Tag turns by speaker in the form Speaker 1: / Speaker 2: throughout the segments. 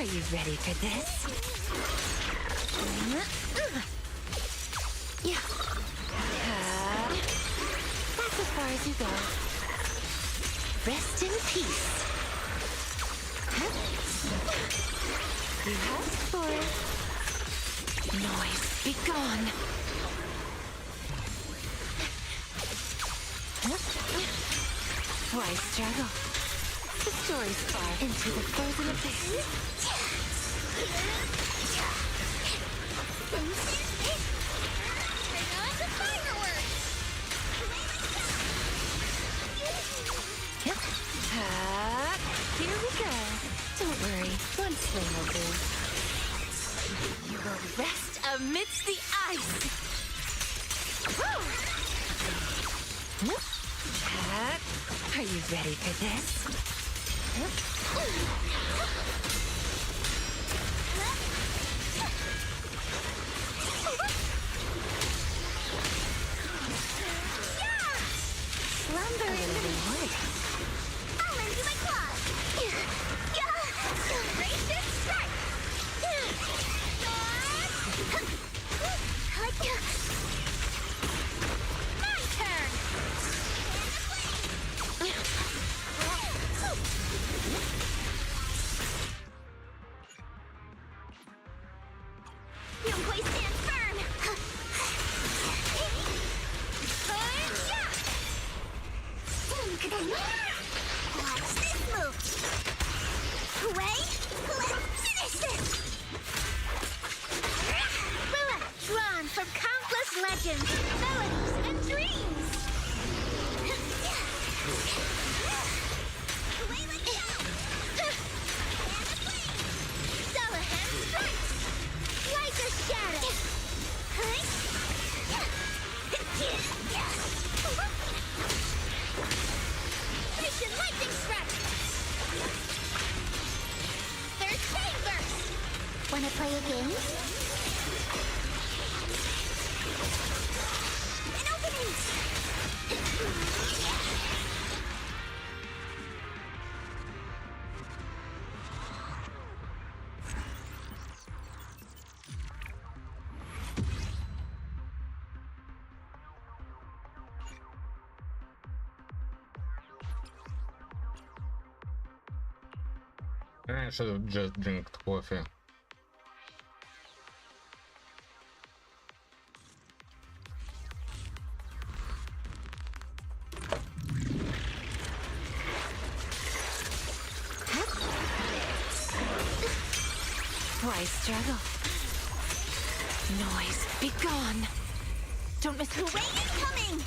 Speaker 1: Are you ready for this? Yeah. That's as far as you go. Rest in peace. You asked for it. Noise, be gone. Why struggle? The story's far into the frozen abyss.
Speaker 2: Bring on the fireworks!
Speaker 1: Here we go. Don't worry, one swing will do. You will rest amidst the ice. Are you ready for this?
Speaker 2: Slumber in the wood. I'll lend you my claws. Celebration strike. My turn. Yonghui stands firm. Watch this move. Wait, let's finish this. Drawn from countless legends, melodies, and dreams. Away with you. And the flame. Salahan strikes. Like a shadow. Mission lightning strike. Third flame burst. Wanna play a game? An opening.
Speaker 3: I should have just drank coffee.
Speaker 1: Why struggle? Noise, be gone. Don't miss the
Speaker 2: Rain is coming.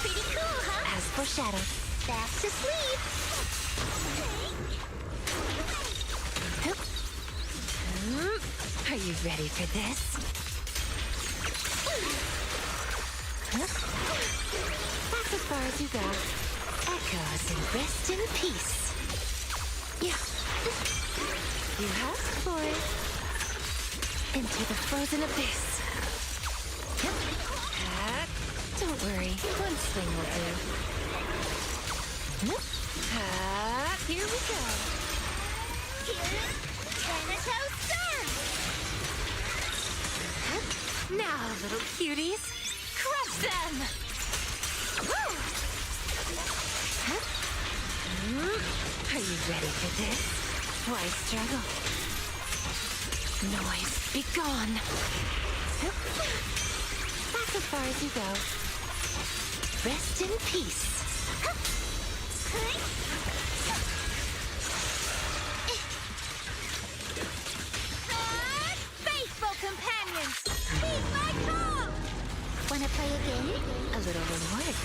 Speaker 2: Pretty cool, huh?
Speaker 1: As foreshadowed.
Speaker 2: Fast asleep.
Speaker 1: Are you ready for this? That's as far as you go. Echoes and rest in peace. Yeah. You asked for it. Into the frozen abyss. Don't worry, one swing will do. Here we go.
Speaker 2: Thanatos Surge!
Speaker 1: Now, little cuties, crush them! Are you ready for this? Why struggle? Noise, be gone! That's as far as you go. Rest in peace.
Speaker 2: Faithful companions, heed my call! Wanna play a game?
Speaker 1: A little reward.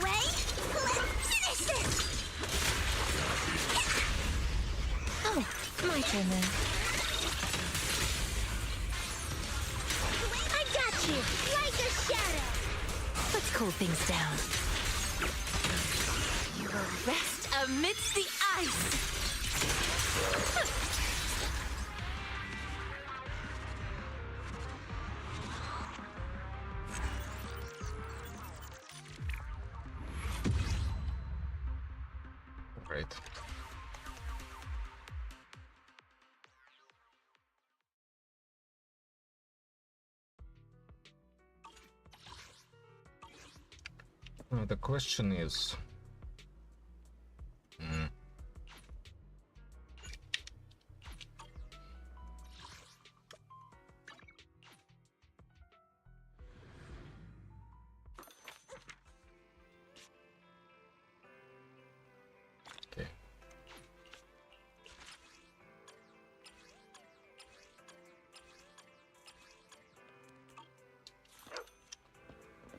Speaker 2: Wait, let's finish this!
Speaker 1: Oh, my turn then.
Speaker 2: I got you, like a shadow!
Speaker 1: Let's cool things down. You will rest amidst the ice.
Speaker 3: right. The question is... Okay.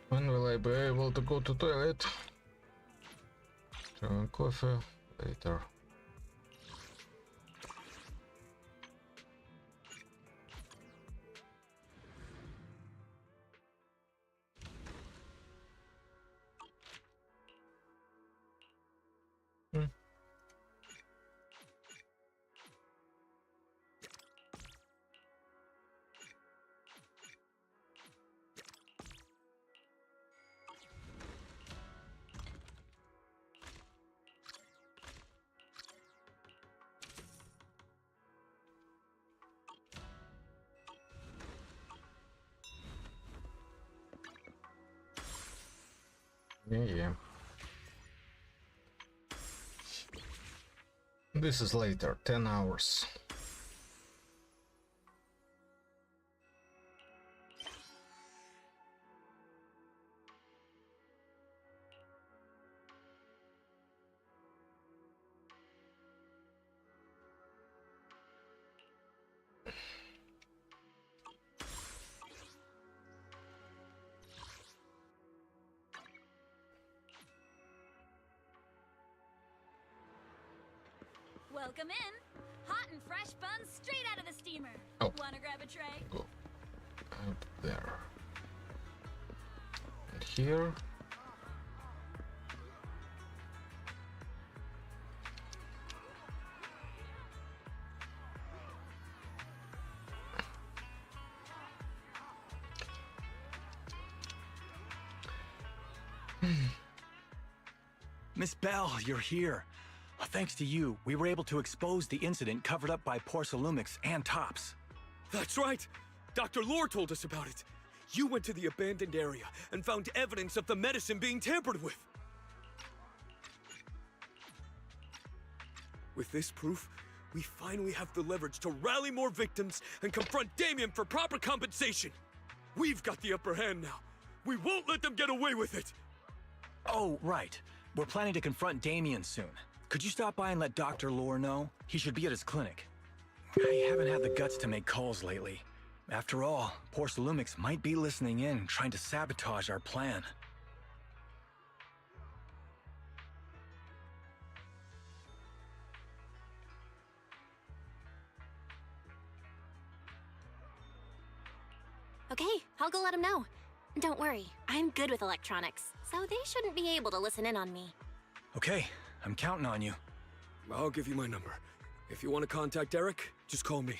Speaker 3: When will I be able to go to toilet? Coffee later. Yeah. This is later, 10 hours.
Speaker 2: Welcome in. Hot and fresh buns straight out of the steamer.
Speaker 3: Oh.
Speaker 2: Wanna grab a tray?
Speaker 3: Go out there. And here.
Speaker 4: Miss Bell, you're here. Thanks to you, we were able to expose the incident covered up by Porcelumix and Tops.
Speaker 5: That's right! Dr. Lore told us about it. You went to the abandoned area and found evidence of the medicine being tampered with. With this proof, we finally have the leverage to rally more victims and confront Damien for proper compensation. We've got the upper hand now. We won't let them get away with it!
Speaker 4: Oh, right. We're planning to confront Damien soon. Could you stop by and let Dr. Lore know? He should be at his clinic. I haven't had the guts to make calls lately. After all, Porcelumix might be listening in, trying to sabotage our plan.
Speaker 6: Okay, I'll go let him know. Don't worry, I'm good with electronics, so they shouldn't be able to listen in on me.
Speaker 4: Okay, I'm counting on you.
Speaker 5: I'll give you my number. If you want to contact Eric, just call me.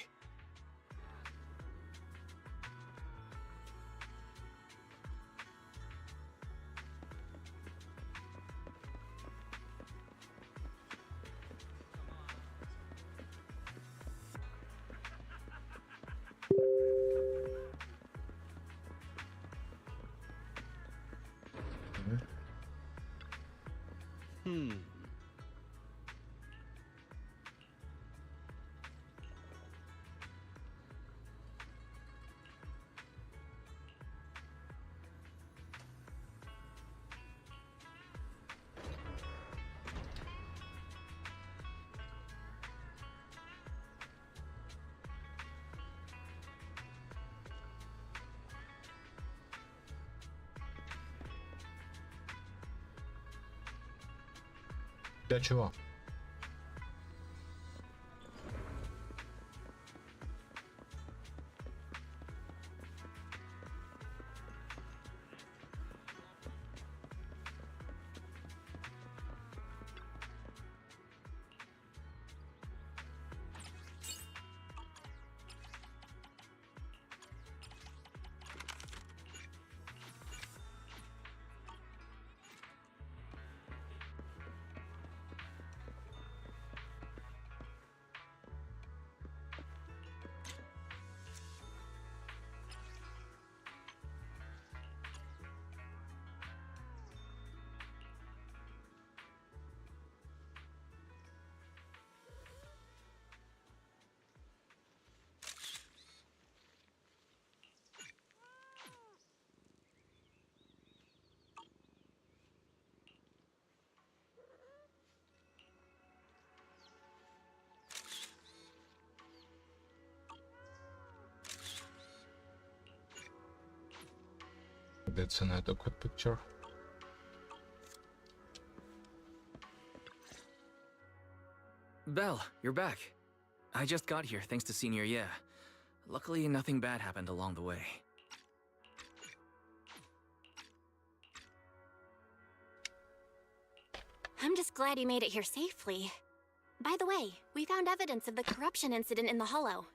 Speaker 3: Для чего? Maybe it's an adequate picture.
Speaker 7: Belle, you're back. I just got here thanks to Senior Ye. Luckily, nothing bad happened along the way.
Speaker 6: I'm just glad you made it here safely. By the way, we found evidence of the corruption incident in the Hollow.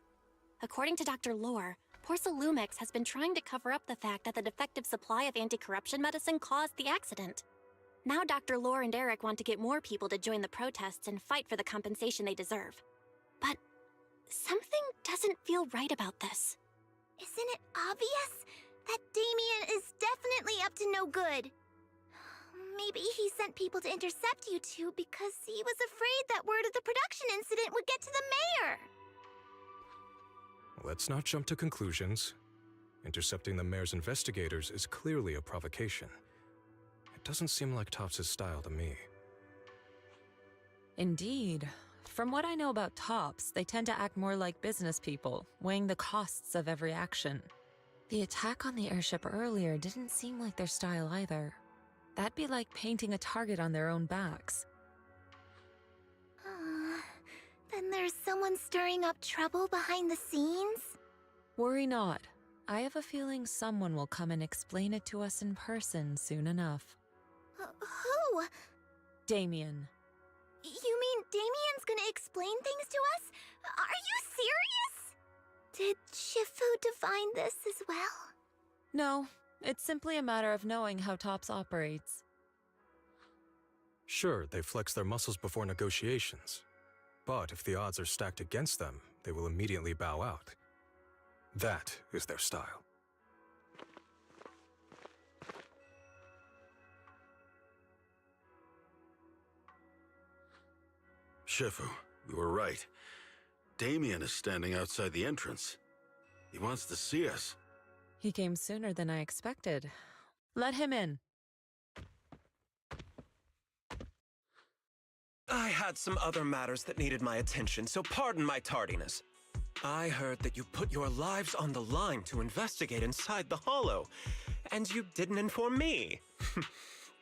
Speaker 6: According to Dr. Lore, Porcelumix has been trying to cover up the fact that the defective supply of anti-corruption medicine caused the accident. Now Dr. Lore and Eric want to get more people to join the protests and fight for the compensation they deserve. But something doesn't feel right about this.
Speaker 2: Isn't it obvious? That Damien is definitely up to no good. Maybe he sent people to intercept you two because he was afraid that word of the production incident would get to the mayor.
Speaker 8: Let's not jump to conclusions. Intercepting the mayor's investigators is clearly a provocation. It doesn't seem like Topps' style to me.
Speaker 9: Indeed. From what I know about Topps, they tend to act more like business people, weighing the costs of every action. The attack on the airship earlier didn't seem like their style either. That'd be like painting a target on their own backs.
Speaker 2: Then there's someone stirring up trouble behind the scenes?
Speaker 9: Worry not. I have a feeling someone will come and explain it to us in person soon enough.
Speaker 2: Who?
Speaker 9: Damien.
Speaker 2: You mean Damien's gonna explain things to us? Are you serious? Did Shifu divine this as well?
Speaker 9: No, it's simply a matter of knowing how Topps operates.
Speaker 8: Sure, they flex their muscles before negotiations. But if the odds are stacked against them, they will immediately bow out. That is their style.
Speaker 10: Shifu, you were right. Damien is standing outside the entrance. He wants to see us.
Speaker 9: He came sooner than I expected. Let him in.
Speaker 11: I had some other matters that needed my attention, so pardon my tardiness. I heard that you put your lives on the line to investigate inside the Hollow, and you didn't inform me.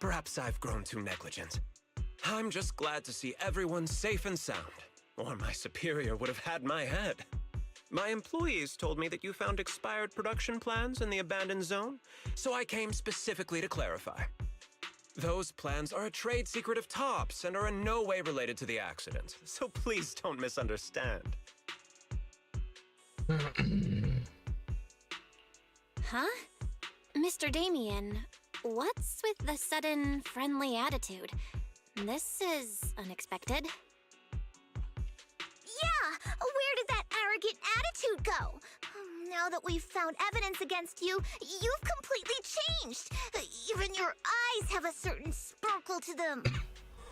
Speaker 11: Perhaps I've grown too negligent. I'm just glad to see everyone safe and sound, or my superior would have had my head. My employees told me that you found expired production plans in the abandoned zone, so I came specifically to clarify. Those plans are a trade secret of Topps and are in no way related to the accident, so please don't misunderstand.
Speaker 6: Huh? Mr. Damien, what's with the sudden friendly attitude? This is unexpected.
Speaker 2: Yeah, where did that arrogant attitude go? Now that we've found evidence against you, you've completely changed. Even your eyes have a certain sparkle to them.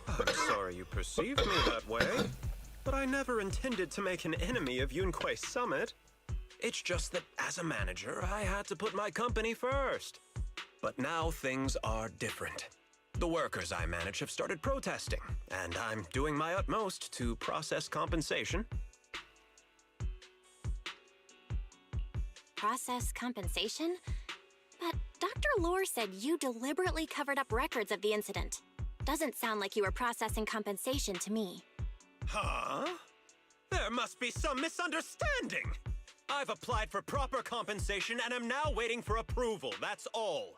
Speaker 11: I'm sorry you perceived me that way, but I never intended to make an enemy of Yunquei Summit. It's just that as a manager, I had to put my company first. But now things are different. The workers I manage have started protesting, and I'm doing my utmost to process compensation.
Speaker 6: Process compensation? But Dr. Lore said you deliberately covered up records of the incident. Doesn't sound like you were processing compensation to me.
Speaker 11: Huh? There must be some misunderstanding. I've applied for proper compensation and am now waiting for approval, that's all.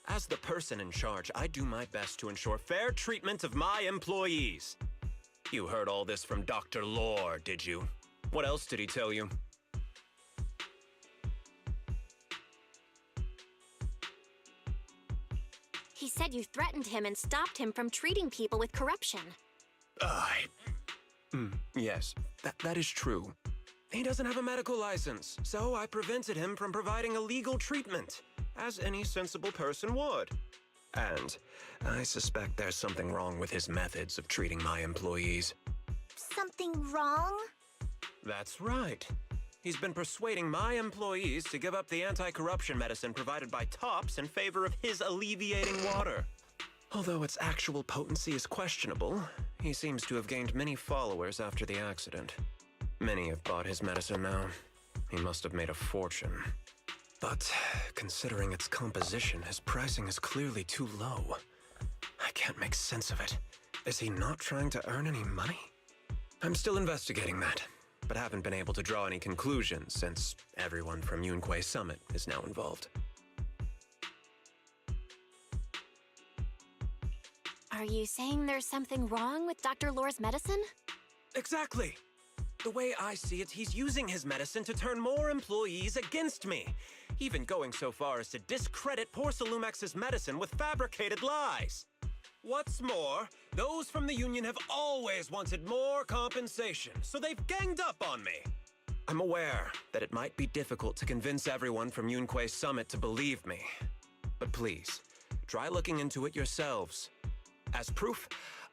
Speaker 11: As the person in charge, I do my best to ensure fair treatment of my employees. You heard all this from Dr. Lore, did you? What else did he tell you?
Speaker 6: He said you threatened him and stopped him from treating people with corruption.
Speaker 11: Yes, that is true. He doesn't have a medical license, so I prevented him from providing illegal treatment, as any sensible person would. And I suspect there's something wrong with his methods of treating my employees.
Speaker 2: Something wrong?
Speaker 11: That's right. He's been persuading my employees to give up the anti-corruption medicine provided by Topps in favor of his alleviating water. Although its actual potency is questionable, he seems to have gained many followers after the accident. Many have bought his medicine now. He must have made a fortune. But considering its composition, his pricing is clearly too low. I can't make sense of it. Is he not trying to earn any money? I'm still investigating that, but haven't been able to draw any conclusions since everyone from Yunquay Summit is now involved.
Speaker 6: Are you saying there's something wrong with Dr. Lore's medicine?
Speaker 11: Exactly! The way I see it, he's using his medicine to turn more employees against me, even going so far as to discredit Porcelumex's medicine with fabricated lies. What's more, those from the Union have always wanted more compensation, so they've ganged up on me. I'm aware that it might be difficult to convince everyone from Yunquay Summit to believe me, but please, try looking into it yourselves. As proof,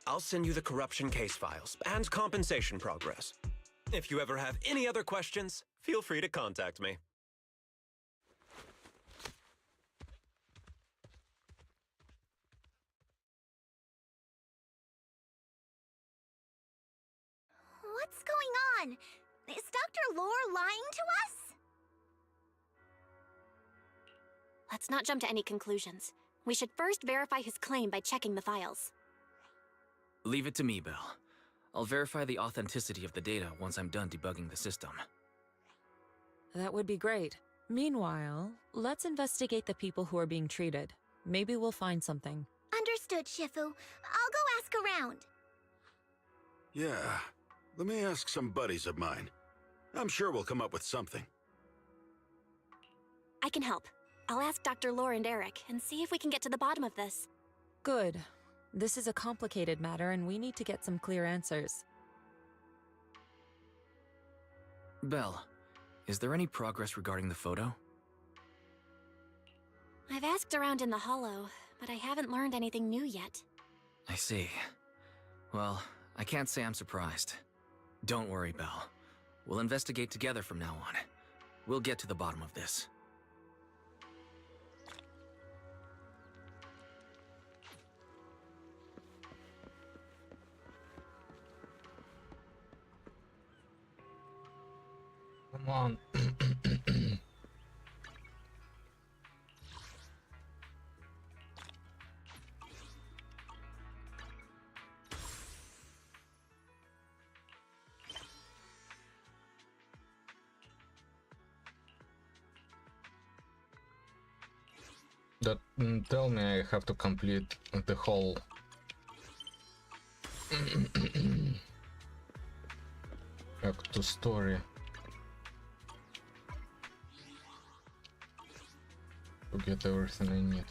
Speaker 11: I'll send you the corruption case files and compensation progress. If you ever have any other questions, feel free to contact me.
Speaker 2: What's going on? Is Dr. Lore lying to us?
Speaker 6: Let's not jump to any conclusions. We should first verify his claim by checking the files.
Speaker 7: Leave it to me, Belle. I'll verify the authenticity of the data once I'm done debugging the system.
Speaker 9: That would be great. Meanwhile, let's investigate the people who are being treated. Maybe we'll find something.
Speaker 2: Understood, Shifu. I'll go ask around.
Speaker 10: Yeah, let me ask some buddies of mine. I'm sure we'll come up with something.
Speaker 6: I can help. I'll ask Dr. Lore and Eric and see if we can get to the bottom of this.
Speaker 9: Good. This is a complicated matter and we need to get some clear answers.
Speaker 7: Belle, is there any progress regarding the photo?
Speaker 6: I've asked around in the Hollow, but I haven't learned anything new yet.
Speaker 7: I see. Well, I can't say I'm surprised. Don't worry, Belle. We'll investigate together from now on. We'll get to the bottom of this.
Speaker 3: Come on. Tell me I have to complete the whole Act 2 story to get everything I need.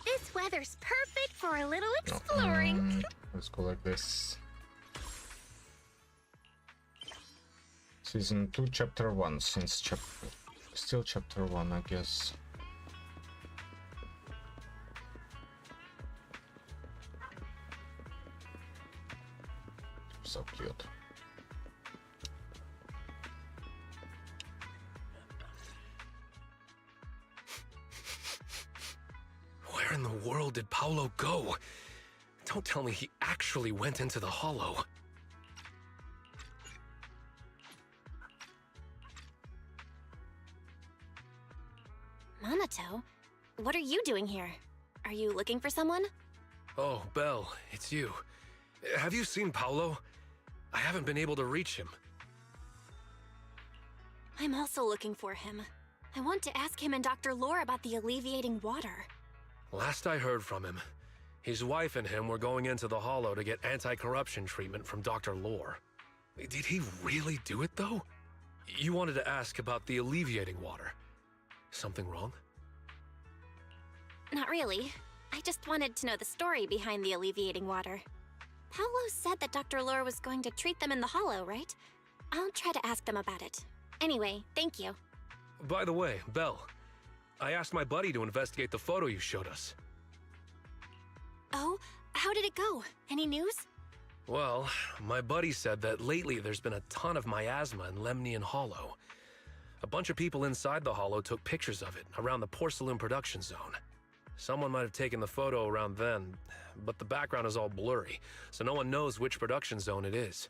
Speaker 2: This weather's perfect for a little exploring.
Speaker 3: Let's go like this. Season 2, Chapter 1, since still Chapter 1, I guess. So cute.
Speaker 12: Where in the world did Paolo go? Don't tell me he actually went into the Hollow.
Speaker 6: Minato? What are you doing here? Are you looking for someone?
Speaker 12: Oh, Belle, it's you. Have you seen Paolo? I haven't been able to reach him.
Speaker 6: I'm also looking for him. I want to ask him and Dr. Lore about the alleviating water.
Speaker 12: Last I heard from him, his wife and him were going into the Hollow to get anti-corruption treatment from Dr. Lore. Did he really do it, though? You wanted to ask about the alleviating water. Something wrong?
Speaker 6: Not really. I just wanted to know the story behind the alleviating water. Paolo said that Dr. Lore was going to treat them in the Hollow, right? I'll try to ask them about it. Anyway, thank you.
Speaker 12: By the way, Belle, I asked my buddy to investigate the photo you showed us.
Speaker 6: Oh? How did it go? Any news?
Speaker 12: Well, my buddy said that lately there's been a ton of miasma in Lemnian Hollow. A bunch of people inside the Hollow took pictures of it around the Porcelain production zone. Someone might have taken the photo around then, but the background is all blurry, so no one knows which production zone it is.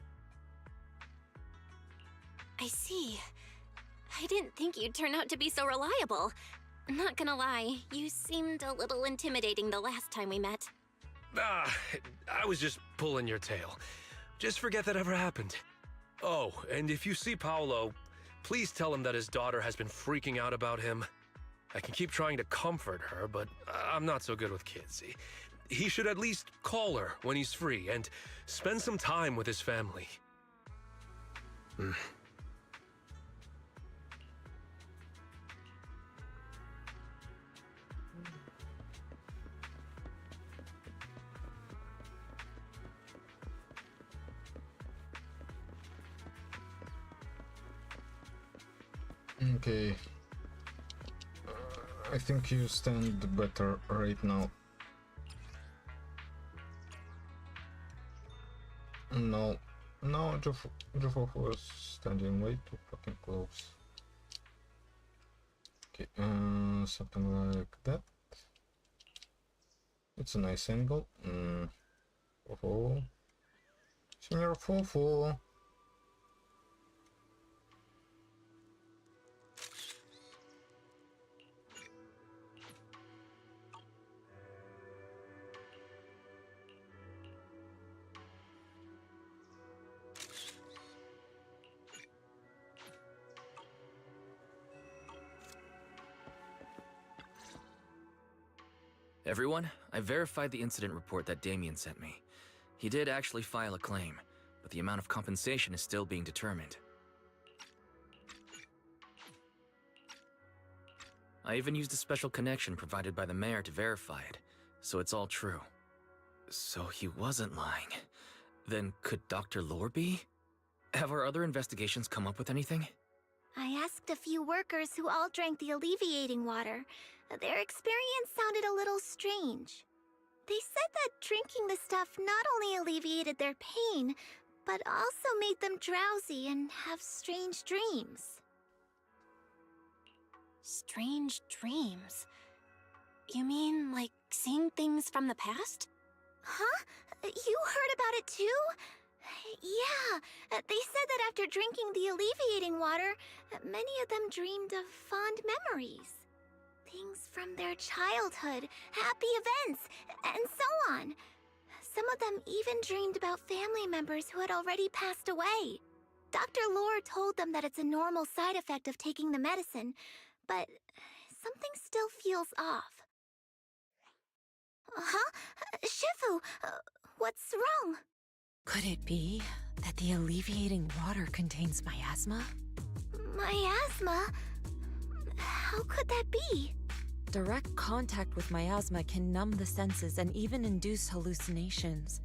Speaker 6: I see. I didn't think you'd turn out to be so reliable. Not gonna lie, you seemed a little intimidating the last time we met.
Speaker 12: I was just pulling your tail. Just forget that ever happened. Oh, and if you see Paolo, please tell him that his daughter has been freaking out about him. I can keep trying to comfort her, but I'm not so good with kids. He should at least call her when he's free and spend some time with his family.
Speaker 3: Okay. I think you stand better right now. No, Jofo was standing way too fucking close. Okay, something like that. It's a nice angle. Fofo. Senior Fofo.
Speaker 7: Everyone, I verified the incident report that Damien sent me. He did actually file a claim, but the amount of compensation is still being determined. I even used a special connection provided by the mayor to verify it, so it's all true. So he wasn't lying. Then could Dr. Lore be? Have our other investigations come up with anything?
Speaker 2: I asked a few workers who all drank the alleviating water. Their experience sounded a little strange. They said that drinking the stuff not only alleviated their pain, but also made them drowsy and have strange dreams.
Speaker 6: Strange dreams? You mean, like, seeing things from the past?
Speaker 2: Huh? You heard about it too? Yeah, they said that after drinking the alleviating water, many of them dreamed of fond memories. Things from their childhood, happy events, and so on. Some of them even dreamed about family members who had already passed away. Dr. Lore told them that it's a normal side effect of taking the medicine, but something still feels off. Huh? Shifu, what's wrong?
Speaker 9: Could it be that the alleviating water contains miasma?
Speaker 2: Miasma? How could that be?
Speaker 9: Direct contact with miasma can numb the senses and even induce hallucinations.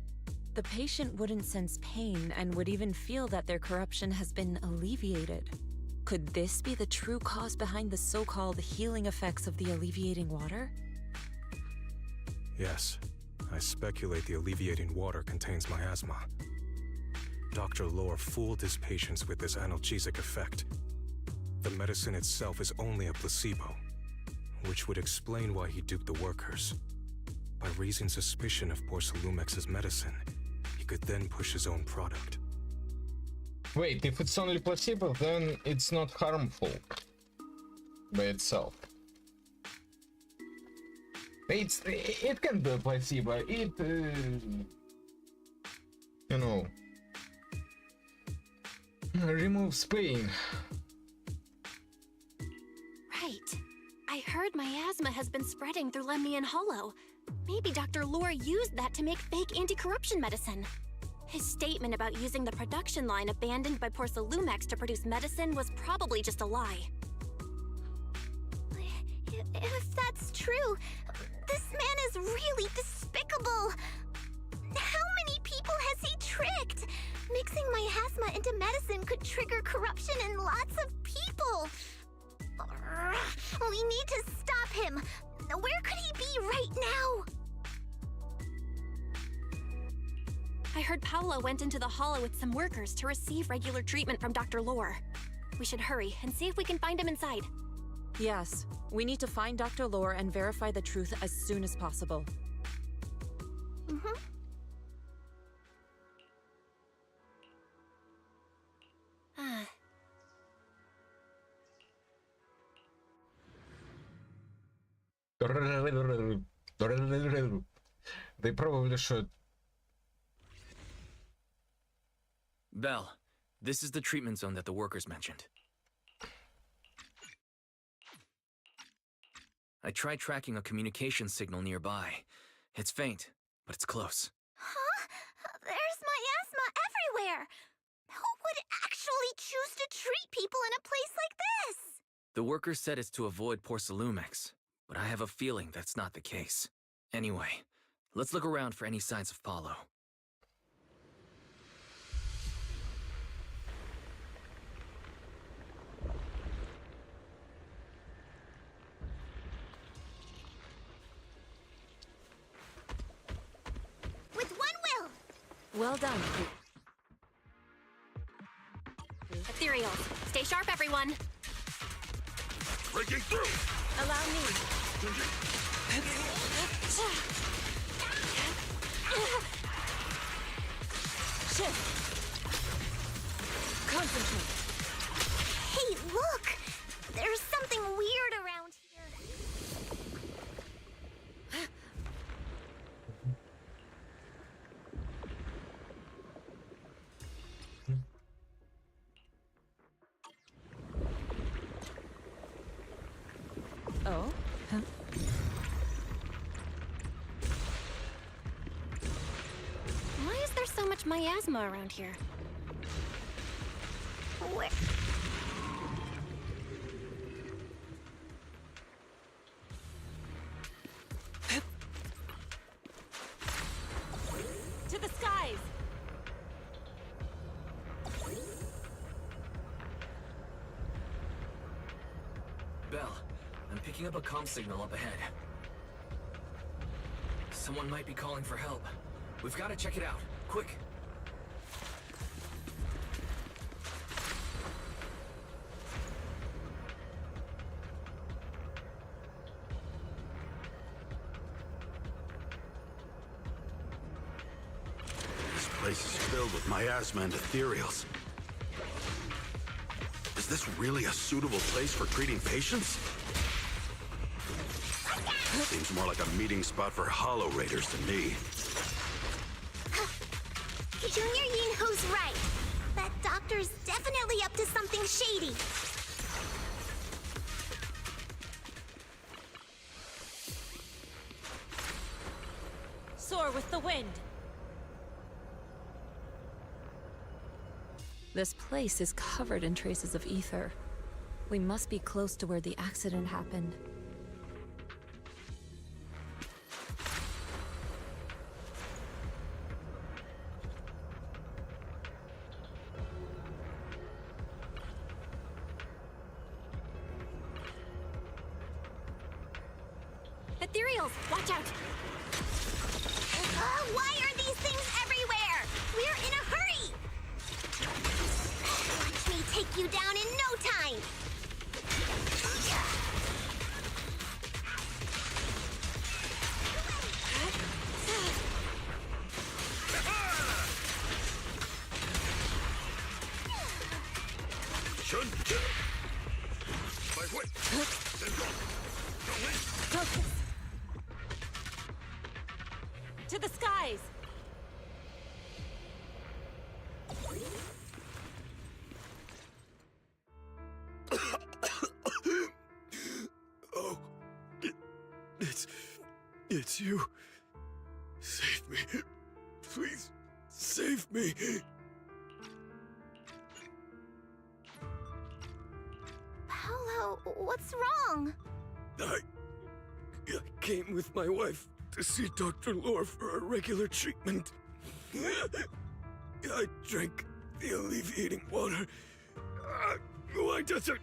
Speaker 9: The patient wouldn't sense pain and would even feel that their corruption has been alleviated. Could this be the true cause behind the so-called healing effects of the alleviating water?
Speaker 8: Yes, I speculate the alleviating water contains miasma. Dr. Lore fooled his patients with this analgesic effect. The medicine itself is only a placebo, which would explain why he duped the workers. By raising suspicion of Porcelumex's medicine, he could then push his own product.
Speaker 3: Wait, if it's only placebo, then it's not harmful by itself. It can be a placebo. It, you know, removes pain.
Speaker 6: Right. I heard miasma has been spreading through Lemnian Hollow. Maybe Dr. Lore used that to make fake anti-corruption medicine. His statement about using the production line abandoned by Porcelumex to produce medicine was probably just a lie.
Speaker 2: If that's true, this man is really despicable. How many people has he tricked? Mixing miasma into medicine could trigger corruption in lots of people. We need to stop him. Where could he be right now?
Speaker 6: I heard Paolo went into the Hollow with some workers to receive regular treatment from Dr. Lore. We should hurry and see if we can find him inside.
Speaker 9: Yes, we need to find Dr. Lore and verify the truth as soon as possible.
Speaker 2: Mm-hmm.
Speaker 3: They probably should.
Speaker 7: Belle, this is the treatment zone that the workers mentioned. I tried tracking a communication signal nearby. It's faint, but it's close.
Speaker 2: Huh? There's miasma everywhere! Who would actually choose to treat people in a place like this?
Speaker 7: The workers said it's to avoid Porcelumex, but I have a feeling that's not the case. Anyway, let's look around for any signs of Paulo.
Speaker 2: With one will!
Speaker 9: Well done.
Speaker 6: Ethereals, stay sharp, everyone.
Speaker 10: Breaking through!
Speaker 9: Allow me. Shift. Concentrate.
Speaker 2: Hey, look! There's something weird around here.
Speaker 9: Oh? Huh?
Speaker 6: Why is there so much miasma around here?
Speaker 2: Where?
Speaker 9: To the skies!
Speaker 7: Belle, I'm picking up a comm signal up ahead. Someone might be calling for help. We've got to check it out. Quick!
Speaker 10: This place is filled with miasma and ethereals. Is this really a suitable place for treating patients? Seems more like a meeting spot for Hollow Raiders to me.
Speaker 2: Junior Yinho's right. That doctor's definitely up to something shady.
Speaker 9: Soar with the wind! This place is covered in traces of ether. We must be close to where the accident happened.
Speaker 6: Ethereals, watch out!
Speaker 2: Why are these things everywhere? We're in a hurry! Watch me take you down in no time!
Speaker 9: Focus! To the skies!
Speaker 5: Oh, it's you. Save me. Please, save me.
Speaker 2: Paolo, what's wrong?
Speaker 5: I came with my wife to see Dr. Lore for a regular treatment. I drank the alleviating water. Why does it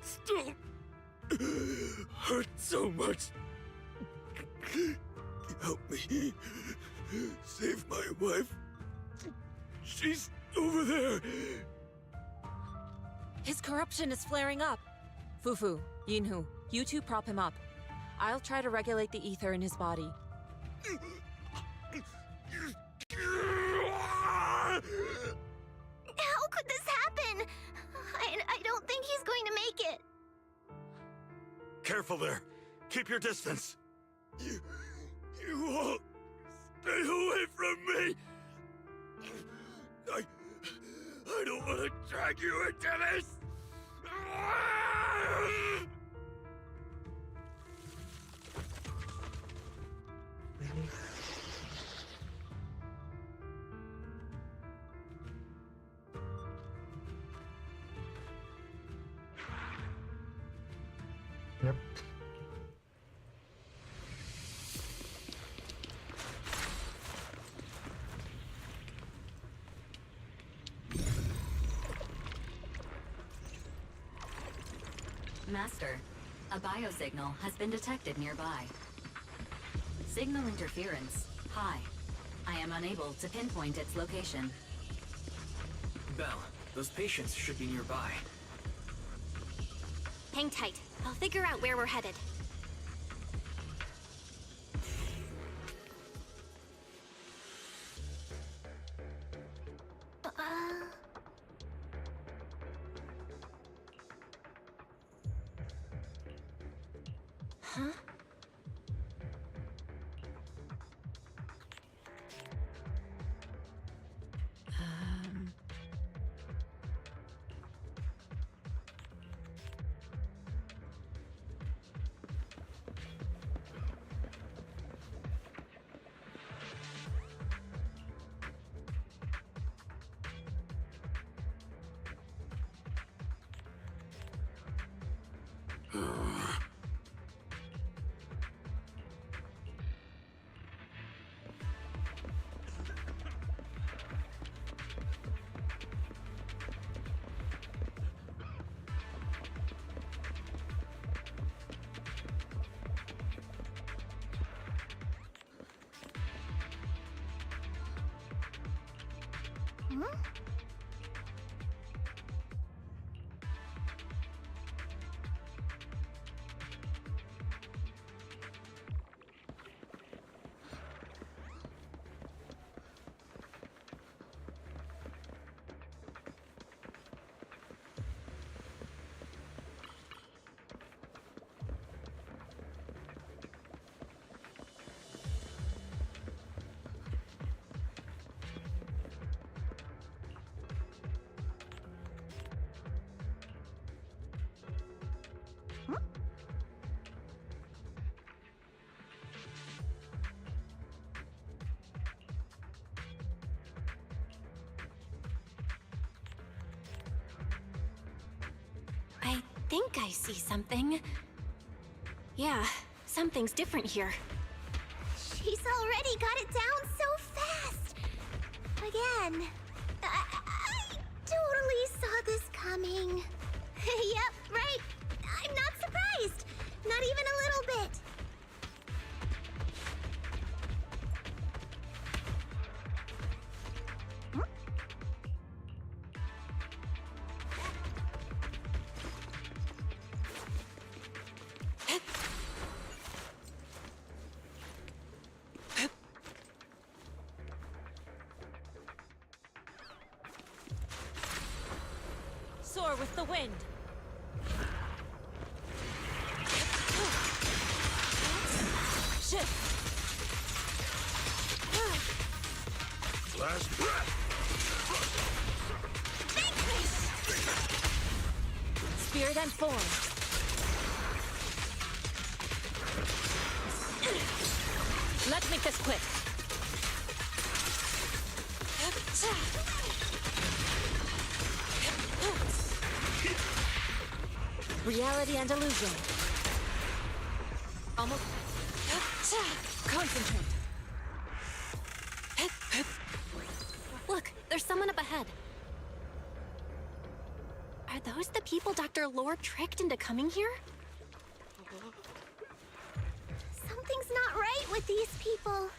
Speaker 5: still hurt so much? Help me. Save my wife. She's over there.
Speaker 9: His corruption is flaring up. Fufu, Yinhu, You two prop him up. I'll try to regulate the ether in his body.
Speaker 2: How could this happen? I don't think he's going to make it.
Speaker 10: Careful there. Keep your distance.
Speaker 5: You won't stay away from me. I don't want to drag you into this.
Speaker 3: Yep.
Speaker 13: Master, a biosignal has been detected nearby. Signal interference high. I am unable to pinpoint its location.
Speaker 7: Belle, those patients should be nearby.
Speaker 6: Hang tight. I'll figure out where we're headed. Huh? I think I see something. Yeah, something's different here.
Speaker 2: She's already got it down so fast. Again. I totally saw this coming. Yep, right. I'm not surprised. Not even a little bit.
Speaker 9: Soar with the wind. Shift.
Speaker 10: Last breath.
Speaker 9: Spirit and form. Let's make this quick. Reality and illusion. Almost. Concentrate.
Speaker 6: Look, there's someone up ahead. Are those the people Dr. Lore tricked into coming here?
Speaker 2: Something's not right with these people.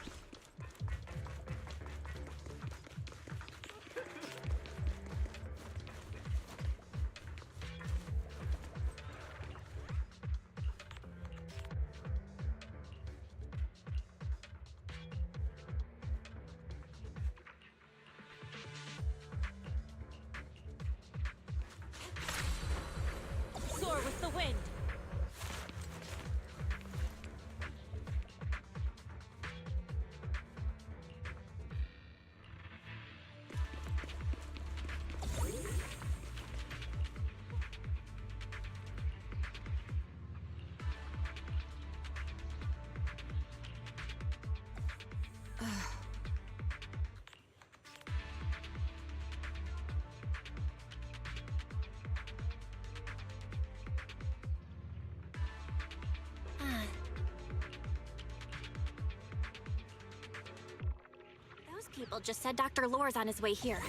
Speaker 6: people just said Dr. Lore's on his way here.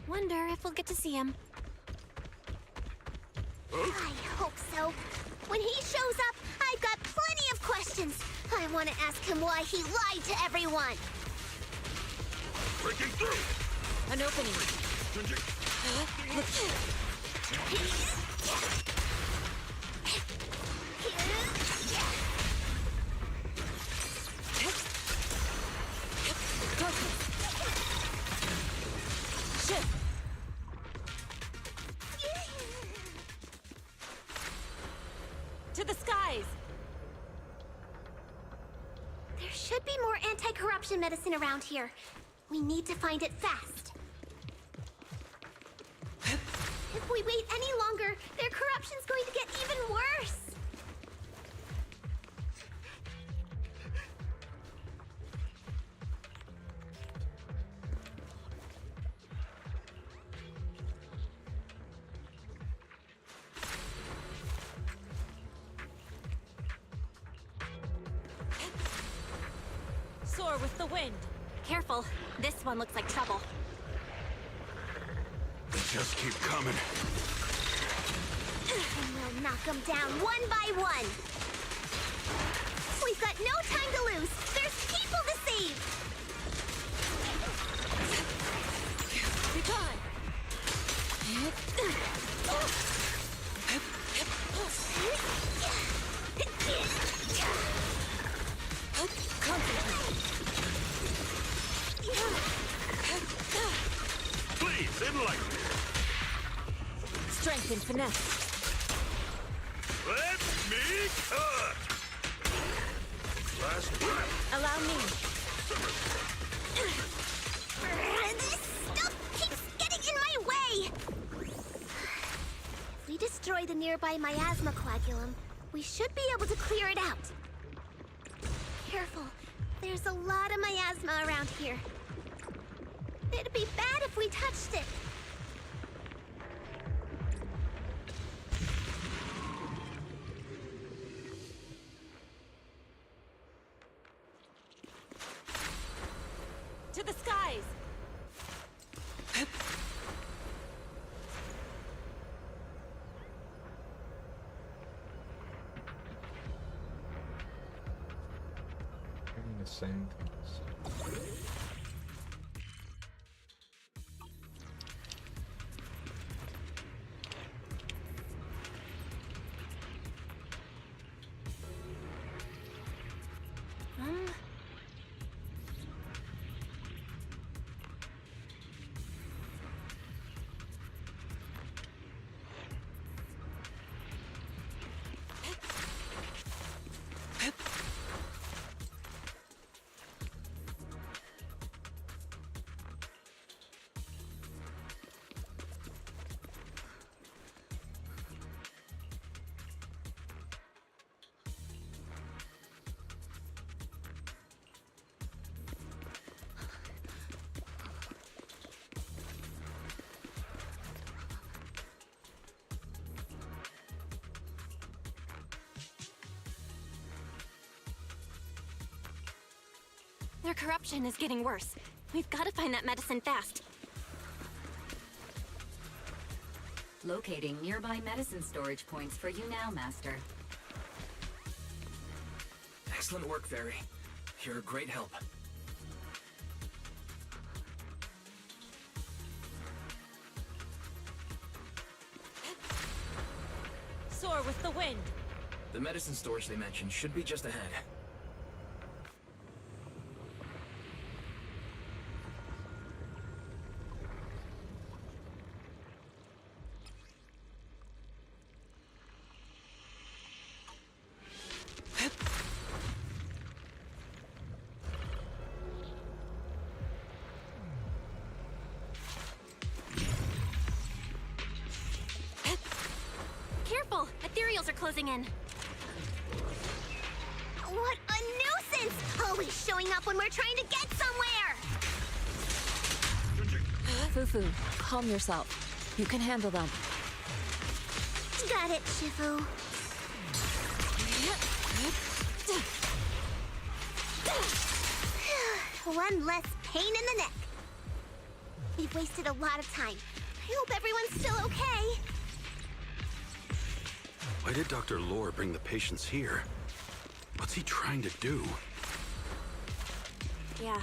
Speaker 6: Wonder if we'll get to see him.
Speaker 2: I hope so. When he shows up, I've got plenty of questions. I want to ask him why he lied to everyone.
Speaker 5: Breaking through!
Speaker 9: An opening. To the skies!
Speaker 2: There should be more anti-corruption medicine around here. We need to find it fast. If we wait any longer, their corruption's going to get even worse.
Speaker 9: Soar with the wind.
Speaker 6: Careful, this one looks like trouble.
Speaker 10: They just keep coming.
Speaker 2: And we'll knock them down one by one. We've got no time to lose. There's people to save.
Speaker 9: Be gone!
Speaker 10: Please, enlighten me.
Speaker 9: Strength and finesse.
Speaker 10: Let me cut! Last breath.
Speaker 9: Allow me.
Speaker 2: This stuff keeps getting in my way. If we destroy the nearby miasma coagulum, we should be able to clear it out. Careful. There's a lot of miasma around here. It'd be bad if we touched it.
Speaker 9: To the skies!
Speaker 3: Doing the same things.
Speaker 6: Their corruption is getting worse. We've got to find that medicine fast.
Speaker 13: Locating nearby medicine storage points for you now, Master.
Speaker 7: Excellent work, Fairy. You're a great help.
Speaker 9: Soar with the wind.
Speaker 7: The medicine storage they mentioned should be just ahead.
Speaker 6: Careful! Ethereals are closing in.
Speaker 2: What a nuisance! Always showing up when we're trying to get somewhere!
Speaker 9: Fufu, calm yourself. You can handle them.
Speaker 2: Got it, Shifu. One less pain in the neck. We've wasted a lot of time. I hope everyone's still okay.
Speaker 10: Why did Dr. Lore bring the patients here? What's he trying to do?
Speaker 6: Yeah,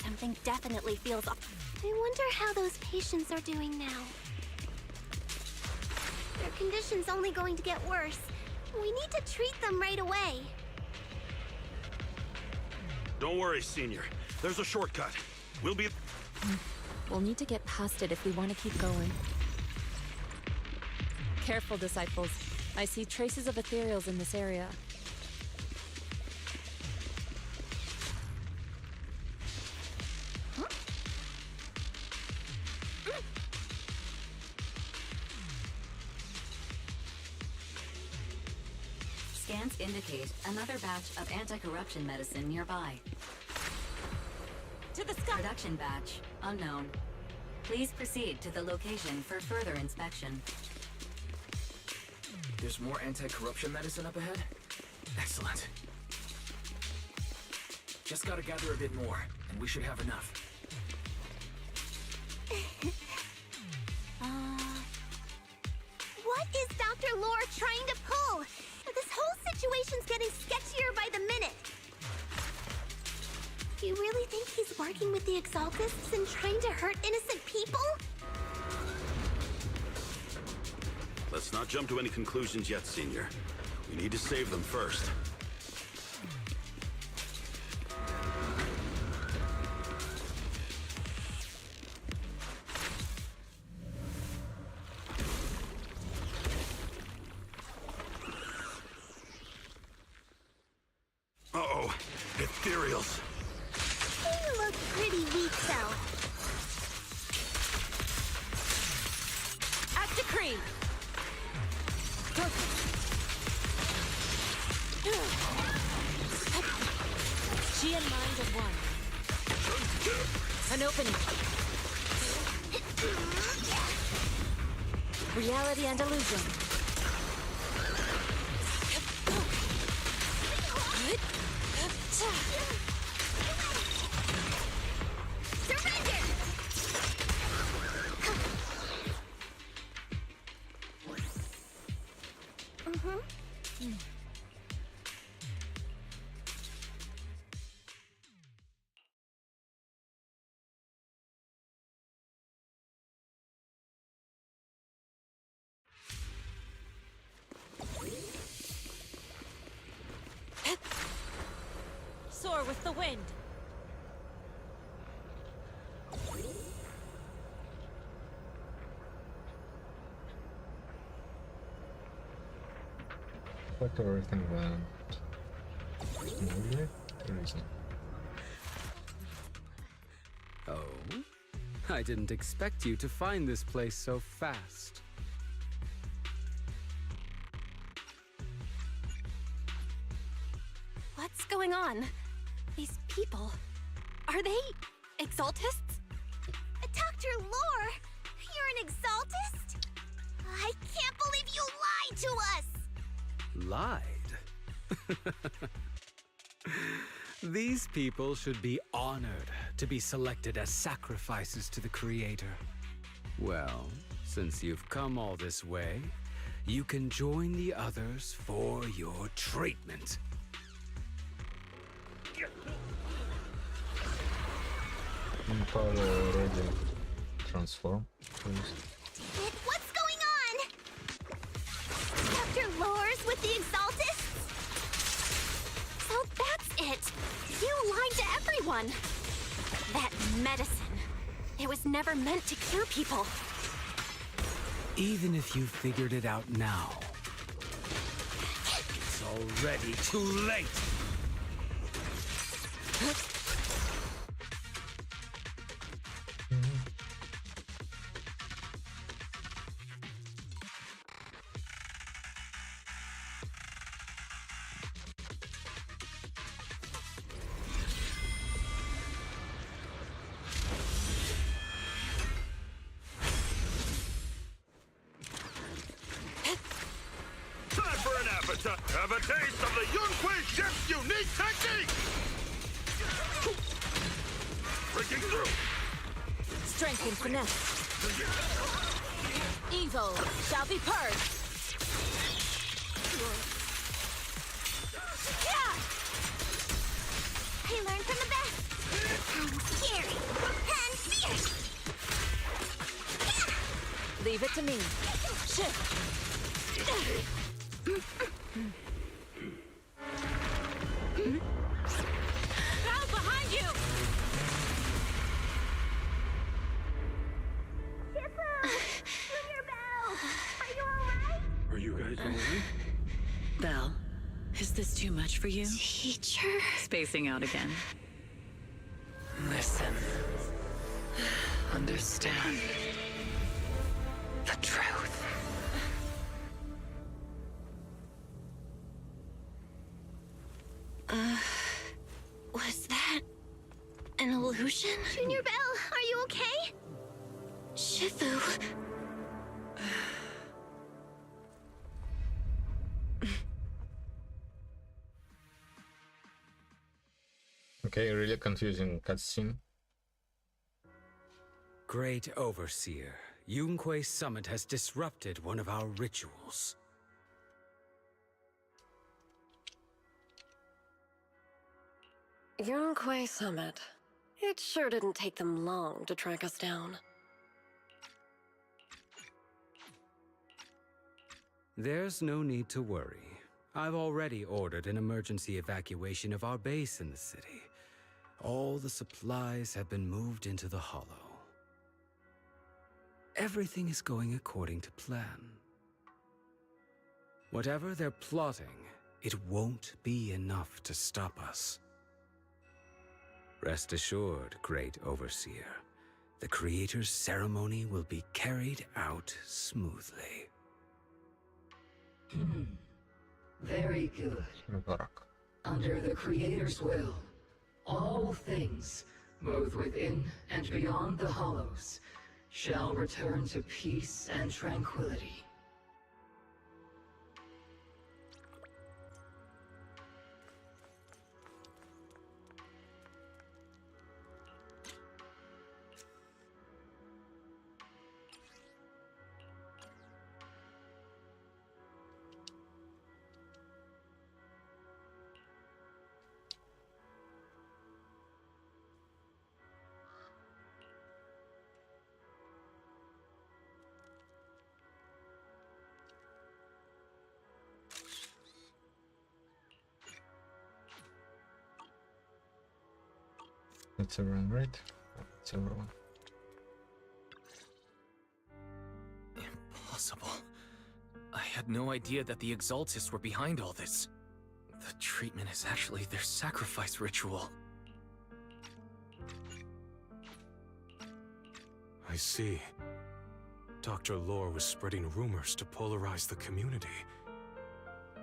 Speaker 6: something definitely feels off.
Speaker 2: I wonder how those patients are doing now. Their condition's only going to get worse. We need to treat them right away.
Speaker 10: Don't worry, Senior. There's a shortcut. We'll be...
Speaker 9: We'll need to get past it if we want to keep going. Careful, disciples. I see traces of ethereals in this area.
Speaker 13: Scans indicate another batch of anti-corruption medicine nearby.
Speaker 6: To the sky!
Speaker 13: Production batch unknown. Please proceed to the location for further inspection.
Speaker 7: There's more anti-corruption medicine up ahead? Excellent. Just gotta gather a bit more, and we should have enough.
Speaker 2: What is Dr. Lore trying to pull? This whole situation's getting sketchier by the minute. Do you really think he's working with the Exaltists and trying to hurt innocent people?
Speaker 10: Let's not jump to any conclusions yet, Senior. We need to save them first. Uh-oh, ethereals.
Speaker 2: They look pretty weak, though.
Speaker 9: At decree! She and mind of one. An opening. Reality and illusion.
Speaker 2: Surrender!
Speaker 9: Soar with the wind.
Speaker 3: Like everything went smoothly. There isn't.
Speaker 14: Oh? I didn't expect you to find this place so fast.
Speaker 6: What's going on? These people... Are they... Exaltists?
Speaker 2: Dr. Lore, you're an Exaltist? I can't believe you lied to us!
Speaker 14: Lied? These people should be honored to be selected as sacrifices to the Creator. Well, since you've come all this way, you can join the others for your treatment.
Speaker 3: Power already transform, please.
Speaker 2: What's going on? Dr. Lore's with the Exaltists?
Speaker 6: So that's it! You lied to everyone! That medicine... It was never meant to cure people.
Speaker 14: Even if you figured it out now, it's already too late!
Speaker 10: Have a taste of the Yunhui ship's unique technique! Breaking through!
Speaker 9: Strength and finesse. Evil shall be purged.
Speaker 2: Yeah! I learned from the best. I'm scary and fierce.
Speaker 9: Leave it to me. Shift. Bow behind you!
Speaker 2: Junior Bell! Are you alright?
Speaker 10: Are you guys alright?
Speaker 15: Belle, is this too much for you?
Speaker 2: Teacher?
Speaker 15: Spacing out again. Listen. Understand. The truth.
Speaker 6: Was that an illusion?
Speaker 2: Junior Bell, are you okay?
Speaker 6: Shifu.
Speaker 3: Okay, really confusing cutscene.
Speaker 14: Great Overseer, Yunque's summit has disrupted one of our rituals.
Speaker 16: Yunque Summit. It sure didn't take them long to track us down.
Speaker 14: There's no need to worry. I've already ordered an emergency evacuation of our base in the city. All the supplies have been moved into the Hollow. Everything is going according to plan. Whatever they're plotting, it won't be enough to stop us. Rest assured, Great Overseer, the Creator's ceremony will be carried out smoothly.
Speaker 17: Very good. Under the Creator's will, all things, both within and beyond the Hollows, shall return to peace and tranquility.
Speaker 3: That's everyone, right? That's everyone.
Speaker 7: Impossible. I had no idea that the Exaltists were behind all this. The treatment is actually their sacrifice ritual.
Speaker 8: I see. Dr. Lore was spreading rumors to polarize the community.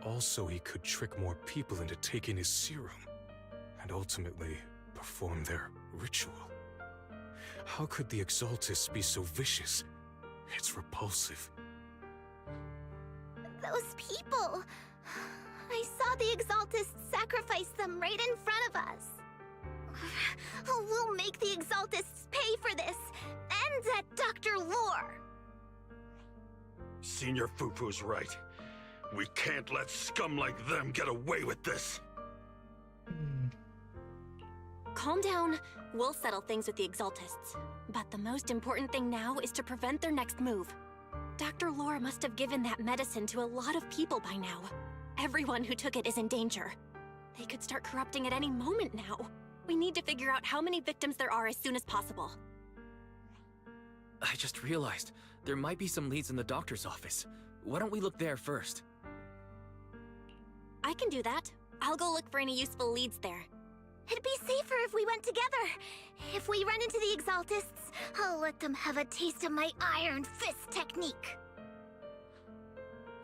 Speaker 8: Also, he could trick more people into taking his serum, and ultimately perform their ritual. How could the Exaltists be so vicious? It's repulsive.
Speaker 2: Those people! I saw the Exaltists sacrifice them right in front of us. We'll make the Exaltists pay for this, and that Dr. Lore!
Speaker 10: Senior Fufu's right. We can't let scum like them get away with this.
Speaker 6: Calm down. We'll settle things with the Exaltists. But the most important thing now is to prevent their next move. Dr. Lore must have given that medicine to a lot of people by now. Everyone who took it is in danger. They could start corrupting at any moment now. We need to figure out how many victims there are as soon as possible.
Speaker 7: I just realized there might be some leads in the doctor's office. Why don't we look there first?
Speaker 6: I can do that. I'll go look for any useful leads there.
Speaker 2: It'd be safer if we went together. If we run into the Exaltists, I'll let them have a taste of my Iron Fist technique.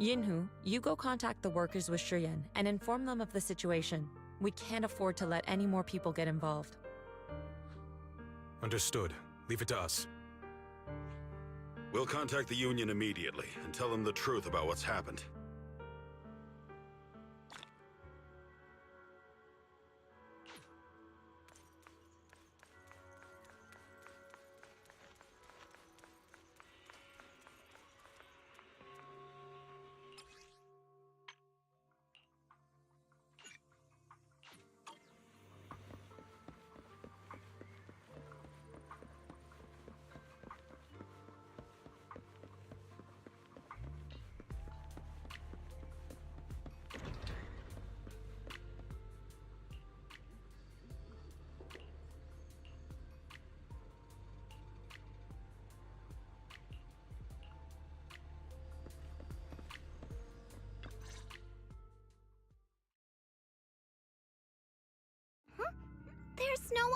Speaker 9: Yinhu, you go contact the workers with Shiyan and inform them of the situation. We can't afford to let any more people get involved.
Speaker 8: Understood. Leave it to us.
Speaker 10: We'll contact the Union immediately and tell them the truth about what's happened.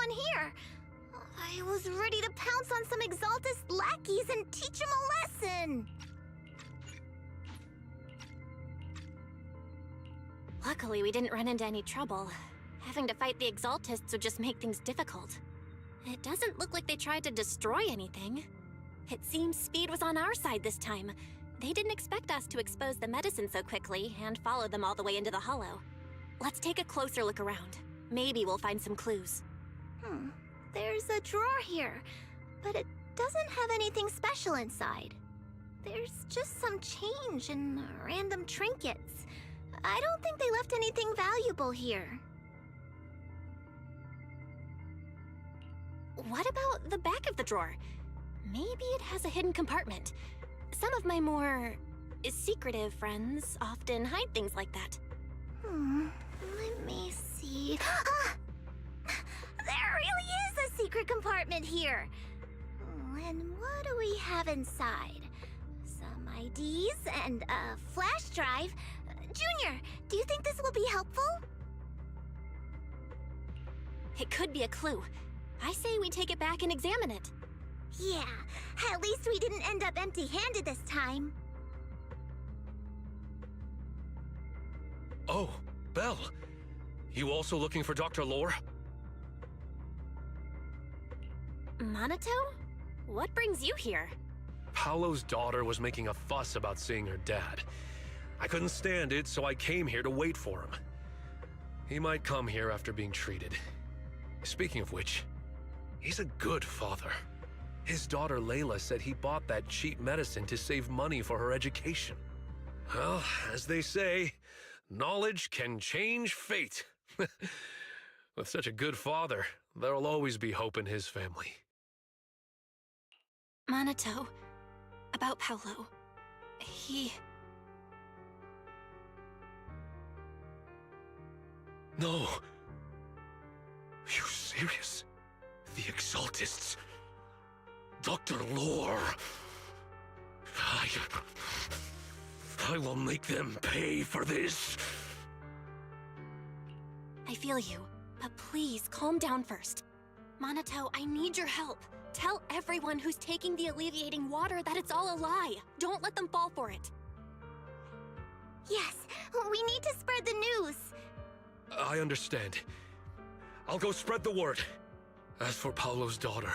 Speaker 2: everyone here. I was ready to pounce on some Exaltus lackeys and teach them a lesson.
Speaker 6: Luckily, we didn't run into any trouble. Having to fight the Exaltists would just make things difficult. It doesn't look like they tried to destroy anything. It seems speed was on our side this time. They didn't expect us to expose the medicine so quickly and follow them all the way into the hollow. Let's take a closer look around. Maybe we'll find some clues.
Speaker 2: There's a drawer here, but it doesn't have anything special inside. There's just some change and random trinkets. I don't think they left anything valuable here.
Speaker 6: What about the back of the drawer? Maybe it has a hidden compartment. Some of my more secretive friends often hide things like that.
Speaker 2: Let me see. There really is a secret compartment here. And what do we have inside? Some IDs and a flash drive. Junior, do you think this will be helpful?
Speaker 6: It could be a clue. I say we take it back and examine it.
Speaker 2: Yeah, at least we didn't end up empty-handed this time.
Speaker 12: Oh, Belle. You also looking for Dr. Lore?
Speaker 6: Monato? What brings you here?
Speaker 12: Paolo's daughter was making a fuss about seeing her dad. I couldn't stand it, so I came here to wait for him. He might come here after being treated. Speaking of which, he's a good father. His daughter Layla said he bought that cheap medicine to save money for her education. Well, as they say, knowledge can change fate. With such a good father, there'll always be hope in his family.
Speaker 6: Monato, about Paolo. He...
Speaker 12: No. You serious? The Exaltists? Dr. Lore? I will make them pay for this.
Speaker 6: I feel you, but please calm down first. Monato, I need your help. Tell everyone who's taking the alleviating water that it's all a lie. Don't let them fall for it.
Speaker 2: Yes, we need to spread the news.
Speaker 12: I understand. I'll go spread the word. As for Paolo's daughter,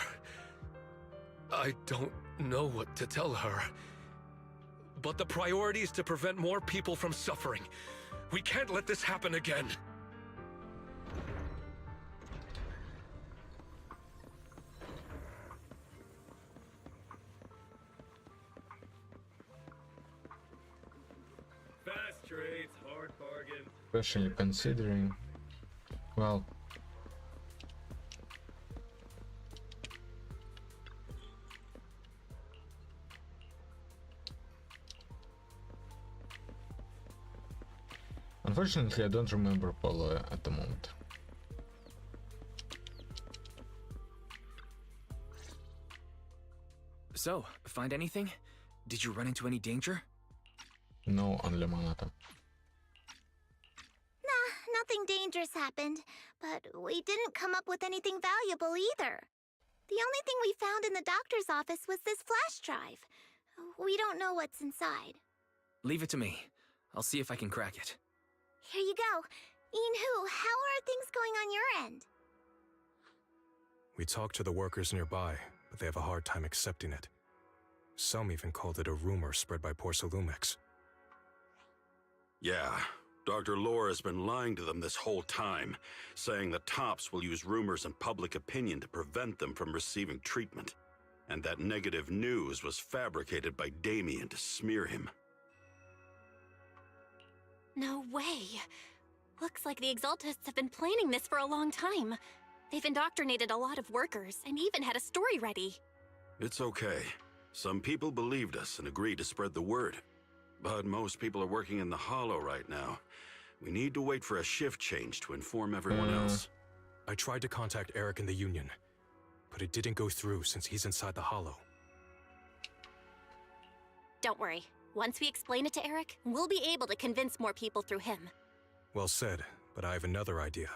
Speaker 12: I don't know what to tell her. But the priority is to prevent more people from suffering. We can't let this happen again.
Speaker 18: Fast trades, hard bargain.
Speaker 3: Especially considering, well, unfortunately I don't remember Polo at the moment.
Speaker 7: So, find anything? Did you run into any danger?
Speaker 3: No, only Monato.
Speaker 2: Nah, nothing dangerous happened, but we didn't come up with anything valuable either. The only thing we found in the doctor's office was this flash drive. We don't know what's inside.
Speaker 7: Leave it to me. I'll see if I can crack it.
Speaker 2: Here you go. Inhu, how are things going on your end?
Speaker 8: We talked to the workers nearby, but they have a hard time accepting it. Some even called it a rumor spread by Porcelumex.
Speaker 10: Yeah, Dr. Lore has been lying to them this whole time, saying the Tops will use rumors and public opinion to prevent them from receiving treatment, and that negative news was fabricated by Damien to smear him.
Speaker 6: No way. Looks like the Exaltists have been planning this for a long time. They've indoctrinated a lot of workers and even had a story ready.
Speaker 10: It's okay. Some people believed us and agreed to spread the word. But most people are working in the Hollow right now. We need to wait for a shift change to inform everyone else.
Speaker 8: I tried to contact Eric in the Union, but it didn't go through since he's inside the Hollow.
Speaker 6: Don't worry. Once we explain it to Eric, we'll be able to convince more people through him.
Speaker 8: Well said, but I have another idea.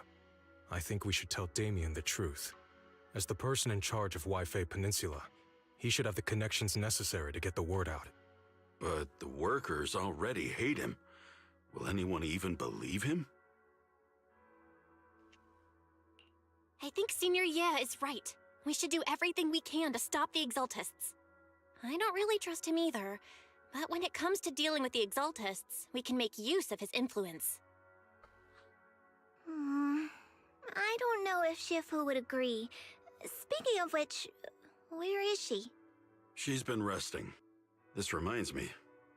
Speaker 8: I think we should tell Damien the truth, As the person in charge of Wi-Fi Peninsula, he should have the connections necessary to get the word out.
Speaker 10: But the workers already hate him. Will anyone even believe him?
Speaker 6: I think Senior Ye is right. We should do everything we can to stop the Exaltists. I don't really trust him either, but when it comes to dealing with the Exaltists, we can make use of his influence.
Speaker 2: I don't know if Shifu would agree. Speaking of which, where is she?
Speaker 10: She's been resting. This reminds me,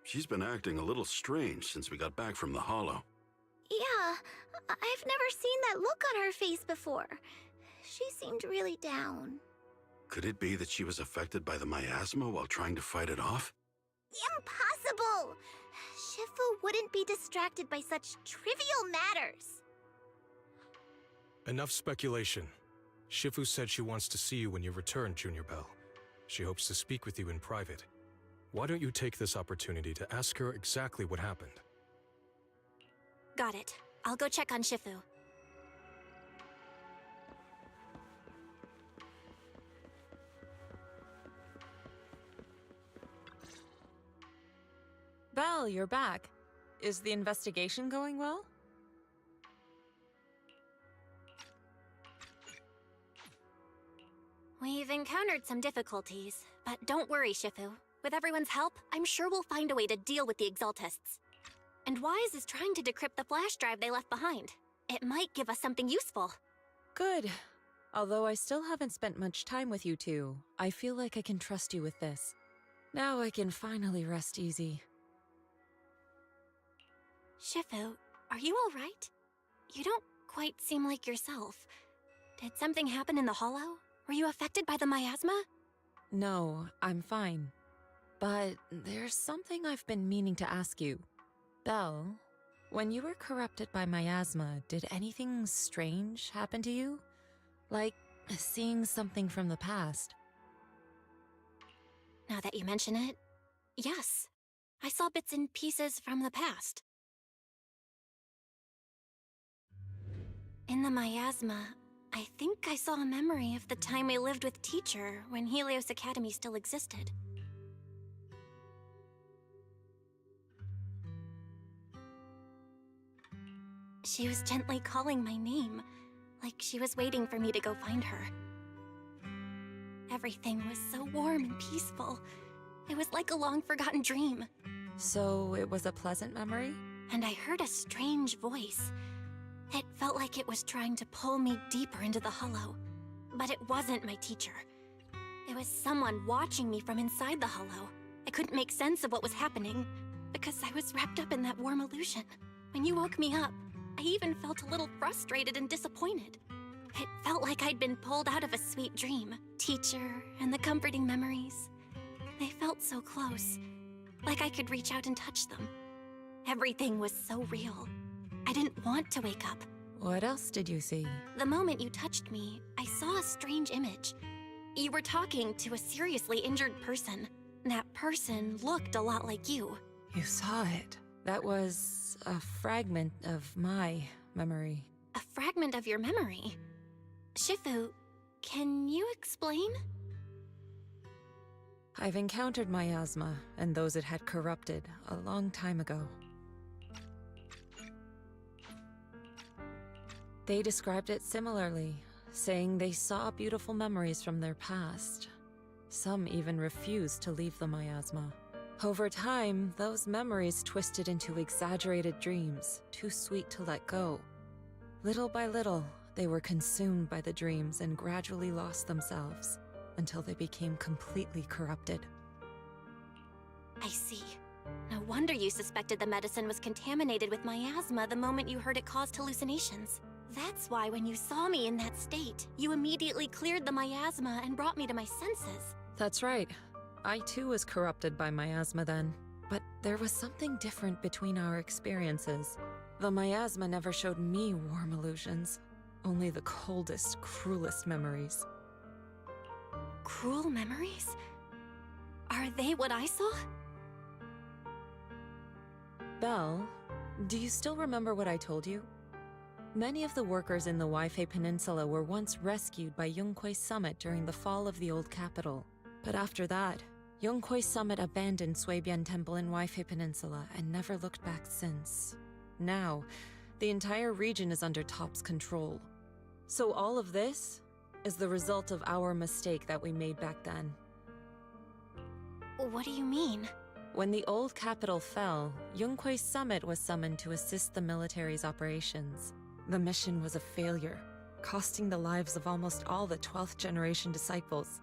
Speaker 10: she's been acting a little strange since we got back from the Hollow.
Speaker 2: Yeah, I've never seen that look on her face before. She seemed really down.
Speaker 10: Could it be that she was affected by the miasma while trying to fight it off?
Speaker 2: Impossible! Shifu wouldn't be distracted by such trivial matters.
Speaker 8: Enough speculation. Shifu said she wants to see you when you return, Junior Bell. She hopes to speak with you in private. Why don't you take this opportunity to ask her exactly what happened?
Speaker 6: Got it. I'll go check on Shifu.
Speaker 9: Belle, you're back. Is the investigation going well?
Speaker 6: We've encountered some difficulties, but don't worry, Shifu. With everyone's help, I'm sure we'll find a way to deal with the Exaltists. And Wise is trying to decrypt the flash drive they left behind. It might give us something useful.
Speaker 9: Good. Although I still haven't spent much time with you two, I feel like I can trust you with this. Now I can finally rest easy.
Speaker 6: Shifu, are you all right? You don't quite seem like yourself. Did something happen in the Hollow? Were you affected by the miasma?
Speaker 9: No, I'm fine. But there's something I've been meaning to ask you. Belle, when you were corrupted by miasma, did anything strange happen to you? Like seeing something from the past?
Speaker 6: Now that you mention it, yes. I saw bits and pieces from the past. In the miasma, I think I saw a memory of the time we lived with Teacher when Helios Academy still existed. She was gently calling my name, like she was waiting for me to go find her. Everything was so warm and peaceful. It was like a long-forgotten dream.
Speaker 9: So it was a pleasant memory?
Speaker 6: And I heard a strange voice. It felt like it was trying to pull me deeper into the Hollow. But it wasn't my teacher. It was someone watching me from inside the Hollow. I couldn't make sense of what was happening, because I was wrapped up in that warm illusion. When you woke me up, I even felt a little frustrated and disappointed. It felt like I'd been pulled out of a sweet dream. Teacher and the comforting memories. They felt so close, like I could reach out and touch them. Everything was so real. I didn't want to wake up.
Speaker 9: What else did you see?
Speaker 6: The moment you touched me, I saw a strange image. You were talking to a seriously injured person. That person looked a lot like you.
Speaker 9: You saw it. That was a fragment of my memory.
Speaker 6: A fragment of your memory? Shifu, can you explain?
Speaker 9: I've encountered miasma and those it had corrupted a long time ago. They described it similarly, saying they saw beautiful memories from their past. Some even refused to leave the miasma. Over time, those memories twisted into exaggerated dreams, too sweet to let go. Little by little, they were consumed by the dreams and gradually lost themselves, until they became completely corrupted.
Speaker 6: I see. No wonder you suspected the medicine was contaminated with miasma the moment you heard it caused hallucinations. That's why when you saw me in that state, you immediately cleared the miasma and brought me to my senses.
Speaker 9: That's right. I too was corrupted by miasma then. But there was something different between our experiences. The miasma never showed me warm illusions, only the coldest, cruelest memories.
Speaker 6: Cruel memories? Are they what I saw?
Speaker 9: Belle, do you still remember what I told you? Many of the workers in the Waifei Peninsula were once rescued by Yonghui Summit during the fall of the old capital. But after that, Yonghui Summit abandoned Suibian Temple in Waifei Peninsula and never looked back since. Now, the entire region is under Top's control. So all of this is the result of our mistake that we made back then.
Speaker 6: What do you mean?
Speaker 9: When the old capital fell, Yonghui Summit was summoned to assist the military's operations. The mission was a failure, costing the lives of almost all the 12th generation disciples.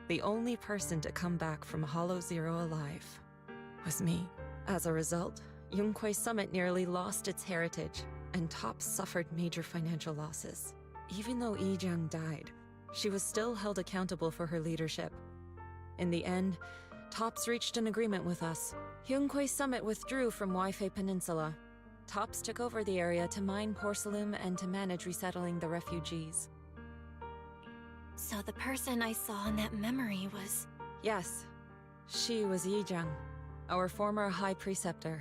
Speaker 9: The only person to come back from Hollow Zero alive was me. As a result, Yonghui Summit nearly lost its heritage, and Top suffered major financial losses. Even though Yijiang died, she was still held accountable for her leadership. In the end, Tops reached an agreement with us. Yonghui Summit withdrew from Waifei Peninsula. Tops took over the area to mine porcelain and to manage resettling the refugees.
Speaker 6: So the person I saw in that memory was...
Speaker 9: Yes, she was Yijiang, our former High Preceptor.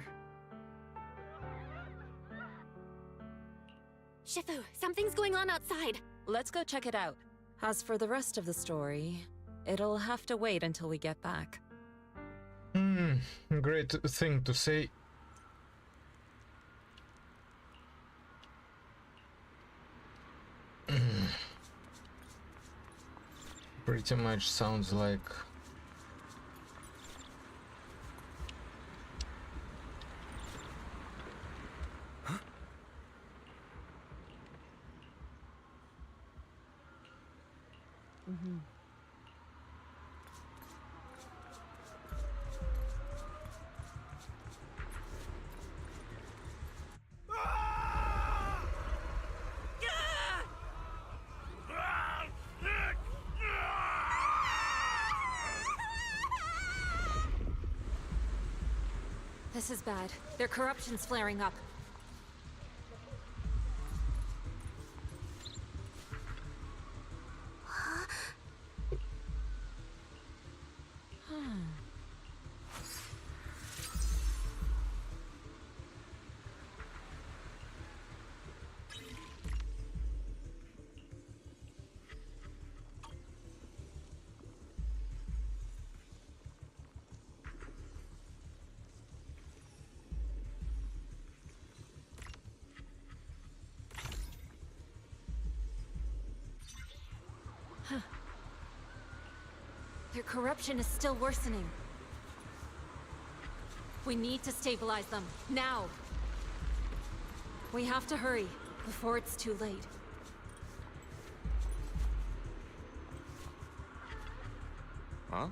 Speaker 6: Shifu, something's going on outside.
Speaker 9: Let's go check it out. As for the rest of the story, it'll have to wait until we get back.
Speaker 3: Great thing to say. Pretty much sounds like...
Speaker 9: This is bad. Their corruption's flaring up. Their corruption is still worsening. We need to stabilize them, now! We have to hurry, before it's too late.
Speaker 7: Huh?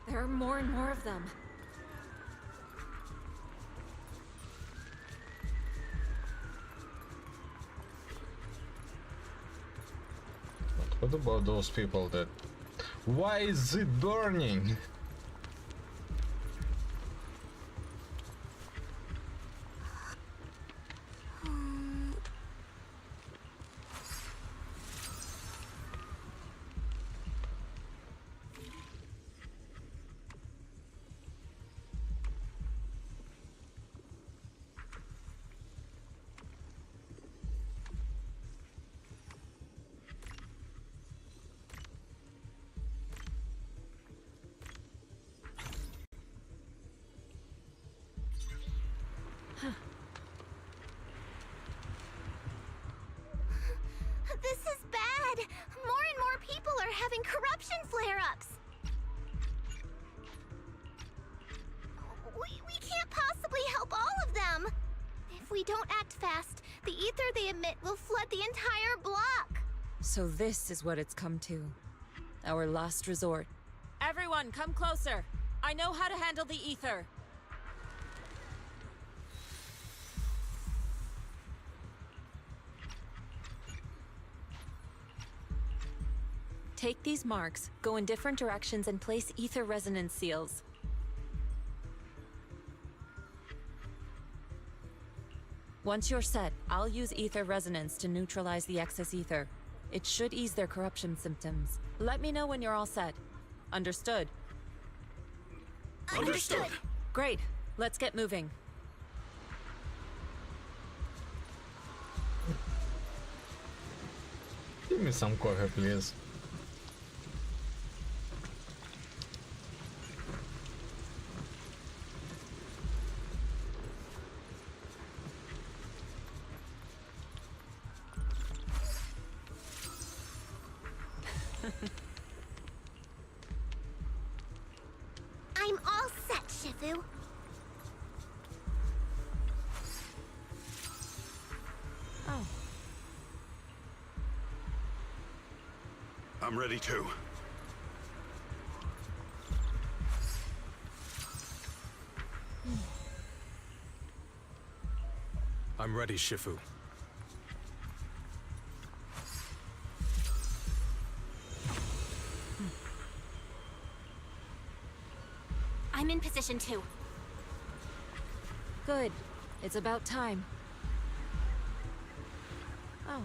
Speaker 9: There are more and more of them.
Speaker 3: What about those people that... Why is it burning?
Speaker 2: This is bad! More and more people are having corruption flare-ups! We can't possibly help all of them! If we don't act fast, the ether they emit will flood the entire block!
Speaker 9: So this is what it's come to. Our last resort. Everyone, come closer! I know how to handle the ether! Take these marks, go in different directions, and place ether resonance seals. Once you're set, I'll use ether resonance to neutralize the excess ether. It should ease their corruption symptoms. Let me know when you're all set. Understood?
Speaker 2: Understood.
Speaker 9: Great. Let's get moving.
Speaker 3: Give me some coffee, please.
Speaker 2: I'm all set, Shifu.
Speaker 9: Oh.
Speaker 10: I'm ready too.
Speaker 8: I'm ready, Shifu.
Speaker 6: I'm in position too.
Speaker 9: Good. It's about time. Oh.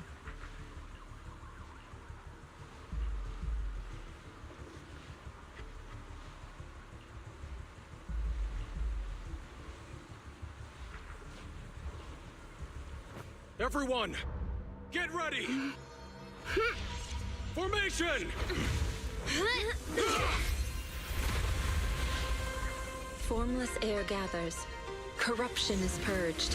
Speaker 5: Everyone, get ready! Formation!
Speaker 9: Formless air gathers. Corruption is purged.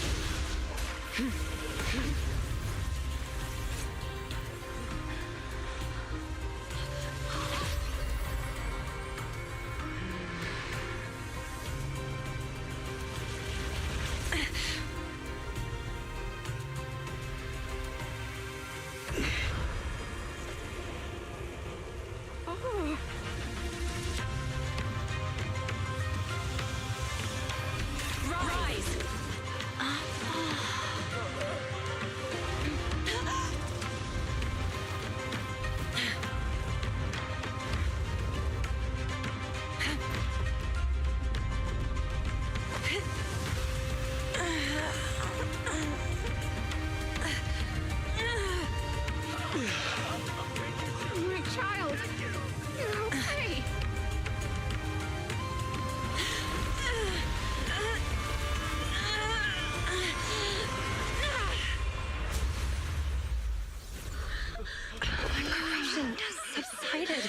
Speaker 2: My child, you're okay.
Speaker 16: My corruption has subsided.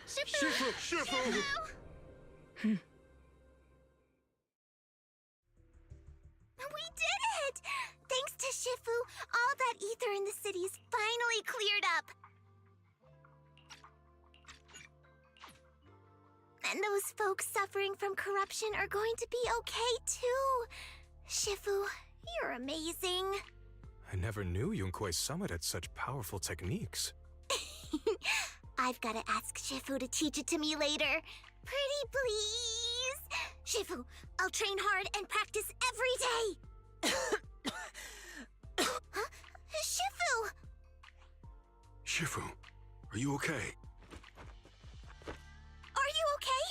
Speaker 2: Shifu!
Speaker 5: Shifu!
Speaker 2: We did it! Thanks to Shifu, all that ether in the city's finally cleared up. And those folks suffering from corruption are going to be okay too. Shifu, you're amazing.
Speaker 8: I never knew Yunkuei Summit had such powerful techniques.
Speaker 2: I've got to ask Shifu to teach it to me later. Pretty please? Shifu, I'll train hard and practice every day. Huh? Shifu!
Speaker 10: Shifu, are you okay?
Speaker 2: Are you okay?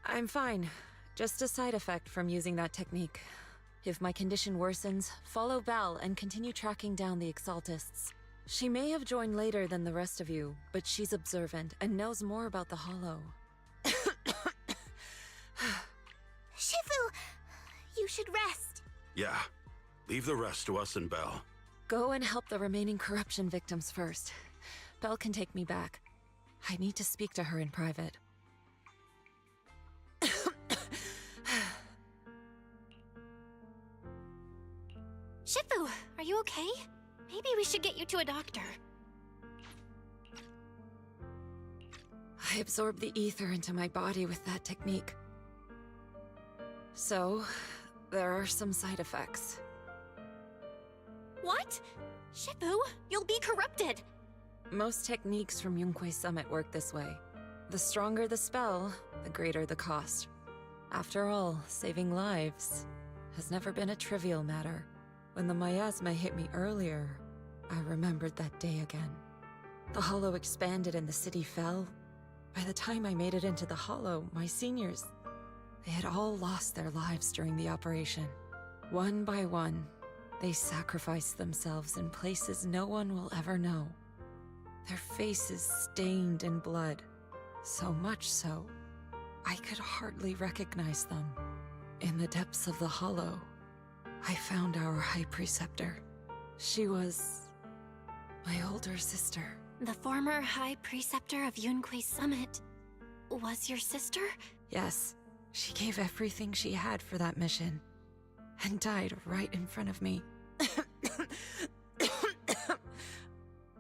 Speaker 9: I'm fine. Just a side effect from using that technique. If my condition worsens, follow Val and continue tracking down the Exaltists. She may have joined later than the rest of you, but she's observant and knows more about the Hollow.
Speaker 2: Shifu, you should rest.
Speaker 10: Yeah. Leave the rest to us and Belle.
Speaker 9: Go and help the remaining corruption victims first. Belle can take me back. I need to speak to her in private.
Speaker 6: Shifu, are you okay? Maybe we should get you to a doctor.
Speaker 9: I absorbed the ether into my body with that technique. So, there are some side effects.
Speaker 6: What? Shifu, you'll be corrupted.
Speaker 9: Most techniques from Yunkuei Summit work this way. The stronger the spell, the greater the cost. After all, saving lives has never been a trivial matter. When the miasma hit me earlier, I remembered that day again. The Hollow expanded and the city fell. By the time I made it into the Hollow, my seniors, they had all lost their lives during the operation. One by one, they sacrificed themselves in places no one will ever know. Their faces stained in blood, so much so, I could hardly recognize them. In the depths of the Hollow, I found our High Preceptor. She was my older sister.
Speaker 6: The former High Preceptor of Yunquei Summit was your sister?
Speaker 9: Yes, she gave everything she had for that mission, and died right in front of me.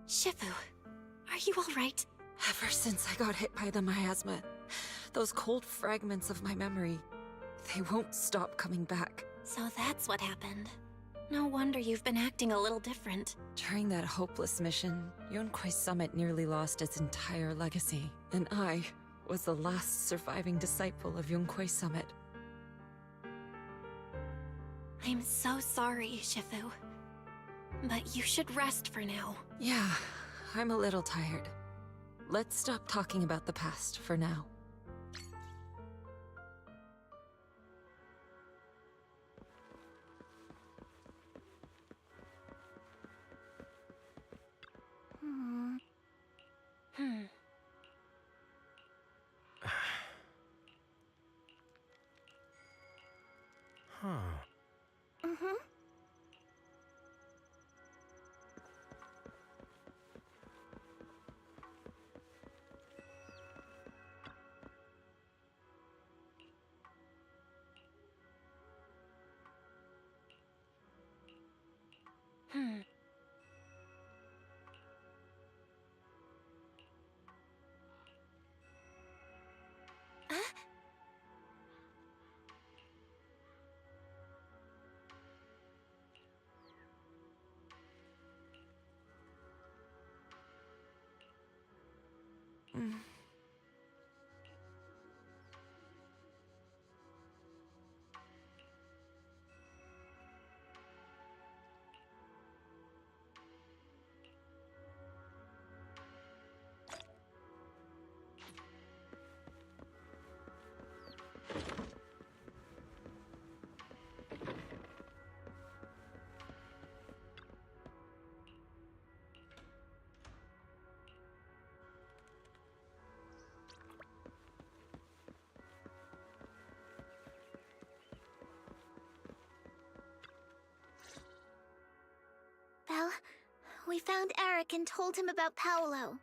Speaker 6: Shifu, are you all right?
Speaker 9: Ever since I got hit by the miasma, those cold fragments of my memory, they won't stop coming back.
Speaker 6: So that's what happened. No wonder you've been acting a little different.
Speaker 9: During that hopeless mission, Yunquei Summit nearly lost its entire legacy, and I was the last surviving disciple of Yunquei Summit.
Speaker 6: I'm so sorry, Shifu. But you should rest for now.
Speaker 9: Yeah, I'm a little tired. Let's stop talking about the past for now.
Speaker 2: Well, we found Eric and told him about Paolo.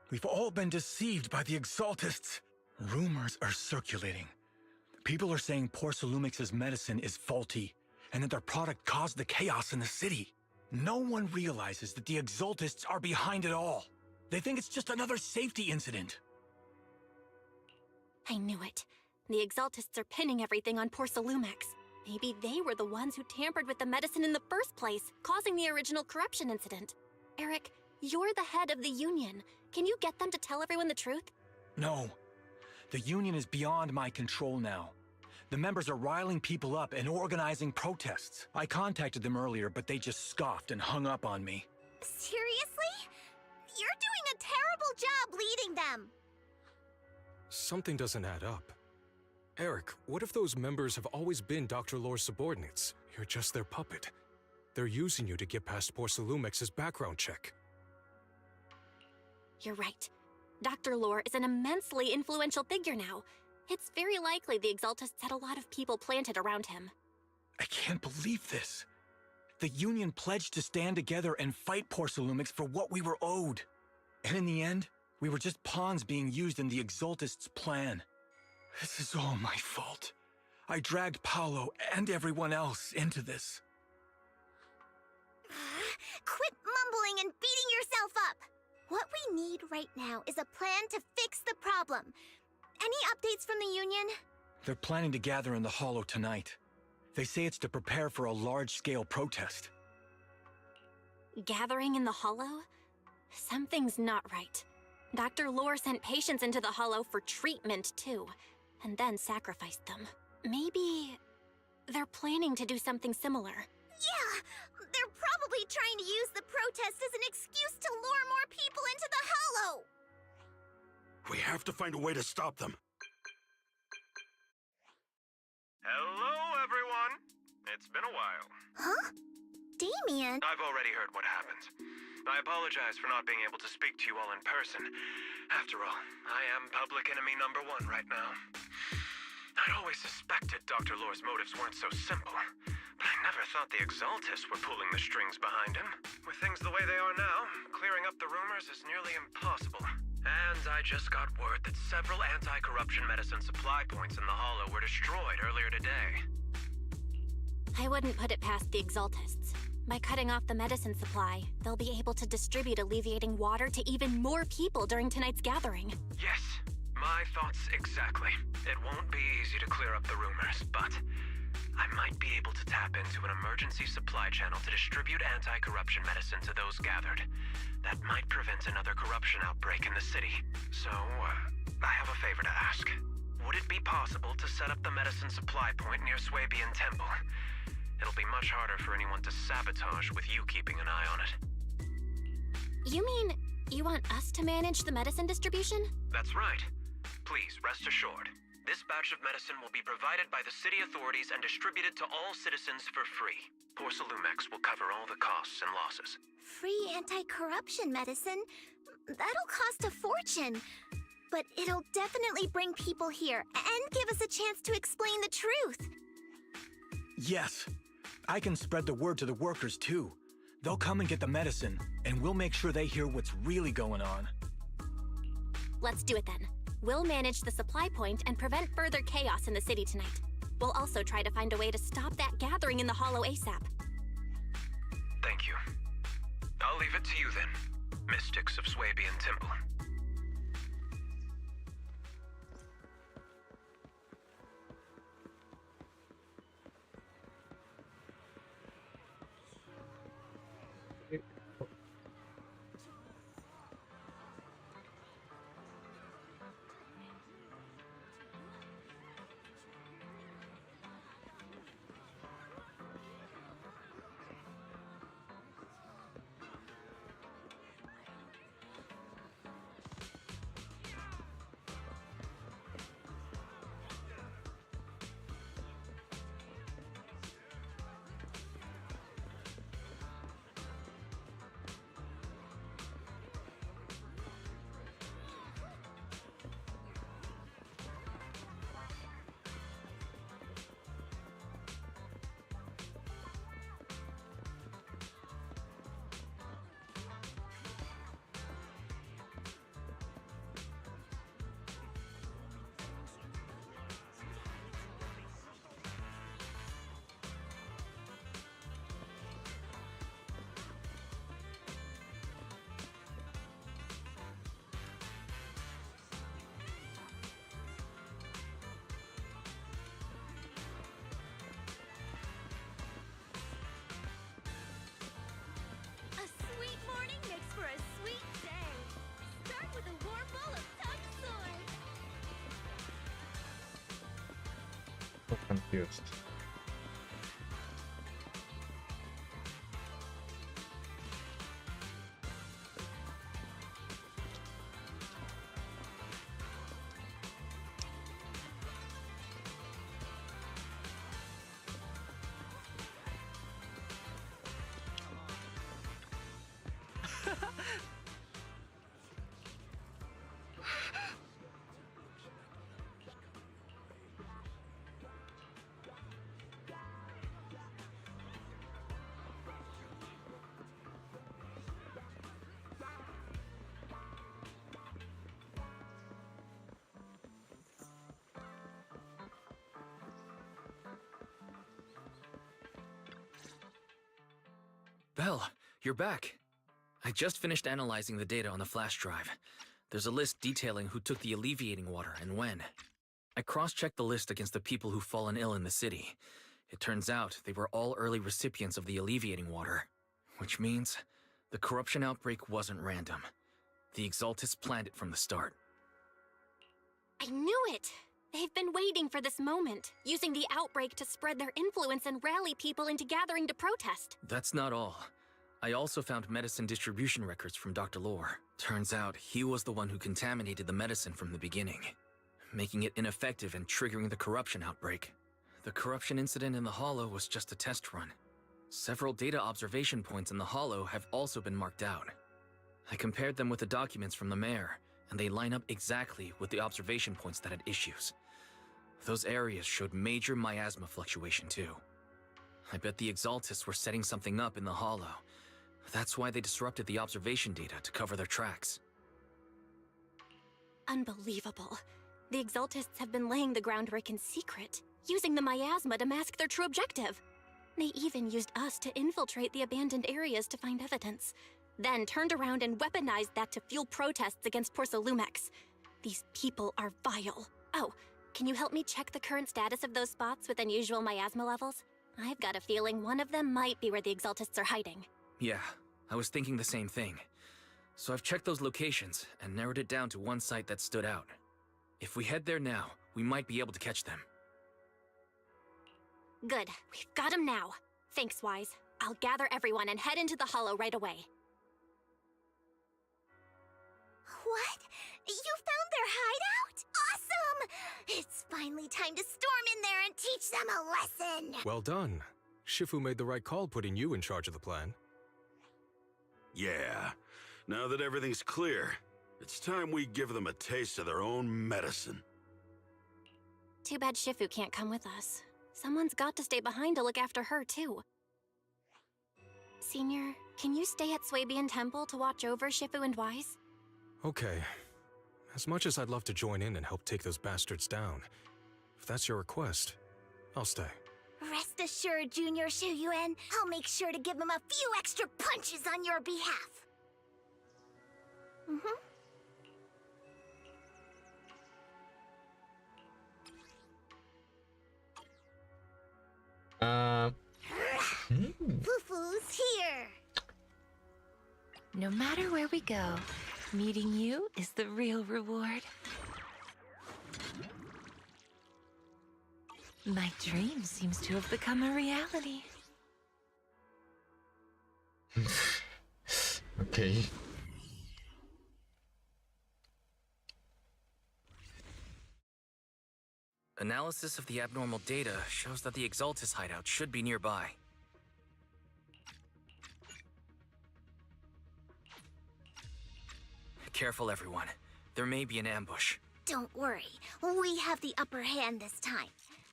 Speaker 4: We've all been deceived by the Exaltists. Rumors are circulating. People are saying Porcelumix's medicine is faulty, and that their product caused the chaos in the city. No one realizes that the Exaltists are behind it all. They think it's just another safety incident.
Speaker 6: I knew it. The Exaltists are pinning everything on Porcelumix. Maybe they were the ones who tampered with the medicine in the first place, causing the original corruption incident. Eric, you're the head of the Union. Can you get them to tell everyone the truth?
Speaker 4: No. The Union is beyond my control now. The members are riling people up and organizing protests. I contacted them earlier, but they just scoffed and hung up on me.
Speaker 2: Seriously? You're doing a terrible job leading them!
Speaker 8: Something doesn't add up. Eric, what if those members have always been Dr. Lore's subordinates? You're just their puppet. They're using you to get past Porcelumix's background check.
Speaker 6: You're right. Dr. Lore is an immensely influential figure now. It's very likely the Exaltists had a lot of people planted around him.
Speaker 4: I can't believe this. The Union pledged to stand together and fight Porcelumix for what we were owed. And in the end, we were just pawns being used in the Exaltists' plan. This is all my fault. I dragged Paolo and everyone else into this.
Speaker 2: Quit mumbling and beating yourself up! What we need right now is a plan to fix the problem. Any updates from the Union?
Speaker 4: They're planning to gather in the Hollow tonight. They say it's to prepare for a large-scale protest.
Speaker 6: Gathering in the Hollow? Something's not right. Dr. Lore sent patients into the Hollow for treatment, too, and then sacrificed them. Maybe... They're planning to do something similar.
Speaker 2: Yeah, they're probably trying to use the protest as an excuse to lure more people into the Hollow.
Speaker 10: We have to find a way to stop them.
Speaker 19: Hello, everyone. It's been a while.
Speaker 2: Huh? Damien?
Speaker 19: I've already heard what happened. I apologize for not being able to speak to you all in person. After all, I am public enemy number 1 right now. I'd always suspected Dr. Lore's motives weren't so simple, but I never thought the Exaltists were pulling the strings behind him. With things the way they are now, clearing up the rumors is nearly impossible. And I just got word that several anti-corruption medicine supply points in the Hollow were destroyed earlier today.
Speaker 6: I wouldn't put it past the Exaltists. By cutting off the medicine supply, they'll be able to distribute alleviating water to even more people during tonight's gathering.
Speaker 19: Yes, my thoughts exactly. It won't be easy to clear up the rumors, but I might be able to tap into an emergency supply channel to distribute anti-corruption medicine to those gathered. That might prevent another corruption outbreak in the city. So, I have a favor to ask. Would it be possible to set up the medicine supply point near Swabian Temple? It'll be much harder for anyone to sabotage with you keeping an eye on it.
Speaker 6: You mean, you want us to manage the medicine distribution?
Speaker 19: That's right. Please, rest assured. This batch of medicine will be provided by the city authorities and distributed to all citizens for free. Porcelumex will cover all the costs and losses.
Speaker 2: Free anti-corruption medicine? That'll cost a fortune. But it'll definitely bring people here and give us a chance to explain the truth.
Speaker 4: Yes. I can spread the word to the workers, too. They'll come and get the medicine, and we'll make sure they hear what's really going on.
Speaker 6: Let's do it then. We'll manage the supply point and prevent further chaos in the city tonight. We'll also try to find a way to stop that gathering in the Hollow ASAP.
Speaker 19: Thank you. I'll leave it to you then, Mystics of Swabian Temple.
Speaker 3: So confused.
Speaker 7: Belle, you're back. I just finished analyzing the data on the flash drive. There's a list detailing who took the alleviating water and when. I cross-checked the list against the people who've fallen ill in the city. It turns out they were all early recipients of the alleviating water, which means the corruption outbreak wasn't random. The Exaltists planned it from the start.
Speaker 6: I knew it! They've been waiting for this moment, using the outbreak to spread their influence and rally people into gathering to protest.
Speaker 7: That's not all. I also found medicine distribution records from Dr. Lore. Turns out he was the one who contaminated the medicine from the beginning, making it ineffective and triggering the corruption outbreak. The corruption incident in the Hollow was just a test run. Several data observation points in the Hollow have also been marked out. I compared them with the documents from the mayor, and they line up exactly with the observation points that had issues. Those areas showed major miasma fluctuation too. I bet the Exaltists were setting something up in the Hollow. That's why they disrupted the observation data to cover their tracks.
Speaker 6: Unbelievable. The Exaltists have been laying the groundwork in secret, using the miasma to mask their true objective. They even used us to infiltrate the abandoned areas to find evidence, then turned around and weaponized that to fuel protests against Porsalumex. These people are vile. Oh, can you help me check the current status of those spots with unusual miasma levels? I've got a feeling one of them might be where the Exaltists are hiding.
Speaker 7: Yeah, I was thinking the same thing. So I've checked those locations and narrowed it down to one site that stood out. If we head there now, we might be able to catch them.
Speaker 6: Good, we've got them now. Thanks, Wise. I'll gather everyone and head into the Hollow right away.
Speaker 2: What? You found their hideout? Awesome! It's finally time to storm in there and teach them a lesson!
Speaker 8: Well done. Shifu made the right call putting you in charge of the plan.
Speaker 10: Yeah. Now that everything's clear, it's time we give them a taste of their own medicine.
Speaker 6: Too bad Shifu can't come with us. Someone's got to stay behind to look after her, too. Senior, can you stay at Swabian Temple to watch over Shifu and Wise?
Speaker 8: Okay. As much as I'd love to join in and help take those bastards down, if that's your request, I'll stay.
Speaker 2: Rest assured, Junior Shuyuan, I'll make sure to give them a few extra punches on your behalf. Fufu's here.
Speaker 1: No matter where we go, meeting you is the real reward. My dream seems to have become a reality.
Speaker 3: Okay.
Speaker 7: Analysis of the abnormal data shows that the Exaltis hideout should be nearby. Careful, everyone. There may be an ambush.
Speaker 2: Don't worry, we have the upper hand this time.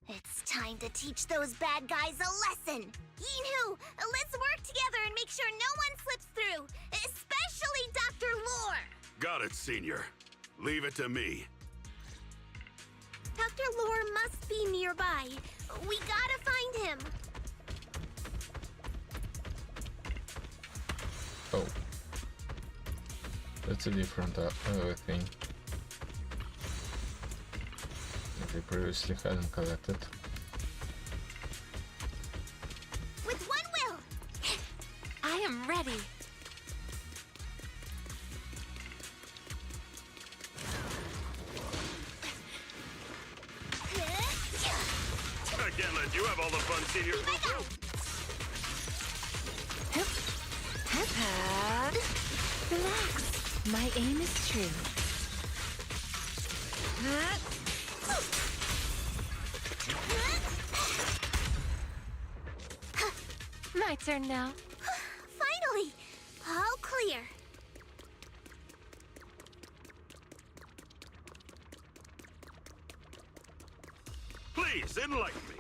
Speaker 2: It's time to teach those bad guys a lesson. Yinhu, let's work together and make sure no one slips through, especially Dr. Lore.
Speaker 10: Got it, Senior. Leave it to me.
Speaker 2: Dr. Lore must be nearby. We gotta find him.
Speaker 3: Oh. That's a different thing. That we previously hadn't collected.
Speaker 2: With one will!
Speaker 1: I am ready.
Speaker 18: I can't let you have all the fun, Senior.
Speaker 1: Relax. My aim is true. My turn now.
Speaker 2: Finally! All clear.
Speaker 10: Please, enlighten me.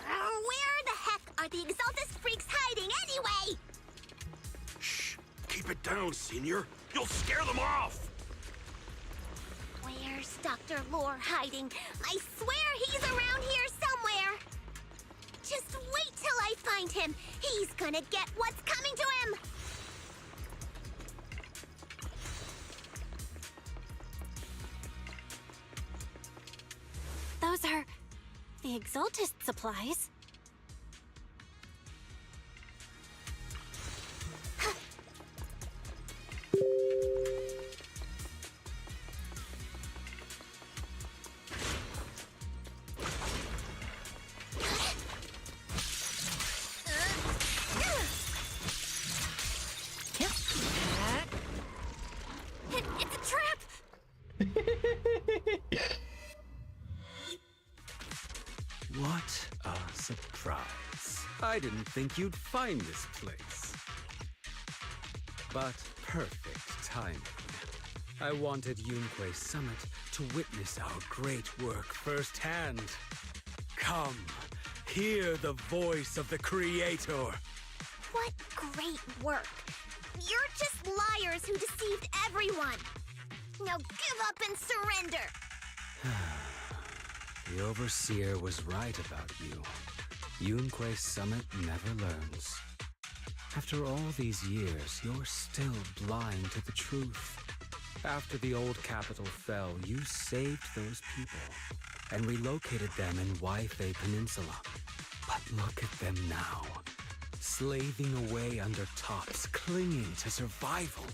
Speaker 2: Where the heck are the Exaltus freaks hiding anyway?
Speaker 10: Shh. Keep it down, Senior. You'll scare them off.
Speaker 2: Where's Dr. Lore hiding? I swear he's around here somewhere. Just wait till I find him. He's gonna get what's coming to him.
Speaker 6: Those are the Exaltist supplies.
Speaker 14: I didn't think you'd find this place. But perfect timing. I wanted Yunque Summit to witness our great work firsthand. Come, hear the voice of the Creator.
Speaker 2: What great work! You're just liars who deceived everyone! Now give up and surrender!
Speaker 14: The Overseer was right about you. Yunque Summit never learns. After all these years, you're still blind to the truth. After the old capital fell, you saved those people and relocated them in Waifei Peninsula. But look at them now, slaving away under tops, clinging to survival.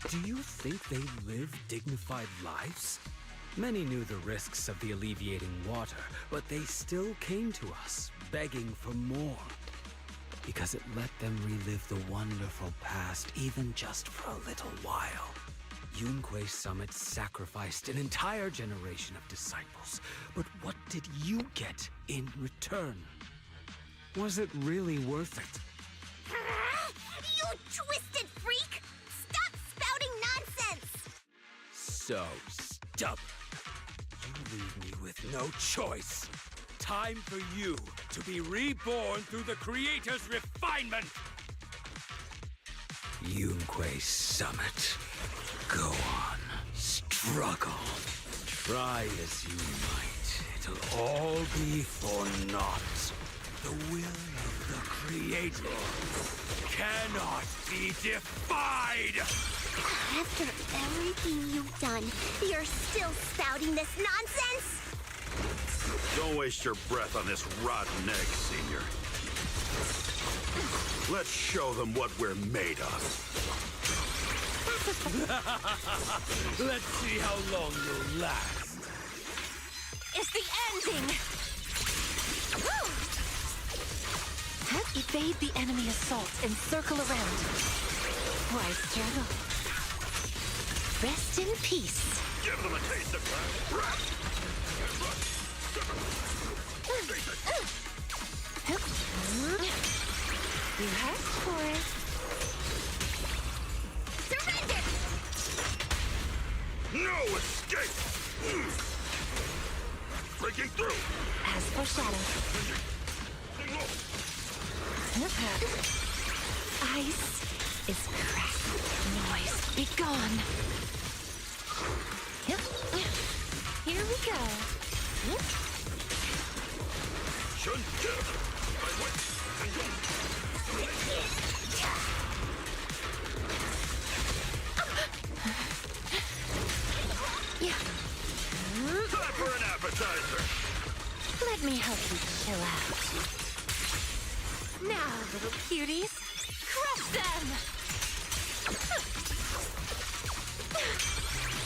Speaker 14: Do you think they live dignified lives? Many knew the risks of the alleviating water, but they still came to us, begging for more. Because it let them relive the wonderful past, even just for a little while. Yunque Summit sacrificed an entire generation of disciples, but what did you get in return? Was it really worth it?
Speaker 2: You twisted freak! Stop spouting nonsense!
Speaker 14: So stubborn. You leave me with no choice. Time for you to be reborn through the Creator's refinement! Yunque Summit. Go on. Struggle. Try as you might. It'll all be for naught. The will of the Creator cannot be defied!
Speaker 2: After everything you've done, you're still spouting this nonsense?
Speaker 10: Don't waste your breath on this rotten egg, Senior. Let's show them what we're made of.
Speaker 14: Let's see how long you'll last.
Speaker 1: It's the ending! Evade the enemy assault and circle around. Why struggle? Rest in peace.
Speaker 18: Give them a taste of
Speaker 1: You asked for it.
Speaker 2: Surrender!
Speaker 18: No escape! Breaking through!
Speaker 1: As foreshadowed. Ice is cracked. Noise, be gone. Here we go.
Speaker 18: Time for an appetizer!
Speaker 1: Let me help you chill out. Now, little cuties, crush them!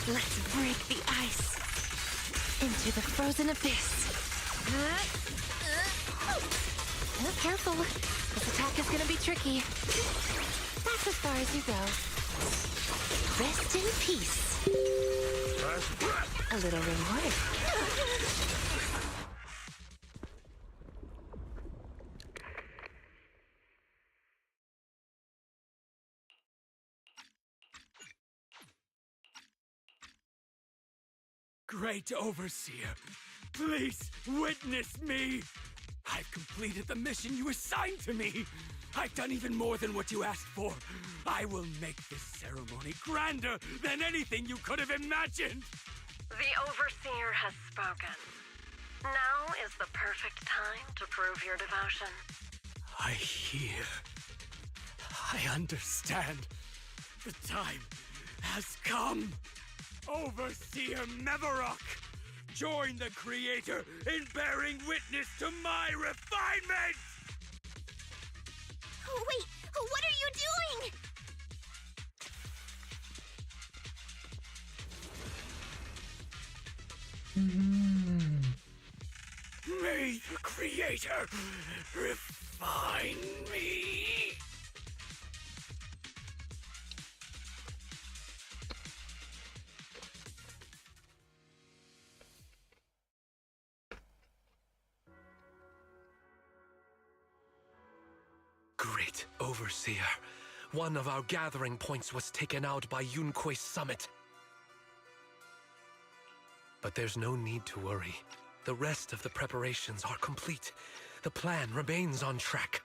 Speaker 1: Let's break the ice into the frozen abyss. Oh, careful. This attack is gonna be tricky. That's as far as you go. Rest in peace. A little reward.
Speaker 14: Great Overseer, please witness me! I've completed the mission you assigned to me! I've done even more than what you asked for! I will make this ceremony grander than anything you could have imagined!
Speaker 16: The Overseer has spoken. Now is the perfect time to prove your devotion.
Speaker 14: I hear. I understand. The time has come. Overseer Mevarok, join the Creator in bearing witness to my refinement!
Speaker 2: Wait, what are you doing?
Speaker 14: May the Creator refine me!
Speaker 12: right, Overseer. One of our gathering points was taken out by Yunque's summit. But there's no need to worry. The rest of the preparations are complete. The plan remains on track.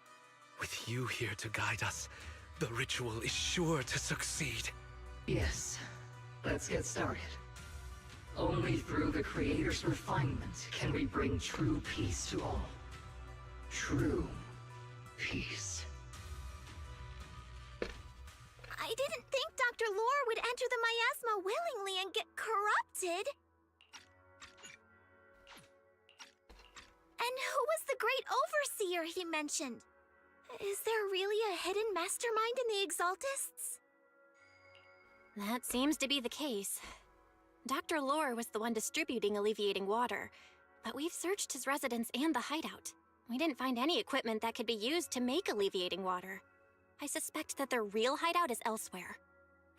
Speaker 12: With you here to guide us, the ritual is sure to succeed.
Speaker 17: Yes, let's get started. Only through the Creator's refinement can we bring true peace to all. True peace.
Speaker 2: I didn't think Dr. Lore would enter the miasma willingly and get corrupted. And who was the great overseer he mentioned? Is there really a hidden mastermind in the Exaltists?
Speaker 6: That seems to be the case. Dr. Lore was the one distributing alleviating water, but we've searched his residence and the hideout. We didn't find any equipment that could be used to make alleviating water. I suspect that their real hideout is elsewhere.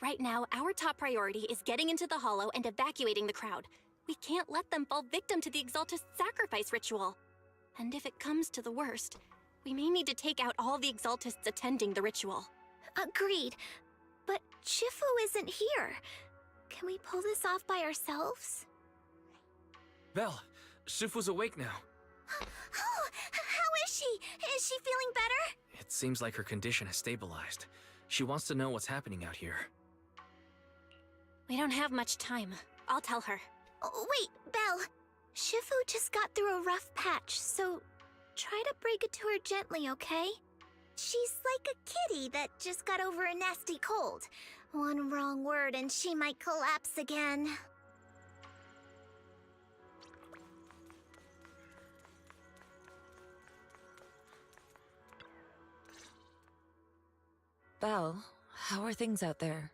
Speaker 6: Right now, our top priority is getting into the Hollow and evacuating the crowd. We can't let them fall victim to the Exaltist sacrifice ritual. And if it comes to the worst, we may need to take out all the Exaltists attending the ritual.
Speaker 2: Agreed. But Shifu isn't here. Can we pull this off by ourselves?
Speaker 7: Belle, Shifu's awake now.
Speaker 2: Oh, how is she? Is she feeling better?
Speaker 7: It seems like her condition has stabilized. She wants to know what's happening out here.
Speaker 6: We don't have much time. I'll tell her.
Speaker 2: Oh, wait, Belle. Shifu just got through a rough patch, so try to break it to her gently, okay? She's like a kitty that just got over a nasty cold. One wrong word and she might collapse again.
Speaker 9: Belle, how are things out there?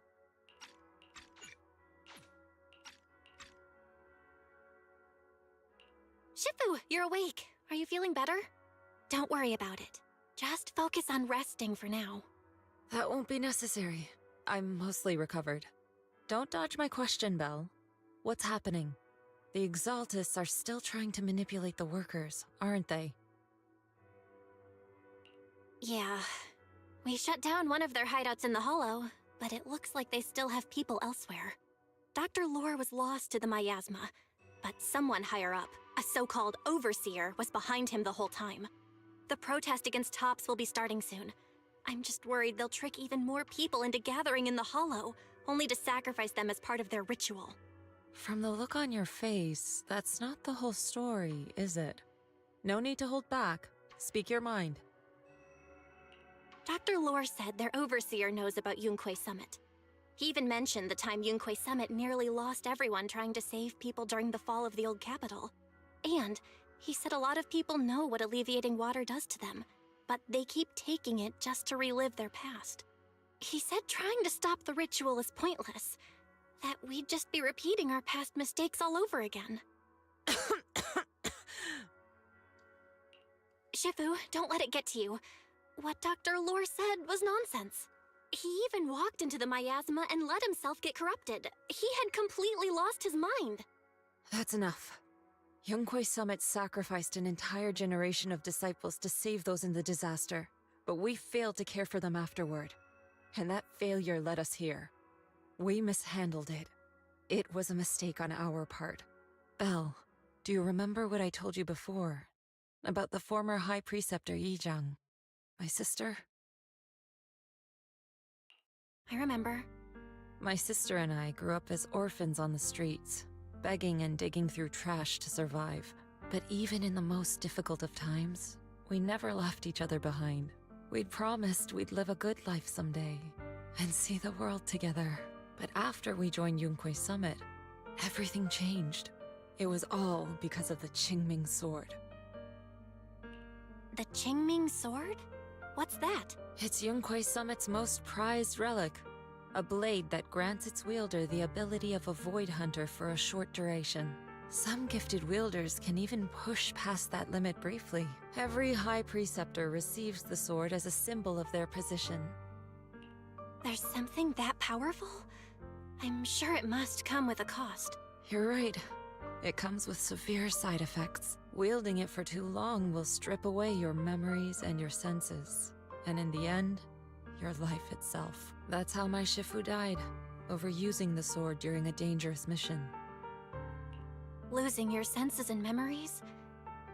Speaker 6: Shifu, you're awake. Are you feeling better? Don't worry about it. Just focus on resting for now.
Speaker 9: That won't be necessary. I'm mostly recovered. Don't dodge my question, Belle. What's happening? The Exaltists are still trying to manipulate the workers, aren't they?
Speaker 6: Yeah. We shut down one of their hideouts in the Hollow, but it looks like they still have people elsewhere. Dr. Lore was lost to the miasma, but someone higher up, a so-called overseer, was behind him the whole time. The protest against Tops will be starting soon. I'm just worried they'll trick even more people into gathering in the Hollow, only to sacrifice them as part of their ritual.
Speaker 9: From the look on your face, that's not the whole story, is it? No need to hold back. Speak your mind.
Speaker 6: Dr. Lore said their overseer knows about Yunque Summit. He even mentioned the time Yunque Summit nearly lost everyone trying to save people during the fall of the old capital. And he said a lot of people know what alleviating water does to them, but they keep taking it just to relive their past. He said trying to stop the ritual is pointless, that we'd just be repeating our past mistakes all over again. Shifu, don't let it get to you. What Dr. Lore said was nonsense. He even walked into the miasma and let himself get corrupted. He had completely lost his mind.
Speaker 9: That's enough. Yunque Summit sacrificed an entire generation of disciples to save those in the disaster, but we failed to care for them afterward. And that failure led us here. We mishandled it. It was a mistake on our part. Belle, do you remember what I told you before? About the former High Preceptor Yizhang? My sister?
Speaker 6: I remember.
Speaker 9: My sister and I grew up as orphans on the streets, begging and digging through trash to survive. But even in the most difficult of times, we never left each other behind. We'd promised we'd live a good life someday and see the world together. But after we joined Yunque Summit, everything changed. It was all because of the Qingming Sword.
Speaker 6: The Qingming Sword? What's that?
Speaker 9: It's Yunque Summit's most prized relic. A blade that grants its wielder the ability of a void hunter for a short duration. Some gifted wielders can even push past that limit briefly. Every High Preceptor receives the sword as a symbol of their position.
Speaker 6: There's something that powerful? I'm sure it must come with a cost.
Speaker 9: You're right. It comes with severe side effects. Wielding it for too long will strip away your memories and your senses. And in the end, your life itself. That's how my Shifu died, overusing the sword during a dangerous mission.
Speaker 6: Losing your senses and memories?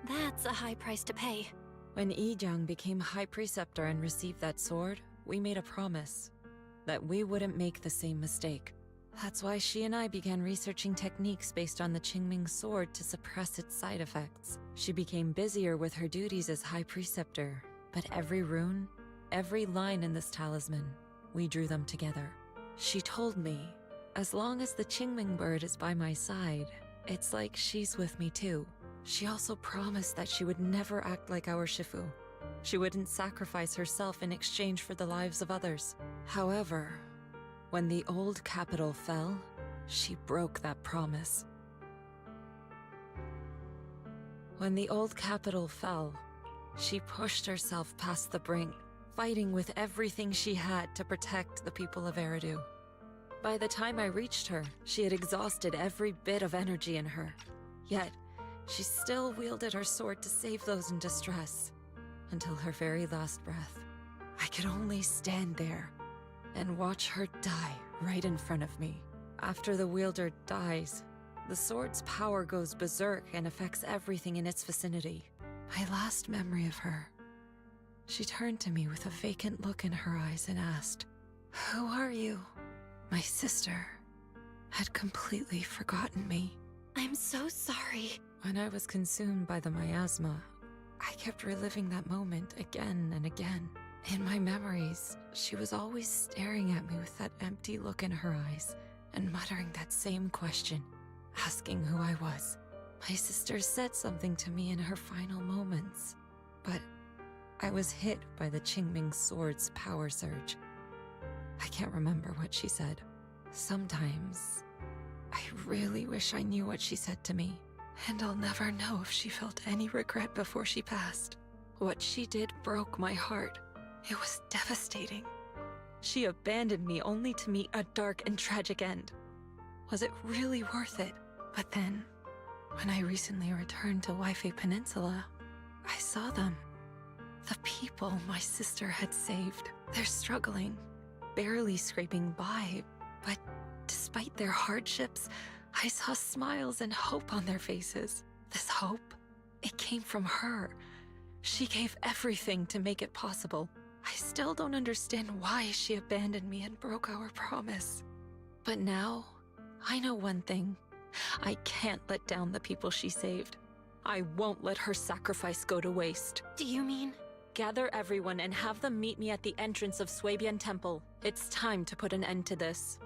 Speaker 6: That's a high price to pay.
Speaker 9: When Yijang became High Preceptor and received that sword, we made a promise that we wouldn't make the same mistake. That's why she and I began researching techniques based on the Qingming sword to suppress its side effects. She became busier with her duties as High Preceptor, but every rune, every line in this talisman, we drew them together. She told me, as long as the Qingming bird is by my side, it's like she's with me too. She also promised that she would never act like our Shifu. She wouldn't sacrifice herself in exchange for the lives of others. However, when the old capital fell, she broke that promise. When the old capital fell, she pushed herself past the brink, fighting with everything she had to protect the people of Eridu. By the time I reached her, she had exhausted every bit of energy in her. Yet, she still wielded her sword to save those in distress, until her very last breath. I could only stand there and watch her die right in front of me. After the wielder dies, the sword's power goes berserk and affects everything in its vicinity. My last memory of her, she turned to me with a vacant look in her eyes and asked, "Who are you?" My sister had completely forgotten me.
Speaker 6: I'm so sorry.
Speaker 9: When I was consumed by the miasma, I kept reliving that moment again and again. In my memories, she was always staring at me with that empty look in her eyes and muttering that same question, asking who I was. My sister said something to me in her final moments, but I was hit by the Qingming sword's power surge. I can't remember what she said. Sometimes, I really wish I knew what she said to me, and I'll never know if she felt any regret before she passed. What she did broke my heart. It was devastating. She abandoned me only to meet a dark and tragic end. Was it really worth it? But then, when I recently returned to Waifei Peninsula, I saw them. The people my sister had saved. They're struggling, barely scraping by, but despite their hardships, I saw smiles and hope on their faces. This hope, it came from her. She gave everything to make it possible. I still don't understand why she abandoned me and broke our promise. But now, I know one thing. I can't let down the people she saved. I won't let her sacrifice go to waste.
Speaker 6: Do you mean?
Speaker 9: Gather everyone and have them meet me at the entrance of Suibian Temple. It's time to put an end to this.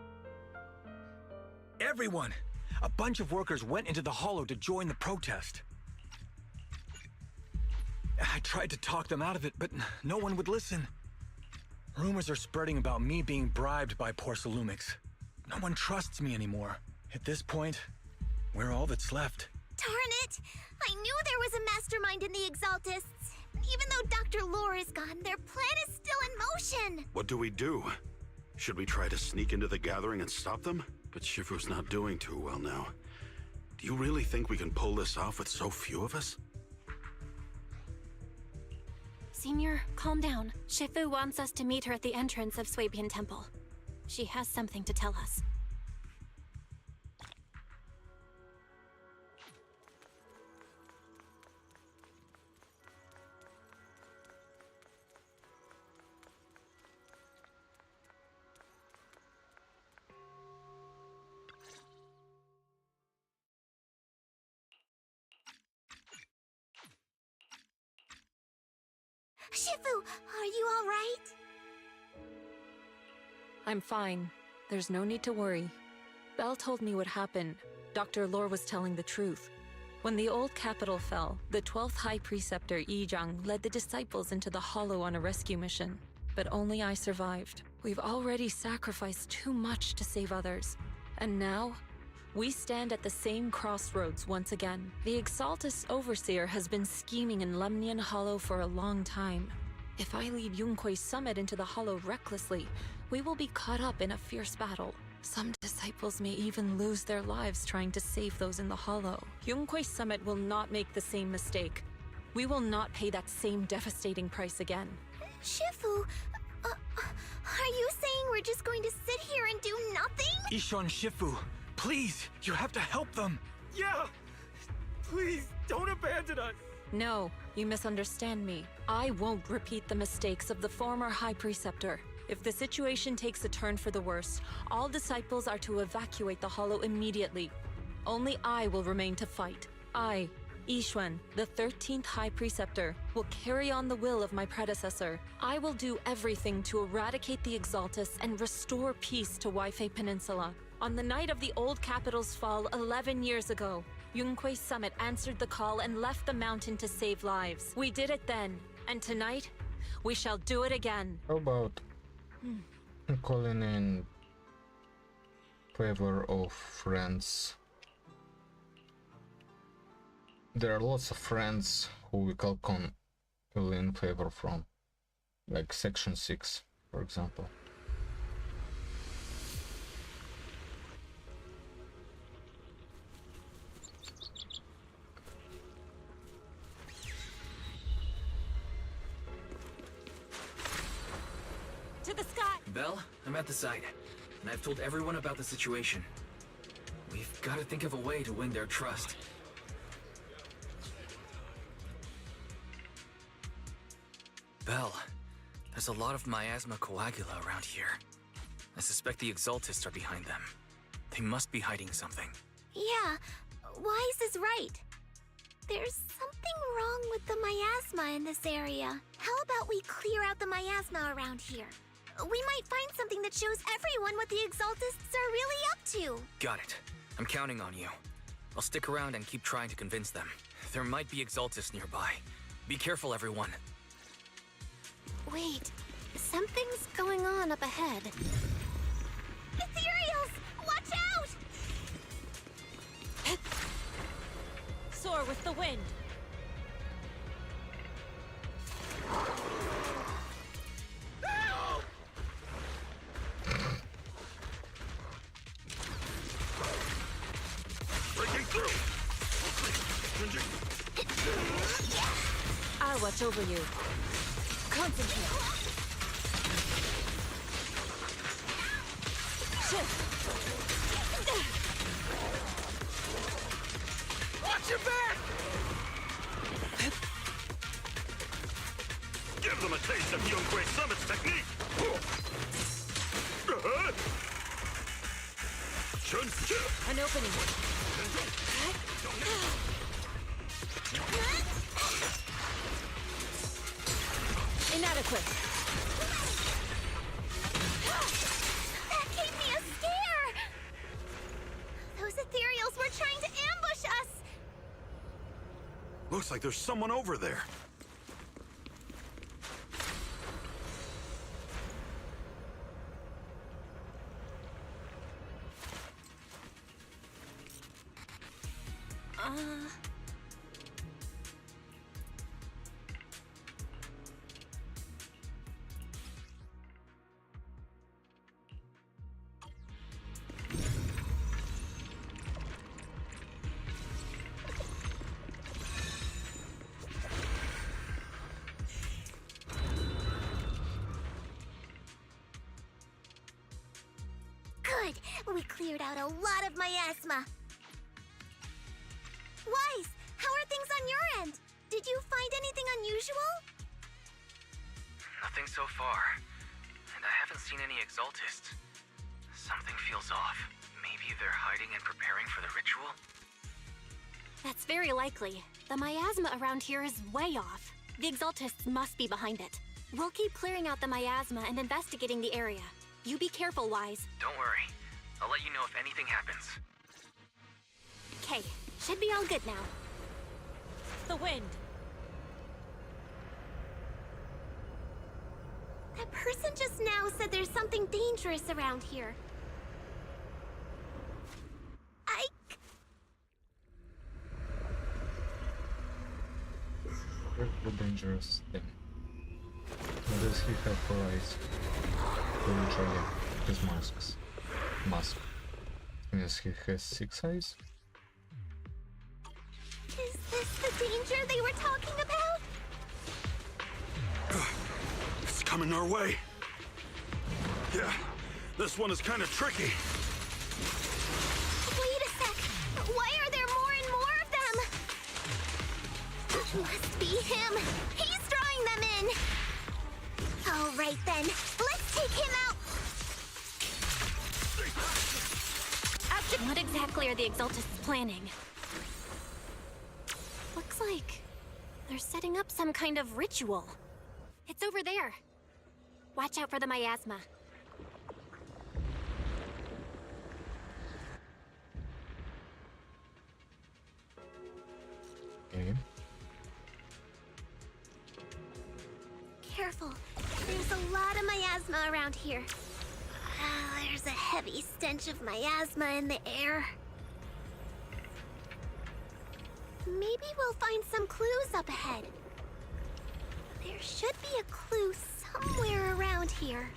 Speaker 4: Everyone! A bunch of workers went into the hollow to join the protest. I tried to talk them out of it, but no one would listen. Rumors are spreading about me being bribed by Porcelumix. No one trusts me anymore. At this point, we're all that's left.
Speaker 2: Darn it! I knew there was a mastermind in the Exaltists. Even though Dr. Lore is gone, their plan is still in motion.
Speaker 10: What do we do? Should we try to sneak into the gathering and stop them? But Shifu's not doing too well now. Do you really think we can pull this off with so few of us?
Speaker 6: Senior, calm down. Shifu wants us to meet her at the entrance of Suibian Temple. She has something to tell us.
Speaker 2: Shifu, are you all right?
Speaker 9: I'm fine. There's no need to worry. Belle told me what happened. Dr. Lore was telling the truth. When the old capital fell, the 12th High Preceptor Yijang led the disciples into the Hollow on a rescue mission. But only I survived. We've already sacrificed too much to save others. And now, we stand at the same crossroads once again. The Exaltus Overseer has been scheming in Lemnian Hollow for a long time. If I lead Yunque's summit into the Hollow recklessly, we will be caught up in a fierce battle. Some disciples may even lose their lives trying to save those in the Hollow. Yunque's summit will not make the same mistake. We will not pay that same devastating price again.
Speaker 2: Shifu, are you saying we're just going to sit here and do nothing?
Speaker 4: Ishan, Shifu, please, you have to help them.
Speaker 11: Yeah! Please, don't abandon us!
Speaker 9: No, you misunderstand me. I won't repeat the mistakes of the former High Preceptor. If the situation takes a turn for the worse, all disciples are to evacuate the Hollow immediately. Only I will remain to fight. I, Yixuan, the 13th High Preceptor, will carry on the will of my predecessor. I will do everything to eradicate the Exaltus and restore peace to Waifei Peninsula. On the night of the old capital's fall 11 years ago, Yunquei Summit answered the call and left the mountain to save lives. We did it then, and tonight, we shall do it again.
Speaker 3: How about calling in favor of friends? There are lots of friends who we can call in favor from, like Section 6, for example.
Speaker 9: To the sky!
Speaker 7: Belle, I'm at the site, and I've told everyone about the situation. We've got to think of a way to win their trust. Belle, there's a lot of miasma coagula around here. I suspect the Exaltists are behind them. They must be hiding something.
Speaker 2: Yeah, Wise is right. There's something wrong with the miasma in this area. How about we clear out the miasma around here? We might find something that shows everyone what the Exaltists are really up to.
Speaker 7: Got it. I'm counting on you. I'll stick around and keep trying to convince them. There might be Exaltists nearby. Be careful, everyone.
Speaker 6: Wait, something's going on up ahead.
Speaker 2: Ethereals! Watch out!
Speaker 9: Soar with the wind!
Speaker 18: Breaking through!
Speaker 9: I'll watch over you. Concentrate. Shift.
Speaker 18: Watch your back! Give them a taste of Yunquei Summit's technique!
Speaker 9: An opening. Inadequate.
Speaker 2: That gave me a scare! Those ethereals were trying to ambush us!
Speaker 10: Looks like there's someone over there.
Speaker 2: Good! We cleared out a lot of miasma. Wise, how are things on your end? Did you find anything unusual?
Speaker 7: Nothing so far. And I haven't seen any Exaltists. Something feels off. Maybe they're hiding and preparing for the ritual?
Speaker 6: That's very likely. The miasma around here is way off. The Exaltists must be behind it. We'll keep clearing out the miasma and investigating the area. You be careful, Wise.
Speaker 7: Don't worry. I'll let you know if anything happens.
Speaker 6: Okay, should be all good now.
Speaker 9: The wind.
Speaker 2: That person just now said there's something dangerous around here.
Speaker 3: The dangerous thing. What does he have for eyes? Let me try again. His masks. Mask. Means he has 6 eyes?
Speaker 2: Is this the danger they were talking about?
Speaker 10: coming our way. Yeah, this one is kind of tricky.
Speaker 2: Wait a sec. Why are there more and more of them? It must be him. He's drawing them in. All right then. Let's take him out.
Speaker 6: What exactly are the Exaltists planning? Looks like they're setting up some kind of ritual. It's over there. Watch out for the miasma.
Speaker 3: Okay.
Speaker 2: Careful. There's a lot of miasma around here. There's a heavy stench of miasma in the air. Maybe we'll find some clues up ahead. There should be a clue somewhere around here.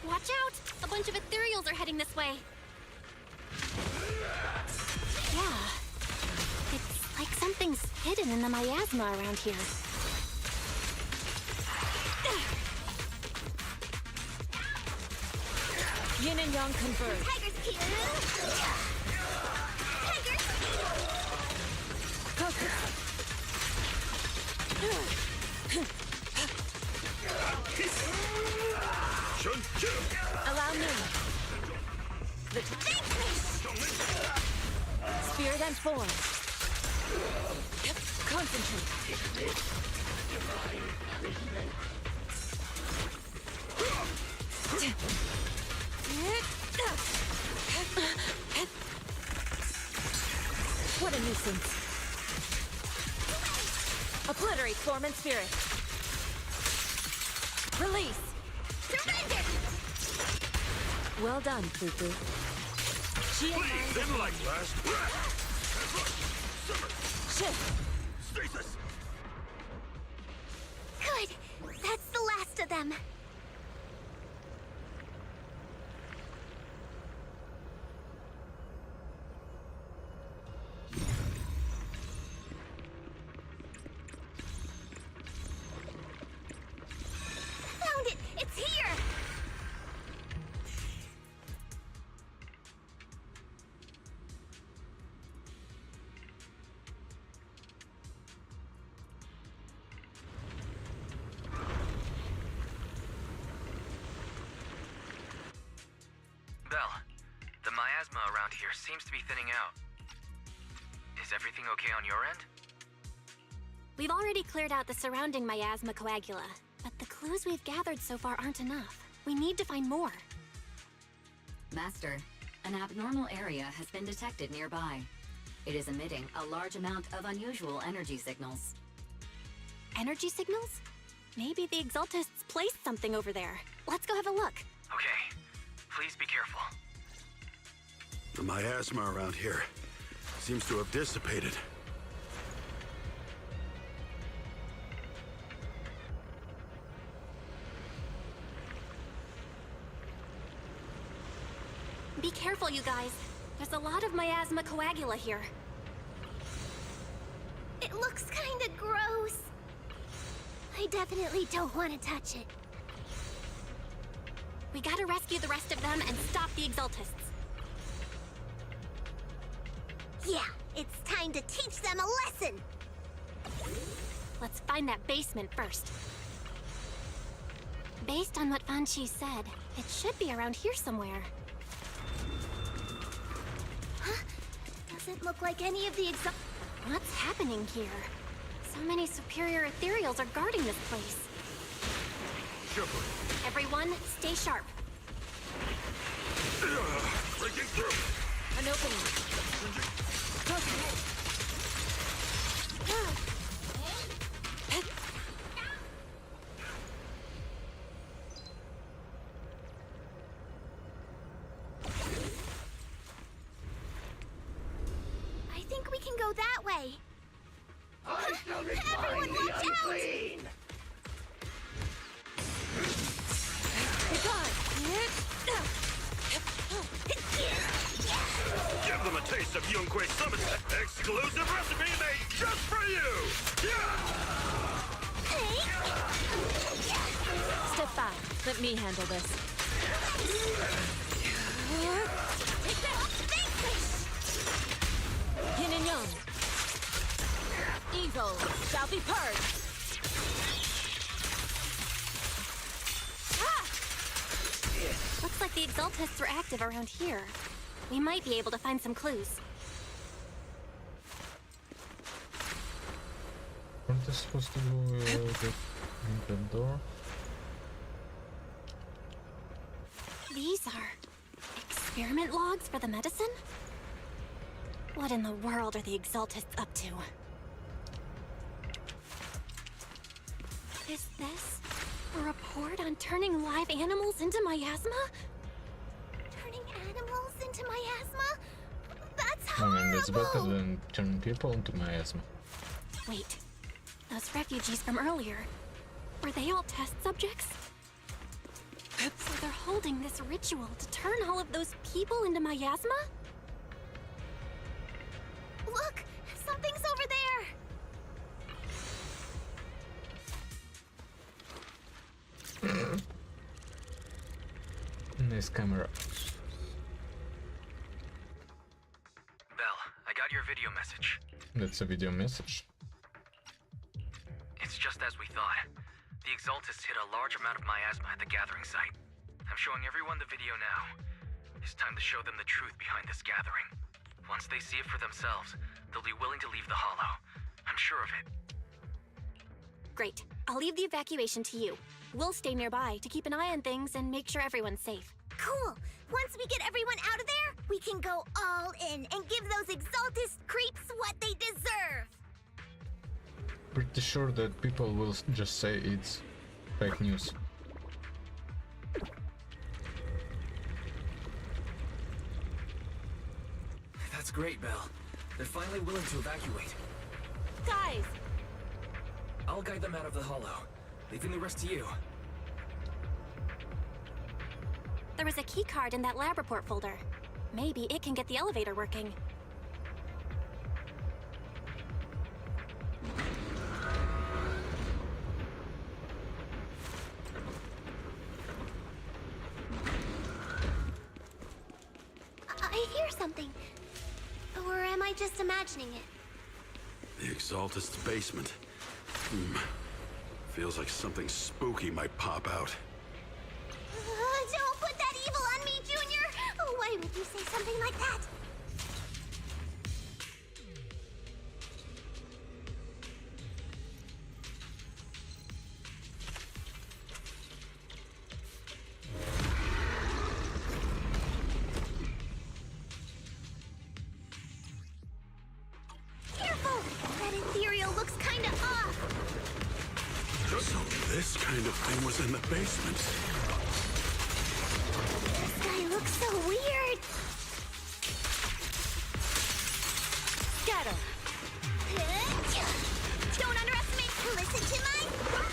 Speaker 6: Watch out! A bunch of ethereals are heading this way. Yeah. It's like something's hidden in the miasma around here.
Speaker 9: Yin and Yang converge.
Speaker 2: Tiger's cute. Tiger.
Speaker 9: Allow me. Spirit and form. Concentrate. What a nuisance. Obliterate form and spirit. Release.
Speaker 2: Surrender.
Speaker 9: Well done, Fuku.
Speaker 10: Please, in like last breath.
Speaker 9: Shift.
Speaker 10: Stasis.
Speaker 2: Good. That's the last of them. Found it! It's here!
Speaker 7: Belle, the miasma around here seems to be thinning out. Is everything okay on your end?
Speaker 6: We've already cleared out the surrounding miasma coagula, but the clues we've gathered so far aren't enough. We need to find more.
Speaker 13: Master, an abnormal area has been detected nearby. It is emitting a large amount of unusual energy signals.
Speaker 6: Energy signals? Maybe the Exaltists placed something over there. Let's go have a look.
Speaker 7: Okay. Please be careful.
Speaker 10: The miasma around here seems to have dissipated.
Speaker 6: Be careful, you guys. There's a lot of miasma coagula here.
Speaker 2: It looks kinda gross. I definitely don't want to touch it.
Speaker 6: We gotta rescue the rest of them and stop the Exaltists.
Speaker 2: Yeah, it's time to teach them a lesson.
Speaker 6: Let's find that basement first. Based on what Fan Chi said, it should be around here somewhere.
Speaker 2: Huh? Doesn't look like any of the
Speaker 6: What's happening here? So many superior ethereals are guarding this place. Everyone, stay sharp.
Speaker 10: Breaking through.
Speaker 9: An opening.
Speaker 2: I think we can go that way.
Speaker 17: I shall
Speaker 2: Everyone,
Speaker 17: refine the
Speaker 2: watch out!
Speaker 17: unclean.
Speaker 9: Be gone.
Speaker 18: taste of Yunque Summit's exclusive recipe made just for you!
Speaker 9: Step back. Let me handle this. Yin and yang. Evil shall be purged.
Speaker 6: Looks like the Exaltists were active around here. We might be able to find some clues.
Speaker 3: Aren't they supposed to go the door?
Speaker 6: These are experiment logs for the medicine? What in the world are the Exaltists up to? Is this a report on turning live animals into miasma?
Speaker 2: Turning animals into miasma? That's
Speaker 3: I
Speaker 2: horrible!
Speaker 3: mean, that's better than turning people into miasma.
Speaker 6: Wait, those refugees from earlier, were they all test subjects? So they're holding this ritual to turn all of those people into miasma?
Speaker 2: Look! Something's over there!
Speaker 3: Nice camera.
Speaker 7: Belle, I got your video message.
Speaker 3: That's a video message.
Speaker 7: It's just as we thought. The Exaltists hit a large amount of miasma at the gathering site. I'm showing everyone the video now. It's time to show them the truth behind this gathering. Once they see it for themselves, they'll be willing to leave the Hollow. I'm sure of it.
Speaker 6: Great. I'll leave the evacuation to you. We'll stay nearby to keep an eye on things and make sure everyone's safe.
Speaker 2: Cool! Once we get everyone out of there, we can go all in and give those Exaltist creeps what they deserve!
Speaker 3: Pretty sure that people will just say it's fake news.
Speaker 7: That's great, Belle. They're finally willing to evacuate.
Speaker 9: Guys!
Speaker 7: I'll guide them out of the Hollow, leaving the rest to you.
Speaker 6: There was a key card in that lab report folder. Maybe it can get the elevator working.
Speaker 2: I hear something. Or am I just imagining it?
Speaker 10: The Exaltist's basement. Feels like something spooky might pop out.
Speaker 2: Don't put that evil on me, Junior! Why would you say something like that? Careful! That ethereal looks kinda off!
Speaker 10: So this kind of thing was in the basement.
Speaker 2: This guy looks so weird!
Speaker 9: Scatter!
Speaker 2: Don't underestimate! Listen to my roar!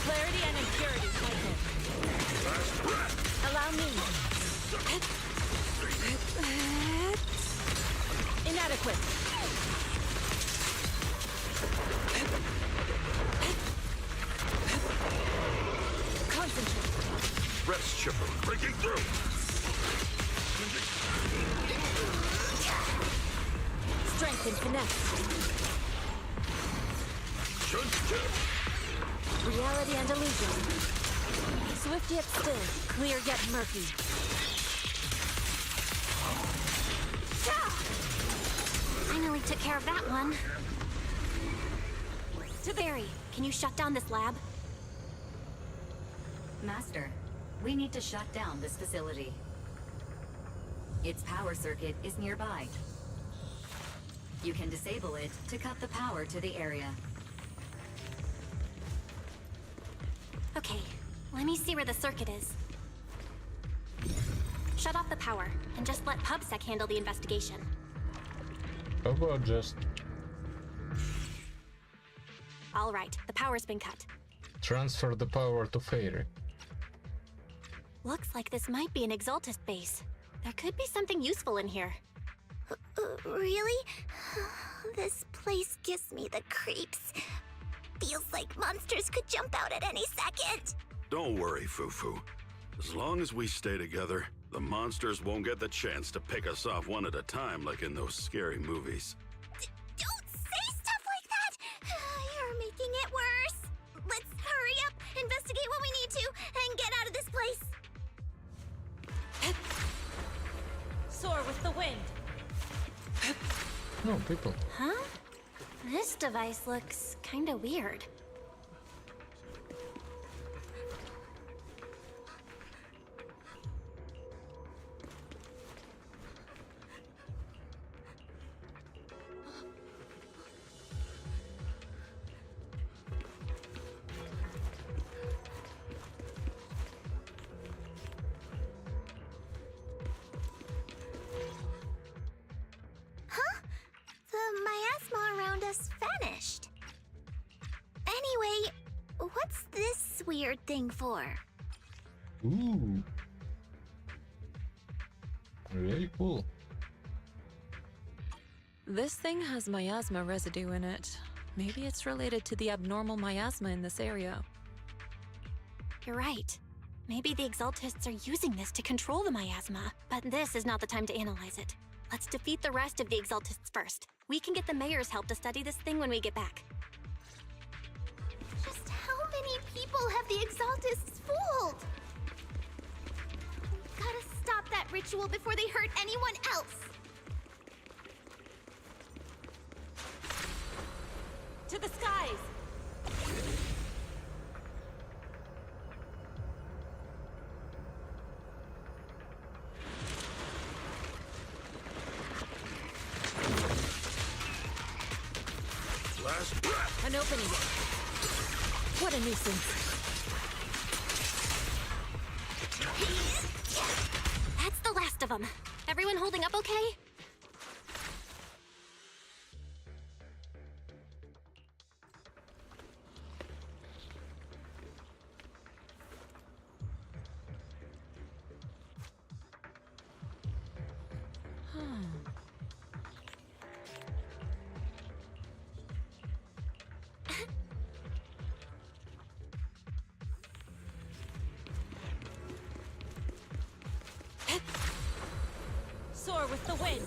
Speaker 9: Clarity and impurity, Michael. Allow me. Inadequate. Concentrate.
Speaker 18: Rest chipper breaking through!
Speaker 9: Strength and finesse. Reality and illusion. Swift yet still, clear yet murky.
Speaker 6: Finally took care of that one. Barry, can you shut down this lab?
Speaker 13: Master, we need to shut down this facility. Its power circuit is nearby. You can disable it to cut the power to the area.
Speaker 6: Okay, let me see where the circuit is. Shut off the power, and just let PubSec handle the investigation.
Speaker 3: How about just
Speaker 6: All right, the power's been cut.
Speaker 3: transfer the power to Fairy?
Speaker 6: Looks like this might be an Exaltist base. There could be something useful in here.
Speaker 2: Really? This place gives me the creeps. Feels like monsters could jump out at any second.
Speaker 10: Don't worry, Fufu. As long as we stay together, the monsters won't get the chance to pick us off one at a time like in those scary movies.
Speaker 2: Don't say stuff like that! You're making it worse. Let's hurry up, investigate what we need to, and get out of this place.
Speaker 9: Soar with the wind.
Speaker 3: No, people.
Speaker 6: Huh? This device looks kinda weird.
Speaker 2: The miasma around us vanished. Anyway, what's this weird thing for?
Speaker 3: Ooh. Really cool.
Speaker 9: This thing has miasma residue in it. Maybe it's related to the abnormal miasma in this area.
Speaker 6: You're right. Maybe the Exaltists are using this to control the miasma, but this is not the time to analyze it. Let's defeat the rest of the Exaltists first. We can get the mayor's help to study this thing when we get back.
Speaker 2: Just how many people have the Exaltists fooled? We've gotta stop that ritual before they hurt anyone else.
Speaker 9: To the skies!
Speaker 10: Last breath!
Speaker 9: An opening. What a nuisance.
Speaker 6: That's the last of them. Everyone holding up okay?
Speaker 9: Soar with the wind.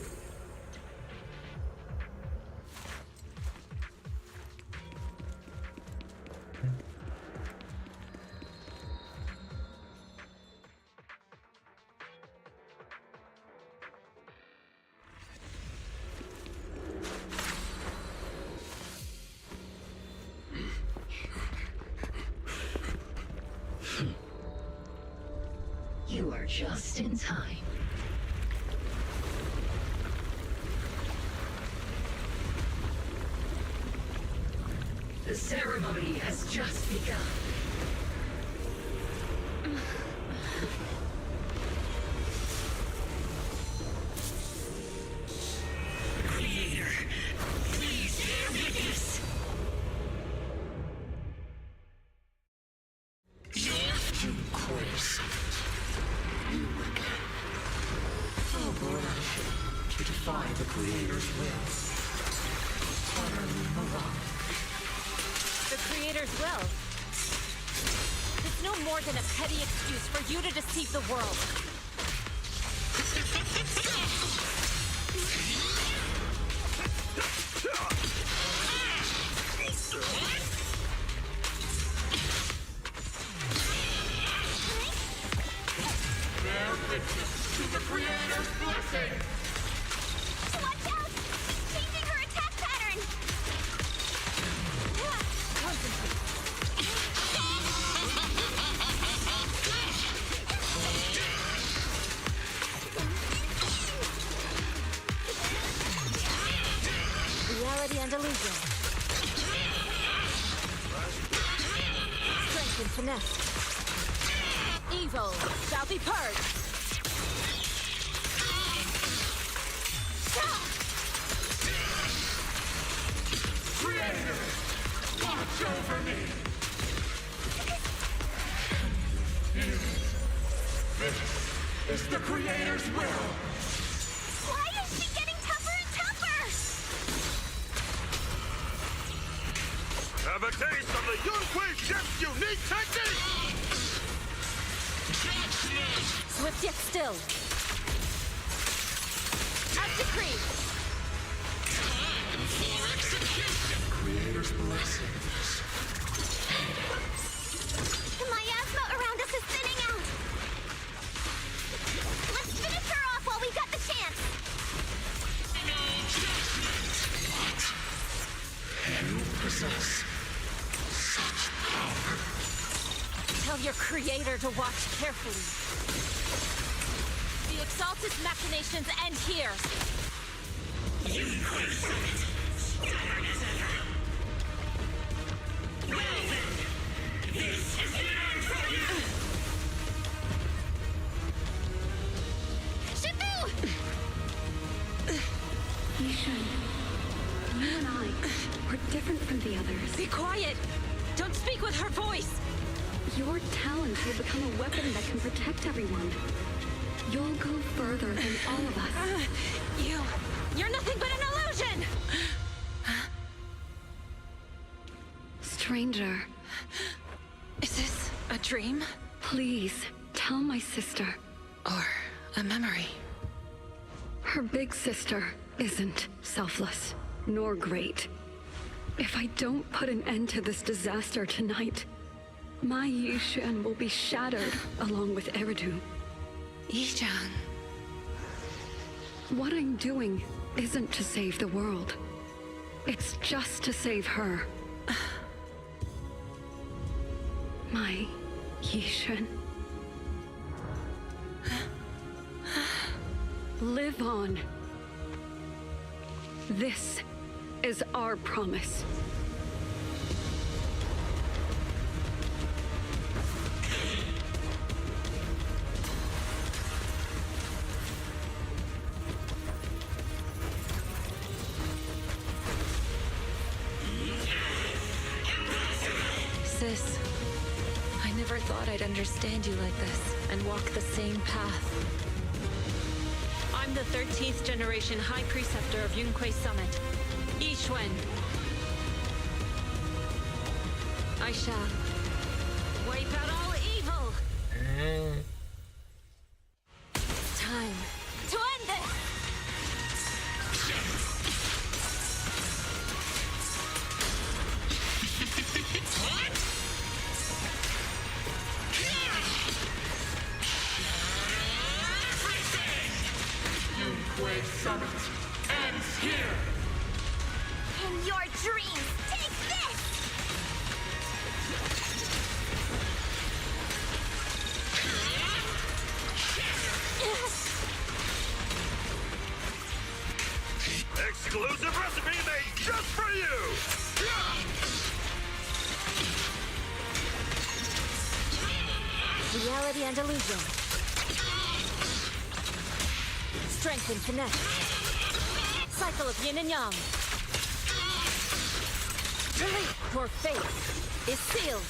Speaker 17: You are just in time. The ceremony has just begun. Creator, please bear witness. You course. Oh boy. To defy the Creator's will. Utterly malign.
Speaker 9: The Creator's will. It's no more than a petty excuse for you to deceive the world.
Speaker 18: Bear witness to the Creator's blessing!
Speaker 2: Watch out! Changing her attack pattern!
Speaker 9: Reality and illusion. Strength and finesse. Evil shall be purged.
Speaker 18: Creator, watch over me!
Speaker 4: It's the Creator's will!
Speaker 2: Why is she getting tougher and tougher?
Speaker 18: Have a taste of the Yunhui Chef's unique technique!
Speaker 9: Swift yet still. As decreed.
Speaker 17: Time for execution. Creator's blessings.
Speaker 2: The miasma around us is thinning out. Let's finish her off while we got the chance.
Speaker 17: No judgment. What? You possess such power.
Speaker 9: Tell your creator to watch carefully. The Exalted machinations end here.
Speaker 17: Yunhui Summit. Stubborn as ever. Well then, this is the end for you!
Speaker 2: Shifu!
Speaker 20: Yishan, you and I, we're different from the others.
Speaker 9: Be quiet! Don't speak with her voice!
Speaker 20: Your talents will become a weapon that can protect everyone. You'll go further than all of us.
Speaker 9: You're nothing but an illusion!
Speaker 20: Stranger.
Speaker 9: Is this a dream?
Speaker 20: Please, tell my sister.
Speaker 9: Or a memory?
Speaker 20: Her big sister isn't selfless, nor great. If I don't put an end to this disaster tonight, my Yishan will be shattered along with Eridu.
Speaker 9: Yishan.
Speaker 20: What I'm doing isn't to save the world. It's just to save her. My Yishan. Live on. This is our promise.
Speaker 9: Sis, I never thought I'd understand you like this and walk the same path. I'm the 13th generation High Preceptor of Yunhui Summit, Yixuan. I shall wipe out all evil. It's time to end this!
Speaker 17: Yunhui Summit ends here!
Speaker 2: In your dreams, take this!
Speaker 18: Exclusive recipe made just for you!
Speaker 9: Reality and illusion. Strength and finesse. Cycle of yin and yang. Your fate is sealed.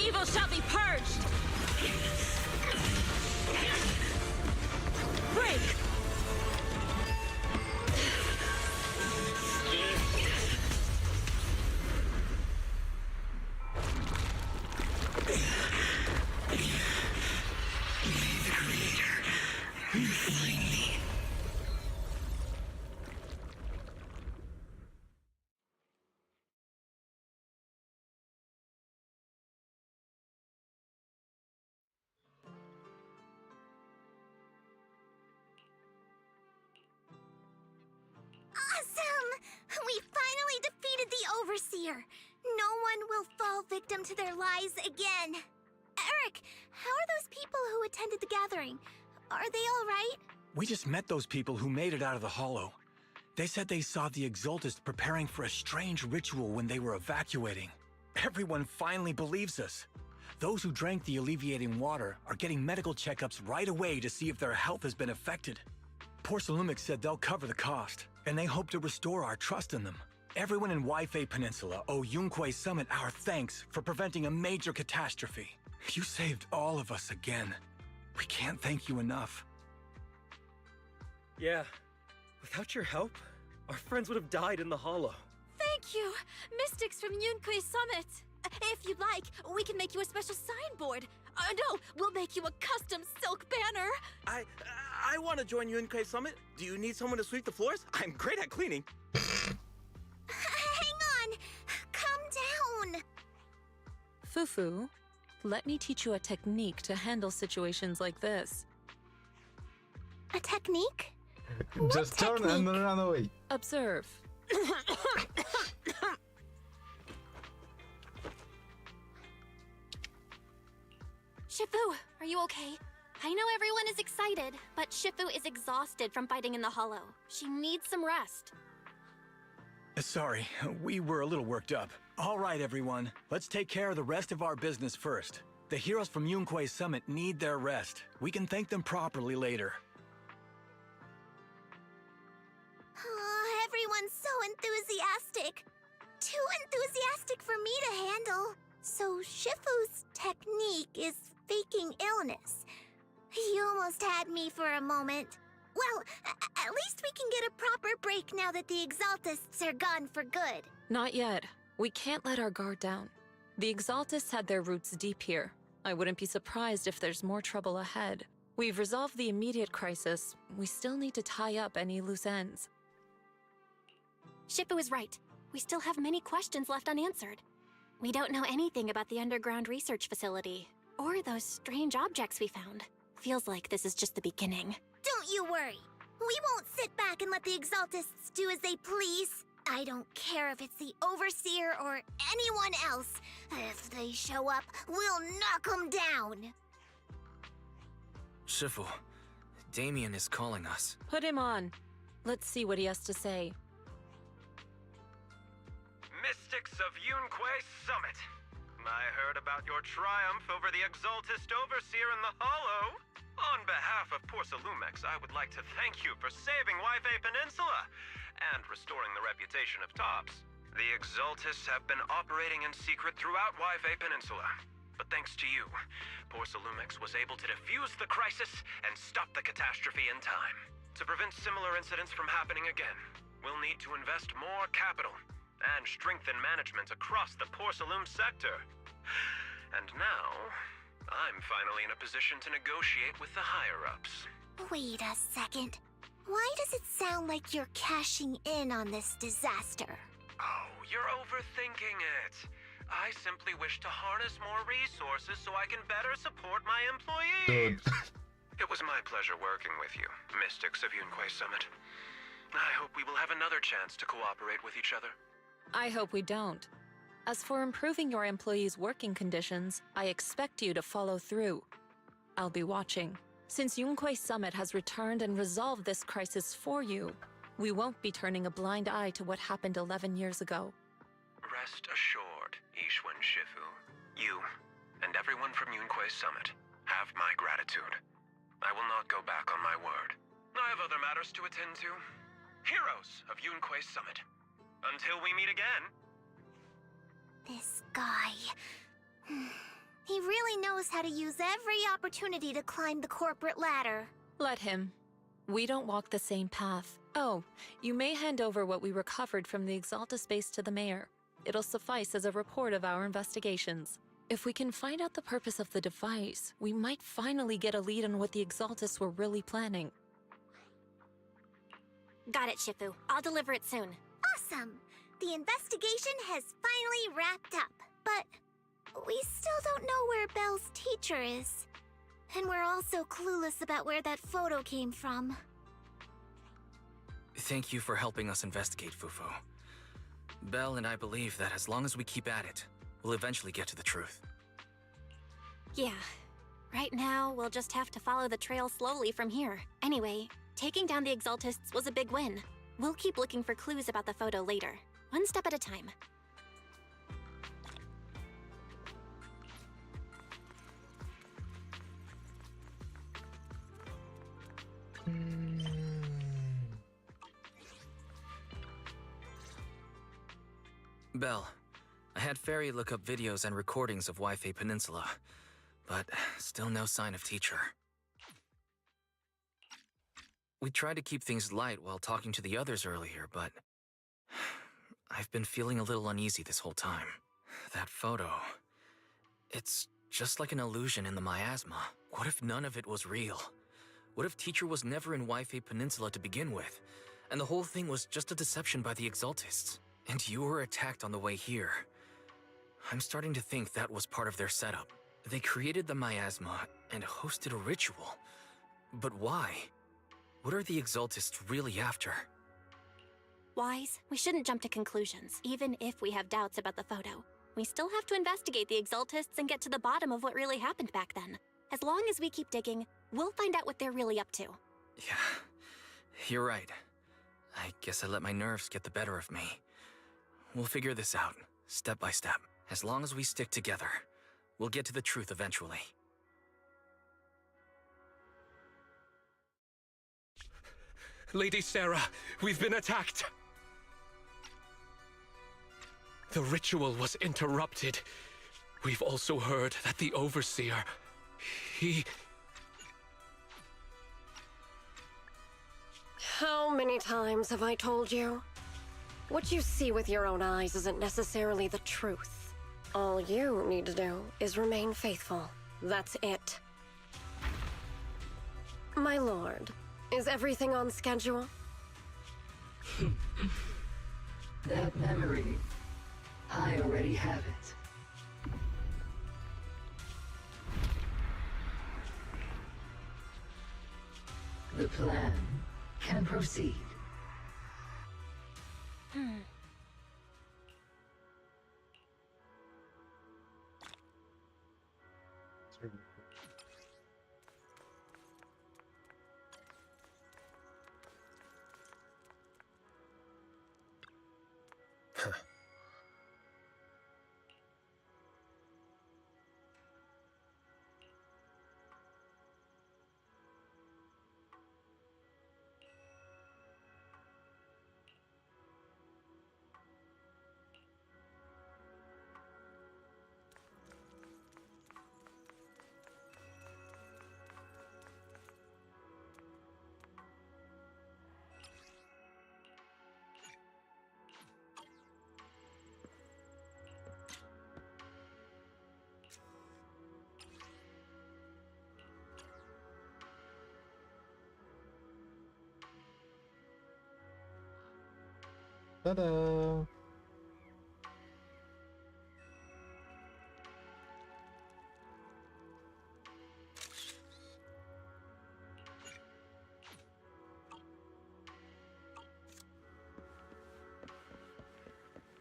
Speaker 9: Evil shall be purged. Break.
Speaker 2: Awesome! We finally defeated the Overseer. No one will fall victim to their lies again. Eric, how are those people who attended the gathering? Are they all right?
Speaker 4: We just met those people who made it out of the Hollow. They said they saw the Exaltist preparing for a strange ritual when they were evacuating. Everyone finally believes us. Those who drank the alleviating water are getting medical checkups right away to see if their health has been affected. Porcelumix said they'll cover the cost, and they hope to restore our trust in them. Everyone in Wi-Fi Peninsula owe Yunquei Summit our thanks for preventing a major catastrophe. You saved all of us again. We can't thank you enough.
Speaker 21: Yeah. Without your help, our friends would have died in the hollow.
Speaker 22: Thank you, Mystics from Yunquei Summit. If you'd like, we can make you a special signboard. No, we'll make you a custom silk banner.
Speaker 21: I want to join Yunquei Summit. Do you need someone to sweep the floors? I'm great at cleaning.
Speaker 2: Hang on! Calm down!
Speaker 9: Fufu, let me teach you a technique to handle situations like this.
Speaker 2: A technique?
Speaker 3: Just turn and run away.
Speaker 9: Observe.
Speaker 6: Shifu, are you okay? I know everyone is excited, but Shifu is exhausted from fighting in the hollow. She needs some rest.
Speaker 4: Sorry, we were a little worked up. All right, everyone. Let's take care of the rest of our business first. The heroes from Yunquei Summit need their rest. We can thank them properly later.
Speaker 2: Oh, everyone's so enthusiastic. Too enthusiastic for me to handle. So Shifu's technique is faking illness. You almost had me for a moment. Well, at least we can get a proper break now that the Exaltists are gone for good.
Speaker 9: Not yet. We can't let our guard down. The Exaltists had their roots deep here. I wouldn't be surprised if there's more trouble ahead. We've resolved the immediate crisis. We still need to tie up any loose ends.
Speaker 6: Shifu is right. We still have many questions left unanswered. We don't know anything about the underground research facility, or those strange objects we found. Feels like this is just the beginning.
Speaker 2: Don't you worry. We won't sit back and let the Exaltists do as they please. I don't care if it's the Overseer or anyone else. If they show up, we'll knock them down.
Speaker 7: Shifu, Damien is calling us.
Speaker 9: Put him on. Let's see what he has to say.
Speaker 19: Mystics of Yunquei Summit. I heard about your triumph over the Exaltist Overseer in the Hollow. On behalf of Porcelumex, I would like to thank you for saving Wi-Fi Peninsula and restoring the reputation of Tops. The Exaltists have been operating in secret throughout Wi-Fi Peninsula. But thanks to you, Porcelumex was able to defuse the crisis and stop the catastrophe in time. To prevent similar incidents from happening again, we'll need to invest more capital and strengthen management across the Porcelume sector. And now, I'm finally in a position to negotiate with the higher-ups.
Speaker 2: Wait a second. Why does it sound like you're cashing in on this disaster?
Speaker 19: Oh, you're overthinking it. I simply wish to harness more resources so I can better support my employees. It was my pleasure working with you, Mystics of Yunquei Summit. I hope we will have another chance to cooperate with each other.
Speaker 9: I hope we don't. As for improving your employees' working conditions, I expect you to follow through. I'll be watching. Since Yunquei Summit has returned and resolved this crisis for you, we won't be turning a blind eye to what happened 11 years ago.
Speaker 19: Rest assured, Ishwan Shifu. You, and everyone from Yunquei Summit, have my gratitude. I will not go back on my word. I have other matters to attend to. Heroes of Yunquei Summit. Until we meet again.
Speaker 2: This guy... He really knows how to use every opportunity to climb the corporate ladder.
Speaker 9: Let him. We don't walk the same path. Oh, you may hand over what we recovered from the Exaltus base to the mayor. It'll suffice as a report of our investigations. If we can find out the purpose of the device, we might finally get a lead on what the Exaltus were really planning.
Speaker 6: Got it, Shifu. I'll deliver it soon.
Speaker 2: Awesome! The investigation has finally wrapped up, but we still don't know where Belle's teacher is. And we're also clueless about where that photo came from.
Speaker 7: Thank you for helping us investigate, Fufu. Belle and I believe that as long as we keep at it, we'll eventually get to the truth.
Speaker 6: Yeah. Right now, we'll just have to follow the trail slowly from here. Anyway, taking down the Exaltists was a big win. We'll keep looking for clues about the photo later, one step at a time.
Speaker 7: Belle, I had Fairy look up videos and recordings of Wi-Fi Peninsula, but still no sign of Teacher. We tried to keep things light while talking to the others earlier, but I've been feeling a little uneasy this whole time. That photo, it's just like an illusion in the miasma. What if none of it was real? What if Teacher was never in Wi-Fi Peninsula to begin with, and the whole thing was just a deception by the Exaltists, and you were attacked on the way here? I'm starting to think that was part of their setup. They created the miasma and hosted a ritual. But why? What are the Exaltists really after?
Speaker 6: Wise, we shouldn't jump to conclusions, even if we have doubts about the photo. We still have to investigate the Exaltists and get to the bottom of what really happened back then. As long as we keep digging, we'll find out what they're really up to.
Speaker 7: Yeah, you're right. I guess I let my nerves get the better of me. We'll figure this out, step by step. As long as we stick together, we'll get to the truth eventually.
Speaker 12: Lady Sarah, we've been attacked! The ritual was interrupted. We've also heard that the Overseer, he...
Speaker 16: How many times have I told you? What you see with your own eyes isn't necessarily the truth. All you need to do is remain faithful. That's it. My lord, is everything on schedule?
Speaker 17: That memory, I already have it. The plan can proceed.
Speaker 3: Ta-da!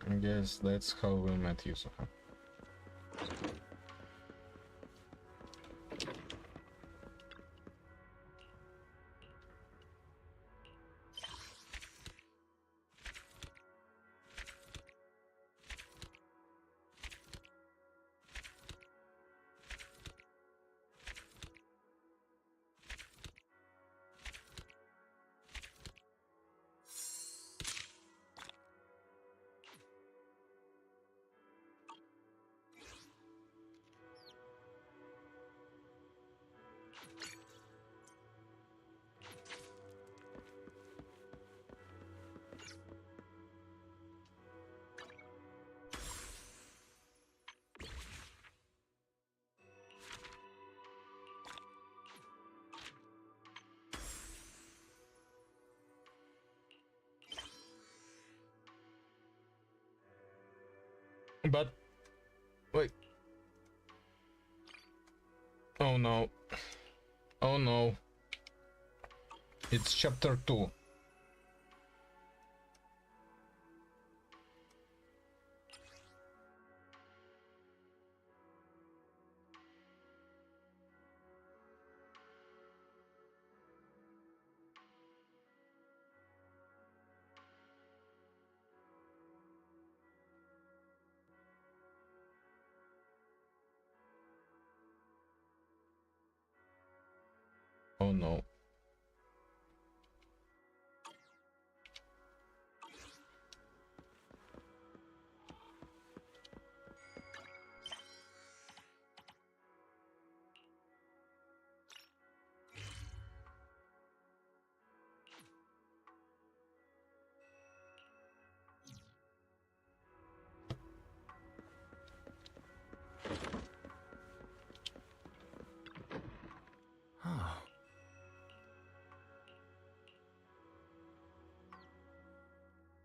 Speaker 3: I guess that's how we met Yusufa. But wait. Oh no. Oh no. It's chapter 2. Oh no.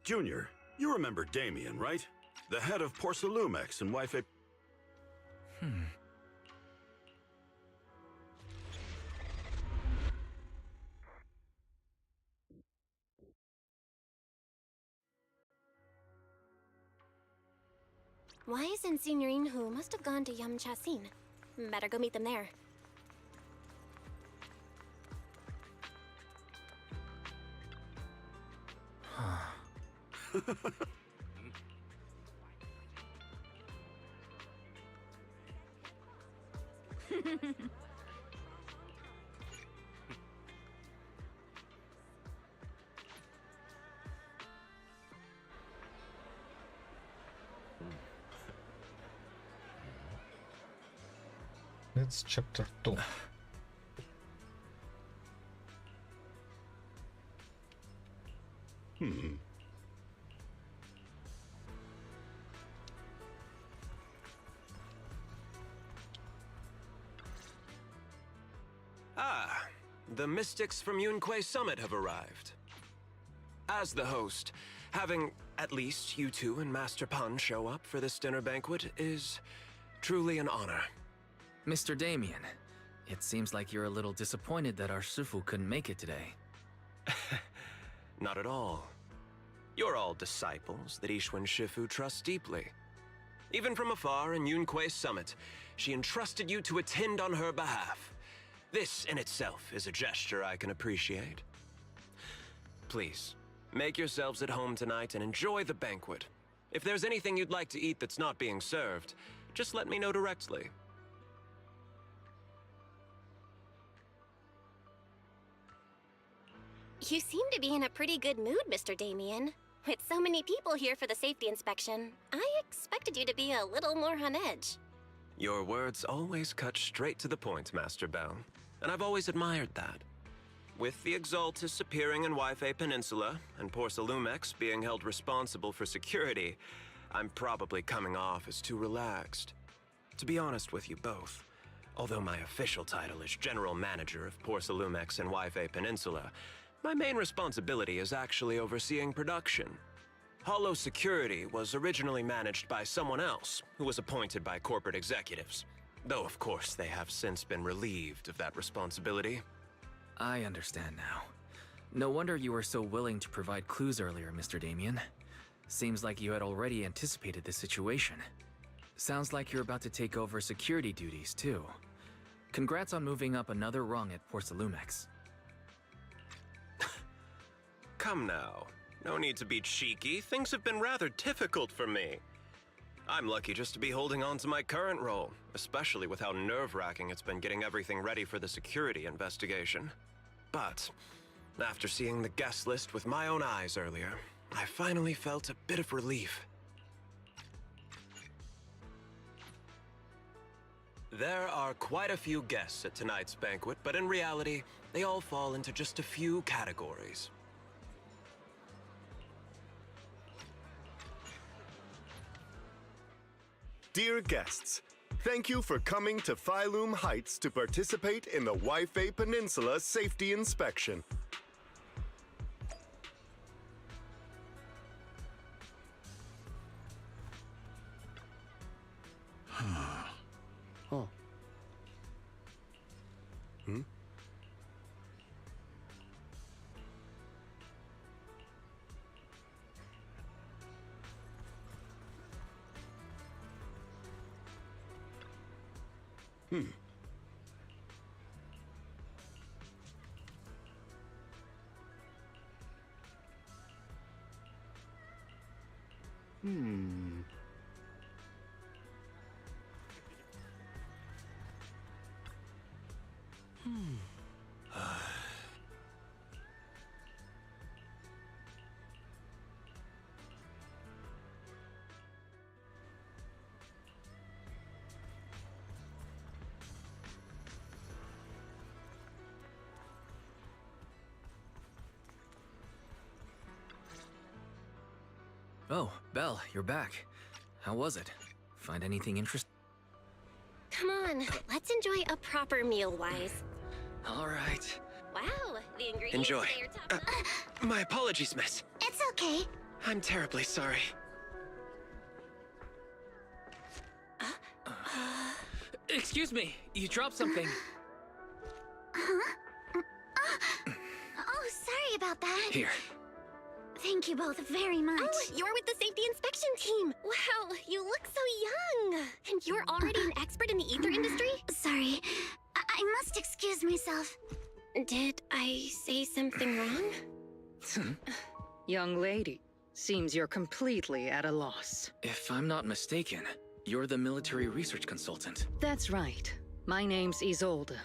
Speaker 10: Junior, you remember Damien, right? The head of Porcelumex and wife...
Speaker 6: Wise and Signorine Hu must have gone to Yum Chasin. Better go meet them there.
Speaker 3: It's chapter 2.
Speaker 11: Ah, the mystics from Yunque Summit have arrived. As the host, having at least you two and Master Pan show up for this dinner banquet is truly an honor.
Speaker 7: Mr. Damien, it seems like you're a little disappointed that our Shifu couldn't make it today.
Speaker 11: Not at all. You're all disciples that Ishwen Shifu trusts deeply. Even from afar in Yunque Summit, she entrusted you to attend on her behalf. This in itself is a gesture I can appreciate. Please, make yourselves at home tonight and enjoy the banquet. If there's anything you'd like to eat that's not being served, just let me know directly.
Speaker 6: You seem to be in a pretty good mood, Mr. Damien. With so many people here for the safety inspection, I expected you to be a little more on edge.
Speaker 11: Your words always cut straight to the point, Master Bell, and I've always admired that. With the Exaltus appearing in Yunque Peninsula and Porcelumex being held responsible for security, I'm probably coming off as too relaxed. To be honest with you both, although my official title is General Manager of Porcelumex and Yunque Peninsula, my main responsibility is actually overseeing production. Hollow security was originally managed by someone else who was appointed by corporate executives, though of course they have since been relieved of that responsibility.
Speaker 7: I understand now. No wonder you were so willing to provide clues earlier, Mr. Damien. Seems like you had already anticipated this situation. Sounds like you're about to take over security duties, too. Congrats on moving up another rung at Porcelumex.
Speaker 11: Come now. No need to be cheeky. Things have been rather difficult for me. I'm lucky just to be holding on to my current role, especially with how nerve-wracking it's been getting everything ready for the security investigation. But after seeing the guest list with my own eyes earlier, I finally felt a bit of relief. There are quite a few guests at tonight's banquet, but in reality, they all fall into just a few categories.
Speaker 5: Dear guests, thank you for coming to Phylum Heights to participate in the Yunque Peninsula Safety Inspection.
Speaker 11: Oh. Hmm?
Speaker 7: Oh, Belle, you're back. How was it? Find anything interesting?
Speaker 6: Come on, let's enjoy a proper meal, Wise.
Speaker 7: All right.
Speaker 6: Wow, the ingredients
Speaker 11: Enjoy.
Speaker 6: say you're top notch.
Speaker 11: My apologies, miss.
Speaker 2: It's okay.
Speaker 11: I'm terribly sorry.
Speaker 7: Excuse me, you dropped something.
Speaker 2: Huh? Oh, sorry about that.
Speaker 7: Here.
Speaker 2: Thank you both very much.
Speaker 6: Oh, you're with the safety inspection team. Wow, you look so young. And you're already an expert in the ether industry?
Speaker 2: Sorry. I must excuse myself.
Speaker 6: Did I say something wrong?
Speaker 8: Young lady, seems you're completely at a loss.
Speaker 7: If I'm not mistaken, you're the military research consultant.
Speaker 8: That's right. My name's Isolde.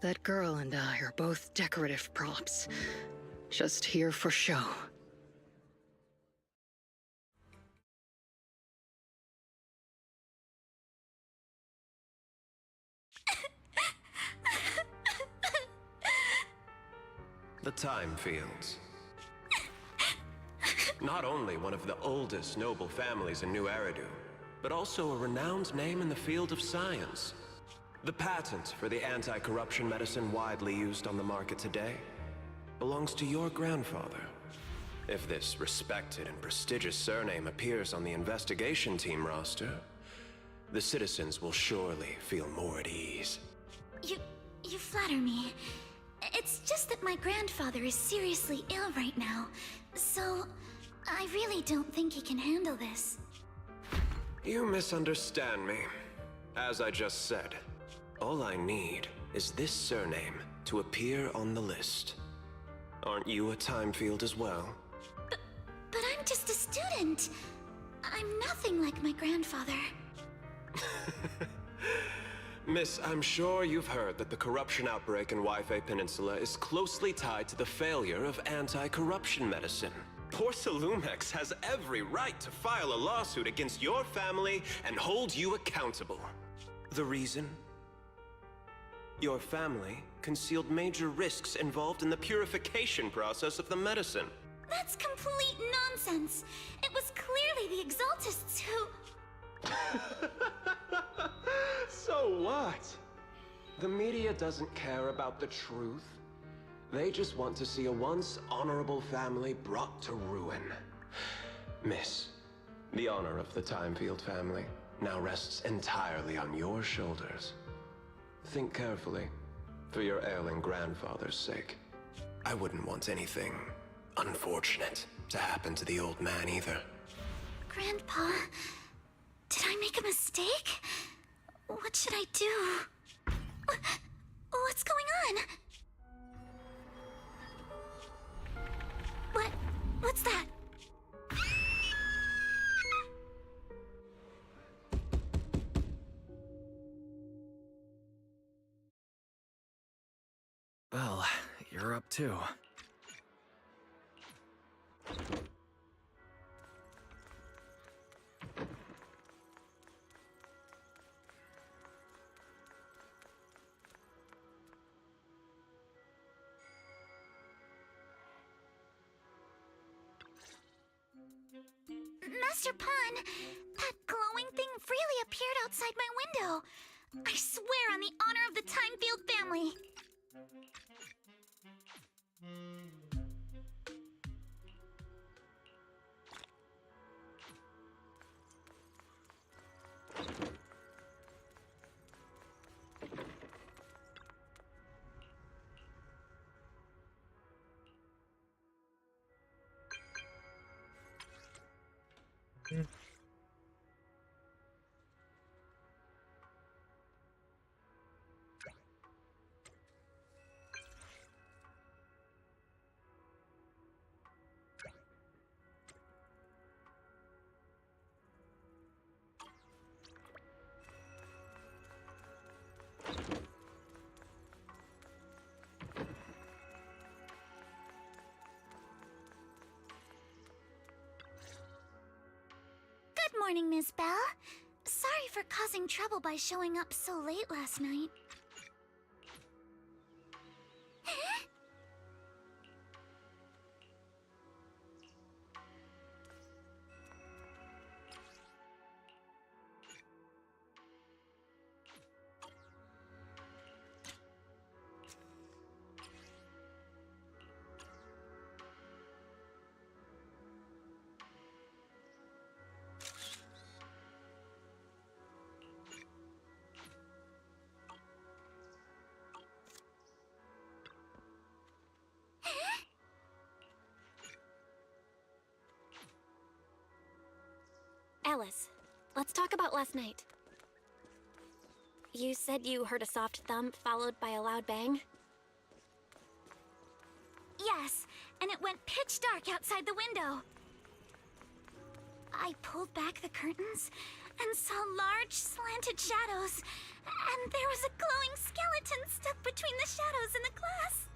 Speaker 8: That girl and I are both decorative props. Just here for show.
Speaker 11: The Time Fields. Not only one of the oldest noble families in New Eridu, but also a renowned name in the field of science. The patent for the anti-corruption medicine widely used on the market today belongs to your grandfather. If this respected and prestigious surname appears on the investigation team roster, the citizens will surely feel more at ease.
Speaker 2: You flatter me. It's just that my grandfather is seriously ill right now, so I really don't think he can handle this.
Speaker 11: You misunderstand me. As I just said, all I need is this surname to appear on the list. Aren't you a time field as well?
Speaker 2: But I'm just a student. I'm nothing like my grandfather.
Speaker 11: Miss, I'm sure you've heard that the corruption outbreak in Wi-Fi Peninsula is closely tied to the failure of anti-corruption medicine. Porcelumex has every right to file a lawsuit against your family and hold you accountable. The reason? Your family concealed major risks involved in the purification process of the medicine.
Speaker 2: That's complete nonsense. It was clearly the Exaltists who...
Speaker 11: So what? The media doesn't care about the truth. They just want to see a once honorable family brought to ruin. Miss, the honor of the Timefield family now rests entirely on your shoulders. Think carefully, for your ailing grandfather's sake. I wouldn't want anything unfortunate to happen to the old man either.
Speaker 2: Grandpa, did I make a mistake? What should I do? What's going on? What's that?
Speaker 7: Well, you're up too.
Speaker 2: Master Pun, that glowing thing really appeared outside my window. I swear on the honor of the Timefield family. Good morning, Miss Bell. Sorry for causing trouble by showing up so late last night.
Speaker 6: Alice, let's talk about last night. You said you heard a soft thump followed by a loud bang?
Speaker 2: Yes, and it went pitch dark outside the window. I pulled back the curtains and saw large slanted shadows, and there was a glowing skeleton stuck between the shadows and the glass.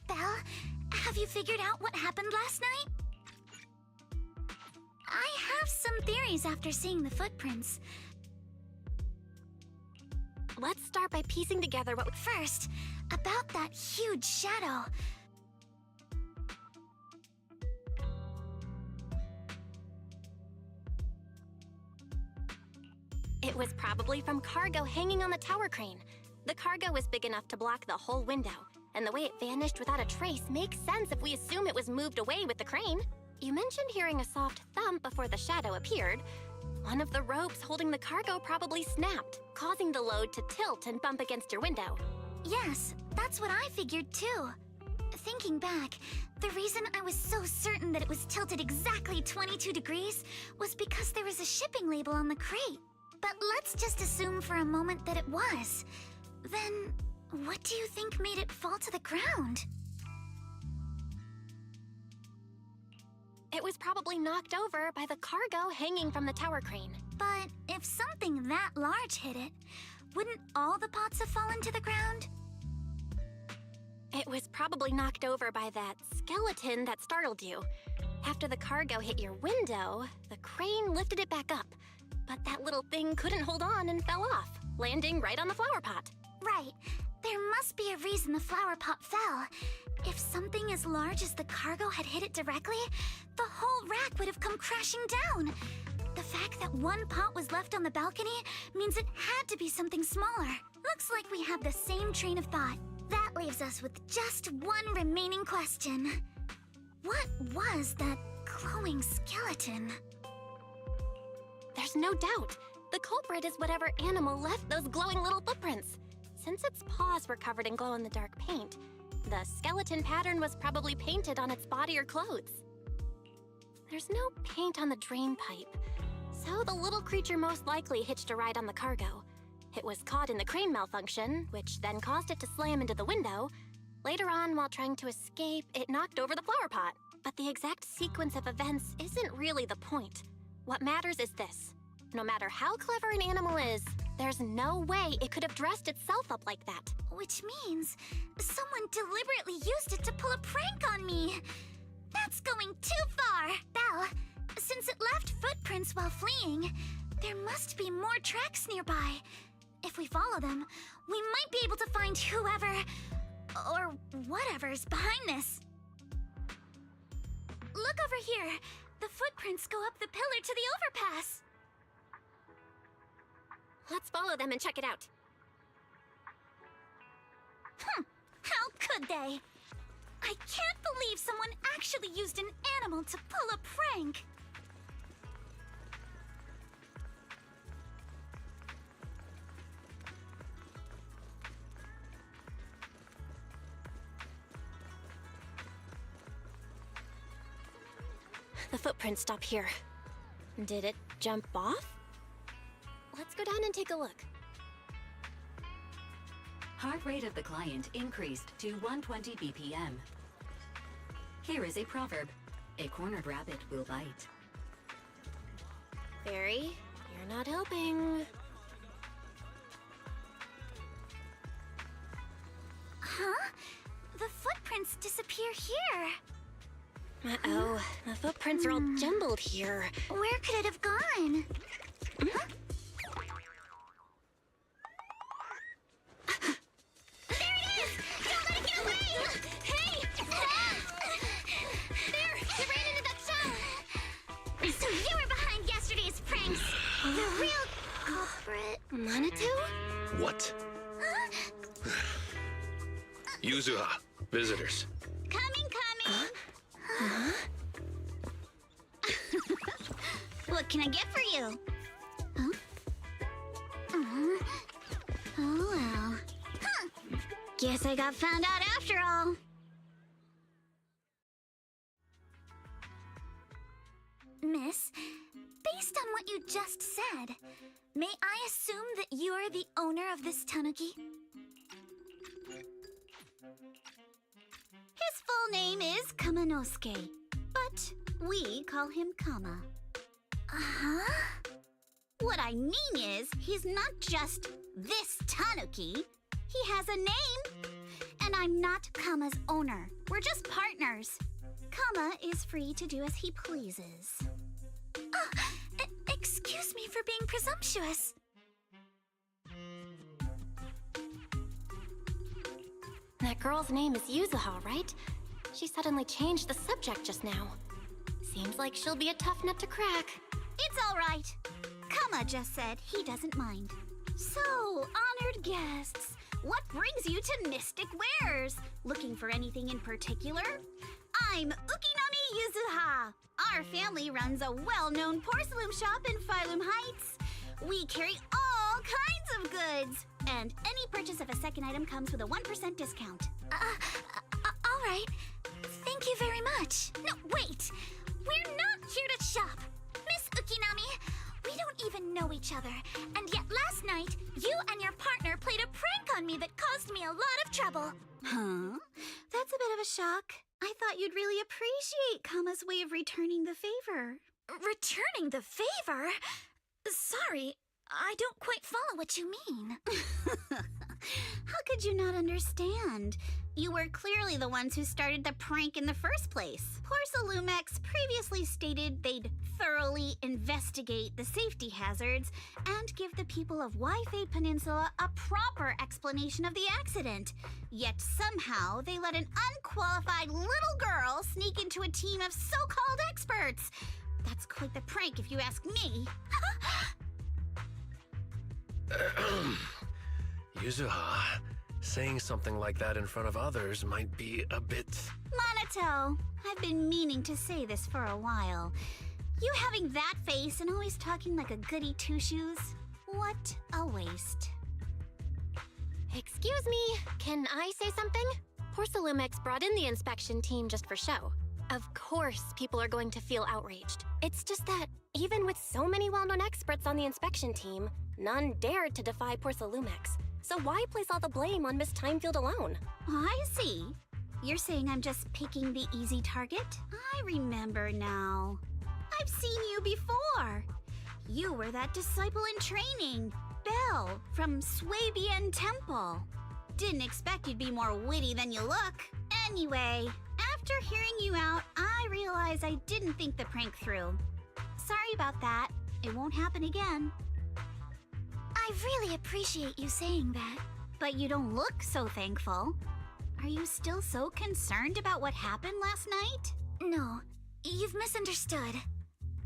Speaker 2: Belle, have you figured out what happened last night? I have some theories after seeing the footprints.
Speaker 6: Let's start by piecing together what...
Speaker 2: First, about that huge shadow.
Speaker 6: It was probably from cargo hanging on the tower crane. The cargo was big enough to block the whole window, and the way it vanished without a trace makes sense if we assume it was moved away with the crane. You mentioned hearing a soft thump before the shadow appeared. One of the ropes holding the cargo probably snapped, causing the load to tilt and bump against your window.
Speaker 2: Yes, that's what I figured too. Thinking back, the reason I was so certain that it was tilted exactly 22 degrees was because there was a shipping label on the crate. But let's just assume for a moment that it was. Then, what do you think made it fall to the ground?
Speaker 6: It was probably knocked over by the cargo hanging from the tower crane.
Speaker 2: But if something that large hit it, wouldn't all the pots have fallen to the ground?
Speaker 6: It was probably knocked over by that skeleton that startled you. After the cargo hit your window, the crane lifted it back up. But that little thing couldn't hold on and fell off, landing right on the flower pot.
Speaker 2: Right. There must be a reason the flower pot fell. If something as large as the cargo had hit it directly, the whole rack would have come crashing down. The fact that one pot was left on the balcony means it had to be something smaller. Looks like we have the same train of thought. That leaves us with just one remaining question. What was that glowing skeleton?
Speaker 6: There's no doubt. The culprit is whatever animal left those glowing little footprints. Since its paws were covered in glow-in-the-dark paint, the skeleton pattern was probably painted on its body or clothes. There's no paint on the drain pipe, so the little creature most likely hitched a ride on the cargo. It was caught in the crane malfunction, which then caused it to slam into the window. Later on, while trying to escape, it knocked over the flower pot. But the exact sequence of events isn't really the point. What matters is this. No matter how clever an animal is, there's no way it could have dressed itself up like that.
Speaker 2: Which means someone deliberately used it to pull a prank on me. That's going too far. Belle, since it left footprints while fleeing, there must be more tracks nearby. If we follow them, we might be able to find whoever or whatever's behind this. Look over here. The footprints go up the pillar to the overpass.
Speaker 6: Let's follow them and check it out.
Speaker 2: How could they? I can't believe someone actually used an animal to pull a prank.
Speaker 6: The footprints stop here. Did it jump off? Let's go down and take a look.
Speaker 13: Heart rate of the client increased to 120 BPM. Here is a proverb. A cornered rabbit will bite.
Speaker 6: Barry, you're not helping.
Speaker 2: Huh? The footprints disappear here.
Speaker 6: Uh-oh, the footprints are all jumbled here.
Speaker 2: Where could it have gone? Huh? There it is! Don't let it get away! Hey! There! You ran into that shower! So you were behind yesterday's pranks! The real culprit...
Speaker 6: Manitou?
Speaker 12: What? Yuzuha, visitors.
Speaker 2: Coming! What can I get for you? Huh? Oh well. Huh. Guess I got found out after all. Miss, based on what you just said, may I assume that you are the owner of this tanuki? His full name is Kamanosuke, but we call him Kama. Uh-huh? What I mean is, he's not just this tanuki. He has a name. And I'm not Kama's owner. We're just partners. Kama is free to do as he pleases. Excuse me for being presumptuous.
Speaker 6: That girl's name is Yuzuha, right? She suddenly changed the subject just now. Seems like she'll be a tough nut to crack.
Speaker 2: It's all right. Kama just said he doesn't mind. So, honored guests, what brings you to Mystic Wares? Looking for anything in particular? I'm Ukinami Yuzuha. Our family runs a well-known porcelain shop in Phylum Heights. We carry all kinds of goods, and any purchase of a second item comes with a 1% discount. All right. Thank you very much. No, wait. We're not here to shop. Miss Ukinami, we don't even know each other, and yet last night, you and your partner played a prank on me that caused me a lot of trouble. Huh? That's a bit of a shock. I thought you'd really appreciate Kama's way of returning the favor. Returning the favor? Sorry, I don't quite follow what you mean. How could you not understand? You were clearly the ones who started the prank in the first place. Porcelumex previously stated they'd thoroughly investigate the safety hazards and give the people of Waifei Peninsula a proper explanation of the accident. Yet somehow they let an unqualified little girl sneak into a team of so-called experts. That's quite the prank if you ask me.
Speaker 12: Yuzuha, saying something like that in front of others might be a bit...
Speaker 2: Monato, I've been meaning to say this for a while. You having that face and always talking like a goody two-shoes? What a waste.
Speaker 6: Excuse me, can I say something? Porcelumex brought in the inspection team just for show. Of course people are going to feel outraged. It's just that, even with so many well-known experts on the inspection team, none dared to defy Porcelumex. So why place all the blame on Miss Timefield alone?
Speaker 2: I see. You're saying I'm just picking the easy target? I remember now. I've seen you before. You were that disciple in training, Belle, from Swabian Temple. Didn't expect you'd be more witty than you look. Anyway, after hearing you out, I realized I didn't think the prank through. Sorry about that. It won't happen again. I really appreciate you saying that. But you don't look so thankful. Are you still so concerned about what happened last night? No, you've misunderstood.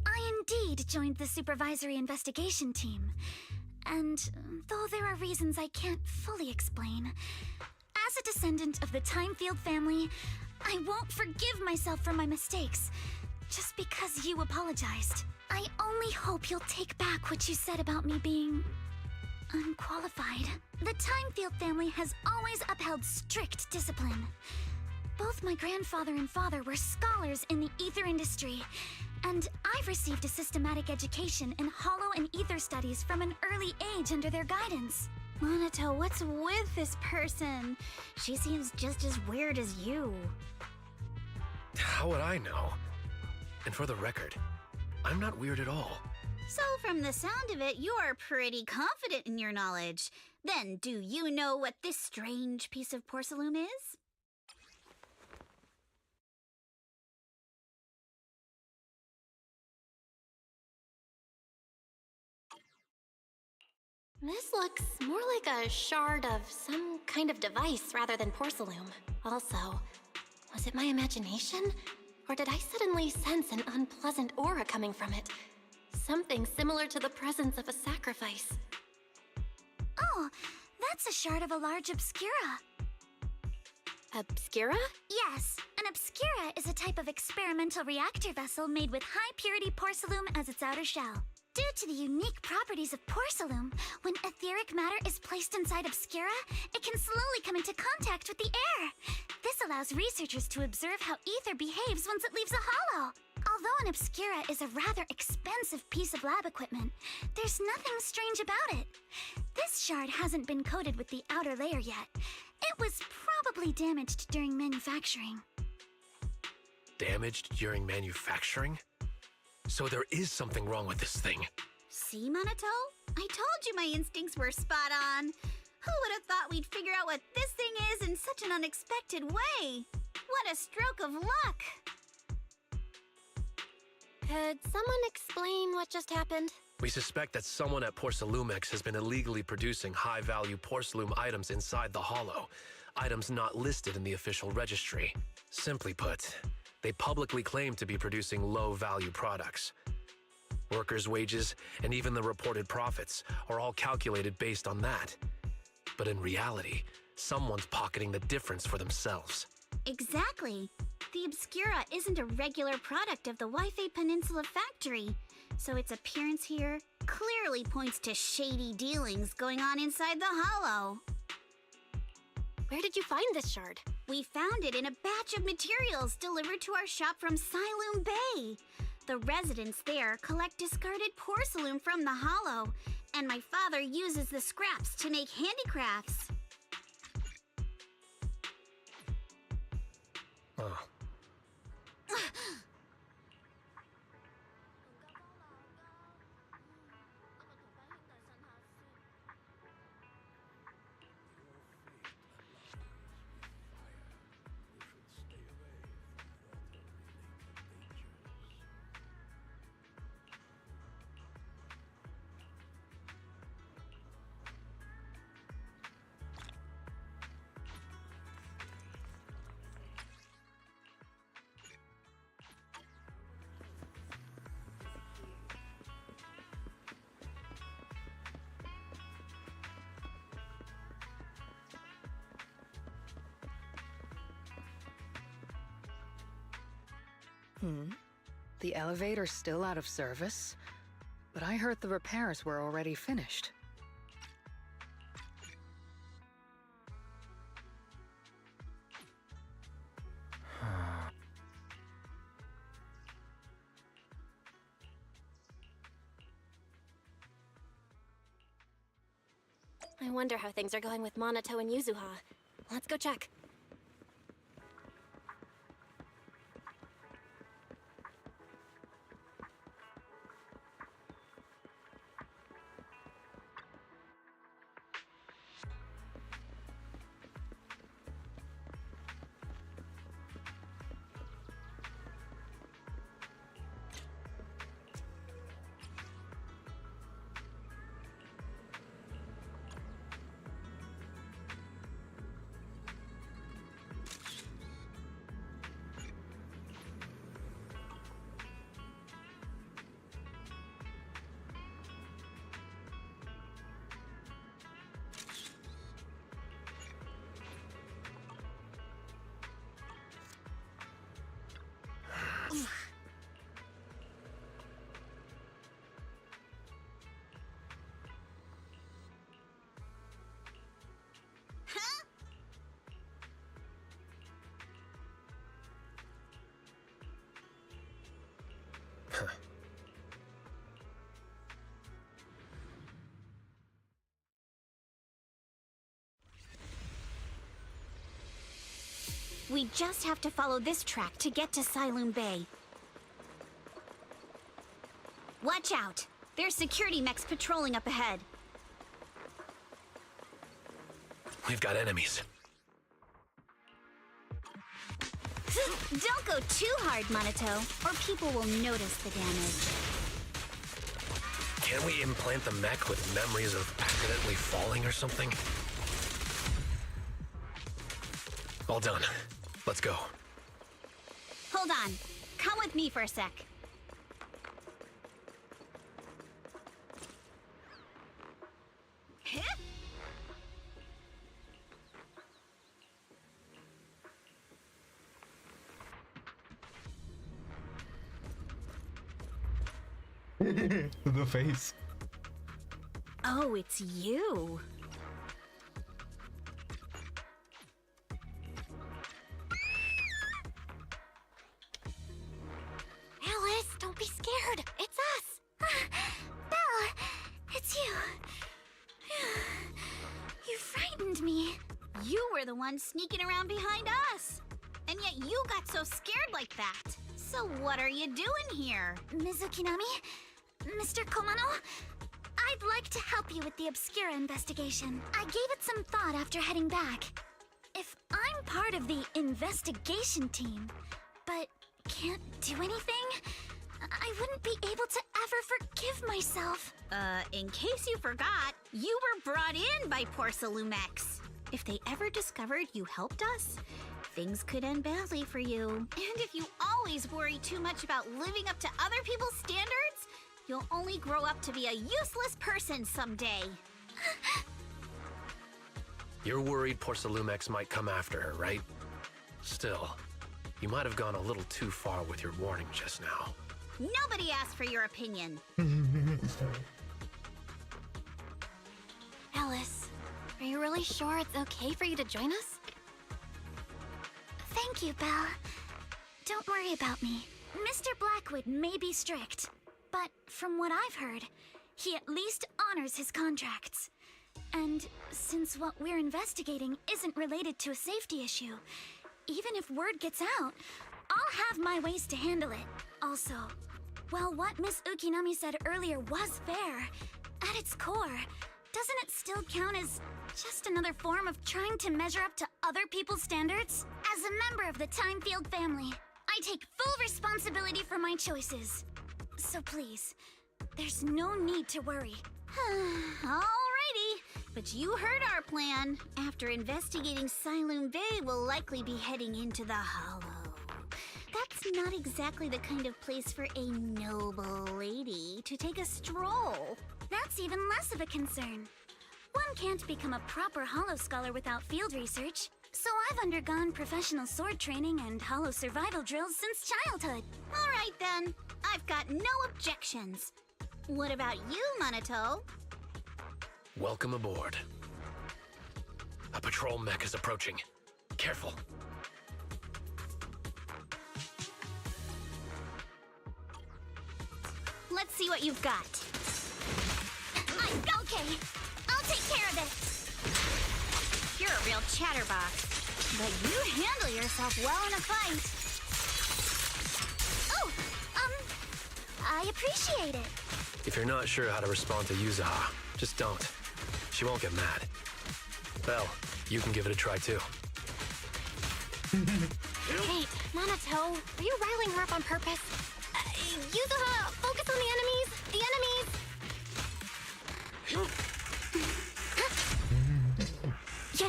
Speaker 2: I indeed joined the supervisory investigation team. And though there are reasons I can't fully explain, as a descendant of the Timefield family, I won't forgive myself for my mistakes just because you apologized. I only hope you'll take back what you said about me being unqualified. The Timefield family has always upheld strict discipline. Both my grandfather and father were scholars in the ether industry, and I've received a systematic education in hollow and ether studies from an early age under their guidance. Monato, what's with this person? She seems just as weird as you.
Speaker 12: How would I know? And for the record, I'm not weird at all.
Speaker 1: So from the sound of it, you're pretty confident in your knowledge. Then, do you know what this strange piece of porcelain is?
Speaker 6: This looks more like a shard of some kind of device rather than porcelain. Also, was it my imagination? Or did I suddenly sense an unpleasant aura coming from it? Something similar to the presence of a sacrifice.
Speaker 2: Oh, that's a shard of a large obscura.
Speaker 6: Obscura?
Speaker 2: Yes, an obscura is a type of experimental reactor vessel made with high-purity porcelain as its outer shell. Due to the unique properties of porcelain, when etheric matter is placed inside obscura, it can slowly come into contact with the air. This allows researchers to observe how ether behaves once it leaves a hollow. Although an obscura is a rather expensive piece of lab equipment, there's nothing strange about it. This shard hasn't been coated with the outer layer yet. It was probably damaged during manufacturing.
Speaker 12: Damaged during manufacturing? So there is something wrong with this thing.
Speaker 1: See, Monato? I told you my instincts were spot on. Who would have thought we'd figure out what this thing is in such an unexpected way? What a stroke of luck!
Speaker 6: Could someone explain what just happened?
Speaker 12: We suspect that someone at Porcelumex has been illegally producing high-value porcelain items inside the Hollow, items not listed in the official registry. Simply put, they publicly claim to be producing low-value products. Workers' wages and even the reported profits are all calculated based on that. But in reality, someone's pocketing the difference for themselves.
Speaker 1: Exactly. The Obscura isn't a regular product of the Waifei Peninsula factory, so its appearance here clearly points to shady dealings going on inside the Hollow.
Speaker 6: Where did you find this shard?
Speaker 1: We found it in a batch of materials delivered to our shop from Siloom Bay. The residents there collect discarded porcelain from the Hollow, and my father uses the scraps to make handicrafts.
Speaker 12: Oh.
Speaker 8: The elevator's still out of service? But I heard the repairs were already finished.
Speaker 6: I wonder how things are going with Monato and Yuzuha. Let's go check.
Speaker 1: We just have to follow this track to get to Siloon Bay. Watch out! There's security mechs patrolling up ahead.
Speaker 12: We've got enemies.
Speaker 1: Don't go too hard, Monato, or people will notice the damage.
Speaker 12: Can we implant the mech with memories of accidentally falling or something? All done. Let's go.
Speaker 1: Hold on. Come with me for a sec.
Speaker 3: The face.
Speaker 1: Oh, it's you.
Speaker 2: Alice, don't be scared. It's us. Belle, it's you. You frightened me.
Speaker 1: You were the one sneaking around behind us. And yet you got so scared like that. So what are you doing here?
Speaker 2: Ms. Ukinami? Mr. Komano? I'd like to help you with the Obscura investigation. I gave it some thought after heading back. If I'm part of the investigation team, but can't do anything, I wouldn't be able to ever forgive myself.
Speaker 1: In case you forgot, you were brought in by Porcelumex. If they ever discovered you helped us, things could end badly for you. And if you always worry too much about living up to other people's standards, you'll only grow up to be a useless person someday.
Speaker 12: You're worried Porcelumex might come after her, right? Still, you might have gone a little too far with your warning just now.
Speaker 1: Nobody asked for your opinion.
Speaker 6: Alice, are you really sure it's okay for you to join us?
Speaker 2: Thank you, Belle. Don't worry about me. Mr. Blackwood may be strict, but from what I've heard, he at least honors his contracts. And since what we're investigating isn't related to a safety issue, even if word gets out, I'll have my ways to handle it. Also, while what Miss Ukinami said earlier was fair, at its core, doesn't it still count as just another form of trying to measure up to other people's standards? As a member of the Timefield family, I take full responsibility for my choices. So please, there's no need to worry.
Speaker 1: Alrighty, but you heard our plan. After investigating Siloon Bay, we'll likely be heading into the Hollow. That's not exactly the kind of place for a noble lady to take a stroll.
Speaker 2: That's even less of a concern. One can't become a proper Hollow scholar without field research, so I've undergone professional sword training and Hollow survival drills since childhood.
Speaker 1: Alright then, I've got no objections. What about you, Monato?
Speaker 12: Welcome aboard. A patrol mech is approaching. Careful.
Speaker 1: Let's see what you've got.
Speaker 2: Okay, I'll take care of it.
Speaker 1: You're a real chatterbox, but you handle yourself well in a fight.
Speaker 2: Oh, I appreciate it.
Speaker 12: If you're not sure how to respond to Yuzaha, just don't. She won't get mad. Belle, you can give it a try too.
Speaker 6: Wait, Monato, are you riling her up on purpose? Yuzaha, focus on the enemies! The enemies!
Speaker 2: Yeah.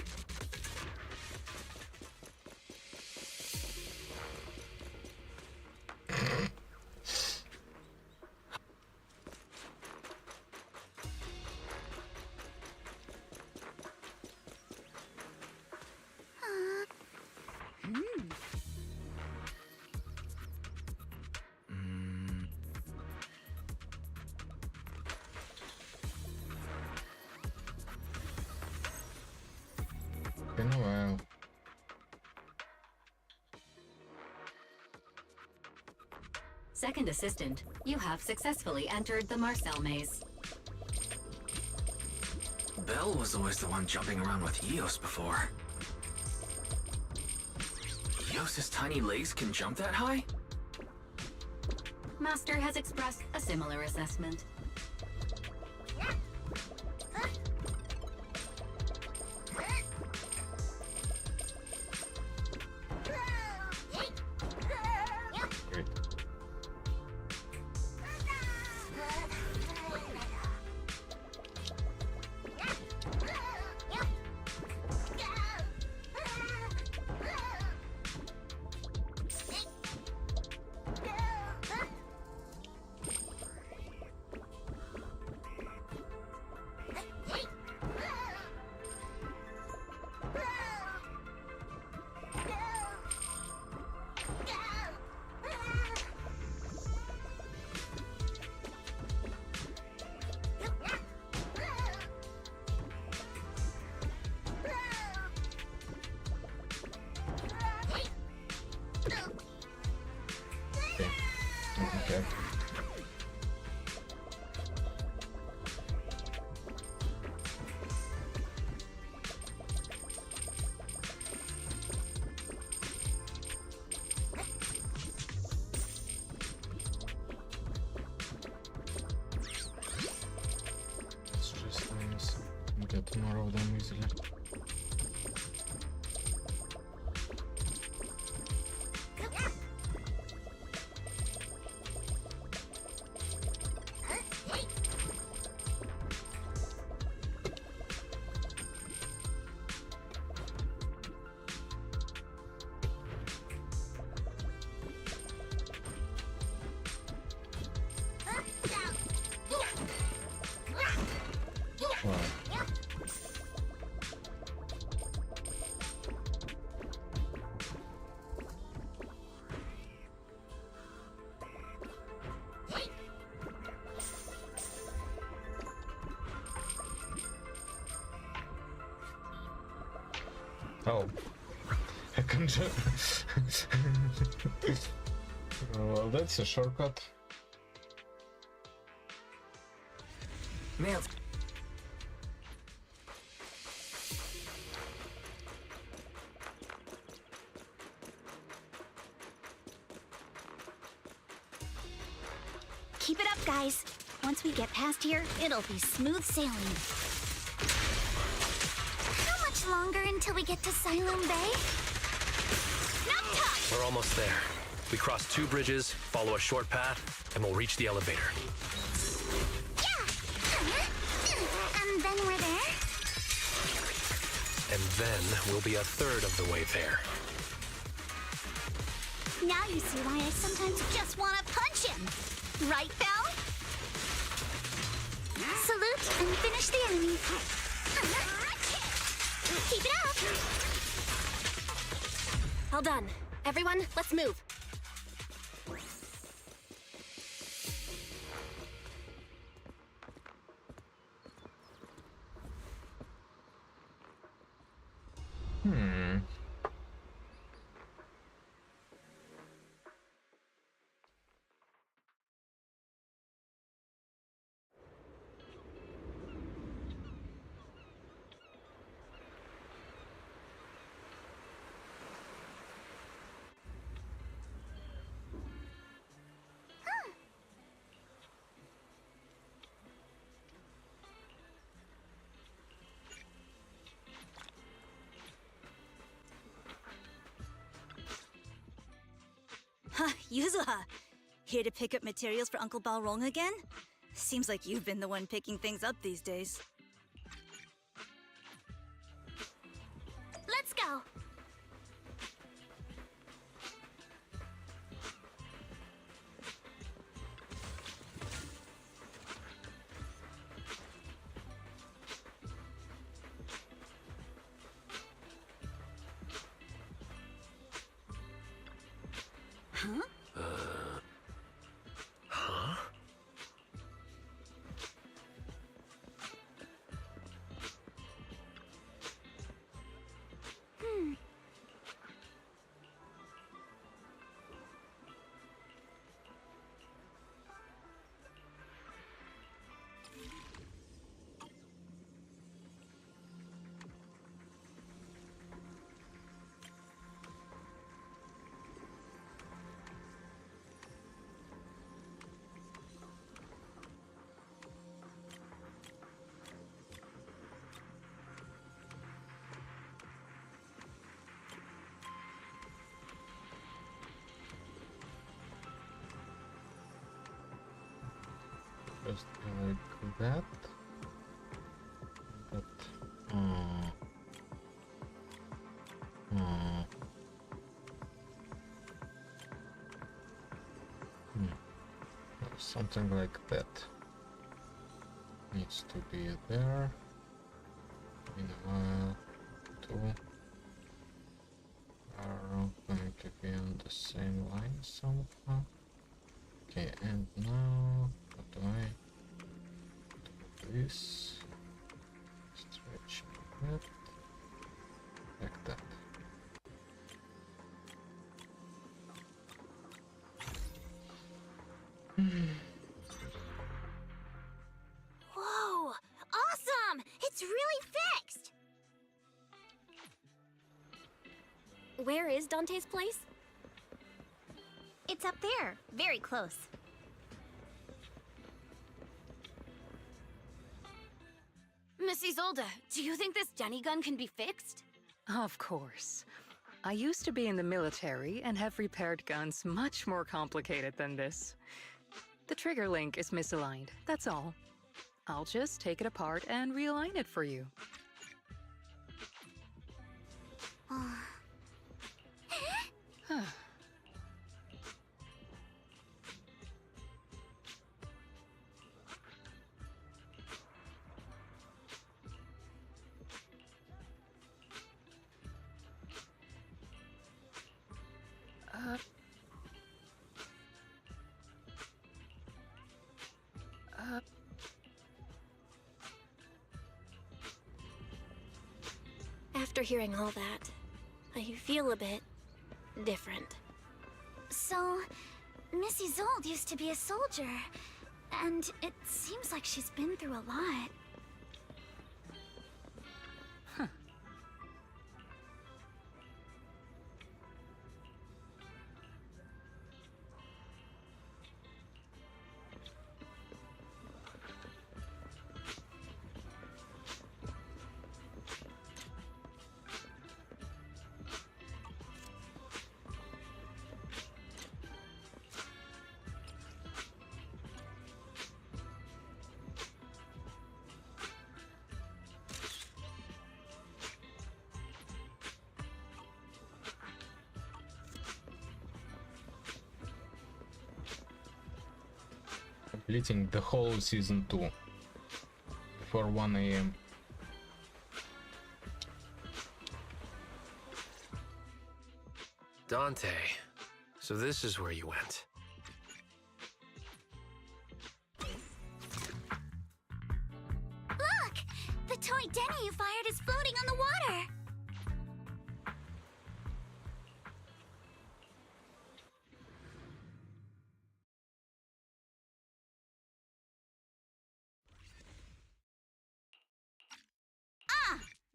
Speaker 3: Been a while.
Speaker 13: Second assistant, you have successfully entered the Marcel maze.
Speaker 7: Belle was always the one jumping around with Eos before. Eidos' tiny legs can jump that high?
Speaker 13: Master has expressed a similar assessment.
Speaker 3: Great. Okay. Let's just get more of them easily. Oh, I can just... Well, that's a shortcut.
Speaker 7: Man.
Speaker 1: Keep it up, guys. Once we get past here, it'll be smooth sailing.
Speaker 2: How much longer until we get to Siloam Bay?
Speaker 1: Not tough!
Speaker 12: We're almost there. We cross 2 bridges, follow a short path, and we'll reach the elevator.
Speaker 2: And then we're there?
Speaker 12: And then we'll be a third of the way there.
Speaker 1: Now you see why I sometimes just want to punch him. Right, Val?
Speaker 2: Salute and finish the enemy.
Speaker 1: Keep it up!
Speaker 6: All done. Everyone, let's move.
Speaker 22: Huh, Yuzuha. Here to pick up materials for Uncle Balrog again? Seems like you've been the one picking things up these days.
Speaker 2: Let's go.
Speaker 22: Huh?
Speaker 12: Huh?
Speaker 3: just like that. But something like that needs to be there. Meanwhile, 2 are going to be on the same line somehow. Okay, and now what do I do? This stretch that like that.
Speaker 2: Whoa! Awesome! It's really fixed!
Speaker 6: Where is Dante's place?
Speaker 1: It's up there, very close.
Speaker 22: Miss Isolde, do you think this Jenny gun can be fixed?
Speaker 8: Of course. I used to be in the military and have repaired guns much more complicated than this. The trigger link is misaligned, that's all. I'll just take it apart and realign it for you.
Speaker 6: After hearing all that, I feel a bit different.
Speaker 2: So, Miss Isolde used to be a soldier, and it seems like she's been through a lot.
Speaker 3: Completing the whole season 2 before 1 AM.
Speaker 12: Dante, so this is where you went.
Speaker 2: Look! The toy Denny you fired is floating on the water!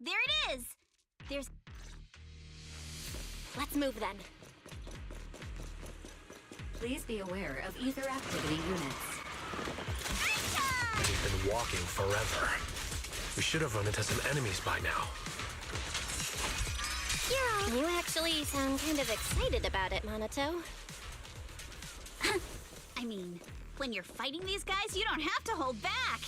Speaker 1: There it is! There's...
Speaker 6: Let's move then.
Speaker 13: Please be aware of ether activity units.
Speaker 12: We've been walking forever. We should have run into some enemies by now.
Speaker 6: Yeah, you actually sound kind of excited about it, Monato.
Speaker 1: I mean, when you're fighting these guys, you don't have to hold back!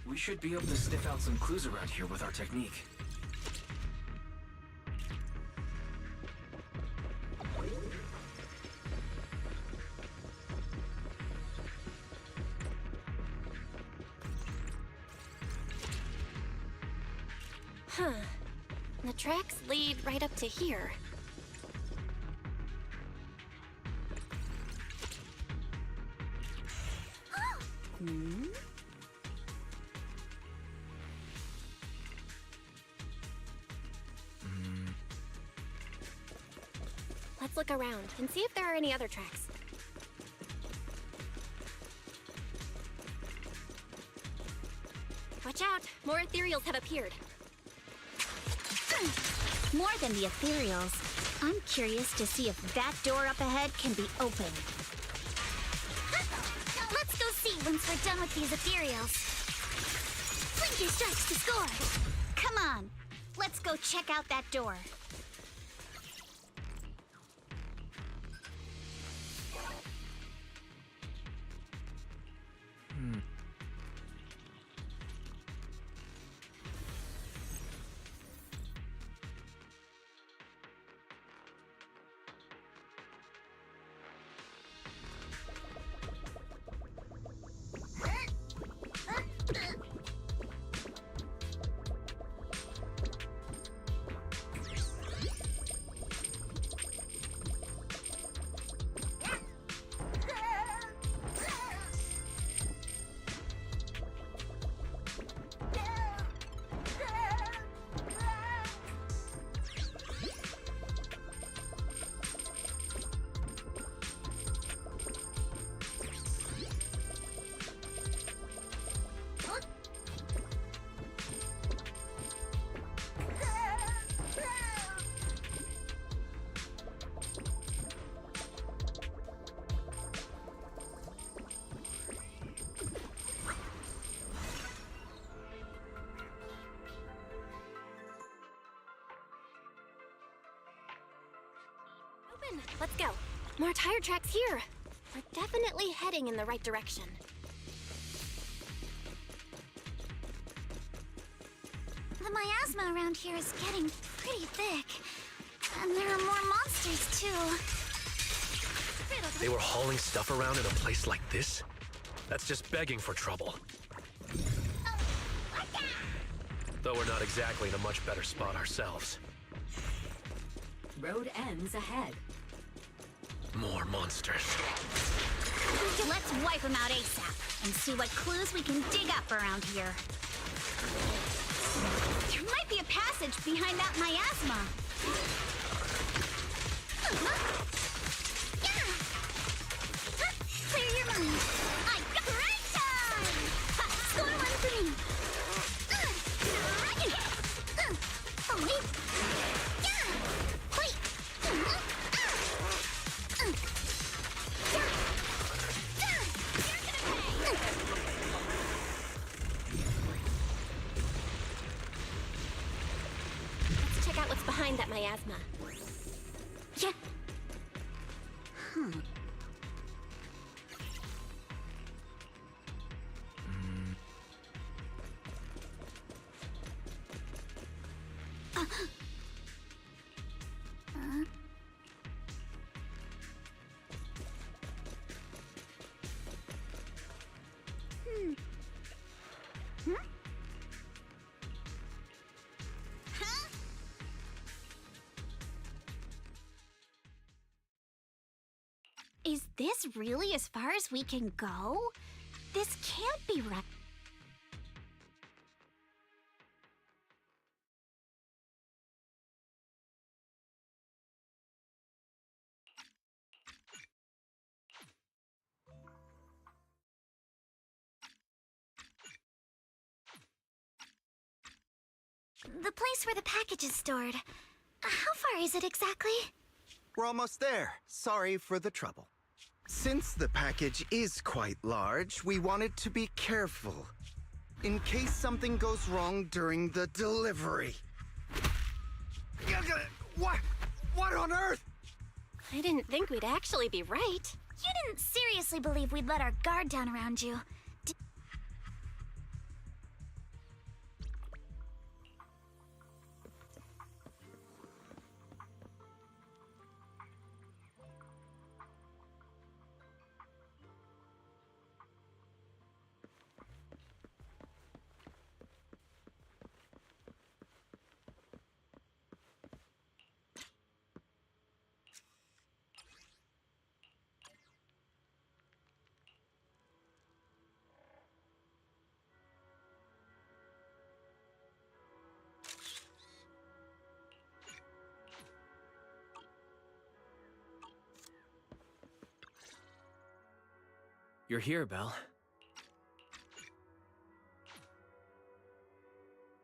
Speaker 7: We should be able to sniff out some clues around here with our technique.
Speaker 6: Huh. The tracks lead right up to here. Let's look around and see if there are any other tracks. Watch out! More ethereals have appeared.
Speaker 1: More than the ethereals, I'm curious to see if that door up ahead can be opened.
Speaker 2: Let's go see once we're done with these ethereals.
Speaker 1: Two strikes to score! Come on, let's go check out that door.
Speaker 6: Let's go. More tire tracks here. We're definitely heading in the right direction.
Speaker 1: The miasma around here is getting pretty thick. And there are more monsters, too.
Speaker 12: They were hauling stuff around in a place like this? That's just begging for trouble. Though we're not exactly in a much better spot ourselves.
Speaker 13: Road ends ahead.
Speaker 12: More monsters.
Speaker 1: Let's wipe them out ASAP and see what clues we can dig up around here. There might be a passage behind that miasma. Clear your mind. I got right time! Score one for me. Oh, wait.
Speaker 6: Let's check out what's behind that miasma.
Speaker 1: Yeah. Is this really as far as we can go? This can't be right. The place where the package is stored. How far is it exactly?
Speaker 14: We're almost there. Sorry for the trouble. Since the package is quite large, we wanted to be careful. In case something goes wrong during the delivery. What on earth?
Speaker 6: I didn't think we'd actually be right.
Speaker 1: You didn't seriously believe we'd let our guard down around you.
Speaker 7: You're here, Belle.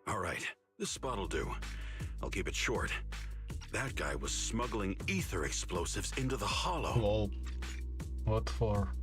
Speaker 10: All right, this spot'll do. I'll keep it short. That guy was smuggling ether explosives into the hollow.
Speaker 3: Lol. What for?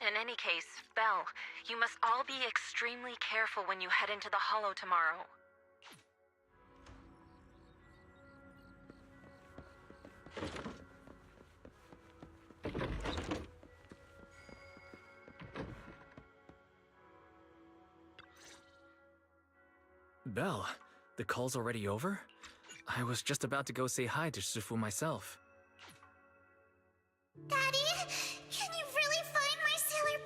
Speaker 9: In any case, Belle, you must all be extremely careful when you head into the Hollow tomorrow.
Speaker 7: Belle, the call's already over? I was just about to go say hi to Shifu myself.
Speaker 2: Daddy, can you really find my Sailor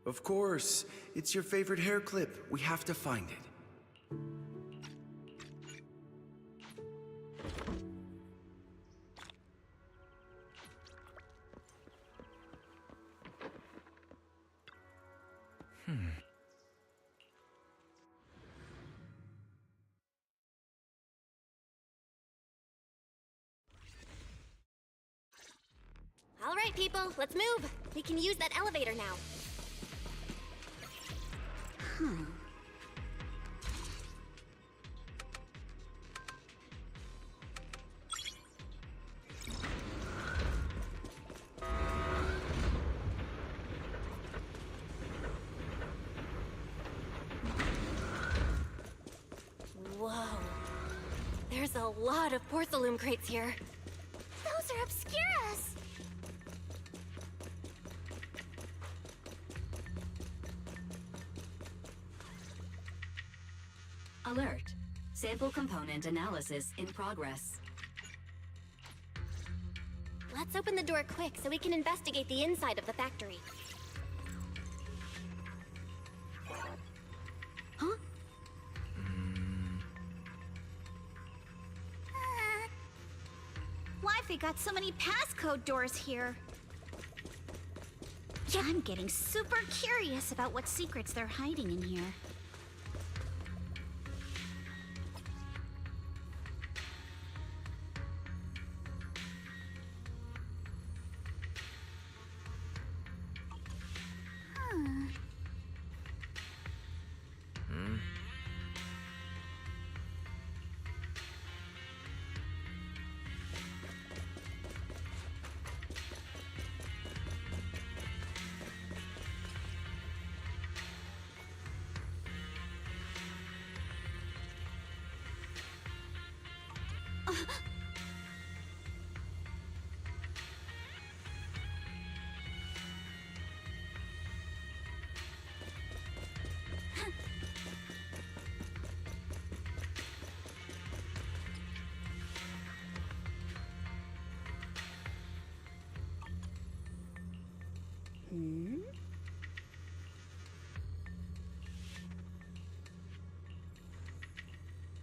Speaker 2: Boo?
Speaker 15: Of course. It's your favorite hair clip. We have to find it.
Speaker 6: All right, people, let's move. We can use that elevator now. Whoa. There's a lot of porcelain crates here.
Speaker 2: Those are Obscuras!
Speaker 13: Alert. Sample component analysis in progress.
Speaker 6: Let's open the door quick so we can investigate the inside of the factory. Huh?
Speaker 1: Wi-Fi got so many passcode doors here. I'm getting super curious about what secrets they're hiding in here.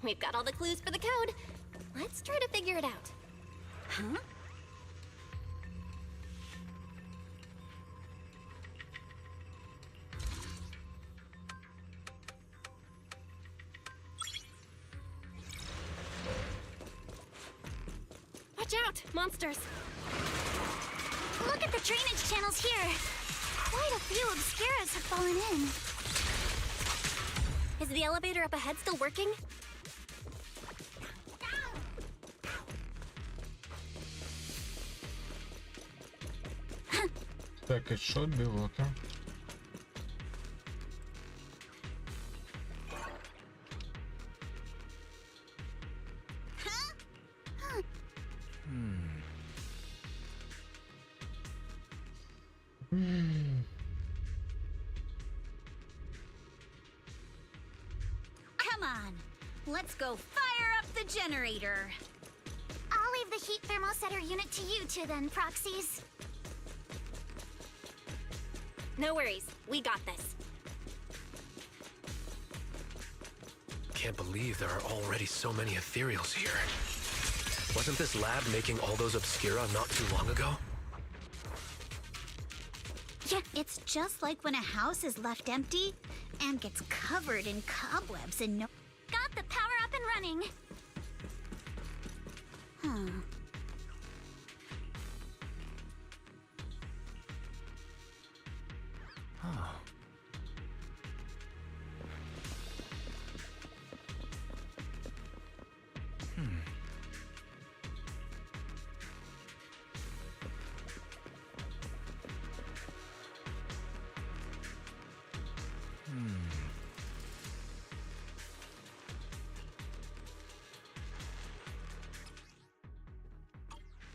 Speaker 6: We've got all the clues for the code. Let's try to figure it out. Huh? Watch out! Monsters!
Speaker 2: Look at the drainage channels here. Quite a few Obscuras have fallen in.
Speaker 6: Is the elevator up ahead still working?
Speaker 3: Так, it should be working.
Speaker 1: Come on, let's go fire up the generator.
Speaker 2: I'll leave the heat thermosetter unit to you two then, Proxies.
Speaker 6: No worries, we got this.
Speaker 12: Can't believe there are already so many ethereals here. Wasn't this lab making all those Obscura not too long ago?
Speaker 1: Yeah, it's just like when a house is left empty and gets covered in cobwebs and no...
Speaker 2: Got the power up and running.
Speaker 1: Huh.
Speaker 7: Oh.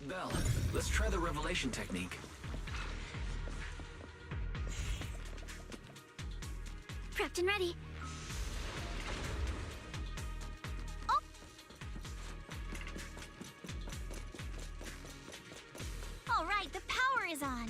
Speaker 7: Belle, let's try the revelation technique.
Speaker 1: Prepped and ready. Oh. All right, the power is on.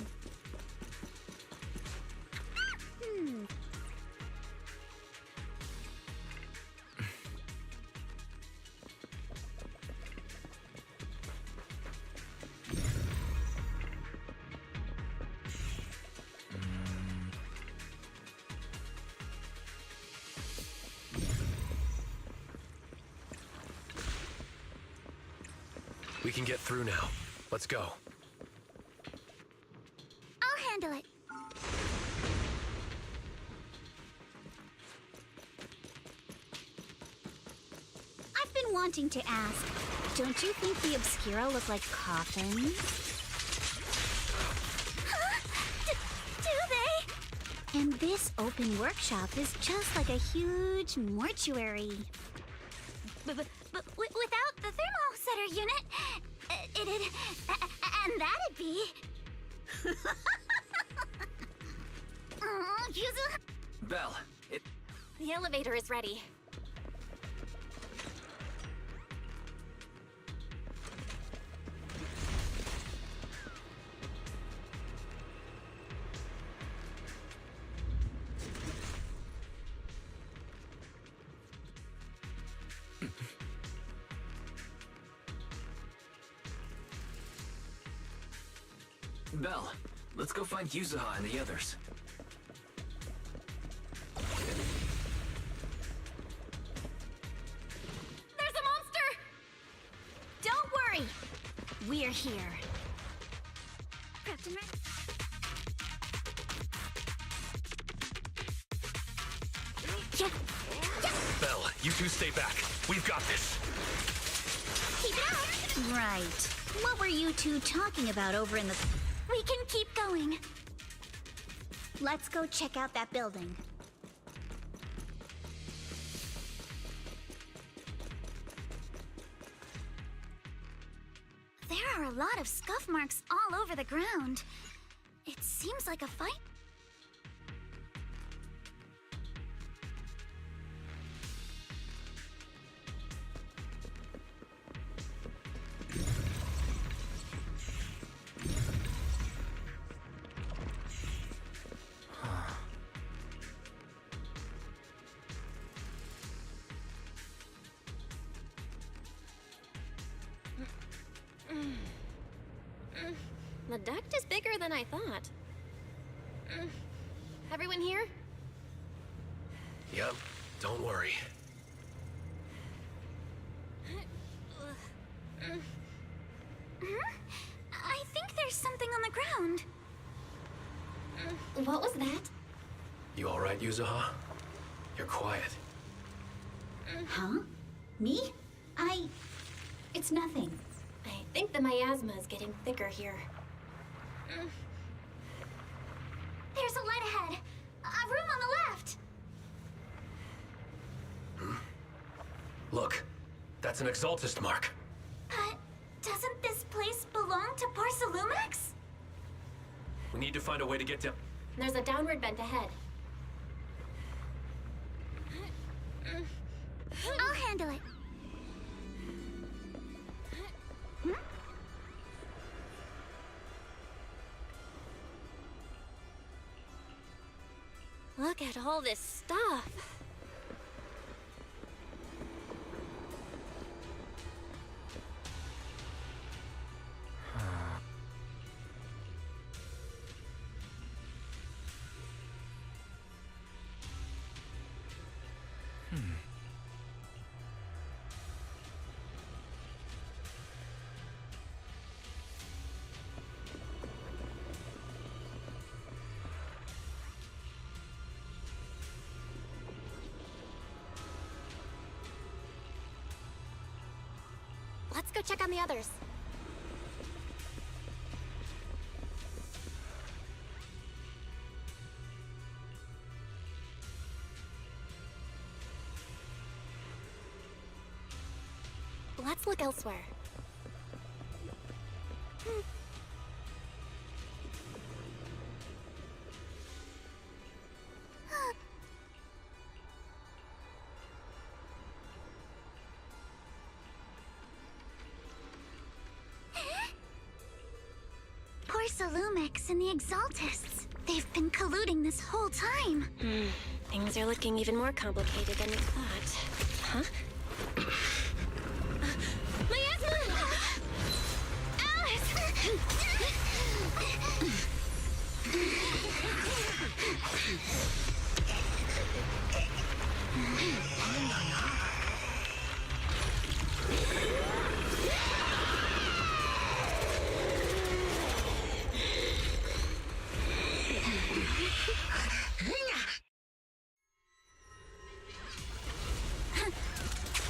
Speaker 12: We can get through now. Let's go.
Speaker 1: I'll handle it. I've been wanting to ask, don't you think the Obscura look like coffins? Do they? And this open workshop is just like a huge mortuary. But without the thermosetter unit, and that'd be...
Speaker 7: Belle,
Speaker 6: The elevator is ready.
Speaker 7: Belle, let's go find Yuzuha and the others.
Speaker 1: There's a monster! Don't worry. We're here. Prepped and ready.
Speaker 12: Belle, you two stay back. We've got this.
Speaker 1: Keep it out! Right. What were you two talking about over in the... We can keep going. Let's go check out that building. There are a lot of scuff marks all over the ground. It seems like a fight.
Speaker 6: The duct is bigger than I thought. Everyone here?
Speaker 12: Yep, don't worry.
Speaker 1: I think there's something on the ground.
Speaker 6: What was that?
Speaker 12: You all right, Yuzuha? You're quiet.
Speaker 1: Huh? Me? It's nothing.
Speaker 6: I think the miasma is getting thicker here.
Speaker 1: There's a light ahead. A room on the left.
Speaker 12: Look, that's an exaltist mark.
Speaker 1: But doesn't this place belong to Porcelumex?
Speaker 12: We need to find a way to get down.
Speaker 6: There's a downward vent ahead.
Speaker 1: I'll handle it.
Speaker 6: Look at all this stuff. Let's go check on the others. Let's look elsewhere.
Speaker 2: Porcelumix and the Exaltists. They've been colluding this whole time.
Speaker 16: Things are looking even more complicated than we thought. Huh?
Speaker 2: Miasma! Alice!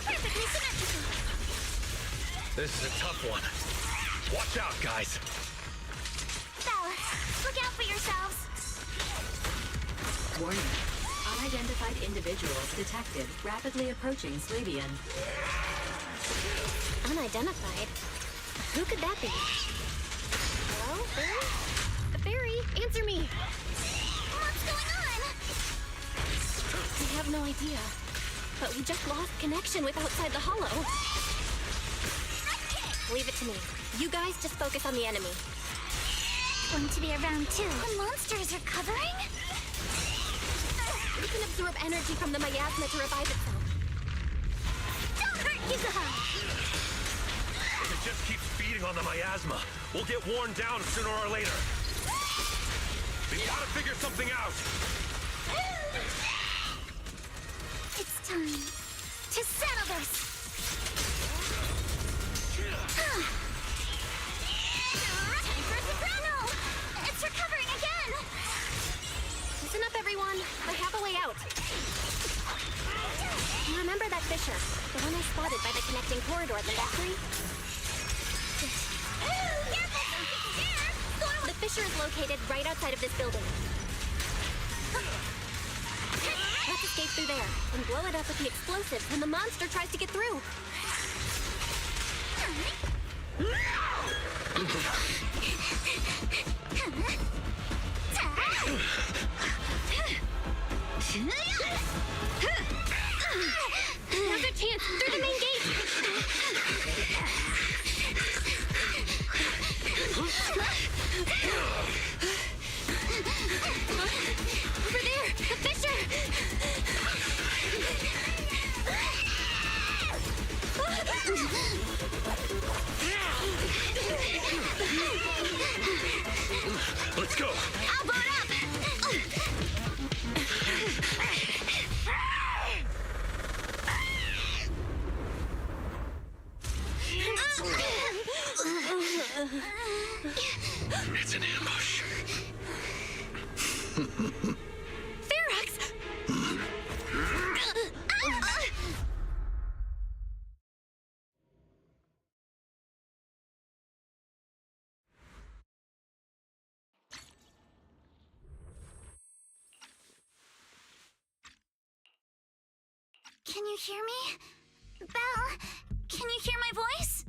Speaker 2: Perfectly symmetrical.
Speaker 12: This is a tough one. Watch out, guys.
Speaker 2: Bella, look out for yourselves.
Speaker 13: Warning. Unidentified individuals detected rapidly approaching Slavian.
Speaker 16: Unidentified? Who could that be? Hello, Barry? Barry, answer me!
Speaker 2: What's going on?
Speaker 16: We have no idea. But we just lost connection with outside the hollow. Leave it to me. You guys just focus on the enemy.
Speaker 2: Going to be around too. The monsters are covering?
Speaker 16: We can absorb energy from the miasma to revive itself.
Speaker 2: Don't hurt Yuzuha!
Speaker 12: If it just keeps feeding on the miasma, we'll get worn down sooner or later. We've got to figure something out.
Speaker 2: It's time to settle this. Time for a soprano! It's recovering again!
Speaker 16: Listen up, everyone. I have a way out. You remember that fissure? The one I spotted by the connecting corridor at the factory? The fissure is located right outside of this building. Let's escape through there and blow it up with the explosive when the monster tries to get through. Now's our chance! Through the main gate! Over there! The fissure!
Speaker 12: Let's go!
Speaker 2: I'll blow it up!
Speaker 12: It's an ambush.
Speaker 2: Ferox! Can you hear me? Belle, can you hear my voice?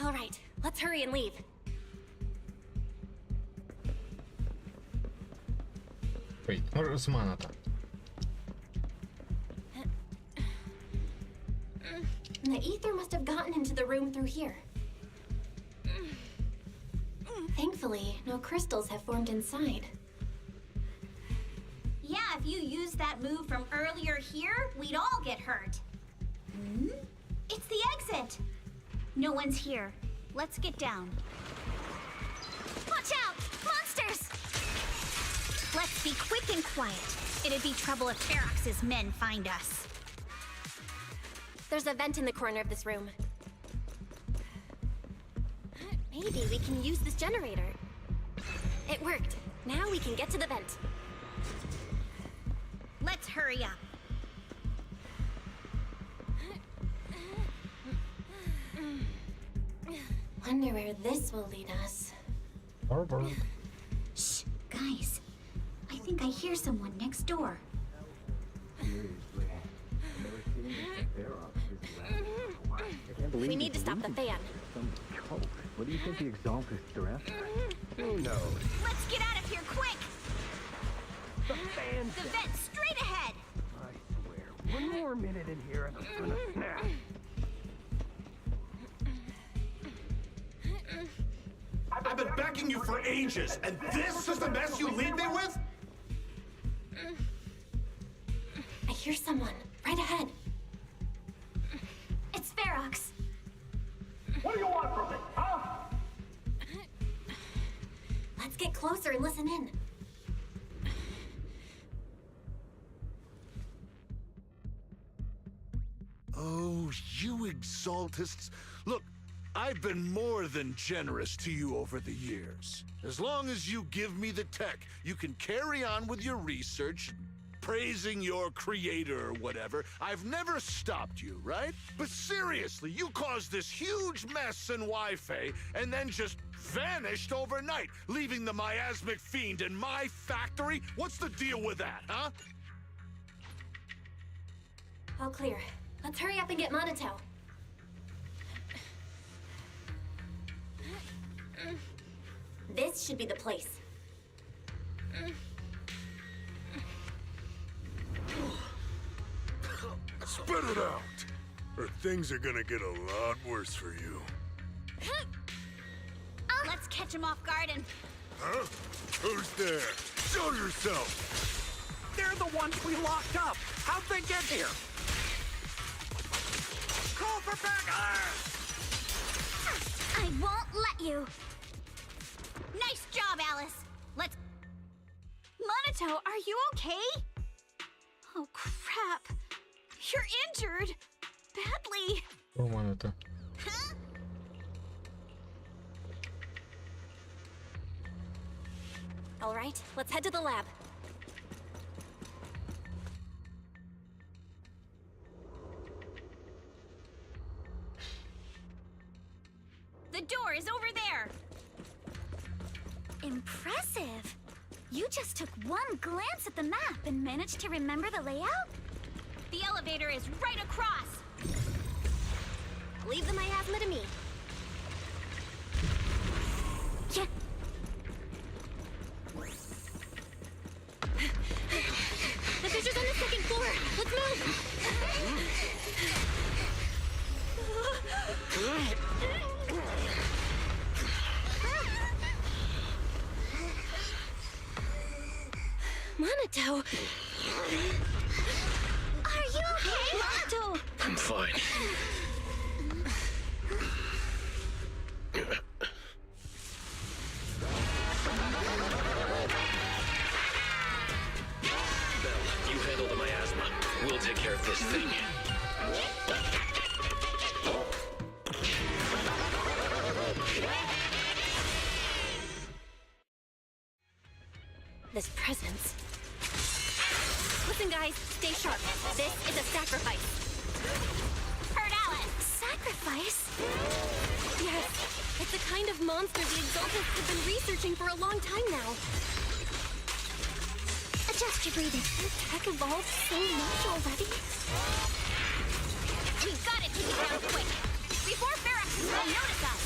Speaker 16: All right, let's hurry and leave.
Speaker 3: Wait, where's Manata?
Speaker 16: The ether must have gotten into the room through here. Thankfully, no crystals have formed inside.
Speaker 1: Yeah, if you used that move from earlier here, we'd all get hurt. It's the exit. No one's here. Let's get down.
Speaker 2: Watch out! Monsters!
Speaker 1: Let's be quick and quiet. It'd be trouble if Ferox's men find us.
Speaker 16: There's a vent in the corner of this room. Maybe we can use this generator. It worked. Now we can get to the vent.
Speaker 1: Let's hurry up.
Speaker 16: Wonder where this will lead us.
Speaker 1: Shh, guys. I think I hear someone next door.
Speaker 6: We need to stop the fan.
Speaker 4: What do you think the Exalted stress?
Speaker 11: Who knows?
Speaker 1: Let's get out of here quick!
Speaker 11: The fan.
Speaker 1: The vent straight ahead!
Speaker 11: I swear, one more minute in here and I'm gonna snap.
Speaker 18: I've been begging you for ages, and this is the mess you leave me with?
Speaker 6: I hear someone right ahead.
Speaker 1: It's Ferox.
Speaker 18: What do you want from me, huh?
Speaker 6: Let's get closer and listen in.
Speaker 20: Oh, you exaltists. Look, I've been more than generous to you over the years. As long as you give me the tech, you can carry on with your research, praising your creator or whatever. I've never stopped you, right? But seriously, you caused this huge mess in Wi-Fi and then just vanished overnight, leaving the miasmic fiend in my factory? What's the deal with that, huh?
Speaker 6: All clear. Let's hurry up and get Monato. This should be the place.
Speaker 18: Spit it out, or things are gonna get a lot worse for you.
Speaker 1: Let's catch him off guard and...
Speaker 18: Huh? Who's there? Show yourself!
Speaker 21: They're the ones we locked up. How'd they get here? Call for backup!
Speaker 1: I won't let you. Nice job, Alice. Let's... Monato, are you okay? Oh, crap. You're injured. Badly.
Speaker 3: Oh, Monato.
Speaker 1: Huh?
Speaker 6: All right, let's head to the lab.
Speaker 1: The door is over there. Impressive. You just took one glance at the map and managed to remember the layout? The elevator is right across.
Speaker 6: Leave the miasma to me.
Speaker 1: Yeah.
Speaker 6: The fissure's on the second floor. Let's move. Monato.
Speaker 1: Are you okay, Monato?
Speaker 12: I'm fine.
Speaker 7: You handle the miasma. We'll take care of this thing.
Speaker 6: This presence. Listen, guys, stay sharp. This is a sacrifice.
Speaker 1: Heard Alice.
Speaker 6: Sacrifice? Yes, it's a kind of monster the Exaltists have been researching for a long time now.
Speaker 1: Adjust your breathing.
Speaker 6: Their tech evolved so much already.
Speaker 1: We've got to take it down quick, before Ferox will notice us.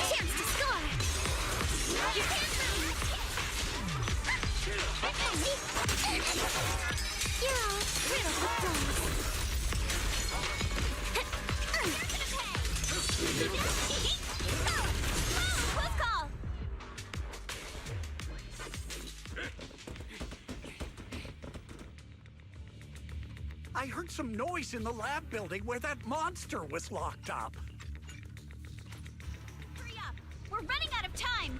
Speaker 1: Chance to score. You can't move. You're all critical close. Close call.
Speaker 21: I heard some noise in the lab building where that monster was locked up.
Speaker 1: Hurry up. We're running out of time.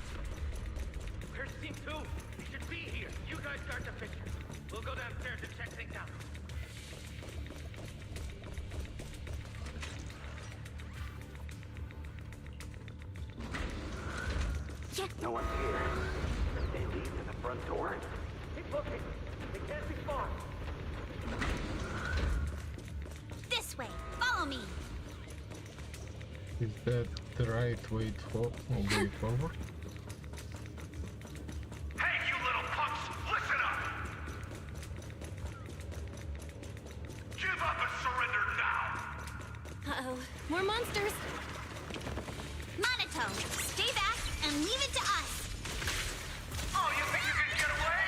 Speaker 23: Where's Team 2? They should be here. You guys guard the fixture. We'll go downstairs and check things out. No one's here. They lead to the front door. Keep looking. They can't be far.
Speaker 1: This way. Follow me.
Speaker 3: Is that the right way forward?
Speaker 18: Hey, you little punks! Listen up! Give up and surrender now!
Speaker 6: Uh-oh. More monsters.
Speaker 1: Monito, stay back and leave it to us.
Speaker 18: Oh, you think you can get away?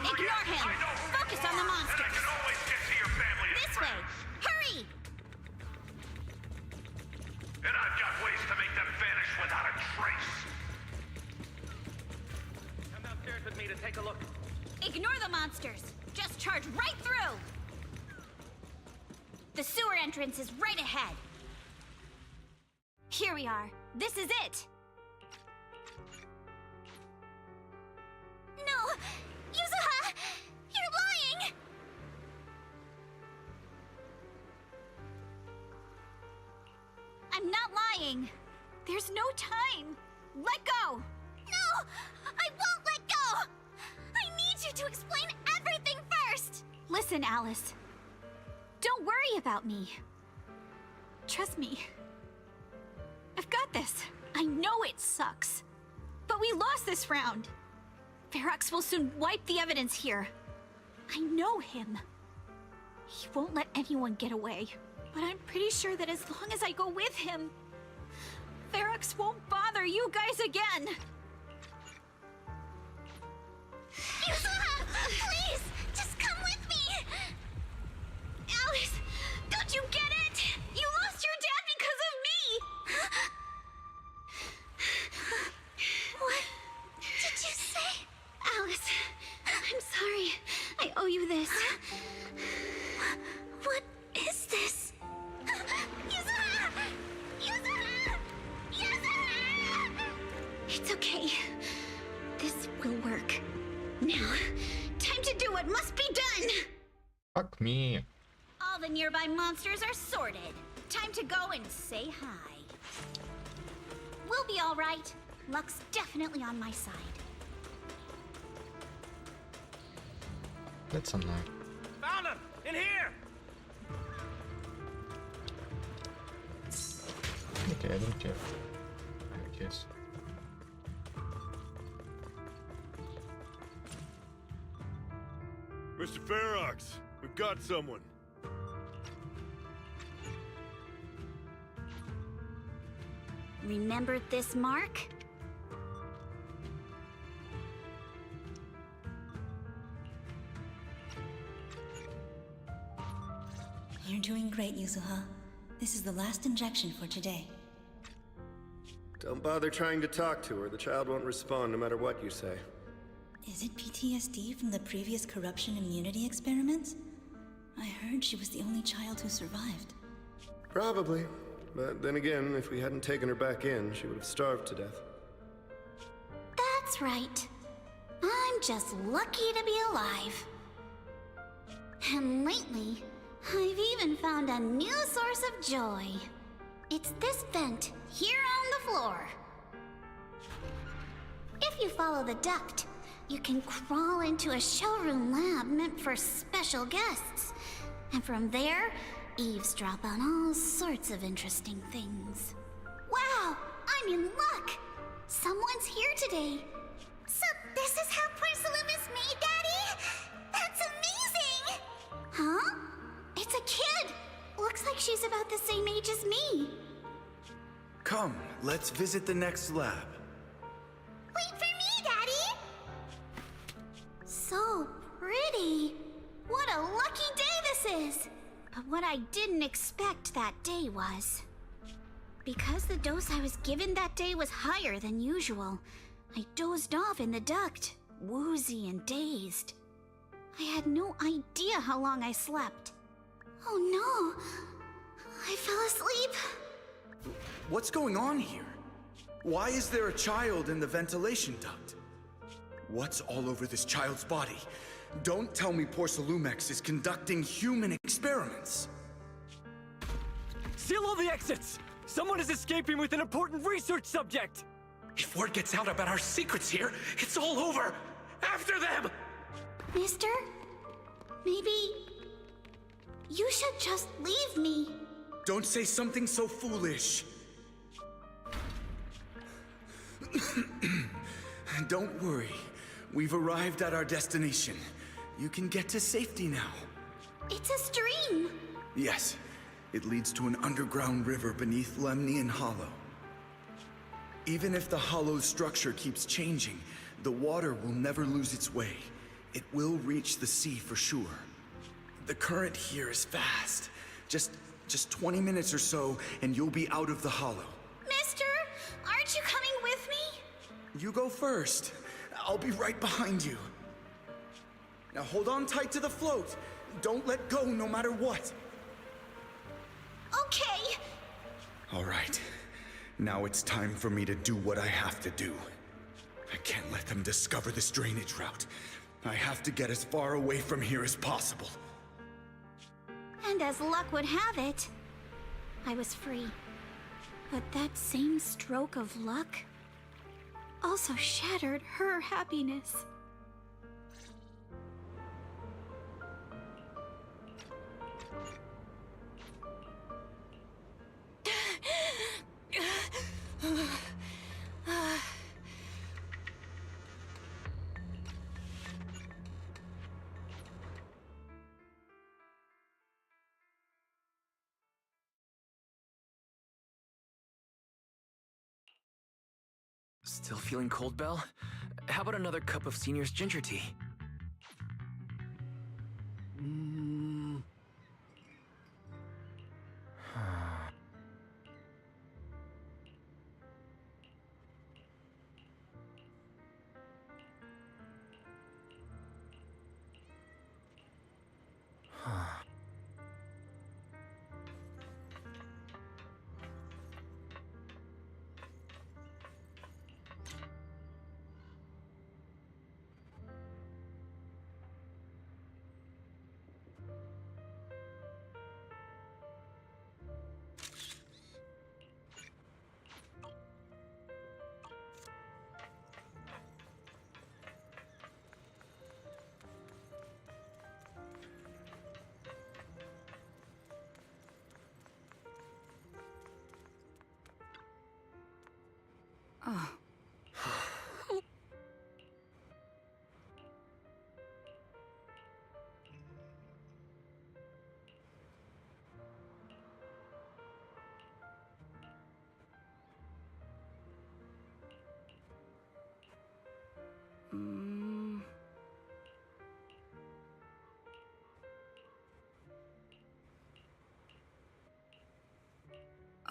Speaker 1: Ignore him. Focus on the monsters.
Speaker 18: And I can always get to your family and
Speaker 1: This way.
Speaker 18: friends.
Speaker 1: Hurry.
Speaker 18: And I've got ways to make them vanish without a trace.
Speaker 23: Come downstairs with me to take a look.
Speaker 1: Ignore the monsters. Just charge right through. The sewer entrance is right ahead. Here we are. This is it. No! Yuzuha! You're lying! I'm not lying. There's no time. Let go! No! I won't let go! I need you to explain everything first! Listen, Alice. Don't worry about me. Trust me. I've got this. I know it sucks. But we lost this round. Ferox will soon wipe the evidence here. I know him. He won't let anyone get away. But I'm pretty sure that as long as I go with him, Ferox won't bother you guys again. Yuzuha! Please! Just come with me! Alice! Don't you get it? You lost your dad because of me! What did you say? Alice, I'm sorry. I owe you this. What is this? Yuzuha! Yuzuha! Yuzuha! It's okay. This will work. Now, time to do what must be done!
Speaker 3: Fuck me.
Speaker 1: All the nearby monsters are sorted. Time to go and say hi. We'll be all right. Luck's definitely on my side.
Speaker 3: That's a knife.
Speaker 23: Found him! In here!
Speaker 3: Okay, I don't care. I guess.
Speaker 5: Mr. Ferox, we've got someone.
Speaker 1: Remember this mark?
Speaker 17: You're doing great, Yuzuha. This is the last injection for today.
Speaker 19: Don't bother trying to talk to her. The child won't respond no matter what you say.
Speaker 17: Is it PTSD from the previous corruption immunity experiments? I heard she was the only child who survived.
Speaker 19: Probably. But then again, if we hadn't taken her back in, she would have starved to death.
Speaker 1: That's right. I'm just lucky to be alive. And lately, I've even found a new source of joy. It's this vent here on the floor. If you follow the duct, you can crawl into a showroom lab meant for special guests. And from there, eavesdrop on all sorts of interesting things. Wow, I'm in luck! Someone's here today. So this is how porcelain is made, Daddy? That's amazing! Huh? It's a kid! Looks like she's about the same age as me.
Speaker 15: Come, let's visit the next lab.
Speaker 1: Wait for me, Daddy! So pretty. What a lucky day this is! But what I didn't expect that day was... because the dose I was given that day was higher than usual, I dozed off in the duct, woozy and dazed. I had no idea how long I slept. Oh no! I fell asleep.
Speaker 15: What's going on here? Why is there a child in the ventilation duct? What's all over this child's body? Don't tell me Porcelumex is conducting human experiments.
Speaker 4: Seal all the exits!
Speaker 8: Someone is escaping with an important research subject!
Speaker 14: If word gets out about our secrets here, it's all over! After them!
Speaker 1: Mister? Maybe... you should just leave me.
Speaker 15: Don't say something so foolish. Don't worry. We've arrived at our destination. You can get to safety now.
Speaker 1: It's a stream.
Speaker 15: Yes. It leads to an underground river beneath Lemnian Hollow. Even if the Hollow's structure keeps changing, the water will never lose its way. It will reach the sea for sure. The current here is fast. Just 20 minutes or so, and you'll be out of the Hollow.
Speaker 1: Mister, aren't you coming with me?
Speaker 15: You go first. I'll be right behind you. Now hold on tight to the float. Don't let go no matter what.
Speaker 1: Okay.
Speaker 15: All right. Now it's time for me to do what I have to do. I can't let them discover this drainage route. I have to get as far away from here as possible.
Speaker 1: And as luck would have it, I was free. But that same stroke of luck also shattered her happiness.
Speaker 7: Still feeling cold, Belle? How about another cup of Senior's ginger tea?
Speaker 22: Oh.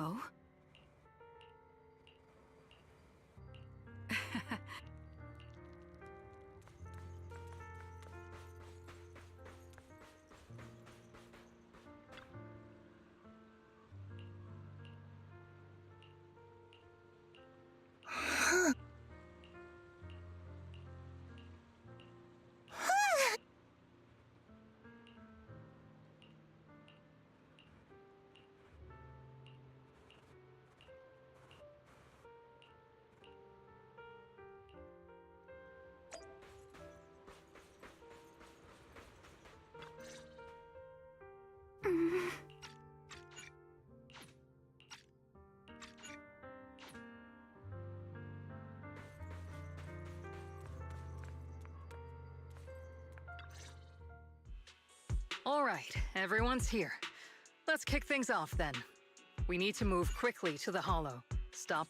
Speaker 22: Oh?
Speaker 24: All right, everyone's here. Let's kick things off then. We need to move quickly to the Hollow. Stop.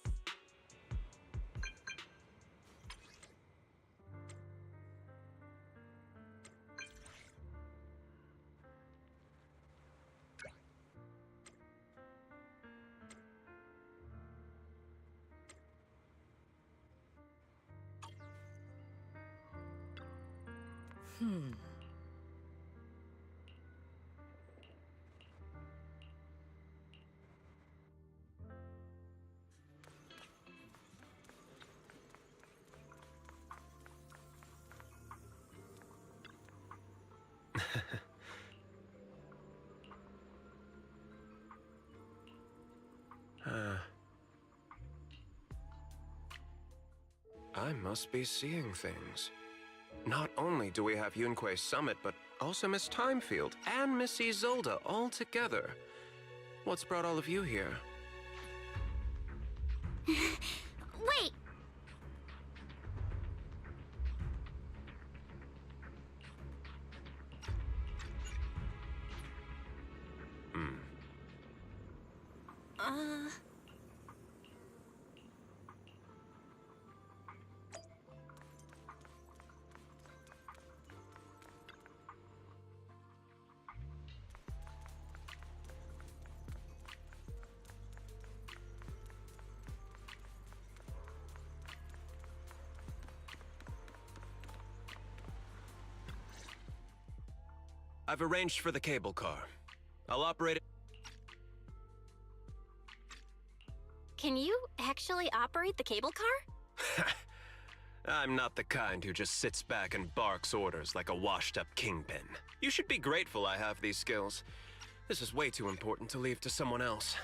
Speaker 11: I must be seeing things. Not only do we have Yunquei Summit, but also Miss Timefield and Miss Isolde all together. What's brought all of you here?
Speaker 1: Wait!
Speaker 11: I've arranged for the cable car. I'll operate it.
Speaker 6: Can you actually operate the cable car?
Speaker 11: I'm not the kind who just sits back and barks orders like a washed-up kingpin. You should be grateful I have these skills. This is way too important to leave to someone else.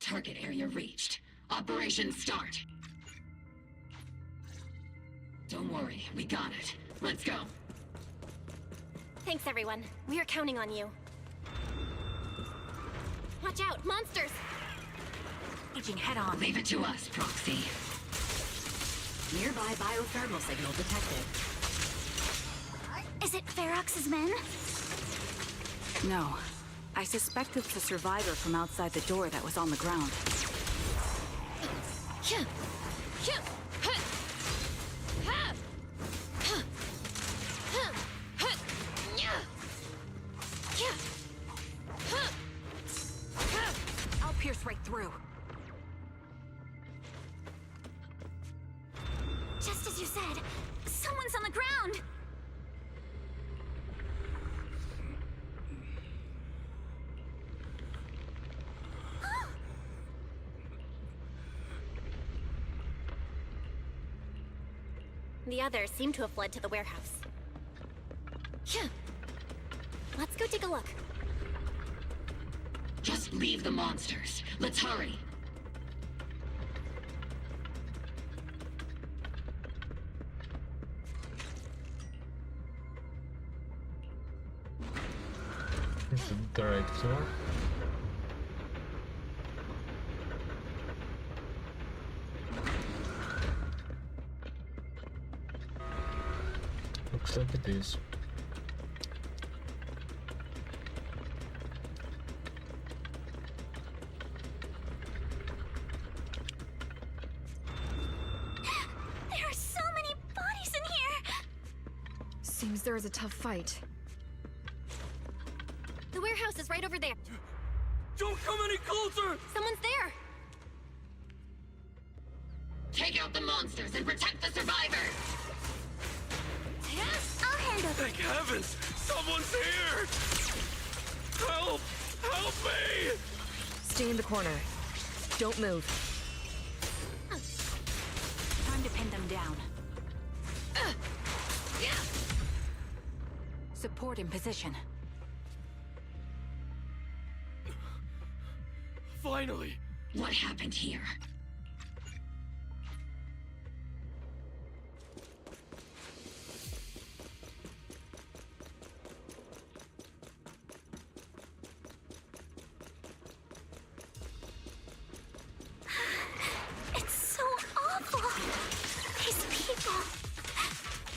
Speaker 9: Target area reached. Operation start. Don't worry, we got it. Let's go.
Speaker 6: Thanks, everyone. We are counting on you. Watch out, monsters!
Speaker 9: Aging head on. Leave it to us, Proxy. Nearby biothermal signal detected.
Speaker 1: Is it Ferox's men?
Speaker 10: No. I suspect it's the survivor from outside the door that was on the ground. I'll pierce right through.
Speaker 1: Just as you said, someone's on the ground!
Speaker 6: The others seem to have fled to the warehouse. Let's go take a look.
Speaker 9: Just leave the monsters. Let's hurry.
Speaker 3: Is it the director? Looks like it is.
Speaker 1: There are so many bodies in here!
Speaker 10: Seems there is a tough fight.
Speaker 6: The warehouse is right over there.
Speaker 8: Don't come any closer!
Speaker 6: Someone's there!
Speaker 9: Take out the monsters and protect the survivors!
Speaker 1: I'll handle it.
Speaker 8: Thank heavens! Someone's here! Help! Help me!
Speaker 10: Stay in the corner. Don't move. Time to pin them down. Support in position.
Speaker 8: Finally!
Speaker 9: What happened here?
Speaker 1: It's so awful! These people...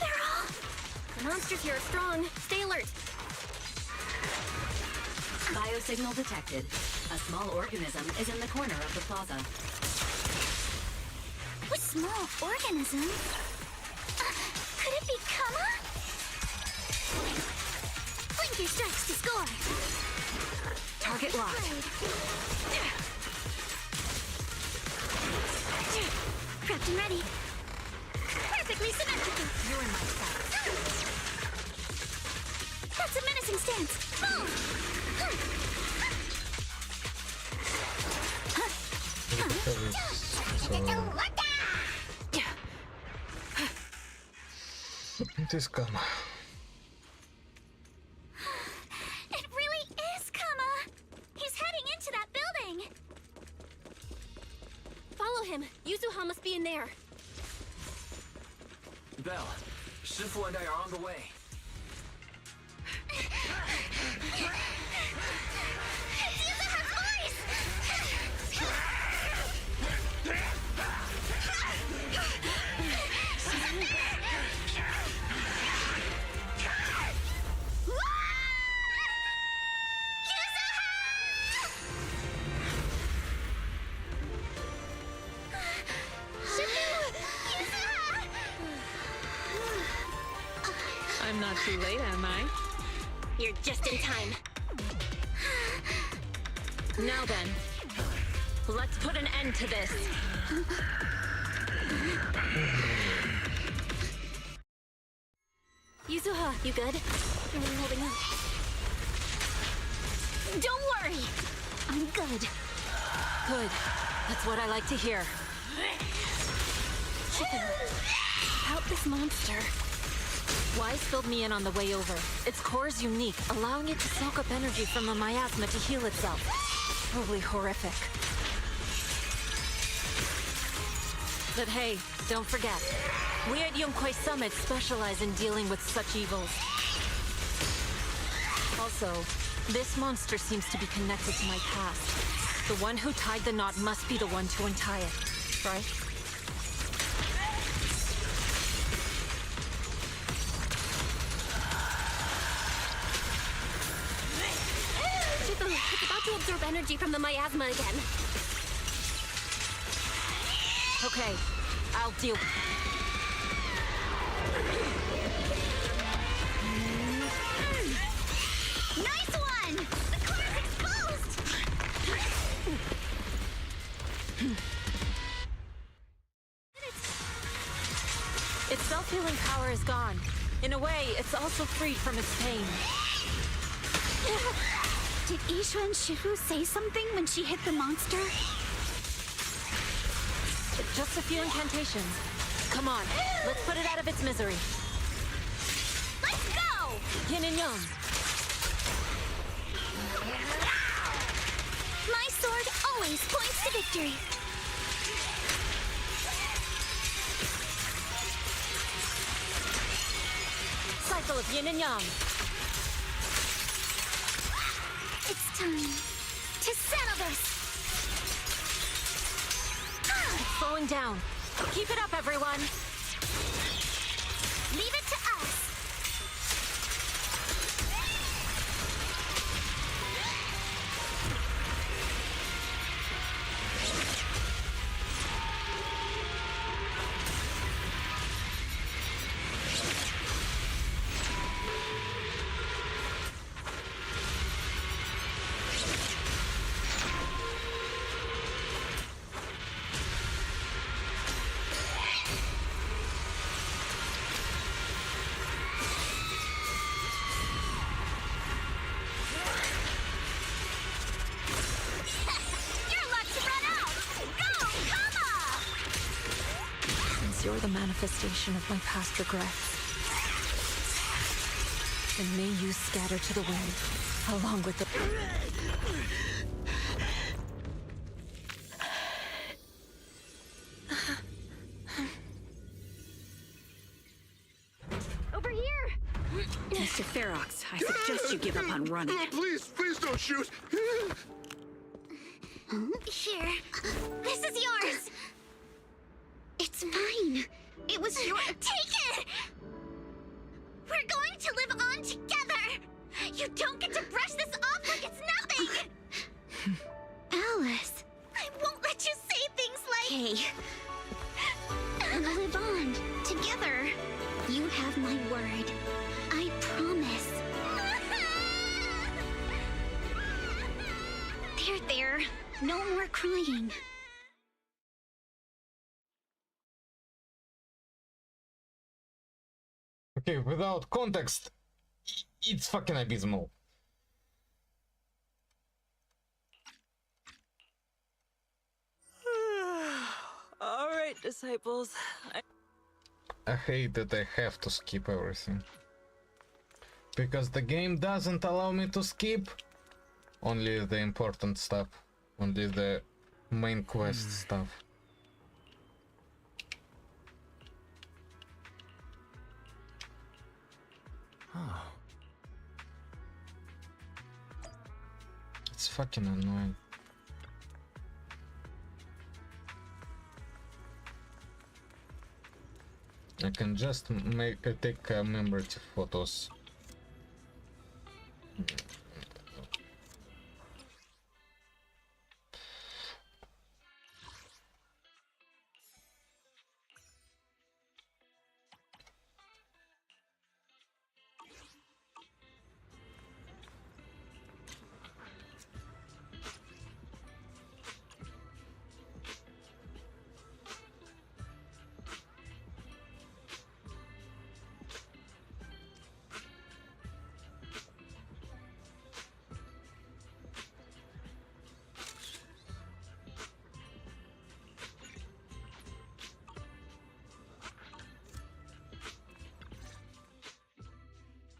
Speaker 1: They're all...
Speaker 6: The monsters here are strong. Stay alert.
Speaker 9: Biosignal detected. A small organism is in the corner of the plaza.
Speaker 1: A small organism? Could it be Kama? Blinker strikes to score!
Speaker 10: Target locked.
Speaker 1: Prepped and ready. Perfectly symmetrical.
Speaker 10: You're in my sight.
Speaker 1: That's a menacing stance. Boom!
Speaker 3: This Kama.
Speaker 1: It really is Kama! He's heading into that building!
Speaker 6: Follow him. Yuzuha must be in there.
Speaker 7: Belle, Shifu and I are on the way.
Speaker 24: I'm not too late, am I?
Speaker 6: You're just in time.
Speaker 24: Now then, let's put an end to this.
Speaker 6: Yuzuha, you good? You're really holding up.
Speaker 1: Don't worry! I'm good.
Speaker 24: Good. That's what I like to hear.
Speaker 6: Chicken. Help this monster.
Speaker 24: Wise filled me in on the way over. Its core is unique, allowing it to soak up energy from the miasma to heal itself. Totally horrific. But hey, don't forget, we at Yunkwei Summit specialize in dealing with such evils. Also, this monster seems to be connected to my past. The one who tied the knot must be the one to untie it, right?
Speaker 6: It's about to absorb energy from the miasma again.
Speaker 24: Okay, I'll deal.
Speaker 1: Nice one! The core is exposed!
Speaker 24: Its self-healing power is gone. In a way, it's also freed from its pain.
Speaker 1: Did Isha and Shifu say something when she hit the monster?
Speaker 24: Just a few incantations. Come on, let's put it out of its misery.
Speaker 1: Let's go!
Speaker 24: Yin and Yang.
Speaker 1: My sword always points to victory.
Speaker 24: Cycle of Yin and Yang.
Speaker 1: It's time to settle this.
Speaker 24: It's slowing down. Keep it up, everyone.
Speaker 1: Leave it to us.
Speaker 24: You're the manifestation of my past regrets. And may you scatter to the wind, along with the...
Speaker 1: Over here!
Speaker 10: Mr. Ferox, I suggest you give up on running.
Speaker 20: Please don't shoot!
Speaker 1: Here. This is yours! It's mine. It was your... Take it! We're going to live on together! You don't get to brush this off like it's nothing! Alice. I won't let you say things like... Hey. We'll live on together. You have my word. I promise. There. No more crying.
Speaker 3: Okay, without context, it's fucking abysmal.
Speaker 24: disciples.
Speaker 3: I hate that I have to skip everything. Because the game doesn't allow me to skip. Only the important stuff. Only the main quest stuff.
Speaker 7: Oh.
Speaker 3: It's fucking annoying. I can just take commemorative photos.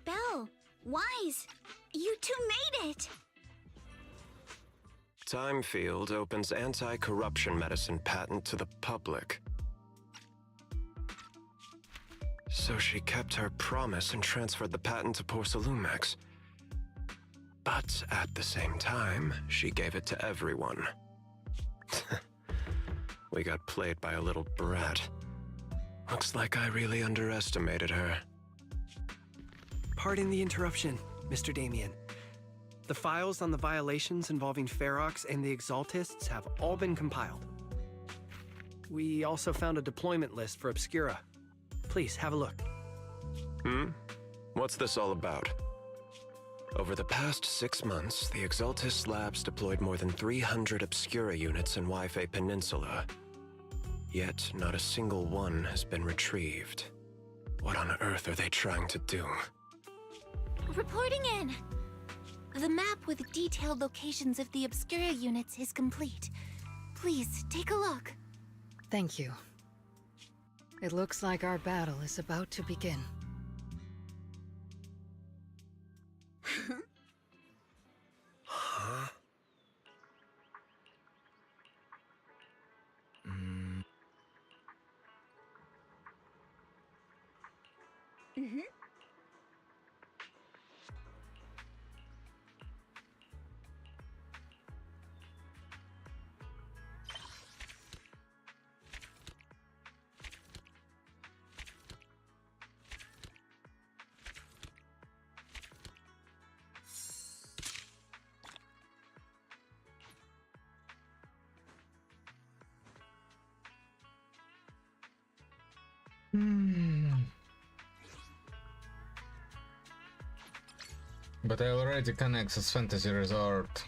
Speaker 1: Belle, Wise, you two made it!
Speaker 11: Time Field opens anti-corruption medicine patent to the public. So she kept her promise and transferred the patent to Porcelumex. But at the same time, she gave it to everyone. We got played by a little brat. Looks like I really underestimated her.
Speaker 2: Pardon the interruption, Mr. Damien. The files on the violations involving Ferox and the Exaltists have all been compiled. We also found a deployment list for Obscura. Please, have a look.
Speaker 11: What's this all about? Over the past 6 months, the Exaltist labs deployed more than 300 Obscura units in Wi-Fi Peninsula. Yet, not a single one has been retrieved. What on earth are they trying to do?
Speaker 6: Reporting in. The map with detailed locations of the Obscura units is complete. Please, take a look.
Speaker 13: Thank you. It looks like our battle is about to begin.
Speaker 11: Huh?
Speaker 3: But I already can access Fantasy Resort.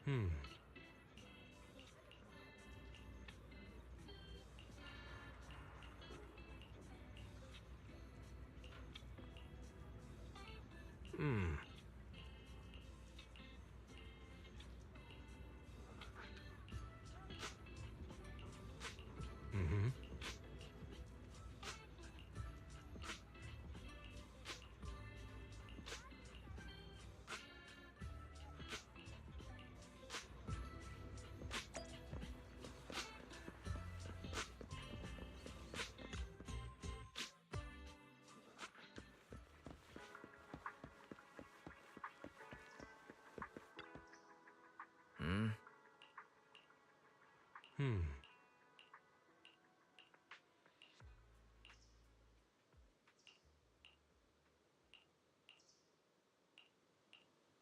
Speaker 2: Hmm. Hmm. Mm-hmm.
Speaker 7: Hmm?
Speaker 2: Hmm.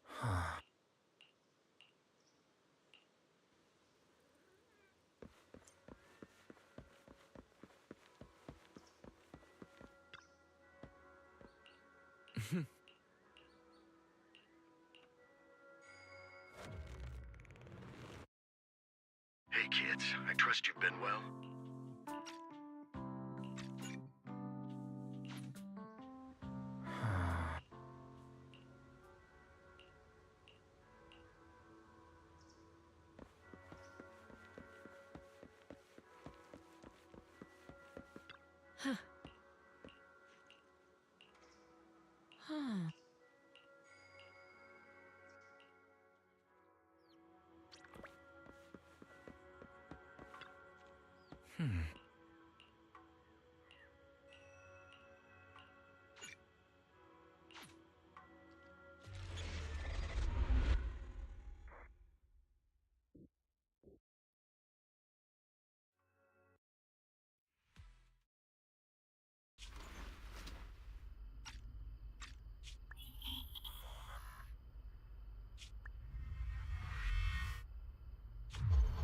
Speaker 7: Huh.
Speaker 12: Hey kids, I trust you've been well.
Speaker 24: Huh. Huh.
Speaker 7: Hmm.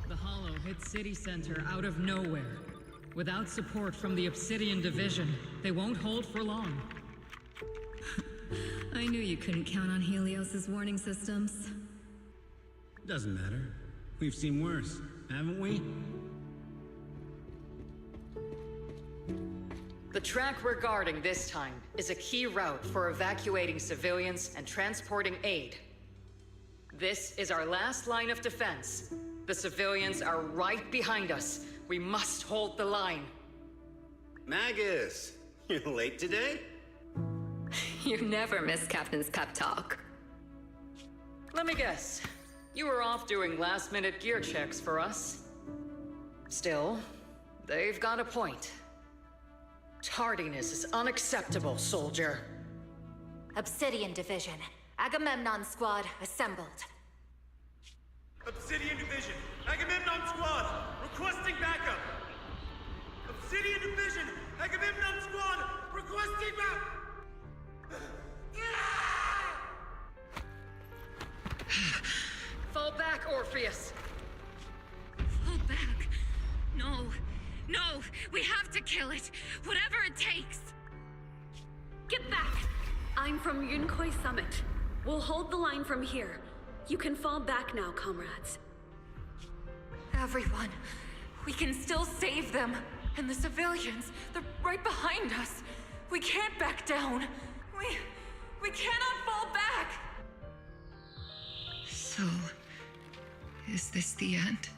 Speaker 16: The Hollow hit City Center out of nowhere. Without support from the Obsidian Division, they won't hold for long.
Speaker 21: I knew you couldn't count on Helios's warning systems.
Speaker 22: Doesn't matter. We've seen worse, haven't we?
Speaker 25: The track we're guarding this time is a key route for evacuating civilians and transporting aid. This is our last line of defense. The civilians are right behind us. We must hold the line.
Speaker 26: Magus, you're late today?
Speaker 21: You never miss Captain's pep talk.
Speaker 25: Let me guess. You were off doing last-minute gear checks for us. Still, they've got a point. Tardiness is unacceptable, soldier.
Speaker 24: Obsidian Division. Agamemnon Squad assembled.
Speaker 27: Obsidian Division, Agamemnon Squad, requesting backup. Obsidian Division, Agamemnon Squad, requesting backup.
Speaker 25: Fall back, Orpheus.
Speaker 28: Fall back. No. No, we have to kill it. Whatever it takes.
Speaker 10: Get back! I'm from Yunkoi Summit. We'll hold the line from here. You can fall back now, comrades.
Speaker 24: Everyone. We can still save them. And the civilians, they're right behind us. We can't back down. We cannot fall back!
Speaker 13: So, is this the end?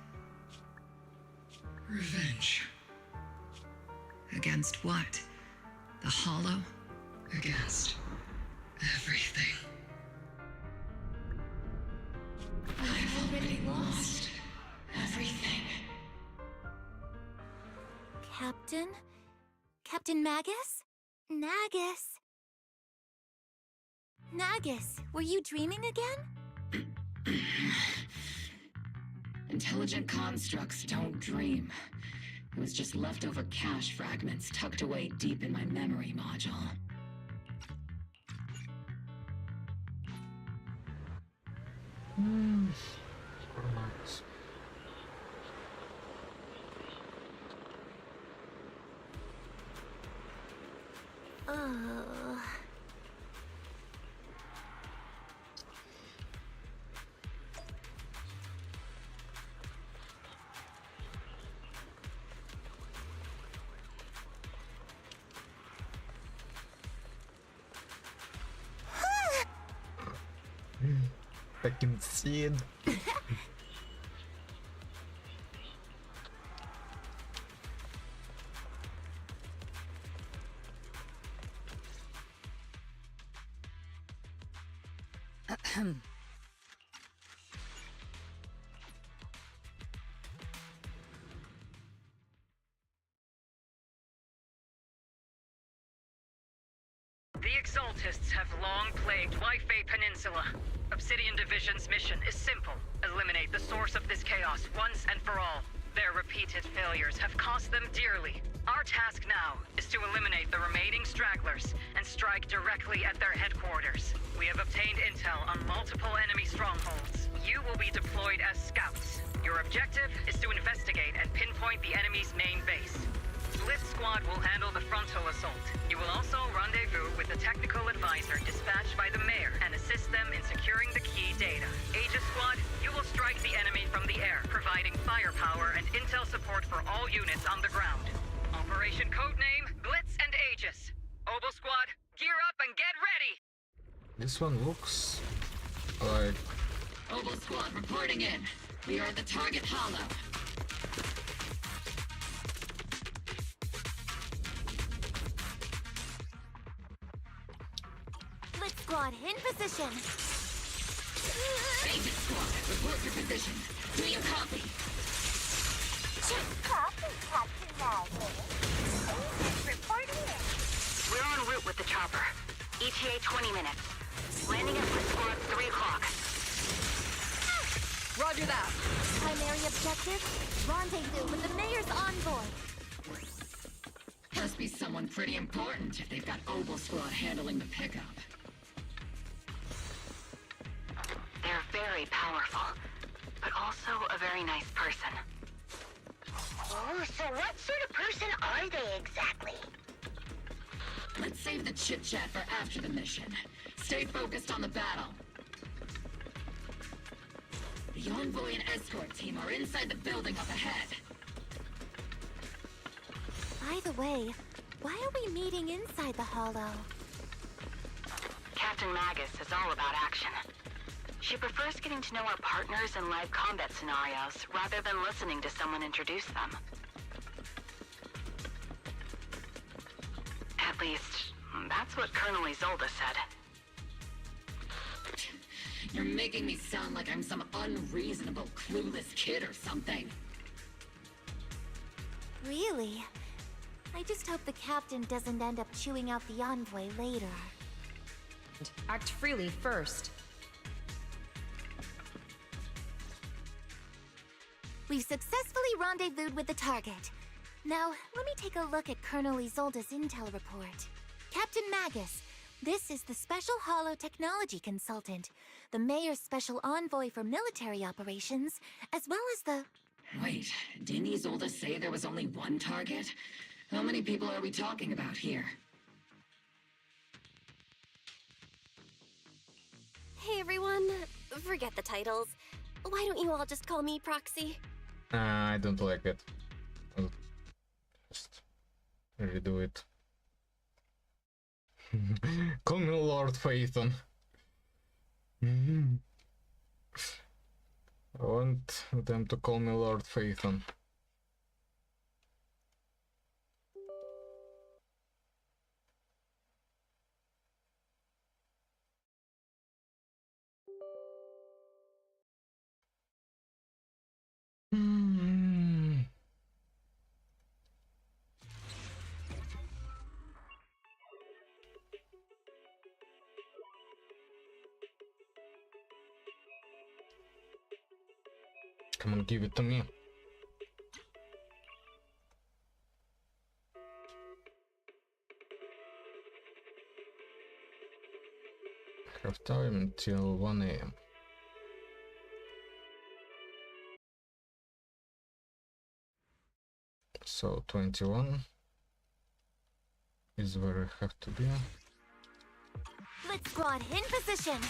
Speaker 13: Revenge. Against what? The Hollow? Against everything. I've already lost everything.
Speaker 24: Captain? Captain Magus? Nagus? Nagus, were you dreaming again?
Speaker 13: Intelligent constructs don't dream. It was just leftover cache fragments tucked away deep in my memory module.
Speaker 3: fucking scene.
Speaker 25: The Exaltists have long plagued Waifei Peninsula. Obsidian Division's mission is simple. Eliminate the source of this chaos once and for all. Their repeated failures have cost them dearly. Our task now is to eliminate the remaining stragglers and strike directly at their headquarters. We have obtained intel on multiple enemy strongholds. You will be deployed as scouts. Your objective is to investigate and pinpoint the enemy's main base. Blitz Squad will handle the frontal assault. You will also rendezvous with the technical advisor dispatched by the mayor and assist them in securing the key data. Aegis Squad, you will strike the enemy from the air, providing firepower and intel support for all units on the ground. Operation codename Blitz and Aegis. Oboe Squad, gear up and get ready!
Speaker 3: This one looks like...
Speaker 13: Oboe Squad reporting in. We are at the target hollow.
Speaker 4: Blitz Squad, in position!
Speaker 13: Agent Squad, report your position. Do you copy?
Speaker 4: Copy, Captain Maggie. Agent reporting in.
Speaker 5: We're en route with the chopper. ETA 20 minutes. Landing at Blitz Squad 3 o'clock.
Speaker 4: Roger that. Primary objective, rendezvous with the mayor's envoy.
Speaker 13: Must be someone pretty important if they've got Oboe Squad handling the pickup.
Speaker 5: They're very powerful, but also a very nice person.
Speaker 4: Oh, so what sort of person are they exactly?
Speaker 13: Let's save the chit-chat for after the mission. Stay focused on the battle. The envoy and escort team are inside the building up ahead.
Speaker 4: By the way, why are we meeting inside the hollow?
Speaker 5: Captain Magus is all about action. She prefers getting to know our partners in live combat scenarios rather than listening to someone introduce them. At least, that's what Colonel Isolde said.
Speaker 13: You're making me sound like I'm some unreasonable, clueless kid or something.
Speaker 4: Really? I just hope the captain doesn't end up chewing out the envoy later.
Speaker 14: Act freely first.
Speaker 4: We've successfully rendezvoused with the target. Now, let me take a look at Colonel Isolde's intel report. Captain Magus, this is the Special Hollow Technology Consultant, the Mayor's Special Envoy for Military Operations, as well as the...
Speaker 13: Wait, didn't Isolde say there was only one target? How many people are we talking about here?
Speaker 6: Hey everyone, forget the titles. Why don't you all just call me Proxy?
Speaker 3: I don't like it. I'll just redo it. Call me Lord Phaethon. I want them to call me Lord Phaethon. Come on, give it to me. Have time until 1 AM. So 21 is where I have to be.
Speaker 4: Blitz Squad, in position!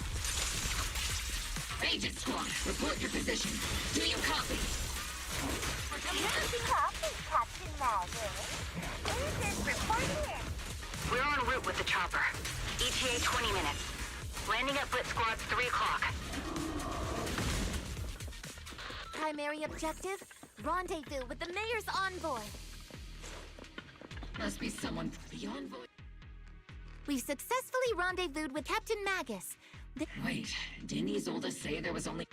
Speaker 13: Agent Squad, report your position. Do you copy?
Speaker 4: Copy, Captain Magus. Agent reporting in.
Speaker 5: We're en route with the chopper. ETA 20 minutes. Landing at Blitz Squad 3 o'clock.
Speaker 4: primary objective, rendezvous with the mayor's envoy.
Speaker 13: Must be someone the envoy.
Speaker 4: We've successfully rendezvoused with Captain Magus.
Speaker 13: Wait, didn't Isolde say there was only...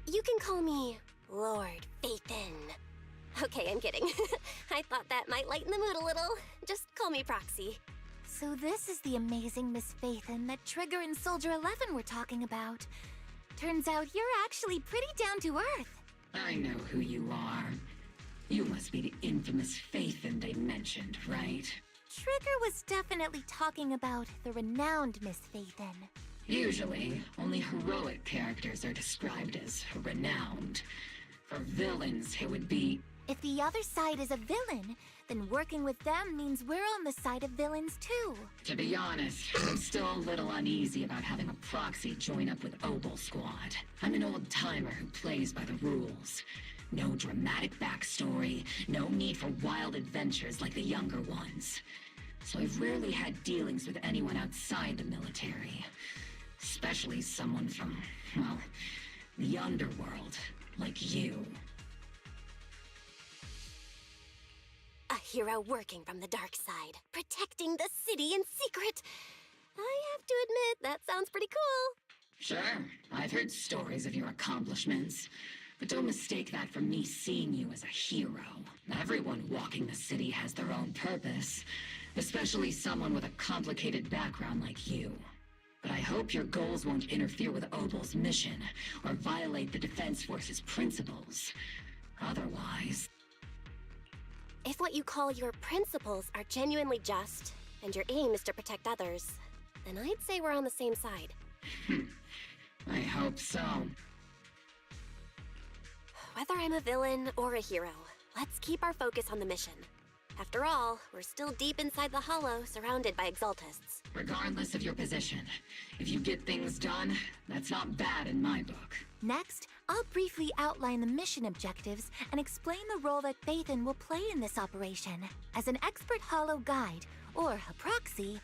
Speaker 6: You can call me Lord Phaethon. Okay, I'm kidding. I thought that might lighten the mood a little. Just call me Proxy.
Speaker 4: So this is the amazing Miss Phaethon that Trigger and Soldier 11 were talking about. Turns out you're actually pretty down to earth.
Speaker 13: I know who you are. You must be the infamous Phaethon they mentioned, right?
Speaker 4: Trigger was definitely talking about the renowned Miss Phaethon.
Speaker 13: Usually, only heroic characters are described as renowned. For villains, it would be...
Speaker 4: If the other side is a villain, then working with them means we're on the side of villains too.
Speaker 13: To be honest, I'm still a little uneasy about having a proxy join up with Opal Squad. I'm an old-timer who plays by the rules. No dramatic backstory, no need for wild adventures like the younger ones. So I've rarely had dealings with anyone outside the military. Especially someone from, well, the underworld, like you.
Speaker 6: A hero working from the dark side, protecting the city in secret. I have to admit, that sounds pretty cool.
Speaker 13: Sure, I've heard stories of your accomplishments. But don't mistake that for me seeing you as a hero. Everyone walking the city has their own purpose, especially someone with a complicated background like you. But I hope your goals won't interfere with Opal's mission, or violate the Defense Force's principles. Otherwise...
Speaker 6: If what you call your principles are genuinely just, and your aim is to protect others, then I'd say we're on the same side.
Speaker 13: I hope so.
Speaker 6: Whether I'm a villain or a hero, let's keep our focus on the mission. After all, we're still deep inside the Hollow, surrounded by Exaltists.
Speaker 13: Regardless of your position, if you get things done, that's not bad in my book.
Speaker 4: Next, I'll briefly outline the mission objectives and explain the role that Phaethon will play in this operation. As an expert Hollow guide, or a proxy,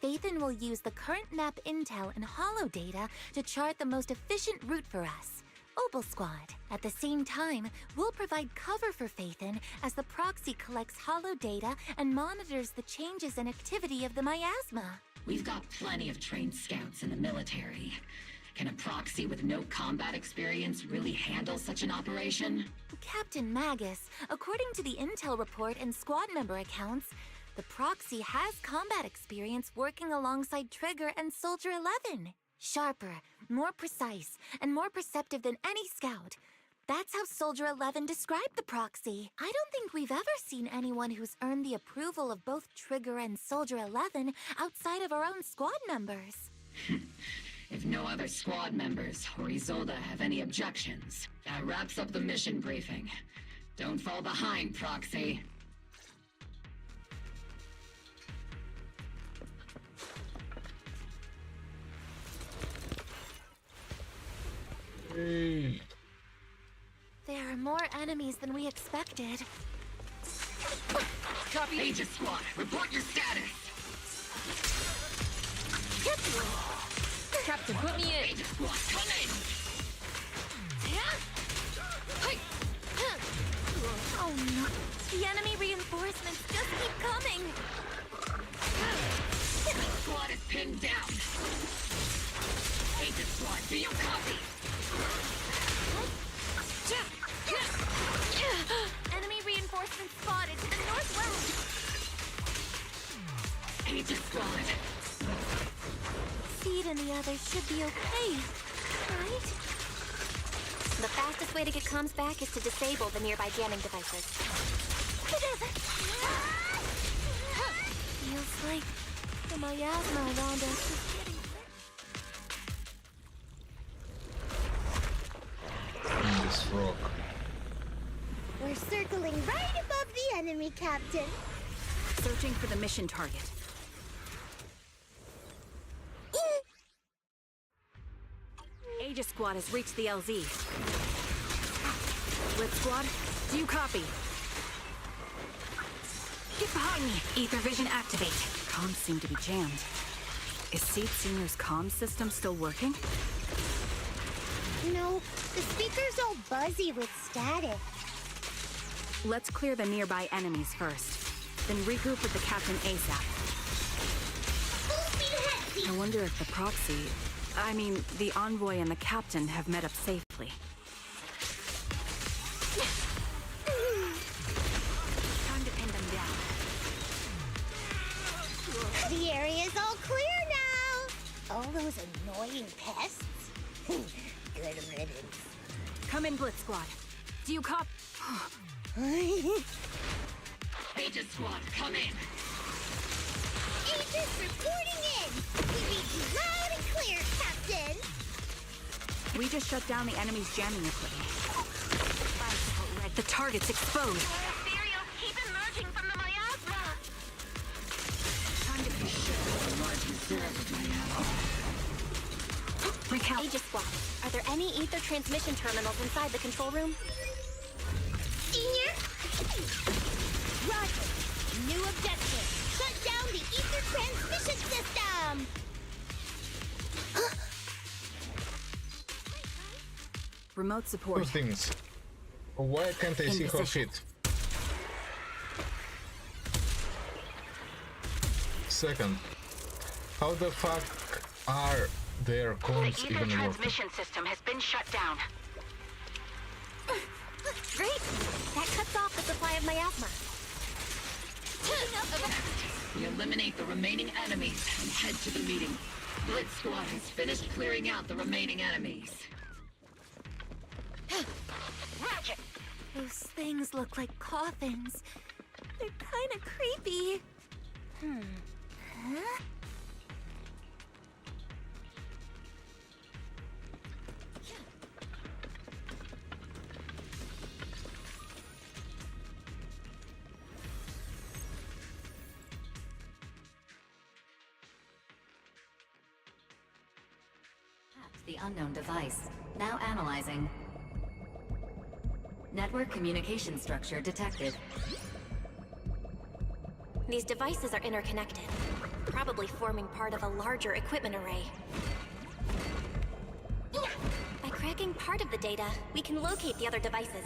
Speaker 4: Phaethon will use the current map intel and Hollow data to chart the most efficient route for us, Opal Squad. At the same time, we'll provide cover for Phaethon as the proxy collects Hollow data and monitors the changes and activity of the miasma.
Speaker 13: We've got plenty of trained scouts in the military. Can a proxy with no combat experience really handle such an operation?
Speaker 4: Captain Magus, according to the intel report and squad member accounts, the proxy has combat experience working alongside Trigger and Soldier 11. Sharper, more precise, and more perceptive than any scout. That's how Soldier 11 described the proxy. I don't think we've ever seen anyone who's earned the approval of both Trigger and Soldier 11 outside of our own squad members.
Speaker 13: If no other squad members or Isolde have any objections, that wraps up the mission briefing. Don't fall behind, Proxy.
Speaker 3: Hey.
Speaker 4: There are more enemies than we expected.
Speaker 13: Copy. Aegis Squad, report your status.
Speaker 14: Captain, put me in.
Speaker 13: Aegis Squad, come in.
Speaker 4: Oh no, the enemy reinforcements just keep coming.
Speaker 13: Squad is pinned down. Aegis Squad, do you copy?
Speaker 4: Enemy reinforcements spotted to the northwest.
Speaker 13: Aegis Squad.
Speaker 4: Seed and the others should be okay, right?
Speaker 6: The fastest way to get comms back is to disable the nearby jamming devices.
Speaker 4: Feels like the miasma around us is getting...
Speaker 3: This rock.
Speaker 8: We're circling right above the enemy, Captain.
Speaker 14: Searching for the mission target. Aegis Squad has reached the LZ. Blitz Squad, do you copy? Get behind me! Ether vision activate. Comms seem to be jammed. Is Seed Senior's comms system still working?
Speaker 8: You know, the speaker's all buzzy with static.
Speaker 9: Let's clear the nearby enemies first, then regroup with the captain ASAP.
Speaker 8: Full speed ahead, Pete!
Speaker 9: I wonder if the proxy, the envoy and the captain have met up safely. Time to pin them down.
Speaker 8: The area's all clear now! All those annoying pests? Good riddance.
Speaker 9: Come in, Blitz Squad. Do you cop?
Speaker 13: Aegis Squad, come in!
Speaker 8: Aegis reporting in! We read you loud and clear, Captain!
Speaker 9: We just shut down the enemy's jamming equipment. The target's exposed.
Speaker 28: Ethereals keep emerging from the miasma!
Speaker 9: Time to push.
Speaker 6: Recount. Aegis Squad, are there any ether transmission terminals inside the control room?
Speaker 8: Senior? Roger. New objective. Shut down the ether transmission system!
Speaker 9: Remote support.
Speaker 3: Two things. Why can't I see her feet? Second, how the fuck are their comms
Speaker 5: The ether
Speaker 3: even working?
Speaker 5: transmission system has been shut down.
Speaker 6: Great! That cuts off the supply of miasma.
Speaker 13: We eliminate the remaining enemies and head to the meeting. Blitz Squad has finished clearing out the remaining enemies.
Speaker 5: Roger!
Speaker 4: Those things look like coffins. They're kind of creepy. Huh?
Speaker 14: The unknown device. Now analyzing. Network communication structure detected.
Speaker 6: These devices are interconnected, probably forming part of a larger equipment array. By cracking part of the data, we can locate the other devices.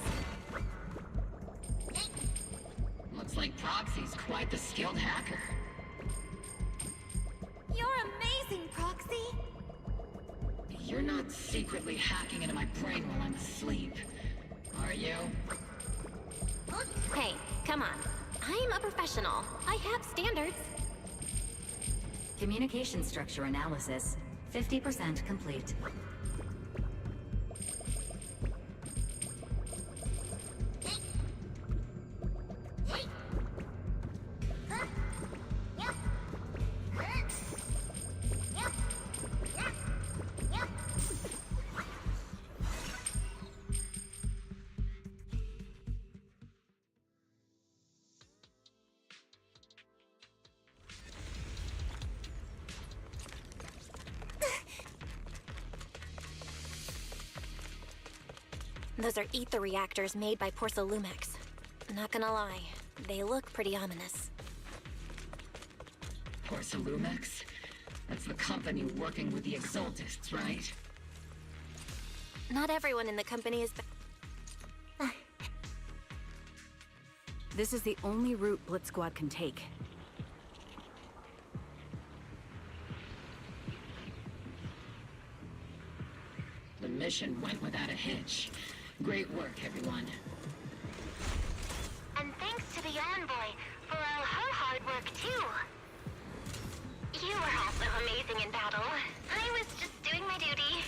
Speaker 13: Looks like Proxy's quite the skilled hacker.
Speaker 4: You're amazing, Proxy!
Speaker 13: You're not secretly hacking into my brain while I'm asleep, are you?
Speaker 6: Hey, come on. I'm a professional. I have standards.
Speaker 14: Communication structure analysis. 50% complete.
Speaker 6: Those are ether reactors made by Porcelumex. Not gonna lie, they look pretty ominous.
Speaker 13: Porcelumex? That's the company working with the Exaltists, right?
Speaker 6: Not everyone in the company is...
Speaker 9: This is the only route Blitz Squad can take.
Speaker 13: The mission went without a hitch. Great work, everyone.
Speaker 1: And thanks to the envoy for all her hard work, too. You were also amazing in battle. I was just doing my duty.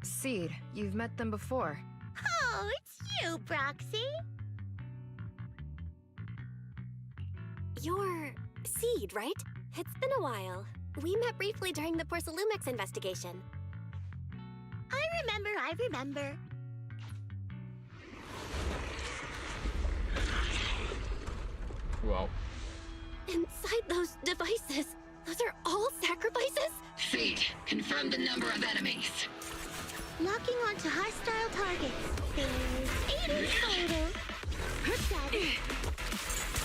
Speaker 15: Seed, you've met them before.
Speaker 8: Oh, it's you, Proxy.
Speaker 6: You're... Seed, right? It's been a while. We met briefly during the Porcelumex investigation.
Speaker 8: I remember.
Speaker 3: Wow.
Speaker 6: Inside those devices, those are all sacrifices?
Speaker 13: Seed, confirm the number of enemies.
Speaker 8: Locking onto hostile targets. There's 8 in total. 7,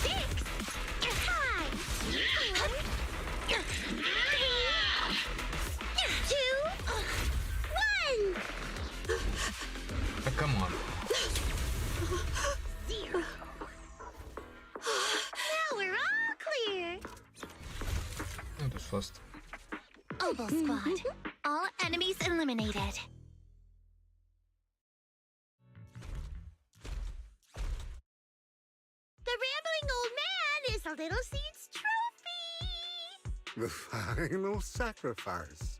Speaker 8: 6, 5, 4, 3, 2, 1.
Speaker 3: Oh, come on.
Speaker 8: 0. Now we're all clear.
Speaker 3: That was fast.
Speaker 4: Obel Squad. All enemies eliminated.
Speaker 8: The rambling old man is a little seed's trophy.
Speaker 2: The final sacrifice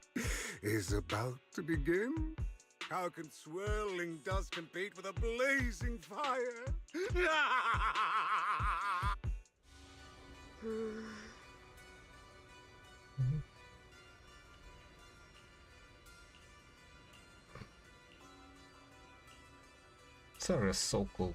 Speaker 2: is about to begin. How can swirling dust compete with a blazing fire?
Speaker 3: Sarah is so cool.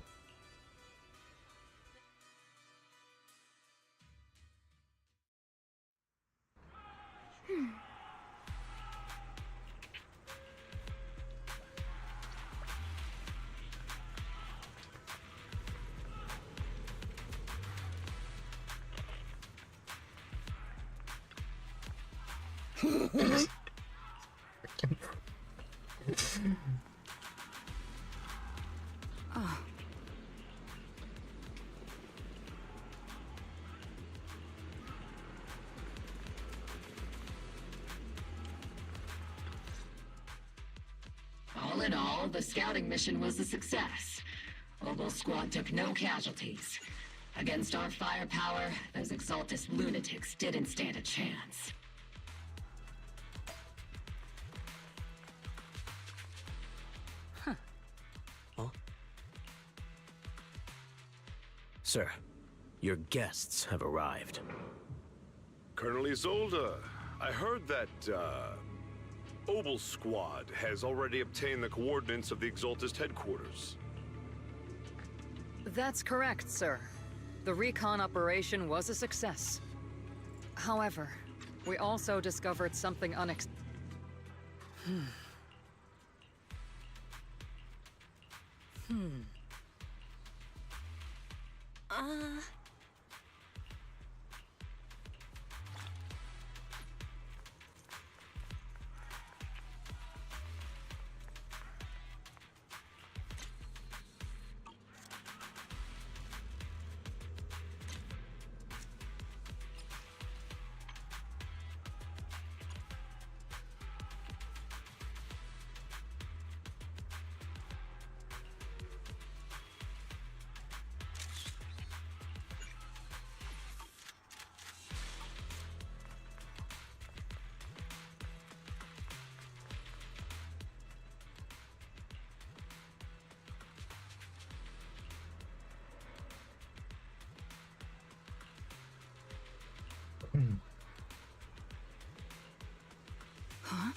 Speaker 9: Oh.
Speaker 13: All in all, the scouting mission was a success. Obel Squad took no casualties. Against our firepower, those Exaltus lunatics didn't stand a chance.
Speaker 7: Sir, your guests have arrived.
Speaker 12: Colonel Isolde, I heard that, Obel Squad has already obtained the coordinates of the Exaltist headquarters.
Speaker 25: That's correct, sir. The recon operation was a success. However, we also discovered something
Speaker 9: Huh?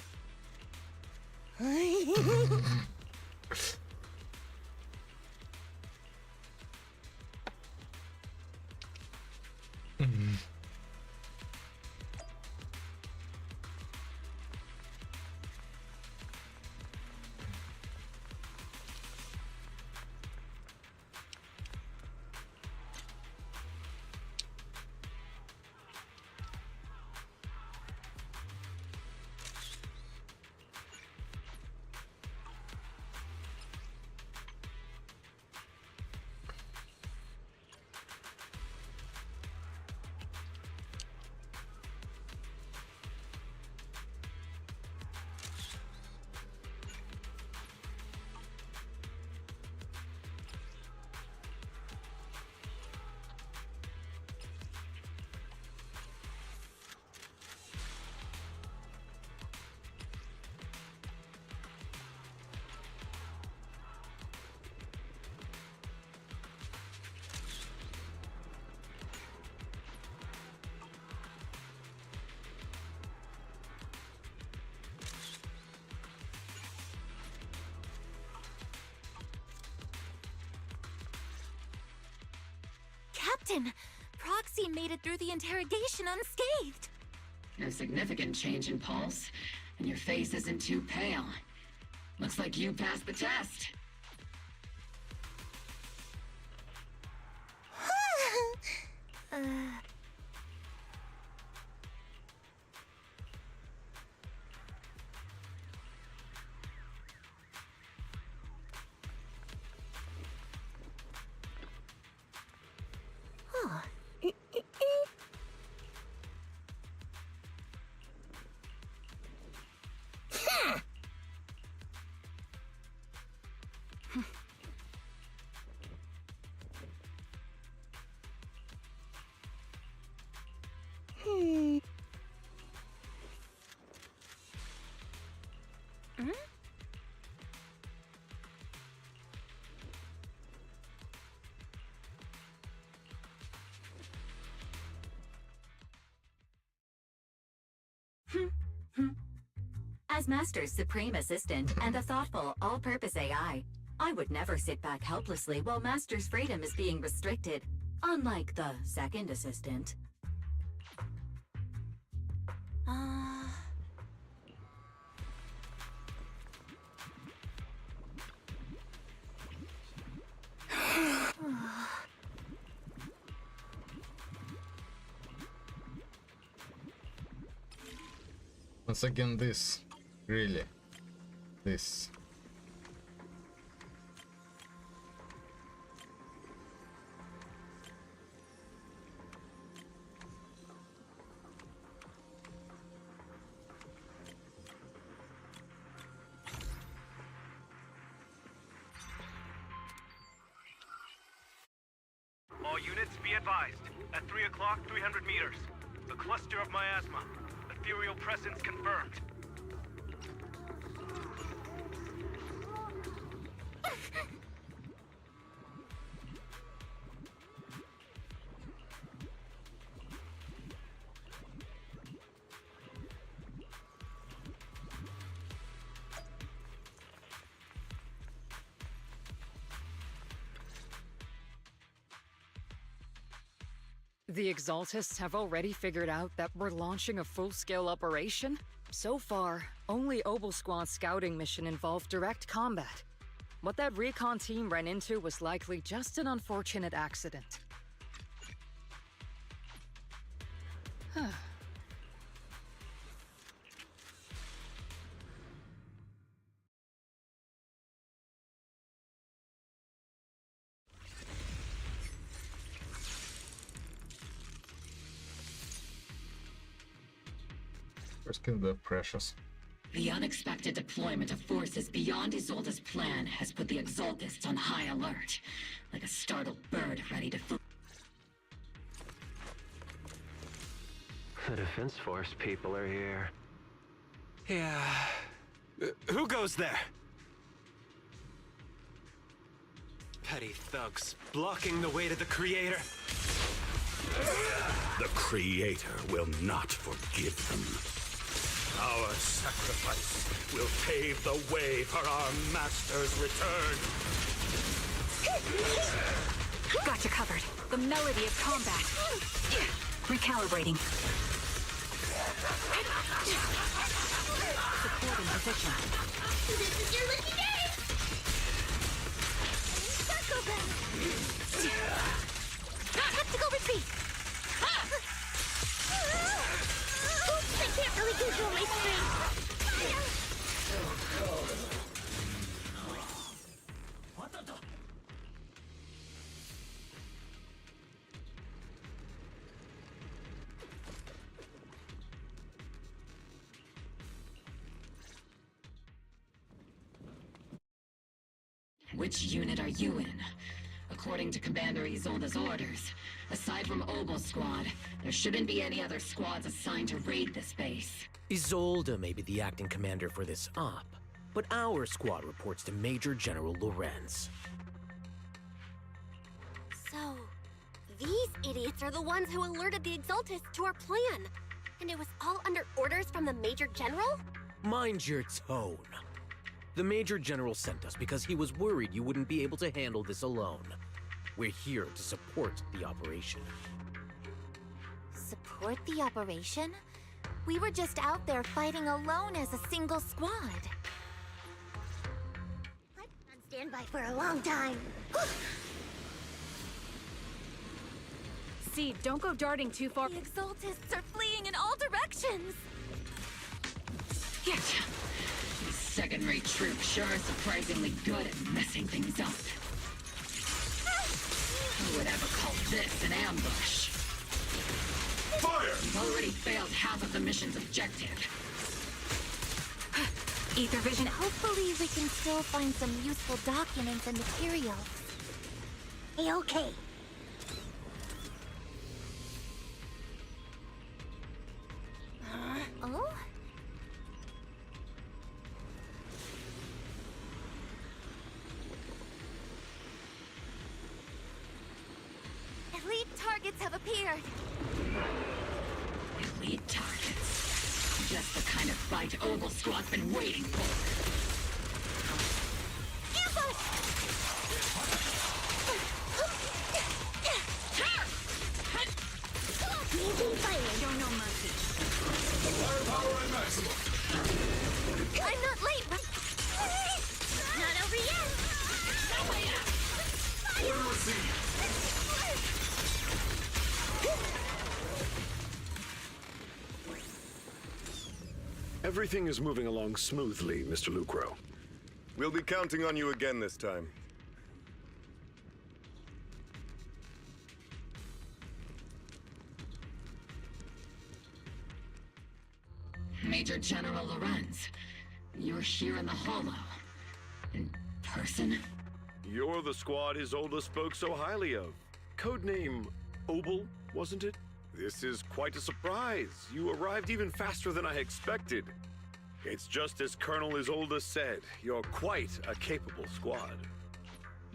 Speaker 4: Captain, Proxy made it through the interrogation unscathed.
Speaker 13: No significant change in pulse, and your face isn't too pale. Looks like you passed the test.
Speaker 14: As Master's supreme assistant and a thoughtful, all-purpose AI, I would never sit back helplessly while Master's freedom is being restricted, unlike the second assistant.
Speaker 3: Once again, this. Really. This.
Speaker 27: All units be advised. At 3 o'clock, 300 meters. The cluster of miasma. Ethereal presence confirmed.
Speaker 25: The Exaltists have already figured out that we're launching a full-scale operation? So far, only Obel Squad's scouting mission involved direct combat. What that recon team ran into was likely just an unfortunate accident.
Speaker 3: First kill the precious.
Speaker 13: The unexpected deployment of forces beyond Isolde's plan has put the Exaltists on high alert, like a startled bird ready to fly.
Speaker 11: The Defense Force people are here.
Speaker 27: Yeah. Who goes there? Petty thugs, blocking the way to the Creator.
Speaker 16: The Creator will not forgive them. Our sacrifice will pave the way for our Master's return.
Speaker 9: Got you covered. The melody of combat. Recalibrating. Supporting position.
Speaker 8: This is your lucky day! Circle them! Tactical retreat! Oops, I can't really control my strength.
Speaker 13: Which unit are you in? According to Commander Isolde's orders, aside from Obel Squad, there shouldn't be any other squads assigned to raid this base.
Speaker 17: Isolde may be the acting commander for this op, but our squad reports to Major General Lorenz.
Speaker 6: So, these idiots are the ones who alerted the Exaltists to our plan. And it was all under orders from the Major General?
Speaker 17: Mind your tone. The Major General sent us because he was worried you wouldn't be able to handle this alone. We're here to support the operation.
Speaker 4: Support the operation? We were just out there fighting alone as a single squad.
Speaker 8: stand by for a long time.
Speaker 9: Seed, don't go darting too far.
Speaker 4: The Exaltists are fleeing in all directions!
Speaker 13: Get ya! These second-rate troops sure are surprisingly good at messing things up. Who would ever call this an ambush?
Speaker 12: Fire!
Speaker 13: We've already failed half of the mission's objective.
Speaker 4: Ether vision. Hopefully we can still find some useful documents and materials.
Speaker 8: Hey, okay.
Speaker 4: Oh? Elite targets have appeared.
Speaker 13: Elite targets. Just the kind of fight Oval Squad's been waiting for.
Speaker 8: Maintain fire.
Speaker 9: Show no mercy.
Speaker 16: Firepower and mercy.
Speaker 4: I'm not late, but...
Speaker 8: Not over yet.
Speaker 16: Order received.
Speaker 12: Everything is moving along smoothly, Mr. Lucro.
Speaker 2: We'll be counting on you again this time.
Speaker 13: Major General Lorenz, you're here in the Hollow. In person?
Speaker 12: You're the squad Isolde spoke so highly of. Codename Obel, wasn't it? This is quite a surprise. You arrived even faster than I expected. It's just as Colonel Isolde said, you're quite a capable squad.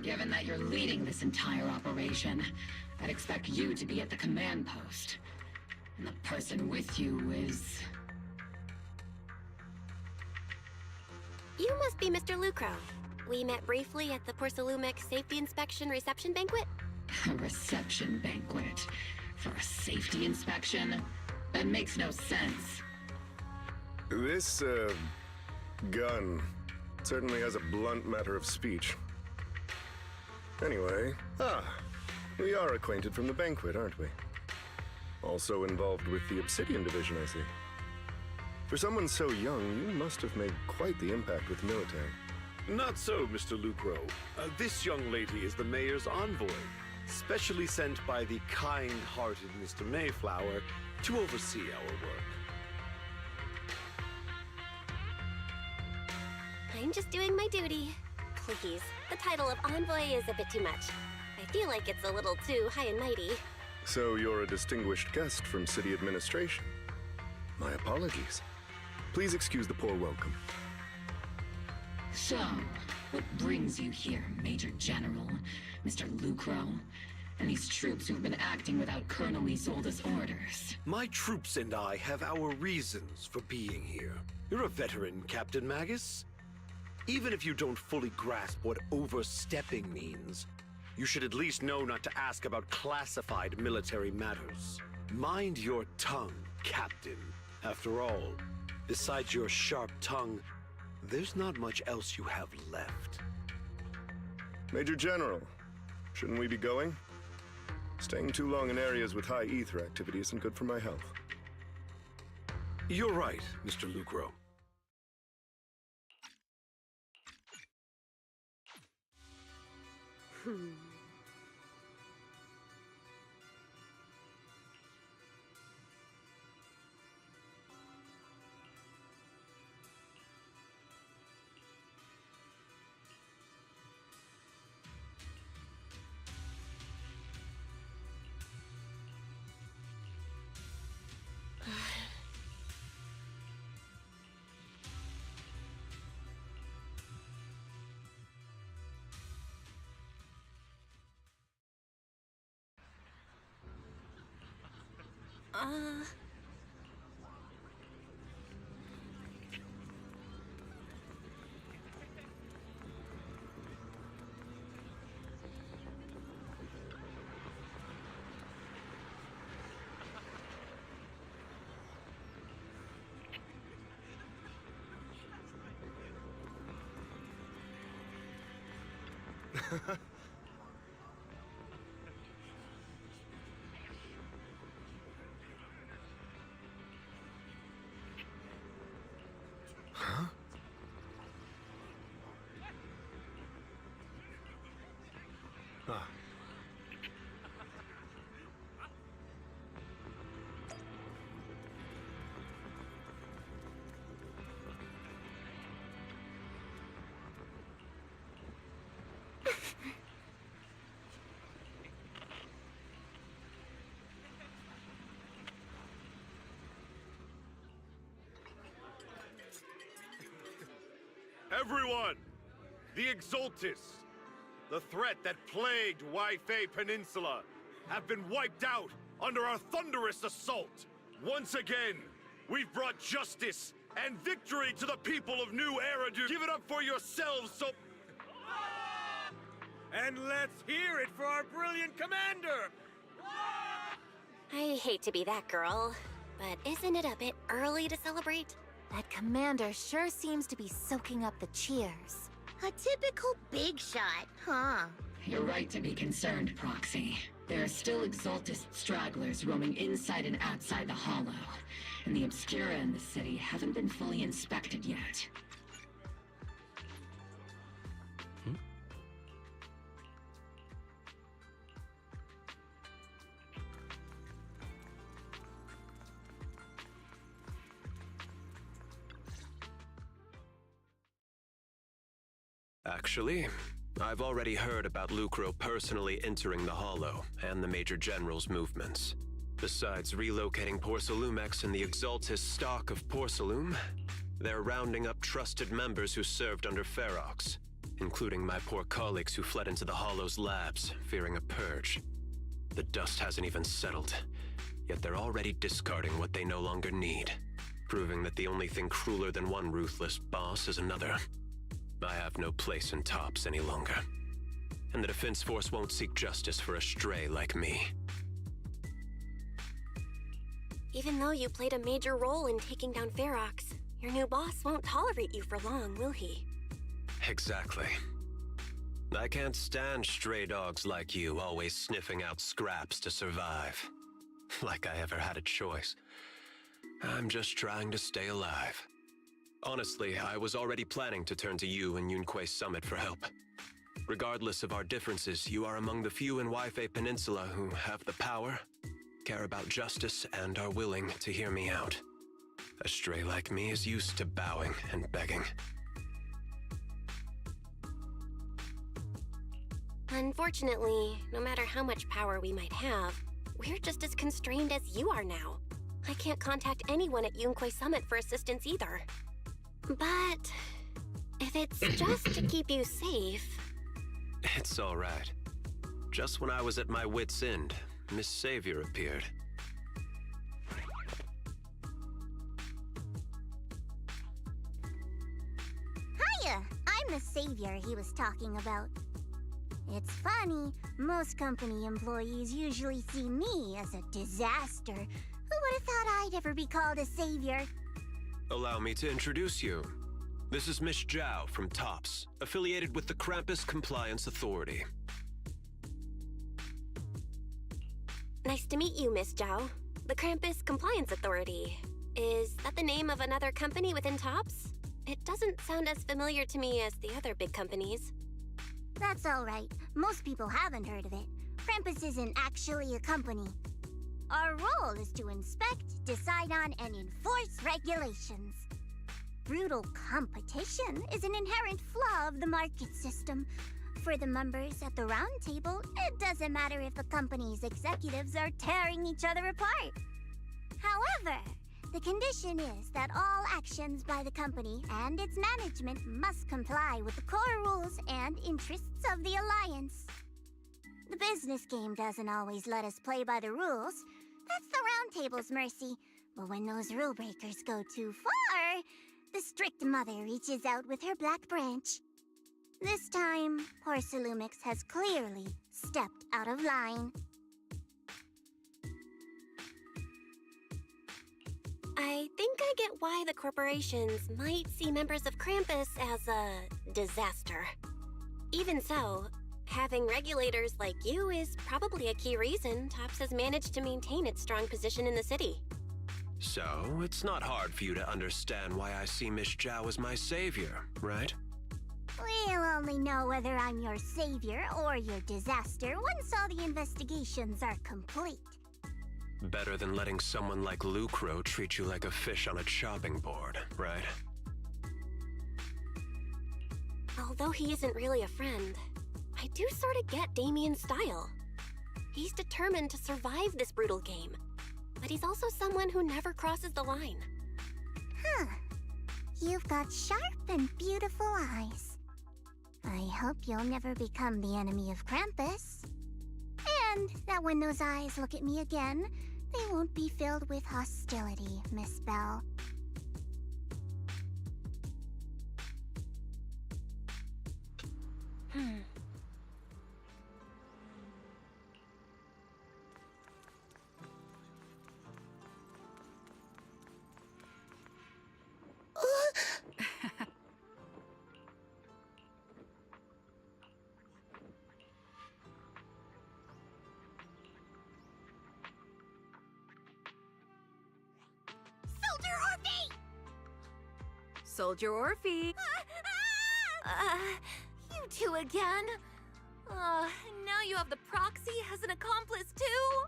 Speaker 13: Given that you're leading this entire operation, I'd expect you to be at the command post. And the person with you is...
Speaker 6: You must be Mr. Lucro. We met briefly at the Porcelumic Safety Inspection Reception Banquet.
Speaker 13: A reception banquet for a safety inspection? That makes no sense.
Speaker 2: This, gun certainly has a blunt matter of speech. Anyway, we are acquainted from the banquet, aren't we? Also involved with the Obsidian Division, I see. For someone so young, you must have made quite the impact with the military.
Speaker 12: Not so, Mr. Lucro. This young lady is the mayor's envoy, specially sent by the kind-hearted Mr. Mayflower to oversee our work.
Speaker 6: I'm just doing my duty. Please, the title of envoy is a bit too much. I feel like it's a little too high and mighty.
Speaker 2: So you're a distinguished guest from city administration. My apologies. Please excuse the poor welcome.
Speaker 13: So, what brings you here, Major General, Mr. Lucro, and these troops who've been acting without Colonel Isolde's orders?
Speaker 12: My troops and I have our reasons for being here. You're a veteran, Captain Magus. Even if you don't fully grasp what overstepping means, you should at least know not to ask about classified military matters. Mind your tongue, Captain. After all, besides your sharp tongue, there's not much else you have left.
Speaker 2: Major General, shouldn't we be going? Staying too long in areas with high ether activity isn't good for my health.
Speaker 12: You're right, Mr. Lucro.
Speaker 2: Huh? Ah.
Speaker 12: Everyone! The Exultus, the threat that plagued Waifei Peninsula, have been wiped out under our thunderous assault. Once again, we've brought justice and victory to the people of New Eridu. Give it up for yourselves, so...
Speaker 10: And let's hear it for our brilliant commander!
Speaker 6: I hate to be that girl, but isn't it a bit early to celebrate?
Speaker 4: That commander sure seems to be soaking up the cheers.
Speaker 8: A typical big shot, huh?
Speaker 13: You're right to be concerned, Proxy. There are still Exultus stragglers roaming inside and outside the Hollow, and the Obscura in the city haven't been fully inspected yet.
Speaker 11: Actually, I've already heard about Lucro personally entering the Hollow and the Major General's movements. Besides relocating Porcelumex and the Exultus stock of Porcelume, they're rounding up trusted members who served under Ferox, including my poor colleagues who fled into the Hollow's labs, fearing a purge. The dust hasn't even settled, yet they're already discarding what they no longer need, proving that the only thing crueler than one ruthless boss is another. I have no place in Tops any longer, and the Defense Force won't seek justice for a stray like me.
Speaker 6: Even though you played a major role in taking down Ferox, your new boss won't tolerate you for long, will he?
Speaker 11: Exactly. I can't stand stray dogs like you always sniffing out scraps to survive. Like I ever had a choice. I'm just trying to stay alive. Honestly, I was already planning to turn to you and Yunque Summit for help. Regardless of our differences, you are among the few in Waifei Peninsula who have the power, care about justice, and are willing to hear me out. A stray like me is used to bowing and begging.
Speaker 6: Unfortunately, no matter how much power we might have, we're just as constrained as you are now. I can't contact anyone at Yunque Summit for assistance either. But if it's just to keep you safe...
Speaker 11: It's all right. Just when I was at my wit's end, Miss Savior appeared.
Speaker 8: Hiya! I'm the savior he was talking about. It's funny, most company employees usually see me as a disaster. Who would have thought I'd ever be called a savior?
Speaker 11: Allow me to introduce you. This is Miss Zhao from TOPS, affiliated with the Krampus Compliance Authority.
Speaker 6: Nice to meet you, Miss Zhao. The Krampus Compliance Authority. Is that the name of another company within TOPS? It doesn't sound as familiar to me as the other big companies.
Speaker 8: That's all right. Most people haven't heard of it. Krampus isn't actually a company. Our role is to inspect, decide on, and enforce regulations. Brutal competition is an inherent flaw of the market system. For the members at the round table, it doesn't matter if the company's executives are tearing each other apart. However, the condition is that all actions by the company and its management must comply with the core rules and interests of the Alliance. The business game doesn't always let us play by the rules. That's the round table's mercy. But when those rule breakers go too far, the strict mother reaches out with her black branch. This time, Porcelumix has clearly stepped out of line.
Speaker 6: I think I get why the corporations might see members of Krampus as a disaster. Even so, Having regulators like you is probably a key reason TOPS has managed to maintain its strong position in the city.
Speaker 11: So, it's not hard for you to understand why I see Miss Zhao as my savior, right?
Speaker 8: We'll only know whether I'm your savior or your disaster once all the investigations are complete.
Speaker 11: Better than letting someone like Lucro treat you like a fish on a chopping board, right?
Speaker 6: Although he isn't really a friend, I do sort of get Damien's style. He's determined to survive this brutal game, but he's also someone who never crosses the line.
Speaker 8: Huh. You've got sharp and beautiful eyes. I hope you'll never become the enemy of Krampus. And that when those eyes look at me again, they won't be filled with hostility, Miss Bell.
Speaker 9: Soldier Orphe!
Speaker 4: You two again? Now you have the proxy as an accomplice too?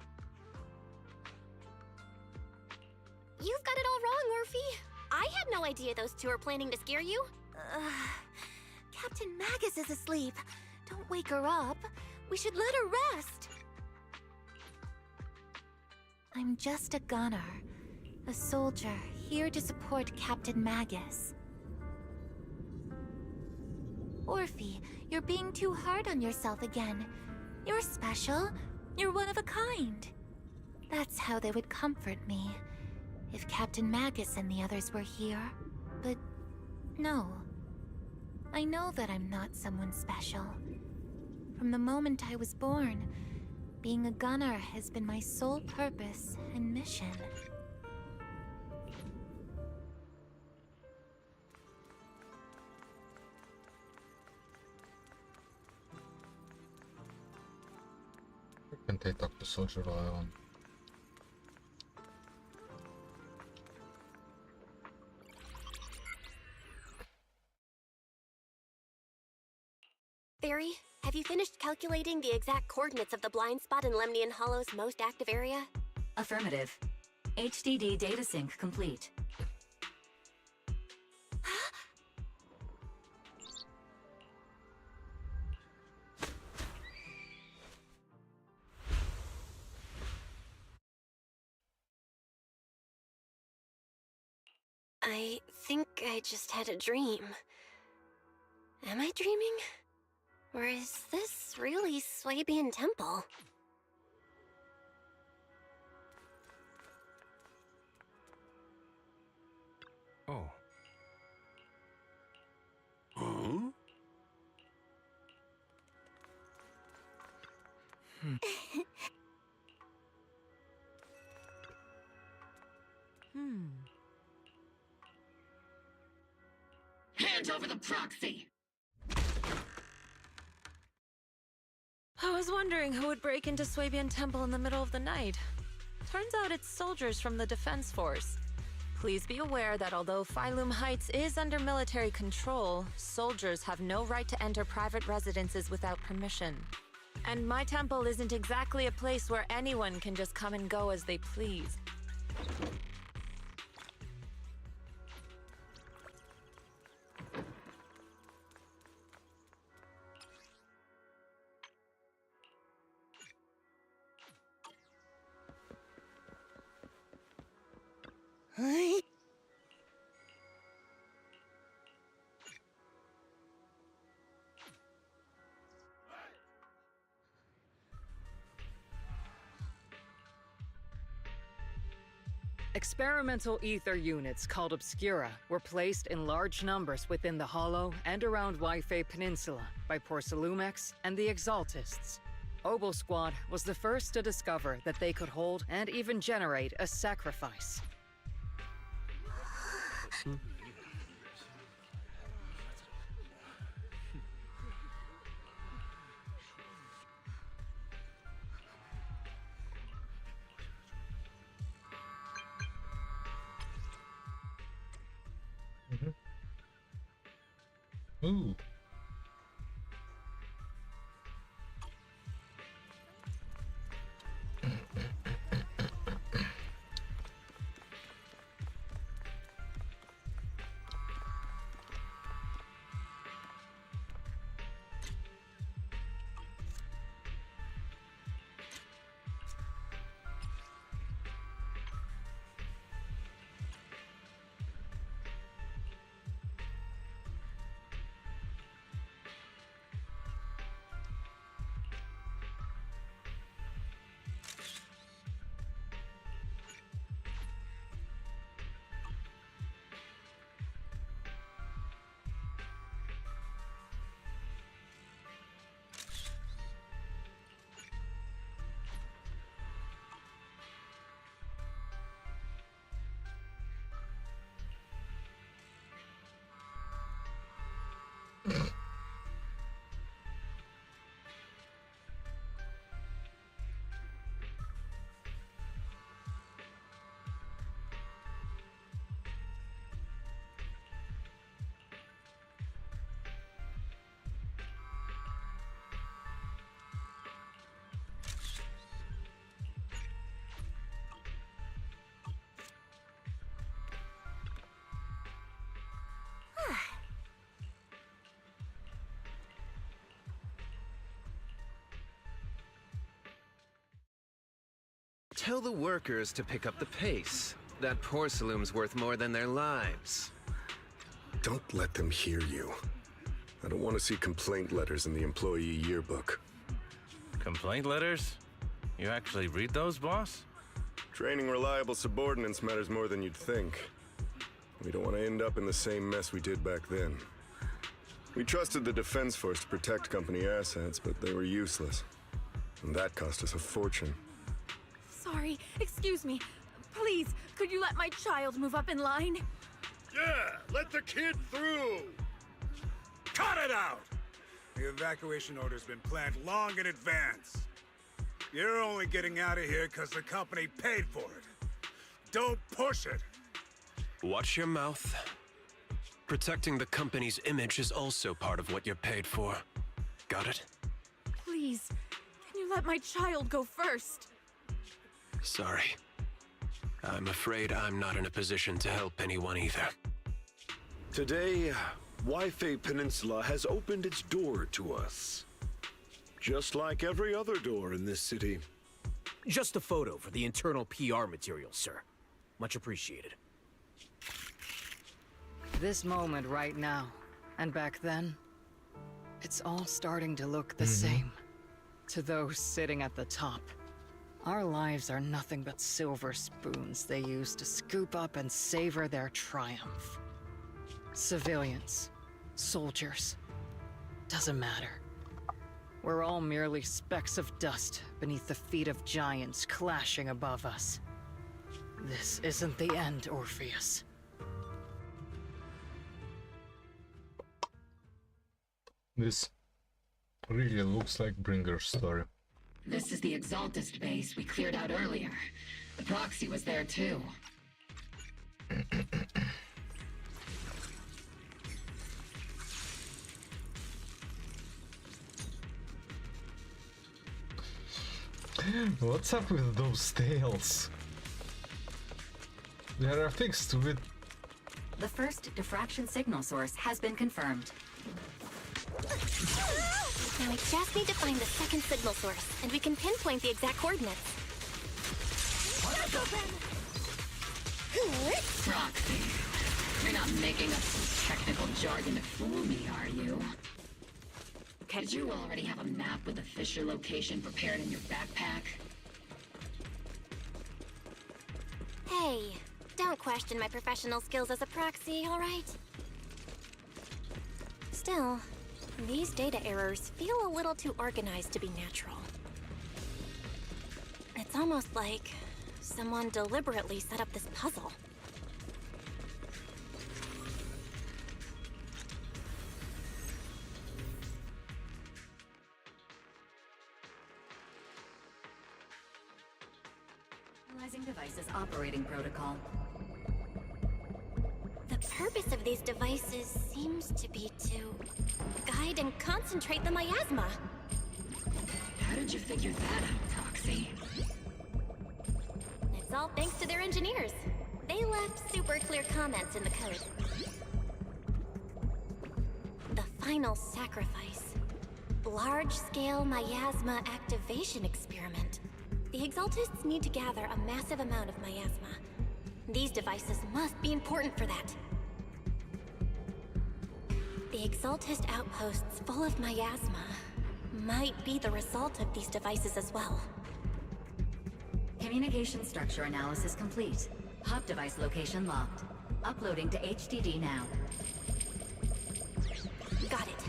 Speaker 6: You've got it all wrong, Orphe. I had no idea those two were planning to scare you.
Speaker 4: Captain Magus is asleep. Don't wake her up. We should let her rest. I'm just a gunner. A soldier, here to support Captain Magus. Orphe, you're being too hard on yourself again. You're special. You're one of a kind. That's how they would comfort me, if Captain Magus and the others were here. But no. I know that I'm not someone special. From the moment I was born, being a gunner has been my sole purpose and mission.
Speaker 3: Can't they talk to Soldier Lion?
Speaker 6: Barry, have you finished calculating the exact coordinates of the blind spot in Lemnian Hollow's most active area?
Speaker 14: Affirmative. HDD data sync complete.
Speaker 6: I think I just had a dream. Am I dreaming? Or is this really Swabian Temple?
Speaker 10: Oh.
Speaker 12: Huh?
Speaker 13: Hand over the proxy!
Speaker 18: I was wondering who would break into Swabian Temple in the middle of the night. Turns out it's soldiers from the Defense Force. Please be aware that although Phylum Heights is under military control, soldiers have no right to enter private residences without permission. And my temple isn't exactly a place where anyone can just come and go as they please.
Speaker 25: Experimental ether units called Obscura were placed in large numbers within the Hollow and around Waifei Peninsula by Porcelumex and the Exaltists. Obel Squad was the first to discover that they could hold and even generate a sacrifice.
Speaker 3: Ooh.
Speaker 19: Tell the workers to pick up the pace. That porcelain's worth more than their lives.
Speaker 2: Don't let them hear you. I don't want to see complaint letters in the employee yearbook.
Speaker 10: Complaint letters? You actually read those, boss?
Speaker 2: Training reliable subordinates matters more than you'd think. We don't want to end up in the same mess we did back then. We trusted the Defense Force to protect company assets, but they were useless. And that cost us a fortune.
Speaker 9: Sorry, excuse me. Please, could you let my child move up in line?
Speaker 16: Yeah, let the kid through! Cut it out! The evacuation order's been planned long in advance. You're only getting out of here because the company paid for it. Don't push it!
Speaker 11: Watch your mouth. Protecting the company's image is also part of what you're paid for. Got it?
Speaker 9: Please, can you let my child go first?
Speaker 11: Sorry. I'm afraid I'm not in a position to help anyone either.
Speaker 12: Today, Wi-Fi Peninsula has opened its door to us. Just like every other door in this city.
Speaker 17: Just a photo for the internal PR material, sir. Much appreciated.
Speaker 20: This moment right now, and back then, it's all starting to look the same. To those sitting at the top. Our lives are nothing but silver spoons they use to scoop up and savor their triumph. Civilians, soldiers, doesn't matter. We're all merely specks of dust beneath the feet of giants clashing above us. This isn't the end, Orpheus.
Speaker 3: This really looks like Bringer's story.
Speaker 13: This is the Exaltist base we cleared out earlier. The proxy was there too.
Speaker 3: What's up with those tails? They are fixed with...
Speaker 14: The first diffraction signal source has been confirmed.
Speaker 6: Now we just need to find the second signal source, and we can pinpoint the exact coordinates.
Speaker 13: Proxy. You're not making up some technical jargon to fool me, are you? Did you already have a map with the Fisher location prepared in your backpack?
Speaker 6: Hey, don't question my professional skills as a proxy, all right? Still, these data errors feel a little too organized to be natural. It's almost like someone deliberately set up this puzzle.
Speaker 14: Analyzing device's operating protocol.
Speaker 6: The purpose of these devices seems to be to guide and concentrate the miasma.
Speaker 13: How did you figure that out, Proxy?
Speaker 6: It's all thanks to their engineers. They left super clear comments in the code. The final sacrifice. Large-scale miasma activation experiment. The Exaltists need to gather a massive amount of miasma. These devices must be important for that. The Exaltist outposts full of miasma might be the result of these devices as well.
Speaker 14: Communication structure analysis complete. Hub device location locked. Uploading to HDD now.
Speaker 6: Got it.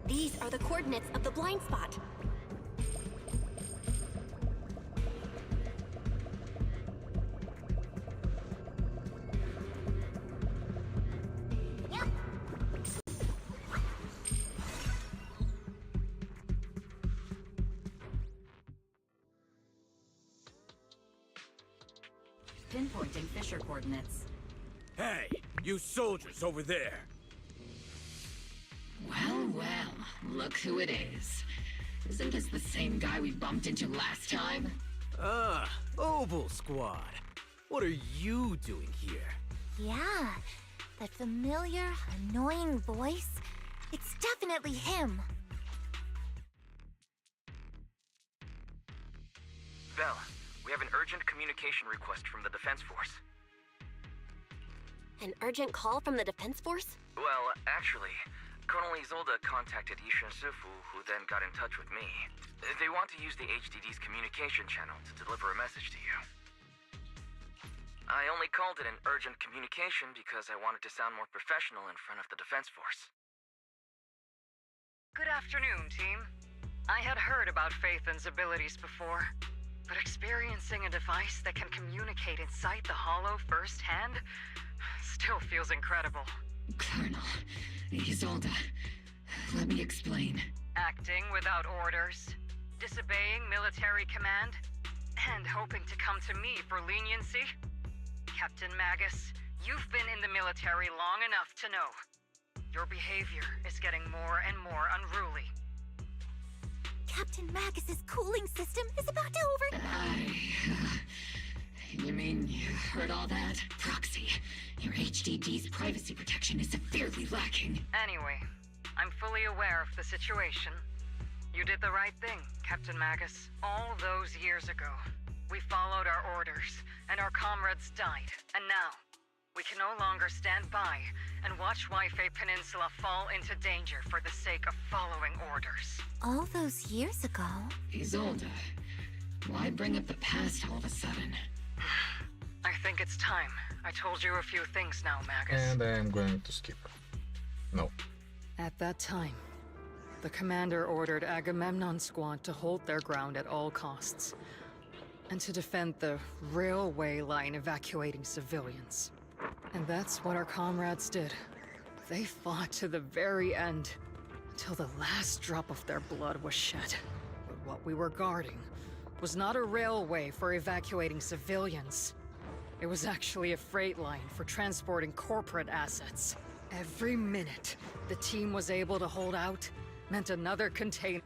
Speaker 6: These are the coordinates of the blind spot.
Speaker 14: Pinpointing Fisher coordinates.
Speaker 17: Hey, you soldiers over there!
Speaker 13: Well, well, look who it is. Isn't this the same guy we bumped into last time?
Speaker 17: Ah, Obel Squad. What are you doing here?
Speaker 4: Yeah, that familiar, annoying voice. It's definitely him.
Speaker 7: Bell, we have an urgent communication request from the Defense Force.
Speaker 6: An urgent call from the Defense Force?
Speaker 7: Well, actually, Colonel Isolde contacted Yishin Sufu, who then got in touch with me. They want to use the HDD's communication channel to deliver a message to you. I only called it an urgent communication because I wanted to sound more professional in front of the Defense Force.
Speaker 25: Good afternoon, team. I had heard about Phaethon's abilities before, but experiencing a device that can communicate inside the Hollow firsthand still feels incredible.
Speaker 13: Colonel, Isolde, let me explain.
Speaker 25: Acting without orders, disobeying military command, and hoping to come to me for leniency? Captain Magus, you've been in the military long enough to know. Your behavior is getting more and more unruly.
Speaker 4: Captain Magus's cooling system is about to
Speaker 13: You mean you heard all that? Proxy, your HDD's privacy protection is severely lacking.
Speaker 25: Anyway, I'm fully aware of the situation. You did the right thing, Captain Magus. All those years ago, we followed our orders, and our comrades died. And now, we can no longer stand by and watch Waifei Peninsula fall into danger for the sake of following orders.
Speaker 4: All those years ago?
Speaker 13: Isolde, why bring up the past all of a sudden?
Speaker 25: I think it's time. I told you a few things now, Magus.
Speaker 3: And I'm going to skip. No.
Speaker 20: At that time, the commander ordered Agamemnon's squad to hold their ground at all costs, and to defend the railway line evacuating civilians. And that's what our comrades did. They fought to the very end, until the last drop of their blood was shed. But what we were guarding was not a railway for evacuating civilians. It was actually a freight line for transporting corporate assets. Every minute the team was able to hold out meant another container.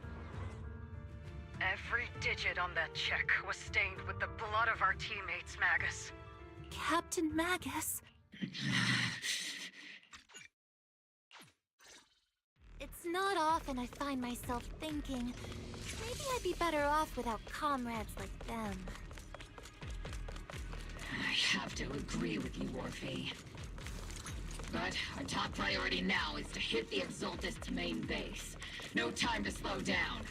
Speaker 25: Every digit on that check was stained with the blood of our teammates, Magus.
Speaker 4: Captain Magus. It's not often I find myself thinking, maybe I'd be better off without comrades like them.
Speaker 13: I have to agree with you, Orphe. But our top priority now is to hit the Exaltist main base. No time to slow down.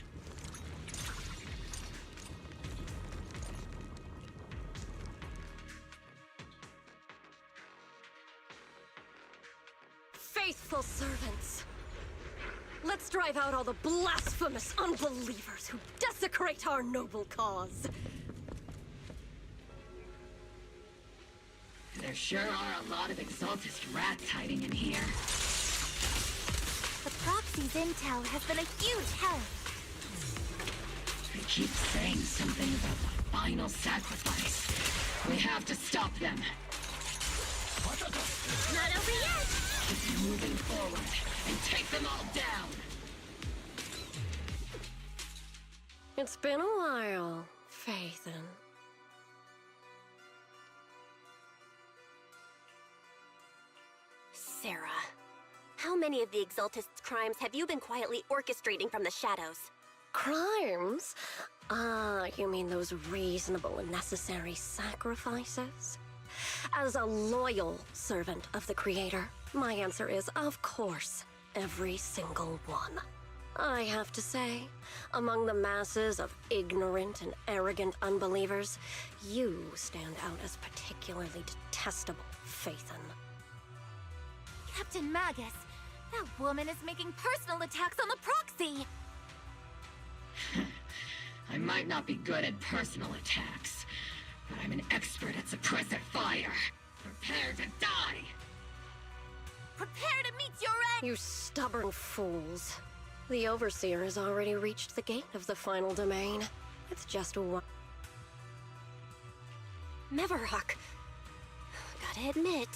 Speaker 18: Faithful servants! Let's drive out all the blasphemous unbelievers who desecrate our noble cause!
Speaker 13: There sure are a lot of Exaltist rats hiding in here.
Speaker 4: The proxy's intel has been a huge help.
Speaker 13: They keep saying something about the final sacrifice. We have to stop them.
Speaker 17: What
Speaker 8: Not over yet!
Speaker 13: Keep moving forward and take them all down.
Speaker 1: It's been a while, Phaethon.
Speaker 6: Sarah, how many of the Exaltists' crimes have you been quietly orchestrating from the shadows?
Speaker 1: Crimes? Ah, you mean those reasonable and necessary sacrifices? As a loyal servant of the Creator, my answer is, of course, every single one. I have to say, among the masses of ignorant and arrogant unbelievers, you stand out as particularly detestable, Phaethon.
Speaker 4: Captain Magus, that woman is making personal attacks on the proxy!
Speaker 13: I might not be good at personal attacks, but I'm an expert at suppressive fire. Prepare to die!
Speaker 4: Prepare to meet your end!
Speaker 1: You stubborn fools. The Overseer has already reached the gate of the final domain. It's just one.
Speaker 6: Meverok. Gotta admit,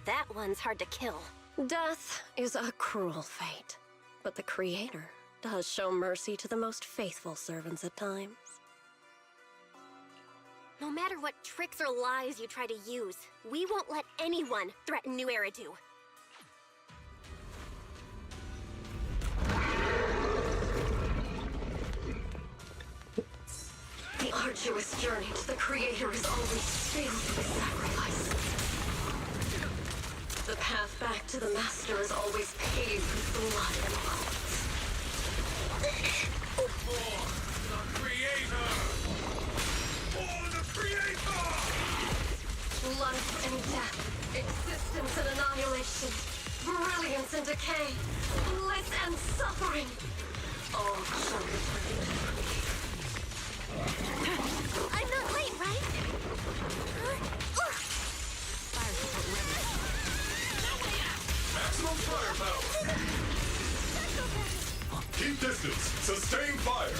Speaker 6: that one's hard to kill.
Speaker 1: Death is a cruel fate, but the Creator does show mercy to the most faithful servants at times.
Speaker 6: No matter what tricks or lies you try to use, we won't let anyone threaten New Eridu.
Speaker 1: The arduous journey to the Creator is always filled with sacrifices. The path back to the Master is always paved with blood and bones.
Speaker 16: For the Creator! For the Creator!
Speaker 1: Life and death, existence and annihilation, brilliance and decay, bliss and suffering, all children of the Creator.
Speaker 4: I'm not late, right?
Speaker 9: Fire support ready.
Speaker 5: Maximum firepower! Keep distance. Sustain fire.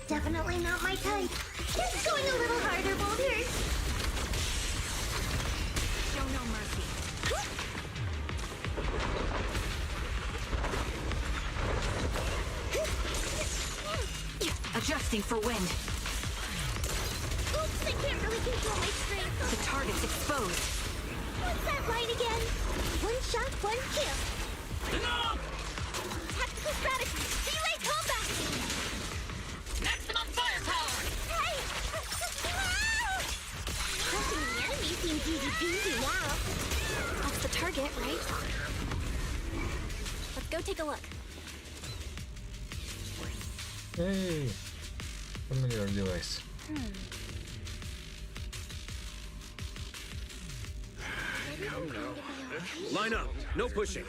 Speaker 8: Definitely not my type. Just going a little harder, Boulders.
Speaker 9: Show no mercy. Adjusting for wind.
Speaker 8: Oops, I can't really control my strength.
Speaker 9: The target's exposed.
Speaker 8: What's that line again? One shot, one kill.
Speaker 13: Enough!
Speaker 4: Tactical strategy! Delay combat!
Speaker 13: Maximum firepower!
Speaker 8: Hey! Crushing the enemy seems easy peasy now.
Speaker 6: That's the target, right? Let's go take a look.
Speaker 3: Hey! Familiar device.
Speaker 12: Come now. Line up. No pushing.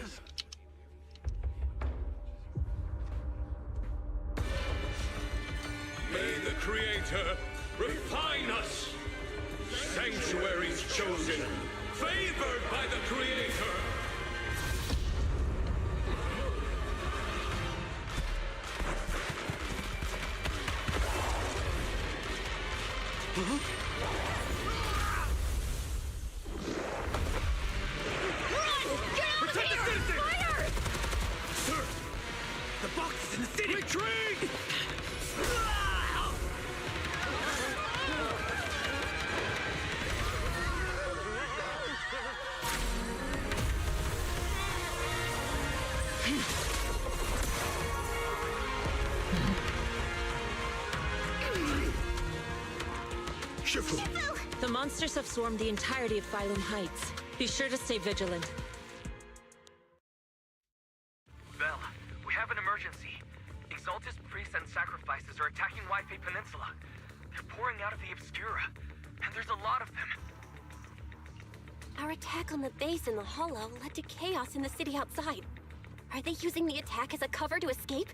Speaker 5: May the Creator refine us. Sanctuaries chosen, favored by the Creator.
Speaker 16: Sir! The box is in the city! Retreat!
Speaker 18: The monsters have swarmed the entirety of Phylum Heights. Be sure to stay vigilant.
Speaker 27: Bell, we have an emergency. Exaltist priests and sacrifices are attacking Wi-Fi Peninsula. They're pouring out of the Obscura, and there's a lot of them.
Speaker 6: Our attack on the base in the Hollow led to chaos in the city outside. Are they using the attack as a cover to escape?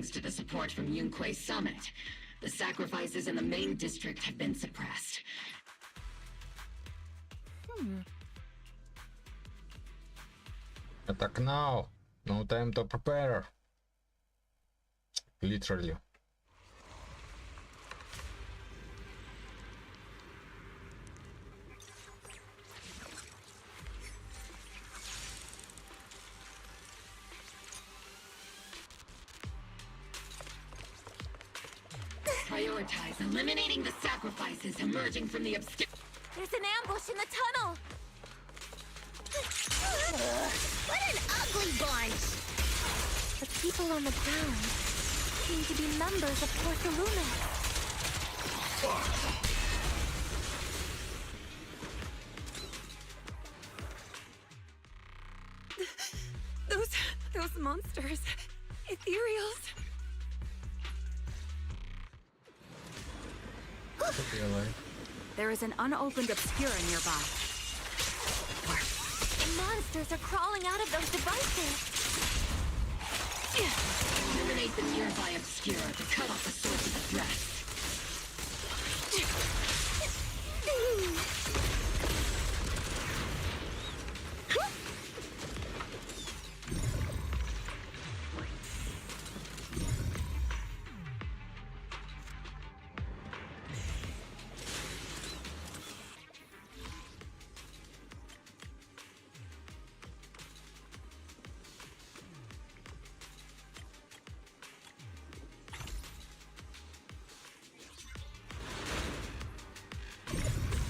Speaker 13: thanks to the support from Yunque's summit, the sacrifices in the main district have been suppressed.
Speaker 3: Attack now! No time to prepare. Literally.
Speaker 13: Prioritize eliminating the sacrifices emerging from the obscure.
Speaker 4: There's an ambush in the tunnel! What an ugly bunch!
Speaker 6: The people on the ground seem to be members of Porceluna.
Speaker 18: Those monsters. Ethereals.
Speaker 9: There is an unopened Obscura nearby.
Speaker 4: Monsters are crawling out of those devices!
Speaker 13: Eliminate the nearby Obscura to cut off the source of the threat.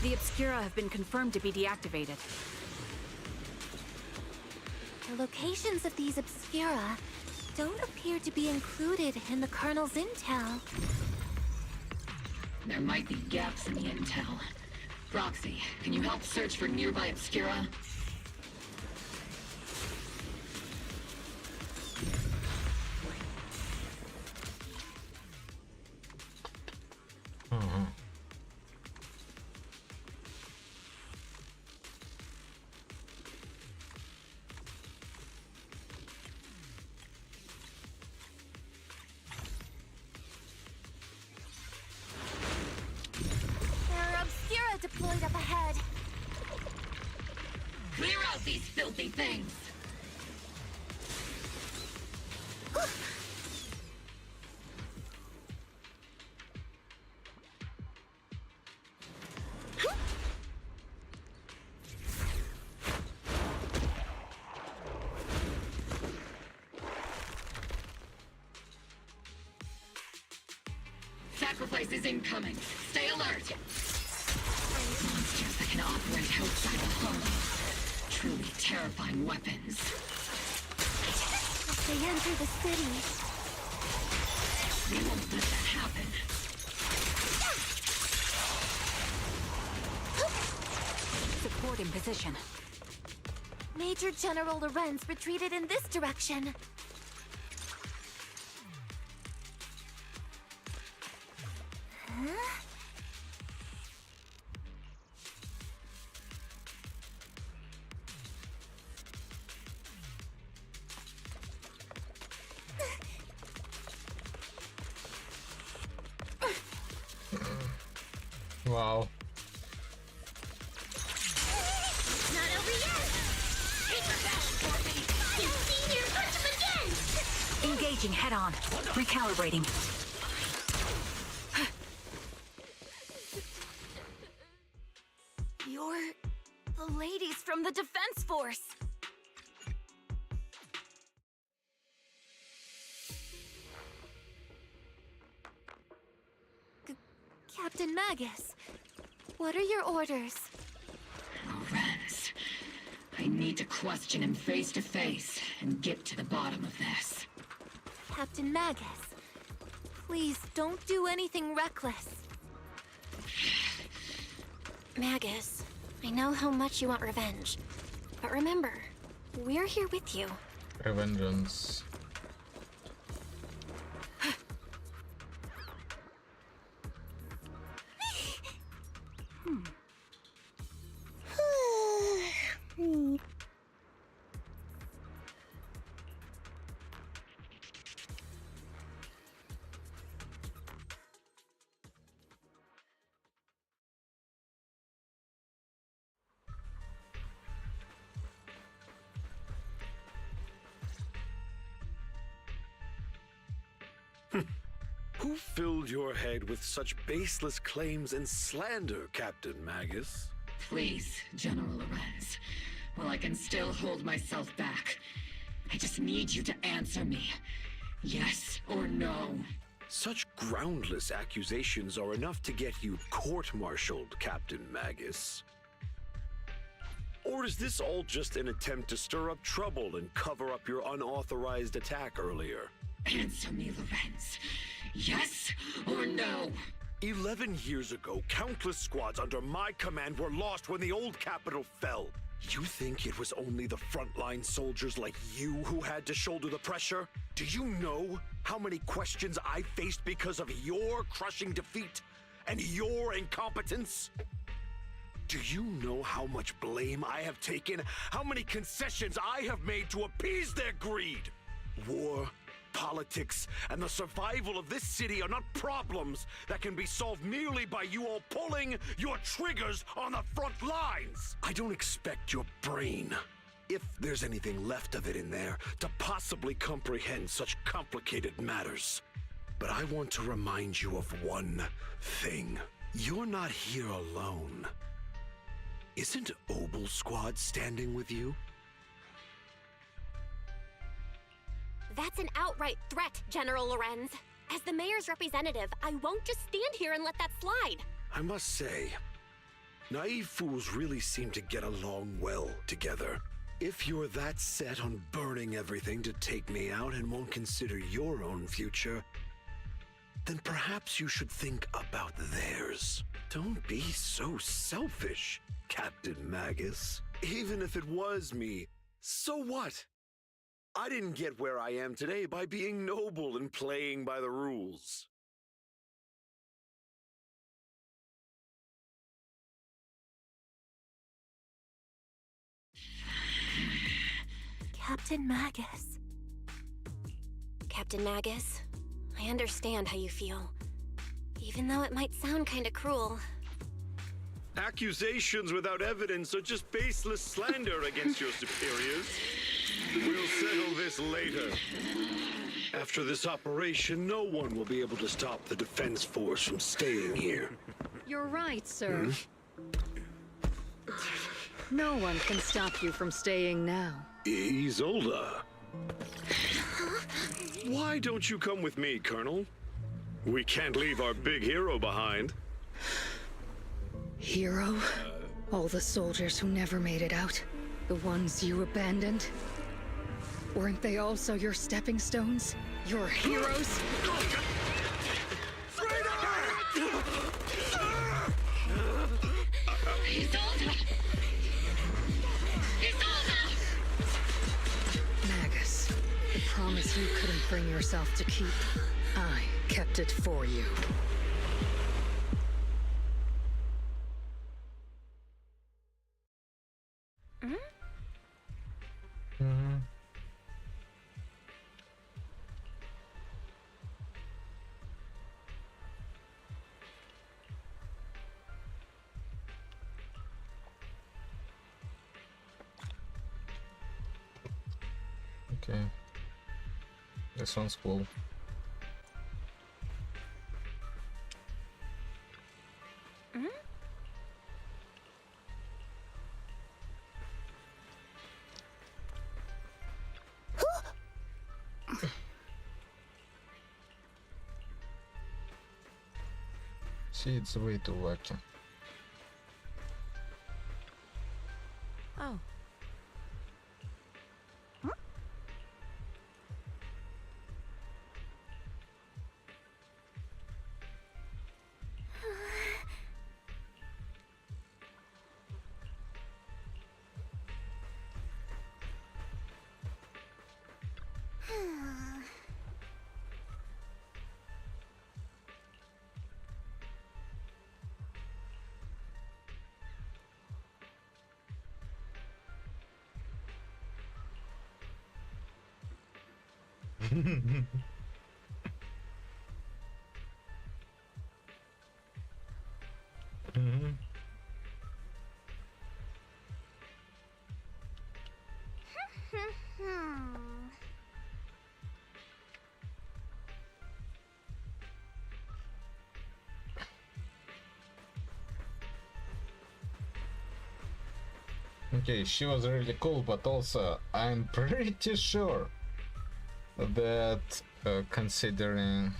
Speaker 9: The Obscura have been confirmed to be deactivated.
Speaker 4: The locations of these Obscura don't appear to be included in the Colonel's intel.
Speaker 13: There might be gaps in the intel. Roxy, can you help search for nearby Obscura?
Speaker 4: Deployed up ahead.
Speaker 13: Clear out these filthy things! Sacrifice is incoming. Stay alert! Monsters that can operate outside the hollow. Truly terrifying weapons.
Speaker 4: If they enter the city,
Speaker 13: we won't let that happen.
Speaker 9: Support in position.
Speaker 4: Major General Lorenz retreated in this direction. Huh?
Speaker 3: Wow.
Speaker 8: Not over yet! Take her back, Corby! You've seen your punch again!
Speaker 9: Engaging head on. Recalibrating.
Speaker 4: You're the ladies from the Defense Force. Captain Magus, what are your orders?
Speaker 13: Lorenz, I need to question him face to face and get to the bottom of this.
Speaker 4: Captain Magus, please don't do anything reckless.
Speaker 6: Magus, I know how much you want revenge, but remember, we're here with you.
Speaker 3: Revengeance.
Speaker 12: Who filled your head with such baseless claims and slander, Captain Magus?
Speaker 13: Please, General Lorenz. While I can still hold myself back, I just need you to answer me. Yes or no?
Speaker 12: Such groundless accusations are enough to get you court-martialed, Captain Magus. Or is this all just an attempt to stir up trouble and cover up your unauthorized attack earlier?
Speaker 13: Answer me, Lorenz. Yes or no?
Speaker 12: 11 years ago, countless squads under my command were lost when the old capital fell. You think it was only the frontline soldiers like you who had to shoulder the pressure? Do you know how many questions I faced because of your crushing defeat and your incompetence? Do you know how much blame I have taken? How many concessions I have made to appease their greed? War, politics, and the survival of this city are not problems that can be solved merely by you all pulling your triggers on the front lines. I don't expect your brain, if there's anything left of it in there, to possibly comprehend such complicated matters. But I want to remind you of one thing. You're not here alone. Isn't Obel Squad standing with you?
Speaker 6: That's an outright threat, General Lorenz. As the mayor's representative, I won't just stand here and let that slide.
Speaker 12: I must say, naive fools really seem to get along well together. If you're that set on burning everything to take me out and won't consider your own future, then perhaps you should think about theirs. Don't be so selfish, Captain Magus. Even if it was me, so what? I didn't get where I am today by being noble and playing by the rules.
Speaker 6: Captain Magus. Captain Magus, I understand how you feel. Even though it might sound kinda cruel.
Speaker 12: Accusations without evidence are just baseless slander against your superiors. We'll settle this later. After this operation, no one will be able to stop the defense force from staying here.
Speaker 20: You're right, sir. No one can stop you from staying now.
Speaker 12: Isolda. Why don't you come with me, Colonel? We can't leave our big hero behind.
Speaker 20: Hero? All the soldiers who never made it out? The ones you abandoned? Weren't they also your stepping stones? Your heroes? Magus, the promise you couldn't bring yourself to keep, I kept it for you.
Speaker 3: Okay. This one's cool. See, it's way too lucky.
Speaker 18: Oh.
Speaker 3: Okay, she was really cool, but also I'm pretty sure that considering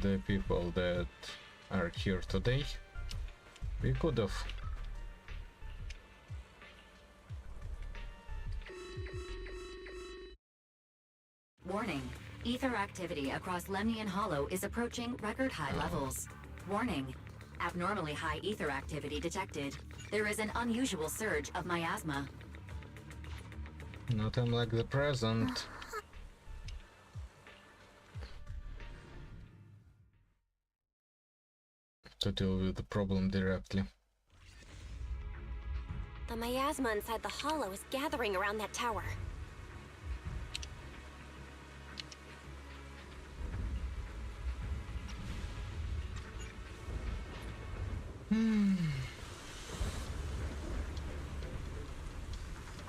Speaker 3: the people that are here today, we could have.
Speaker 14: Warning. Ether activity across Lemnian Hollow is approaching record high levels. Warning. Abnormally high ether activity detected. There is an unusual surge of miasma.
Speaker 3: Not unlike the present. To deal with the problem directly.
Speaker 6: The miasma inside the hollow is gathering around that tower.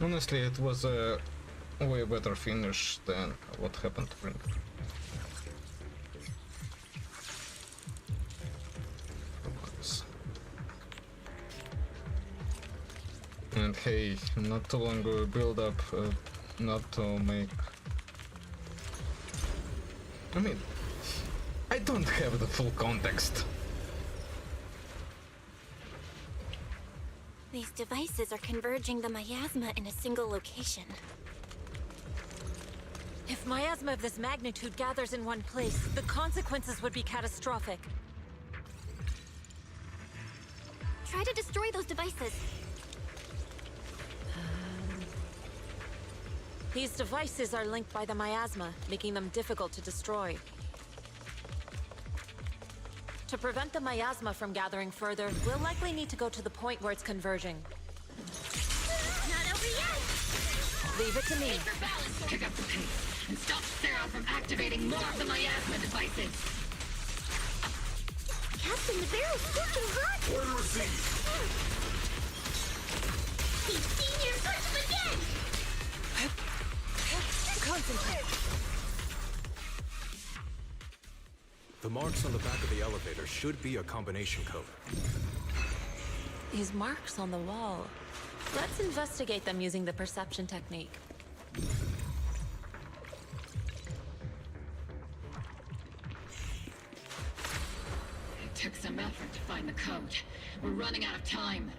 Speaker 3: Honestly, it was a way better finish than what happened to Brink. And hey, not too long ago build up, not to make... I mean, I don't have the full context.
Speaker 6: These devices are converging the miasma in a single location.
Speaker 18: If miasma of this magnitude gathers in one place, the consequences would be catastrophic.
Speaker 6: Try to destroy those devices.
Speaker 18: These devices are linked by the miasma, making them difficult to destroy. To prevent the miasma from gathering further, we'll likely need to go to the point where it's converging.
Speaker 8: Not over yet!
Speaker 18: Leave it to me.
Speaker 13: For balance, pick up the pace and stop Sarah from activating more of the miasma devices.
Speaker 8: Captain, the barrel's scorching hot!
Speaker 5: Order received.
Speaker 8: He's senior touch again!
Speaker 18: Concentrate.
Speaker 15: The marks on the back of the elevator should be a combination code.
Speaker 18: These marks on the wall. Let's investigate them using the perception technique.
Speaker 13: It took some effort to find the code. We're running out of time.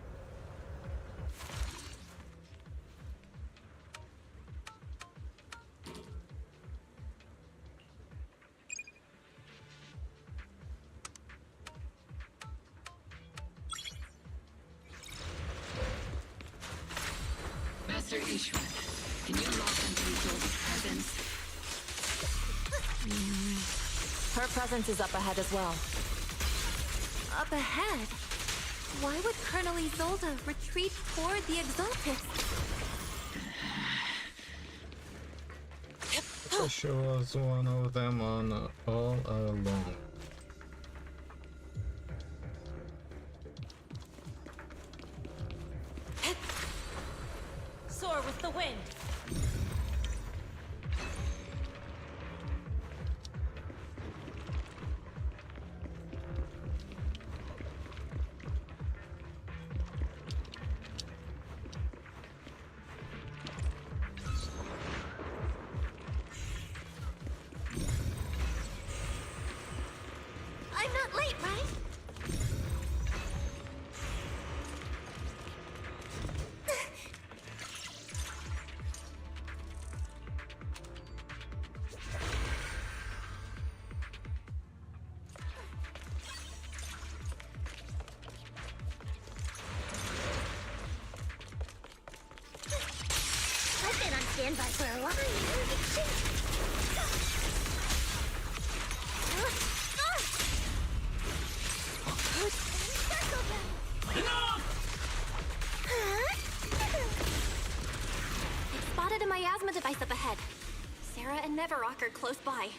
Speaker 13: Master Ishwan, can you lock into Isolde's presence?
Speaker 18: Her presence is up ahead as well.
Speaker 4: Up ahead? Why would Colonel Isolde retreat toward the Exaltus?
Speaker 3: She was one of them on all along.
Speaker 18: Soar with the wind.
Speaker 8: I'm not late, right? I've been on standby for a while.
Speaker 6: Spotted a miasma device up ahead. Sarah and Neverrock are close by.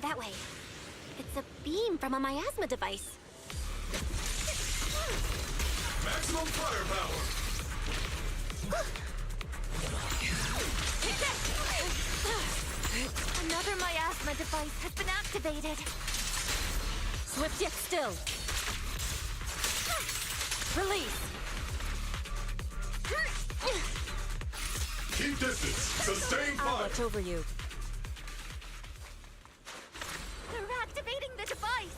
Speaker 6: That way. It's a beam from a miasma device.
Speaker 5: Maximum firepower.
Speaker 4: device has been activated.
Speaker 18: Swift yet still. Release.
Speaker 5: Keep distance. Sustain
Speaker 18: I'll
Speaker 5: fire.
Speaker 18: watch over you.
Speaker 4: They're activating the device.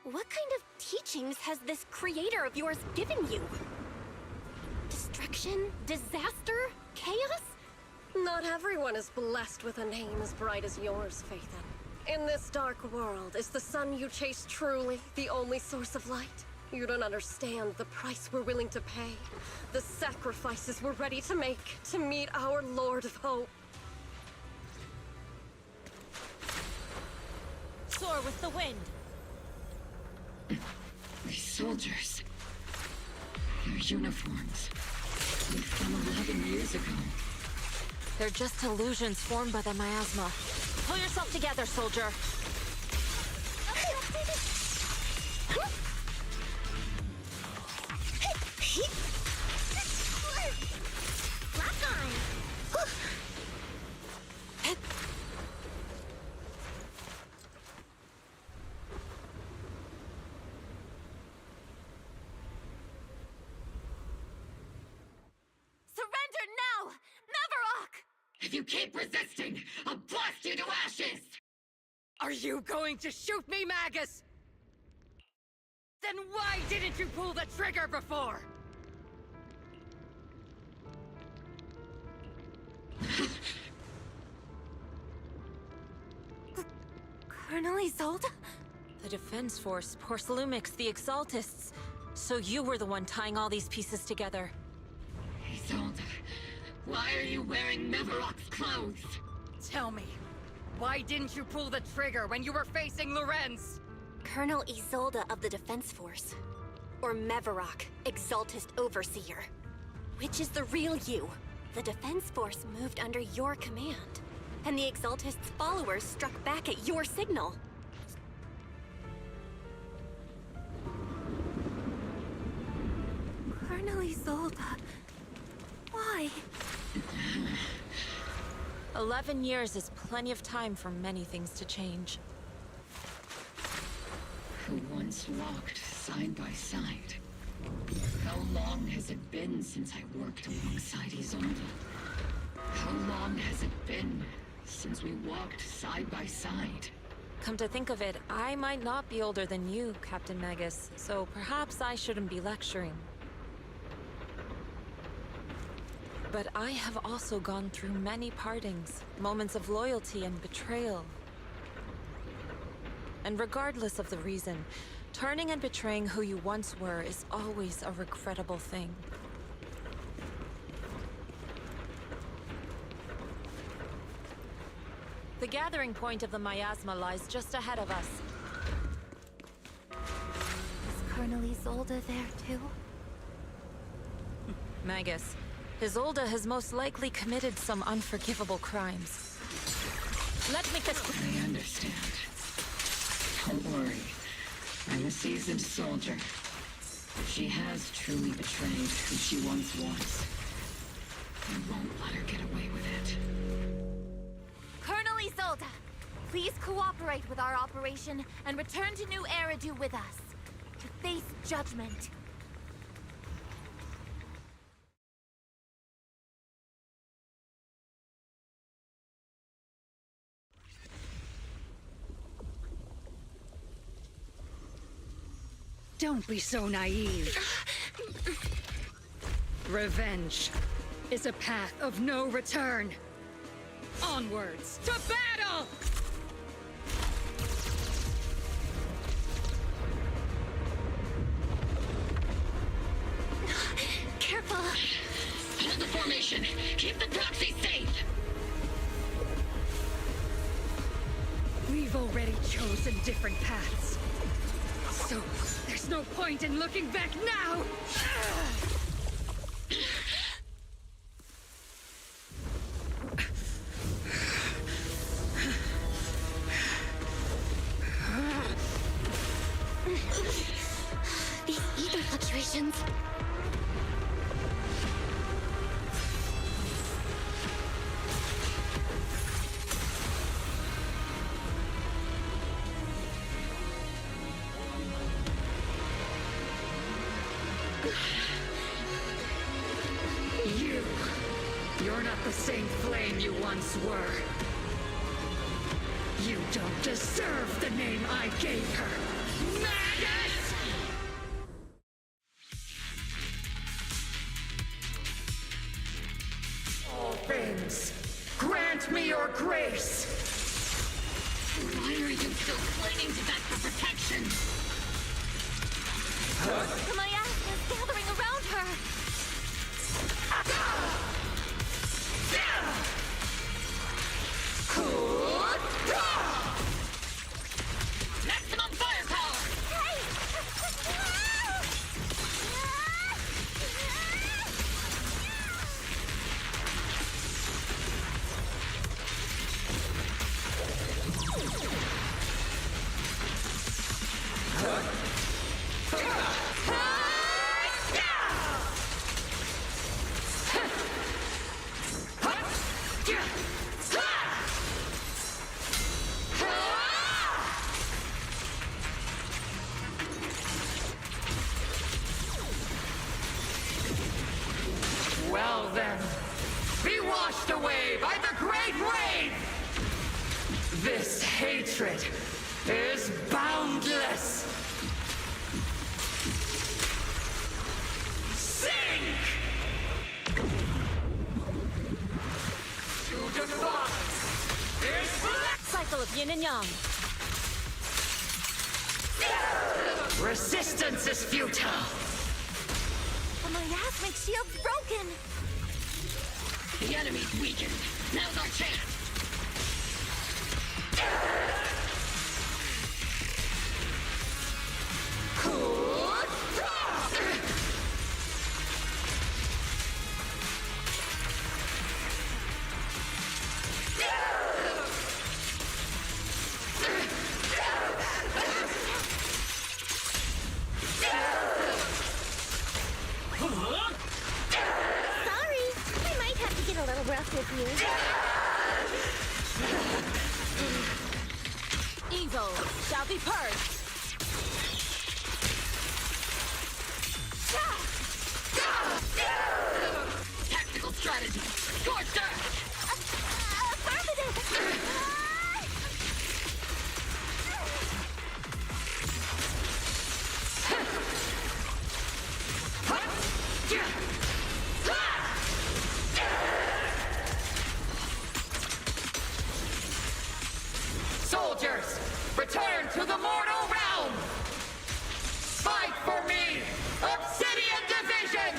Speaker 6: What kind of teachings has this creator of yours given you? Destruction? Disaster? Chaos?
Speaker 1: Not everyone is blessed with a name as bright as yours, Phaethon. In this dark world, is the sun you chase truly the only source of light? You don't understand the price we're willing to pay, the sacrifices we're ready to make to meet our Lord of Hope.
Speaker 18: Soar with the wind.
Speaker 13: These soldiers. Their uniforms. They're from 11 years ago.
Speaker 18: They're just illusions formed by the miasma. Pull yourself together, soldier.
Speaker 8: Lock on!
Speaker 4: Surrender now! Mavarok!
Speaker 13: If you keep resisting, I'll blast you to ashes!
Speaker 20: Are you going to shoot me, Magus? Then why didn't you pull the trigger before?
Speaker 4: Colonel Isolde?
Speaker 18: The Defense Force, Porcelumix, the Exaltists. So you were the one tying all these pieces together.
Speaker 13: Isolde, why are you wearing Mavarok's clothes?
Speaker 20: Tell me, why didn't you pull the trigger when you were facing Lorenz?
Speaker 6: Colonel Isolde of the Defense Force. Or Mavarok, Exaltist Overseer. Which is the real you? The Defense Force moved under your command, and the Exaltist's followers struck back at your signal.
Speaker 4: Colonel Isolde. Why?
Speaker 18: 11 years is plenty of time for many things to change.
Speaker 13: Who once walked side by side. How long has it been since I worked alongside Isolde? How long has it been since we walked side by side?
Speaker 18: Come to think of it, I might not be older than you, Captain Magus, so perhaps I shouldn't be lecturing. But I have also gone through many partings, moments of loyalty and betrayal. And regardless of the reason, turning and betraying who you once were is always a regrettable thing. The gathering point of the miasma lies just ahead of us.
Speaker 4: Is Colonel Isolde there too?
Speaker 18: Magus, Isolde has most likely committed some unforgivable crimes. Let me
Speaker 13: I understand. Don't worry. I'm a seasoned soldier. She has truly betrayed who she once was. I won't let her get away with it.
Speaker 4: Colonel Isolde, please cooperate with our operation and return to New Eridu with us to face judgment.
Speaker 20: Don't be so naive. Revenge is a path of no return. Onwards to battle!
Speaker 4: Careful!
Speaker 13: Hold the formation! Keep the proxy safe!
Speaker 20: We've already chosen different paths. So, there's no point in looking back now!
Speaker 6: These ether fluctuations.
Speaker 13: You're not the same flame you once were. You don't deserve the name I gave her. Magus! All things, grant me your grace! Why are you still clinging to that for protection?
Speaker 4: The miasma is gathering around her.
Speaker 13: Maximum firepower! Well then, be washed away by the great rain! This hatred is boundless! Sink! To defy is black!
Speaker 18: Cycle of yin and yang.
Speaker 13: Resistance is futile!
Speaker 4: The miasmic shield's broken.
Speaker 13: The enemy's weakened. Now's our chance!
Speaker 4: Sorry, I might have to get a little rough with you.
Speaker 18: Evil shall be purged.
Speaker 13: Tactical strategy! Scorched earth! Soldiers, return to the mortal realm! Fight for me, Obsidian Division!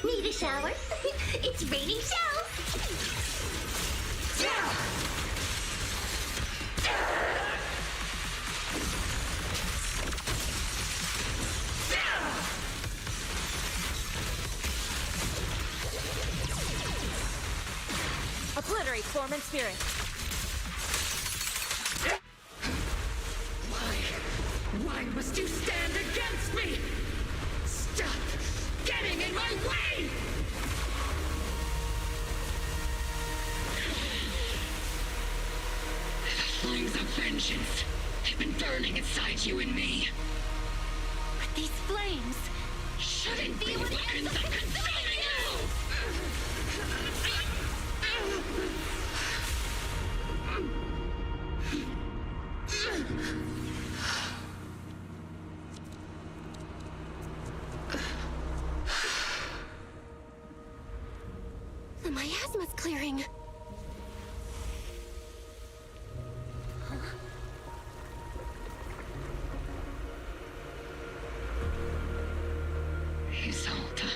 Speaker 8: Need a shower? It's raining shells!
Speaker 18: Obliterate form and spirit.
Speaker 13: Why must you stand against me? Stop getting in my way! The flames of vengeance have been burning inside you and me.
Speaker 4: But these flames
Speaker 13: shouldn't be weapons of consuming you!
Speaker 4: The miasma's clearing.
Speaker 13: Isolde.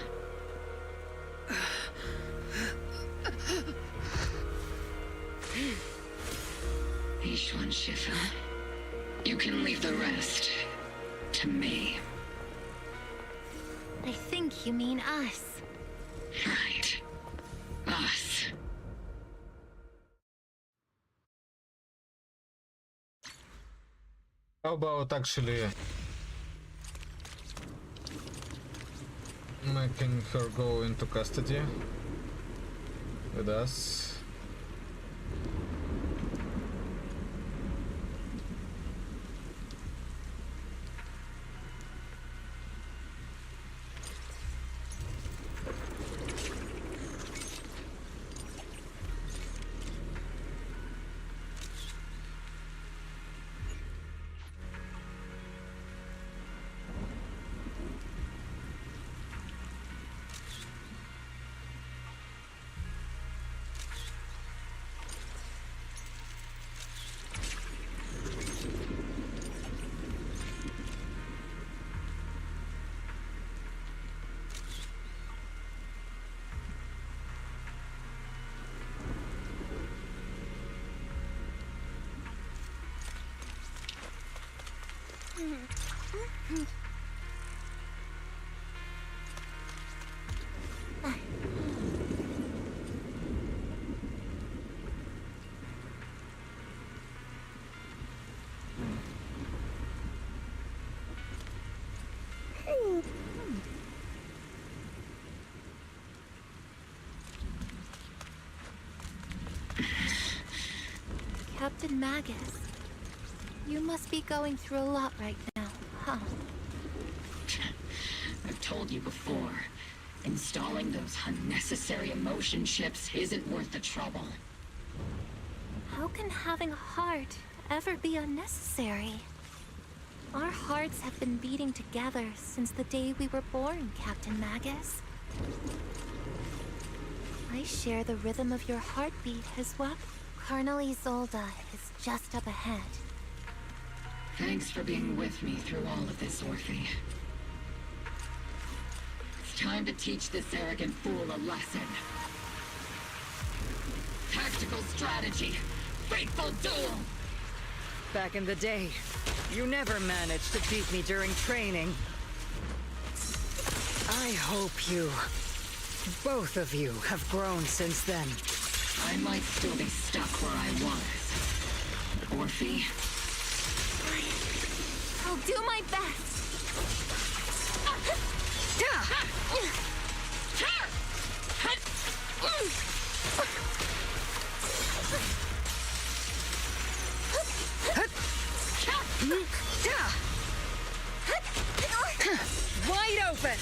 Speaker 13: Ishwan Shifa. You can leave the rest to me.
Speaker 4: I think you mean us.
Speaker 13: Right. Us.
Speaker 3: How about actually making her go into custody with us?
Speaker 4: Captain Magus, you must be going through a lot right now, huh?
Speaker 13: I've told you before, installing those unnecessary emotion chips isn't worth the trouble.
Speaker 4: How can having a heart ever be unnecessary? Our hearts have been beating together since the day we were born, Captain Magus. I share the rhythm of your heartbeat as well. Colonel Isolde is just up ahead.
Speaker 13: Thanks for being with me through all of this, Orphe. It's time to teach this arrogant fool a lesson. Tactical strategy. Fateful duel.
Speaker 20: Back in the day, you never managed to beat me during training. I hope both of you have grown since then.
Speaker 13: I might still be stuck where I was. Orphe?
Speaker 4: I'll do my best.
Speaker 20: Wide open!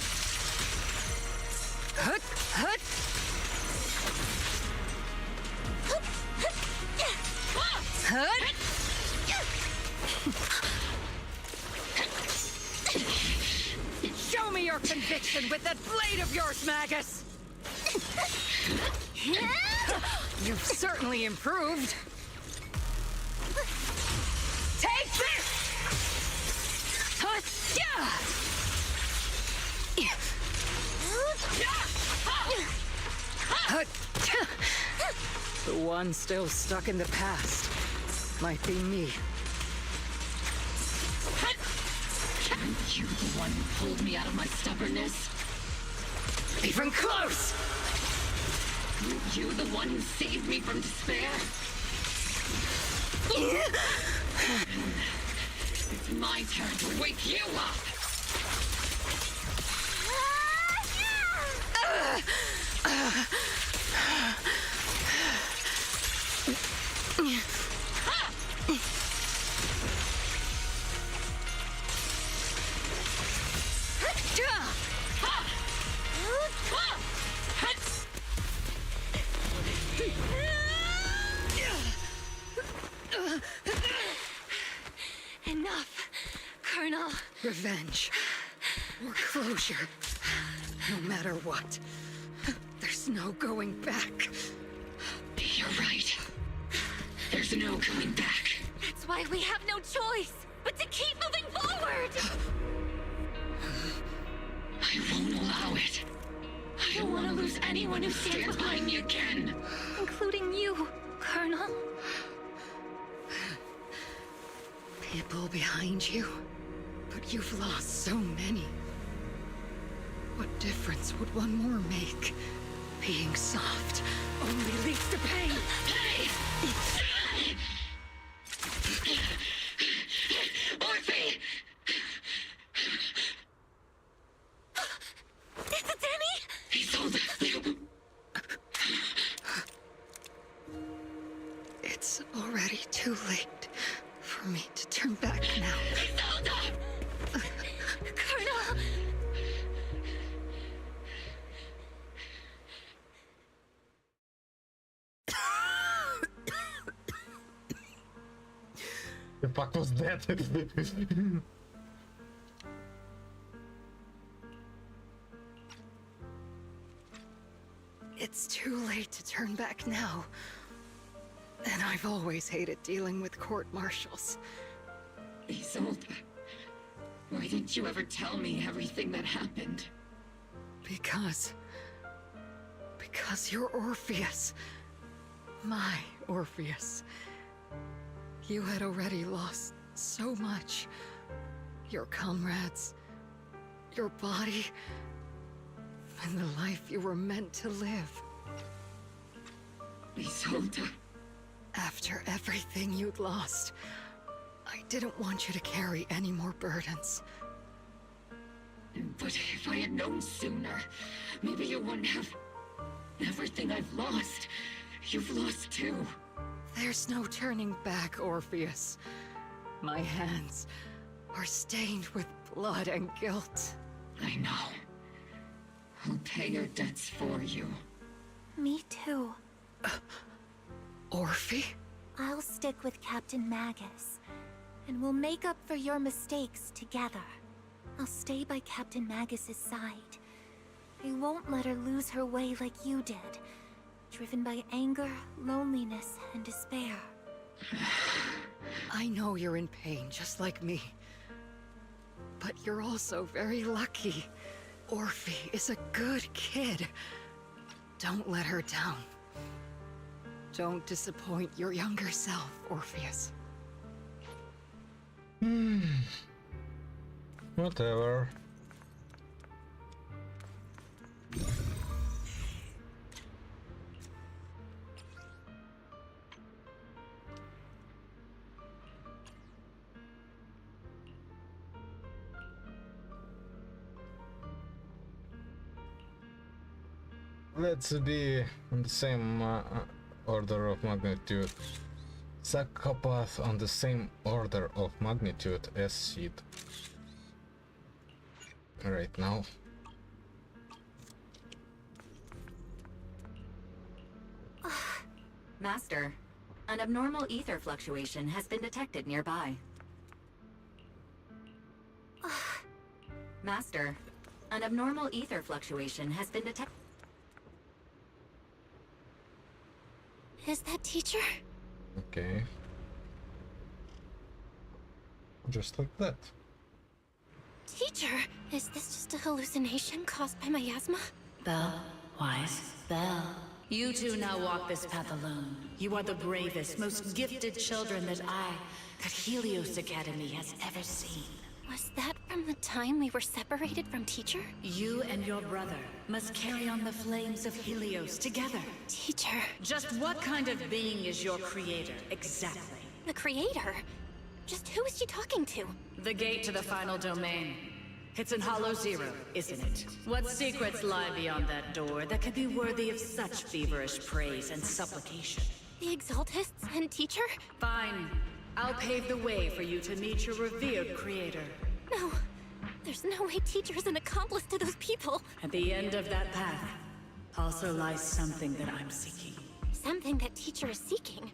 Speaker 20: Show me your conviction with that blade of yours, Magus! You've certainly improved. Take this! The one still stuck in the past might be me.
Speaker 13: Aren't you the one who pulled me out of my stubbornness?
Speaker 20: Even close!
Speaker 13: Aren't you the one who saved me from despair? It's my turn to wake you up!
Speaker 4: Enough, Colonel.
Speaker 20: Revenge. Or closure. No matter what. There's no going back.
Speaker 13: You're right. There's no going back.
Speaker 4: That's why we have no choice but to keep moving forward!
Speaker 13: I won't allow it. I don't want to lose anyone who stands behind me again.
Speaker 4: Including you, Colonel.
Speaker 20: People behind you. But you've lost so many. What difference would one more make? Being soft only leads to pain.
Speaker 13: Orphe!
Speaker 4: Is it Danny?
Speaker 13: Isolde!
Speaker 20: It's already too late for me to turn back now.
Speaker 13: Isolde!
Speaker 4: Colonel!
Speaker 3: The fuck was that?
Speaker 20: It's too late to turn back now. And I've always hated dealing with court-martials.
Speaker 13: Isolde, why didn't you ever tell me everything that happened?
Speaker 20: Because you're Orpheus. My Orpheus. You had already lost so much your comrades, your body, and the life you were meant to live.
Speaker 13: Isolde.
Speaker 20: After everything you'd lost, I didn't want you to carry any more burdens.
Speaker 13: But if I had known sooner, maybe you wouldn't have... Everything I've lost, you've lost too.
Speaker 20: There's no turning back, Orpheus. My hands are stained with blood and guilt.
Speaker 13: I know. I'll pay your debts for you.
Speaker 4: Me too.
Speaker 20: Orphe?
Speaker 4: I'll stick with Captain Magus, and we'll make up for your mistakes together. I'll stay by Captain Magus's side. I won't let her lose her way like you did, driven by anger, loneliness, and despair.
Speaker 20: I know you're in pain, just like me. But you're also very lucky. Orphe is a good kid. Don't let her down. Don't disappoint your younger self, Orpheus.
Speaker 3: Whatever. Let's be on the same order of magnitude. Psychopath on the same order of magnitude as Sid. Right now.
Speaker 14: Master, an abnormal ether fluctuation has been detected nearby. Master, an abnormal ether fluctuation has been detected.
Speaker 6: Is that teacher?
Speaker 3: Okay. Just like that.
Speaker 6: Teacher, is this just a hallucination caused by miasma?
Speaker 10: Belle, Wise, Belle. You two now walk this path alone. You are the bravest, most gifted children that Helios Academy has ever seen.
Speaker 6: Was that from the time we were separated from teacher?
Speaker 10: You and your brother must carry on the flames of Helios together.
Speaker 6: Teacher.
Speaker 10: Just what kind of being is your creator, exactly?
Speaker 6: The creator? Just who is she talking to?
Speaker 10: The gate to the final domain. It's in Hollow Zero, isn't it? What secrets lie beyond that door that could be worthy of such feverish praise and supplication?
Speaker 6: The Exaltists and teacher?
Speaker 10: Fine. I'll pave the way for you to meet your revered creator.
Speaker 6: No. There's no way teacher is an accomplice to those people.
Speaker 10: At the end of that path also lies something that I'm seeking.
Speaker 6: Something that teacher is seeking?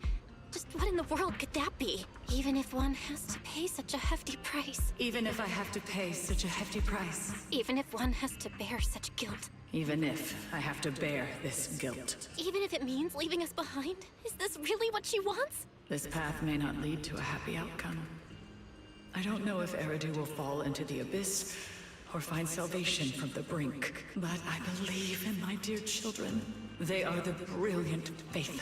Speaker 6: Just what in the world could that be? Even if one has to pay such a hefty price.
Speaker 10: Even if I have to pay such a hefty price.
Speaker 6: Even if one has to bear such guilt.
Speaker 10: Even if I have to bear this guilt.
Speaker 6: Even if it means leaving us behind? Is this really what she wants?
Speaker 10: This path may not lead to a happy outcome. I don't know if Eridu will fall into the abyss or find salvation from the brink. But I believe in my dear children. They are the brilliant Phaethon.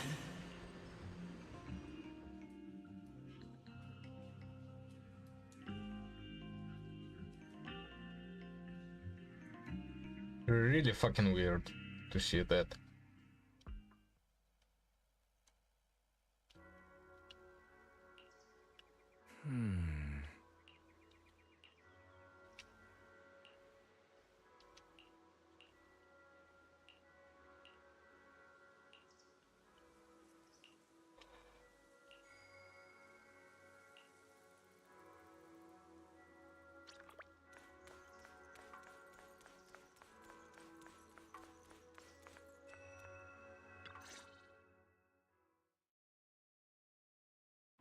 Speaker 3: Really fucking weird to see that.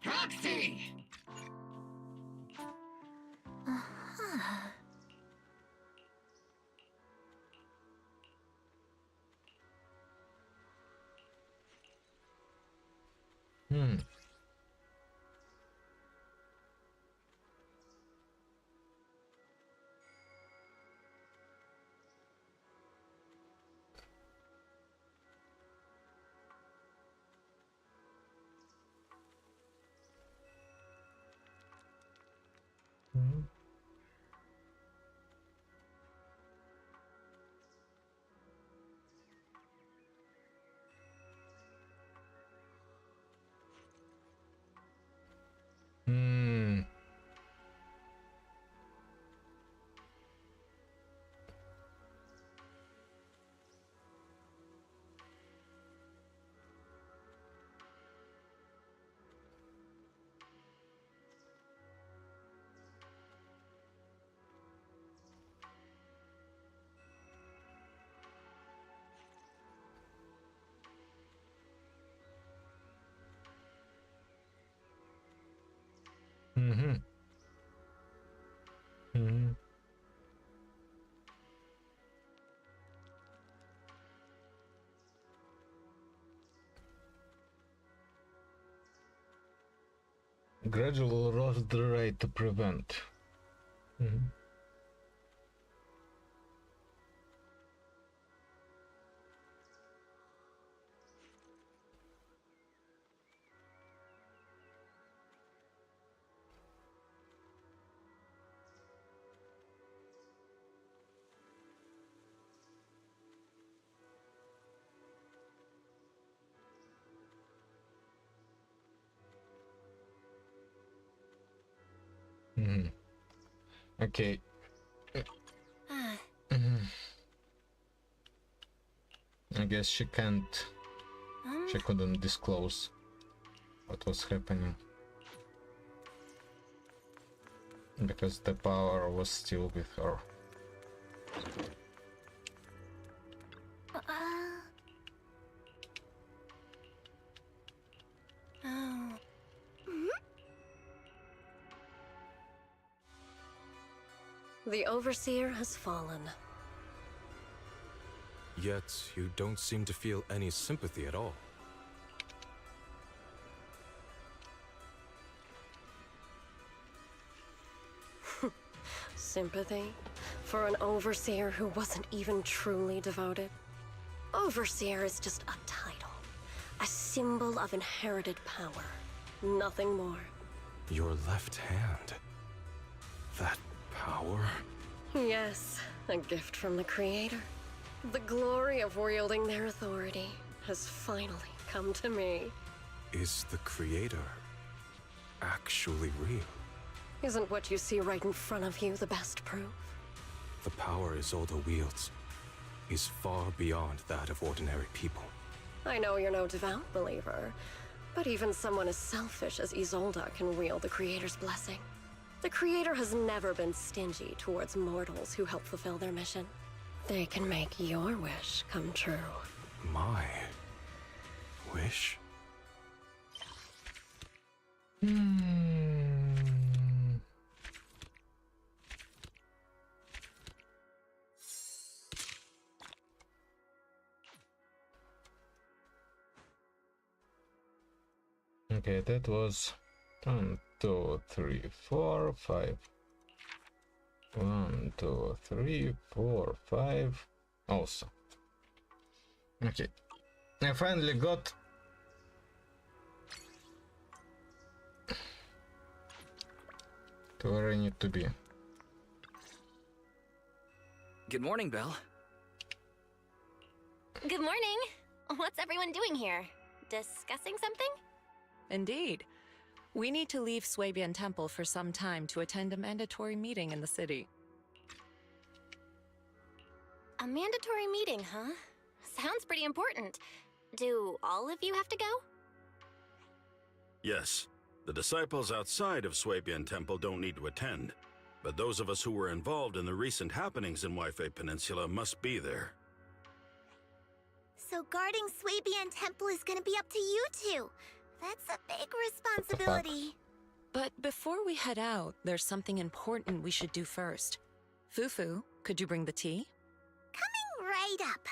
Speaker 13: Proxy!
Speaker 3: Mm-hmm. Mm-hmm. Gradual lost the right to prevent. Mm-hmm. Mm-hmm. Okay. I guess she can't. She couldn't disclose what was happening because the power was still with her.
Speaker 1: The Overseer has fallen.
Speaker 15: Yet, you don't seem to feel any sympathy at all.
Speaker 1: Sympathy? For an Overseer who wasn't even truly devoted? Overseer is just a title. A symbol of inherited power. Nothing more.
Speaker 15: Your left hand. That power?
Speaker 1: Yes, a gift from the Creator. The glory of wielding their authority has finally come to me.
Speaker 15: Is the Creator actually real?
Speaker 1: Isn't what you see right in front of you the best proof?
Speaker 15: The power Isolde wields is far beyond that of ordinary people.
Speaker 1: I know you're no devout believer, but even someone as selfish as Isolde can wield the Creator's blessing. The Creator has never been stingy towards mortals who help fulfill their mission. They can make your wish come true.
Speaker 15: My wish?
Speaker 3: Okay, that was 1, 2, 3, 4, 5. 1, 2, 3, 4, 5. Also. Okay. I finally got to where I need to be.
Speaker 7: Good morning, Belle.
Speaker 6: Good morning. What's everyone doing here? Discussing something?
Speaker 18: Indeed. We need to leave Swabian Temple for some time to attend a mandatory meeting in the city.
Speaker 6: A mandatory meeting, huh? Sounds pretty important. Do all of you have to go?
Speaker 2: Yes. The disciples outside of Swabian Temple don't need to attend. But those of us who were involved in the recent happenings in Wi-Fi Peninsula must be there.
Speaker 8: So guarding Swabian Temple is gonna be up to you two. That's a big responsibility.
Speaker 18: But before we head out, there's something important we should do first. Fufu, could you bring the tea?
Speaker 8: Coming right up.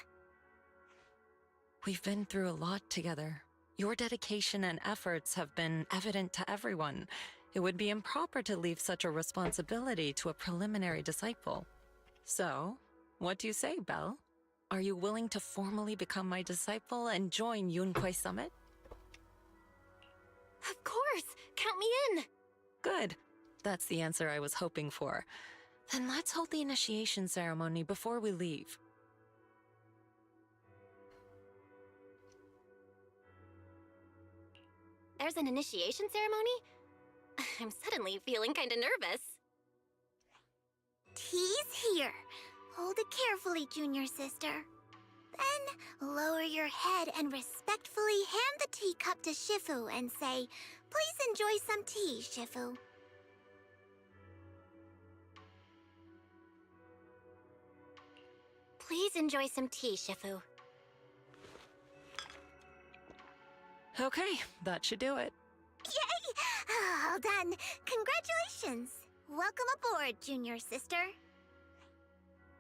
Speaker 18: We've been through a lot together. Your dedication and efforts have been evident to everyone. It would be improper to leave such a responsibility to a preliminary disciple. So, what do you say, Belle? Are you willing to formally become my disciple and join Yunquai Summit?
Speaker 6: Of course! Count me in!
Speaker 18: Good. That's the answer I was hoping for. Then let's hold the initiation ceremony before we leave.
Speaker 6: There's an initiation ceremony? I'm suddenly feeling kinda nervous.
Speaker 8: Tea's here. Hold it carefully, junior sister. Then lower your head and respectfully hand the teacup to Shifu and say, "Please enjoy some tea, Shifu."
Speaker 6: Please enjoy some tea, Shifu.
Speaker 18: Okay, that should do it.
Speaker 8: Yay! All done. Congratulations. Welcome aboard, junior sister.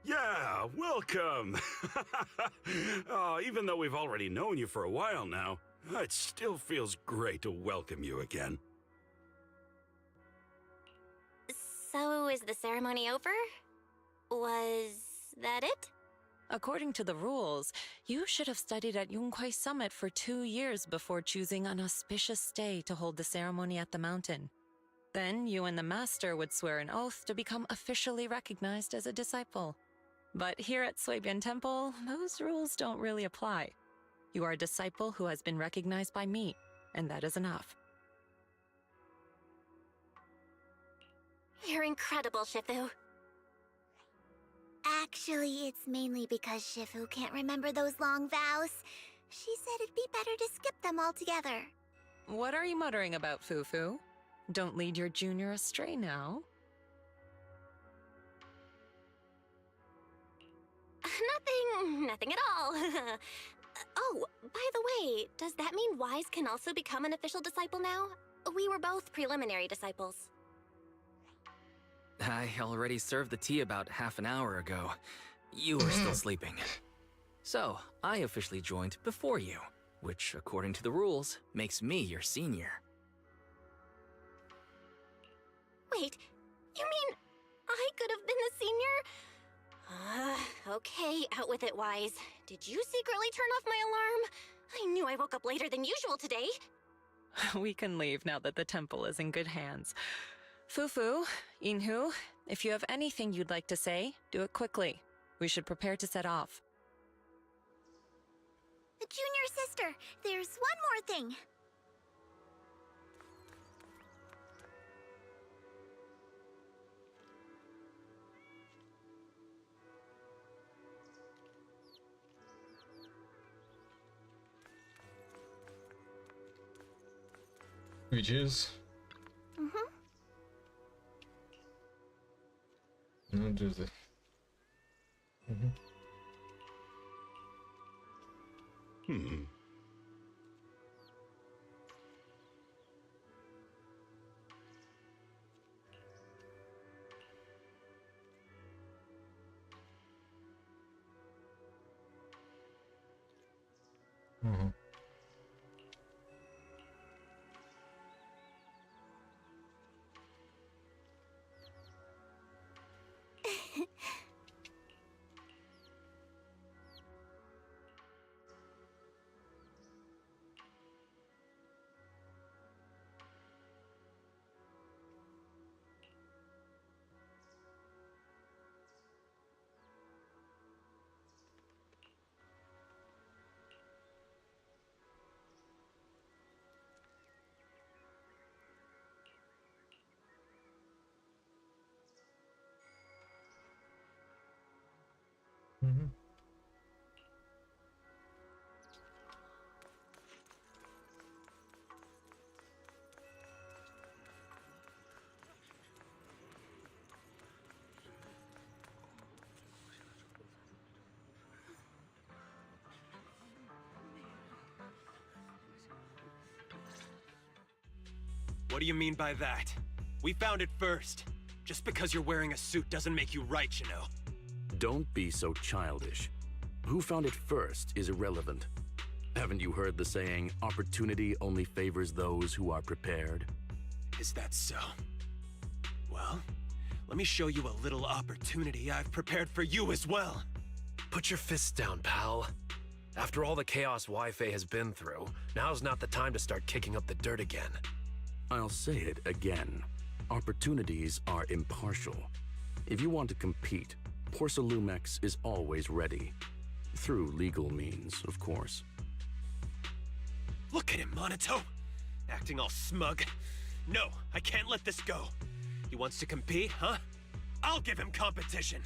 Speaker 2: Yeah, welcome! Oh, even though we've already known you for a while now, it still feels great to welcome you again.
Speaker 6: So, is the ceremony over? Was that it?
Speaker 18: According to the rules, you should have studied at Yunkwei Summit for 2 years before choosing an auspicious day to hold the ceremony at the mountain. Then you and the master would swear an oath to become officially recognized as a disciple. But here at Swabian Temple, those rules don't really apply. You are a disciple who has been recognized by me, and that is enough.
Speaker 6: You're incredible, Shifu.
Speaker 8: Actually, it's mainly because Shifu can't remember those long vows. She said it'd be better to skip them altogether.
Speaker 18: What are you muttering about, Fufu? Don't lead your junior astray now.
Speaker 6: Nothing at all. Oh, by the way, does that mean Wise can also become an official disciple now? We were both preliminary disciples.
Speaker 7: I already served the tea about half an hour ago. You were still sleeping. So, I officially joined before you, which, according to the rules, makes me your senior.
Speaker 6: Wait, you mean I could have been the senior? Okay, out with it, Wise. Did you secretly turn off my alarm? I knew I woke up later than usual today.
Speaker 18: We can leave now that the temple is in good hands. Fufu, Inhu, if you have anything you'd like to say, do it quickly. We should prepare to set off.
Speaker 8: Junior sister, there's one more thing.
Speaker 3: Which is? No, just it.
Speaker 17: What do you mean by that? We found it first. Just because you're wearing a suit doesn't make you right, you know.
Speaker 2: Don't be so childish. Who found it first is irrelevant. Haven't you heard the saying, opportunity only favors those who are prepared?
Speaker 17: Is that so? Well, let me show you a little opportunity I've prepared for you as well.
Speaker 11: Put your fists down, pal. After all the chaos Wi-Fi has been through, now's not the time to start kicking up the dirt again.
Speaker 2: I'll say it again. Opportunities are impartial. If you want to compete, Porcelumex is always ready. Through legal means, of course.
Speaker 17: Look at him, Monito! Acting all smug. No, I can't let this go. He wants to compete, huh? I'll give him competition!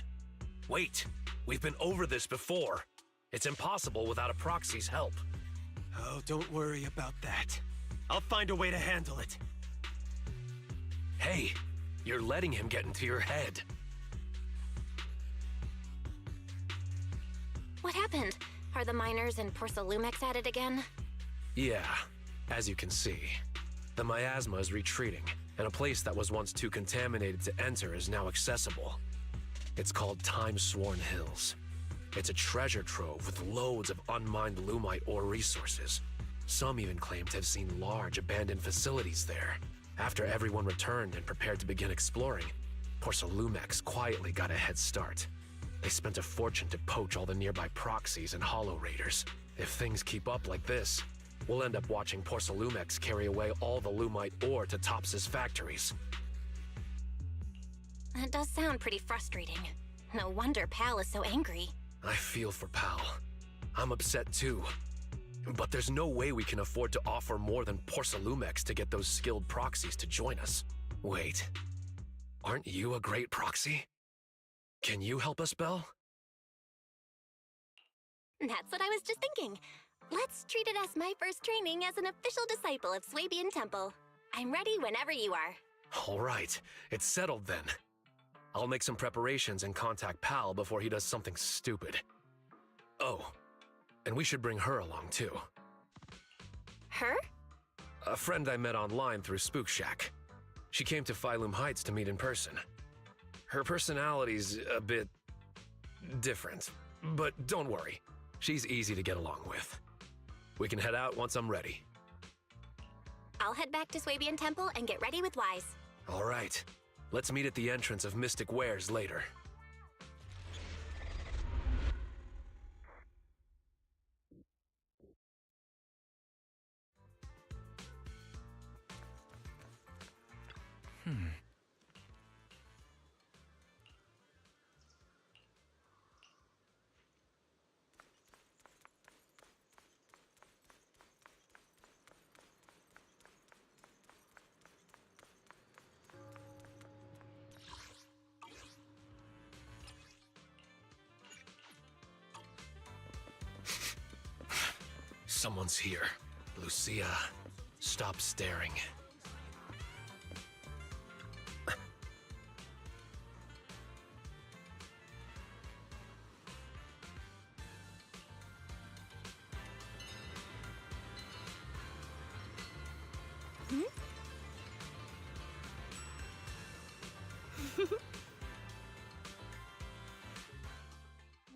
Speaker 11: Wait, we've been over this before. It's impossible without a proxy's help.
Speaker 17: Oh, don't worry about that. I'll find a way to handle it.
Speaker 11: Hey, you're letting him get into your head.
Speaker 6: What happened? Are the miners and Porcelumex at it again?
Speaker 11: Yeah, as you can see. The miasma is retreating, and a place that was once too contaminated to enter is now accessible. It's called Time-Sworn Hills. It's a treasure trove with loads of unmined Lumite ore resources. Some even claim to have seen large abandoned facilities there. After everyone returned and prepared to begin exploring, Porsalumex quietly got a head start. They spent a fortune to poach all the nearby proxies and hollow raiders. If things keep up like this, we'll end up watching Porsalumex carry away all the Lumite ore to Tops's factories.
Speaker 6: That does sound pretty frustrating. No wonder Pal is so angry.
Speaker 11: I feel for Pal. I'm upset too. But there's no way we can afford to offer more than Porsalumex to get those skilled proxies to join us. Wait, aren't you a great proxy? Can you help us, Belle?
Speaker 6: That's what I was just thinking. Let's treat it as my first training as an official disciple of Swabian Temple. I'm ready whenever you are.
Speaker 11: All right, it's settled then. I'll make some preparations and contact Pal before he does something stupid. Oh, and we should bring her along too.
Speaker 6: Her?
Speaker 11: A friend I met online through Spook Shack. She came to Phylum Heights to meet in person. Her personality's a bit different, but don't worry. She's easy to get along with. We can head out once I'm ready.
Speaker 6: I'll head back to Swabian Temple and get ready with Wise.
Speaker 11: All right. Let's meet at the entrance of Mystic Wares later. Someone's here. Lucia, stop staring.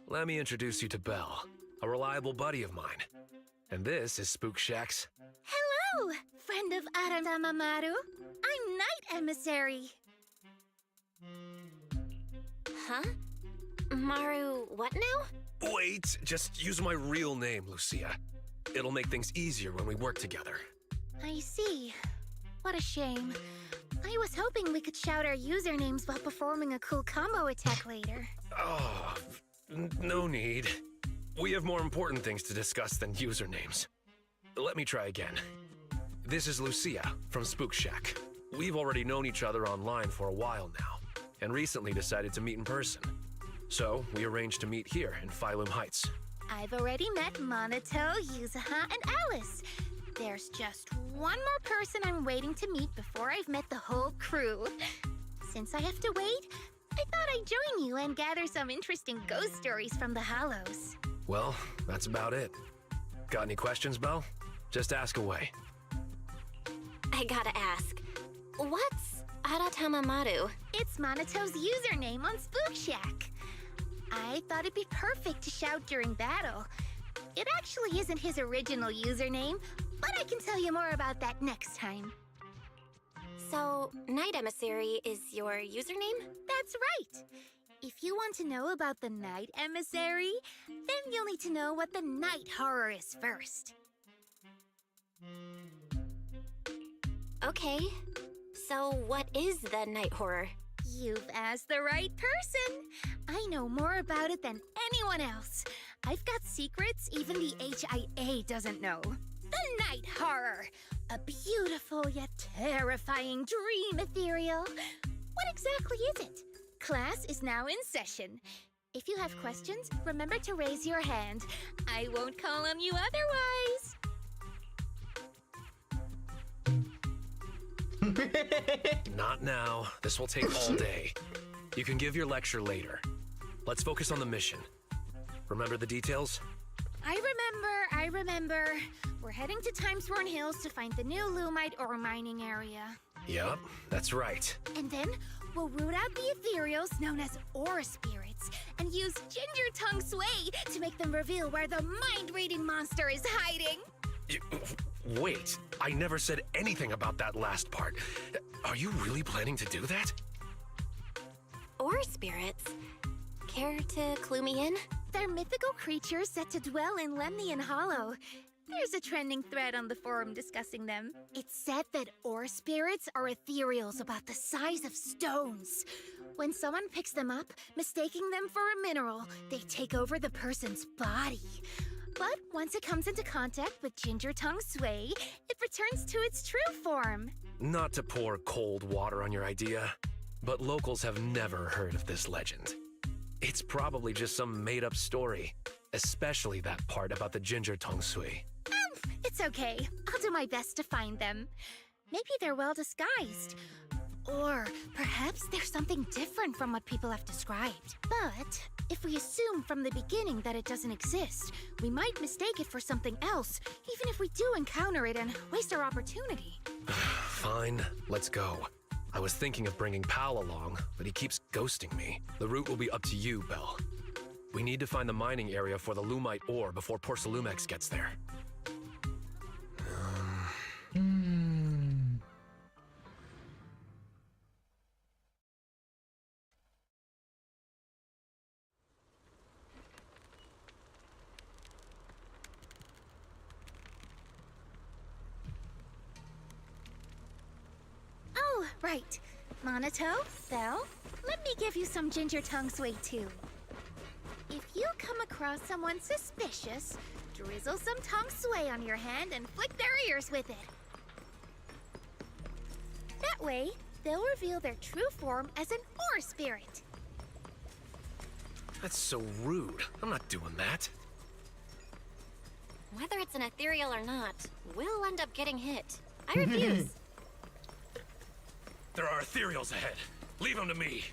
Speaker 11: Let me introduce you to Belle, a reliable buddy of mine. And this is Spook Shack's.
Speaker 4: Hello, friend of Aramamaru. I'm Night Emissary.
Speaker 6: Huh? Maru, what now?
Speaker 11: Wait, just use my real name, Lucia. It'll make things easier when we work together.
Speaker 4: I see. What a shame. I was hoping we could shout our usernames while performing a cool combo attack later.
Speaker 11: Oh, no need. We have more important things to discuss than usernames. Let me try again. This is Lucia from Spook Shack. We've already known each other online for a while now, and recently decided to meet in person. So, we arranged to meet here in Phylum Heights.
Speaker 4: I've already met Monato, Yuzuha, and Alice. There's just one more person I'm waiting to meet before I've met the whole crew. Since I have to wait, I thought I'd join you and gather some interesting ghost stories from the Hallows.
Speaker 11: Well, that's about it. Got any questions, Belle? Just ask away.
Speaker 6: I gotta ask, what's Aratamamaru?
Speaker 4: It's Monato's username on Spook Shack. I thought it'd be perfect to shout during battle. It actually isn't his original username, but I can tell you more about that next time.
Speaker 6: So, Night Emissary is your username?
Speaker 4: That's right. If you want to know about the Night Emissary, then you'll need to know what the night horror is first.
Speaker 6: Okay. So, what is the night horror?
Speaker 4: You've asked the right person. I know more about it than anyone else. I've got secrets even the HIA doesn't know. The night horror. A beautiful yet terrifying dream ethereal. What exactly is it? Class is now in session. If you have questions, remember to raise your hand. I won't call on you otherwise.
Speaker 11: Not now. This will take all day. You can give your lecture later. Let's focus on the mission. Remember the details?
Speaker 4: I remember. We're
Speaker 19: We're heading to Timesworn Hills to find the new Lumite ore mining area.
Speaker 11: Yup, that's right.
Speaker 19: And then we'll root out the ethereals known as aura spirits and use Ginger Tongue Sway to make them reveal where the mind-reading monster is hiding.
Speaker 11: Wait, I never said anything about that last part. Are you really planning to do that?
Speaker 6: Or spirits. Care to clue me in?
Speaker 19: They're mythical creatures set to dwell in Lemnian Hollow. There's a trending thread on the forum discussing them. It's said that ore spirits are ethereals about the size of stones. When someone picks them up, mistaking them for a mineral, they take over the person's body. But once it comes into contact with Ginger Tongue Sway, it returns to its true form.
Speaker 11: Not to pour cold water on your idea, but locals have never heard of this legend. It's probably just some made-up story, especially that part about the Ginger Tongue Sway.
Speaker 19: It's okay. I'll do my best to find them. Maybe they're well disguised. Or perhaps there's something different from what people have described. But if we assume from the beginning that it doesn't exist, we might mistake it for something else, even if we do encounter it and waste our opportunity.
Speaker 11: Fine, let's go. I was thinking of bringing Pal along, but he keeps ghosting me. The route will be up to you, Belle. We need to find the mining area for the Lumite ore before Porcelumex gets there.
Speaker 19: Oh, right. Monato, Belle, let me give you some Ginger Tongue Sway too. If you come across someone suspicious, drizzle some tongue sway on your hand and flick their ears with it. That way, they'll reveal their true form as an ore spirit.
Speaker 11: That's so rude. I'm not doing that.
Speaker 6: Whether it's an ethereal or not, we'll end up getting hit. I refuse.
Speaker 11: There are ethereals ahead. Leave them to me.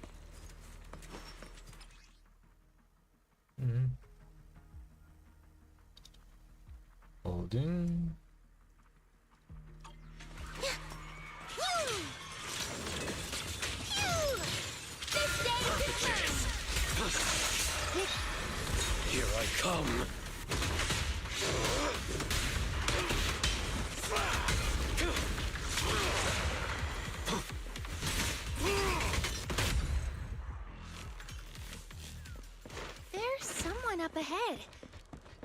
Speaker 3: Holding.
Speaker 11: Here I come.
Speaker 19: There's someone up ahead.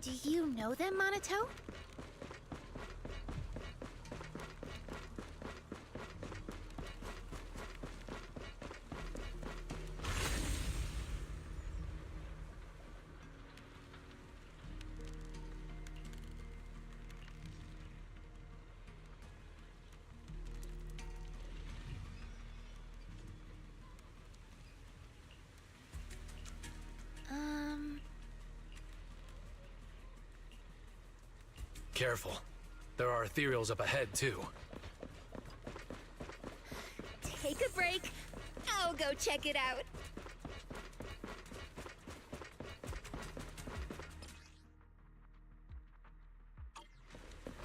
Speaker 19: Do you know them, Monato?
Speaker 11: Careful. There are ethereals up ahead, too.
Speaker 19: Take a break. I'll go check it out.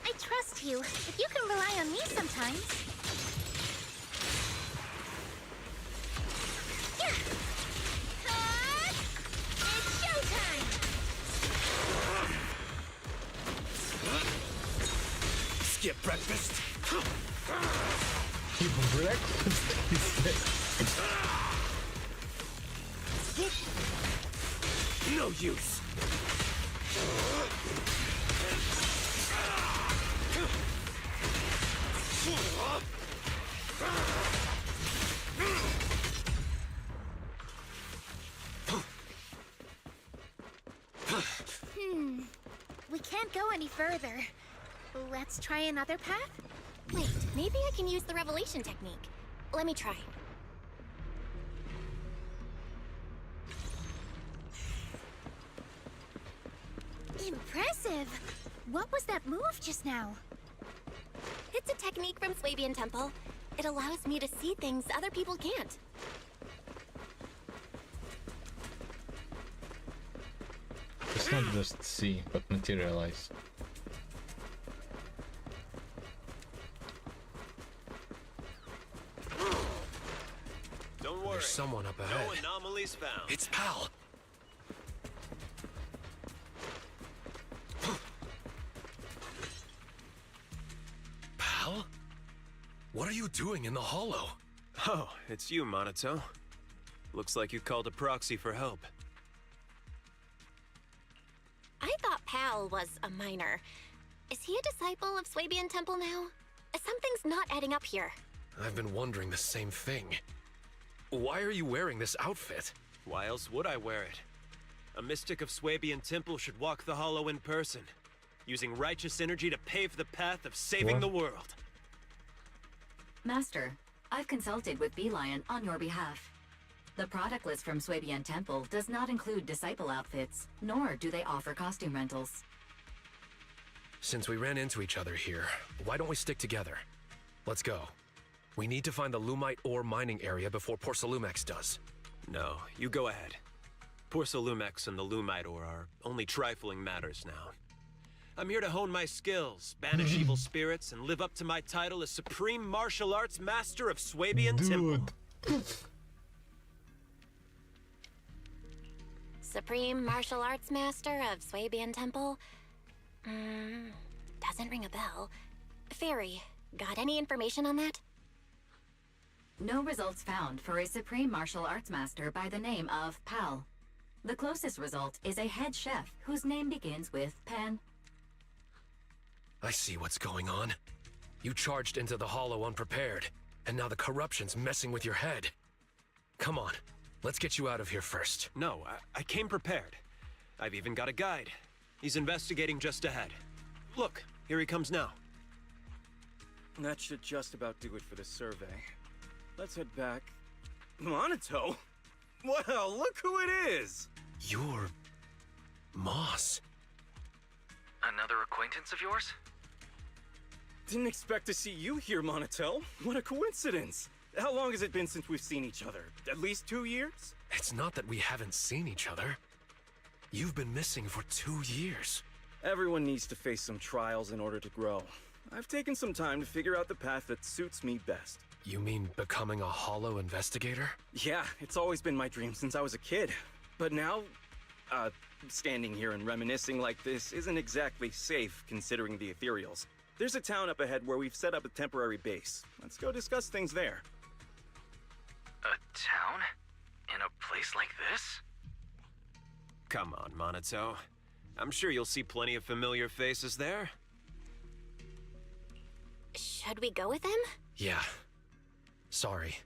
Speaker 19: I trust you, but you can rely on me sometimes. Yeah. Cut! It's showtime!
Speaker 11: Skip breakfast. No use.
Speaker 19: We can't go any further. Let's try another path?
Speaker 6: Wait, maybe I can use the revelation technique. Let me try.
Speaker 19: Impressive! What was that move just now?
Speaker 6: It's a technique from Swabian Temple. It allows me to see things other people can't.
Speaker 3: It's not just see, but materialize.
Speaker 11: There's someone up ahead.
Speaker 16: No anomalies found.
Speaker 11: It's Pal. Pal? What are you doing in the hollow?
Speaker 16: Oh, it's you, Monato. Looks like you called a proxy for help.
Speaker 6: I thought Pal was a minor. Is he a disciple of Swabian Temple now? Something's not adding up here.
Speaker 11: I've been wondering the same thing. Why are you wearing this outfit?
Speaker 16: Why else would I wear it? A mystic of Swabian Temple should walk the hollow in person, using righteous energy to pave the path of saving the world.
Speaker 14: Master, I've consulted with Beelion on your behalf. The product list from Swabian Temple does not include disciple outfits, nor do they offer costume rentals.
Speaker 11: Since we ran into each other here, why don't we stick together? Let's go. We need to find the Lumite ore mining area before Porcelumex does.
Speaker 16: No, you go ahead. Porcelumex and the Lumite ore are only trifling matters now. I'm here to hone my skills, banish evil spirits, and live up to my title as Supreme Martial Arts Master of Swabian Temple.
Speaker 6: Supreme Martial Arts Master of Swabian Temple? Doesn't ring a bell. Fairy, got any information on that?
Speaker 14: No results found for a Supreme Martial Arts Master by the name of Pal. The closest result is a head chef whose name begins with Pan.
Speaker 11: I see what's going on. You charged into the hollow unprepared, and now the corruption's messing with your head. Come on, let's get you out of here first.
Speaker 16: No, I came prepared. I've even got a guide. He's investigating just ahead. Look, here he comes now.
Speaker 21: That should just about do it for the survey. Let's head back. Monato? Well, look who it is!
Speaker 11: You're... Moss.
Speaker 7: Another acquaintance of yours?
Speaker 21: Didn't expect to see you here, Monato. What a coincidence. How long has it been since we've seen each other? At least 2 years?
Speaker 11: It's not that we haven't seen each other. You've been missing for 2 years.
Speaker 21: Everyone needs to face some trials in order to grow. I've taken some time to figure out the path that suits me best.
Speaker 11: You mean becoming a hollow investigator?
Speaker 21: Yeah, it's always been my dream since I was a kid. But now, standing here and reminiscing like this isn't exactly safe considering the ethereals. There's a town up ahead where we've set up a temporary base. Let's go discuss things there.
Speaker 7: A town? In a place like this?
Speaker 16: Come on, Monato. I'm sure you'll see plenty of familiar faces there.
Speaker 6: Should we go with him?
Speaker 11: Yeah. Sorry.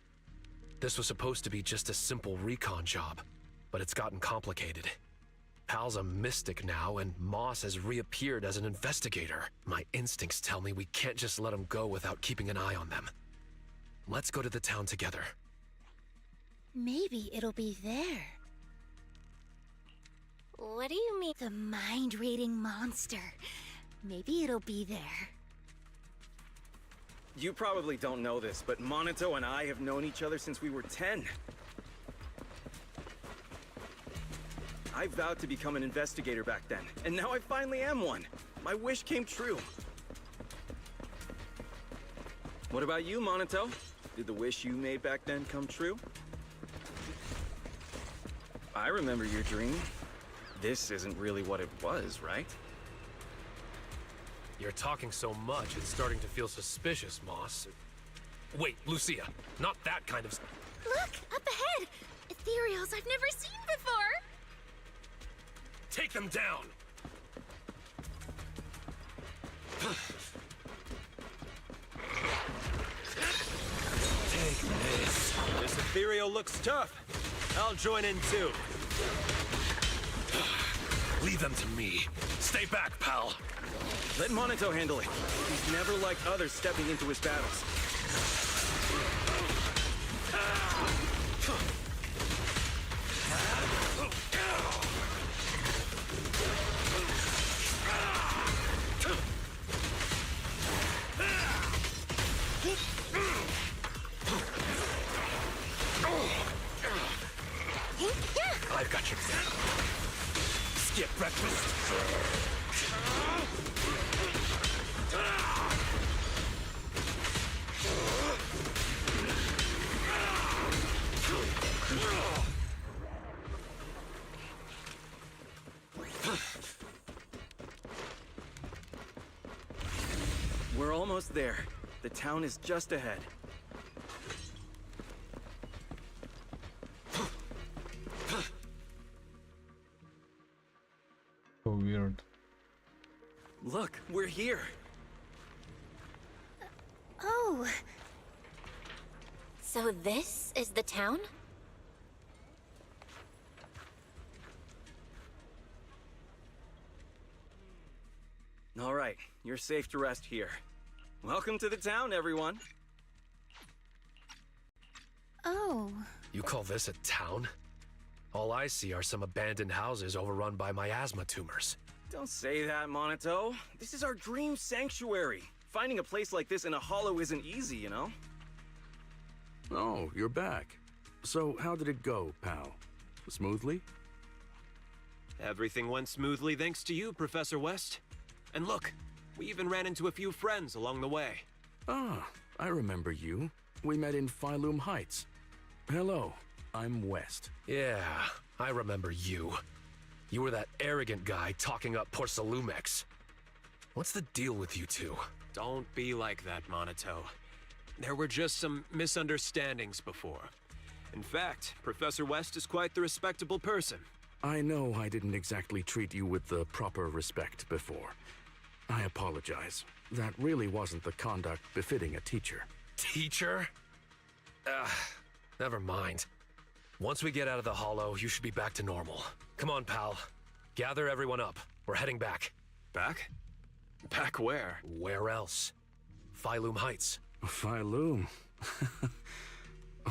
Speaker 11: This was supposed to be just a simple recon job, but it's gotten complicated. Pal's a mystic now, and Moss has reappeared as an investigator. My instincts tell me we can't just let him go without keeping an eye on them. Let's go to the town together.
Speaker 19: Maybe it'll be there.
Speaker 6: What do you mean?
Speaker 19: The mind-reading monster. Maybe it'll be there.
Speaker 21: You probably don't know this, but Monato and I have known each other since we were 10. I vowed to become an investigator back then, and now I finally am one. My wish came true. What about you, Monato? Did the wish you made back then come true? I remember your dream. This isn't really what it was, right?
Speaker 11: You're talking so much, it's starting to feel suspicious, Moss. Wait, Lucia, not that kind of...
Speaker 19: Look, up ahead! Ethereals I've never seen before!
Speaker 11: Take them down!
Speaker 16: Take this. This ethereal looks tough. I'll join in too.
Speaker 11: Leave them to me. Stay back, pal.
Speaker 21: Let Monato handle it. He's never liked others stepping into his battles.
Speaker 11: I've got you. Skip breakfast.
Speaker 21: almost there. The town is just ahead.
Speaker 3: So weird.
Speaker 21: Look, we're here.
Speaker 19: Oh.
Speaker 6: So this is the town?
Speaker 21: All right, you're safe to rest here. Welcome to the town, everyone.
Speaker 19: Oh.
Speaker 11: You call this a town? All I see are some abandoned houses overrun by miasma tumors.
Speaker 21: Don't say that, Monito. This is our dream sanctuary. Finding a place like this in a hollow isn't easy, you know?
Speaker 2: Oh, you're back. So how did it go, pal? Smoothly?
Speaker 16: Everything went smoothly thanks to you, Professor West. And look, we even ran into a few friends along the way.
Speaker 2: Ah, I remember you. We met in Phylum Heights. Hello, I'm West.
Speaker 11: Yeah, I remember you. You were that arrogant guy talking up Porcelumex. What's the deal with you two?
Speaker 16: Don't be like that, Monito. There were just some misunderstandings before. In fact, Professor West is quite the respectable person.
Speaker 2: I know I didn't exactly treat you with the proper respect before. I apologize. That really wasn't the conduct befitting a teacher.
Speaker 11: Teacher? Never mind. Once we get out of the hollow, you should be back to normal. Come on, pal. Gather everyone up. We're heading back.
Speaker 16: Back? Back where?
Speaker 11: Where else? Phylum Heights.
Speaker 2: Phylum?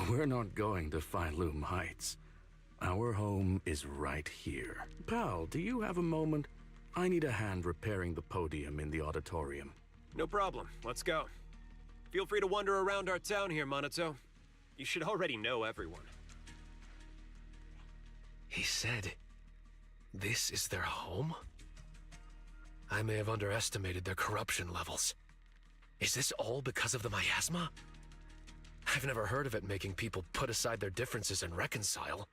Speaker 2: We're not going to Phylum Heights. Our home is right here. Pal, do you have a moment? I need a hand repairing the podium in the auditorium.
Speaker 16: No problem. Let's go. Feel free to wander around our town here, Monito. You should already know everyone.
Speaker 11: He said, this is their home? I may have underestimated their corruption levels. Is this all because of the miasma? I've never heard of it making people put aside their differences and reconcile.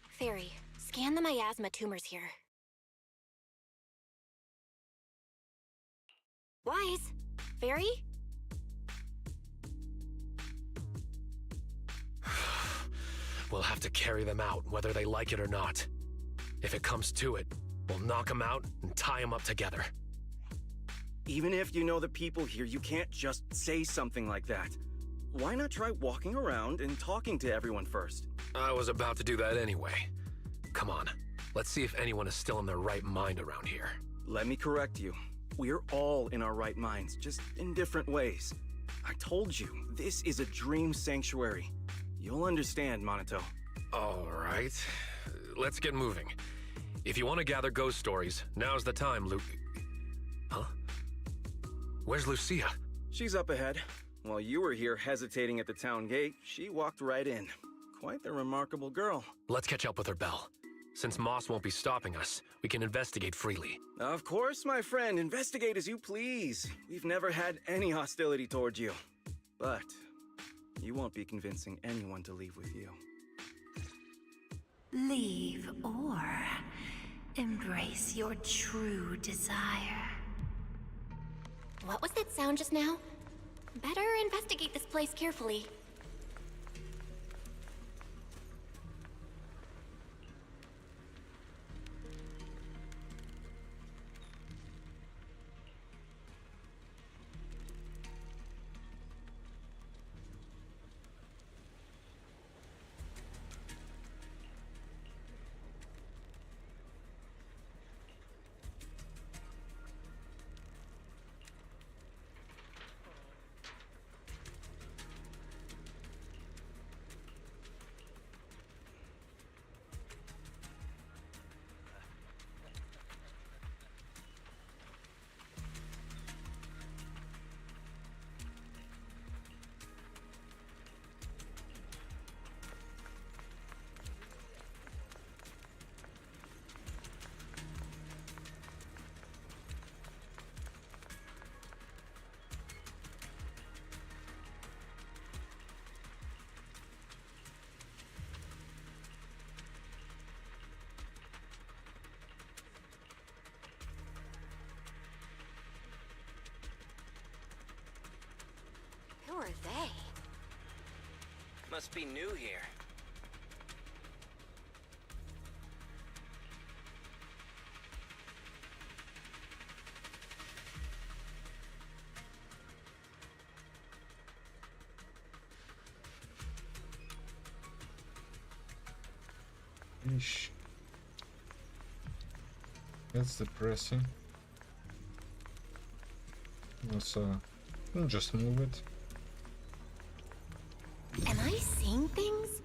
Speaker 6: Fairy, scan the miasma tumors here. Wise? Fairy?
Speaker 11: We'll have to carry them out, whether they like it or not. If it comes to it, we'll knock them out and tie them up together.
Speaker 21: Even if you know the people here, you can't just say something like that. Why not try walking around and talking to everyone first?
Speaker 11: I was about to do that anyway. Come on, let's see if anyone is still in their right mind around here.
Speaker 21: Let me correct you. We're all in our right minds, just in different ways. I told you, this is a dream sanctuary. You'll understand, Monito.
Speaker 11: All right, let's get moving. If you want to gather ghost stories, now's the time, Luke. Huh? Where's Lucia?
Speaker 21: She's up ahead. While you were here hesitating at the town gate, she walked right in. Quite the remarkable girl.
Speaker 11: Let's catch up with her, Belle. Since Moss won't be stopping us, we can investigate freely.
Speaker 21: Of course, my friend. Investigate as you please. We've never had any hostility towards you. But you won't be convincing anyone to leave with you.
Speaker 9: Leave or embrace your true desire.
Speaker 6: What was that sound just now? Better investigate this place carefully.
Speaker 1: are they?
Speaker 7: Must be new here.
Speaker 3: Ish. That's depressing. Let's just move it.
Speaker 6: Am I seeing things?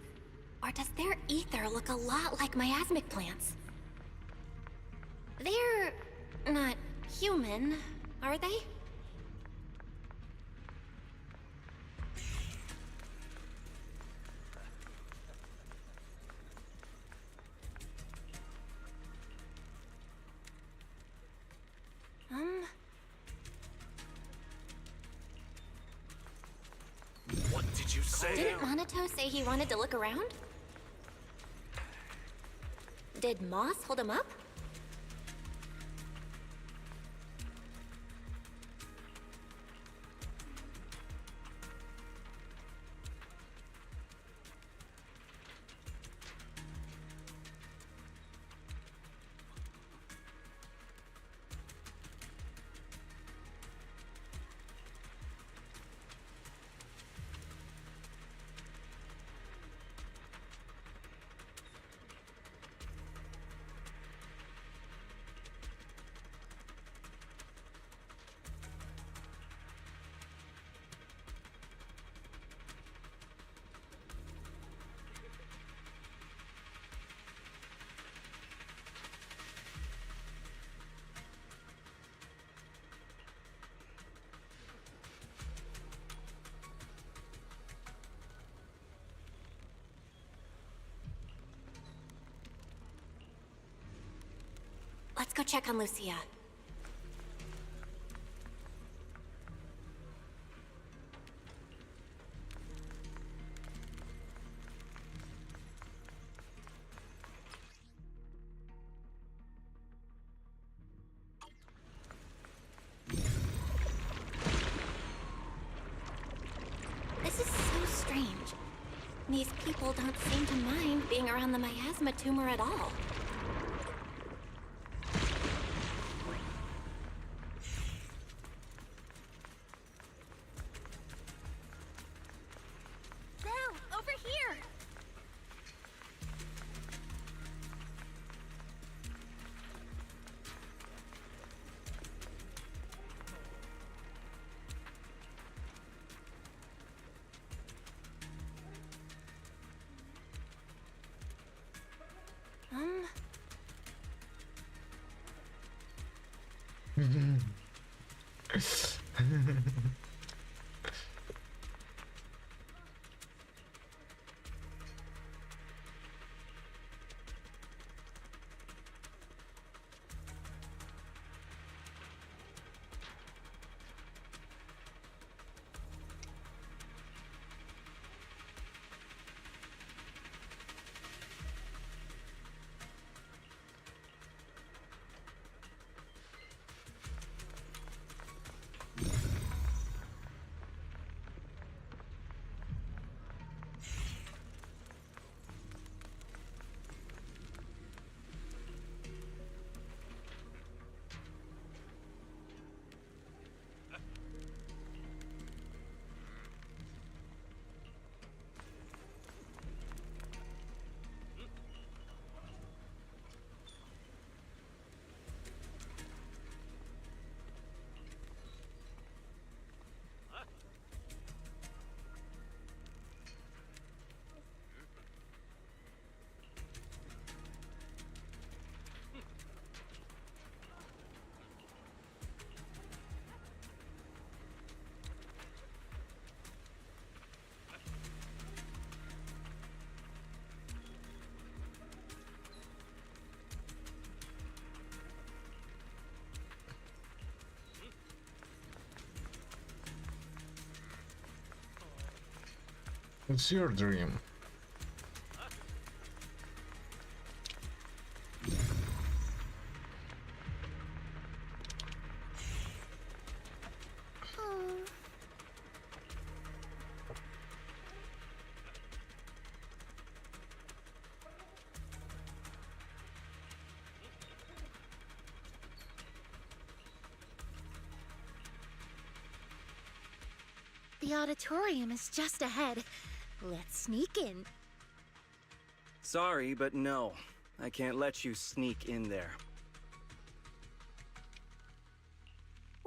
Speaker 6: Or does their ether look a lot like miasmic plants? They're not human, are they?
Speaker 5: What did you say?
Speaker 6: Didn't Monato say he wanted to look around? Did Moss hold him up? Let's go check on Lucia. This is so strange. These people don't seem to mind being around the miasma tumor at all.
Speaker 3: What's your dream?
Speaker 19: The auditorium is just ahead. Let's sneak in.
Speaker 21: Sorry, but no. I can't let you sneak in there.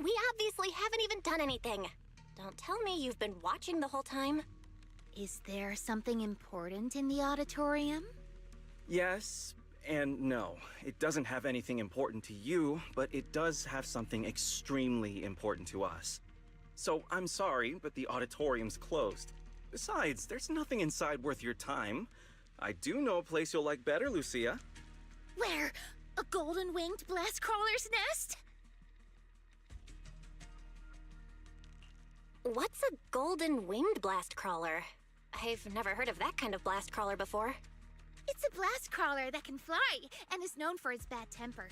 Speaker 6: We obviously haven't even done anything. Don't tell me you've been watching the whole time.
Speaker 19: Is there something important in the auditorium?
Speaker 21: Yes and no. It doesn't have anything important to you, but it does have something extremely important to us. So I'm sorry, but the auditorium's closed. Besides, there's nothing inside worth your time. I do know a place you'll like better, Lucia.
Speaker 19: Where? A golden-winged blast crawler's nest?
Speaker 6: What's a golden-winged blast crawler? I've never heard of that kind of blast crawler before.
Speaker 19: It's a blast crawler that can fly and is known for its bad temper.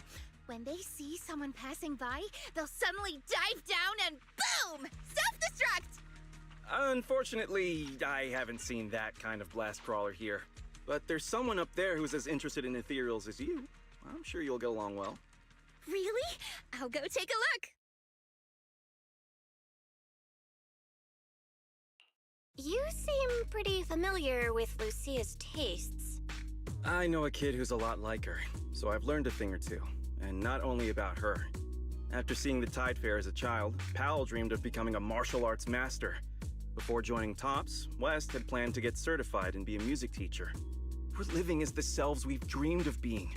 Speaker 19: When they see someone passing by, they'll suddenly dive down and boom! Self-destruct!
Speaker 21: Unfortunately, I haven't seen that kind of blast crawler here. But there's someone up there who's as interested in ethereals as you. I'm sure you'll get along well.
Speaker 19: Really? I'll go take a look.
Speaker 6: You seem pretty familiar with Lucia's tastes.
Speaker 21: I know a kid who's a lot like her, so I've learned a thing or two. And not only about her. After seeing the Tide Fair as a child, Pal dreamed of becoming a martial arts master. Before joining TOPS, West had planned to get certified and be a music teacher. We're living as the selves we've dreamed of being.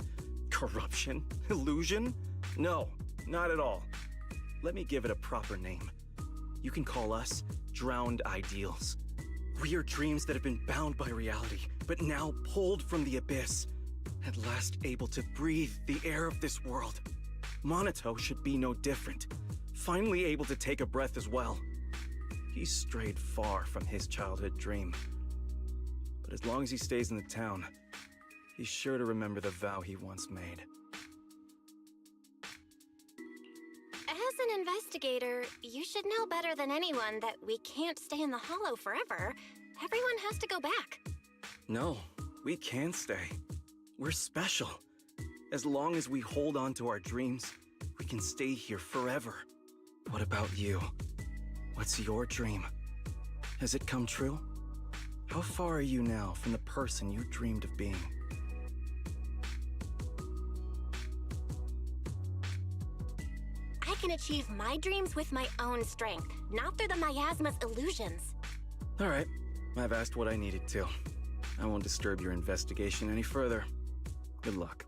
Speaker 21: Corruption? Illusion? No, not at all. Let me give it a proper name. You can call us drowned ideals. We are dreams that have been bound by reality, but now pulled from the abyss. At last able to breathe the air of this world. Monato should be no different. Finally able to take a breath as well. He's strayed far from his childhood dream. But as long as he stays in the town, he's sure to remember the vow he once made.
Speaker 6: As an investigator, you should know better than anyone that we can't stay in the Hollow forever. Everyone has to go back.
Speaker 21: No, we can stay. We're special. As long as we hold on to our dreams, we can stay here forever. What about you? What's your dream? Has it come true? How far are you now from the person you dreamed of being?
Speaker 6: I can achieve my dreams with my own strength, not through the miasma's illusions.
Speaker 21: All right, I've asked what I needed to. I won't disturb your investigation any further. Good luck.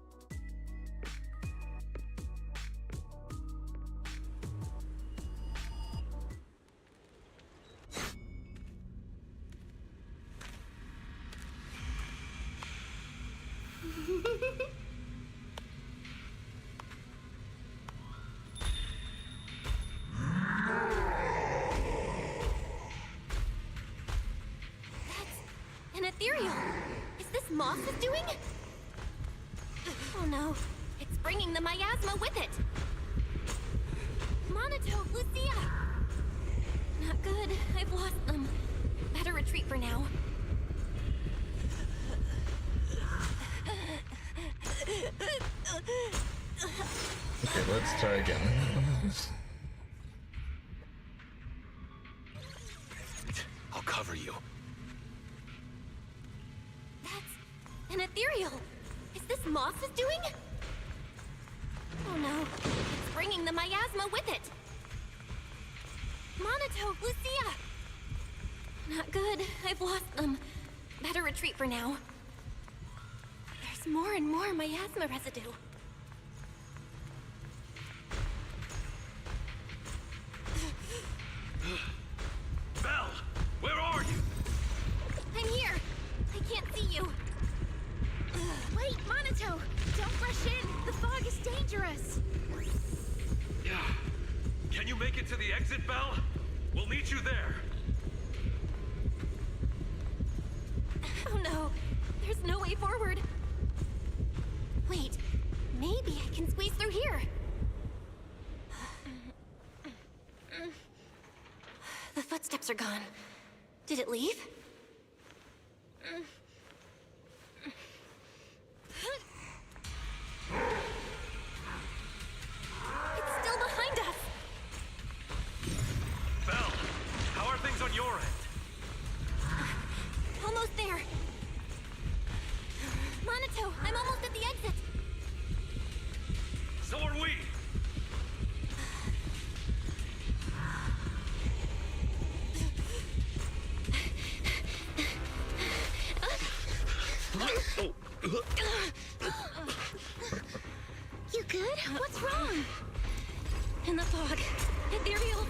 Speaker 6: An ethereal! Is this Moss is doing? Oh no, it's bringing the miasma with it! Monato, Lucia! Not good, I've lost them. Better retreat for now.
Speaker 3: Okay, let's try again.
Speaker 16: I'll cover you.
Speaker 6: That's an ethereal! Is this Moss is doing? Oh no, it's bringing the miasma with it! Monato, Lucia! Not good, I've lost them. Better retreat for now. There's more and more miasma residue.
Speaker 5: Belle, where are you?
Speaker 6: I'm here! I can't see you!
Speaker 19: Wait, Monato! Don't rush in! The fog is dangerous!
Speaker 5: Yeah. Can you make it to the exit, Belle? We'll meet you there.
Speaker 6: Oh no! There's no way forward! Wait, maybe I can squeeze through here! The footsteps are gone. Did it leave? It's still behind us!
Speaker 5: Belle, how are things on your end.
Speaker 6: Almost there. Monato, I'm almost at the exit.
Speaker 5: So are we.
Speaker 19: You good? What's wrong?
Speaker 6: In the fog. Ethereal.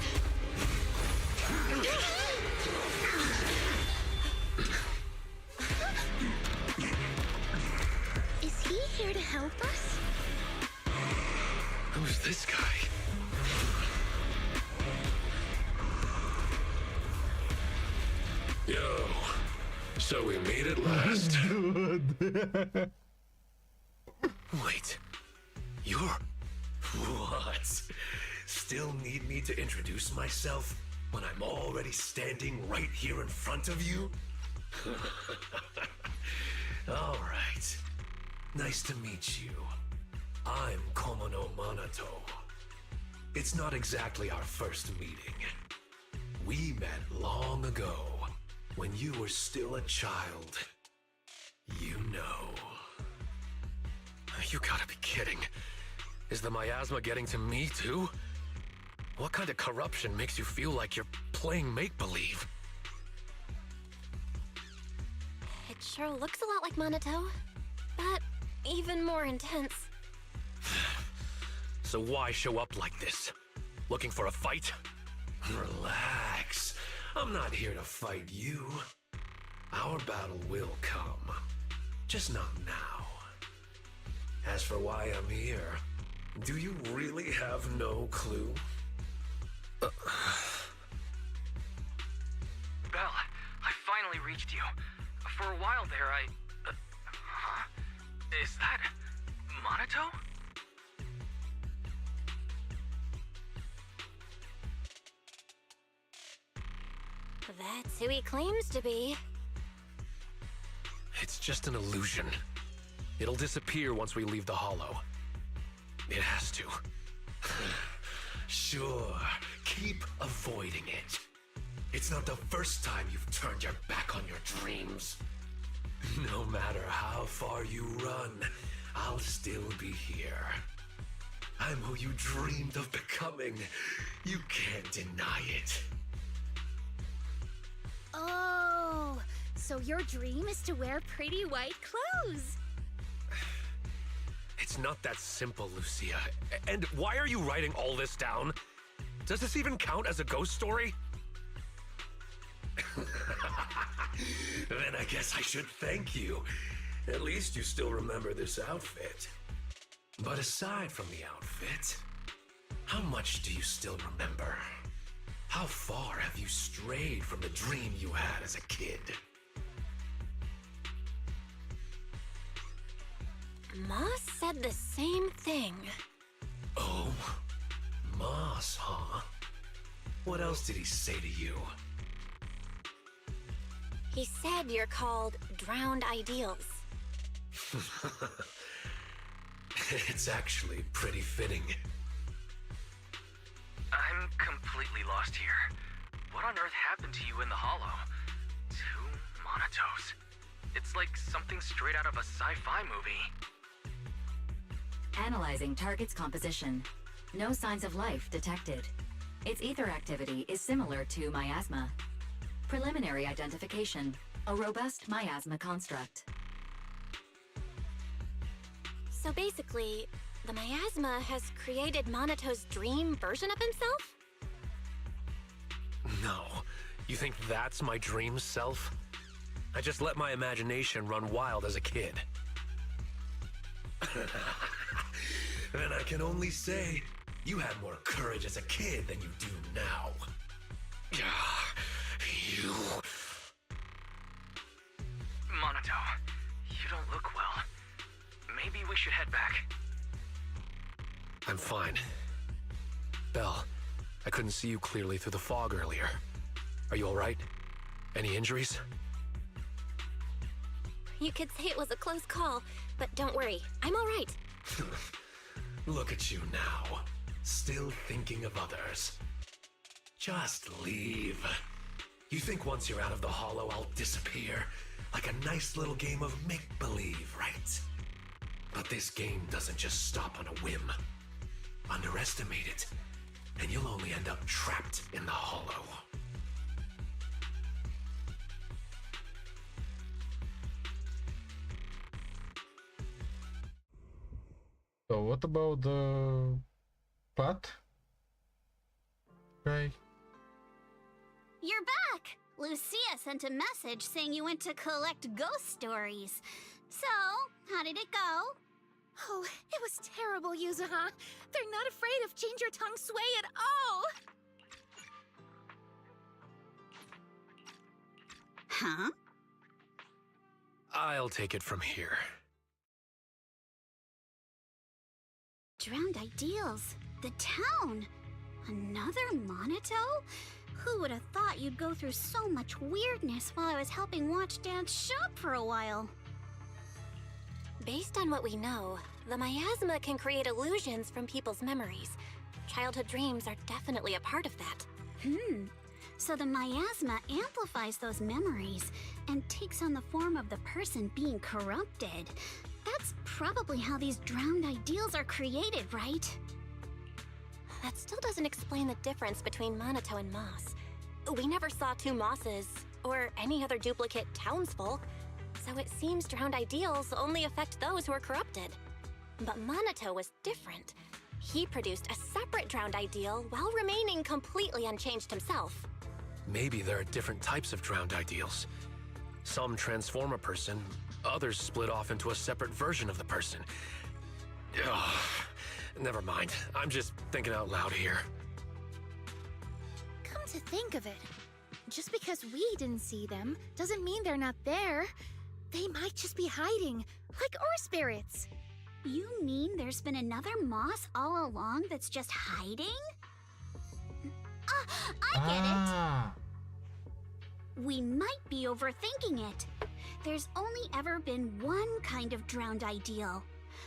Speaker 19: Is he here to help us?
Speaker 5: Who's this guy?
Speaker 12: Yo, so we made it last.
Speaker 5: Wait, you're... What? Still need me to introduce myself when I'm already standing right here in front of you? All right. Nice to meet you. I'm Komono Monato. It's not exactly our first meeting. We met long ago, when you were still a child. You know. You gotta be kidding. Is the miasma getting to me, too? What kind of corruption makes you feel like you're playing make-believe?
Speaker 6: It sure looks a lot like Monato, but even more intense.
Speaker 5: So why show up like this? Looking for a fight? Relax. I'm not here to fight you. Our battle will come. Just not now. As for why I'm here, do you really have no clue?
Speaker 7: Belle, I finally reached you. For a while there, huh? Is that... Monato?
Speaker 6: That's who he claims to be.
Speaker 5: It's just an illusion. It'll disappear once we leave the hollow. It has to. Sure, keep avoiding it. It's not the first time you've turned your back on your dreams. No matter how far you run, I'll still be here. I'm who you dreamed of becoming. You can't deny it.
Speaker 19: Oh, so your dream is to wear pretty white clothes.
Speaker 5: It's not that simple, Lucia. And why are you writing all this down? Does this even count as a ghost story? Then I guess I should thank you. At least you still remember this outfit. But aside from the outfit, how much do you still remember? How far have you strayed from the dream you had as a kid?
Speaker 6: Moss said the same thing.
Speaker 5: Oh, Moss, huh? What else did he say to you?
Speaker 6: He said you're called Drowned Ideals.
Speaker 5: It's actually pretty fitting.
Speaker 7: I'm completely lost here. What on earth happened to you in the Hollow? 2 Monatos. It's like something straight out of a sci-fi movie.
Speaker 14: Analyzing target's composition. No signs of life detected. Its ether activity is similar to miasma. Preliminary identification. A robust miasma construct.
Speaker 6: So basically, the miasma has created Monato's dream version of himself?
Speaker 5: No. You think that's my dream self? I just let my imagination run wild as a kid. Then I can only say, you had more courage as a kid than you do now. You...
Speaker 7: Monato, you don't look well. Maybe we should head back.
Speaker 5: I'm fine. Belle, I couldn't see you clearly through the fog earlier. Are you alright? Any injuries?
Speaker 6: You could say it was a close call, but don't worry, I'm alright.
Speaker 5: Look at you now, still thinking of others. Just leave. You think once you're out of the hollow, I'll disappear? Like a nice little game of make-believe, right? But this game doesn't just stop on a whim. Underestimate it, and you'll only end up trapped in the hollow.
Speaker 3: So what about the path? Right.
Speaker 8: You're back! Lucia sent a message saying you went to collect ghost stories. So, how did it go?
Speaker 19: Oh, it was terrible, Yuzuha. They're not afraid of Ginger Tongue Sway at all!
Speaker 8: Huh?
Speaker 11: I'll take it from here.
Speaker 8: Drowned Ideals. The town. Another Monato? Who would have thought you'd go through so much weirdness while I was helping Watch Dance shop for a while?
Speaker 6: Based on what we know, the miasma can create illusions from people's memories. Childhood dreams are definitely a part of that.
Speaker 8: So the miasma amplifies those memories and takes on the form of the person being corrupted. That's probably how these drowned ideals are created, right?
Speaker 6: That still doesn't explain the difference between Monato and Moss. We never saw two Mosses, or any other duplicate townsfolk, so it seems drowned ideals only affect those who are corrupted. But Monato was different. He produced a separate drowned ideal while remaining completely unchanged himself.
Speaker 11: Maybe there are different types of drowned ideals. Some transform a person, others split off into a separate version of the person. Ugh. Never mind. I'm just thinking out loud here.
Speaker 19: Come to think of it, just because we didn't see them doesn't mean they're not there. They might just be hiding, like ore spirits.
Speaker 8: You mean there's been another Moss all along that's just hiding? I get it. We might be overthinking it. There's only ever been one kind of drowned ideal.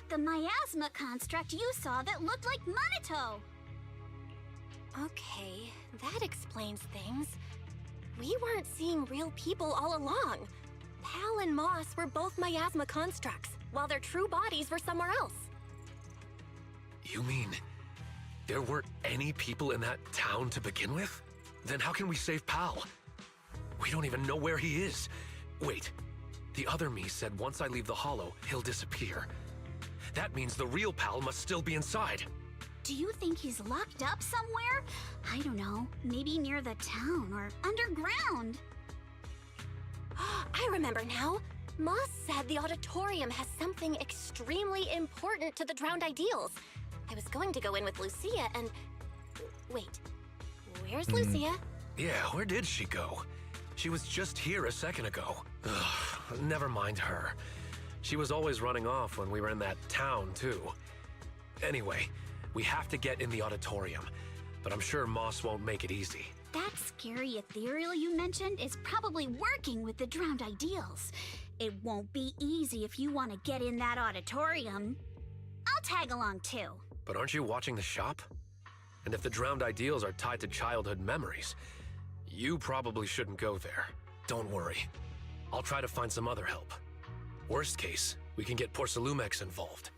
Speaker 8: The miasma construct you saw that looked like Monato.
Speaker 6: Okay, that explains things. We weren't seeing real people all along. Pal and Moss were both miasma constructs, while their true bodies were somewhere else.
Speaker 11: You mean there weren't any people in that town to begin with? Then how can we save Pal? We don't even know where he is. Wait, the other me said once I leave the hollow, he'll disappear. That means the real Pal must still be inside.
Speaker 8: Do you think he's locked up somewhere? I don't know, maybe near the town or underground.
Speaker 6: I remember now. Moss said the auditorium has something extremely important to the drowned ideals. I was going to go in with Lucia and... Wait, where's Lucia?
Speaker 11: Yeah, where did she go? She was just here a second ago. Ugh, never mind her. She was always running off when we were in that town, too. Anyway, we have to get in the auditorium, but I'm sure Moss won't make it easy.
Speaker 8: That scary ethereal you mentioned is probably working with the drowned ideals. It won't be easy if you want to get in that auditorium. I'll tag along too.
Speaker 11: But aren't you watching the shop? And if the drowned ideals are tied to childhood memories, you probably shouldn't go there. Don't worry. I'll try to find some other help. Worst case, we can get Porcelumex involved.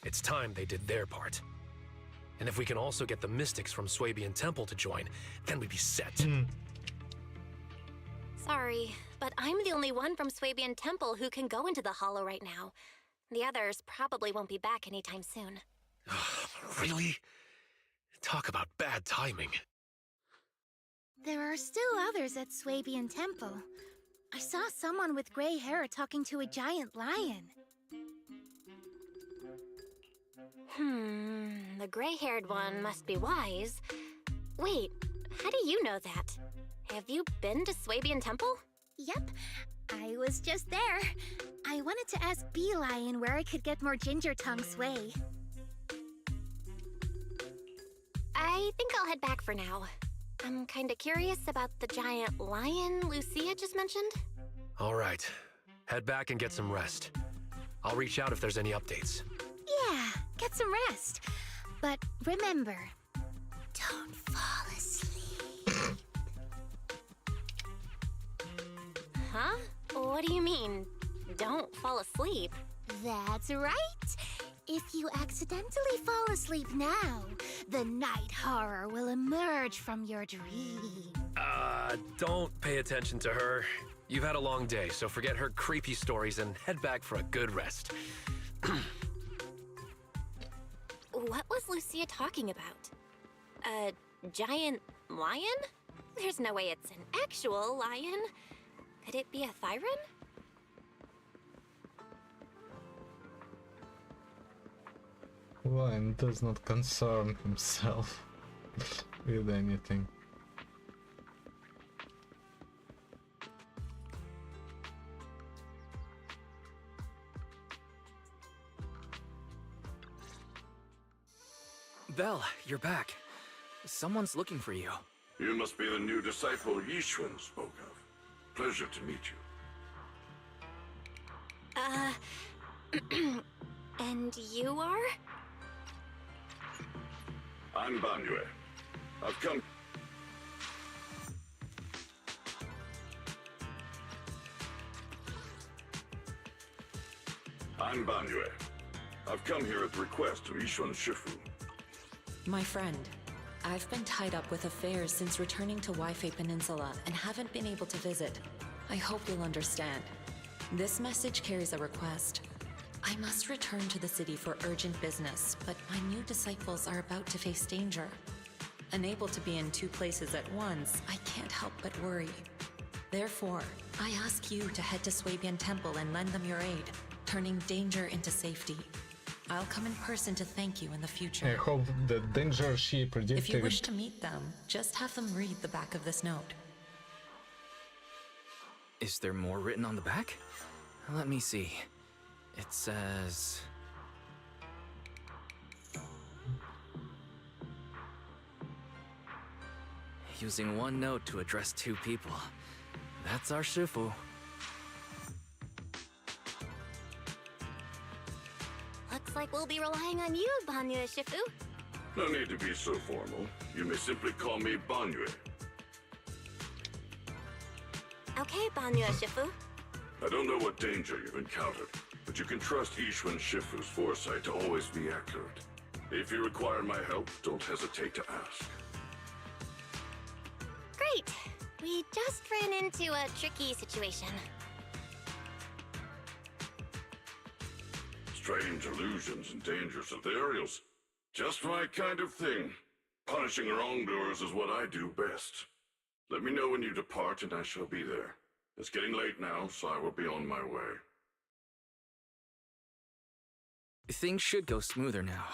Speaker 11: It's time they did their part. And if we can also get the mystics from Swabian Temple to join, then we'd be set.
Speaker 6: Sorry, but I'm the only one from Swabian Temple who can go into the hollow right now. The others probably won't be back anytime soon.
Speaker 11: Really? Talk about bad timing.
Speaker 19: There are still others at Swabian Temple. I saw someone with gray hair talking to a giant lion.
Speaker 6: The gray-haired one must be wise. Wait, how do you know that? Have you been to Swabian Temple?
Speaker 19: Yep, I was just there. I wanted to ask Bee Lion where I could get more Ginger Tongue Sway.
Speaker 6: I think I'll head back for now. I'm kinda curious about the giant lion Lucia just mentioned.
Speaker 11: All right, head back and get some rest. I'll reach out if there's any updates.
Speaker 19: Yeah, get some rest. But remember, don't fall asleep.
Speaker 6: Huh? What do you mean? Don't fall asleep.
Speaker 19: That's right. If you accidentally fall asleep now, the night horror will emerge from your dream.
Speaker 11: Don't pay attention to her. You've had a long day, so forget her creepy stories and head back for a good rest.
Speaker 6: What was Lucia talking about? A giant lion? There's no way it's an actual lion. Could it be a Thyron?
Speaker 3: Lion does not concern himself with anything.
Speaker 7: Belle, you're back. Someone's looking for you.
Speaker 12: You must be the new disciple Yishuan spoke of. Pleasure to meet you.
Speaker 6: And you are?
Speaker 12: I'm Banyue. I've come... I'm Banyue. I've come here at the request of Yishuan Shifu.
Speaker 20: My friend, I've been tied up with affairs since returning to Waifei Peninsula and haven't been able to visit. I hope you'll understand. This message carries a request. I must return to the city for urgent business, but my new disciples are about to face danger. Unable to be in two places at once, I can't help but worry. Therefore, I ask you to head to Swabian Temple and lend them your aid, turning danger into safety. I'll come in person to thank you in the future.
Speaker 3: I hope the danger she predicted...
Speaker 20: If you wish to meet them, just have them read the back of this note.
Speaker 7: Is there more written on the back? Let me see. It says... Using one note to address two people. That's our Shifu.
Speaker 6: Looks like we'll be relying on you, Banyue Shifu.
Speaker 12: No need to be so formal. You may simply call me Banyue.
Speaker 6: Okay, Banyue Shifu.
Speaker 12: I don't know what danger you've encountered, but you can trust Yishuan Shifu's foresight to always be accurate. If you require my help, don't hesitate to ask.
Speaker 6: Great. We just ran into a tricky situation.
Speaker 12: Strange illusions and dangerous ethereals. Just my kind of thing. Punishing wrongdoers is what I do best. Let me know when you depart and I shall be there. It's getting late now, so I will be on my way.
Speaker 7: Things should go smoother now.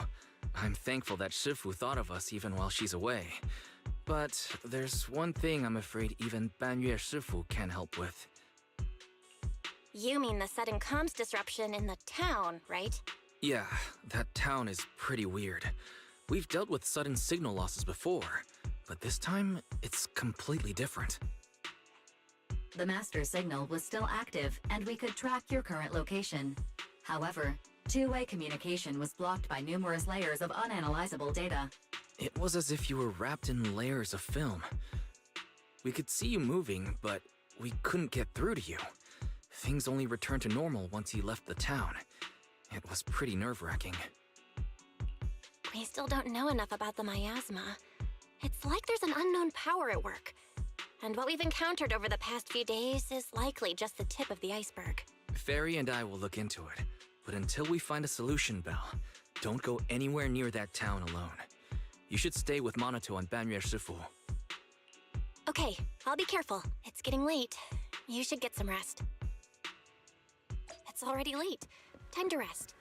Speaker 7: I'm thankful that Shifu thought of us even while she's away. But there's one thing I'm afraid even Banyue Shifu can't help with.
Speaker 6: You mean the sudden comms disruption in the town, right?
Speaker 7: Yeah, that town is pretty weird. We've dealt with sudden signal losses before, but this time, it's completely different.
Speaker 14: The master signal was still active, and we could track your current location. However, two-way communication was blocked by numerous layers of unanalyzable data.
Speaker 7: It was as if you were wrapped in layers of film. We could see you moving, but we couldn't get through to you. Things only returned to normal once you left the town. It was pretty nerve-wracking.
Speaker 6: We still don't know enough about the miasma. It's like there's an unknown power at work. And what we've encountered over the past few days is likely just the tip of the iceberg.
Speaker 7: Fairy and I will look into it. But until we find a solution, Belle, don't go anywhere near that town alone. You should stay with Minato and Banyue Shifu.
Speaker 6: Okay, I'll be careful. It's getting late. You should get some rest. It's already late. Time to rest.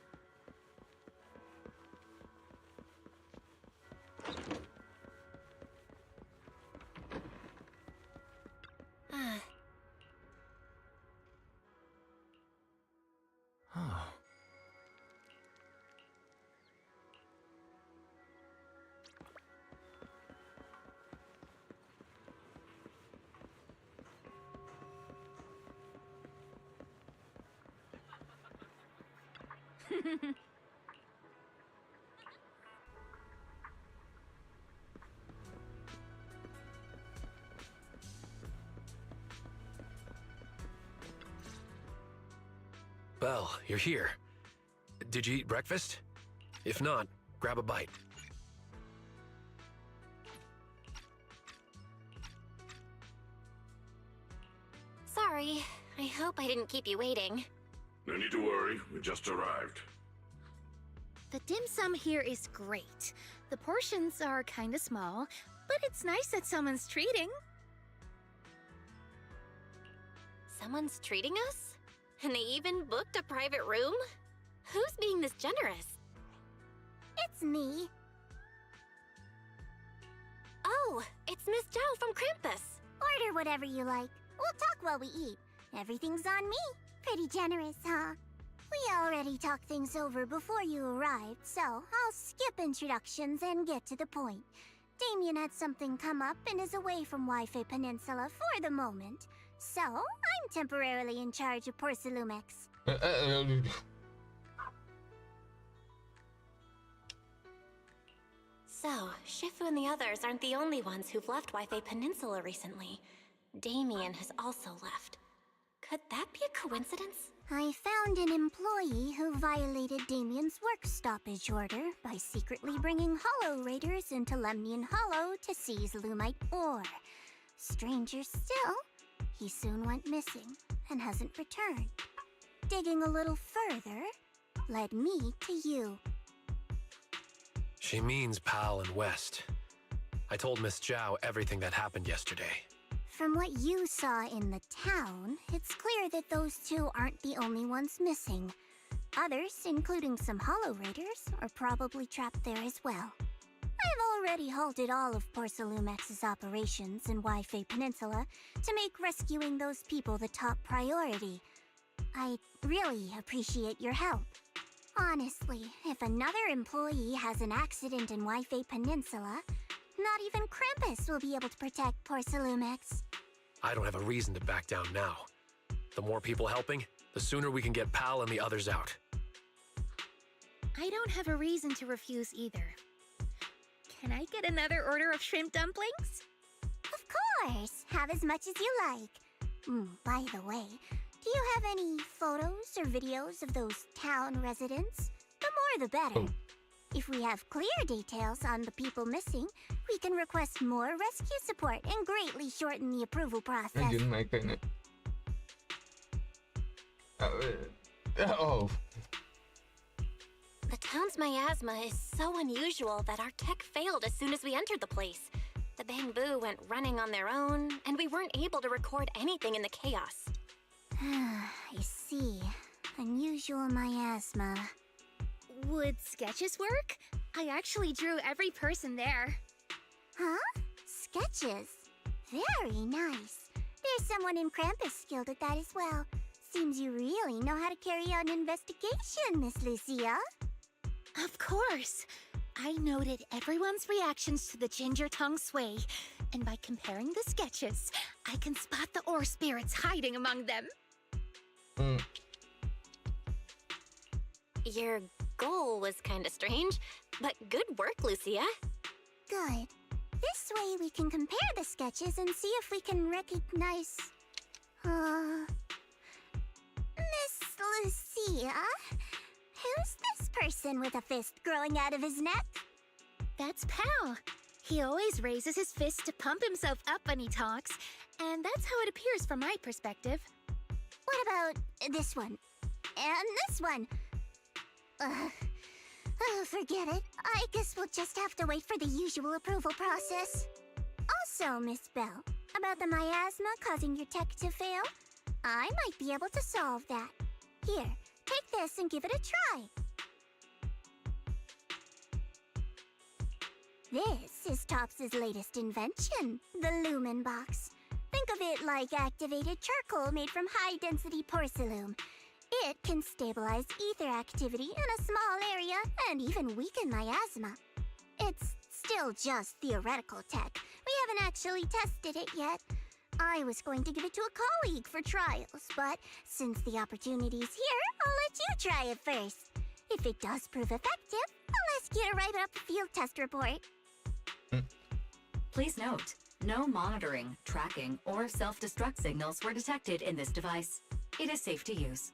Speaker 7: Oh.
Speaker 11: Belle, you're here. Did you eat breakfast? If not, grab a bite.
Speaker 6: Sorry. I hope I didn't keep you waiting.
Speaker 12: No need to worry, we just arrived.
Speaker 19: The dim sum here is great. The portions are kinda small, but it's nice that someone's treating.
Speaker 6: Someone's treating us? And they even booked a private room? Who's being this generous?
Speaker 8: It's me.
Speaker 6: Oh, it's Miss Zhao from Krampus.
Speaker 8: Order whatever you like. We'll talk while we eat. Everything's on me. Pretty generous, huh? We already talked things over before you arrived, so I'll skip introductions and get to the point. Damien had something come up and is away from Wi-Fi Peninsula for the moment. So, I'm temporarily in charge of Porcelumex.
Speaker 6: So, Shifu and the others aren't the only ones who've left Wi-Fi Peninsula recently. Damien has also left. Could that be a coincidence?
Speaker 8: I found an employee who violated Damien's work stoppage order by secretly bringing Hollow Raiders into Lemnian Hollow to seize Lumite ore. Stranger still, he soon went missing and hasn't returned. Digging a little further led me to you.
Speaker 11: She means Pal and West. I told Miss Zhao everything that happened yesterday.
Speaker 8: From what you saw in the town, it's clear that those two aren't the only ones missing. Others, including some Hollow Raiders, are probably trapped there as well. I've already halted all of Porcelumex's operations in Wi-Fi Peninsula to make rescuing those people the top priority. I really appreciate your help. Honestly, if another employee has an accident in Wi-Fi Peninsula, not even Krampus will be able to protect Porcelumex.
Speaker 11: I don't have a reason to back down now. The more people helping, the sooner we can get Pal and the others out.
Speaker 19: I don't have a reason to refuse either. Can I get another order of shrimp dumplings?
Speaker 8: Of course! Have as much as you like. By the way, do you have any photos or videos of those town residents? The more the better. If we have clear details on the people missing, we can request more rescue support and greatly shorten the approval process.
Speaker 3: Anjir, naik kayaknya. Oh.
Speaker 6: The town's miasma is so unusual that our tech failed as soon as we entered the place. The Bamboo went running on their own, and we weren't able to record anything in the chaos.
Speaker 8: I see. Unusual miasma.
Speaker 19: Would sketches work? I actually drew every person there.
Speaker 8: Huh? Sketches? Very nice. There's someone in Krampus skilled at that as well. Seems you really know how to carry out an investigation, Miss Lucia.
Speaker 19: Of course. I noted everyone's reactions to the ginger tongue sway, and by comparing the sketches, I can spot the ore spirits hiding among them.
Speaker 6: Your goal was kinda strange, but good work, Lucia.
Speaker 8: Good. This way we can compare the sketches and see if we can recognize... Miss Lucia? Who's this person with a fist growing out of his neck?
Speaker 19: That's Pal. He always raises his fist to pump himself up when he talks, and that's how it appears from my perspective.
Speaker 8: What about this one? And this one? Forget it. I guess we'll just have to wait for the usual approval process. Also, Miss Belle, about the miasma causing your tech to fail, I might be able to solve that. Here, take this and give it a try. This is Tops's latest invention, the Lumen Box. Think of it like activated charcoal made from high-density porcelain. It can stabilize ether activity in a small area and even weaken miasma. It's still just theoretical tech. We haven't actually tested it yet. I was going to give it to a colleague for trials, but since the opportunity's here, I'll let you try it first. If it does prove effective, I'll ask you to write up a field test report.
Speaker 14: Please note, no monitoring, tracking, or self-destruct signals were detected in this device. It is safe to use.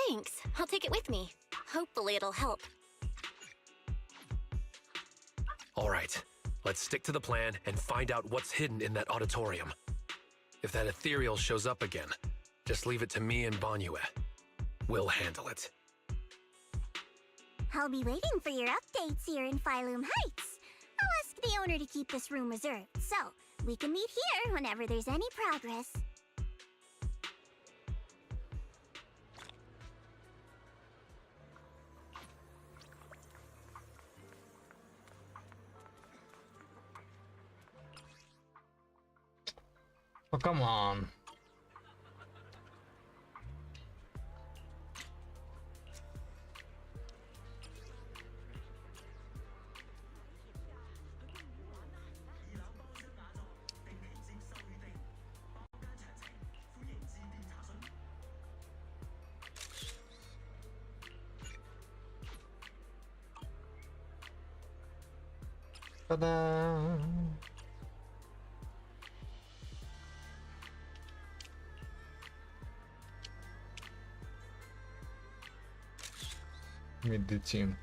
Speaker 6: Thanks. I'll take it with me. Hopefully it'll help.
Speaker 11: All right, let's stick to the plan and find out what's hidden in that auditorium. If that ethereal shows up again, just leave it to me and Banyue. We'll handle it.
Speaker 8: I'll be waiting for your updates here in Phylum Heights. I'll ask the owner to keep this room reserved, so we can meet here whenever there's any progress.
Speaker 3: Oh, come on. Ta-da! Meet the team.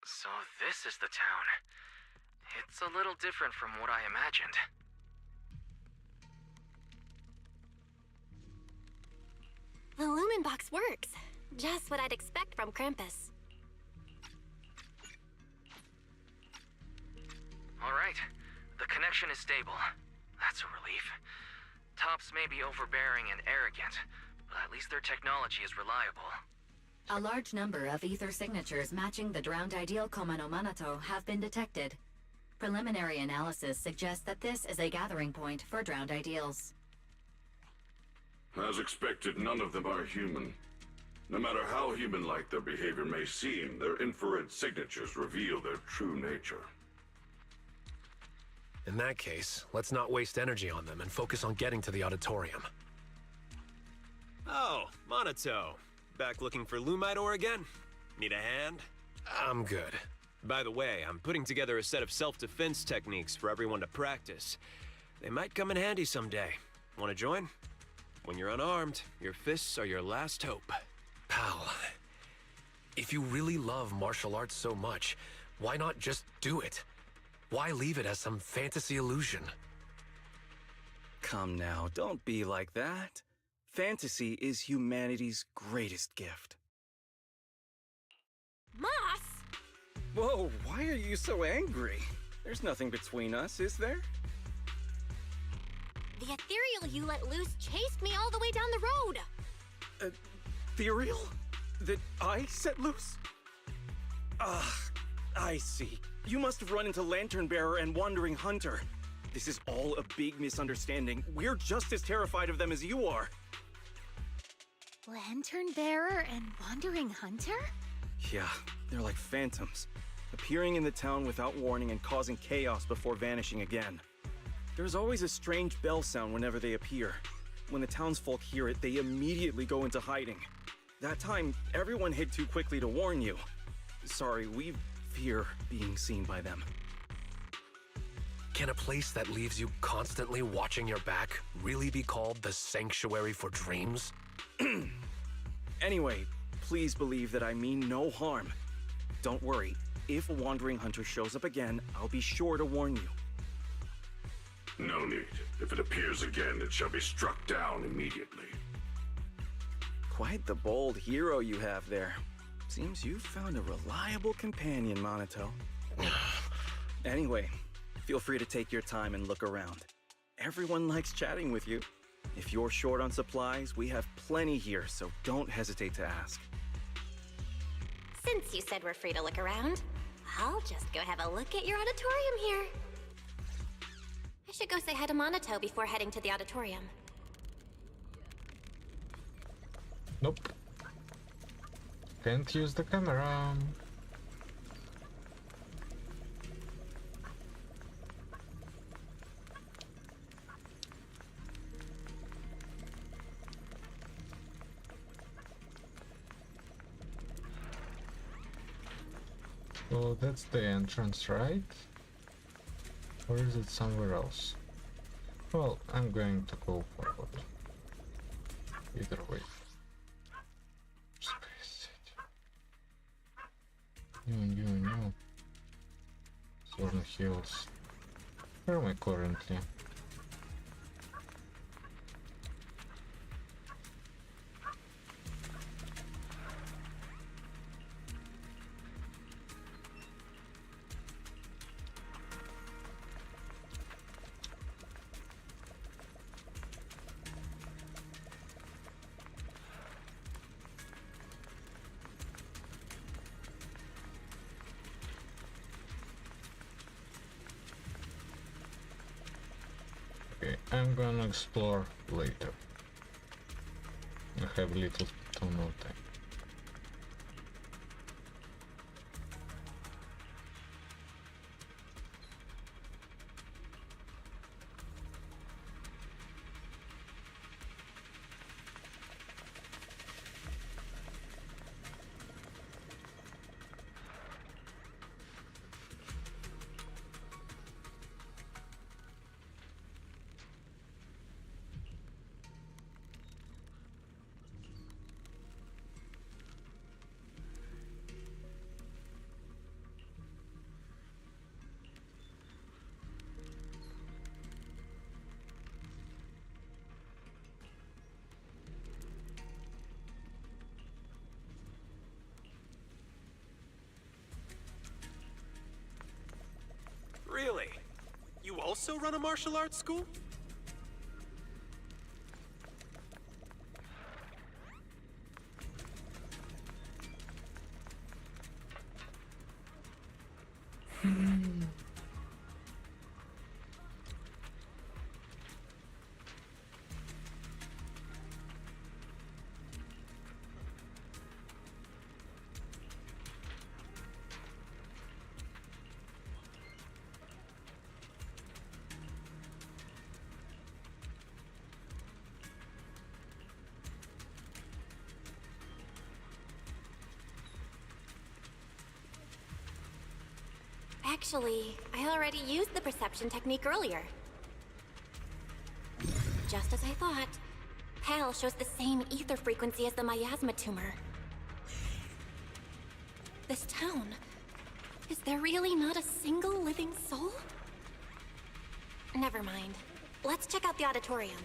Speaker 7: So this is the town. It's a little different from what I imagined.
Speaker 6: The Lumen Box works. Just what I'd expect from Krampus.
Speaker 7: Alright, the connection is stable. That's a relief. Tops may be overbearing and arrogant, but at least their technology is reliable.
Speaker 14: A large number of ether signatures matching the drowned ideal Komano Manato have been detected. Preliminary analysis suggests that this is a gathering point for drowned ideals.
Speaker 12: As expected, none of them are human. No matter how human-like their behavior may seem, their infrared signatures reveal their true nature.
Speaker 11: In that case, let's not waste energy on them and focus on getting to the auditorium.
Speaker 16: Oh, Monato. Back looking for Lumite ore again? Need a hand?
Speaker 11: I'm good.
Speaker 16: By the way, I'm putting together a set of self-defense techniques for everyone to practice. They might come in handy someday. Want to join? When you're unarmed, your fists are your last hope.
Speaker 11: Pal, if you really love martial arts so much, why not just do it? Why leave it as some fantasy illusion?
Speaker 21: Come now, don't be like that. Fantasy is humanity's greatest gift.
Speaker 6: Moss!
Speaker 21: Whoa, why are you so angry? There's nothing between us, is there?
Speaker 6: The ethereal you let loose chased me all the way down the road!
Speaker 21: Ethereal? That I set loose? Ah, I see. You must have run into Lantern Bearer and Wandering Hunter. This is all a big misunderstanding. We're just as terrified of them as you are.
Speaker 19: Lantern Bearer and Wandering Hunter?
Speaker 21: Yeah, they're like phantoms, appearing in the town without warning and causing chaos before vanishing again. There's always a strange bell sound whenever they appear. When the townsfolk hear it, they immediately go into hiding. That time, everyone hid too quickly to warn you. Sorry, we fear being seen by them.
Speaker 11: Can a place that leaves you constantly watching your back really be called the Sanctuary for Dreams?
Speaker 21: Anyway, please believe that I mean no harm. Don't worry, if a Wandering Hunter shows up again, I'll be sure to warn you.
Speaker 12: No need. If it appears again, it shall be struck down immediately.
Speaker 21: Quite the bold hero you have there. Seems you've found a reliable companion, Monato. Anyway, feel free to take your time and look around. Everyone likes chatting with you. If you're short on supplies, we have plenty here, so don't hesitate to ask.
Speaker 6: Since you said we're free to look around, I'll just go have a look at your auditorium here. I should go say hi to Monato before heading to the auditorium.
Speaker 3: Nope. Can't use the camera. So that's the entrance, right? Or is it somewhere else? Well, I'm going to go forward. Either way. Space. No. Thorn Hills. Where am I currently? Okay, I'm gonna explore later. I have little to no time.
Speaker 16: Really? You also run a martial arts school?
Speaker 6: Actually, I already used the perception technique earlier. Just as I thought. Pal shows the same ether frequency as the miasma tumor. This town... Is there really not a single living soul? Never mind. Let's check out the auditorium.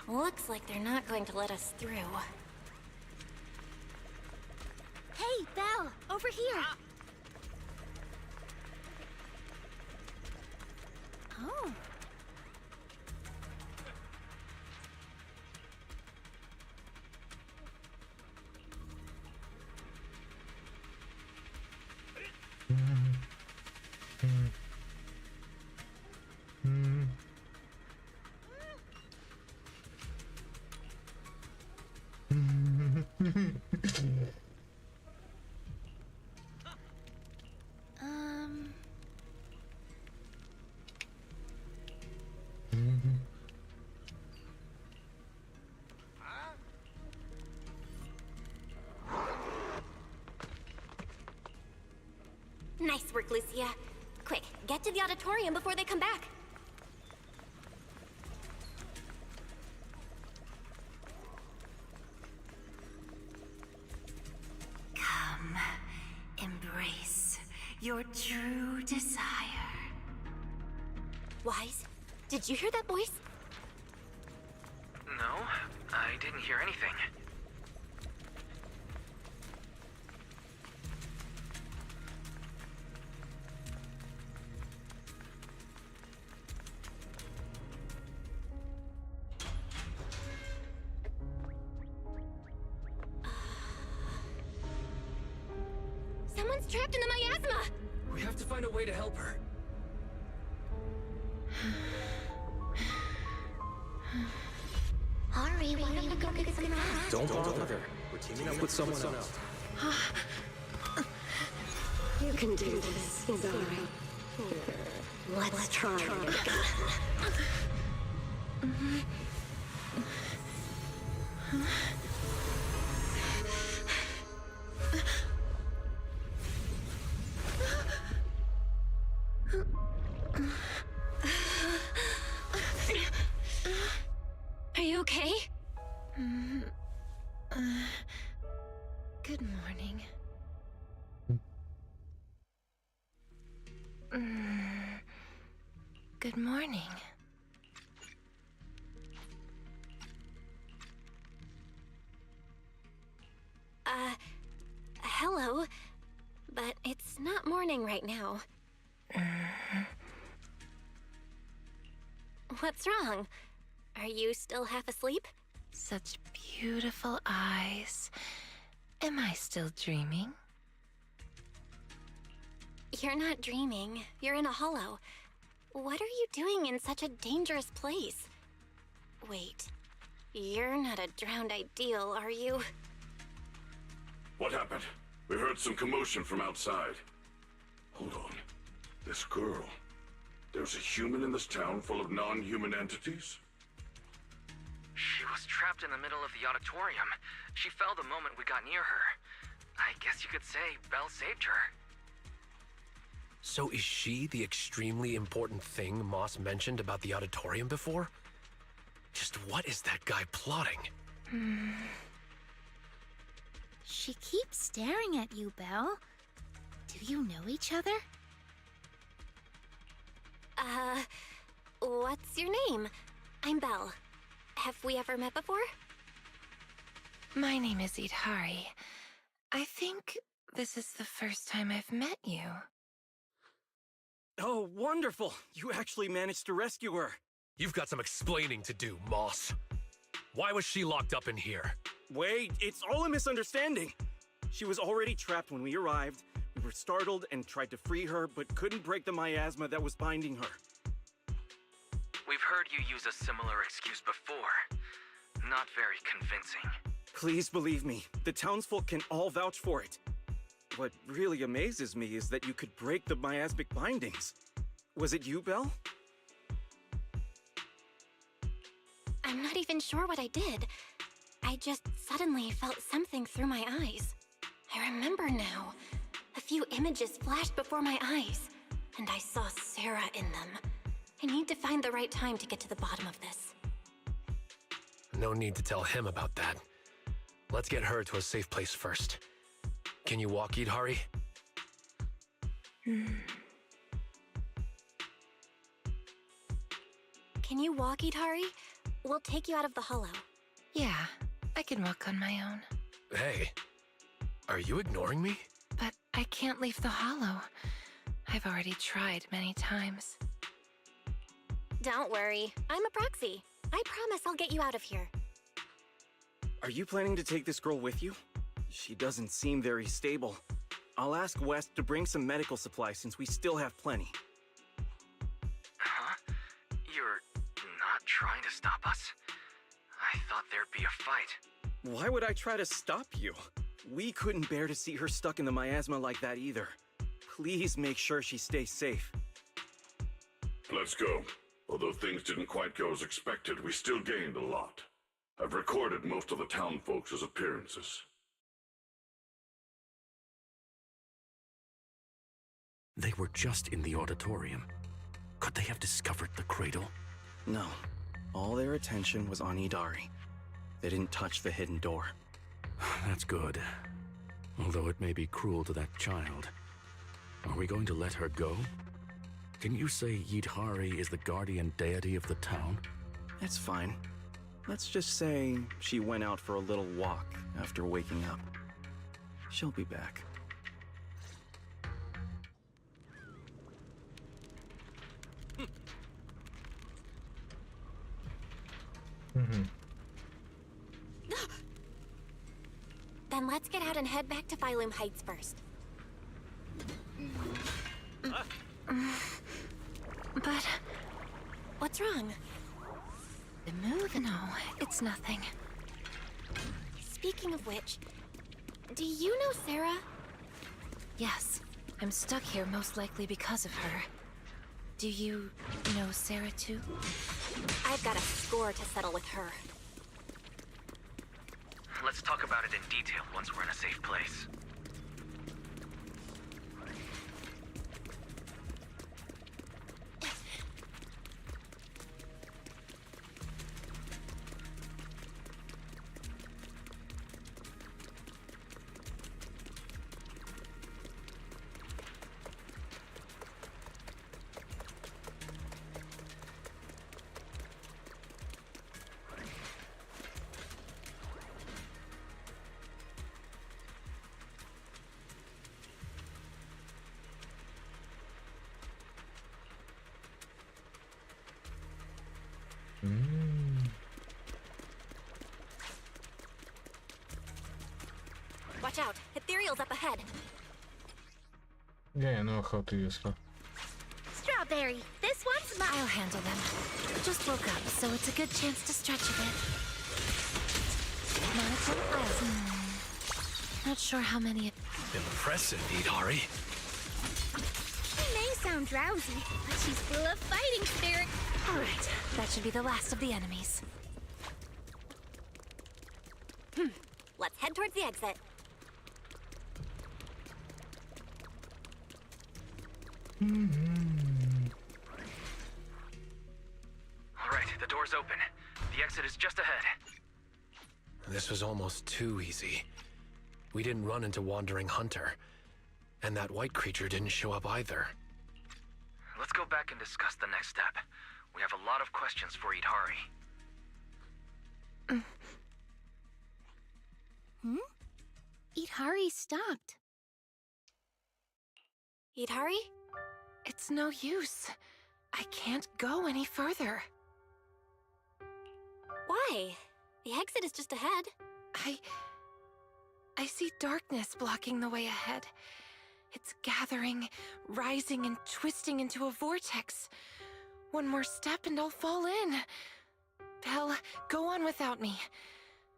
Speaker 6: Looks like they're not going to let us through.
Speaker 19: Hey, Belle! Over here! Oh.
Speaker 6: Nice work, Lucia. Quick, get to the auditorium before they come back.
Speaker 9: Come, embrace your true desire.
Speaker 6: Wise, did you hear that voice?
Speaker 7: No, I didn't hear anything.
Speaker 6: Someone's trapped in the miasma!
Speaker 17: We have to find a way to help her.
Speaker 8: Hurry, why don't we go get some rest?
Speaker 17: Don't bother. We're teaming up with someone else.
Speaker 1: You can do this, Izari. Let's try it again.
Speaker 6: Are you okay?
Speaker 18: Good morning. Good morning.
Speaker 6: Hello. But it's not morning right now. What's wrong? Are you still half asleep?
Speaker 18: Such beautiful eyes. Am I still dreaming?
Speaker 6: You're not dreaming. You're in a hollow. What are you doing in such a dangerous place? Wait. You're not a drowned ideal, are you?
Speaker 12: What happened? We heard some commotion from outside. Hold on. This girl. There's a human in this town full of non-human entities?
Speaker 7: She was trapped in the middle of the auditorium. She fell the moment we got near her. I guess you could say Belle saved her.
Speaker 11: So is she the extremely important thing Moss mentioned about the auditorium before? Just what is that guy plotting?
Speaker 19: She keeps staring at you, Belle. Do you know each other?
Speaker 6: What's your name? I'm Belle. Have we ever met before?
Speaker 18: My name is Idhari. I think this is the first time I've met you.
Speaker 21: Oh, wonderful! You actually managed to rescue her.
Speaker 11: You've got some explaining to do, Moss. Why was she locked up in here?
Speaker 21: Wait, it's all a misunderstanding. She was already trapped when we arrived. We were startled and tried to free her, but couldn't break the miasma that was binding her.
Speaker 7: We've heard you use a similar excuse before. Not very convincing.
Speaker 21: Please believe me, the townsfolk can all vouch for it. What really amazes me is that you could break the miasmic bindings. Was it you, Belle?
Speaker 6: I'm not even sure what I did. I just suddenly felt something through my eyes. I remember now. A few images flashed before my eyes, and I saw Sarah in them. I need to find the right time to get to the bottom of this.
Speaker 11: No need to tell him about that. Let's get her to a safe place first. Can you walk, Idhari?
Speaker 6: Can you walk, Idhari? We'll take you out of the hollow.
Speaker 18: Yeah, I can walk on my own.
Speaker 11: Hey, are you ignoring me?
Speaker 18: But I can't leave the hollow. I've already tried many times.
Speaker 6: Don't worry, I'm a proxy. I promise I'll get you out of here.
Speaker 21: Are you planning to take this girl with you? She doesn't seem very stable. I'll ask West to bring some medical supplies since we still have plenty.
Speaker 7: Huh? You're not trying to stop us? I thought there'd be a fight.
Speaker 21: Why would I try to stop you? We couldn't bear to see her stuck in the miasma like that either. Please make sure she stays safe.
Speaker 12: Let's go. Although things didn't quite go as expected, we still gained a lot. I've recorded most of the town folks' appearances.
Speaker 2: They were just in the auditorium. Could they have discovered the cradle?
Speaker 21: No. All their attention was on Idari. They didn't touch the hidden door.
Speaker 2: That's good. Although it may be cruel to that child. Are we going to let her go? Can you say Yidhari is the guardian deity of the town?
Speaker 21: It's fine. Let's just say she went out for a little walk after waking up. She'll be back.
Speaker 6: Then let's get out and head back to Phylum Heights first.
Speaker 18: But
Speaker 6: what's wrong?
Speaker 18: The move? No, it's nothing.
Speaker 6: Speaking of which, do you know Sarah?
Speaker 18: Yes, I'm stuck here most likely because of her. Do you know Sarah too?
Speaker 6: I've got a score to settle with her.
Speaker 7: Let's talk about it in detail once we're in a safe place.
Speaker 6: Watch out, Ethereal's up ahead.
Speaker 3: Я охоту если.
Speaker 19: Strawberry, this one's mine.
Speaker 18: I'll handle them. Just woke up, so it's a good chance to stretch a bit. Not sure how many.
Speaker 11: Impressive, Idari.
Speaker 19: She may sound drowsy, but she's full of fighting spirit.
Speaker 18: All right, that should be the last of the enemies.
Speaker 6: Let's head towards the exit.
Speaker 7: All right, the door's open. The exit is just ahead.
Speaker 11: This was almost too easy. We didn't run into Wandering Hunter. And that white creature didn't show up either.
Speaker 7: Let's go back and discuss the next step. We have a lot of questions for Idari.
Speaker 19: Idari stopped.
Speaker 6: Idari?
Speaker 18: It's no use. I can't go any further.
Speaker 6: Why? The exit is just ahead.
Speaker 18: I see darkness blocking the way ahead. It's gathering, rising, and twisting into a vortex. One more step and I'll fall in. Belle, go on without me.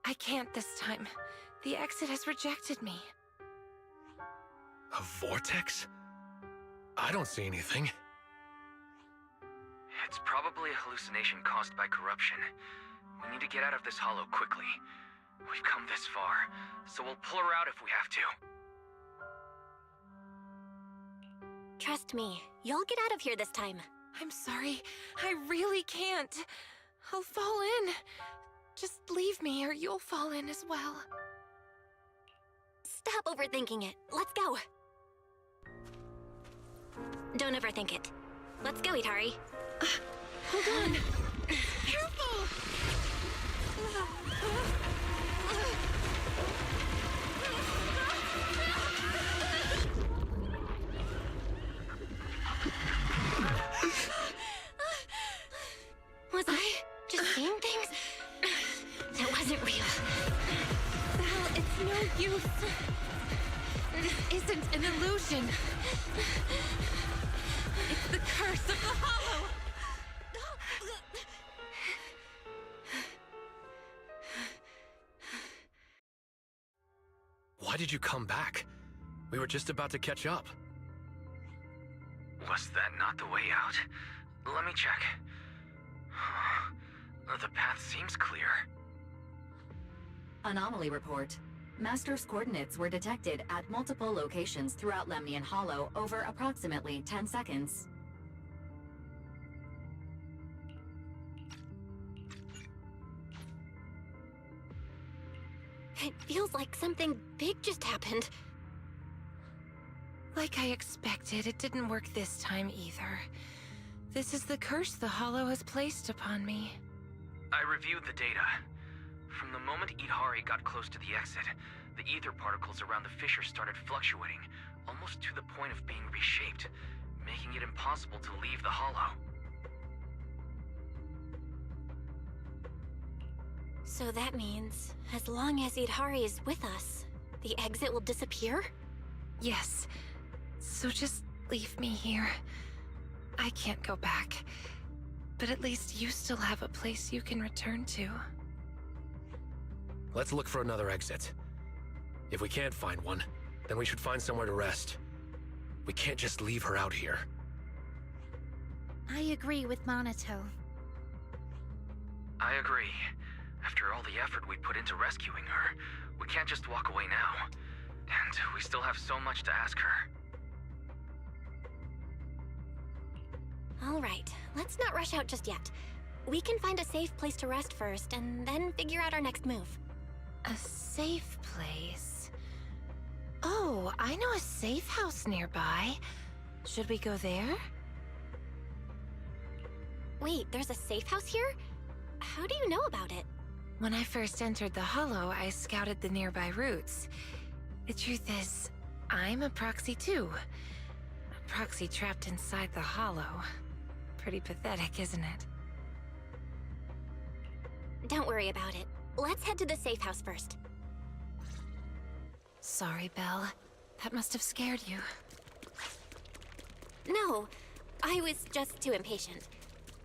Speaker 18: I can't this time. The exit has rejected me.
Speaker 11: A vortex? I don't see anything.
Speaker 7: It's probably a hallucination caused by corruption. We need to get out of this hollow quickly. We've come this far, so we'll pull her out if we have to.
Speaker 6: Trust me, you'll get out of here this time.
Speaker 18: I'm sorry, I really can't. I'll fall in. Just leave me or you'll fall in as well.
Speaker 6: Stop overthinking it. Let's go. Don't overthink it. Let's go, Idari.
Speaker 18: Hold on.
Speaker 19: Careful!
Speaker 6: Was I just seeing things? That wasn't real.
Speaker 18: Val, it's no use. This isn't an illusion. It's the curse of the Hollow.
Speaker 11: Why did you come back? We were just about to catch up.
Speaker 7: Was that not the way out? Let me check. The path seems clear.
Speaker 14: Anomaly report. Master's coordinates were detected at multiple locations throughout Lemnian Hollow over approximately 10 seconds.
Speaker 6: It feels like something big just happened.
Speaker 18: Like I expected, it didn't work this time either. This is the curse the Hollow has placed upon me.
Speaker 7: I reviewed the data. From the moment Idhari got close to the exit, the ether particles around the fissure started fluctuating, almost to the point of being reshaped, making it impossible to leave the Hollow.
Speaker 6: So that means, as long as Idhari is with us, the exit will disappear?
Speaker 18: Yes. So just leave me here. I can't go back. But at least you still have a place you can return to.
Speaker 11: Let's look for another exit. If we can't find one, then we should find somewhere to rest. We can't just leave her out here.
Speaker 19: I agree with Monato.
Speaker 7: I agree. After all the effort we put into rescuing her, we can't just walk away now. And we still have so much to ask her.
Speaker 6: All right, let's not rush out just yet. We can find a safe place to rest first, and then figure out our next move.
Speaker 18: A safe place? Oh, I know a safe house nearby. Should we go there?
Speaker 6: Wait, there's a safe house here? How do you know about it?
Speaker 18: When I first entered the Hollow, I scouted the nearby routes. The truth is, I'm a proxy too. A proxy trapped inside the Hollow. Pretty pathetic, isn't it?
Speaker 6: Don't worry about it. Let's head to the safe house first.
Speaker 18: Sorry, Belle. That must have scared you.
Speaker 6: No, I was just too impatient.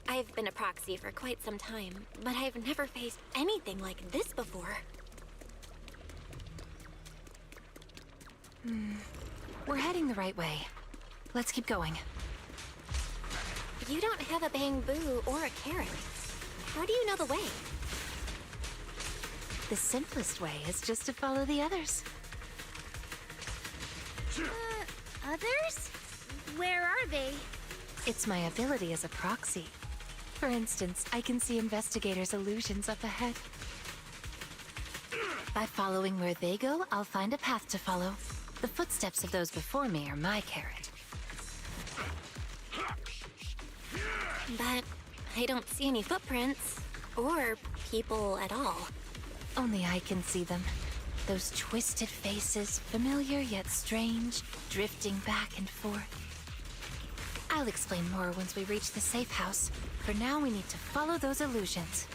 Speaker 6: I've been a proxy for quite some time, but I've never faced anything like this before.
Speaker 18: We're heading the right way. Let's keep going.
Speaker 6: You don't have a bamboo or a carrot. How do you know the way?
Speaker 18: The simplest way is just to follow the others.
Speaker 19: Others? Where are they?
Speaker 18: It's my ability as a proxy. For instance, I can see investigators' illusions up ahead. By following where they go, I'll find a path to follow. The footsteps of those before me are my carrot.
Speaker 6: But I don't see any footprints, or people at all.
Speaker 18: Only I can see them. Those twisted faces, familiar yet strange, drifting back and forth. I'll explain more once we reach the safe house. For now, we need to follow those illusions.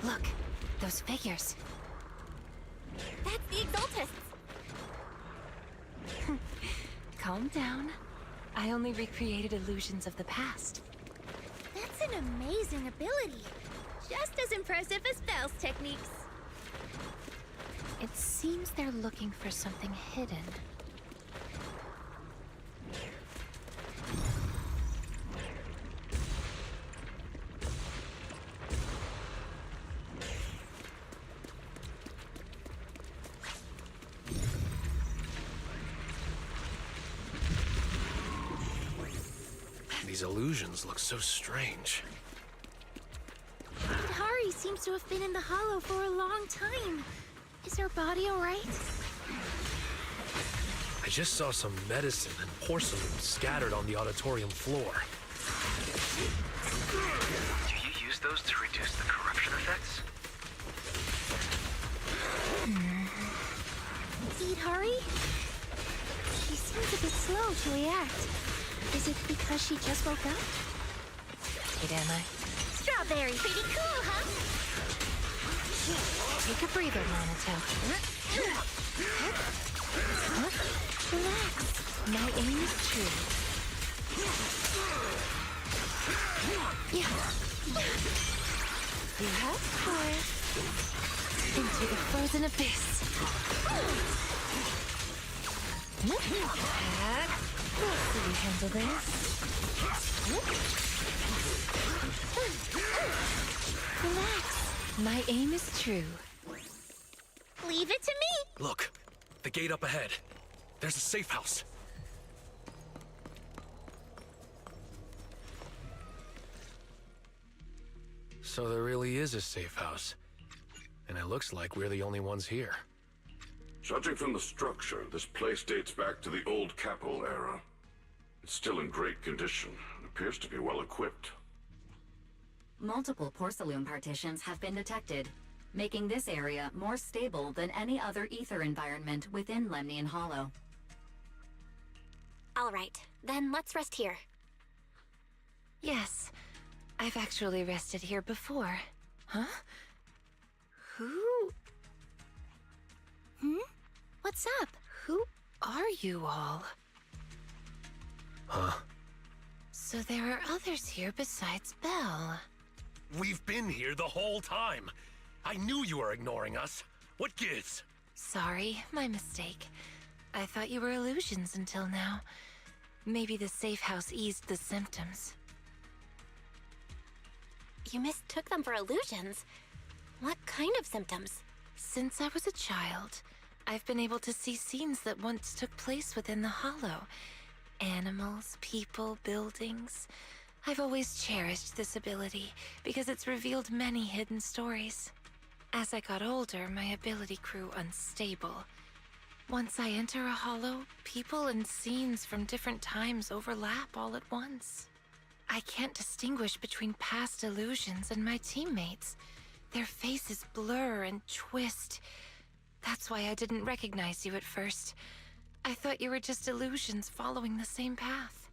Speaker 18: Look, those figures.
Speaker 6: That's the Exaltists!
Speaker 18: Calm down. I only recreated illusions of the past.
Speaker 19: That's an amazing ability. Just as impressive as Belle's techniques.
Speaker 18: It seems they're looking for something hidden.
Speaker 11: These illusions look so strange.
Speaker 19: Idhari seems to have been in the Hollow for a long time. Is her body alright?
Speaker 11: I just saw some medicine and porcelain scattered on the auditorium floor.
Speaker 7: Do you use those to reduce the corruption effects?
Speaker 19: Idhari? She seems a bit slow to react. Is it because she just woke up?
Speaker 18: Wait, am I?
Speaker 19: Strawberry, pretty cool, huh?
Speaker 18: Take a breather, Monato. Relax. My aim is true. Yeah. frozen abyss. We'll see you handle this. Relax. My aim is true.
Speaker 19: Leave it to me!
Speaker 11: Look, the gate up ahead. There's a safe house. So there really is a safe house. And it looks like we're the only ones here.
Speaker 12: Judging from the structure, this place dates back to the old Capel era. It's still in great condition and appears to be well equipped.
Speaker 14: Multiple porcelain partitions have been detected, making this area more stable than any other ether environment within Lemnian Hollow.
Speaker 6: All right, then let's rest here.
Speaker 18: Yes, I've actually rested here before. Huh? Who?
Speaker 19: What's up?
Speaker 18: Who are you all?
Speaker 11: Huh?
Speaker 18: So there are others here besides Belle.
Speaker 11: We've been here the whole time. I knew you were ignoring us. What gives?
Speaker 18: Sorry, my mistake. I thought you were illusions until now. Maybe the safe house eased the symptoms.
Speaker 6: You mistook them for illusions? What kind of symptoms?
Speaker 18: Since I was a child, I've been able to see scenes that once took place within the Hollow. Animals, people, buildings. I've always cherished this ability because it's revealed many hidden stories. As I got older, my ability grew unstable. Once I enter a Hollow, people and scenes from different times overlap all at once. I can't distinguish between past illusions and my teammates. Their faces blur and twist. That's why I didn't recognize you at first. I thought you were just illusions following the same path.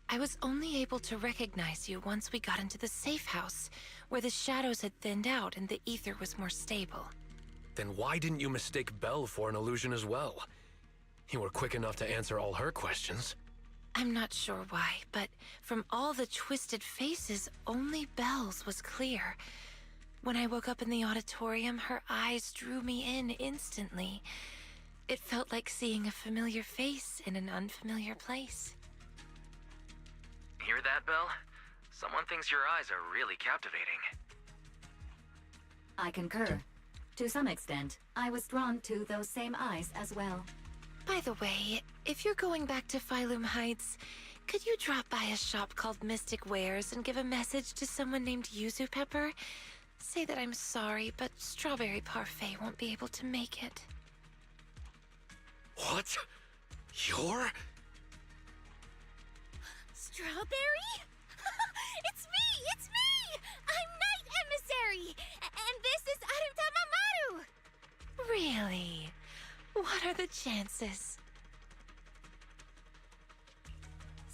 Speaker 18: I was only able to recognize you once we got into the safe house, where the shadows had thinned out and the ether was more stable.
Speaker 11: Then why didn't you mistake Belle for an illusion as well? You were quick enough to answer all her questions.
Speaker 18: I'm not sure why, but from all the twisted faces, only Belle's was clear. When I woke up in the auditorium, her eyes drew me in instantly. It felt like seeing a familiar face in an unfamiliar place.
Speaker 7: Hear that, Belle? Someone thinks your eyes are really captivating.
Speaker 14: I concur. To some extent, I was drawn to those same eyes as well.
Speaker 18: By the way, if you're going back to Phylum Heights, could you drop by a shop called Mystic Wares and give a message to someone named Yuzu Pepper? Say that I'm sorry, but Strawberry Parfait won't be able to make it.
Speaker 11: What? You're?
Speaker 19: Strawberry? It's me! It's me! I'm Night Emissary! And this is Arutama Maru!
Speaker 18: Really? What are the chances?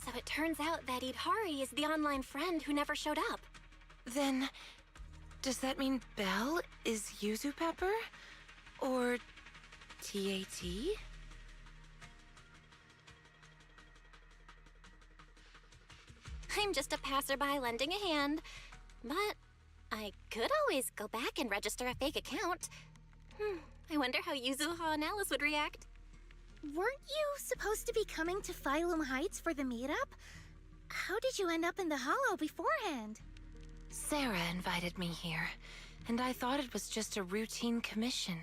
Speaker 6: So it turns out that Idhari is the online friend who never showed up.
Speaker 18: Then, does that mean Belle is Yuzu Pepper? Or TAT?
Speaker 6: I'm just a passerby lending a hand. But I could always go back and register a fake account. I wonder how Yuzuha and Alice would react.
Speaker 19: Weren't you supposed to be coming to Phylum Heights for the meetup? How did you end up in the Hollow beforehand?
Speaker 18: Sarah invited me here, and I thought it was just a routine commission.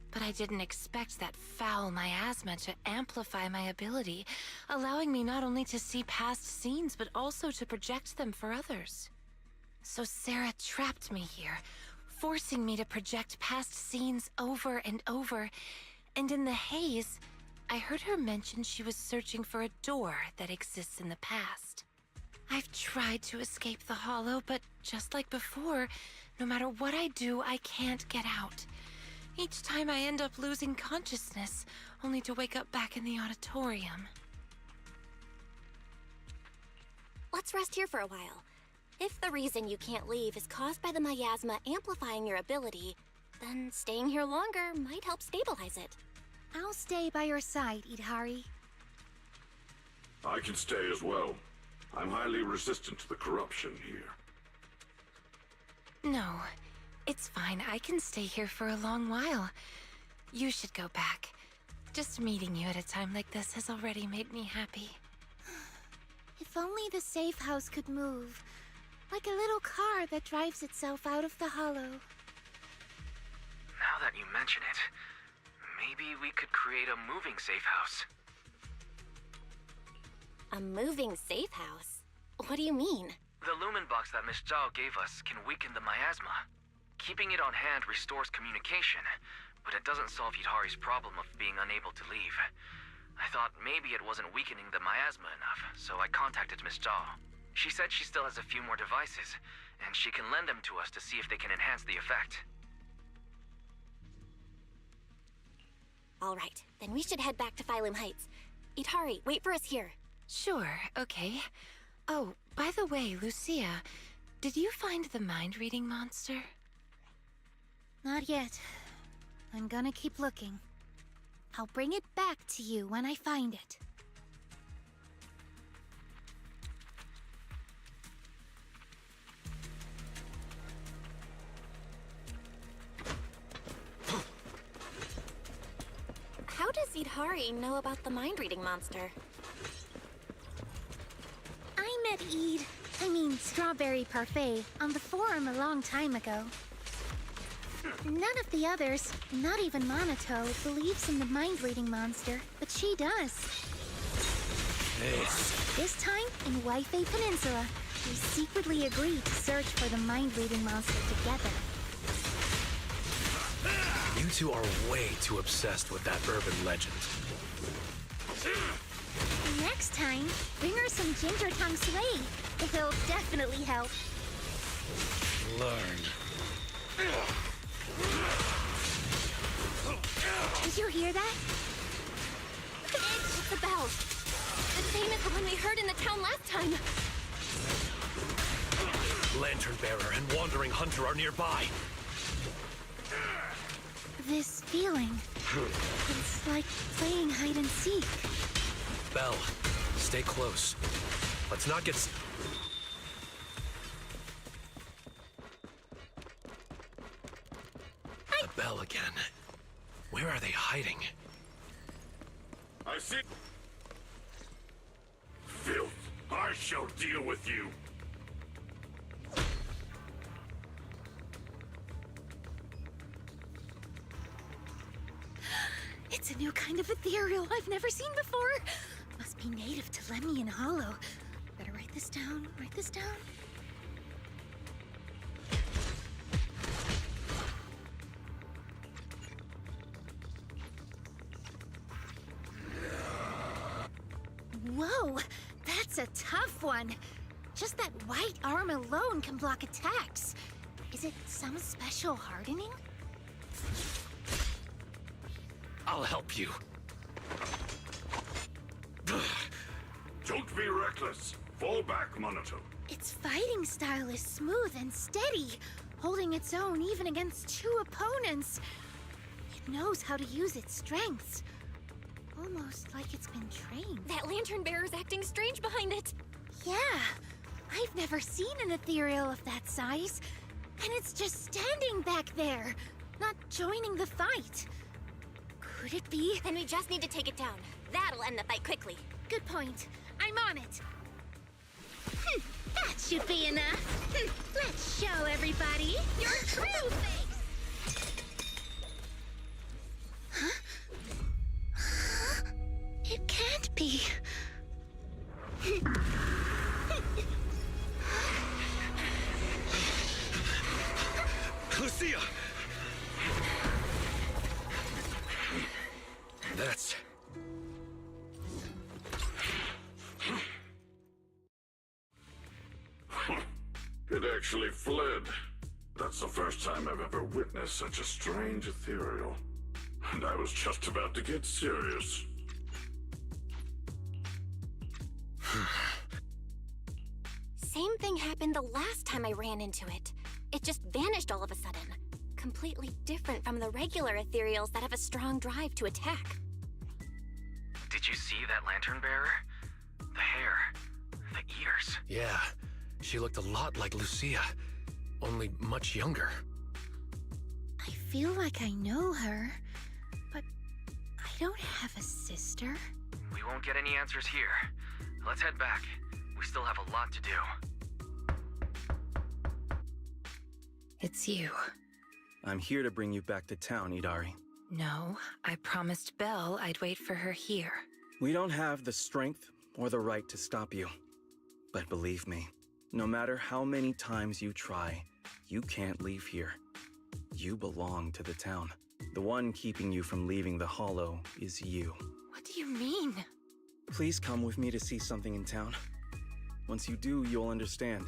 Speaker 18: But I didn't expect that foul miasma to amplify my ability, allowing me not only to see past scenes, but also to project them for others. So Sarah trapped me here, forcing me to project past scenes over and over, and in the haze, I heard her mention she was searching for a door that exists in the past. I've tried to escape the Hollow, but just like before, no matter what I do, I can't get out. Each time I end up losing consciousness, only to wake up back in the auditorium.
Speaker 6: Let's rest here for a while. If the reason you can't leave is caused by the miasma amplifying your ability, then staying here longer might help stabilize it.
Speaker 19: I'll stay by your side, Idhari.
Speaker 12: I can stay as well. I'm highly resistant to the corruption here.
Speaker 18: No,
Speaker 19: It's fine. I can stay here for a long while. You should go back. Just meeting you at a time like this has already made me happy.
Speaker 4: If only the safe house could move. Like a little car that drives itself out of the hollow.
Speaker 7: Now that you mention it, maybe we could create a moving safe house.
Speaker 6: A moving safe house? What do you mean?
Speaker 7: The lumen box that Miss Zhao gave us can weaken the miasma. Keeping it on hand restores communication, but it doesn't solve Yidhari's problem of being unable to leave. I thought maybe it wasn't weakening the miasma enough, so I contacted Miss Zhao. She said she still has a few more devices, and she can lend them to us to see if they can enhance the effect.
Speaker 6: All right, then we should head back to Phylum Heights. Yidhari, wait for us here.
Speaker 19: Sure, okay. Oh, by the way, Lucia, did you find the mind-reading monster?
Speaker 4: Not yet. I'm gonna keep looking. I'll bring it back to you when I find it.
Speaker 6: How does Yidhari know about the mind-reading monster?
Speaker 4: I met Strawberry Parfait, on the forum a long time ago. None of the others, not even Monato, believes in the mind-reading monster, but she does. This time, in Waifei Peninsula, we secretly agreed to search for the mind-reading monster together.
Speaker 11: You two are way too obsessed with that urban legend.
Speaker 4: Next time, bring her some ginger tongue sway. It'll definitely help.
Speaker 11: Learn.
Speaker 4: Did you hear that?
Speaker 6: It's the bell. The same as the one we heard in the town last time.
Speaker 11: Lantern Bearer and Wandering Hunter are nearby.
Speaker 4: This feeling. It's like playing hide and seek.
Speaker 11: Belle, stay close. Let's not get... The bell again. Where are they hiding?
Speaker 12: I see. Filth. I shall deal with you.
Speaker 4: It's a new kind of ethereal I've never seen before. Must be native to Lemnian Hollow. Better write this down, write this down. Whoa, that's a tough one. Just that white arm alone can block attacks. Is it some special hardening?
Speaker 11: I'll help you.
Speaker 12: Don't be reckless. Fall back, Monato.
Speaker 4: Its fighting style is smooth and steady, holding its own even against two opponents. It knows how to use its strengths. Almost like it's been trained.
Speaker 6: That lantern bearer's acting strange behind it.
Speaker 4: Yeah, I've never seen an ethereal of that size. And it's just standing back there, not joining the fight. Could it be?
Speaker 6: Then we just need to take it down. That'll end the fight quickly.
Speaker 4: Good point. I'm on it. That should be enough. Let's show everybody your true face. Huh? It can't be.
Speaker 11: Lucia! That's...
Speaker 12: It actually fled. That's the first time I've ever witnessed such a strange ethereal. And I was just about to get serious.
Speaker 6: Same thing happened the last time I ran into it. It just vanished all of a sudden. Completely different from the regular ethereals that have a strong drive to attack.
Speaker 7: Did you see that lantern bearer? The hair, the ears.
Speaker 11: Yeah, she looked a lot like Lucia, only much younger.
Speaker 19: feel like I know her, but I don't have a sister.
Speaker 7: We won't get any answers here. Let's head back. We still have a lot to do.
Speaker 20: It's you.
Speaker 21: I'm here to bring you back to town, Idari.
Speaker 20: No, I promised Belle I'd wait for her here.
Speaker 21: We don't have the strength or the right to stop you. But believe me, no matter how many times you try, you can't leave here. You belong to the town. The one keeping you from leaving the Hollow is you.
Speaker 20: What do you mean?
Speaker 21: Please come with me to see something in town. Once you do, you'll understand.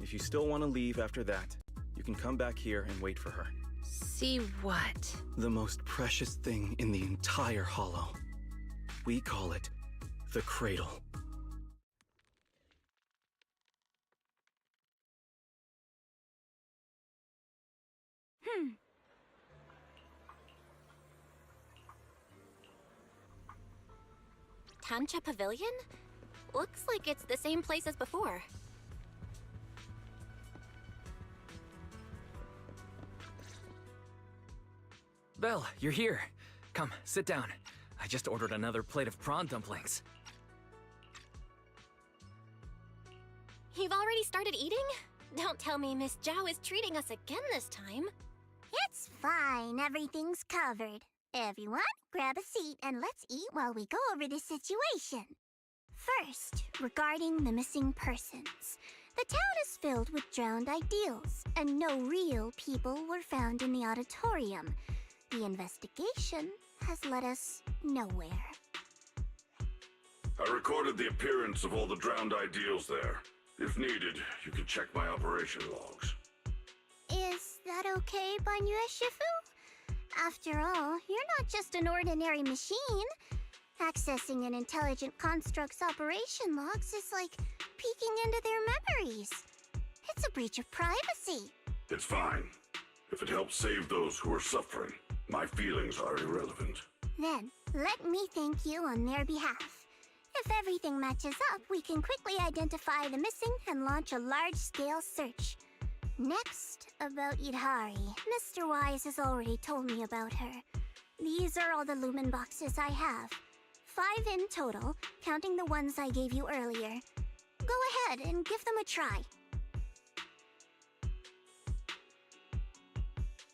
Speaker 21: If you still want to leave after that, you can come back here and wait for her.
Speaker 20: See what?
Speaker 21: The most precious thing in the entire Hollow. We call it the Cradle.
Speaker 6: Tancha Pavilion? Looks like it's the same place as before.
Speaker 7: Belle, you're here. Come, sit down. I just ordered another plate of prawn dumplings.
Speaker 6: You've already started eating? Don't tell me Miss Zhao is treating us again this time.
Speaker 8: It's fine, everything's covered. Everyone, grab a seat and let's eat while we go over this situation. First, regarding the missing persons. The town is filled with drowned ideals, and no real people were found in the auditorium. The investigation has led us nowhere.
Speaker 12: I recorded the appearance of all the drowned ideals there. If needed, you can check my operation logs.
Speaker 8: Is that okay, Banyu Shifu? After all, you're not just an ordinary machine. Accessing an intelligent construct's operation logs is like peeking into their memories. It's a breach of privacy.
Speaker 12: It's fine. If it helps save those who are suffering, my feelings are irrelevant.
Speaker 8: Then, let me thank you on their behalf. If everything matches up, we can quickly identify the missing and launch a large-scale search. Next, about Idari. Mr. Wise has already told me about her. These are all the lumen boxes I have. 5 in total, counting the ones I gave you earlier. Go ahead and give them a try.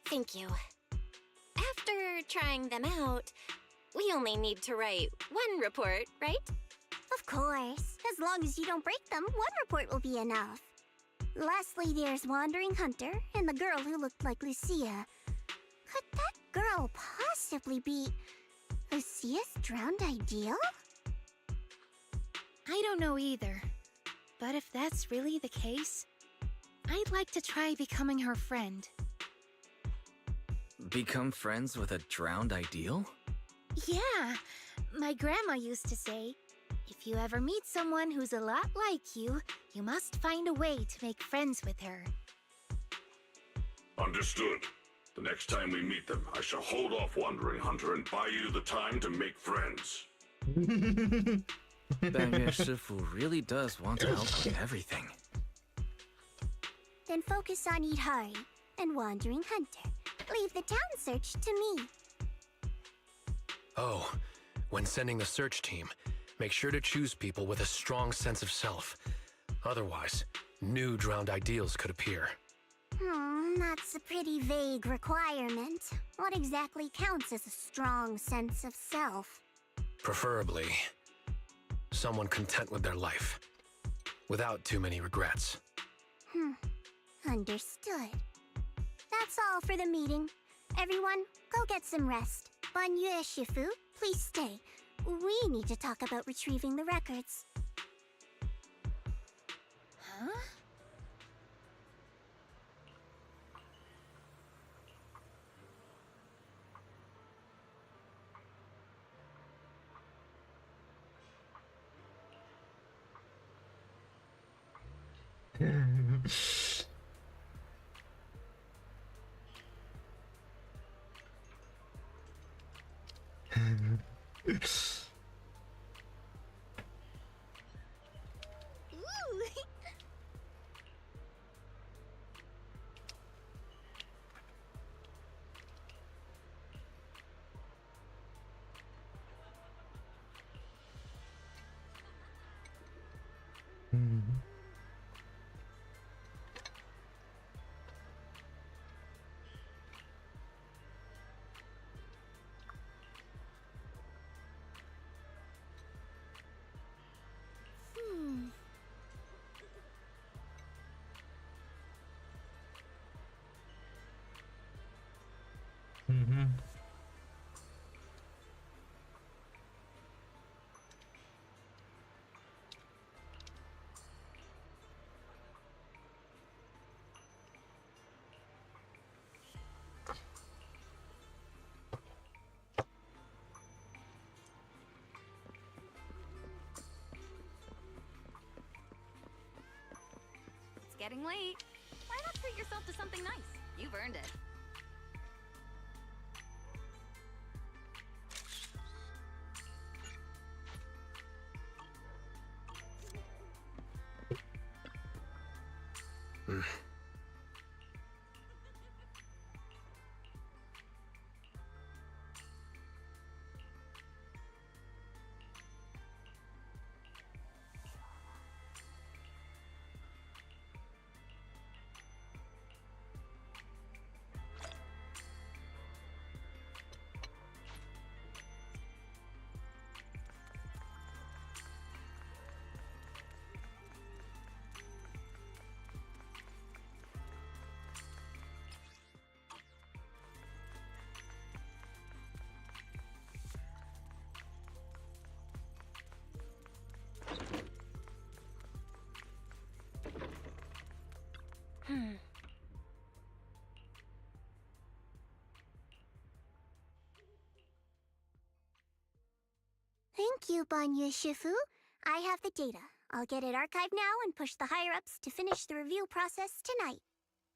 Speaker 6: Thank you. After trying them out, we only need to write 1 report, right?
Speaker 8: Of course. As long as you don't break them, 1 report will be enough. Lastly, there's Wandering Hunter and the girl who looked like Lucia. Could that girl possibly be Lucia's drowned ideal?
Speaker 19: I don't know either. But if that's really the case, I'd like to try becoming her friend.
Speaker 7: Become friends with a drowned ideal?
Speaker 19: Yeah, my grandma used to say, if you ever meet someone who's a lot like you, you must find a way to make friends with her.
Speaker 12: Understood. The next time we meet them, I shall hold off Wandering Hunter and buy you the time to make friends.
Speaker 7: Banyu Shifu really does want to help with everything.
Speaker 8: Then focus on Idari and Wandering Hunter. Leave the town search to me.
Speaker 11: Oh, when sending the search team, make sure to choose people with a strong sense of self. Otherwise, new drowned ideals could appear.
Speaker 8: That's a pretty vague requirement. What exactly counts as a strong sense of self?
Speaker 11: Preferably, someone content with their life, without too many regrets.
Speaker 8: Understood. That's all for the meeting. Everyone, go get some rest. Banyu Shifu, please stay. We need to talk about retrieving the records.
Speaker 19: Huh?
Speaker 10: getting late. Why not treat yourself to something nice? You've earned it.
Speaker 8: Thank you, Banyu Shifu. I have the data. I'll get it archived now and push the higher-ups to finish the review process tonight.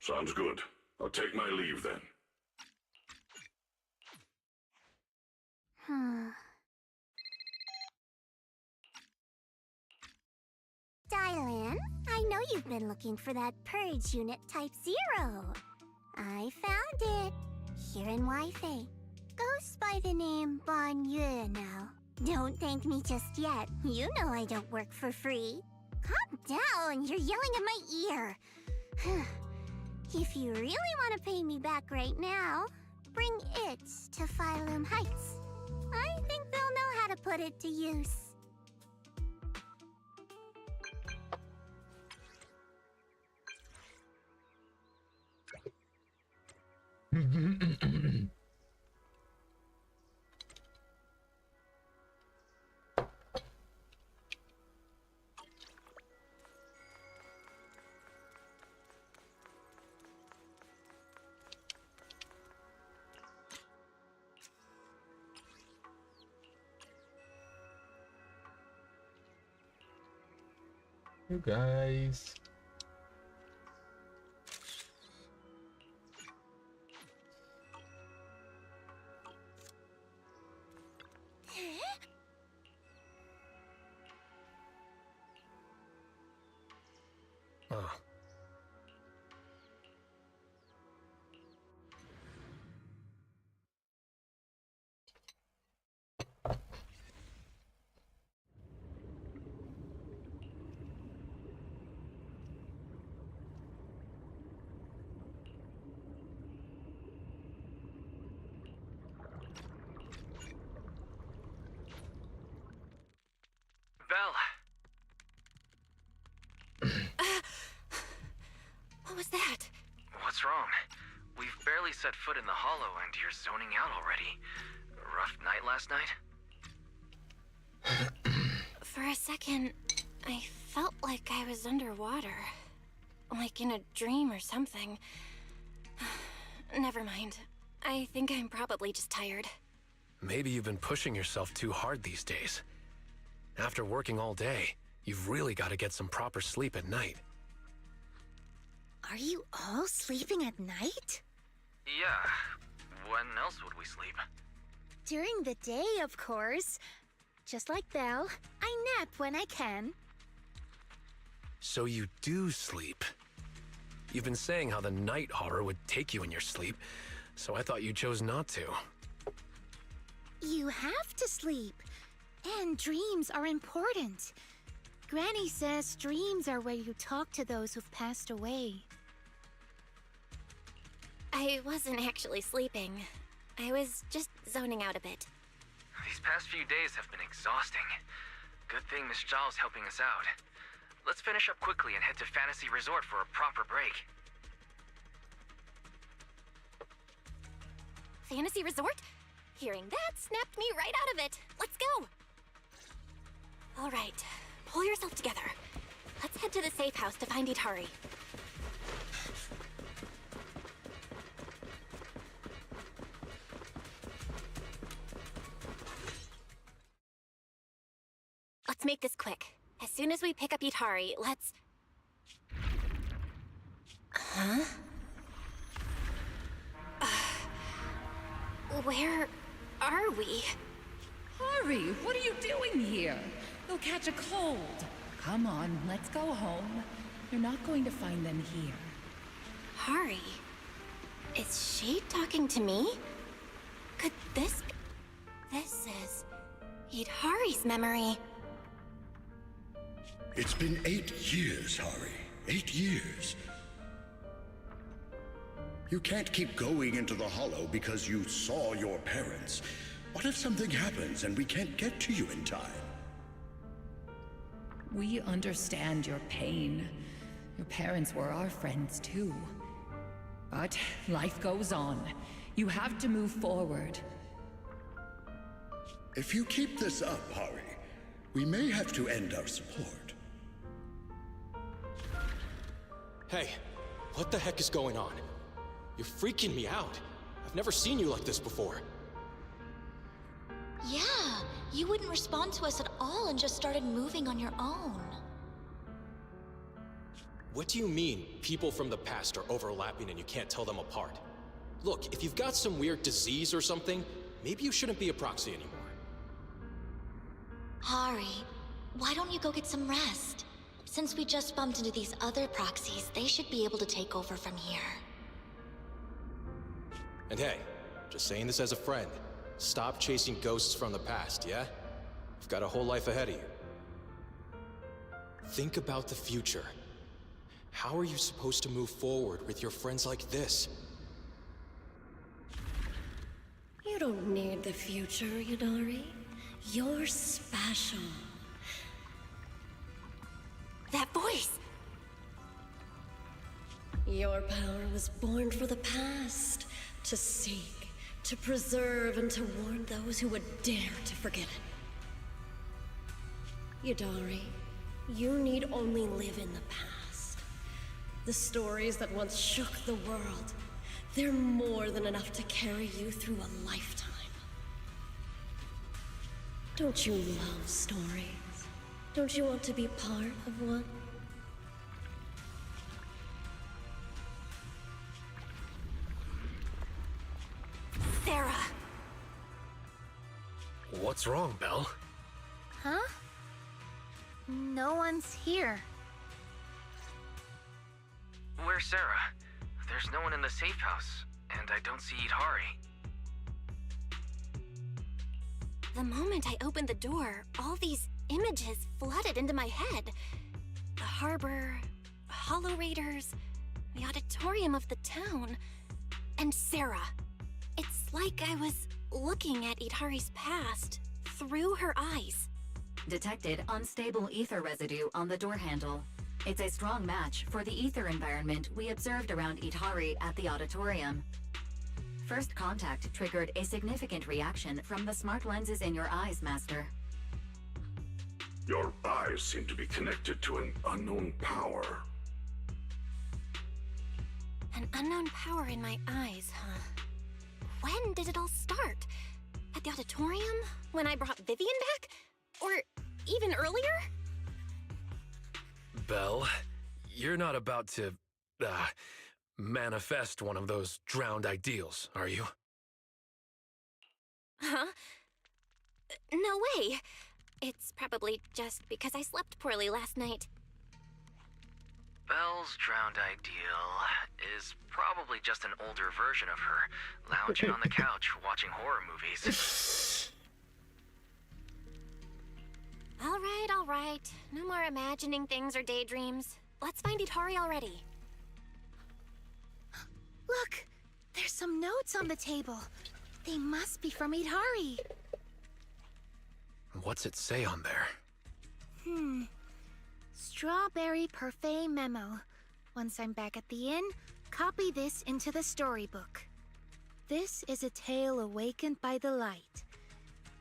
Speaker 12: Sounds good. I'll take my leave then.
Speaker 8: Dylan, I know you've been looking for that purge unit Type 0. I found it. Here in Wi-Fi. Goes by the name Banyu now. Don't thank me just yet. You know I don't work for free. Calm down, you're yelling in my ear. If you really want to pay me back right now, bring it to Phylum Heights. I think they'll know how to put it to use.
Speaker 3: You guys.
Speaker 11: Oh.
Speaker 6: What was that?
Speaker 7: What's wrong? We've barely set foot in the hollow and you're zoning out already. Rough night last night?
Speaker 6: For a second, I felt like I was underwater. Like in a dream or something. Never mind. I think I'm probably just tired.
Speaker 11: Maybe you've been pushing yourself too hard these days. After working all day, you've really got to get some proper sleep at night.
Speaker 19: Are you all sleeping at night?
Speaker 7: Yeah. When else would we sleep?
Speaker 19: During the day, of course. Just like Belle, I nap when I can.
Speaker 11: So you do sleep. You've been saying how the night horror would take you in your sleep, so I thought you chose not to.
Speaker 19: You have to sleep. And dreams are important. Granny says dreams are where you talk to those who've passed away.
Speaker 6: I wasn't actually sleeping. I was just zoning out a bit.
Speaker 7: These past few days have been exhausting. Good thing Miss Zhao's helping us out. Let's finish up quickly and head to Fantasy Resort for a proper break.
Speaker 6: Fantasy Resort? Hearing that snapped me right out of it. Let's go! All right, pull yourself together. Let's head to the safe house to find Itari. Let's make this quick. As soon as we pick up Itari, let's... Huh? Where are we?
Speaker 13: Hurry! What are you doing here? You'll catch a cold. Come on, let's go home. You're not going to find them here.
Speaker 6: Hari? Is she talking to me? Could this be... This is... Hari's memory.
Speaker 22: It's been 8 years, Hari. 8 years. You can't keep going into the Hollow because you saw your parents. What if something happens and we can't get to you in time?
Speaker 13: We understand your pain. Your parents were our friends too. But life goes on. You have to move forward.
Speaker 22: If you keep this up, Hari, we may have to end our support.
Speaker 15: Hey, what the heck is going on? You're freaking me out. I've never seen you like this before.
Speaker 23: Yeah, you wouldn't respond to us at all and just started moving on your own.
Speaker 15: What do you mean, people from the past are overlapping and you can't tell them apart? Look, if you've got some weird disease or something, maybe you shouldn't be a proxy anymore.
Speaker 23: Hari, why don't you go get some rest? Since we just bumped into these other proxies, they should be able to take over from here.
Speaker 15: And hey, just saying this as a friend. Stop chasing ghosts from the past, yeah? You've got a whole life ahead of you. Think about the future. How are you supposed to move forward with your friends like this?
Speaker 1: You don't need the future, Yadari. You're special.
Speaker 6: That voice!
Speaker 1: Your power was born for the past, to seek, to preserve, and to warn those who would dare to forget it. Yadari, you need only live in the past. The stories that once shook the world, they're more than enough to carry you through a lifetime. Don't you love stories? Don't you want to be part of one?
Speaker 6: Sarah!
Speaker 11: What's wrong, Belle?
Speaker 19: Huh? No one's here.
Speaker 7: Where's Sarah? There's no one in the safe house, and I don't see Hari.
Speaker 6: The moment I opened the door, all these images flooded into my head. The harbor, Hollow Raiders, the auditorium of the town, and Sarah. It's like I was looking at Idhari's past through her eyes.
Speaker 14: Detected unstable ether residue on the door handle. It's a strong match for the ether environment we observed around Idhari at the auditorium. First contact triggered a significant reaction from the smart lenses in your eyes, Master.
Speaker 12: Your eyes seem to be connected to an unknown power.
Speaker 6: An unknown power in my eyes, huh? When did it all start? At the auditorium? When I brought Vivian back? Or even earlier?
Speaker 11: Belle, you're not about to, manifest one of those drowned ideals, are you?
Speaker 6: Huh? No way. It's probably just because I slept poorly last night.
Speaker 7: Belle's drowned ideal is probably just an older version of her, lounging on the couch watching horror movies.
Speaker 6: All right. No more imagining things or daydreams. Let's find Idhari already.
Speaker 19: Look! There's some notes on the table. They must be from Idhari.
Speaker 11: What's it say on there?
Speaker 19: Strawberry Parfait memo. Once I'm back at the inn, copy this into the storybook. This is a tale awakened by the light.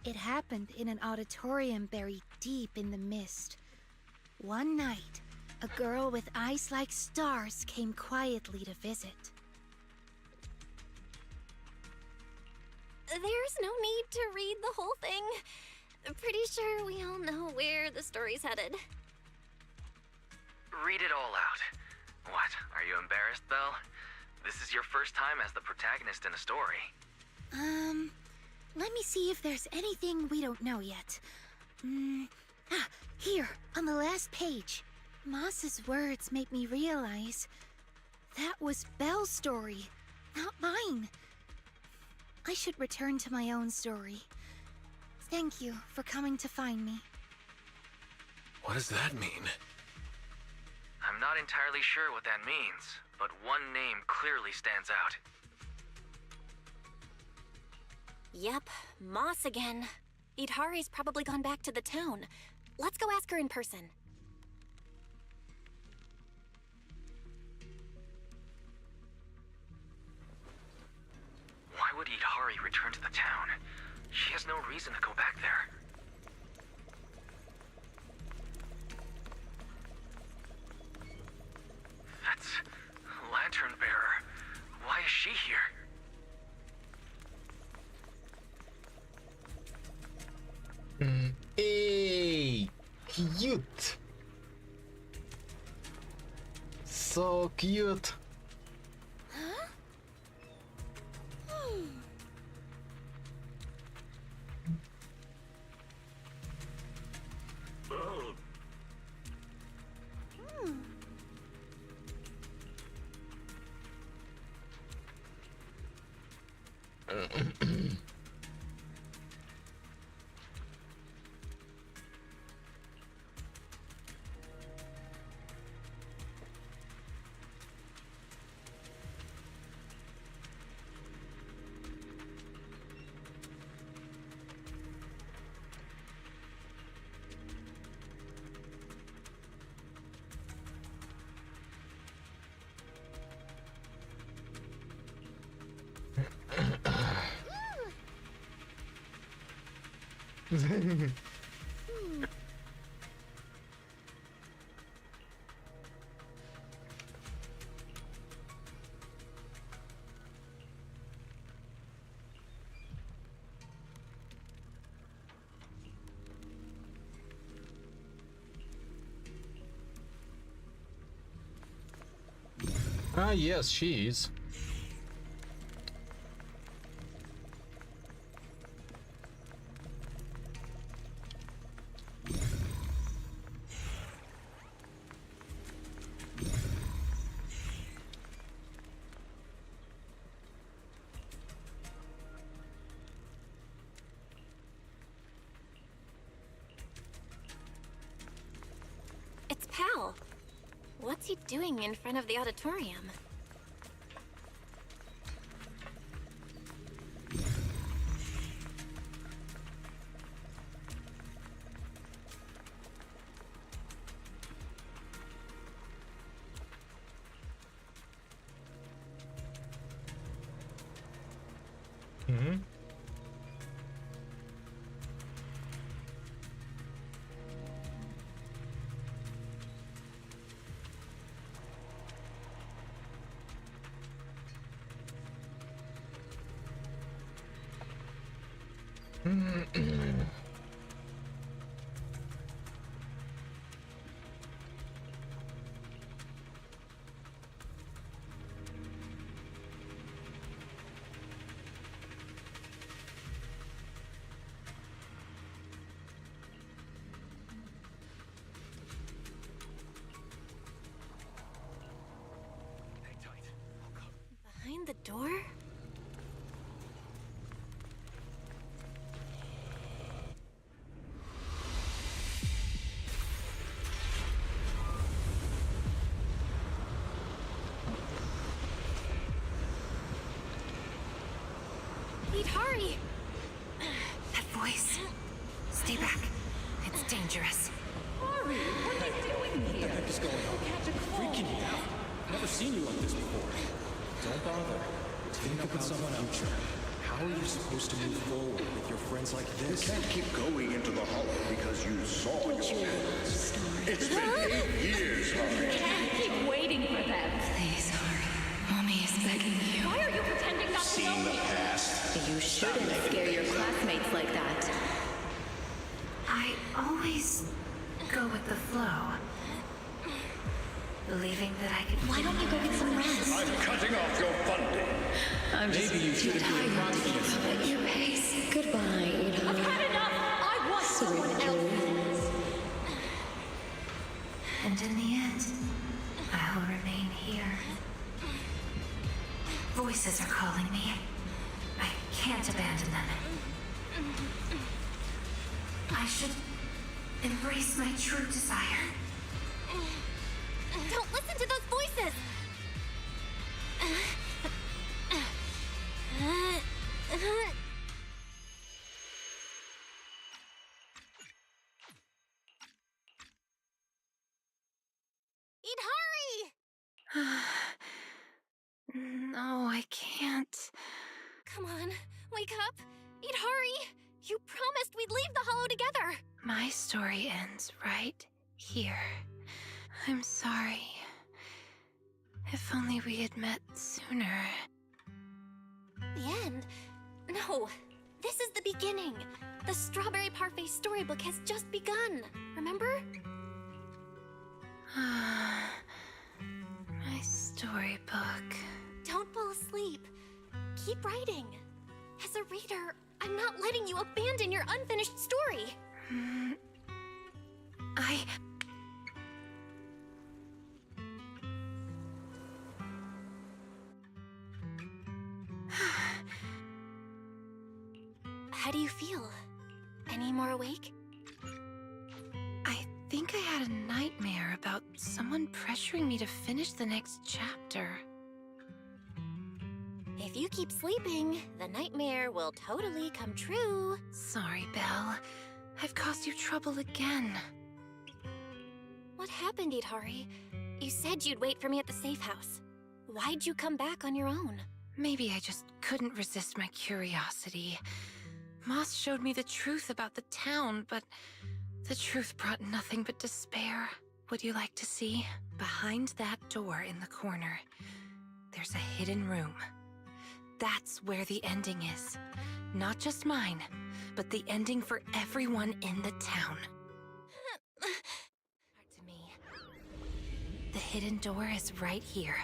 Speaker 19: It happened in an auditorium buried deep in the mist. One night, a girl with eyes like stars came quietly to visit.
Speaker 6: There's no need to read the whole thing. Pretty sure we all know where the story's headed.
Speaker 7: Read it all out. What, are you embarrassed, Belle? This is your first time as the protagonist in a story.
Speaker 19: Let me see if there's anything we don't know yet. Here, on the last page. Moss's words make me realize that was Belle's story, not mine. I should return to my own story. Thank you for coming to find me.
Speaker 11: What does that mean?
Speaker 7: I'm not entirely sure what that means, but one name clearly stands out.
Speaker 6: Yep, Moss again. Idhari's probably gone back to the town. Let's go ask her in person.
Speaker 7: Why would Idhari return to the town? She has no reason to go back there. That's Lantern Bearer. Why is she here?
Speaker 3: Hey, cute. So cute.
Speaker 19: Huh?
Speaker 3: Ah, yes, she's.
Speaker 6: It's Pal. What's he doing in front of the auditorium? Behind the door? Idhari!
Speaker 13: That voice. Stay back. It's dangerous.
Speaker 5: Hurry! What are you doing here?
Speaker 15: What the heck is going on?
Speaker 5: Catch a cold.
Speaker 15: Freaking me out. Never seen you like this before. Don't bother. Think about someone else. How are you supposed to move forward with your friends like this?
Speaker 22: You can't keep going into the hollow because you saw your parents. It's been 8 years, Harry.
Speaker 5: Can't keep waiting for them.
Speaker 13: Please, Harry. Mommy is begging you.
Speaker 5: Why are you pretending not to know
Speaker 22: Seen the
Speaker 5: me?
Speaker 22: past.
Speaker 5: You shouldn't scare your classmates like that.
Speaker 13: I always go with the flow.
Speaker 23: believing that I could... Why don't you go get some rest?
Speaker 22: I'm cutting off your funding.
Speaker 23: I'm just
Speaker 15: Maybe you should have given
Speaker 23: tired to keep up at your pace.
Speaker 1: Goodbye, Ida.
Speaker 5: I've had enough! I want someone else!
Speaker 23: And in the end, I will remain here. Voices are calling me. I can't abandon them. I should embrace my true desire.
Speaker 6: Don't listen to those voices! Eat, hurry!
Speaker 18: No, I can't.
Speaker 6: Come on, wake up! Eat, hurry! You promised we'd leave the hollow together!
Speaker 18: My story ends right here. I'm sorry. If only we had met sooner.
Speaker 6: The end? No, this is the beginning. The Strawberry Parfait storybook has just begun, remember?
Speaker 18: My storybook.
Speaker 6: Don't fall asleep. Keep writing. As a reader, I'm not letting you abandon your unfinished story. How do you feel? Any more awake?
Speaker 18: I think I had a nightmare about someone pressuring me to finish the next chapter.
Speaker 6: If you keep sleeping, the nightmare will totally come true.
Speaker 18: Sorry, Belle. I've caused you trouble again.
Speaker 6: What happened, Idhari? You said you'd wait for me at the safe house. Why'd you come back on your own?
Speaker 18: Maybe I just couldn't resist my curiosity. Moss showed me the truth about the town, but the truth brought nothing but despair. Would you like to see? Behind that door in the corner, there's a hidden room. That's where the ending is. Not just mine, but the ending for everyone in the town. To me. The hidden door is right here.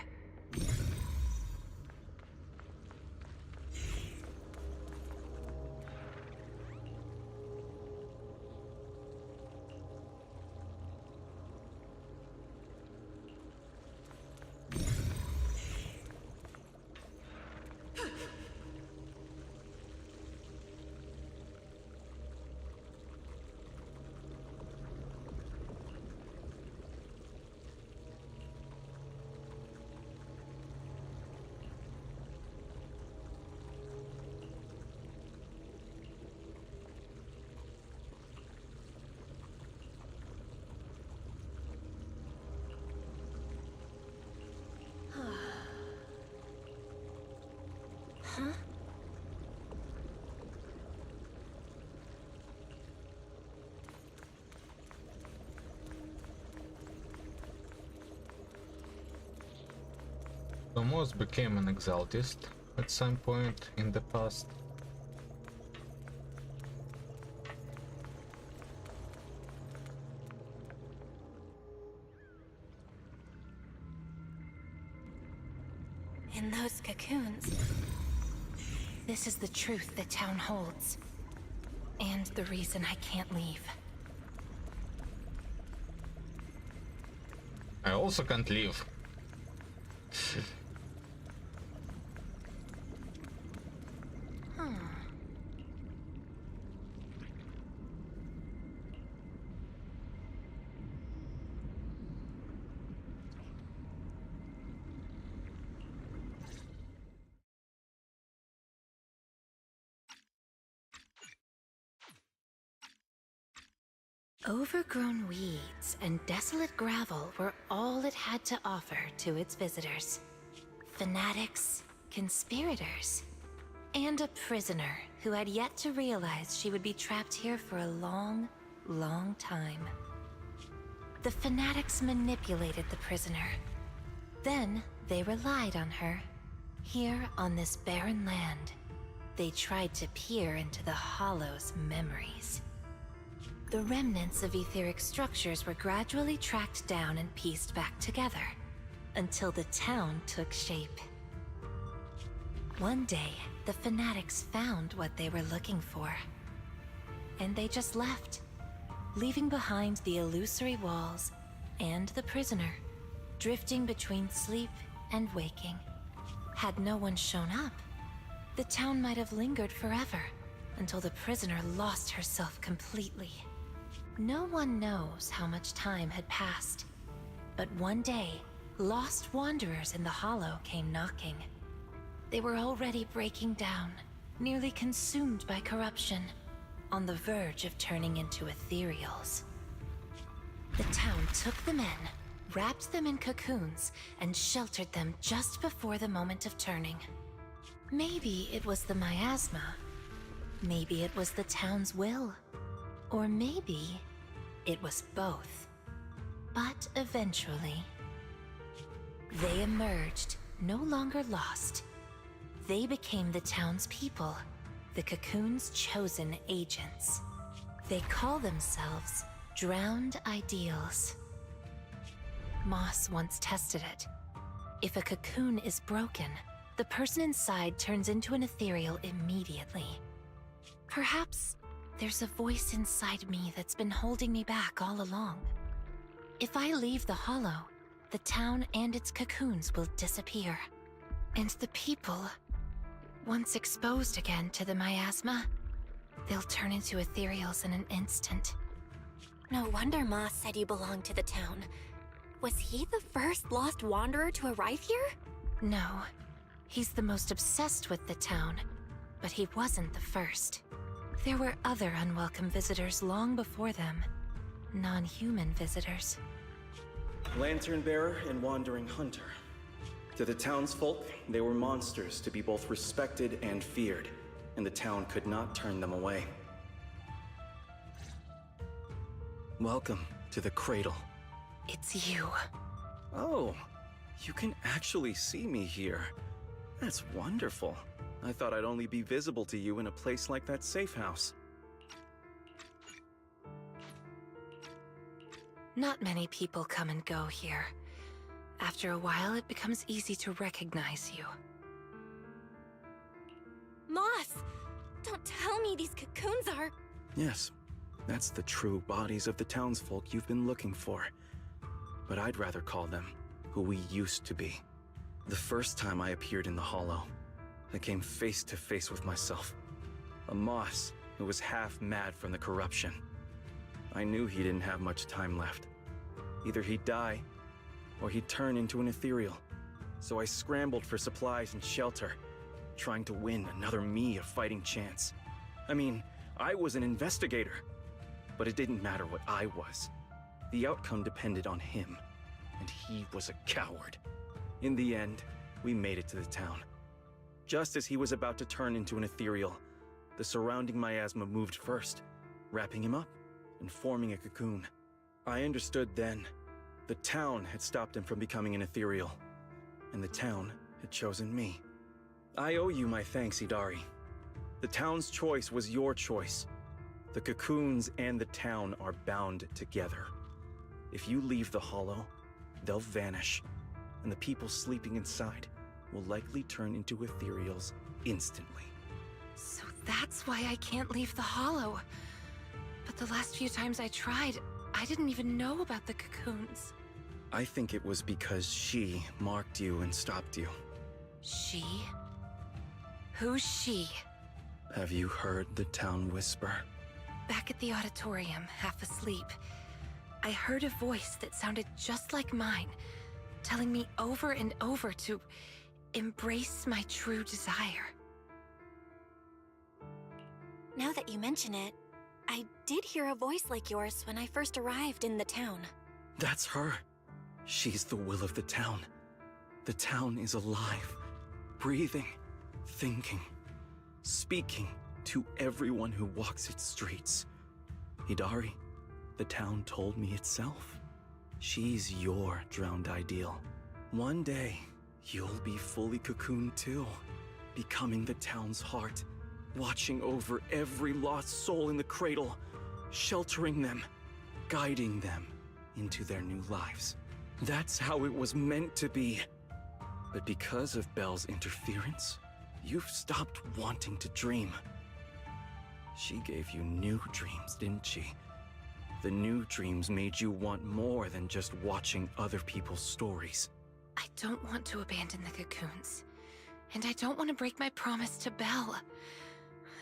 Speaker 6: Huh?
Speaker 3: So Moss became an exaltist at some point in the past.
Speaker 6: In those cocoons.
Speaker 18: This is the truth the town holds. And the reason I can't leave.
Speaker 3: I also can't leave.
Speaker 18: Overgrown weeds and desolate gravel were all it had to offer to its visitors. Fanatics, conspirators, and a prisoner who had yet to realize she would be trapped here for a long, long time. The fanatics manipulated the prisoner. Then they relied on her. Here on this barren land, they tried to peer into the Hollow's memories.
Speaker 20: The remnants of etheric structures were gradually tracked down and pieced back together, until the town took shape. One day, the fanatics found what they were looking for. And they just left, leaving behind the illusory walls and the prisoner, drifting between sleep and waking. Had no one shown up, the town might have lingered forever, until the prisoner lost herself completely. No one knows how much time had passed, but one day, lost wanderers in the Hollow came knocking. They were already breaking down, nearly consumed by corruption, on the verge of turning into ethereals. The town took them in, wrapped them in cocoons, and sheltered them just before the moment of turning. Maybe it was the miasma. Maybe it was the town's will. Or maybe it was both. But eventually, they emerged, no longer lost. They became the town's people, the cocoon's chosen agents. They call themselves Drowned Ideals. Moss once tested it. If a cocoon is broken, the person inside turns into an ethereal immediately. Perhaps there's a voice inside me that's been holding me back all along. If I leave the Hollow, the town and its cocoons will disappear. And the people, once exposed again to the miasma, they'll turn into ethereals in an instant.
Speaker 6: No wonder Moss said you belonged to the town. Was he the first lost wanderer to arrive here?
Speaker 20: No, he's the most obsessed with the town, but he wasn't the first. There were other unwelcome visitors long before them. Non-human visitors.
Speaker 21: Lantern bearer and wandering hunter. To the townsfolk, they were monsters to be both respected and feared, and the town could not turn them away. Welcome to the Cradle.
Speaker 20: It's you.
Speaker 21: Oh, you can actually see me here. That's wonderful. I thought I'd only be visible to you in a place like that safe house.
Speaker 20: Not many people come and go here. After a while, it becomes easy to recognize you.
Speaker 6: Moss! Don't tell me these cocoons are...
Speaker 21: Yes, that's the true bodies of the townsfolk you've been looking for. But I'd rather call them who we used to be. The first time I appeared in the Hollow, I came face to face with myself. A Moss who was half mad from the corruption. I knew he didn't have much time left. Either he'd die, or he'd turn into an ethereal. So I scrambled for supplies and shelter, trying to win another me a fighting chance. I mean, I was an investigator, but it didn't matter what I was. The outcome depended on him, and he was a coward. In the end, we made it to the town. Just as he was about to turn into an ethereal, the surrounding miasma moved first, wrapping him up and forming a cocoon. I understood then. The town had stopped him from becoming an ethereal, and the town had chosen me. I owe you my thanks, Idari. The town's choice was your choice. The cocoons and the town are bound together. If you leave the Hollow, they'll vanish, and the people sleeping inside will likely turn into ethereals instantly.
Speaker 20: So that's why I can't leave the Hollow. But the last few times I tried, I didn't even know about the cocoons.
Speaker 21: I think it was because she marked you and stopped you.
Speaker 20: She? Who's she?
Speaker 21: Have you heard the town whisper?
Speaker 20: Back at the auditorium, half asleep, I heard a voice that sounded just like mine, telling me over and over to embrace my true desire.
Speaker 6: Now that you mention it, I did hear a voice like yours when I first arrived in the town.
Speaker 21: That's her. She's the will of the town. The town is alive, breathing, thinking, speaking to everyone who walks its streets. Hidari, the town told me itself. She's your drowned ideal. One day, you'll be fully cocooned too, becoming the town's heart, watching over every lost soul in the cradle, sheltering them, guiding them into their new lives. That's how it was meant to be. But because of Belle's interference, you've stopped wanting to dream. She gave you new dreams, didn't she? The new dreams made you want more than just watching other people's stories.
Speaker 18: I don't want to abandon the cocoons. And I don't want to break my promise to Belle.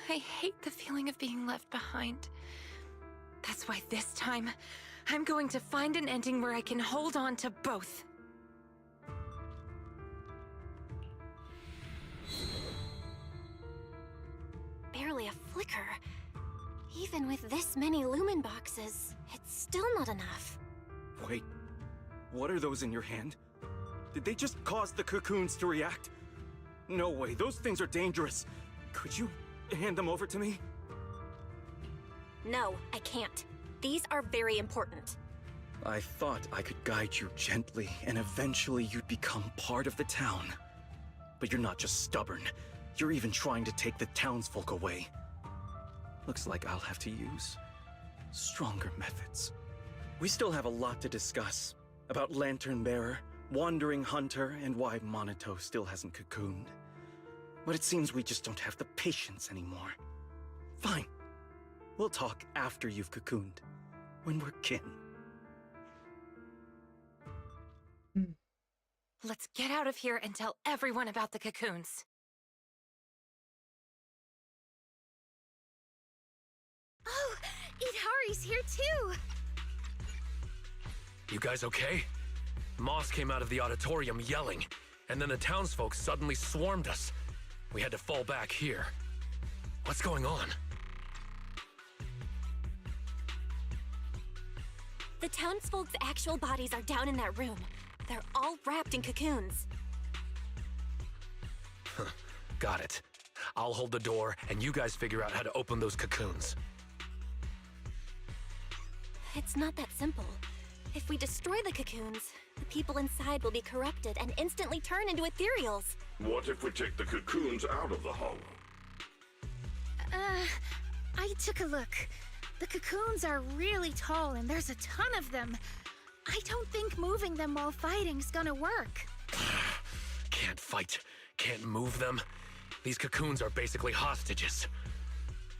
Speaker 18: I hate the feeling of being left behind. That's why this time, I'm going to find an ending where I can hold on to both.
Speaker 6: Barely a flicker. Even with this many lumen boxes, it's still not enough.
Speaker 21: Wait, what are those in your hand? Did they just cause the cocoons to react? No way, those things are dangerous. Could you hand them over to me?
Speaker 6: No, I can't. These are very important.
Speaker 21: I thought I could guide you gently, and eventually you'd become part of the town. But you're not just stubborn. You're even trying to take the townsfolk away. Looks like I'll have to use stronger methods. We still have a lot to discuss about Lantern Bearer, Wandering Hunter, and why Monito still hasn't cocooned. But it seems we just don't have the patience anymore. Fine. We'll talk after you've cocooned, when we're kin.
Speaker 18: Let's get out of here and tell everyone about the cocoons.
Speaker 19: Oh, Itari's here too!
Speaker 11: You guys okay? Moss came out of the auditorium yelling, and then the townsfolk suddenly swarmed us. We had to fall back here. What's going on?
Speaker 6: The townsfolk's actual bodies are down in that room. They're all wrapped in cocoons.
Speaker 11: Got it. I'll hold the door, and you guys figure out how to open those cocoons.
Speaker 6: It's not that simple. If we destroy the cocoons, the people inside will be corrupted and instantly turn into ethereals.
Speaker 12: What if we take the cocoons out of the hollow?
Speaker 19: I took a look. The cocoons are really tall and there's a ton of them. I don't think moving them while fighting's gonna work.
Speaker 11: Can't fight. Can't move them. These cocoons are basically hostages.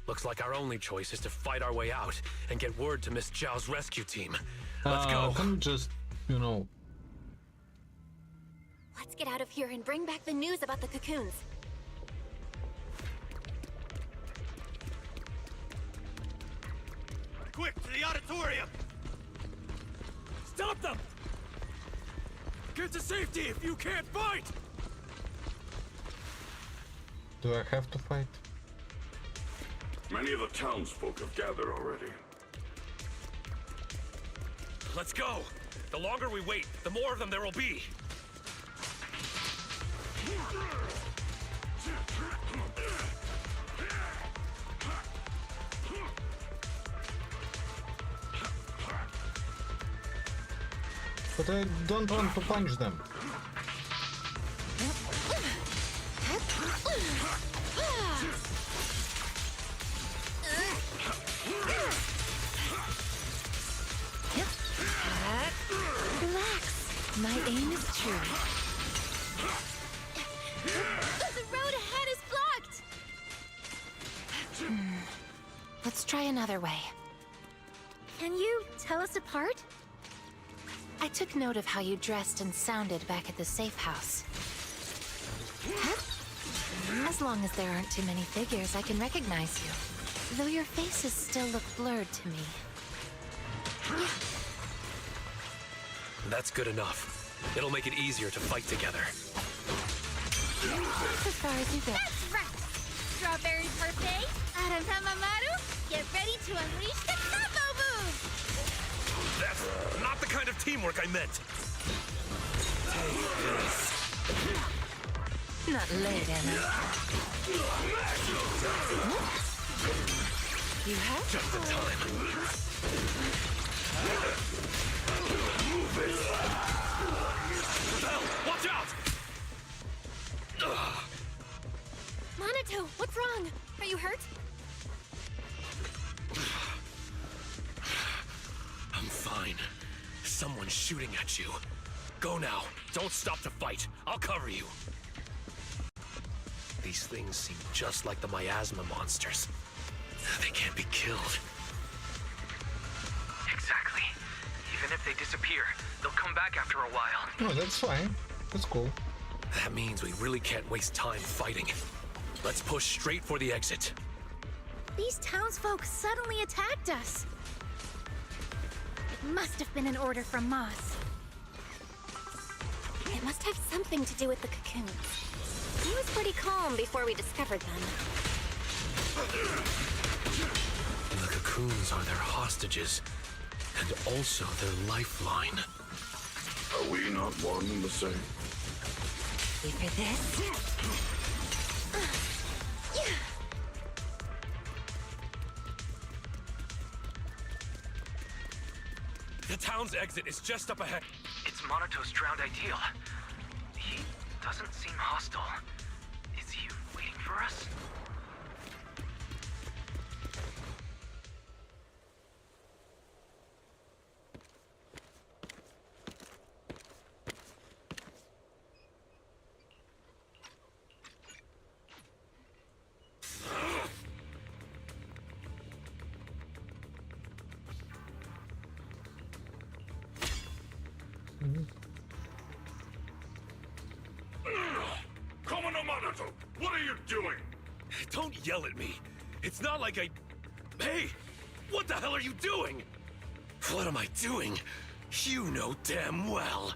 Speaker 11: Looks like our only choice is to fight our way out and get word to Miss Zhao's rescue team. Let's go.
Speaker 3: Can just, you know...
Speaker 6: Let's get out of here and bring back the news about the cocoons.
Speaker 9: Quick, to the auditorium! Stop them! Get to safety if you can't fight!
Speaker 3: Do I have to fight?
Speaker 12: Many of the townsfolk have gathered already.
Speaker 11: Let's go! The longer we wait, the more of them there will be!
Speaker 3: But I don't want to punch them.
Speaker 18: Relax. My aim is true.
Speaker 19: The road ahead is blocked!
Speaker 18: Let's try another way.
Speaker 19: Can you tell us apart?
Speaker 18: I took note of how you dressed and sounded back at the safe house. As long as there aren't too many figures, I can recognize you. Though your faces still look blurred to me.
Speaker 11: That's good enough. It'll make it easier to fight together.
Speaker 18: That's as far as you go.
Speaker 19: That's right! Strawberry Parfait, Arantamamaru, get ready to unleash the combo move!
Speaker 11: That's not the kind of teamwork I meant! Take this.
Speaker 18: Not late, Emma. You have
Speaker 11: just in time. Belle, watch out!
Speaker 6: Monito, what's wrong? Are you hurt?
Speaker 11: fine. Someone's shooting at you. Go now. Don't stop to fight. I'll cover you. These things seem just like the miasma monsters. They can't be killed.
Speaker 7: Exactly. Even if they disappear, they'll come back after a while.
Speaker 3: No, that's fine. That's cool.
Speaker 11: That means we really can't waste time fighting. Let's push straight for the exit.
Speaker 19: These townsfolk suddenly attacked us. It must have been an order from Moss.
Speaker 6: It must have something to do with the cocoons. He was pretty calm before we discovered them.
Speaker 11: The cocoons are their hostages, and also their lifeline.
Speaker 12: Are we not one and the same?
Speaker 23: For this?
Speaker 11: The town's exit is just up ahead.
Speaker 7: It's Monato's drowned ideal. He doesn't seem hostile. Is he waiting for us?
Speaker 12: Komono Monato, what are you doing?
Speaker 11: Don't yell at me. It's not like I... Hey! What the hell are you doing? What am I doing? You know damn well.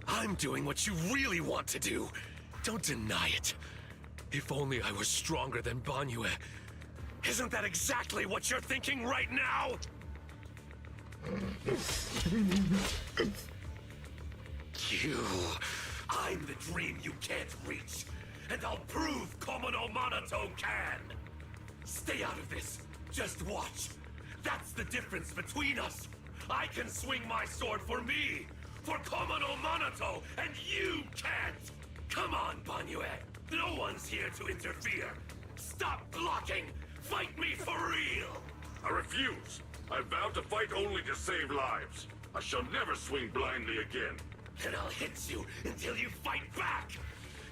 Speaker 11: I'm doing what you really want to do. Don't deny it. If only I was stronger than Banyue. Isn't that exactly what you're thinking right now? I'm the dream you can't reach, and I'll prove Komono Monato can! Stay out of this. Just watch. That's the difference between us. I can swing my sword for me, for Komono Monato, and you can't! Come on, Banyue. No one's here to interfere. Stop blocking! Fight me for real!
Speaker 12: I refuse. I vow to fight only to save lives. I shall never swing blindly again.
Speaker 11: And I'll hit you until you fight back!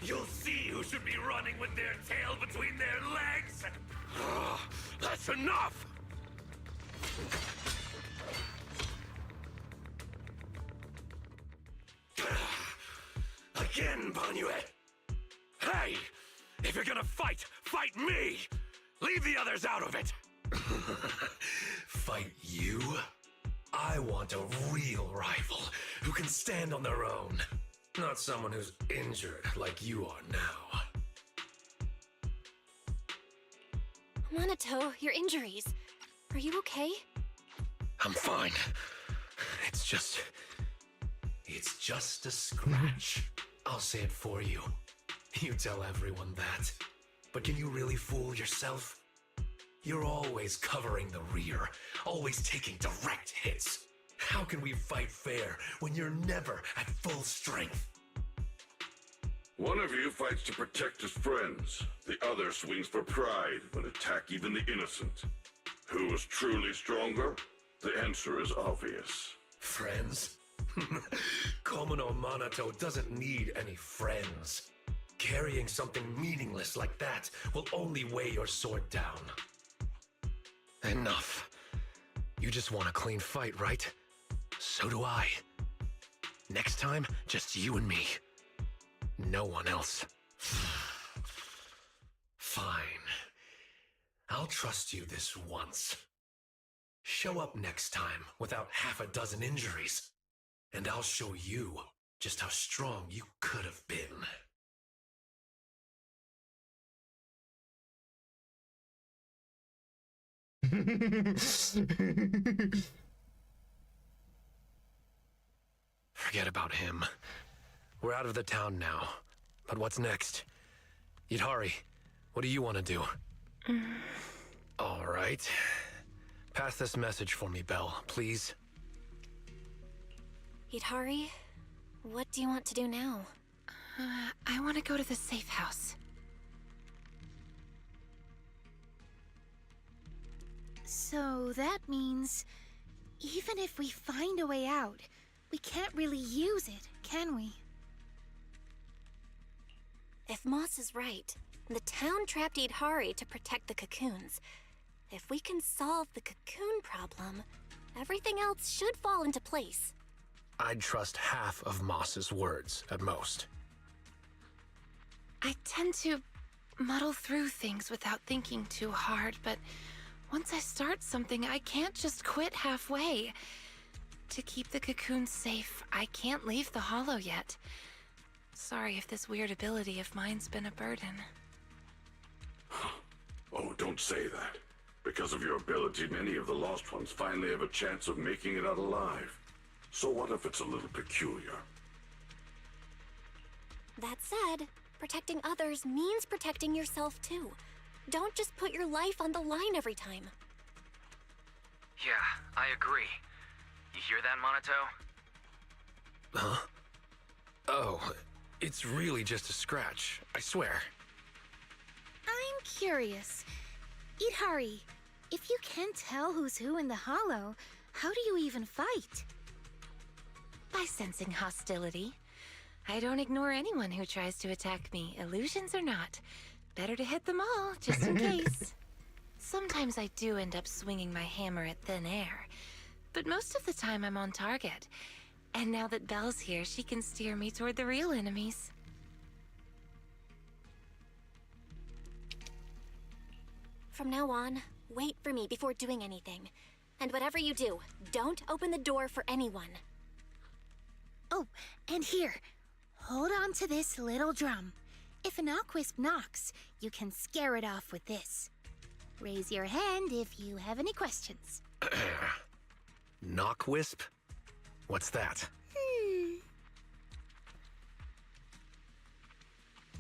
Speaker 11: You'll see who should be running with their tail between their legs! That's enough! Again, Banyue! Hey! If you're gonna fight, fight me! Leave the others out of it! Fight you? I want a real rival who can stand on their own. Not someone who's injured like you are now.
Speaker 6: Monato, your injuries. Are you okay?
Speaker 11: I'm fine. It's just a scratch. I'll say it for you. You tell everyone that. But can you really fool yourself? You're always covering the rear, always taking direct hits. How can we fight fair when you're never at full strength?
Speaker 12: One of you fights to protect his friends. The other swings for pride, but attack even the innocent. Who is truly stronger? The answer is obvious.
Speaker 11: Friends? Komono Monato doesn't need any friends. Carrying something meaningless like that will only weigh your sword down. Enough. You just want a clean fight, right? So do I. Next time, just you and me. No one else. Fine. I'll trust you this once. Show up next time without half a dozen injuries, and I'll show you just how strong you could have been. Forget about him. We're out of the town now. But what's next? Yidhari, what do you want to do? All right. Pass this message for me, Belle, please.
Speaker 6: Yidhari, what do you want to do now?
Speaker 19: I want to go to the safe house. So that means Even if we find a way out, we can't really use it, can we?
Speaker 6: If Moss is right, the town trapped Idhari to protect the cocoons. If we can solve the cocoon problem, everything else should fall into place.
Speaker 11: I'd trust half of Moss's words, at most.
Speaker 18: I tend to muddle through things without thinking too hard, but once I start something, I can't just quit halfway. To keep the cocoons safe, I can't leave the Hollow yet. Sorry if this weird ability of mine's been a burden.
Speaker 12: Oh, don't say that. Because of your ability, many of the Lost Ones finally have a chance of making it out alive. So what if it's a little peculiar?
Speaker 6: That said, protecting others means protecting yourself too. Don't just put your life on the line every time.
Speaker 7: Yeah, I agree. You hear that, Monato?
Speaker 11: Huh? Oh, it's really just a scratch, I swear.
Speaker 19: I'm curious. Idhari, if you can't tell who's who in the Hollow, how do you even fight?
Speaker 18: By sensing hostility. I don't ignore anyone who tries to attack me, illusions or not. Better to hit them all, just in case. Sometimes I do end up swinging my hammer at thin air, but most of the time I'm on target. And now that Belle's here, she can steer me toward the real enemies.
Speaker 6: From now on, wait for me before doing anything. And whatever you do, don't open the door for anyone.
Speaker 19: Oh, and here, hold on to this little drum. If an Aquisp knocks, you can scare it off with this. Raise your hand if you have any questions.
Speaker 11: Knockwisp? What's that?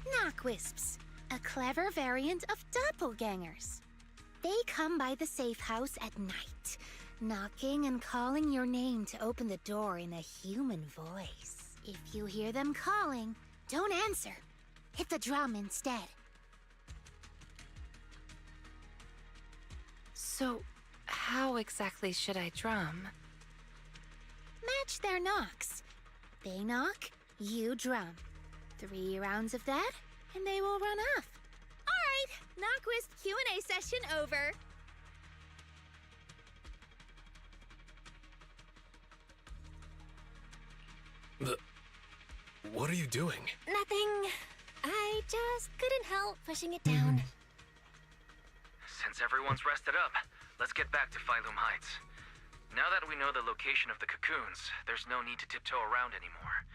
Speaker 19: Knockwisps, a clever variant of doppelgangers. They come by the safe house at night, knocking and calling your name to open the door in a human voice. If you hear them calling, don't answer. Hit the drum instead.
Speaker 18: So, how exactly should I drum?
Speaker 19: Match their knocks. They knock, you drum. 3 rounds of that, and they will run off.
Speaker 10: All right, Knockwisp Q&A session over.
Speaker 11: What are you doing?
Speaker 6: Nothing. I just couldn't help pushing it down.
Speaker 7: Since everyone's rested up, let's get back to Phylum Heights. Now that we know the location of the cocoons, there's no need to tiptoe around anymore.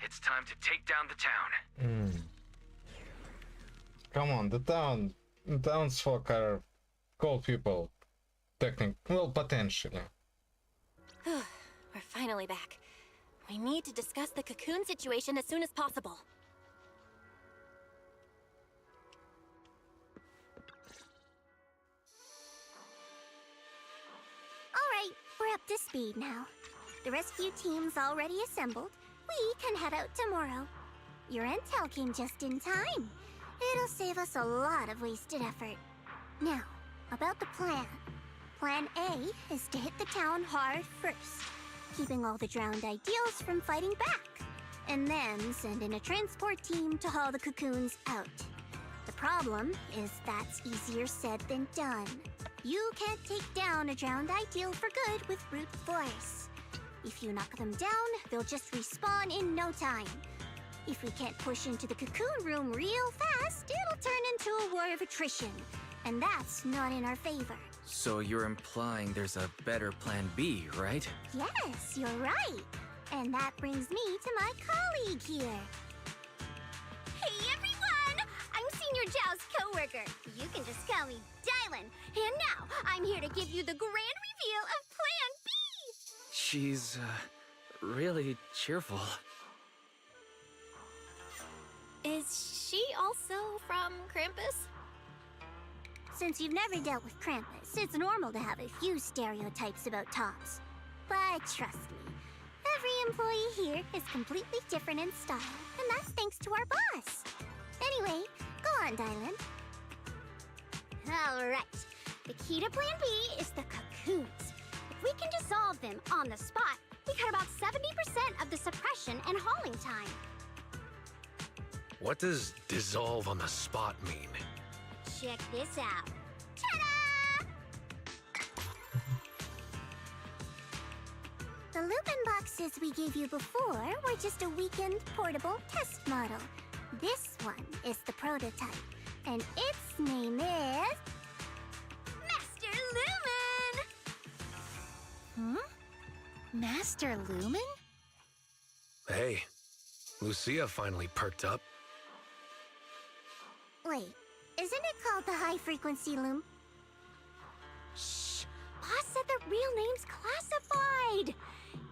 Speaker 7: It's time to take down the town.
Speaker 3: Come on, the townsfolk are cold people. Well, potentially.
Speaker 6: We're finally back. We need to discuss the cocoon situation as soon as possible.
Speaker 8: Alright, we're up to speed now. The rescue team's already assembled. We can head out tomorrow. Your intel came just in time. It'll save us a lot of wasted effort. Now, about the plan. Plan A is to hit the town hard first, keeping all the drowned ideals from fighting back, and then send in a transport team to haul the cocoons out. The problem is that's easier said than done. You can't take down a drowned ideal for good with brute force. If you knock them down, they'll just respawn in no time. If we can't push into the cocoon room real fast, it'll turn into a war of attrition, and that's not in our favor.
Speaker 7: So you're implying there's a better plan B, right?
Speaker 8: Yes, you're right. And that brings me to my colleague here.
Speaker 10: Hey everyone! I'm Senior Zhao's co-worker. You can just call me Dylan. And now, I'm here to give you the grand reveal of Plan B!
Speaker 7: She's, really cheerful.
Speaker 6: Is she also from Krampus?
Speaker 8: Since you've never dealt with Krampus, it's normal to have a few stereotypes about tops. But trust me, every employee here is completely different in style, and that's thanks to our boss. Anyway, go on, Dylan. All right, the key to Plan B is the cocoons. If we
Speaker 10: can dissolve them on the spot, we cut about 70% of the suppression and hauling time.
Speaker 11: What does dissolve on the spot mean?
Speaker 10: Check this out. Ta-da! The Lumen boxes we gave you before were just a weekend portable test model. This one is the prototype, and its name is... Master Lumen!
Speaker 19: Master Lumen?
Speaker 11: Hey, Lucia finally perked up.
Speaker 10: Wait, isn't it called the high-frequency loom? Shh! Boss said the real name's classified!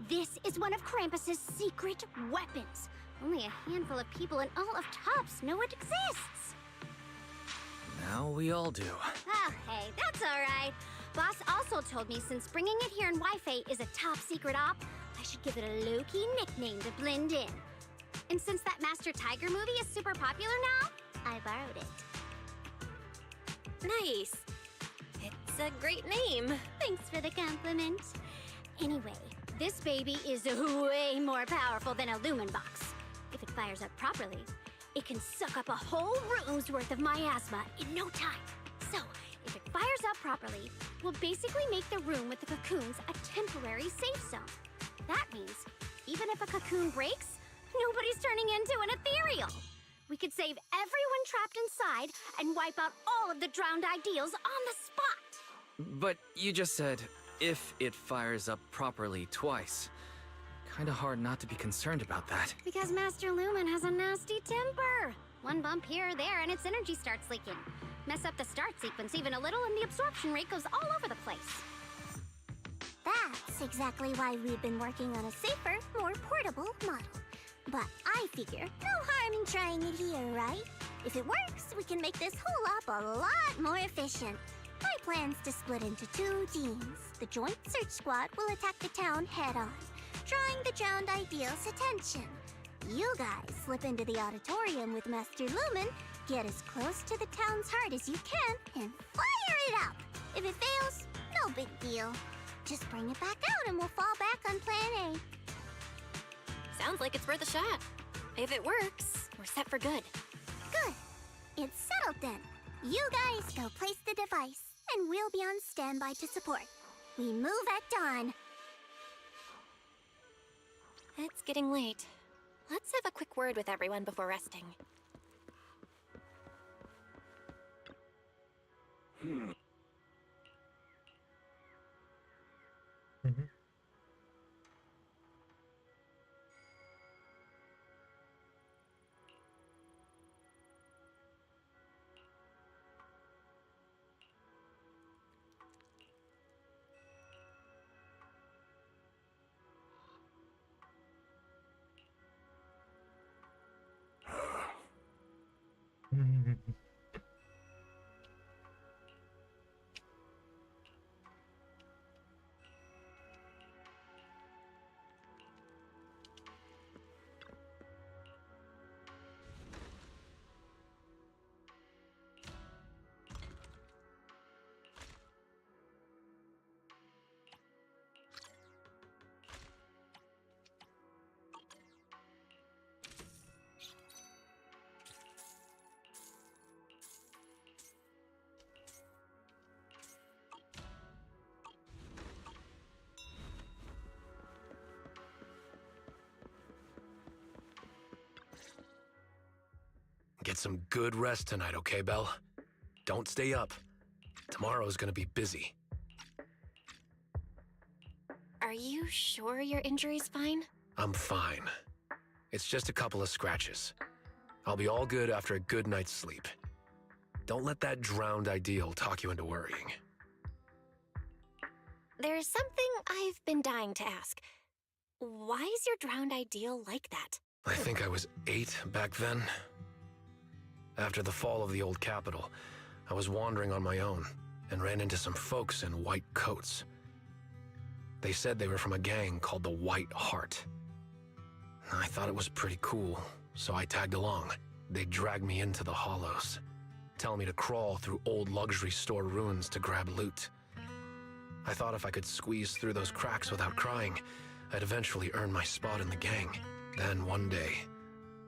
Speaker 10: This is one of Krampus's secret weapons. Only a handful of people in all of Tops know it exists.
Speaker 7: Now we all do.
Speaker 10: Oh, hey, that's alright. Boss also told me since bringing it here in Wi-Fi is a top secret op, I should give it a low-key nickname to blend in. And since that Master Tiger movie is super popular now, I borrowed it.
Speaker 6: Nice. It's a great name.
Speaker 10: Thanks for the compliment. Anyway, this baby is way more powerful than a Lumen box. If it fires up properly, it can suck up a whole room's worth of miasma in no time. So, if it fires up properly, we'll basically make the room with the cocoons a temporary safe zone. That means, even if a cocoon breaks, nobody's turning into an ethereal. We could save everyone trapped inside and wipe out all of the drowned ideals on the spot.
Speaker 7: But you just said, if it fires up properly twice. Kinda hard not to be concerned about that.
Speaker 10: Because Master Lumen has a nasty temper. One bump here or there and its energy starts leaking. Mess up the start sequence even a little and the absorption rate goes all over the place. That's exactly why we've been working on a safer, more portable model. But I figure no harm in trying it here, right? If it works, we can make this whole op a lot more efficient. My plan's to split into 2 teams. The Joint Search Squad will attack the town head-on, drawing the drowned ideal's attention. You guys slip into the auditorium with Master Lumen, get as close to the town's heart as you can, and fire it up! If it fails, no big deal. Just bring it back out and we'll fall back on Plan A.
Speaker 6: Sounds like it's worth a shot. If it works, we're set for good.
Speaker 10: Good. It's settled then. You guys go place the device, and we'll be on standby to support. We move at dawn.
Speaker 6: It's getting late. Let's have a quick word with everyone before resting.
Speaker 11: Get some good rest tonight, okay, Belle? Don't stay up. Tomorrow's gonna be busy.
Speaker 6: Are you sure your injury's fine?
Speaker 11: I'm fine. It's just a couple of scratches. I'll be all good after a good night's sleep. Don't let that drowned ideal talk you into worrying.
Speaker 6: There's something I've been dying to ask. Why is your drowned ideal like that?
Speaker 11: I think I was 8 back then. After the fall of the old capital, I was wandering on my own and ran into some folks in white coats. They said they were from a gang called the White Heart. I thought it was pretty cool, so I tagged along. They dragged me into the hollows, telling me to crawl through old luxury store ruins to grab loot. I thought if I could squeeze through those cracks without crying, I'd eventually earn my spot in the gang. Then one day,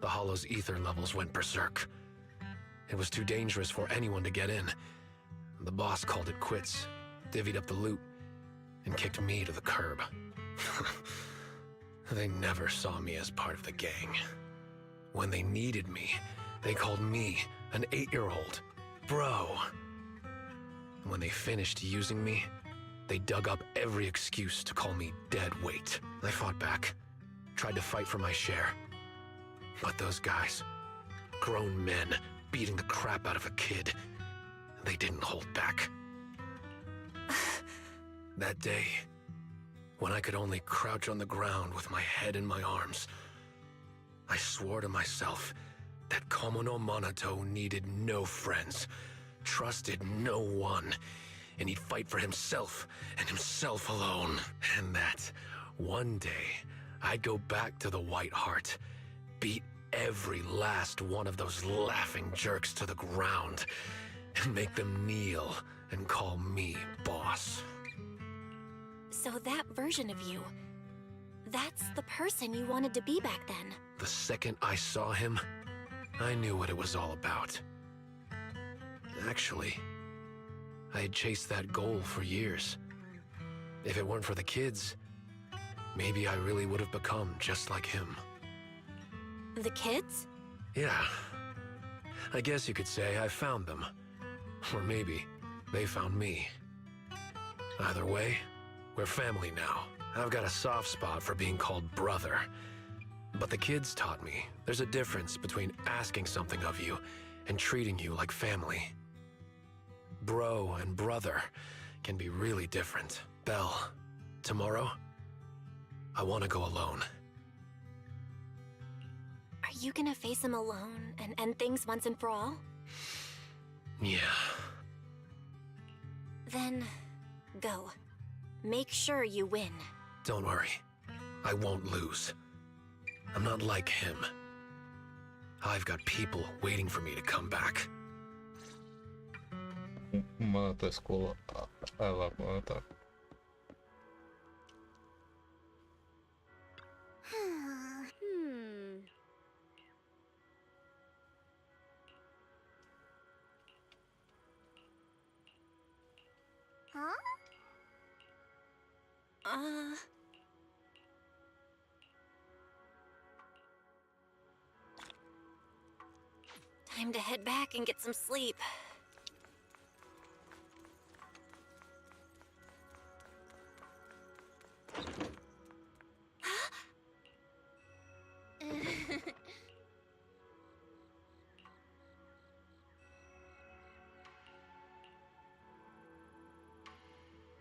Speaker 11: the Hollow's ether levels went berserk. It was too dangerous for anyone to get in. The boss called it quits, divvied up the loot, and kicked me to the curb. They never saw me as part of the gang. When they needed me, they called me an 8-year-old bro. When they finished using me, they dug up every excuse to call me dead weight. I fought back, tried to fight for my share. But those guys, grown men beating the crap out of a kid, they didn't hold back. That day, when I could only crouch on the ground with my head in my arms, I swore to myself that Komono Monato needed no friends, trusted no one, and he'd fight for himself and himself alone. And that one day, I'd go back to the White Heart, beat every last one of those laughing jerks to the ground, and make them kneel and call me boss.
Speaker 6: So that version of you, that's the person you wanted to be back then.
Speaker 11: The second I saw him, I knew what it was all about. Actually, I had chased that goal for years. If it weren't for the kids, maybe I really would have become just like him.
Speaker 6: The kids?
Speaker 11: Yeah. I guess you could say I found them. Or maybe they found me. Either way, we're family now. I've got a soft spot for being called brother. But the kids taught me there's a difference between asking something of you and treating you like family. Bro and brother can be really different. Belle, tomorrow, I want to go alone.
Speaker 6: Are you gonna face him alone and end things once and for all?
Speaker 11: Yeah.
Speaker 6: Then, go. Make sure you win.
Speaker 11: Don't worry. I won't lose. I'm not like him. I've got people waiting for me to come back.
Speaker 3: Mana taisi kuulla aivan jotain.
Speaker 6: Time to head back and get some sleep.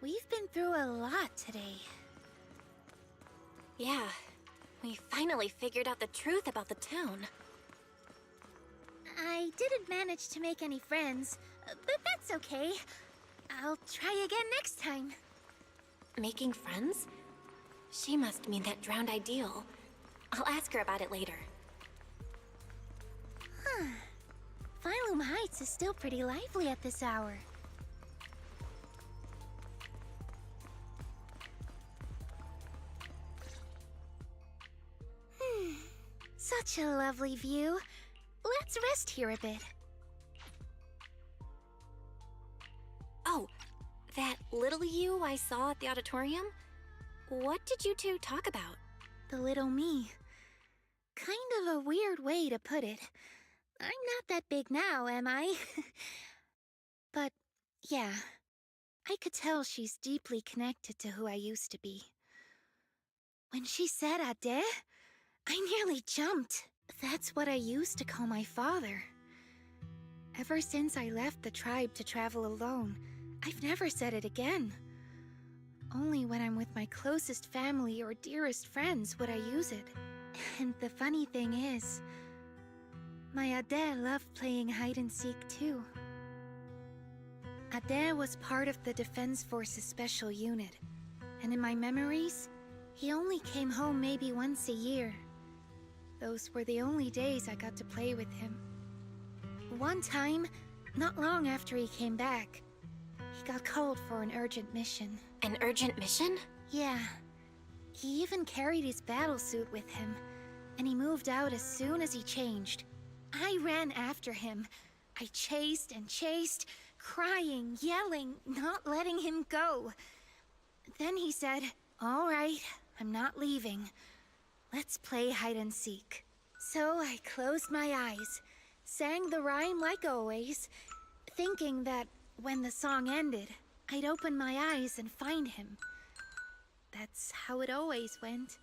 Speaker 19: We've been through a lot today.
Speaker 6: Yeah, we finally figured out the truth about the town.
Speaker 19: I didn't manage to make any friends, but that's okay. I'll try again next time.
Speaker 6: Making friends? She must mean that drowned ideal. I'll ask her about it later.
Speaker 19: Huh. Phylum Heights is still pretty lively at this hour. Such a lovely view. Let's rest here a bit.
Speaker 6: Oh, that little you I saw at the auditorium? What did you two talk about?
Speaker 19: The little me. Kind of a weird way to put it. I'm not that big now, am I? But, yeah. I could tell she's deeply connected to who I used to be. When she said Ade, I nearly jumped. That's what I used to call my father. Ever since I left the tribe to travel alone, I've never said it again. Only when I'm with my closest family or dearest friends would I use it. And the funny thing is, my Ade loved playing hide-and-seek too. Ade was part of the Defense Force's special unit, and in my memories, he only came home maybe once a year. Those were the only days I got to play with him. One time, not long after he came back, He got called for an urgent mission.
Speaker 6: An urgent mission?
Speaker 19: Yeah. He even carried his battlesuit with him, and he moved out as soon as he changed. I ran after him. I chased and chased, crying, yelling, not letting him go. Then he said, "All right, I'm not leaving. Let's play hide and seek." So I closed my eyes, sang the rhyme like always, thinking that when the song ended, I'd open my eyes and find him. That's how it always went.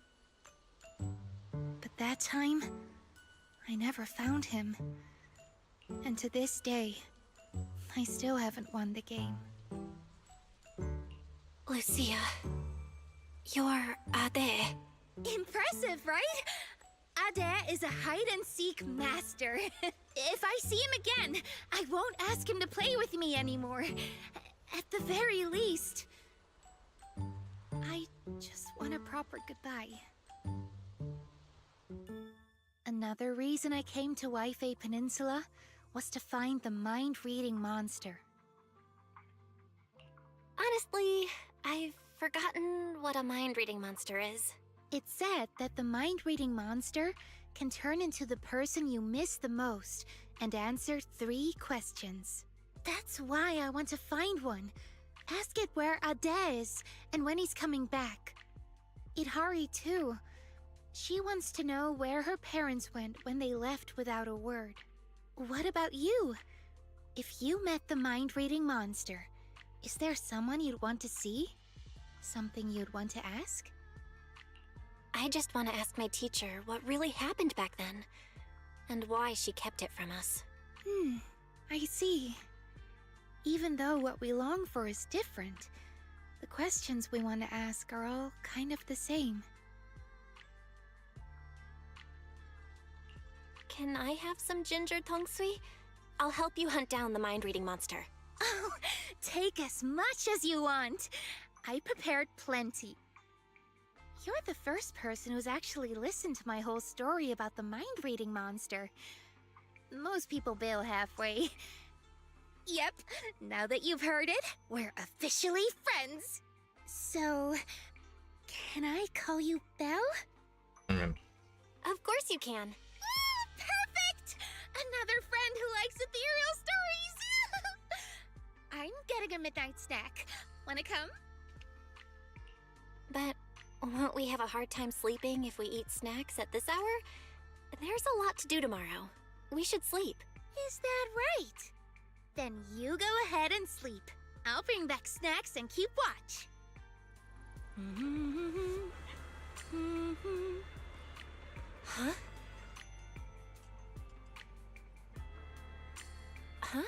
Speaker 19: But that time, I never found him. And to this day, I still haven't won the game.
Speaker 6: Lucia, you're Ade.
Speaker 19: Impressive, right? Ade is a hide-and-seek master. If I see him again, I won't ask him to play with me anymore. At the very least, I just want a proper goodbye. Another reason I came to Waifei Peninsula was to find the mind-reading monster.
Speaker 6: Honestly, I've forgotten what a mind-reading monster is.
Speaker 19: It's said that the mind-reading monster can turn into the person you miss the most and answer 3 questions. That's why I want to find one. Ask it where Ade is and when he's coming back. Idhari too. She wants to know where her parents went when they left without a word. What about you? If you met the mind-reading monster, is there someone you'd want to see? Something you'd want to ask?
Speaker 6: I just want to ask my teacher what really happened back then, and why she kept it from us.
Speaker 19: I see. Even though what we long for is different, the questions we want to ask are all kind of the same.
Speaker 6: Can I have some ginger tongsui? I'll help you hunt down the mind-reading monster.
Speaker 19: Oh, take as much as you want. I prepared plenty. You're the first person who's actually listened to my whole story about the mind-reading monster. Most people bail halfway. Yep, now that you've heard it, we're officially friends. So, can I call you Belle?
Speaker 6: Of course you can.
Speaker 19: Perfect! Another friend who likes ethereal stories! I'm getting a midnight snack. Wanna come?
Speaker 6: But won't we have a hard time sleeping if we eat snacks at this hour? There's a lot to do tomorrow. We should sleep.
Speaker 19: Is that right? Then you go ahead and sleep. I'll bring back snacks and keep watch.
Speaker 6: Huh? Huh?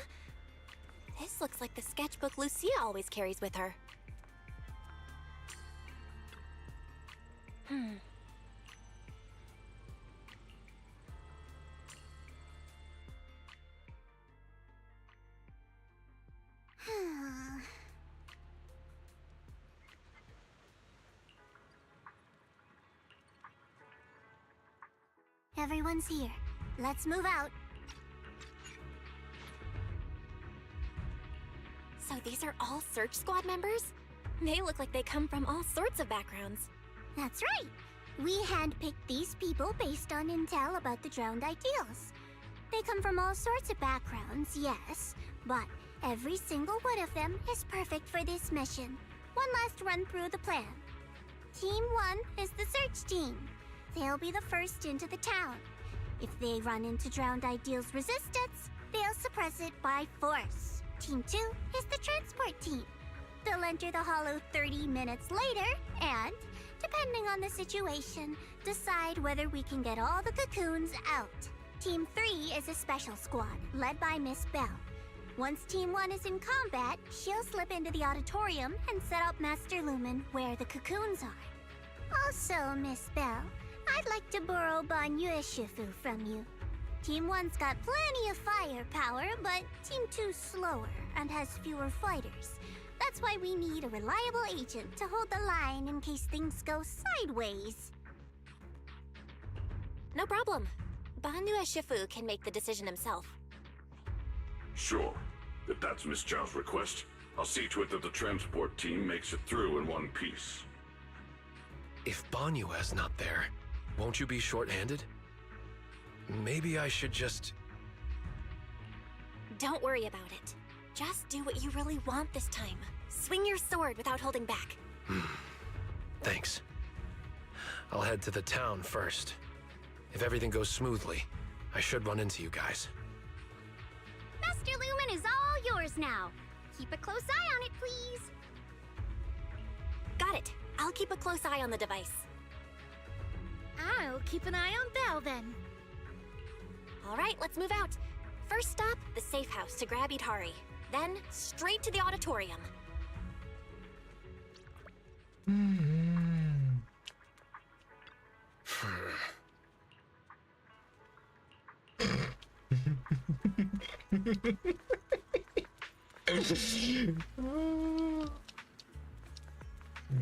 Speaker 6: This looks like the sketchbook Lucia always carries with her.
Speaker 10: Everyone's here. Let's move out.
Speaker 6: So these are all search squad members? They look like they come from all sorts of backgrounds.
Speaker 10: That's right. We handpicked these people based on intel about the drowned ideals. They come from all sorts of backgrounds, yes, but every single one of them is perfect for this mission. One last run through the plan. Team 1 is the search team. They'll be the first into the town. If they run into drowned ideals resistance, they'll suppress it by force. Team 2 is the transport team. They'll enter the hollow 30 minutes later and, depending on the situation, decide whether we can get all the cocoons out. Team 3 is a special squad, led by Miss Belle. Once Team 1 is in combat, she'll slip into the auditorium and set up Master Lumen where the cocoons are. Also, Miss Belle, I'd like to borrow Banyue Shifu from you. Team 1's got plenty of firepower, but Team 2's slower and has fewer fighters. That's why we need a reliable agent to hold the line in case things go sideways.
Speaker 6: No problem. Banyue Shifu can make the decision himself.
Speaker 12: Sure. If that's Miss Zhao's request, I'll see to it that the transport team makes it through in one piece.
Speaker 11: If Banyue's not there, won't you be short-handed? Maybe I should just...
Speaker 6: Don't worry about it. Just do what you really want this time. Swing your sword without holding back.
Speaker 11: Thanks. I'll head to the town first. If everything goes smoothly, I should run into you guys.
Speaker 10: Master Lumen is all yours now. Keep a close eye on it, please.
Speaker 6: Got it. I'll keep a close eye on the device.
Speaker 19: I'll keep an eye on Belle then.
Speaker 6: All right, let's move out. First stop, the safe house to grab Idhari. Then, straight to the auditorium.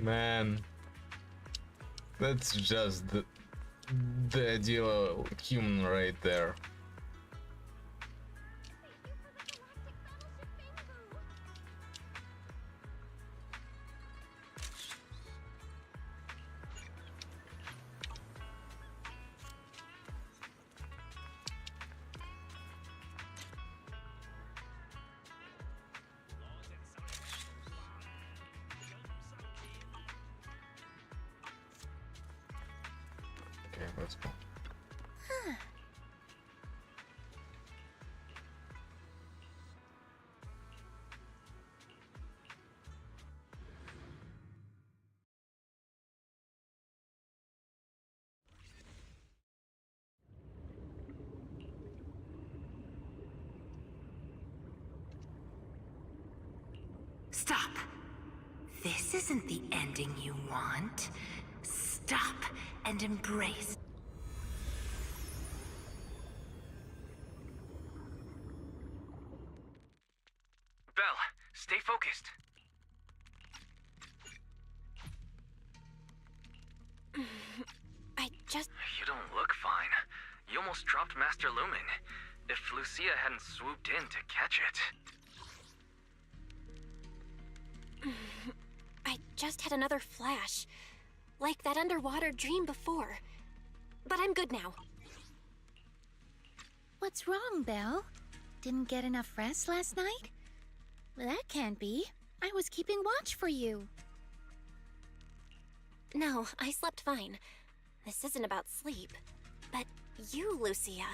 Speaker 3: Man, that's just the ideal human right there. Okay, let's go.
Speaker 23: Stop. This isn't the ending you want. Stop and embrace.
Speaker 7: Belle, stay focused.
Speaker 6: I just...
Speaker 7: You don't look fine. You almost dropped Master Lumen. If Lucia hadn't swooped in to catch it.
Speaker 6: I just had another flash. Like that underwater dream before. But I'm good now.
Speaker 19: What's wrong, Belle? Didn't get enough rest last night? Well, that can't be. I was keeping watch for you.
Speaker 6: No, I slept fine. This isn't about sleep. But you, Lucia,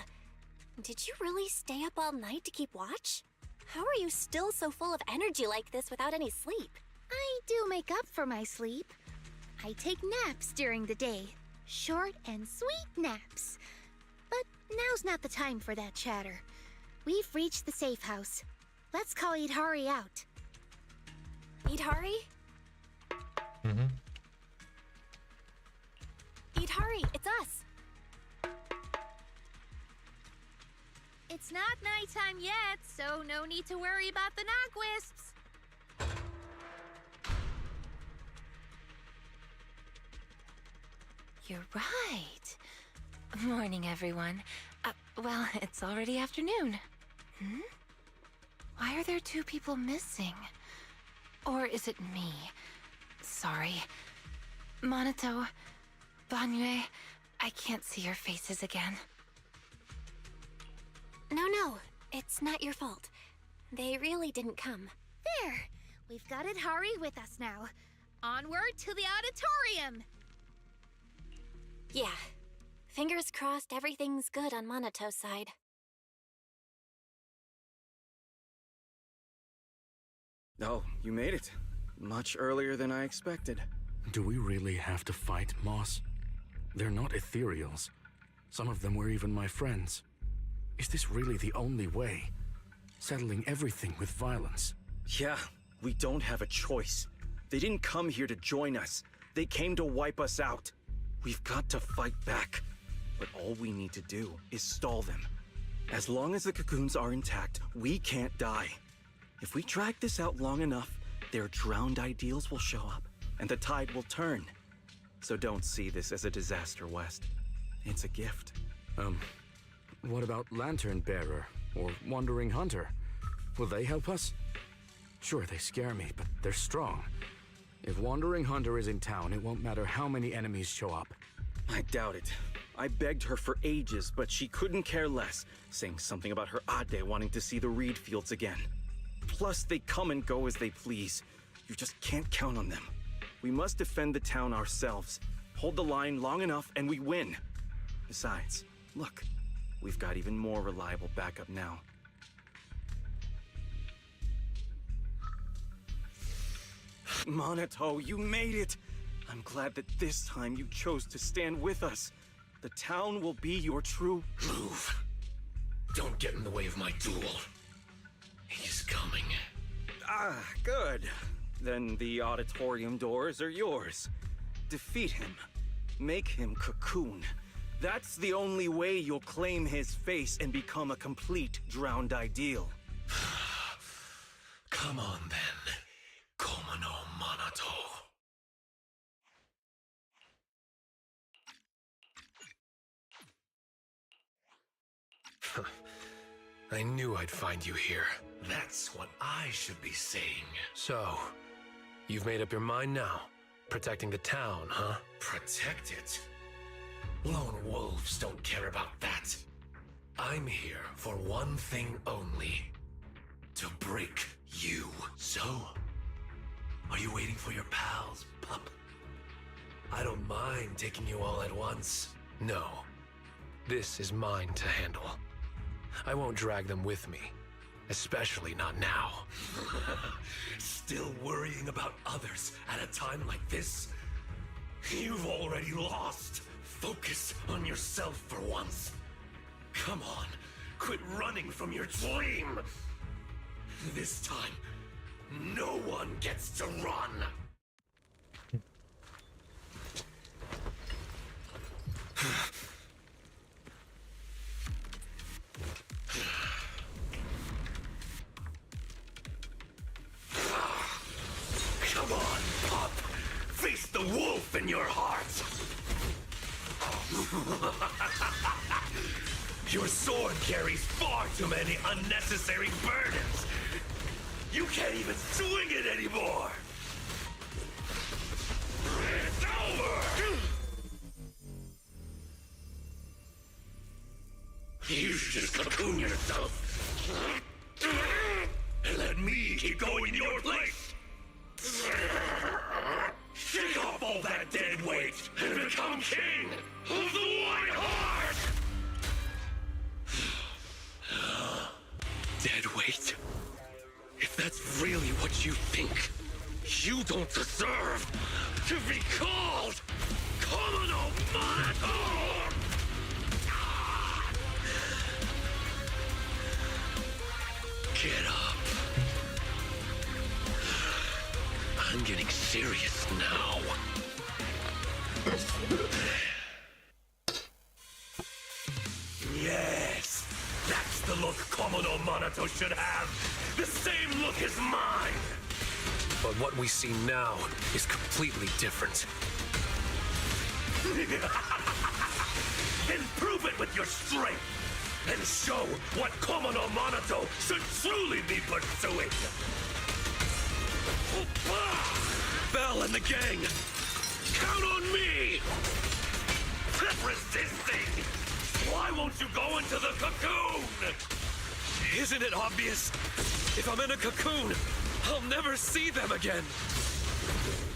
Speaker 6: did you really stay up all night to keep watch? How are you still so full of energy like this without any sleep?
Speaker 19: I do make up for my sleep. I take naps during the day. Short and sweet naps. But now's not the time for that chatter. We've reached the safe house. Let's call Idhari out.
Speaker 6: Idhari? Idhari, it's us!
Speaker 19: It's not nighttime yet, so no need to worry about the knogwisps.
Speaker 18: You're right. Morning, everyone. Well, it's already afternoon. Why are there two people missing? Or is it me? Sorry. Monato, Banyue, I can't see your faces again.
Speaker 6: No, it's not your fault. They really didn't come.
Speaker 19: There! We've got Idhari with us now. Onward to the auditorium!
Speaker 6: Yeah. Fingers crossed everything's good on Monato's side.
Speaker 21: Oh, you made it. Much earlier than I expected.
Speaker 9: Do we really have to fight, Moss? They're not ethereals. Some of them were even my friends. Is this really the only way? Settling everything with violence?
Speaker 21: Yeah, we don't have a choice. They didn't come here to join us. They came to wipe us out. We've got to fight back. But all we need to do is stall them. As long as the cocoons are intact, we can't die. If we drag this out long enough, their drowned ideals will show up, and the tide will turn. So don't see this as a disaster, West. It's a gift.
Speaker 9: What about Lantern Bearer or Wandering Hunter? Will they help us? Sure, they scare me, but they're strong. If Wandering Hunter is in town, it won't matter how many enemies show up.
Speaker 21: I doubt it. I begged her for ages, but she couldn't care less, saying something about her Ade wanting to see the reed fields again. Plus, they come and go as they please. You just can't count on them. We must defend the town ourselves. Hold the line long enough and we win. Besides, look, we've got even more reliable backup now. Monato, you made it! I'm glad that this time you chose to stand with us. The town will be your true...
Speaker 11: Move. Don't get in the way of my duel. He's coming.
Speaker 21: Ah, good. Then the auditorium doors are yours. Defeat him. Make him cocoon. That's the only way you'll claim his face and become a complete drowned ideal.
Speaker 11: Come on then. Komo no Monato. I knew I'd find you here. That's what I should be saying. So, you've made up your mind now? Protecting the town, huh? Protect it? Lone wolves don't care about that. I'm here for one thing only. To break you. So, are you waiting for your pals, pup? I don't mind taking you all at once. No. This is mine to handle. I won't drag them with me. Especially not now. Still worrying about others at a time like this? You've already lost. Focus on yourself for once. Come on, quit running from your dream. This time, no one gets to run. Come on, pup. Face the wolf in your heart. Your sword carries far too many unnecessary burdens. You can't even swing it anymore. It's over. You should just cocoon yourself. And let me keep going in your place. Shake off all that dead weight and become king of the White Heart! Dead weight? If that's really what you think, you don't deserve to be called Komo no Monato! Get up. I'm getting serious now. Yes, that's the look Komo no Monato should have. The same look as mine. But what we see now is completely different. Then prove it with your strength. And show what Komo no Monato should truly be pursuing. Bell and the gang, count on me! Quit resisting! Why won't you go into the cocoon? Isn't it obvious? If I'm in a cocoon, I'll never see them again.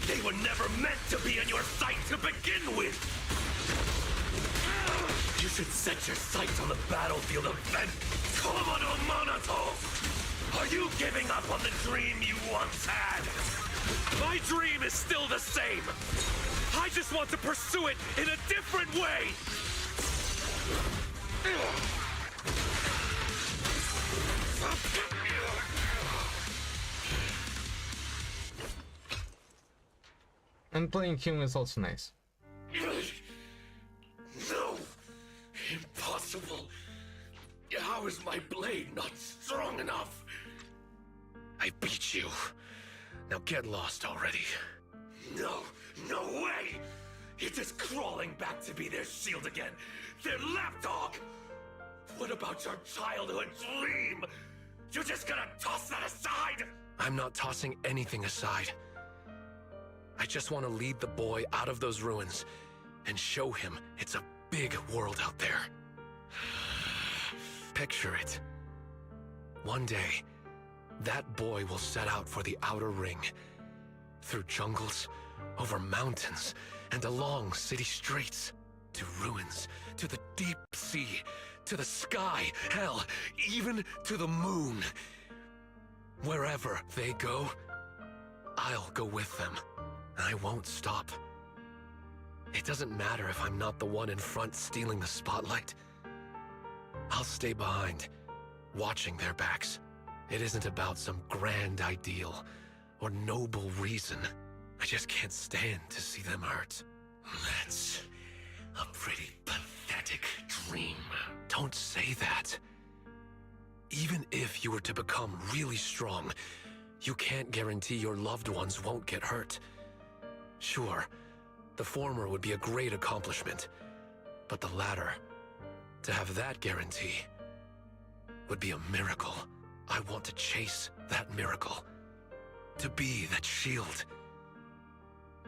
Speaker 11: They were never meant to be in your sight to begin with. You should set your sights on the battlefield event, Komo no Monato! Are you giving up on the dream you once had? My dream is still the same. I just want to pursue it in a different way.
Speaker 3: And playing him is also nice.
Speaker 11: No! Impossible! How is my blade not strong enough? I beat you. Now get lost already. No, no way! You're just crawling back to be their shield again. Their lapdog! What about your childhood dream? You're just gonna toss that aside? I'm not tossing anything aside. I just want to lead the boy out of those ruins and show him it's a big world out there. Picture it. One day, that boy will set out for the outer ring, through jungles, over mountains, and along city streets, to ruins, to the deep sea, to the sky, hell, even to the moon. Wherever they go, I'll go with them. I won't stop. It doesn't matter if I'm not the one in front stealing the spotlight. I'll stay behind, watching their backs. It isn't about some grand ideal or noble reason. I just can't stand to see them hurt. That's a pretty pathetic dream. Don't say that. Even if you were to become really strong, you can't guarantee your loved ones won't get hurt. Sure, the former would be a great accomplishment, but the latter, to have that guarantee, would be a miracle. I want to chase that miracle. To be that shield.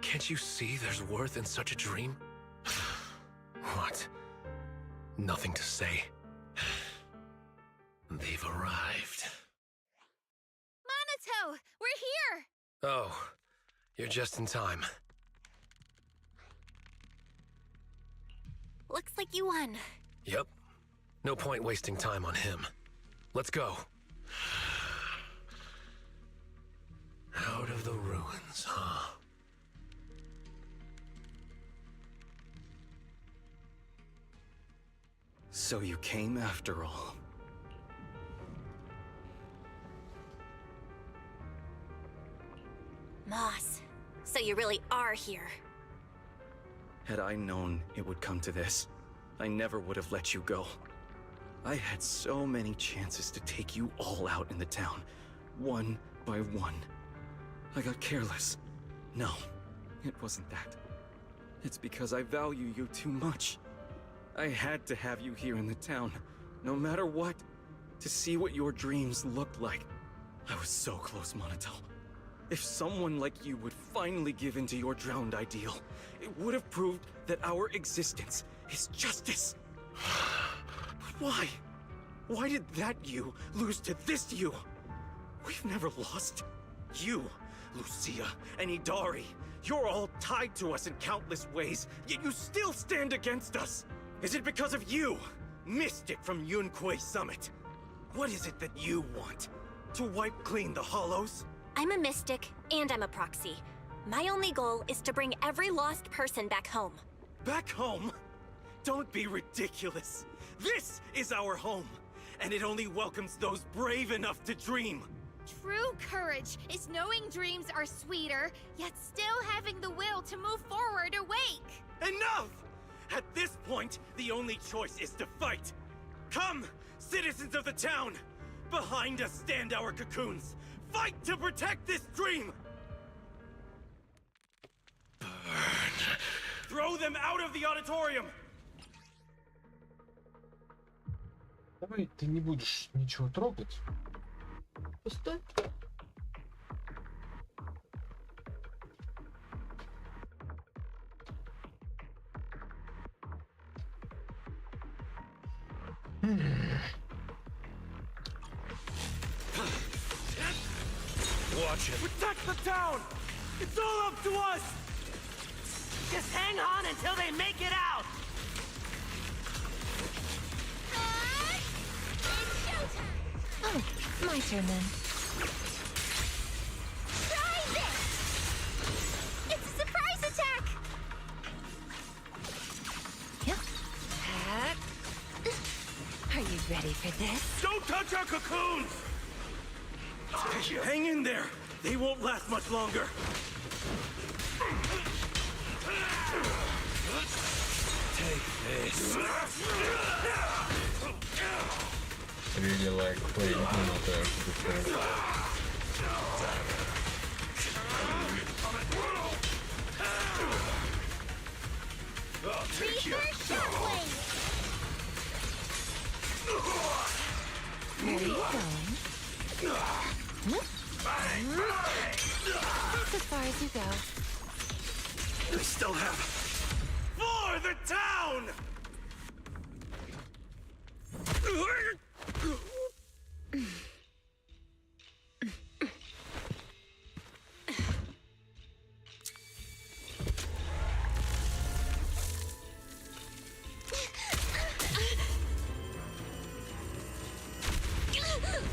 Speaker 11: Can't you see there's worth in such a dream? What? Nothing to say. They've arrived.
Speaker 19: Monato, we're here!
Speaker 11: Oh, you're just in time.
Speaker 6: Looks like you won.
Speaker 11: Yep. No point wasting time on him. Let's go. Out of the ruins, huh?
Speaker 21: So you came after all.
Speaker 6: Moss, so you really are here.
Speaker 21: Had I known it would come to this, I never would have let you go. I had so many chances to take you all out in the town, one by one. I got careless. No, it wasn't that. It's because I value you too much. I had to have you here in the town, no matter what, to see what your dreams looked like. I was so close, Monato. If someone like you would finally give in to your drowned ideal, it would have proved that our existence is justice. But why? Why did that you lose to this you? We've never lost. You, Lucia, and Idari, you're all tied to us in countless ways, yet you still stand against us. Is it because of you, Mystic from Yunquei Summit? What is it that you want? To wipe clean the Hollows?
Speaker 6: I'm a mystic, and I'm a proxy. My only goal is to bring every lost person back home.
Speaker 21: Back home? Don't be ridiculous. This is our home, and it only welcomes those brave enough to dream.
Speaker 19: True courage is knowing dreams are sweeter, yet still having the will to move forward awake.
Speaker 21: Enough! At this point, the only choice is to fight. Come, citizens of the town! Behind us stand our cocoons. Fight to protect this dream! Burn. Throw them out of the auditorium!
Speaker 3: Давай, ты не будешь ничего трогать. Пустой.
Speaker 21: Watch it. Protect the town! It's all up to us!
Speaker 2: Just hang on until they make it out!
Speaker 19: Oh, my turn then.
Speaker 10: Try this! It's a surprise attack!
Speaker 19: Yep. Are you ready for this?
Speaker 21: Don't touch our cocoons! Hang in there! They won't last much longer!
Speaker 11: Take this.
Speaker 3: Really like playing Monato before.
Speaker 10: Reverse shockwave!
Speaker 19: Where are you going?
Speaker 18: That's as far as you go.
Speaker 21: We still have... For the town!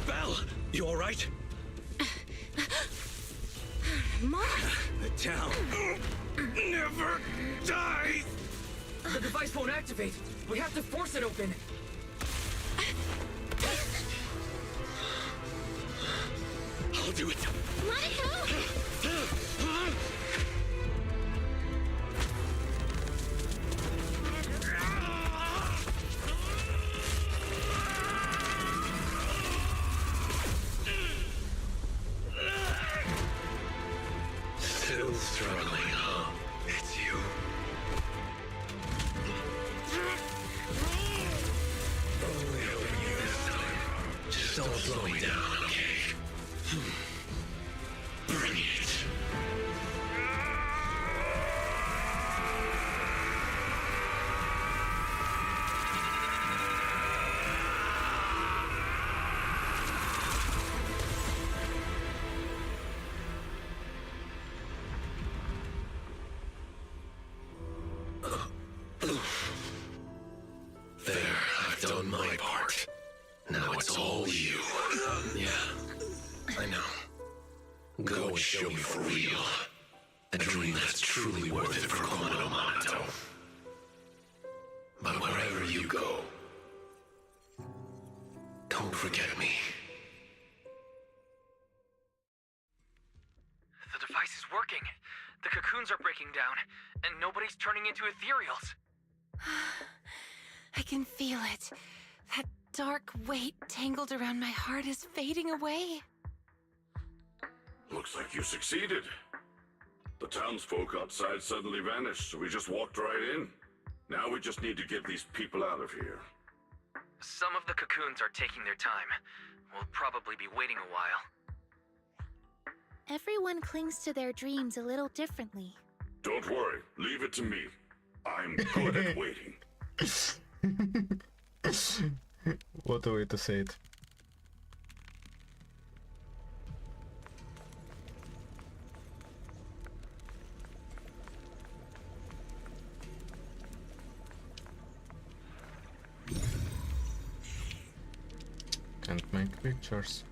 Speaker 11: Belle, you all right?
Speaker 18: Mom!
Speaker 11: The town never dies!
Speaker 2: The device won't activate. We have to force it open.
Speaker 11: I'll do it. Still struggling, huh? It's you. Only helping you this time. Just don't slow me down, okay? Bring it. There, I've done my part. Now it's all you. Yeah, I know. Go and show me for real. A dream that's truly worth it for Komodo Monato. But wherever you go, don't forget me.
Speaker 2: The device is working. The cocoons are breaking down, and nobody's turning into ethereals.
Speaker 18: I can feel it. That dark weight tangled around my heart is fading away.
Speaker 12: Looks like you succeeded. The townsfolk outside suddenly vanished, so we just walked right in. Now we just need to get these people out of here.
Speaker 2: Some of the cocoons are taking their time. We'll probably be waiting a while.
Speaker 19: Everyone clings to their dreams a little differently.
Speaker 12: Don't worry, leave it to me. I'm good at waiting.
Speaker 3: What a way to say it. Can't make pictures.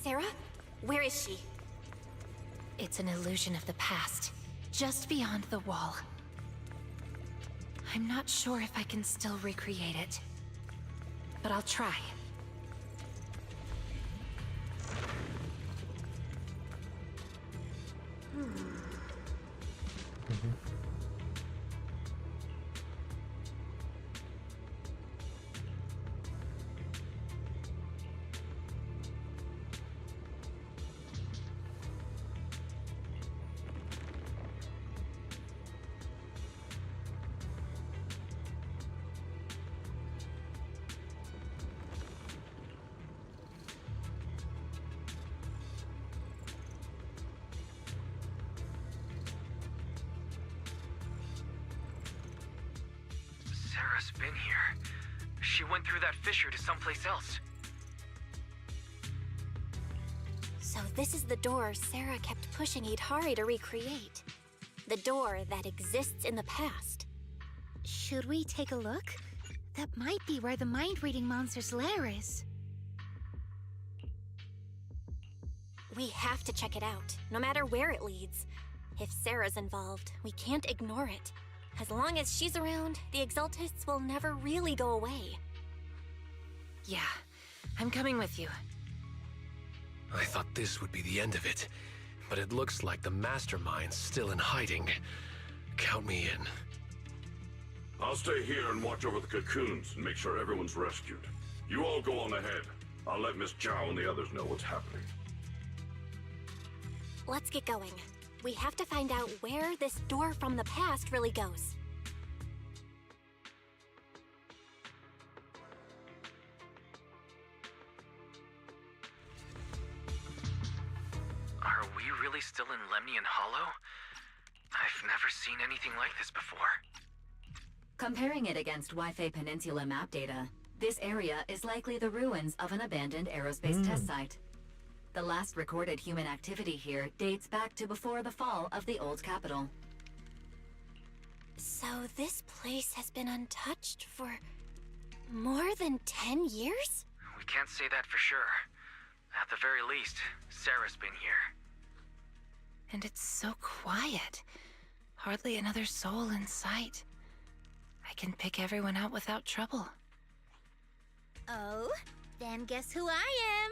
Speaker 6: Sarah? Where is she?
Speaker 18: It's an illusion of the past, just beyond the wall. I'm not sure if I can still recreate it, but I'll try.
Speaker 2: Sarah's been here. She went through that fissure to someplace else.
Speaker 6: So this is the door Sarah kept pushing Idhari to recreate. The door that exists in the past.
Speaker 19: Should we take a look? That might be where the mind-reading monster's lair is.
Speaker 6: We have to check it out, no matter where it leads. If Sarah's involved, we can't ignore it. As long as she's around, the Exaltists will never really go away.
Speaker 18: Yeah, I'm coming with you.
Speaker 11: I thought this would be the end of it, but it looks like the mastermind's still in hiding. Count me in.
Speaker 12: I'll stay here and watch over the cocoons and make sure everyone's rescued. You all go on ahead. I'll let Miss Zhao and the others know what's happening.
Speaker 6: Let's get going. We have to find out where this door from the past really goes.
Speaker 2: Are we really still in Lemnian Hollow? I've never seen anything like this before.
Speaker 14: Comparing it against Wi-Fi Peninsula map data, this area is likely the ruins of an abandoned aerospace test site. The last recorded human activity here dates back to before the fall of the old capital.
Speaker 6: So this place has been untouched for more than 10 years?
Speaker 2: We can't say that for sure. At the very least, Sarah's been here.
Speaker 18: And it's so quiet. Hardly another soul in sight. I can pick everyone out without trouble.
Speaker 19: Oh, then guess who I am?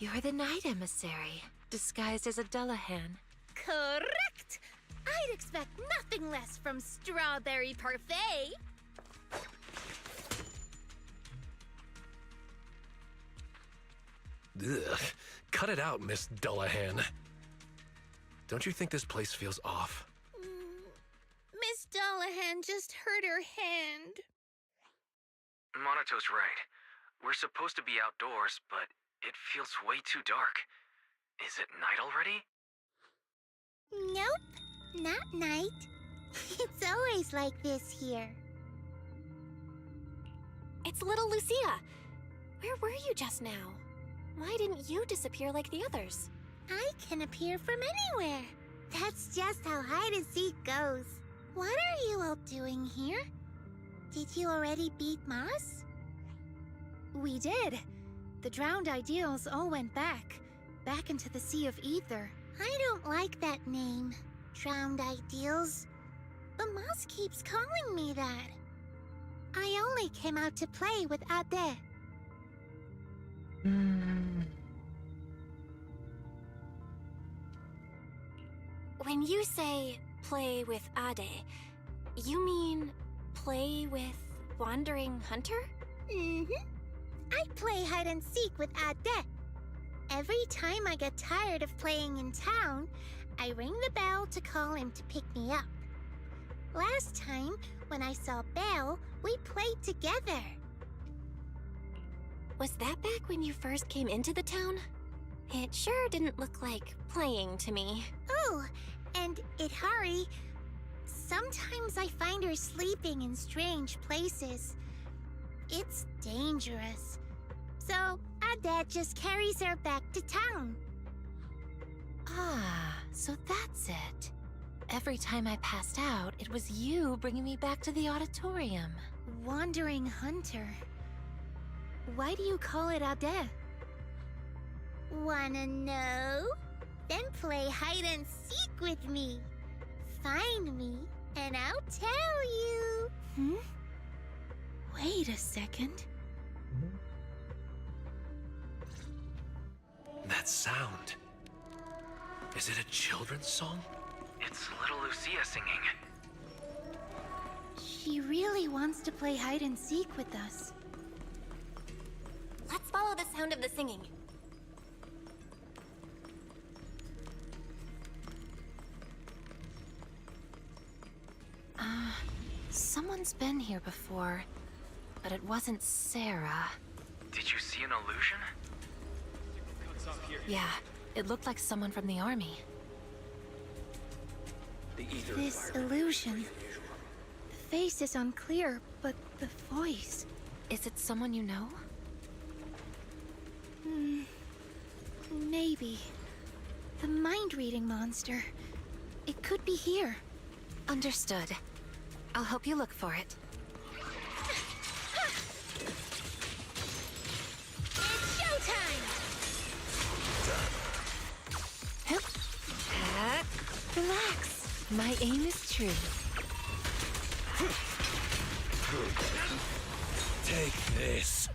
Speaker 18: You're the Night Emissary, disguised as a Dullahan.
Speaker 19: Correct! I'd expect nothing less from Strawberry Parfait.
Speaker 11: Ugh. Cut it out, Miss Dullahan. Don't you think this place feels off?
Speaker 19: Miss Dullahan just hurt her hand.
Speaker 2: Monato's right. We're supposed to be outdoors, but it feels way too dark. Is it night already?
Speaker 10: Nope, not night. It's always like this here.
Speaker 6: It's little Lucia. Where were you just now? Why didn't you disappear like the others?
Speaker 10: I can appear from anywhere. That's just how hide and seek goes. What are you all doing here? Did you already beat Moss?
Speaker 19: We did. The drowned ideals all went back into the Sea of Ether.
Speaker 10: I don't like that name, Drowned Ideals. But Moss keeps calling me that. I only came out to play with Ade.
Speaker 6: When you say play with Ade, you mean play with Wandering Hunter?
Speaker 10: Mm-hmm. I play hide and seek with Ade. Every time I get tired of playing in town, I ring the bell to call him to pick me up. Last time, when I saw Belle, we played together.
Speaker 6: Was that back when you first came into the town? It sure didn't look like playing to me.
Speaker 10: Oh, and Ihari, sometimes I find her sleeping in strange places. It's dangerous. So, Ade just carries her back to town.
Speaker 18: Ah, so that's it. Every time I passed out, it was you bringing me back to the auditorium.
Speaker 19: Wandering Hunter. Why do you call it Ade?
Speaker 10: Wanna know? Then play hide and seek with me. Find me, and I'll tell you.
Speaker 19: Wait a second.
Speaker 11: That sound. Is it a children's song?
Speaker 2: It's little Lucia singing.
Speaker 19: She really wants to play hide and seek with us.
Speaker 6: Let's follow the sound of the singing.
Speaker 18: Someone's been here before, but it wasn't Sarah.
Speaker 2: Did you see an illusion?
Speaker 18: Yeah, it looked like someone from the army.
Speaker 19: This illusion. The face is unclear, but the voice.
Speaker 18: Is it someone you know?
Speaker 19: Maybe. The mind-reading monster. It could be here.
Speaker 18: Understood. I'll help you look for it.
Speaker 19: It's showtime!
Speaker 18: Relax. My aim is true.
Speaker 11: Take this.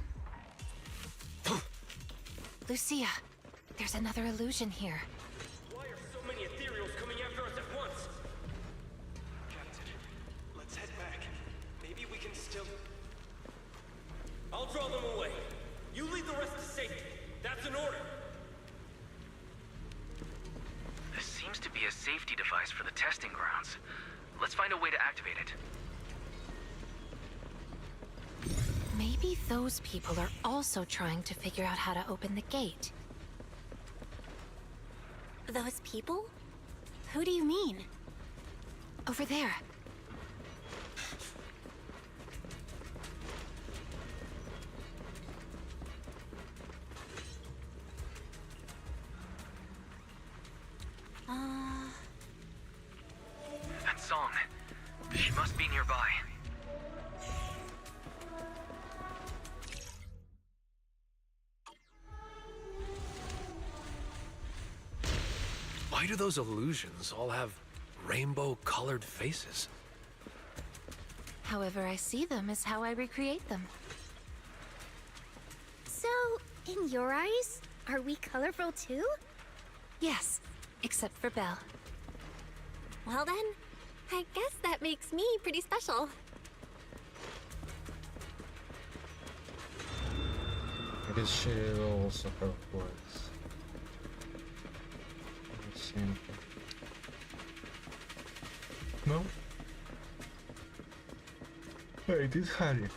Speaker 19: Lucia, there's another illusion here.
Speaker 4: Why are so many ethereals coming after us at once? Captain, let's head back. Maybe we can still... I'll draw them away. You lead the rest to safety. That's an order.
Speaker 2: This seems to be a safety device for the testing grounds. Let's find a way to activate it.
Speaker 19: Maybe those people are also trying to figure out how to open the gate.
Speaker 6: Those people? Who do you mean?
Speaker 19: Over there.
Speaker 2: That song. She must be nearby.
Speaker 11: Why do those illusions all have rainbow-colored faces?
Speaker 19: However I see them is how I recreate them.
Speaker 10: So, in your eyes, are we colorful too?
Speaker 19: Yes, except for Belle.
Speaker 6: Well then, I guess that makes me pretty special.
Speaker 3: I guess she will also have words. Same. No? Hey, it is Harry.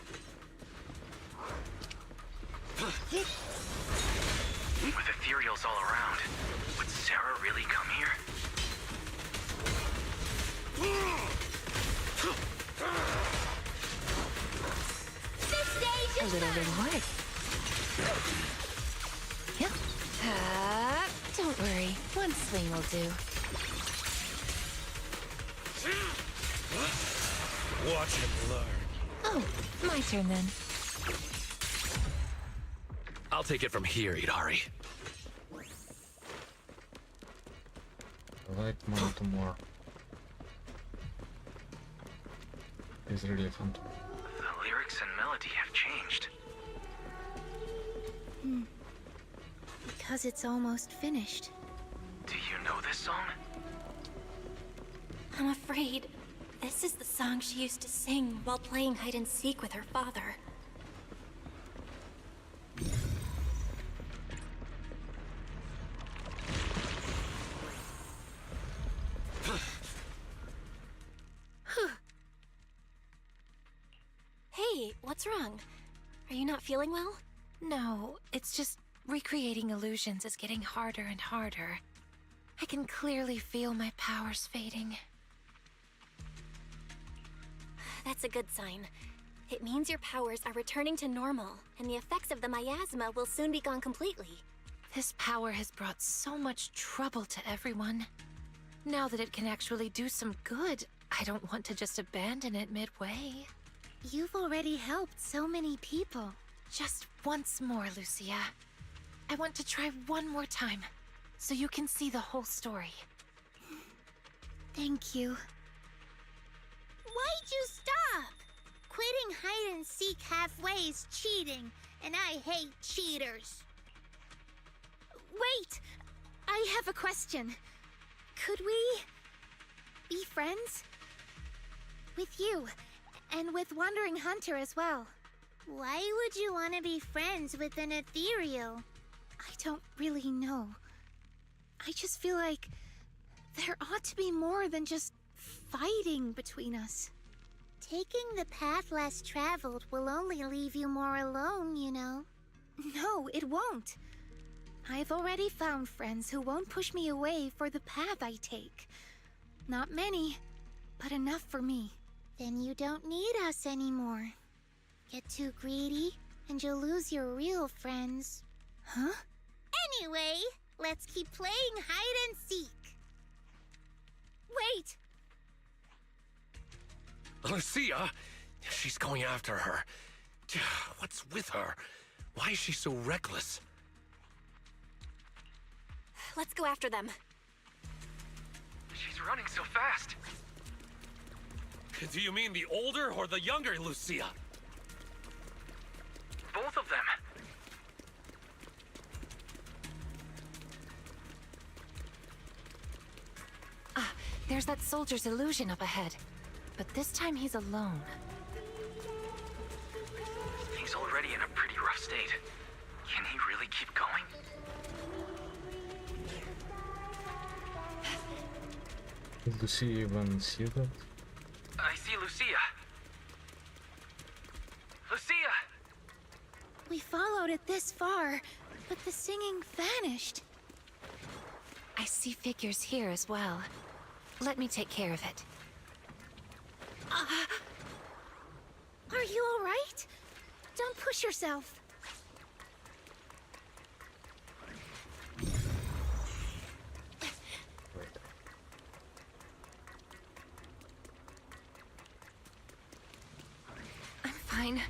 Speaker 2: With ethereals all around, would Sarah really come here?
Speaker 10: This stage
Speaker 19: A
Speaker 10: is
Speaker 19: little
Speaker 10: mine!
Speaker 19: reward. Yep. Don't worry, one swing will do.
Speaker 11: Watch him learn.
Speaker 19: Oh, my turn then.
Speaker 11: I'll take it from here, Idari.
Speaker 3: I like Mountain more. It's really fun.
Speaker 2: The lyrics and melody have changed.
Speaker 19: Because it's almost finished.
Speaker 2: Do you know this song?
Speaker 6: I'm afraid this is the song she used to sing while playing hide and seek with her father. Hey, what's wrong? Are you not feeling well?
Speaker 19: No, it's just recreating illusions is getting harder and harder. I can clearly feel my powers fading.
Speaker 6: That's a good sign. It means your powers are returning to normal, and the effects of the miasma will soon be gone completely.
Speaker 19: This power has brought so much trouble to everyone. Now that it can actually do some good, I don't want to just abandon it midway.
Speaker 10: You've already helped so many people.
Speaker 19: Just once more, Lucia. I want to try one more time, so you can see the whole story.
Speaker 10: Thank you. Why'd you stop? Quitting hide and seek halfway is cheating, and I hate cheaters.
Speaker 19: Wait! I have a question. Could we be friends? With you, and with Wandering Hunter as well.
Speaker 10: Why would you want to be friends with an ethereal?
Speaker 19: I don't really know. I just feel like there ought to be more than just fighting between us.
Speaker 10: Taking the path less traveled will only leave you more alone, you know.
Speaker 19: No, it won't. I've already found friends who won't push me away for the path I take. Not many, but enough for me.
Speaker 10: Then you don't need us anymore. Get too greedy, and you'll lose your real friends.
Speaker 19: Huh?
Speaker 10: Anyway, let's keep playing hide and seek.
Speaker 19: Wait!
Speaker 11: Lucia! She's going after her. What's with her? Why is she so reckless?
Speaker 6: Let's go after them.
Speaker 2: She's running so fast.
Speaker 11: Do you mean the older or the younger Lucia?
Speaker 2: Both of them.
Speaker 18: There's that soldier's illusion up ahead. But this time he's alone.
Speaker 2: He's already in a pretty rough state. Can he really keep going?
Speaker 3: Did Lucia even see that?
Speaker 2: I see Lucia. Lucia!
Speaker 19: We followed it this far, but the singing vanished.
Speaker 18: I see figures here as well. Let me take care of it.
Speaker 19: Are you all right? Don't push yourself.
Speaker 18: I'm fine.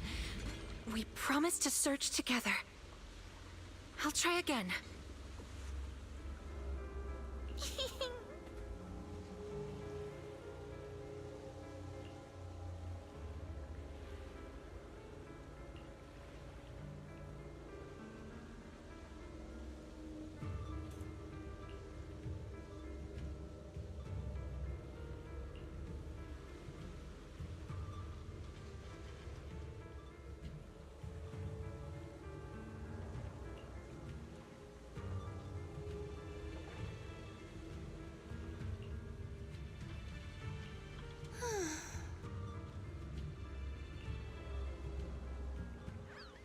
Speaker 18: We promised to search together. I'll try again.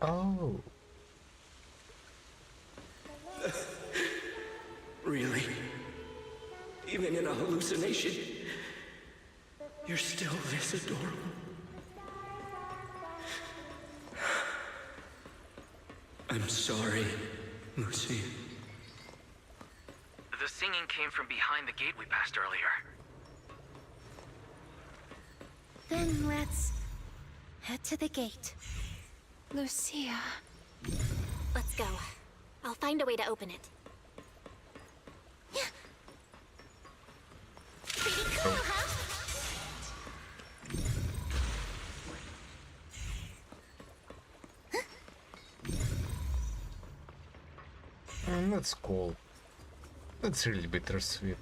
Speaker 3: Oh.
Speaker 4: Really? Even in a hallucination, you're still this adorable. I'm sorry, Lucy.
Speaker 2: The singing came from behind the gate we passed earlier.
Speaker 19: Then let's head to the gate.
Speaker 18: Lucia.
Speaker 6: Let's go. I'll find a way to open it.
Speaker 19: Pretty cool, huh?
Speaker 3: That's cool. That's really bittersweet.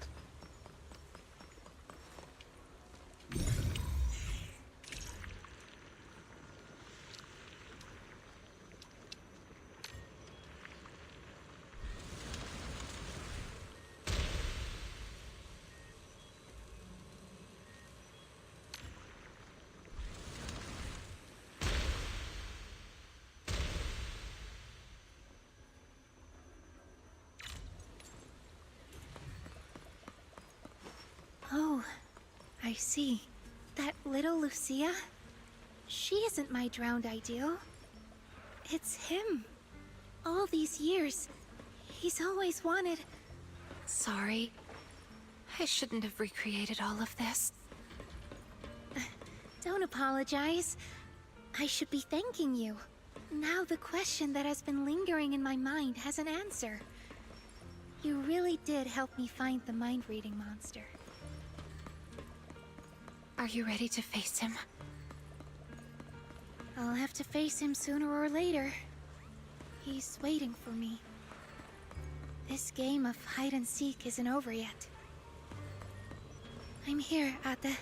Speaker 19: Oh, I see. That little Lucia? She isn't my drowned ideal. It's him. All these years, he's always wanted...
Speaker 18: Sorry. I shouldn't have recreated all of this.
Speaker 19: Don't apologize. I should be thanking you. Now the question that has been lingering in my mind has an answer. You really did help me find the mind-reading monster.
Speaker 18: Are you ready to face him?
Speaker 19: I'll have to face him sooner or later. He's waiting for me. This game of hide-and-seek isn't over yet. I'm here, Ate.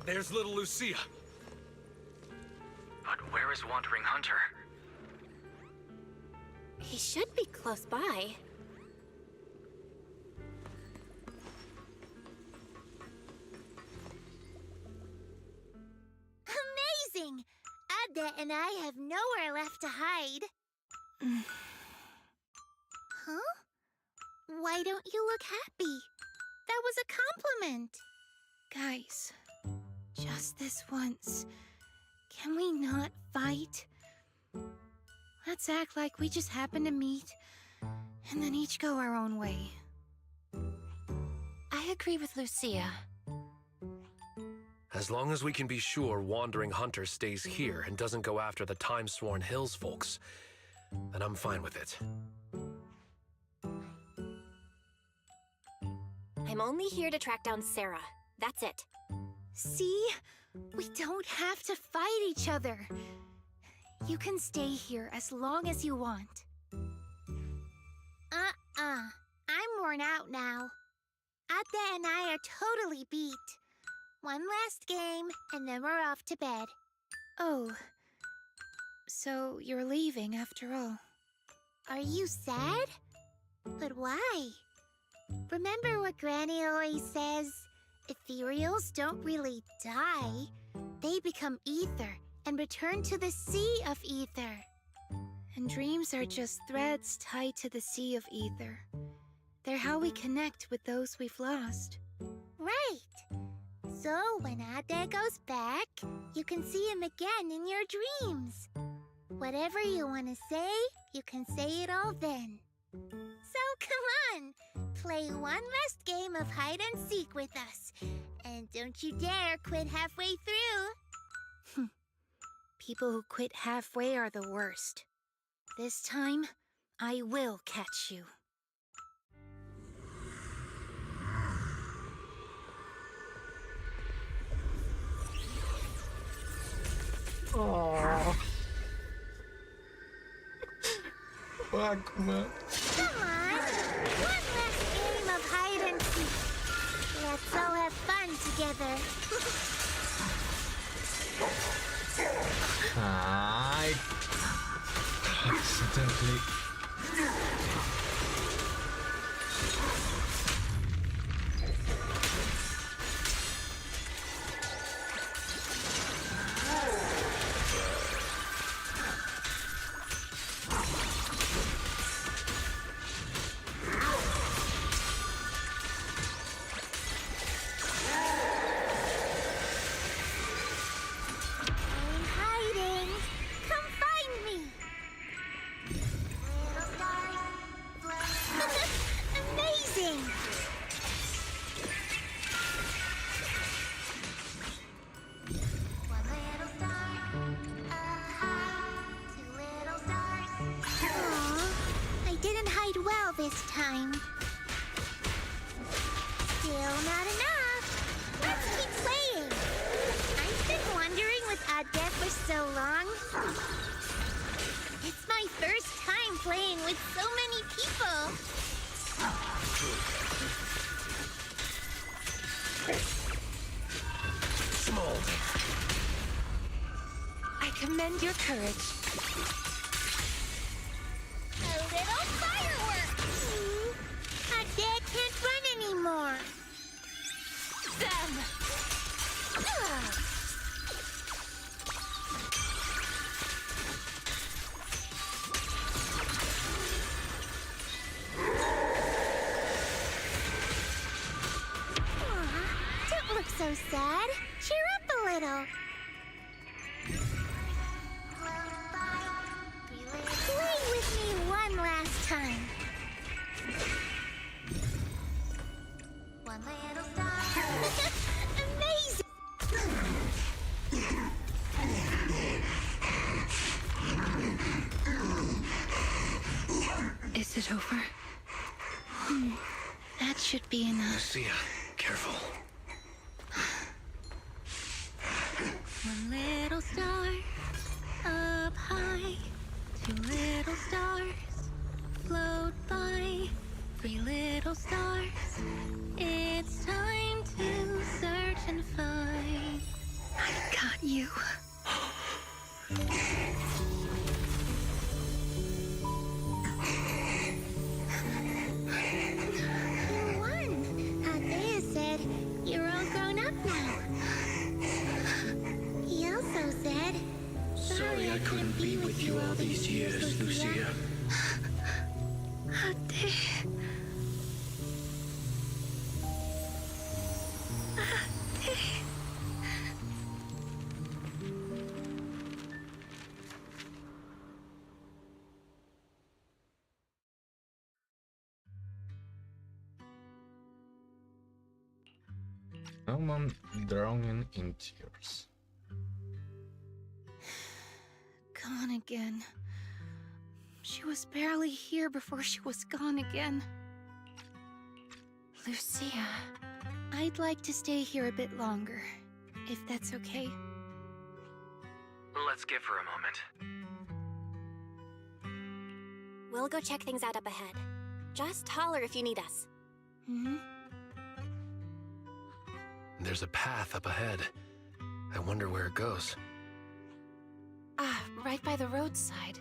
Speaker 11: There's little Lucia.
Speaker 2: But where is Wandering Hunter?
Speaker 6: He should be close by.
Speaker 10: Amazing! Ada and I have nowhere left to hide. Huh? Why don't you look happy? That was a compliment.
Speaker 19: Guys, just this once, can we not fight? Let's act like we just happened to meet, and then each go our own way.
Speaker 18: I agree with Lucia.
Speaker 11: As long as we can be sure Wandering Hunter stays here and doesn't go after the Time-Sworn Hills folks, then I'm fine with it.
Speaker 6: I'm only here to track down Sarah. That's it.
Speaker 19: See? We don't have to fight each other. You can stay here as long as you want.
Speaker 10: I'm worn out now. Ate and I are totally beat. One last game, and then we're off to bed.
Speaker 19: Oh. So you're leaving after all.
Speaker 10: Are you sad? But why? Remember what Granny always says? Ethereals don't really die. They become ether and return to the sea of ether.
Speaker 19: And dreams are just threads tied to the sea of ether. They're how we connect with those we've lost.
Speaker 10: Right. So when Ade goes back, you can see him again in your dreams. Whatever you want to say, you can say it all then. So come on, play one last game of hide and seek with us. And don't you dare quit halfway through.
Speaker 19: People who quit halfway are the worst. This time, I will catch you.
Speaker 3: Oh. Fuck, man.
Speaker 10: Come on, one last game of hide and seek. Let's all have fun together.
Speaker 3: I accidentally.
Speaker 10: I'm hiding. Come find me. Amazing. Aw, I didn't hide well this time. Still not enough. Let's keep playing. I've been wandering with Ade for so long. It's my first time playing with so many people.
Speaker 19: I commend your courage.
Speaker 10: A little fireworks. Ade can't run anymore.
Speaker 19: Them!
Speaker 10: Aw, don't look so sad. Cheer up a little. Play with me one last time. One little star. Amazing!
Speaker 19: Is it over? That should be enough.
Speaker 11: Lucia, careful.
Speaker 19: One little star up high, two little stars float by, three little stars. It's time to search and find. I got you.
Speaker 10: You won. Ade said you're all grown up now. He also said,
Speaker 13: Sorry I couldn't be with you all these years, Lucia.
Speaker 19: Ade.
Speaker 3: Someone drowning in tears.
Speaker 19: Gone again. She was barely here before she was gone again. Lucia, I'd like to stay here a bit longer, if that's okay.
Speaker 2: Let's give her a moment.
Speaker 6: We'll go check things out up ahead. Just holler if you need us.
Speaker 19: Mm-hmm.
Speaker 11: There's a path up ahead. I wonder where it goes.
Speaker 18: Ah, right by the roadside.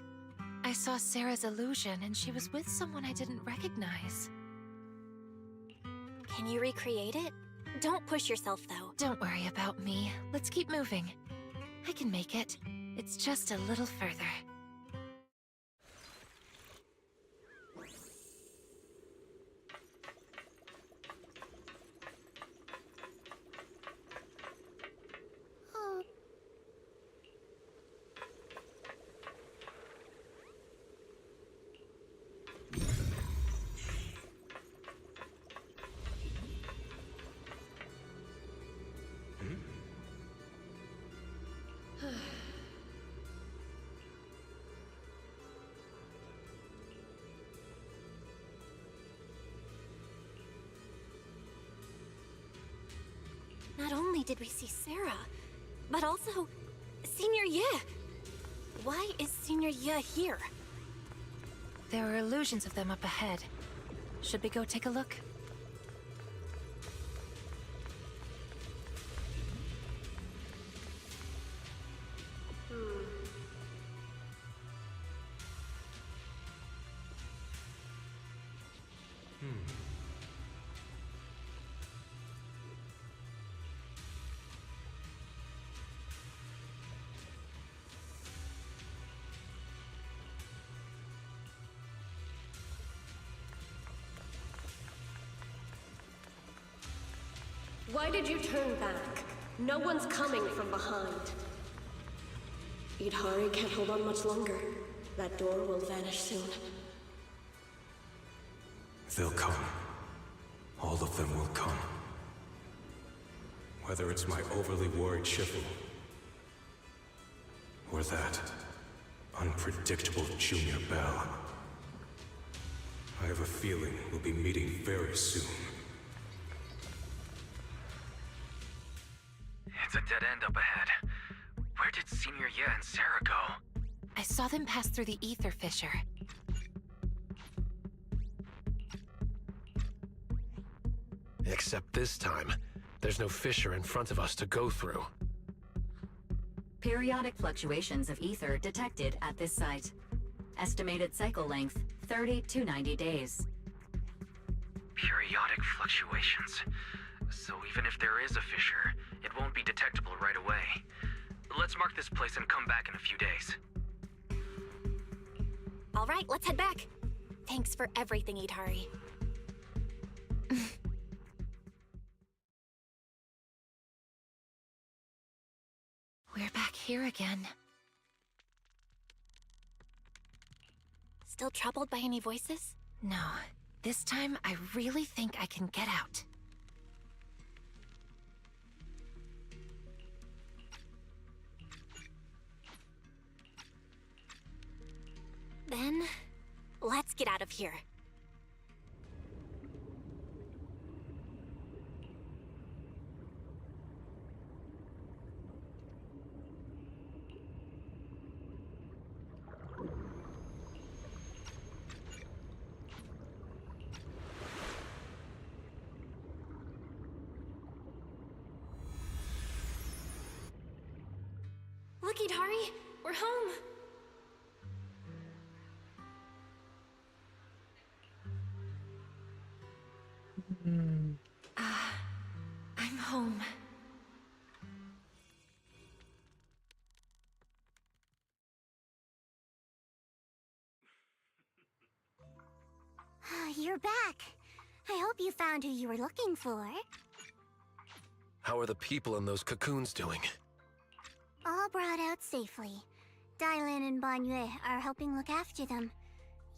Speaker 18: I saw Sarah's illusion, and she was with someone I didn't recognize.
Speaker 6: Can you recreate it? Don't push yourself, though.
Speaker 18: Don't worry about me. Let's keep moving. I can make it. It's just a little further.
Speaker 6: Not only did we see Sarah, but also Senior Ye. Why is Senior Ye here?
Speaker 18: There are illusions of them up ahead. Should we go take a look?
Speaker 1: Why did you turn back? No one's coming from behind. Idhari can't hold on much longer. That door will vanish soon.
Speaker 11: They'll come. All of them will come. Whether it's my overly worried Shifu, or that unpredictable Junior Belle. I have a feeling we'll be meeting very soon.
Speaker 2: It's a dead end up ahead. Where did Senior Ye and Sarah go?
Speaker 18: I saw them pass through the ether fissure.
Speaker 11: Except this time, there's no fissure in front of us to go through.
Speaker 14: Periodic fluctuations of ether detected at this site. Estimated cycle length, 30 to 90 days.
Speaker 2: Periodic fluctuations. So even if there is a fissure, it won't be detectable right away. Let's mark this place and come back in a few days.
Speaker 6: All right, let's head back. Thanks for everything, Idhari.
Speaker 18: We're back here again.
Speaker 6: Still troubled by any voices?
Speaker 18: No. This time, I really think I can get out.
Speaker 6: Then, let's get out of here. Look, Idhari, we're home.
Speaker 18: I'm home.
Speaker 8: You're back. I hope you found who you were looking for.
Speaker 11: How are the people in those cocoons doing?
Speaker 8: All brought out safely. Dylan and Banyue are helping look after them.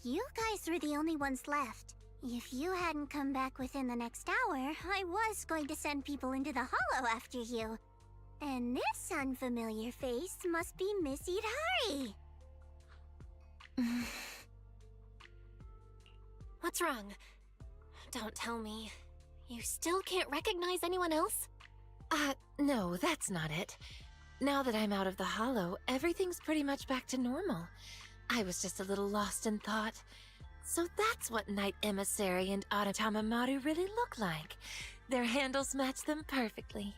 Speaker 8: You guys were the only ones left. If you hadn't come back within the next hour, I was going to send people into the hollow after you. And this unfamiliar face must be Miss Idhari.
Speaker 6: What's wrong? Don't tell me. You still can't recognize anyone else?
Speaker 18: No, that's not it. Now that I'm out of the hollow, everything's pretty much back to normal. I was just a little lost in thought. So that's what Knight Emissary and Automamaru really look like. Their handles match them perfectly.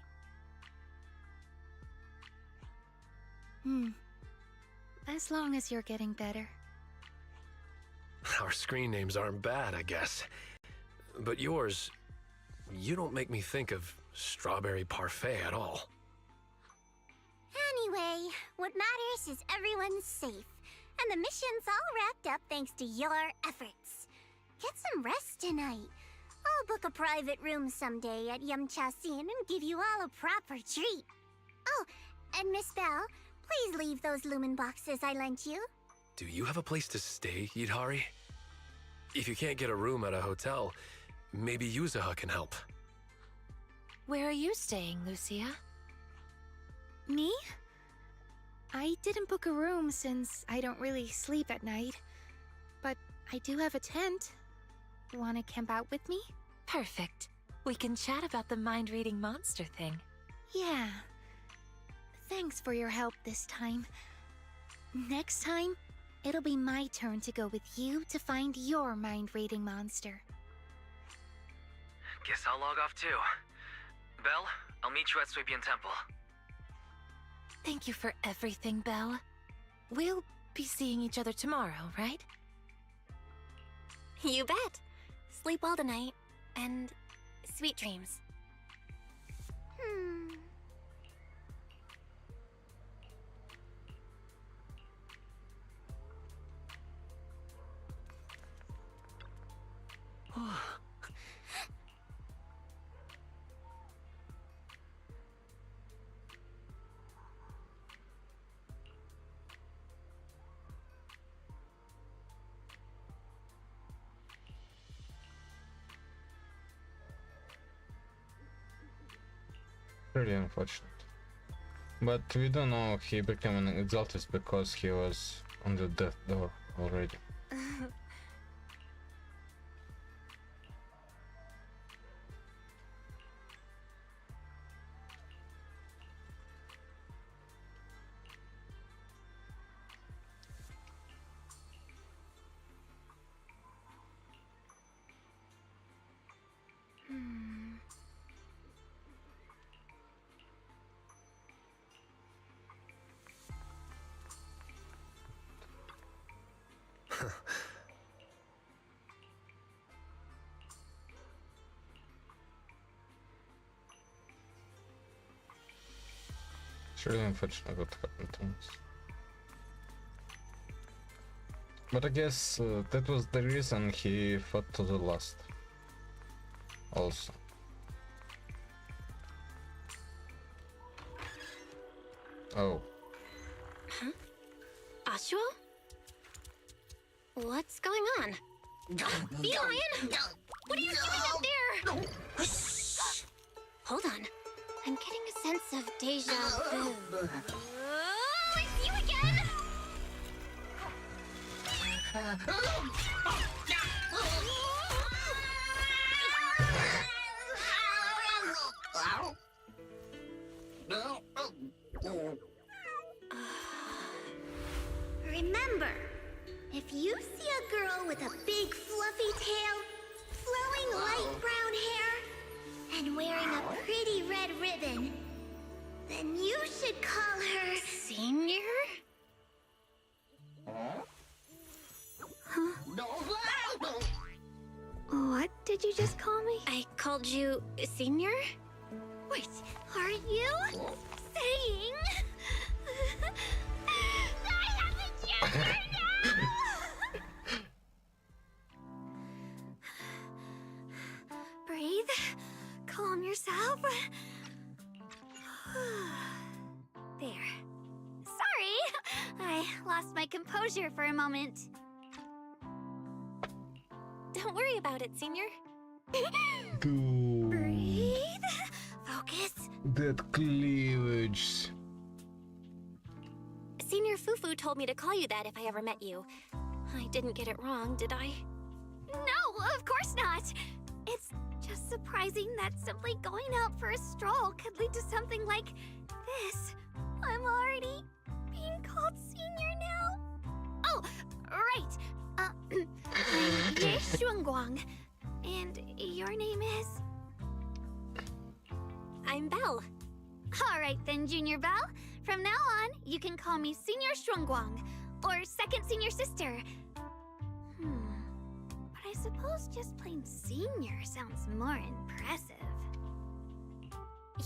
Speaker 19: As long as you're getting better.
Speaker 11: Our screen names aren't bad, I guess. But yours, you don't make me think of strawberry parfait at all.
Speaker 8: Anyway, what matters is everyone's safe, and the mission's all wrapped up thanks to your efforts. Get some rest tonight. I'll book a private room someday at Yamcha-sin and give you all a proper treat. Oh, and Miss Belle, please leave those lumen boxes I lent you.
Speaker 11: Do you have a place to stay, Yidhari? If you can't get a room at a hotel, maybe Yuzaha can help.
Speaker 18: Where are you staying, Lucia?
Speaker 19: Me? I didn't book a room since I don't really sleep at night. But I do have a tent. Wanna camp out with me?
Speaker 18: Perfect. We can chat about the mind-reading monster thing.
Speaker 19: Yeah. Thanks for your help this time. Next time, it'll be my turn to go with you to find your mind-reading monster.
Speaker 2: Guess I'll log off too. Belle, I'll meet you at Swabian Temple.
Speaker 18: Thank you for everything, Belle. We'll be seeing each other tomorrow, right?
Speaker 6: You bet. Sleep well tonight, and sweet dreams.
Speaker 3: Really unfortunate. But we don't know if he became an exalted because he was on the death door already. It's really unfortunate what happened to us. But I guess that was the reason he fought to the last. Also. Oh.
Speaker 6: Huh? Ashua? What's going on? Bee Lion! What are you doing up there? Hold on. I'm getting a sense of deja vu. Oh, it's you again!
Speaker 8: Remember, if you see a girl with a big fluffy tail, flowing light brown hair, and wearing a pretty red ribbon, then you should call her
Speaker 6: Senior?
Speaker 8: Huh?
Speaker 19: What did you just call me?
Speaker 6: I called you Senior?
Speaker 8: Wait, are you saying I have a gender now?
Speaker 19: Breathe. Calm yourself.
Speaker 8: There. Sorry, I lost my composure for a moment.
Speaker 6: Don't worry about it, Senior.
Speaker 8: Breathe. Focus.
Speaker 3: That cleavage.
Speaker 6: Senior Fufu told me to call you that if I ever met you. I didn't get it wrong, did I?
Speaker 8: No, of course not.
Speaker 10: It's just surprising that simply going out for a stroll could lead to something like this. I'm already being called senior now. Oh, right. I'm Ye Xuanguang. And your name is?
Speaker 6: I'm Belle.
Speaker 10: All right then, Junior Belle. From now on, you can call me Senior Xuanguang, or Second Senior Sister. But I suppose just plain senior sounds more impressive.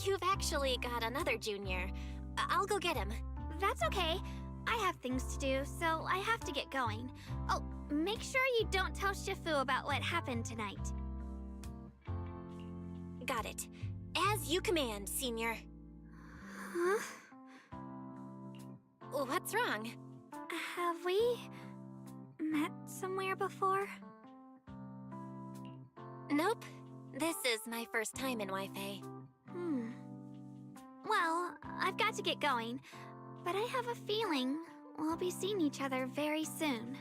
Speaker 6: You've actually got another junior. I'll go get him.
Speaker 10: That's okay. I have things to do, so I have to get going. Oh, make sure you don't tell Shifu about what happened tonight.
Speaker 6: Got it. As you command, Senior.
Speaker 10: Huh?
Speaker 6: What's wrong?
Speaker 10: Have we met somewhere before?
Speaker 6: Nope. This is my first time in Wi-Fi.
Speaker 10: Well, I've got to get going, but I have a feeling we'll be seeing each other very soon.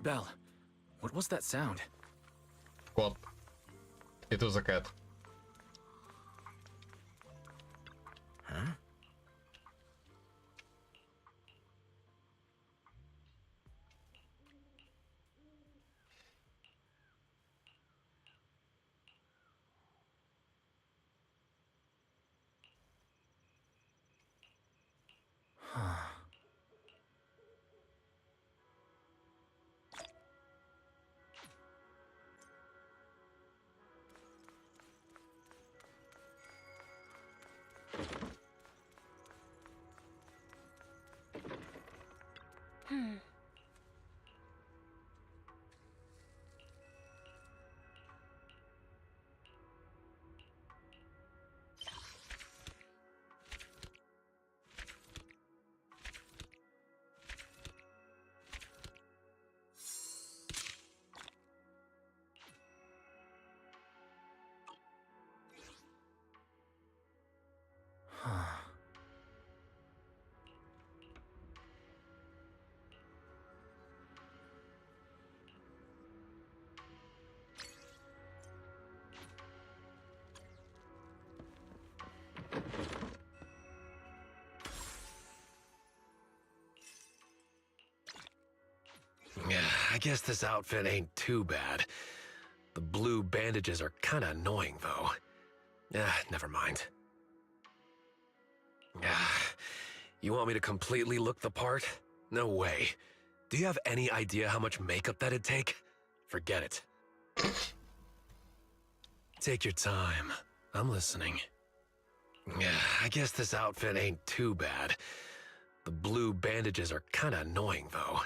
Speaker 7: Belle, what was that sound?
Speaker 3: What? It was a cat.
Speaker 7: Huh?
Speaker 11: Yeah, I guess this outfit ain't too bad. The blue bandages are kinda annoying, though. Never mind. You want me to completely look the part? No way. Do you have any idea how much makeup that'd take? Forget it. Take your time. I'm listening. Yeah, I guess this outfit ain't too bad. The blue bandages are kinda annoying, though.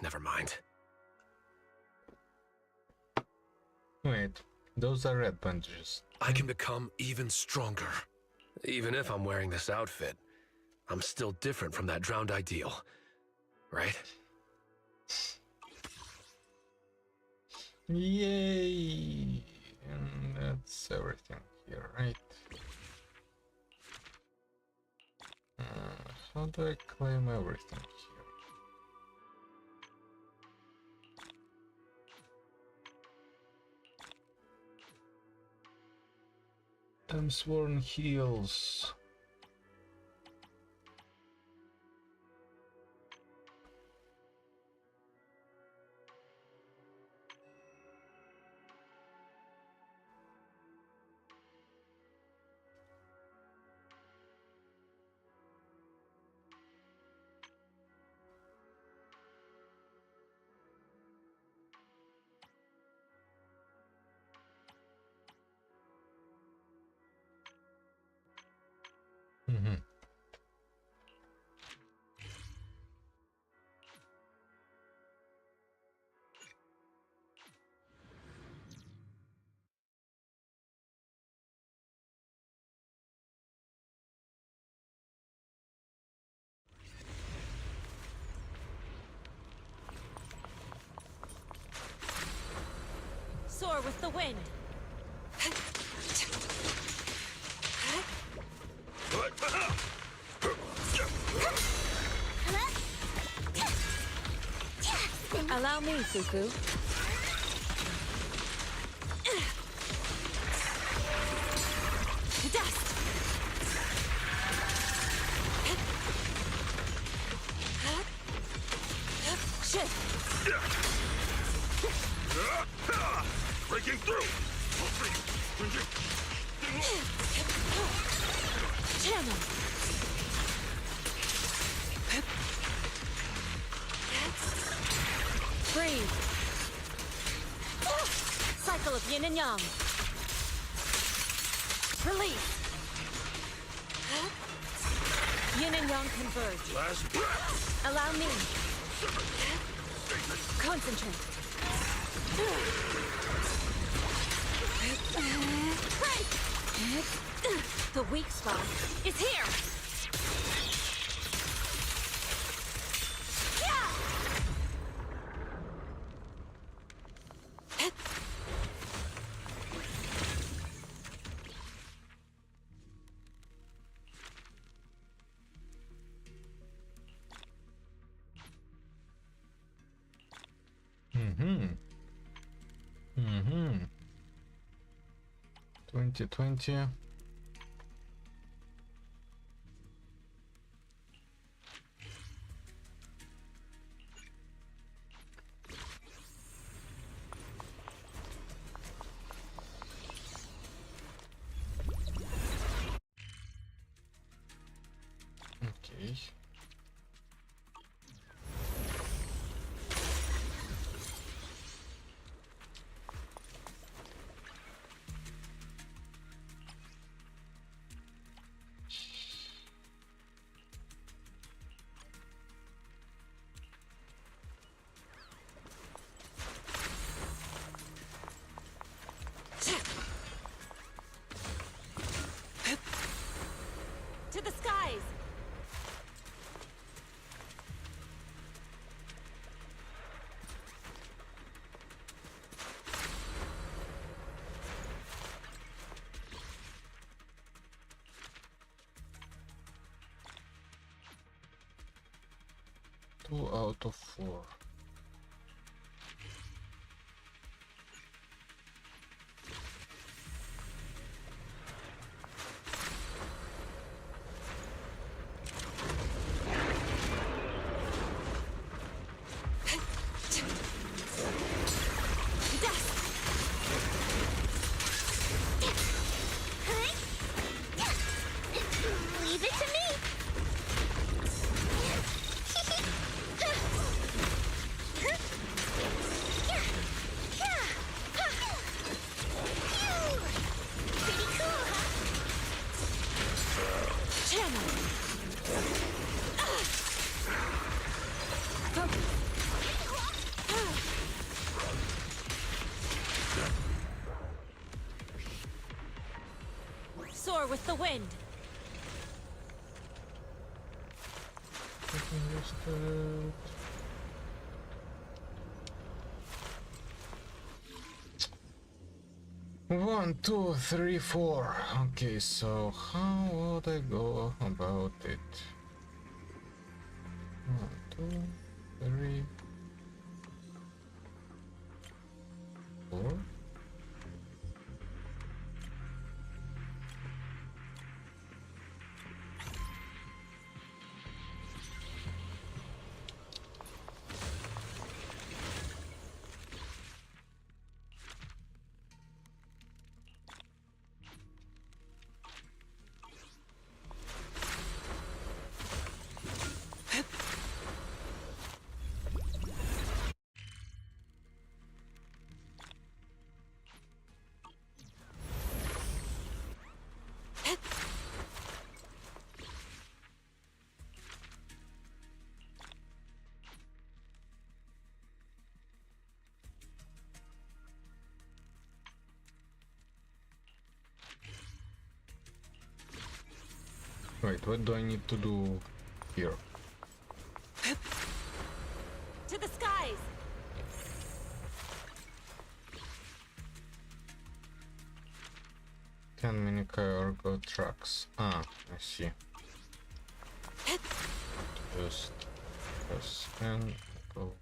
Speaker 11: Never mind.
Speaker 3: Wait, those are red bandages.
Speaker 11: I can become even stronger. Even if I'm wearing this outfit, I'm still different from that drowned ideal. Right?
Speaker 3: Yay! And that's everything here, right? How do I claim everything here? Time-sworn heals.
Speaker 18: Soar with the wind. Allow Allow me, Fufu. Dust! Shit!
Speaker 12: Breaking through!
Speaker 18: Channel! Breathe! Cycle of yin and yang! Release! Yin and yang converge.
Speaker 12: Last breath!
Speaker 18: Allow me. Concentrate. The weak spot is here.
Speaker 3: Mm-hmm. 2020. Okay.
Speaker 18: To the skies.
Speaker 3: Two out of 4.
Speaker 10: Leave it to me. Pretty cool, huh?
Speaker 18: Channel. Focus. Soar with the wind.
Speaker 3: One, two, three, 4. Okay, so how would I go about it? 1, 2, 3, 4. Wait, what do I need to do here?
Speaker 18: To the skies.
Speaker 3: 10 mini cargo trucks. Ah, I see. Just press and go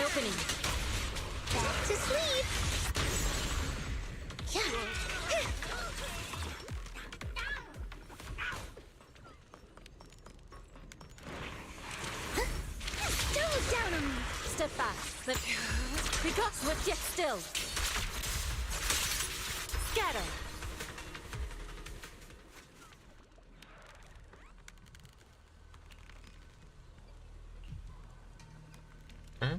Speaker 18: opening.
Speaker 19: Back to sleep. Yeah. Don't look down on me.
Speaker 18: Step back. We got swift yet still. Scatter.
Speaker 3: Okay.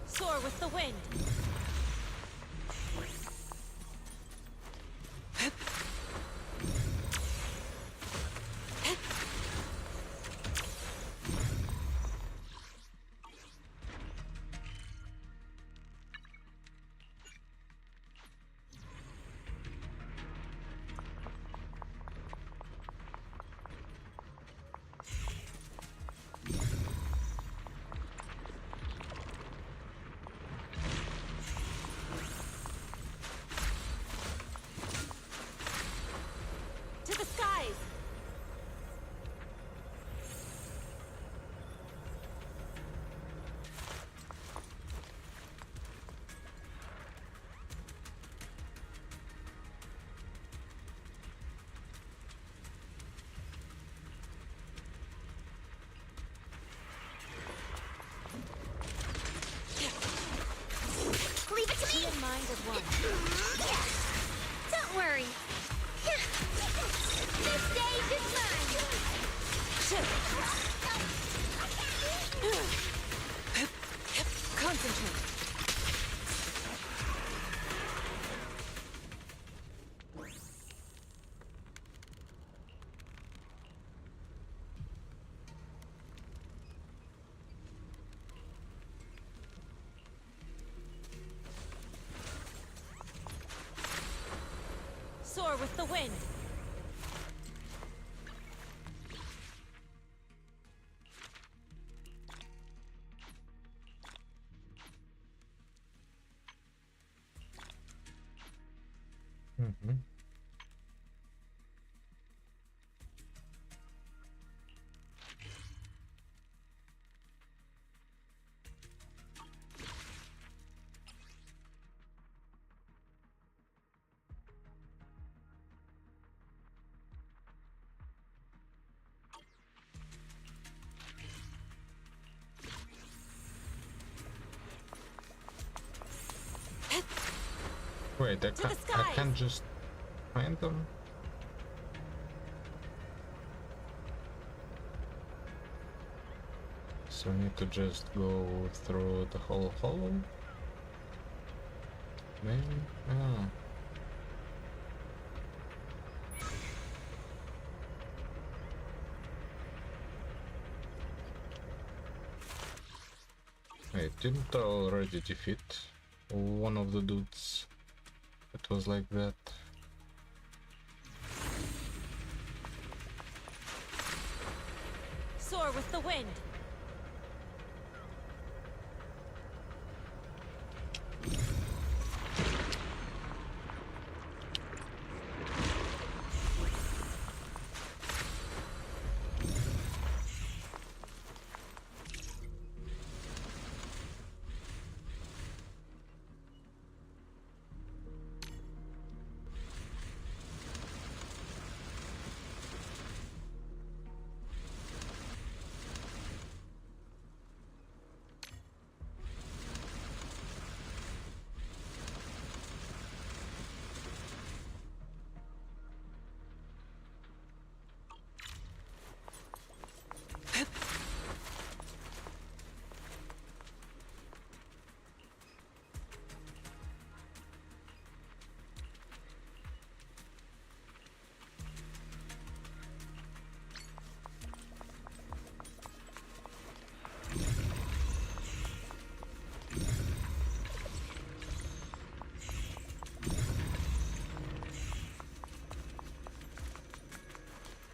Speaker 18: Soar with the wind. To the skies!
Speaker 19: Leave it to me.
Speaker 18: Be in mind as one.
Speaker 19: Don't worry. This stage is mine.
Speaker 18: Concentrate. Soar with the wind.
Speaker 3: Mm-hmm. Wait, I can't just find them? So I need to just go through the whole hollow? Maybe? Ah. Wait, didn't I already defeat one of the dudes? It was like that.
Speaker 18: Soar with the wind.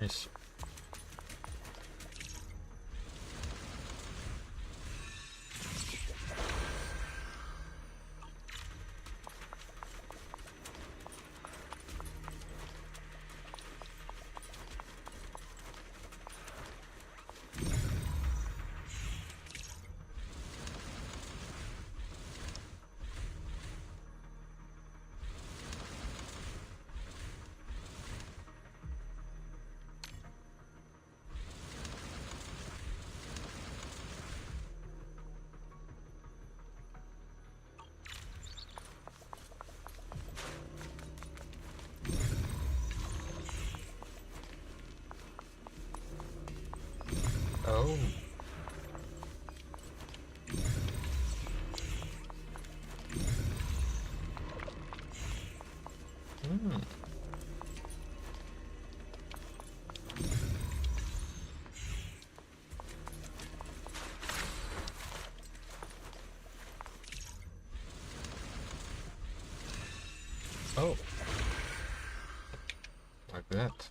Speaker 3: Yes. Hmm. Oh. Like that.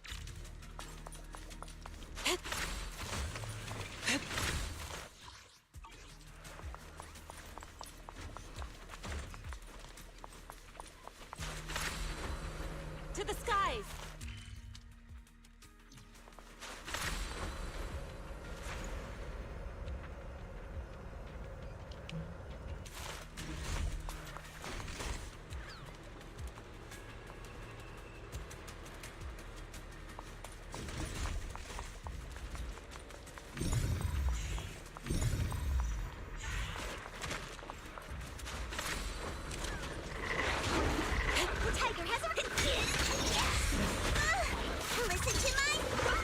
Speaker 18: To the skies!
Speaker 10: Tiger has a... Listen to my roar!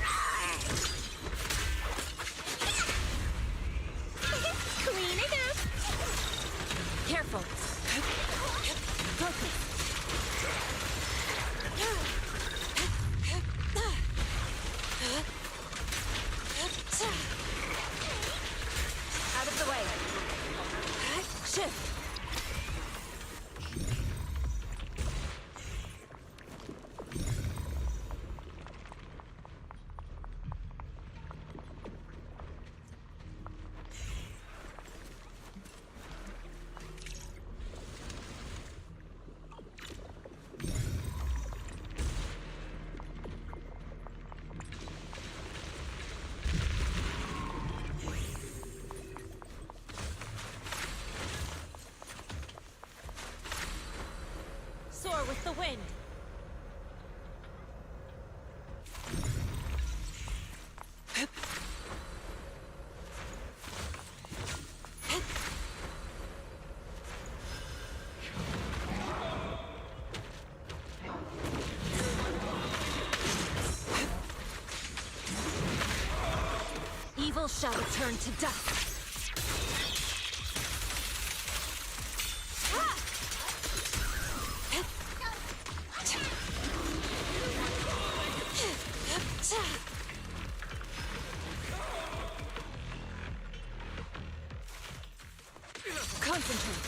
Speaker 10: Clean it up!
Speaker 18: Careful! Focus! Out of the way! Shift! Soar with the wind! Evil shall return to dust! Concentrate.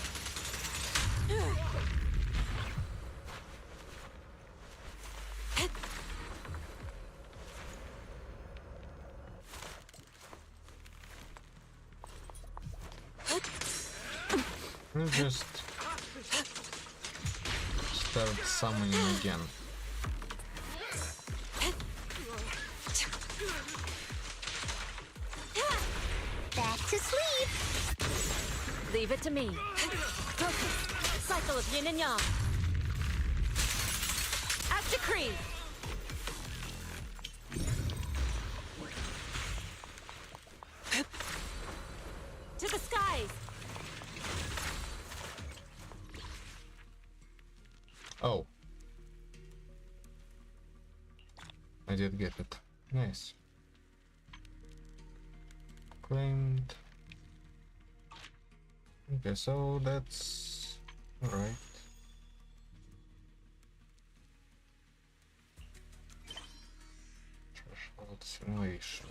Speaker 3: We'll just start summoning again.
Speaker 10: Back to sleep!
Speaker 18: Leave it to me. Focus. Cycle of yin and yang. As decreed. To the skies.
Speaker 3: Oh. I did get it. Nice. Claimed. Okay, so that's alright. Threshold simulation.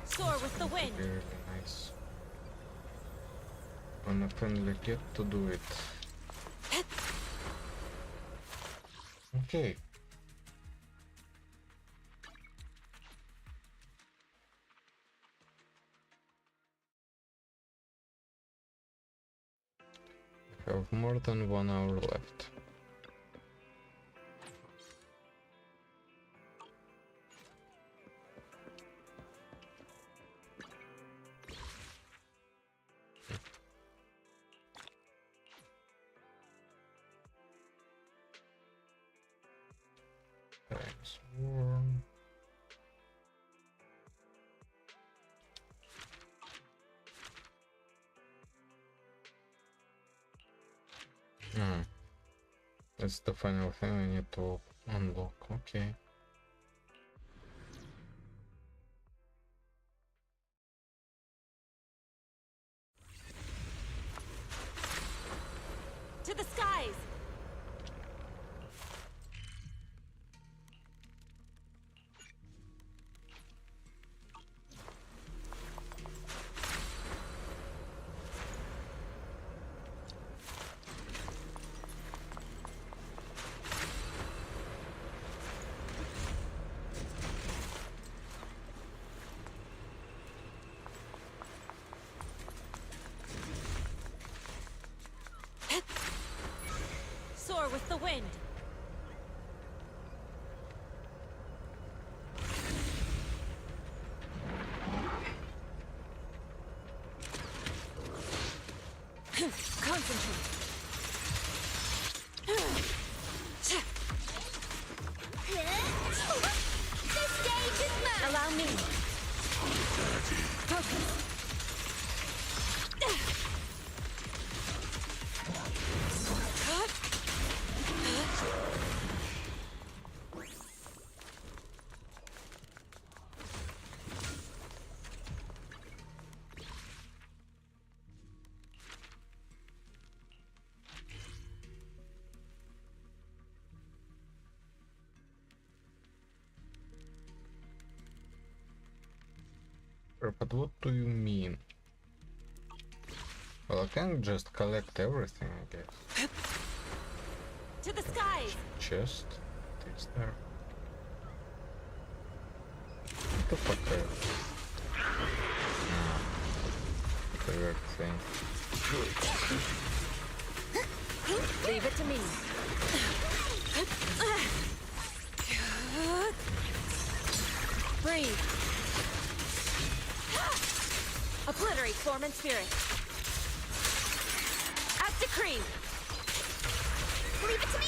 Speaker 18: Soar with the wind.
Speaker 3: Really nice. When I finally get to do it. Okay. We have more than 1 hour left. Times warm. That's the final thing I need to unlock. Okay.
Speaker 18: To the sky. wind! Concentrate.
Speaker 19: The stage is mine!
Speaker 18: Allow me. Focus.
Speaker 3: But what do you mean? Well, I can't just collect everything, I guess.
Speaker 18: To the skies!
Speaker 3: Chest? It's there. What the fuck? The weird thing.
Speaker 18: Leave it to me. Breathe. Obliterate form and spirit. At decree.
Speaker 19: Leave it to me!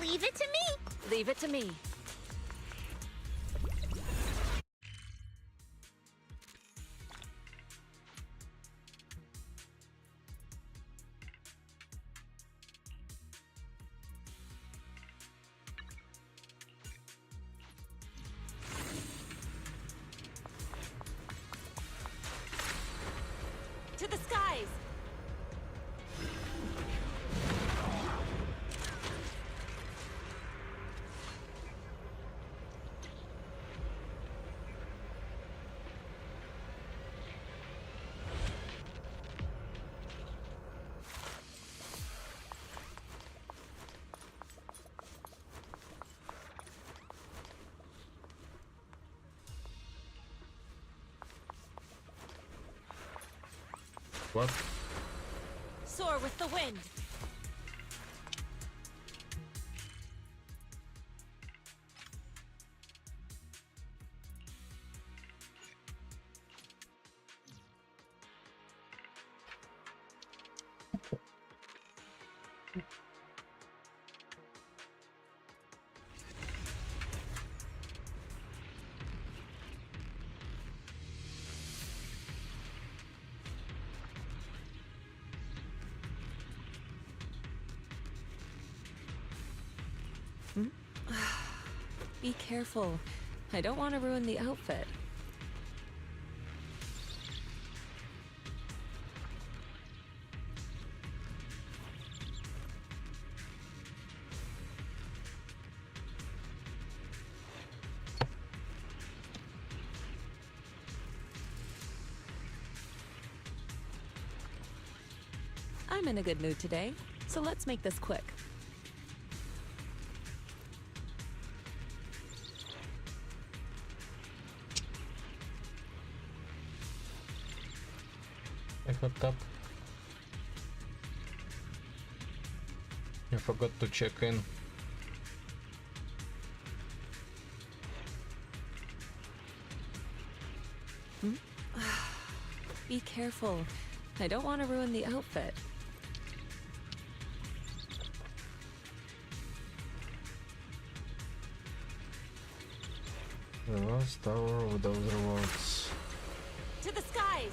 Speaker 19: Leave it to me!
Speaker 18: Leave it to me. To the skies!
Speaker 3: What?
Speaker 18: Soar with the wind.
Speaker 20: Be careful. I don't want to ruin the outfit. I'm in a good mood today, so let's make this quick.
Speaker 3: I fucked up. I forgot to check in.
Speaker 18: Be careful. I don't want to ruin the outfit.
Speaker 3: The last tower of those rewards.
Speaker 18: To the skies!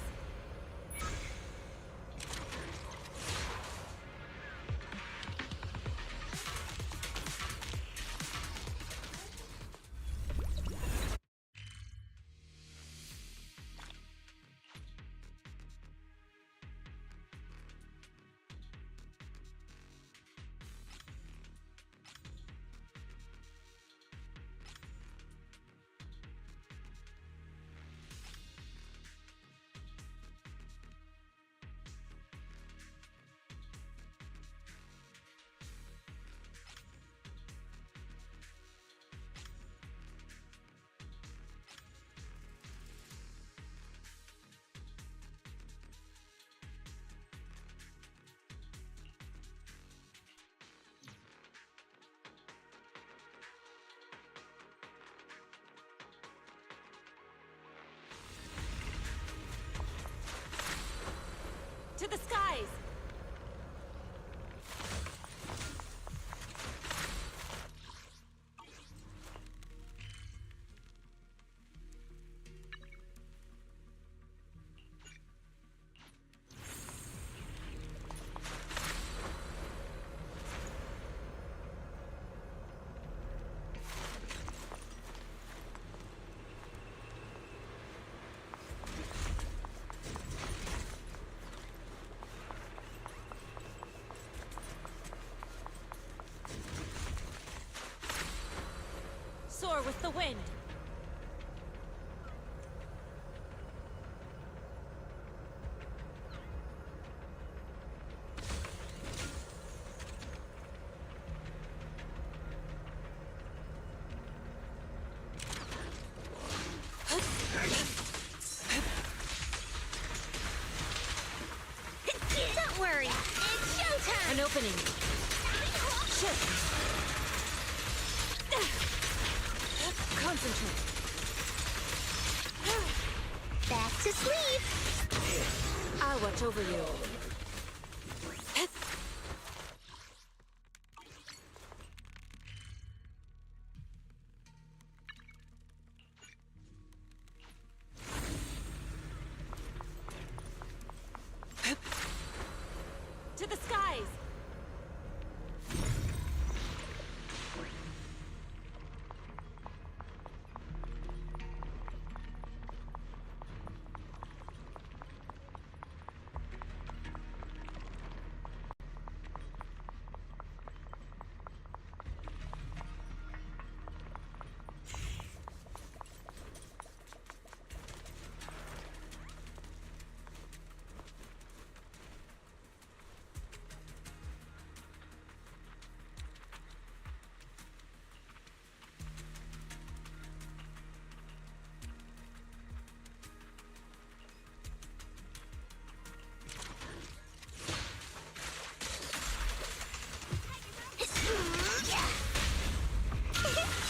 Speaker 18: To the skies! Soar with the wind!
Speaker 19: Don't worry, it's showtime!
Speaker 18: An opening! Shift! Concentrate!
Speaker 19: Back to sleep!
Speaker 18: I'll watch over you. To the skies!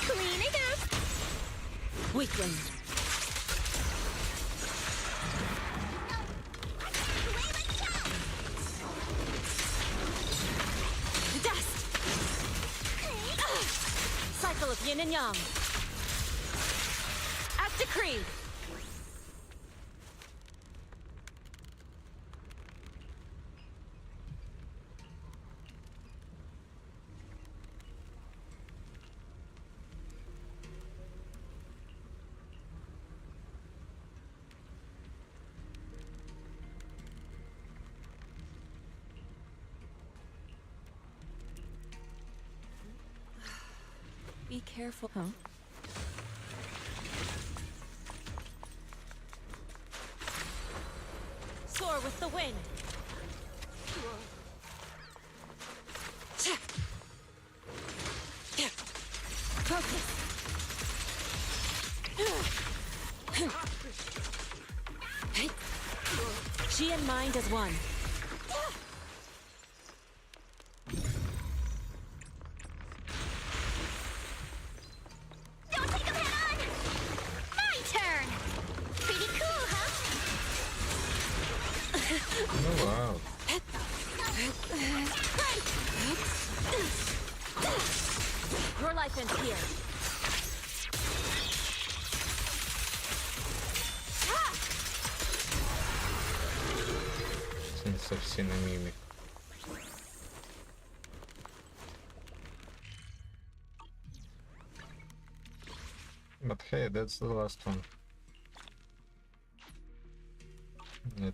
Speaker 19: Clean it up!
Speaker 18: Weakling! Dust! Cycle of yin and yang! As decreed! Be careful, huh? Soar with the wind! Focus! She and mind as one.
Speaker 19: Don't take him head on! My turn! Pretty cool, huh?
Speaker 18: life ends here.
Speaker 3: Since I've seen a mimic. But hey, that's the last one. I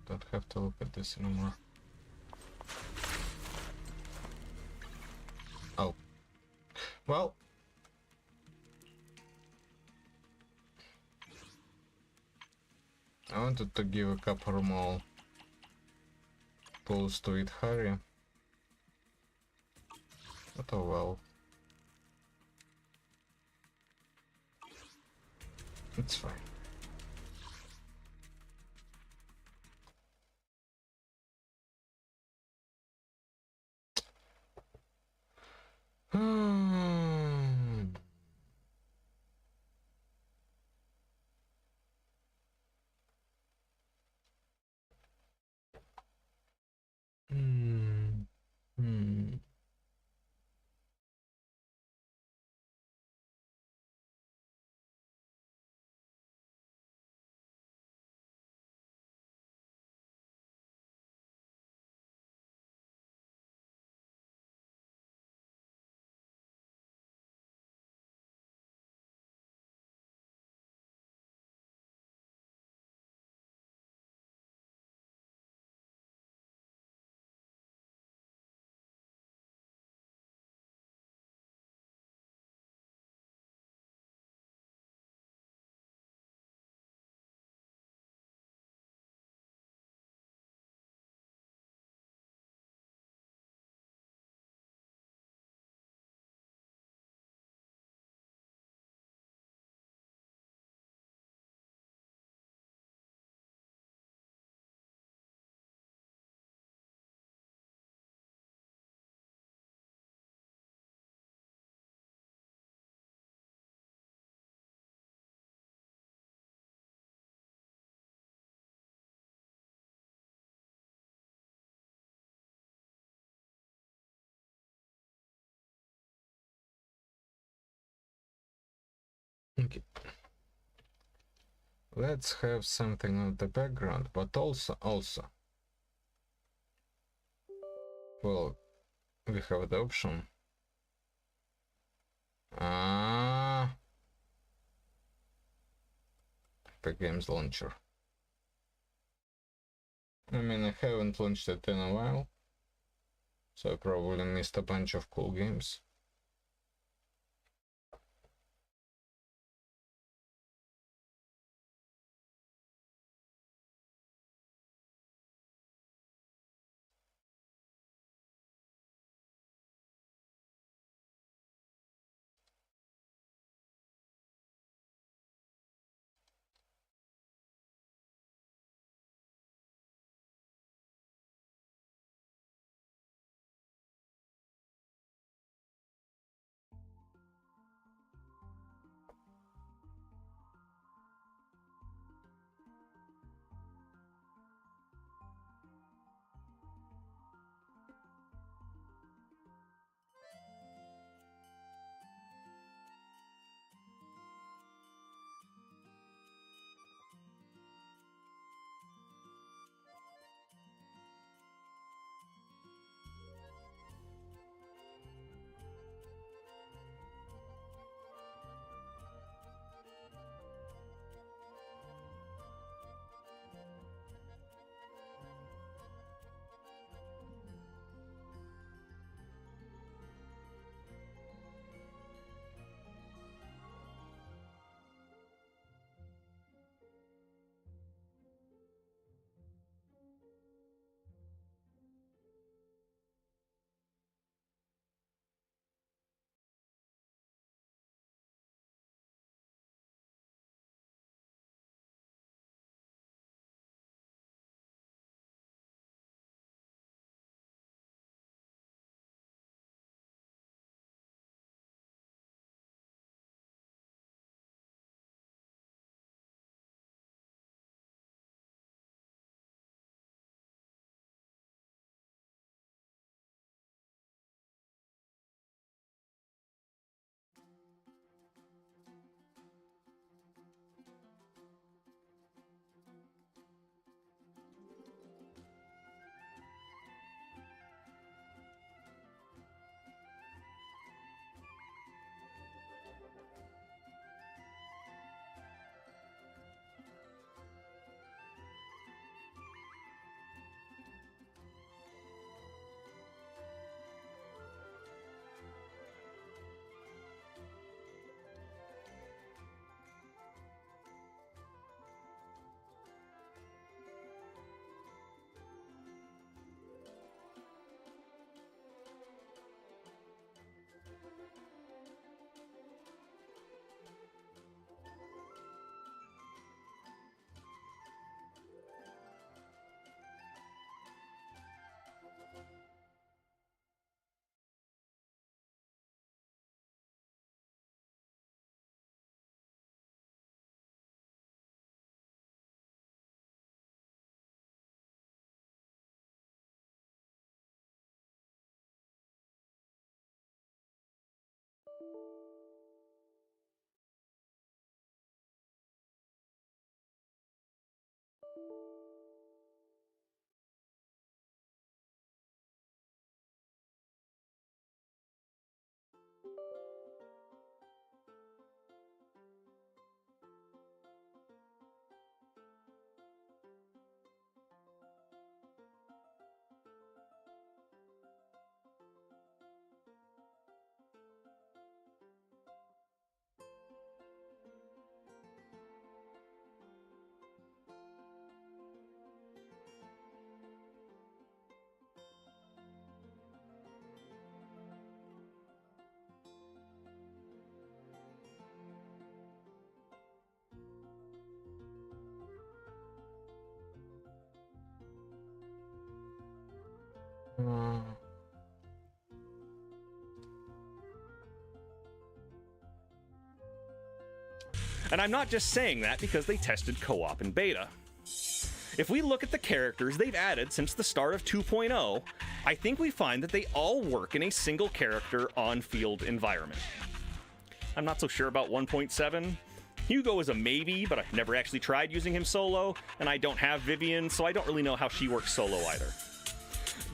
Speaker 3: don't have to look at this anymore. Oh. Well. I wanted to give a couple more pulls to it, Harry. But oh well. It's fine. Okay. Let's have something on the background, but also, well, we have the option. The games launcher. I mean, I haven't launched it in a while, so I probably missed a bunch of cool games.
Speaker 16: And I'm not just saying that because they tested co-op in beta. If we look at the characters they've added since the start of 2.0, I think we find that they all work in a single character on-field environment. I'm not so sure about 1.7. Hugo is a maybe, but I've never actually tried using him solo, and I don't have Vivian, so I don't really know how she works solo either.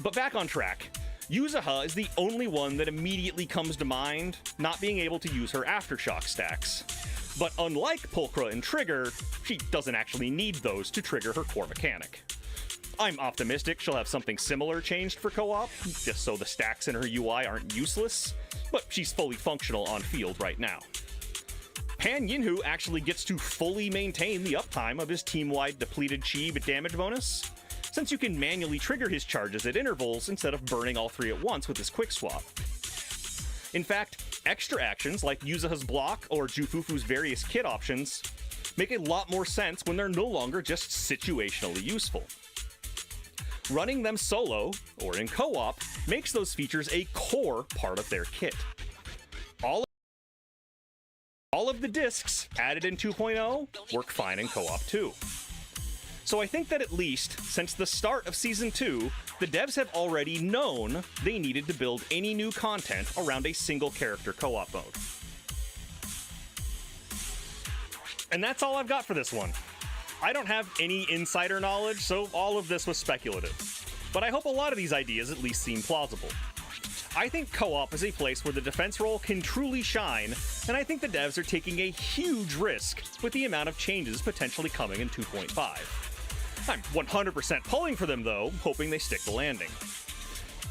Speaker 16: But back on track, Yuzuha is the only one that immediately comes to mind, not being able to use her Aftershock stacks. But unlike Pulchra and Trigger, she doesn't actually need those to trigger her core mechanic. I'm optimistic she'll have something similar changed for co-op, just so the stacks in her UI aren't useless, but she's fully functional on field right now. Pan Yinhu actually gets to fully maintain the uptime of his team-wide depleted chi damage bonus, since you can manually trigger his charges at intervals instead of burning all three at once with his quick swap. In fact, extra actions like Yuzuha's block or Jufufu's various kit options make a lot more sense when they're no longer just situationally useful. Running them solo, or in co-op, makes those features a core part of their kit. All of the discs added in 2.0 work fine in co-op too. So I think that at least, since the start of Season 2, the devs have already known they needed to build any new content around a single character co-op mode. And that's all I've got for this one. I don't have any insider knowledge, so all of this was speculative. But I hope a lot of these ideas at least seem plausible. I think co-op is a place where the defense role can truly shine, and I think the devs are taking a huge risk with the amount of changes potentially coming in 2.5. I'm 100% pulling for them though, hoping they stick the landing.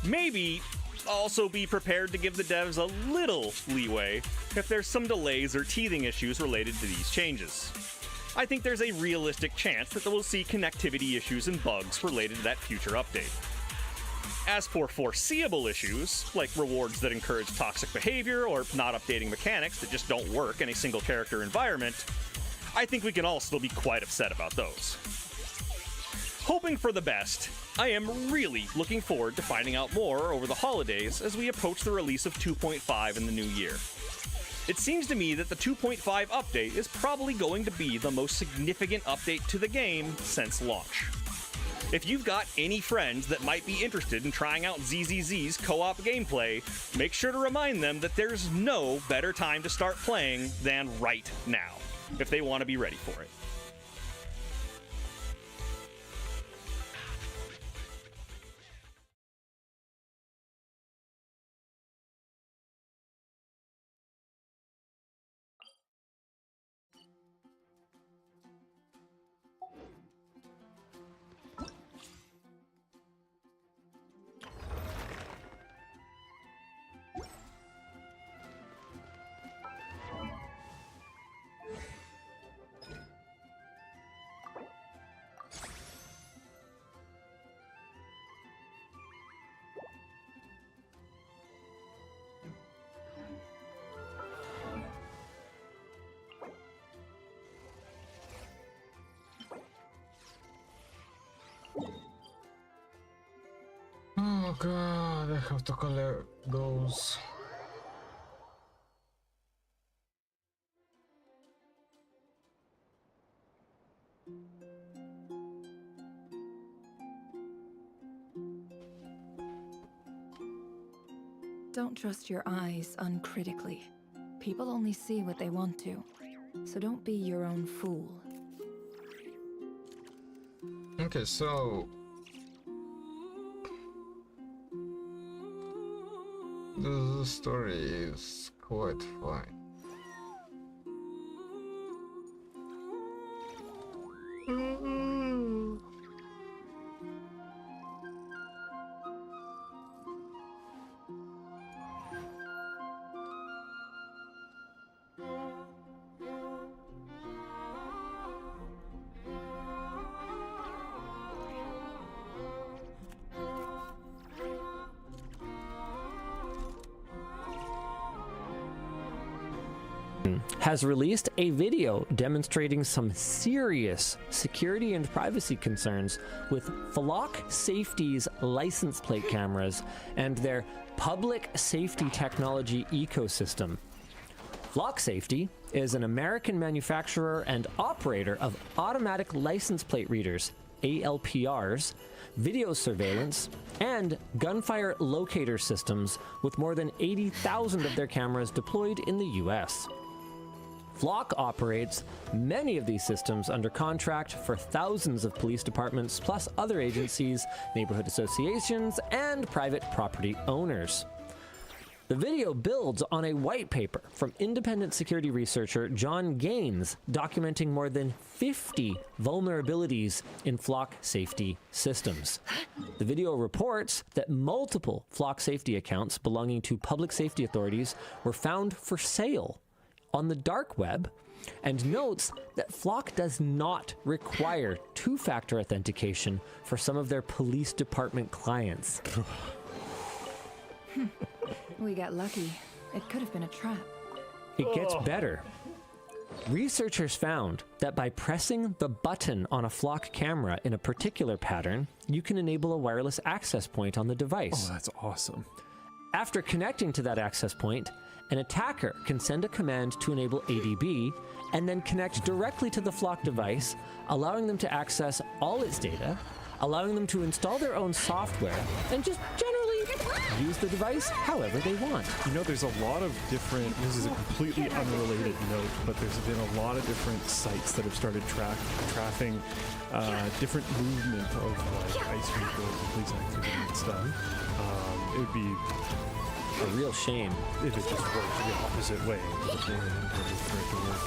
Speaker 16: Maybe also be prepared to give the devs a little leeway if there's some delays or teething issues related to these changes. I think there's a realistic chance that we'll see connectivity issues and bugs related to that future update. As for foreseeable issues, like rewards that encourage toxic behavior or not updating mechanics that just don't work in a single character environment, I think we can all still be quite upset about those. Hoping for the best, I am really looking forward to finding out more over the holidays as we approach the release of 2.5 in the new year. It seems to me that the 2.5 update is probably going to be the most significant update to the game since launch. If you've got any friends that might be interested in trying out ZZZ's co-op gameplay, make sure to remind them that there's no better time to start playing than right now, if they want to be ready for it.
Speaker 3: Oh god, I have to collect those.
Speaker 17: Don't trust your eyes uncritically. People only see what they want to, so don't be your own fool.
Speaker 3: Okay, so the story is quite fine.
Speaker 5: has released a video demonstrating some serious security and privacy concerns with Flock Safety's license plate cameras and their public safety technology ecosystem. Flock Safety is an American manufacturer and operator of automatic license plate readers, ALPRs, video surveillance, and gunfire locator systems with more than 80,000 of their cameras deployed in the US. Flock operates many of these systems under contract for thousands of police departments, plus other agencies, neighborhood associations, and private property owners. The video builds on a white paper from independent security researcher John Gaines documenting more than 50 vulnerabilities in Flock Safety systems. The video reports that multiple Flock Safety accounts belonging to public safety authorities were found for sale on the dark web, and notes that Flock does not require two-factor authentication for some of their police department clients.
Speaker 17: We got lucky. It could have been a trap.
Speaker 5: It gets better. Researchers found that by pressing the button on a Flock camera in a particular pattern, you can enable a wireless access point on the device.
Speaker 15: Oh, that's awesome.
Speaker 5: After connecting to that access point, an attacker can send a command to enable ADB and then connect directly to the Flock device, allowing them to access all its data, allowing them to install their own software, and just generally use the device however they want.
Speaker 15: You know, there's a lot of different, this is a completely unrelated note, but there's been a lot of different sites that have started tracking different movement of like ice vehicles and police activity and stuff. It would be
Speaker 5: a real shame
Speaker 15: if it just worked the opposite way for it to work.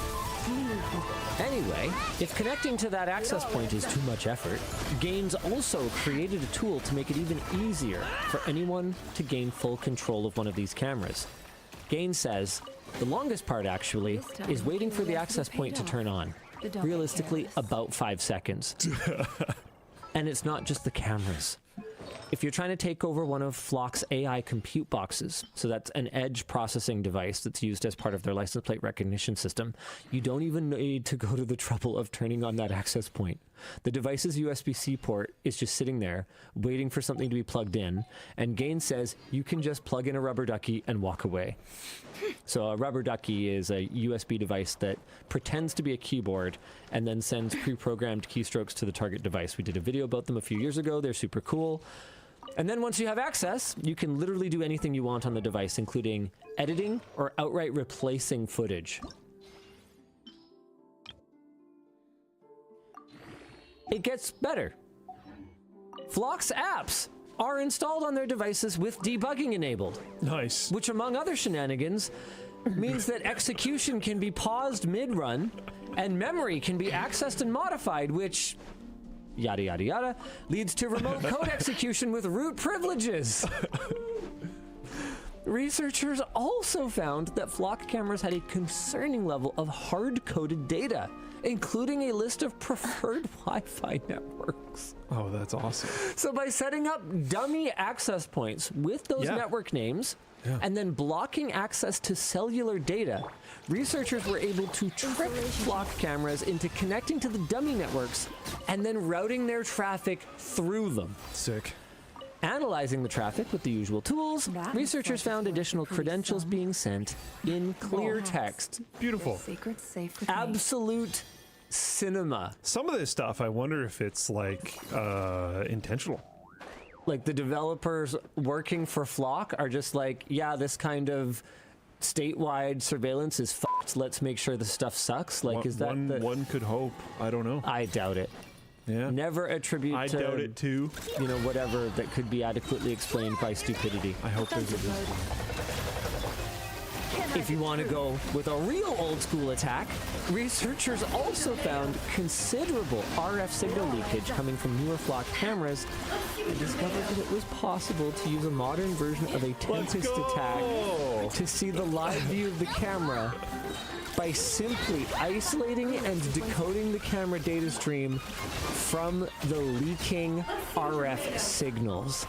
Speaker 5: Anyway, if connecting to that access point is too much effort, Gaines also created a tool to make it even easier for anyone to gain full control of one of these cameras. Gaines says, the longest part actually is waiting for the access point to turn on. Realistically, about 5 seconds. And it's not just the cameras. If you're trying to take over one of Flock's AI compute boxes, so that's an edge processing device that's used as part of their license plate recognition system, you don't even need to go to the trouble of turning on that access point. The device's USB-C port is just sitting there, waiting for something to be plugged in, and Gaines says you can just plug in a rubber ducky and walk away. So a rubber ducky is a USB device that pretends to be a keyboard and then sends pre-programmed keystrokes to the target device. We did a video about them a few years ago. They're super cool. And then once you have access, you can literally do anything you want on the device, including editing or outright replacing footage. It gets better. Flock's apps are installed on their devices with debugging enabled.
Speaker 15: Nice.
Speaker 5: Which, among other shenanigans, means that execution can be paused mid-run and memory can be accessed and modified, which, yada yada yada, leads to remote code execution with root privileges. Researchers also found that Flock cameras had a concerning level of hard-coded data, including a list of preferred Wi-Fi networks.
Speaker 15: Oh, that's awesome.
Speaker 5: So by setting up dummy access points with those network names, and then blocking access to cellular data, researchers were able to trick Flock cameras into connecting to the dummy networks and then routing their traffic through them.
Speaker 15: Sick.
Speaker 5: Analyzing the traffic with the usual tools, researchers found additional credentials being sent in clear text.
Speaker 15: Beautiful.
Speaker 17: Secret's safe with
Speaker 5: Absolute cinema.
Speaker 15: Some of this stuff, I wonder if it's like intentional.
Speaker 5: Like the developers working for Flock are just like, yeah, this kind of statewide surveillance is fucked. Let's make sure the stuff sucks. Like, is that
Speaker 15: one could hope? I don't know.
Speaker 5: I doubt it.
Speaker 15: Yeah.
Speaker 5: Never attribute
Speaker 15: I doubt it too.
Speaker 5: You know, whatever that could be adequately explained by stupidity.
Speaker 15: I hope there's a good.
Speaker 5: If you want to go with a real old school attack, researchers also found considerable RF signal leakage coming from newer Flock cameras and discovered that it was possible to use a modern version of a Tempest attack to see the live view of the camera by simply isolating and decoding the camera data stream from the leaking RF signals.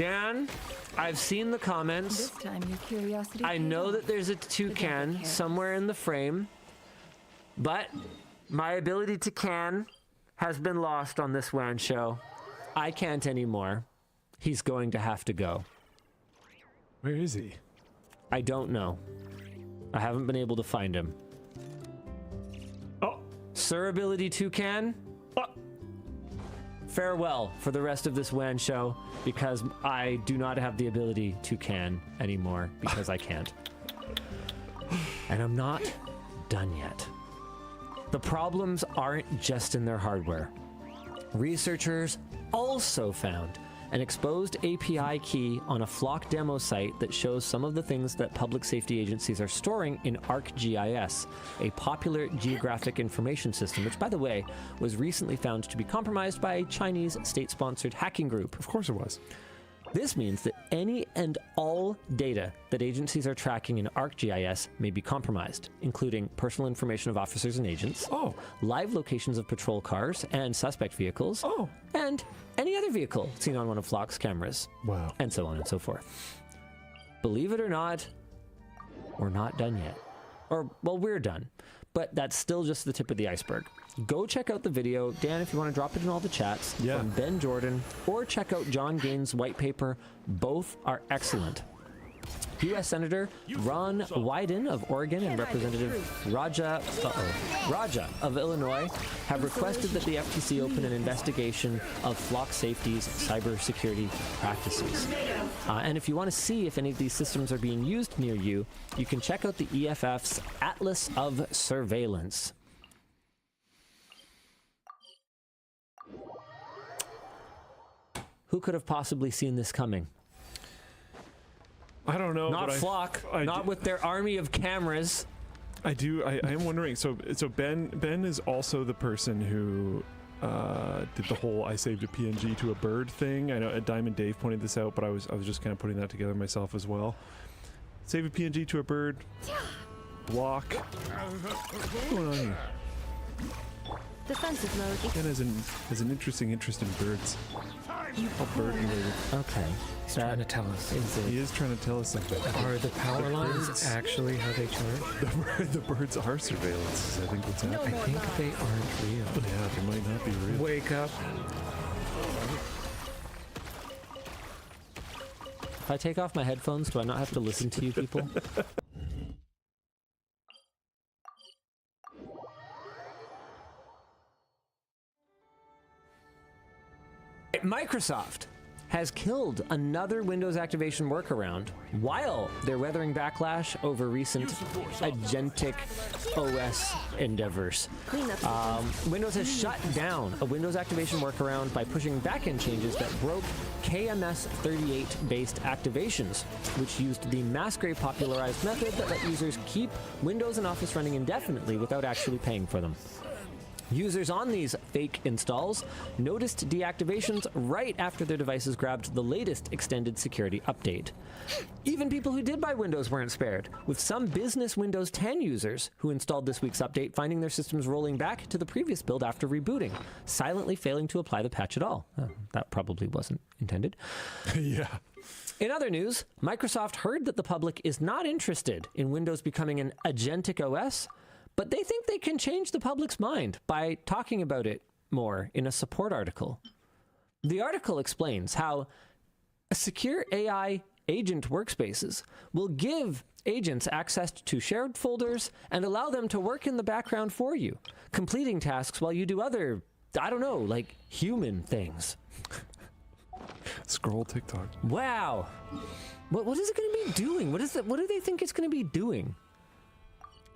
Speaker 5: Dan, I've seen the comments.
Speaker 17: This time your curiosity.
Speaker 5: I know that there's a toucan somewhere in the frame, but my ability to can has been lost on this WAN show. I can't anymore. He's going to have to go.
Speaker 15: Where is he?
Speaker 5: I don't know. I haven't been able to find him.
Speaker 15: Oh.
Speaker 5: Sir Ability Toucan, farewell for the rest of this WAN show, because I do not have the ability to can anymore, because I can't. And I'm not done yet. The problems aren't just in their hardware. Researchers also found an exposed API key on a Flock demo site that shows some of the things that public safety agencies are storing in ArcGIS, a popular geographic information system, which, by the way, was recently found to be compromised by a Chinese state-sponsored hacking group.
Speaker 15: Of course it was.
Speaker 5: This means that any and all data that agencies are tracking in ArcGIS may be compromised, including personal information of officers and agents, live locations of patrol cars and suspect vehicles, and any other vehicle seen on one of Flock's cameras.
Speaker 15: Wow.
Speaker 5: And so on and so forth. Believe it or not, we're not done yet. Or, well, we're done. But that's still just the tip of the iceberg. Go check out the video, Dan, if you want to drop it in all the chats, from Ben Jordan, or check out John Gaines' white paper. Both are excellent. U.S. Senator Ron Wyden of Oregon and Representative Raja of Illinois have requested that the FTC open an investigation of Flock Safety's cybersecurity practices. And if you want to see if any of these systems are being used near you, you can check out the EFF's Atlas of Surveillance. Who could have possibly seen this coming?
Speaker 15: I don't know.
Speaker 5: Not Flock. Not with their army of cameras.
Speaker 15: I am wondering. So Ben is also the person who did the whole "I saved a PNG to a bird" thing. I know Diamond Dave pointed this out, but I was just kind of putting that together myself as well. Save a PNG to a bird. Block. What's going on here?
Speaker 18: Defensive mode.
Speaker 15: Ben has an interesting interest in birds. All bird related.
Speaker 5: Okay.
Speaker 9: He's trying to tell us.
Speaker 15: He is trying to tell us something.
Speaker 9: Are the power lines actually how they charge?
Speaker 15: The birds are surveillance, I think what's happening.
Speaker 9: I think they aren't real.
Speaker 15: Yeah, they might not be real.
Speaker 9: Wake up.
Speaker 5: If I take off my headphones, do I not have to listen to you people? Microsoft has killed another Windows activation workaround while they're weathering backlash over recent agentic OS endeavors. Windows has shut down a Windows activation workaround by pushing backend changes that broke KMS 38-based activations, which used the Masquerade popularized method that let users keep Windows and Office running indefinitely without actually paying for them. Users on these fake installs noticed deactivations right after their devices grabbed the latest extended security update. Even people who did buy Windows weren't spared, with some business Windows 10 users who installed this week's update finding their systems rolling back to the previous build after rebooting, silently failing to apply the patch at all. That probably wasn't intended.
Speaker 15: Yeah.
Speaker 5: In other news, Microsoft heard that the public is not interested in Windows becoming an agentic OS, but they think they can change the public's mind by talking about it more in a support article. The article explains how secure AI agent workspaces will give agents access to shared folders and allow them to work in the background for you, completing tasks while you do other, I don't know, like human things.
Speaker 15: Scroll TikTok.
Speaker 5: Wow. What is it going to be doing? What do they think it's going to be doing?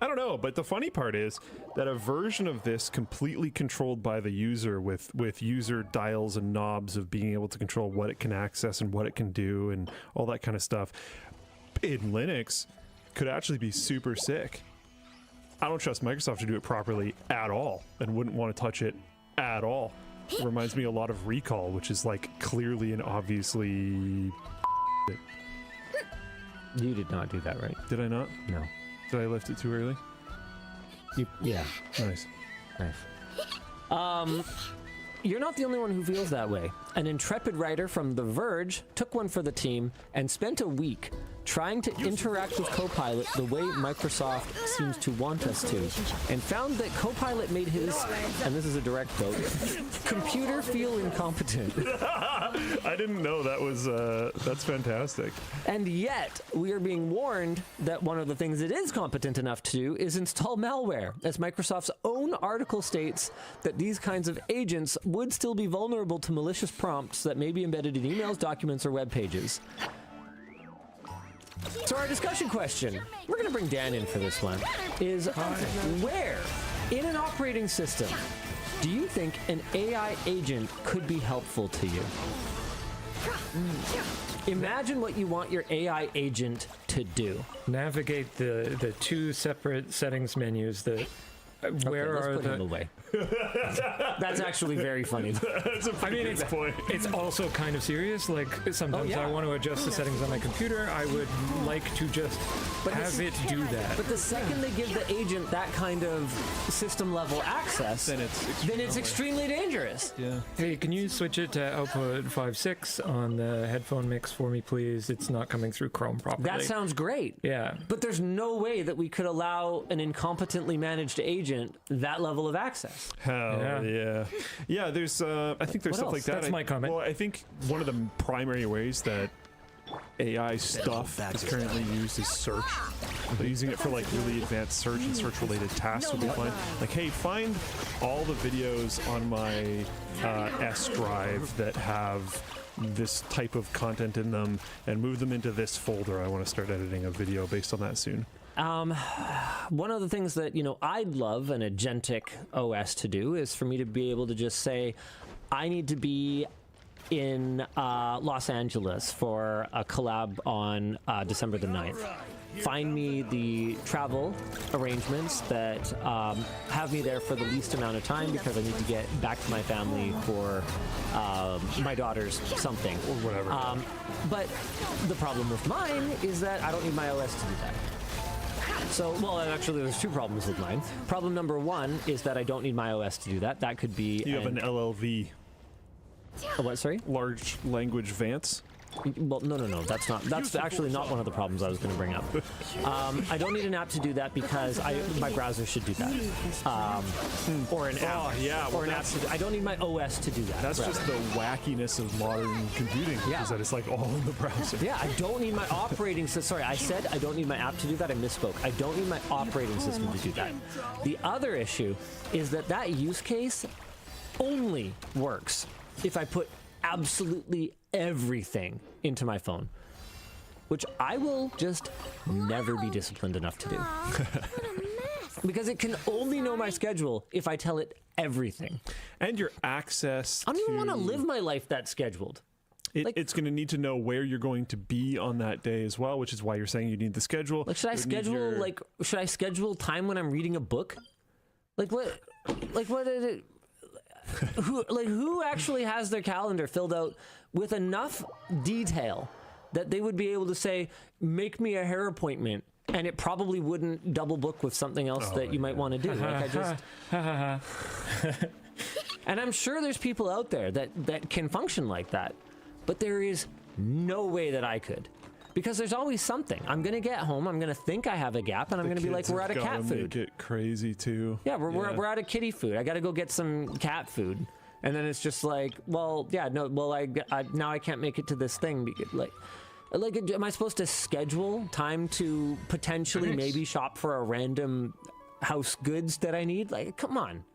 Speaker 15: I don't know, but the funny part is that a version of this completely controlled by the user with user dials and knobs of being able to control what it can access and what it can do and all that kind of stuff in Linux could actually be super sick. I don't trust Microsoft to do it properly at all and wouldn't want to touch it at all. It reminds me a lot of Recall, which is like clearly and obviously...
Speaker 5: You did not do that right.
Speaker 15: Did I not?
Speaker 5: No.
Speaker 15: Did I lift it too early?
Speaker 5: Yeah.
Speaker 15: Nice.
Speaker 5: you're not the only one who feels that way. An intrepid writer from The Verge took one for the team and spent a week trying to interact with Copilot the way Microsoft seems to want us to, and found that Copilot made his, and this is a direct quote, computer feel incompetent.
Speaker 15: I didn't know that was, that's fantastic.
Speaker 5: And yet, we are being warned that one of the things it is competent enough to do is install malware, as Microsoft's own article states that these kinds of agents would still be vulnerable to malicious prompts that may be embedded in emails, documents, or web pages. So our discussion question, we're going to bring Dan in for this one, is where in an operating system do you think an AI agent could be helpful to you? Imagine what you want your AI agent to do.
Speaker 9: Navigate the two separate settings menus that where
Speaker 5: let's
Speaker 9: are
Speaker 5: put
Speaker 9: the
Speaker 5: him away. That's actually very funny.
Speaker 15: That's a pretty good point.
Speaker 9: It's also kind of serious. Like sometimes I want to adjust the settings on my computer. I would like to just have it do that.
Speaker 5: But the second they give the agent that kind of system level access, then it's extremely dangerous.
Speaker 9: Yeah. Hey, can you switch it to output 5.6 on the headphone mix for me, please? It's not coming through Chrome properly.
Speaker 5: That sounds great.
Speaker 9: Yeah.
Speaker 5: But there's no way that we could allow an incompetently managed agent that level of access.
Speaker 15: Hell yeah. There's I think there's
Speaker 5: What
Speaker 15: stuff
Speaker 5: else?
Speaker 15: like that.
Speaker 9: That's my comment.
Speaker 15: Well, I think one of the primary ways that AI stuff is currently used is search. They're using it for like really advanced search and search related tasks will be fine. Like, hey, find all the videos on my S drive that have this type of content in them and move them into this folder. I want to start editing a video based on that soon.
Speaker 5: One of the things that, I'd love an agentic OS to do is for me to be able to just say, I need to be in Los Angeles for a collab on December the 9th. Find me the travel arrangements that have me there for the least amount of time because I need to get back to my family for my daughter's something.
Speaker 15: Or whatever.
Speaker 5: But the problem with mine is that I don't need my OS to do that. So, well, actually, there's two problems with mine. Problem number one is that I don't need my OS to do that. That could be...
Speaker 15: You have an LLV.
Speaker 5: A what, sorry?
Speaker 15: Large language Vance.
Speaker 5: Well, no. That's actually not one of the problems I was going to bring up. I don't need an app to do that because my browser should do that. Or an app.
Speaker 15: Oh, yeah.
Speaker 5: Or an app. I don't need my OS to do that.
Speaker 15: That's just the wackiness of modern computing.
Speaker 5: Yeah.
Speaker 15: Is that it's like all in the browser.
Speaker 5: Yeah, I don't need my operating system. Sorry, I said I don't need my app to do that. I misspoke. I don't need my operating system to do that. The other issue is that use case only works if I put absolutely everything into my phone, which I will just never be disciplined enough to do. Because it can only know my schedule if I tell it everything.
Speaker 15: And your access
Speaker 5: I don't even want to live my life that scheduled.
Speaker 15: It's going to need to know where you're going to be on that day as well, which is why you're saying you need the schedule.
Speaker 5: Like, should I schedule time when I'm reading a book? What is it? Who actually has their calendar filled out with enough detail that they would be able to say, make me a hair appointment, and it probably wouldn't double book with something else that you might want to do. And I'm sure there's people out there that can function like that, but there is no way that I could. Because there's always something. I'm going to get home, I'm going to think I have a gap, and I'm going to be like, we're out of cat food.
Speaker 15: Make it crazy, too.
Speaker 5: Yeah, we're out of kitty food. I got to go get some cat food. And then it's just like, now I can't make it to this thing. Because, am I supposed to schedule time to potentially maybe shop for a random house goods that I need? Like, come on.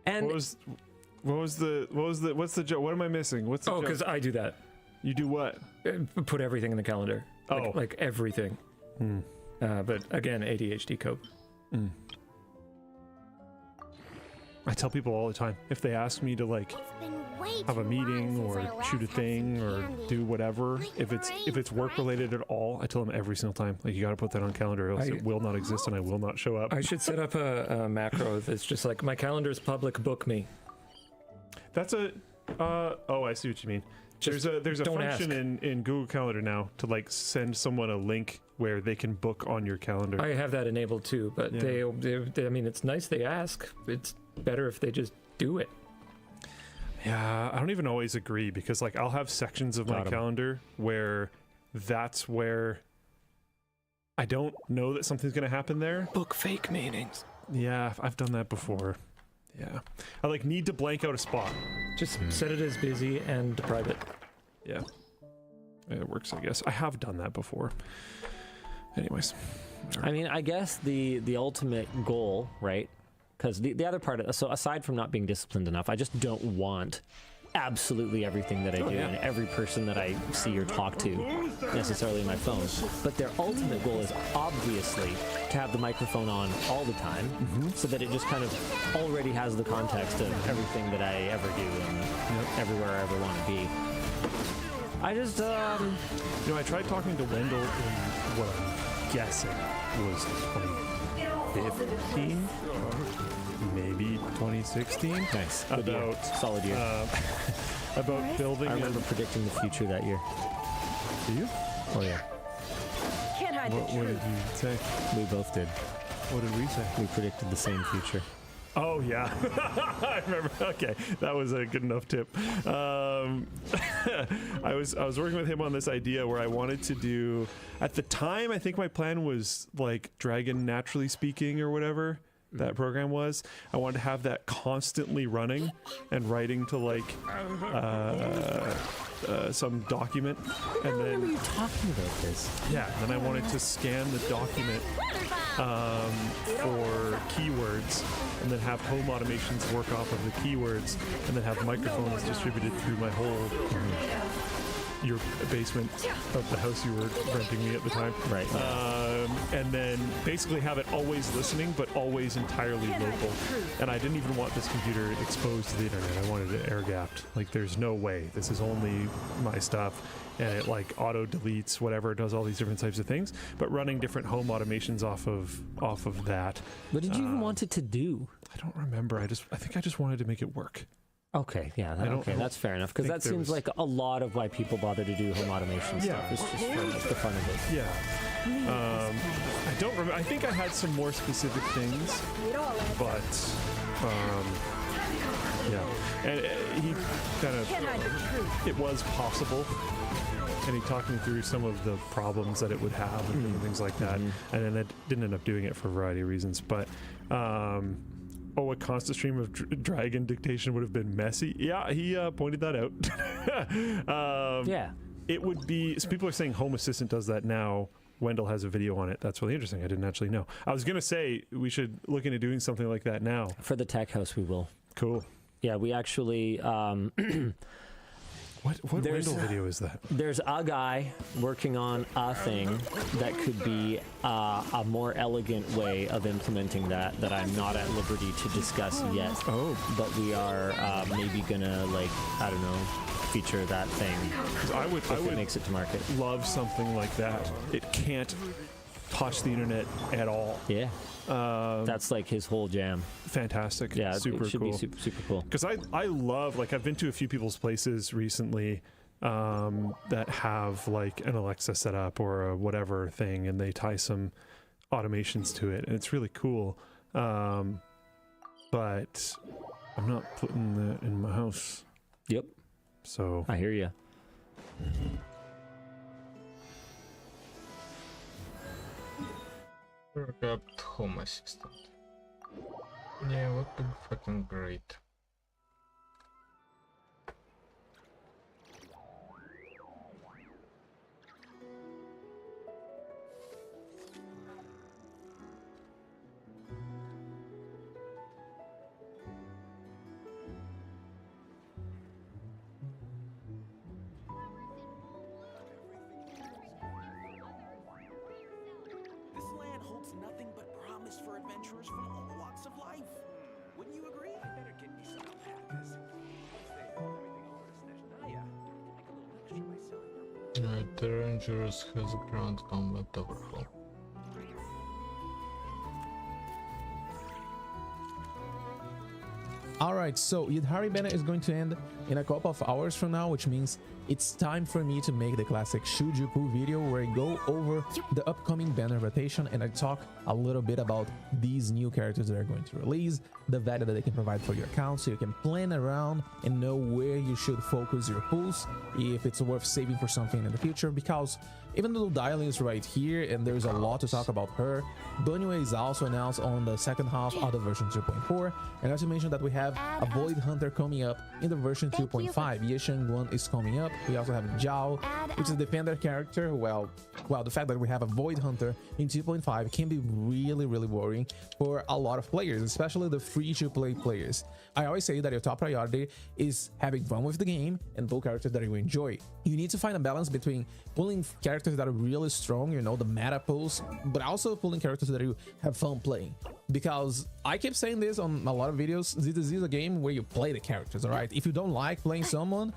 Speaker 5: And
Speaker 15: what's the joke? What am I missing? What's the joke?
Speaker 9: Because I do that.
Speaker 15: You do what?
Speaker 9: Put everything in the calendar. Like everything. But again, ADHD cope.
Speaker 15: I tell people all the time, if they ask me to have a meeting or shoot a thing or do whatever, if it's work related at all, I tell them every single time, you got to put that on calendar, else it will not exist and I will not show up.
Speaker 9: I should set up a macro that's just like, my calendar's public, book me.
Speaker 15: That's I see what you mean. There's a function in Google Calendar now to send someone a link where they can book on your calendar.
Speaker 9: I have that enabled too, but they I mean, it's nice they ask. It's better if they just
Speaker 5: do it.
Speaker 15: Yeah, I don't even always agree because like I'll have sections of my calendar where that's where I don't know that something's going to happen there.
Speaker 11: Book fake meetings.
Speaker 15: Yeah, I've done that before. Yeah. I like need to blank out a spot.
Speaker 5: Just set it as busy and private.
Speaker 15: Yeah. It works, I guess. I have done that before. Anyways.
Speaker 5: I mean, I guess the ultimate goal, right? Because the other part, so aside from not being disciplined enough, I just don't want absolutely everything that I do and every person that I see or talk to necessarily in my phone. But their ultimate goal is obviously to have the microphone on all the time so that it just kind of already has the context of everything that I ever do and everywhere I ever want to be. I just,
Speaker 15: You know, I tried talking to Wendell in what I'm guessing was 2015, maybe 2016.
Speaker 5: Nice. Good year. Solid year.
Speaker 15: About building.
Speaker 5: I remember predicting the future that year.
Speaker 15: Do you?
Speaker 5: Oh yeah.
Speaker 19: Can't hide the
Speaker 15: What did
Speaker 19: truth.
Speaker 15: you say?
Speaker 5: We both did.
Speaker 15: What did we say?
Speaker 5: We predicted the same future.
Speaker 15: Oh yeah, I remember. Okay, that was a good enough tip. I was working with him on this idea where I wanted to do. At the time, I think my plan was like Dragon Naturally Speaking or whatever that program was. I wanted to have that constantly running and writing to like some document, and then
Speaker 5: you talking about this.
Speaker 15: Yeah, then I wanted to scan the document for keywords, and then have home automations work off of the keywords, and then have microphones distributed through my whole your basement of the house you were renting me at the time.
Speaker 5: Right.
Speaker 15: And then basically have it always listening, but always entirely local. And I didn't even want this computer exposed to the internet. I wanted it air gapped. Like, there's no way. This is only my stuff. And it like auto deletes whatever, it does all these different types of things, but running different home automations off of that.
Speaker 5: What did you even want it to do?
Speaker 15: I don't remember. I think I just wanted to make it work.
Speaker 5: Okay, yeah, that's fair enough, because that seems like a lot of why people bother to do home automation stuff. It's just for like, the fun of it.
Speaker 15: Yeah. I don't remember. I think I had some more specific things, but yeah. And he kind of, it was possible. And he talked me through some of the problems that it would have and different things like that. And then I didn't end up doing it for a variety of reasons. But, a constant stream of dragon dictation would have been messy. Yeah, he pointed that out.
Speaker 5: Yeah.
Speaker 15: It would be, so people are saying Home Assistant does that now. Wendell has a video on it. That's really interesting. I didn't actually know. I was going to say we should look into doing something like that now.
Speaker 5: For the tech house, we will.
Speaker 15: Cool.
Speaker 5: Yeah, we actually...
Speaker 15: What Wendell video is that?
Speaker 5: There's a guy working on a thing that could be a more elegant way of implementing that I'm not at liberty to discuss yet.
Speaker 15: Oh.
Speaker 5: But we are maybe gonna, like, I don't know, feature that thing.
Speaker 15: I would
Speaker 5: it makes it to market.
Speaker 15: Love something like that. It can't touch the internet at all.
Speaker 5: Yeah. That's like his whole jam.
Speaker 15: Fantastic.
Speaker 5: Yeah,
Speaker 15: super
Speaker 5: it should
Speaker 15: cool.
Speaker 5: be super cool.
Speaker 15: Because I love, like, I've been to a few people's places recently that have like an Alexa set up or a whatever thing, and they tie some automations to it, and it's really cool. But I'm not putting that in my house.
Speaker 5: Yep.
Speaker 15: So
Speaker 5: I hear you.
Speaker 3: Adopt Home Assistant. Yeah, would be fucking great.
Speaker 4: Nothing but promise for adventurers from all walks of life. Wouldn't you agree? I better get me some alpacas.
Speaker 3: The Rangers has ground combat overhaul.
Speaker 2: Alright, so Yudhari Bennett is going to end in a couple of hours from now, which means it's time for me to make the classic Shujuku video where I go over the upcoming banner rotation and I talk a little bit about these new characters that are going to release, the value that they can provide for your account, so you can plan around and know where you should focus your pools, if it's worth saving for something in the future. Because even though Dialing is right here and there's a lot to talk about her, Bunny is also announced on the second half of the version 2.4, and as you mentioned that we have a Void Hunter coming up in the version 2.5. Yesheng 1 is coming up. We also have Zhao, which is a defender character. Well, the fact that we have a Void Hunter in 2.5 can be really worrying for a lot of players, especially the free-to-play players. I always say that your top priority is having fun with the game and pull characters that you enjoy. You need to find a balance between pulling characters that are really strong, you know, the meta pulls, but also pulling characters that you have fun playing. Because I keep saying this on a lot of videos, ZZZ is a game where you play the characters, alright? If you don't like playing someone,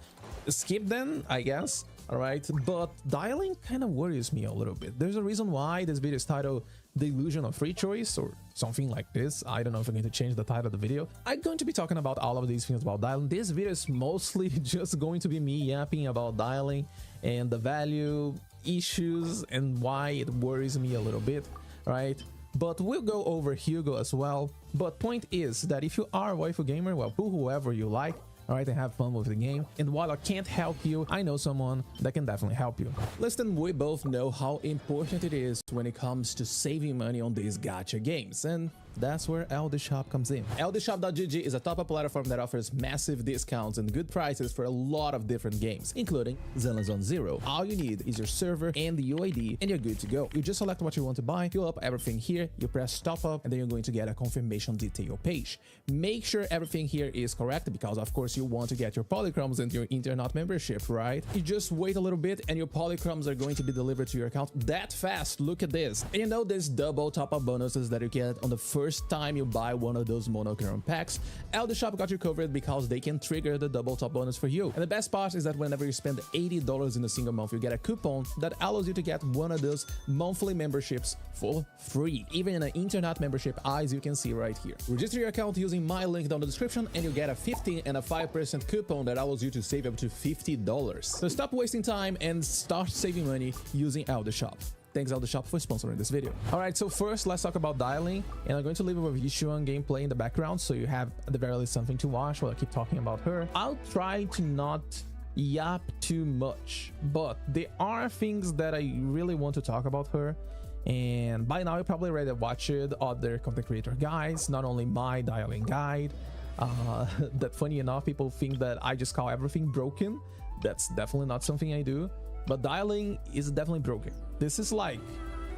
Speaker 2: skip them, I guess, alright? But Dialing kind of worries me a little bit. There's a reason why this video is titled The Illusion of Free Choice or something like this. I don't know if I'm going to change the title of the video. I'm going to be talking about all of these things about Dialing. This video is mostly just going to be me yapping about Dialing and the value, issues, and why it worries me a little bit, right? But we'll go over Hugo as well. But point is that if you are a waifu gamer, well, pull whoever you like, alright, and have fun with the game. And while I can't help you, I know someone that can definitely help you. Listen, we both know how important it is when it comes to saving money on these gacha games, and that's where LD Shop comes in. LDShop.gg is a top-up platform that offers massive discounts and good prices for a lot of different games, including Zone Zero. All you need is your server and the UID, and you're good to go. You just select what you want to buy, fill up everything here, you press top up, and then you're going to get a confirmation detail page. Make sure everything here is correct, because of course you want to get your polychromes and your internet membership, right? You just wait a little bit and your polychromes are going to be delivered to your account that fast. Look at this. And you know there's double top-up bonuses that you get on the first time you buy one of those monochrome packs. LD Shop got you covered because they can trigger the double top bonus for you. And the best part is that whenever you spend $80 in a single month, you get a coupon that allows you to get one of those monthly memberships for free, even in an internet membership, as you can see right here. Register your account using my link down in the description and you get a 15 and a 5% coupon that allows you to save up to $50. So stop wasting time and start saving money using LD Shop. Thanks LD Shop for sponsoring this video. Alright, so first let's talk about Dialing, and I'm going to leave it with Yishuan gameplay in the background so you have at the very least something to watch while I keep talking about her. I'll try to not yap too much, but there are things that I really want to talk about her, and by now you probably already watched other content creator guides, not only my Dialing guide. That funny enough, people think that I just call everything broken. That's definitely not something I do, but Dialing is definitely broken. This is like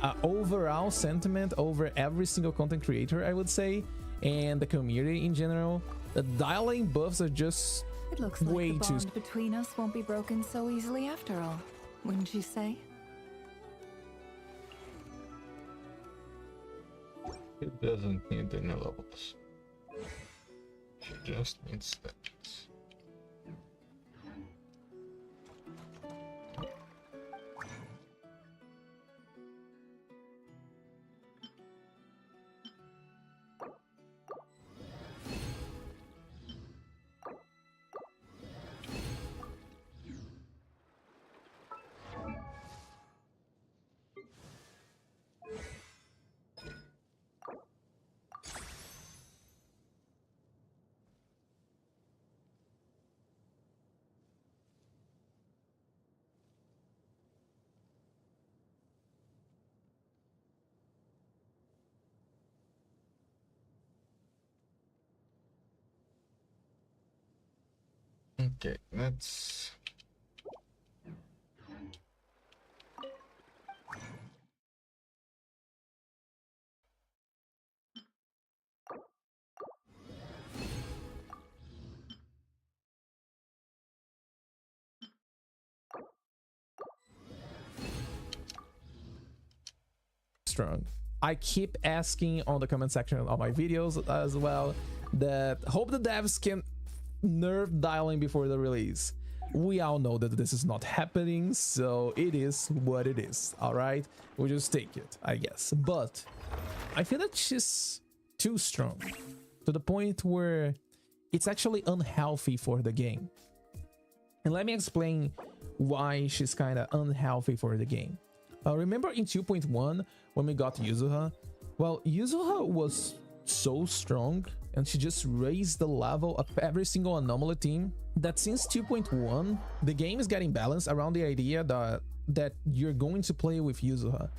Speaker 2: an overall sentiment over every single content creator, I would say, and the community in general. The Dialing buffs are just
Speaker 17: it looks like the bond between us won't be broken so easily after all, wouldn't you say?
Speaker 3: It doesn't need any levels. She just needs stats. Okay, let's...
Speaker 2: Strong. I keep asking on the comment section of my videos as well that hope the devs can nerf Dialing before the release. We all know that this is not happening, so it is what it is. All right, we'll just take it, I guess. But I feel that she's too strong to the point where it's actually unhealthy for the game. And let me explain why she's kind of unhealthy for the game. Remember in 2.1 when we got Yuzuha? Well, Yuzuha was so strong and she just raised the level of every single anomaly team that since 2.1 the game is getting balanced around the idea that you're going to play with Yuzuha.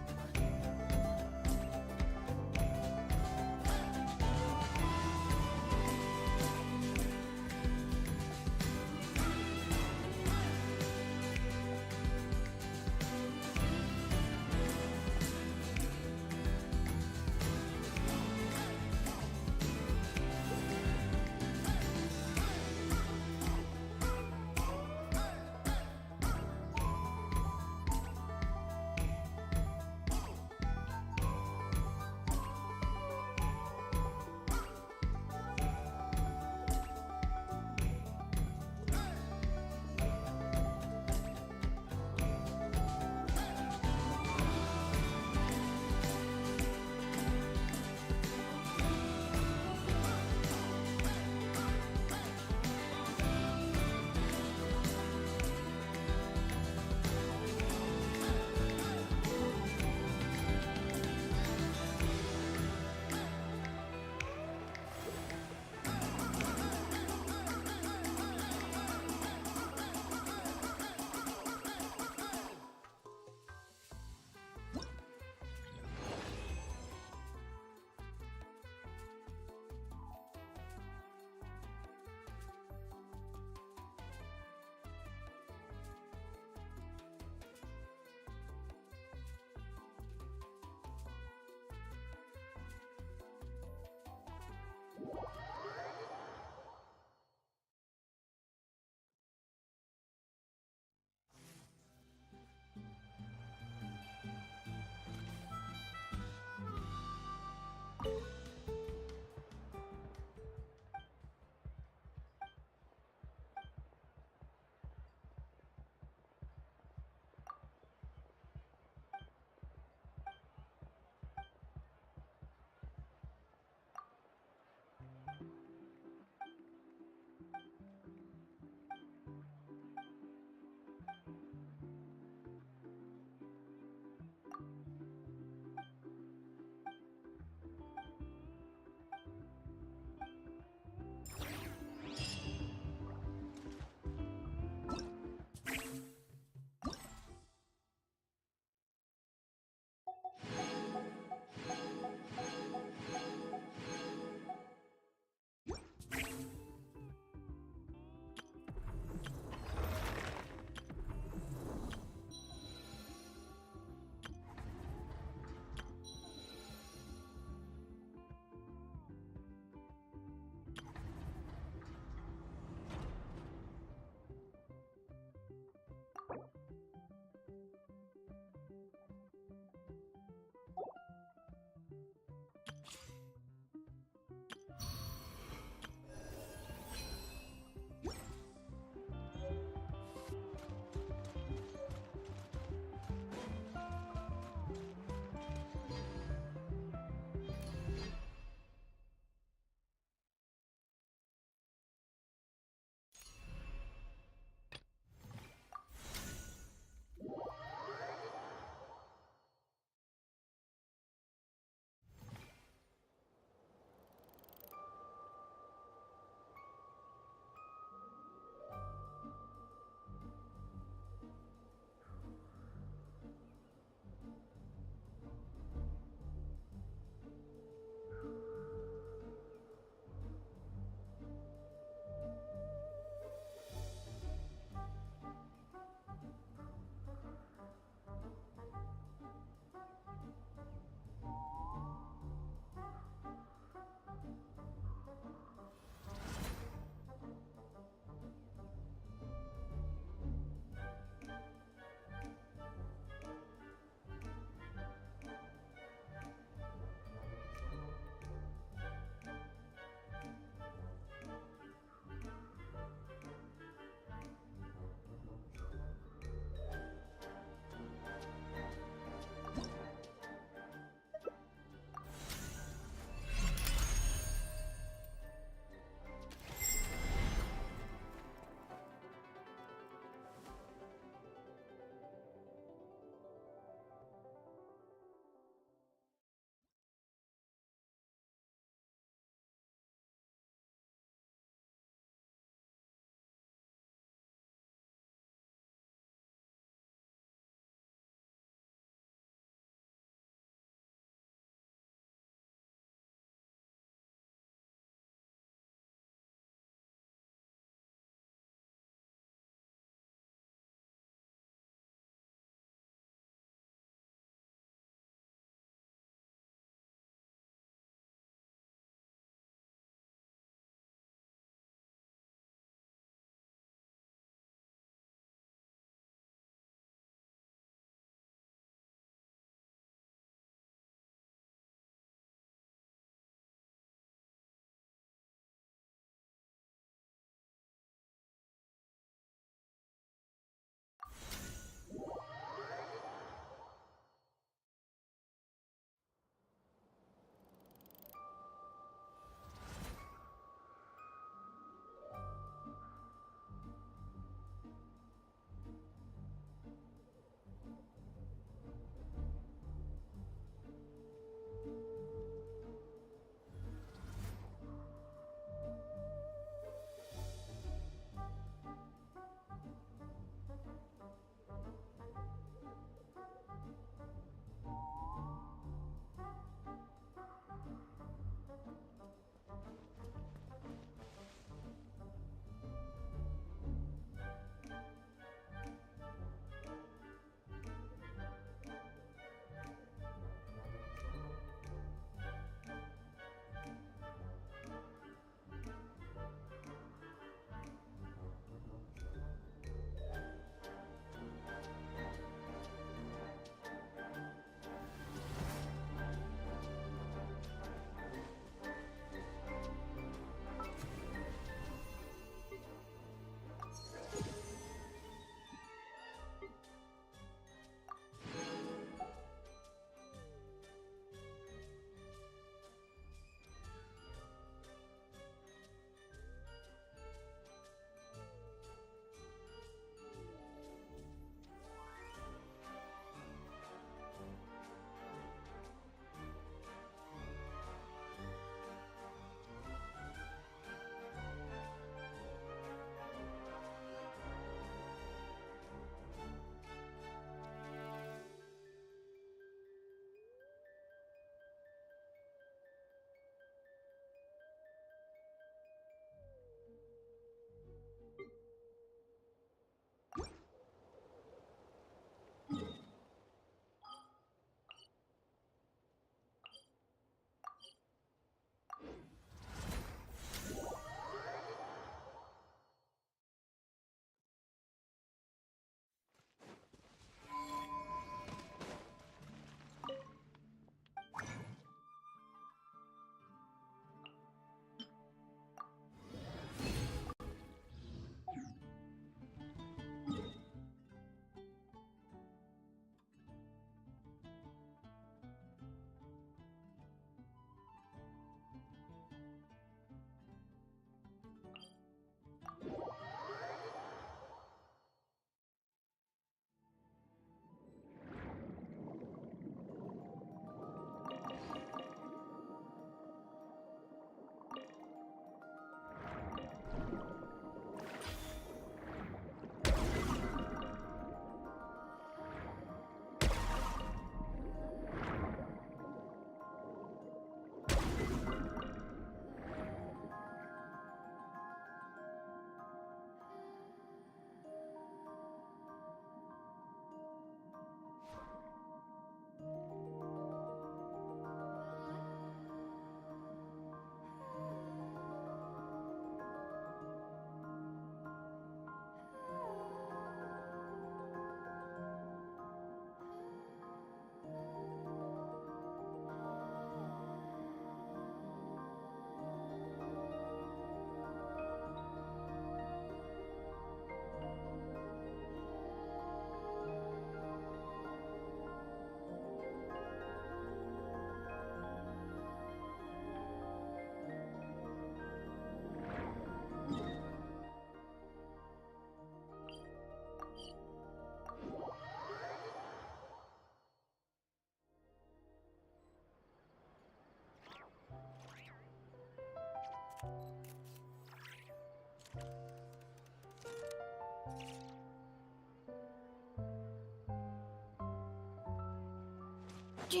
Speaker 3: I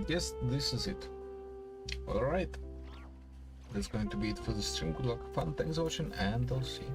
Speaker 3: guess this is it. Alright. That's going to be it for the stream. Good luck, fun, thanks for watching, and I'll see you.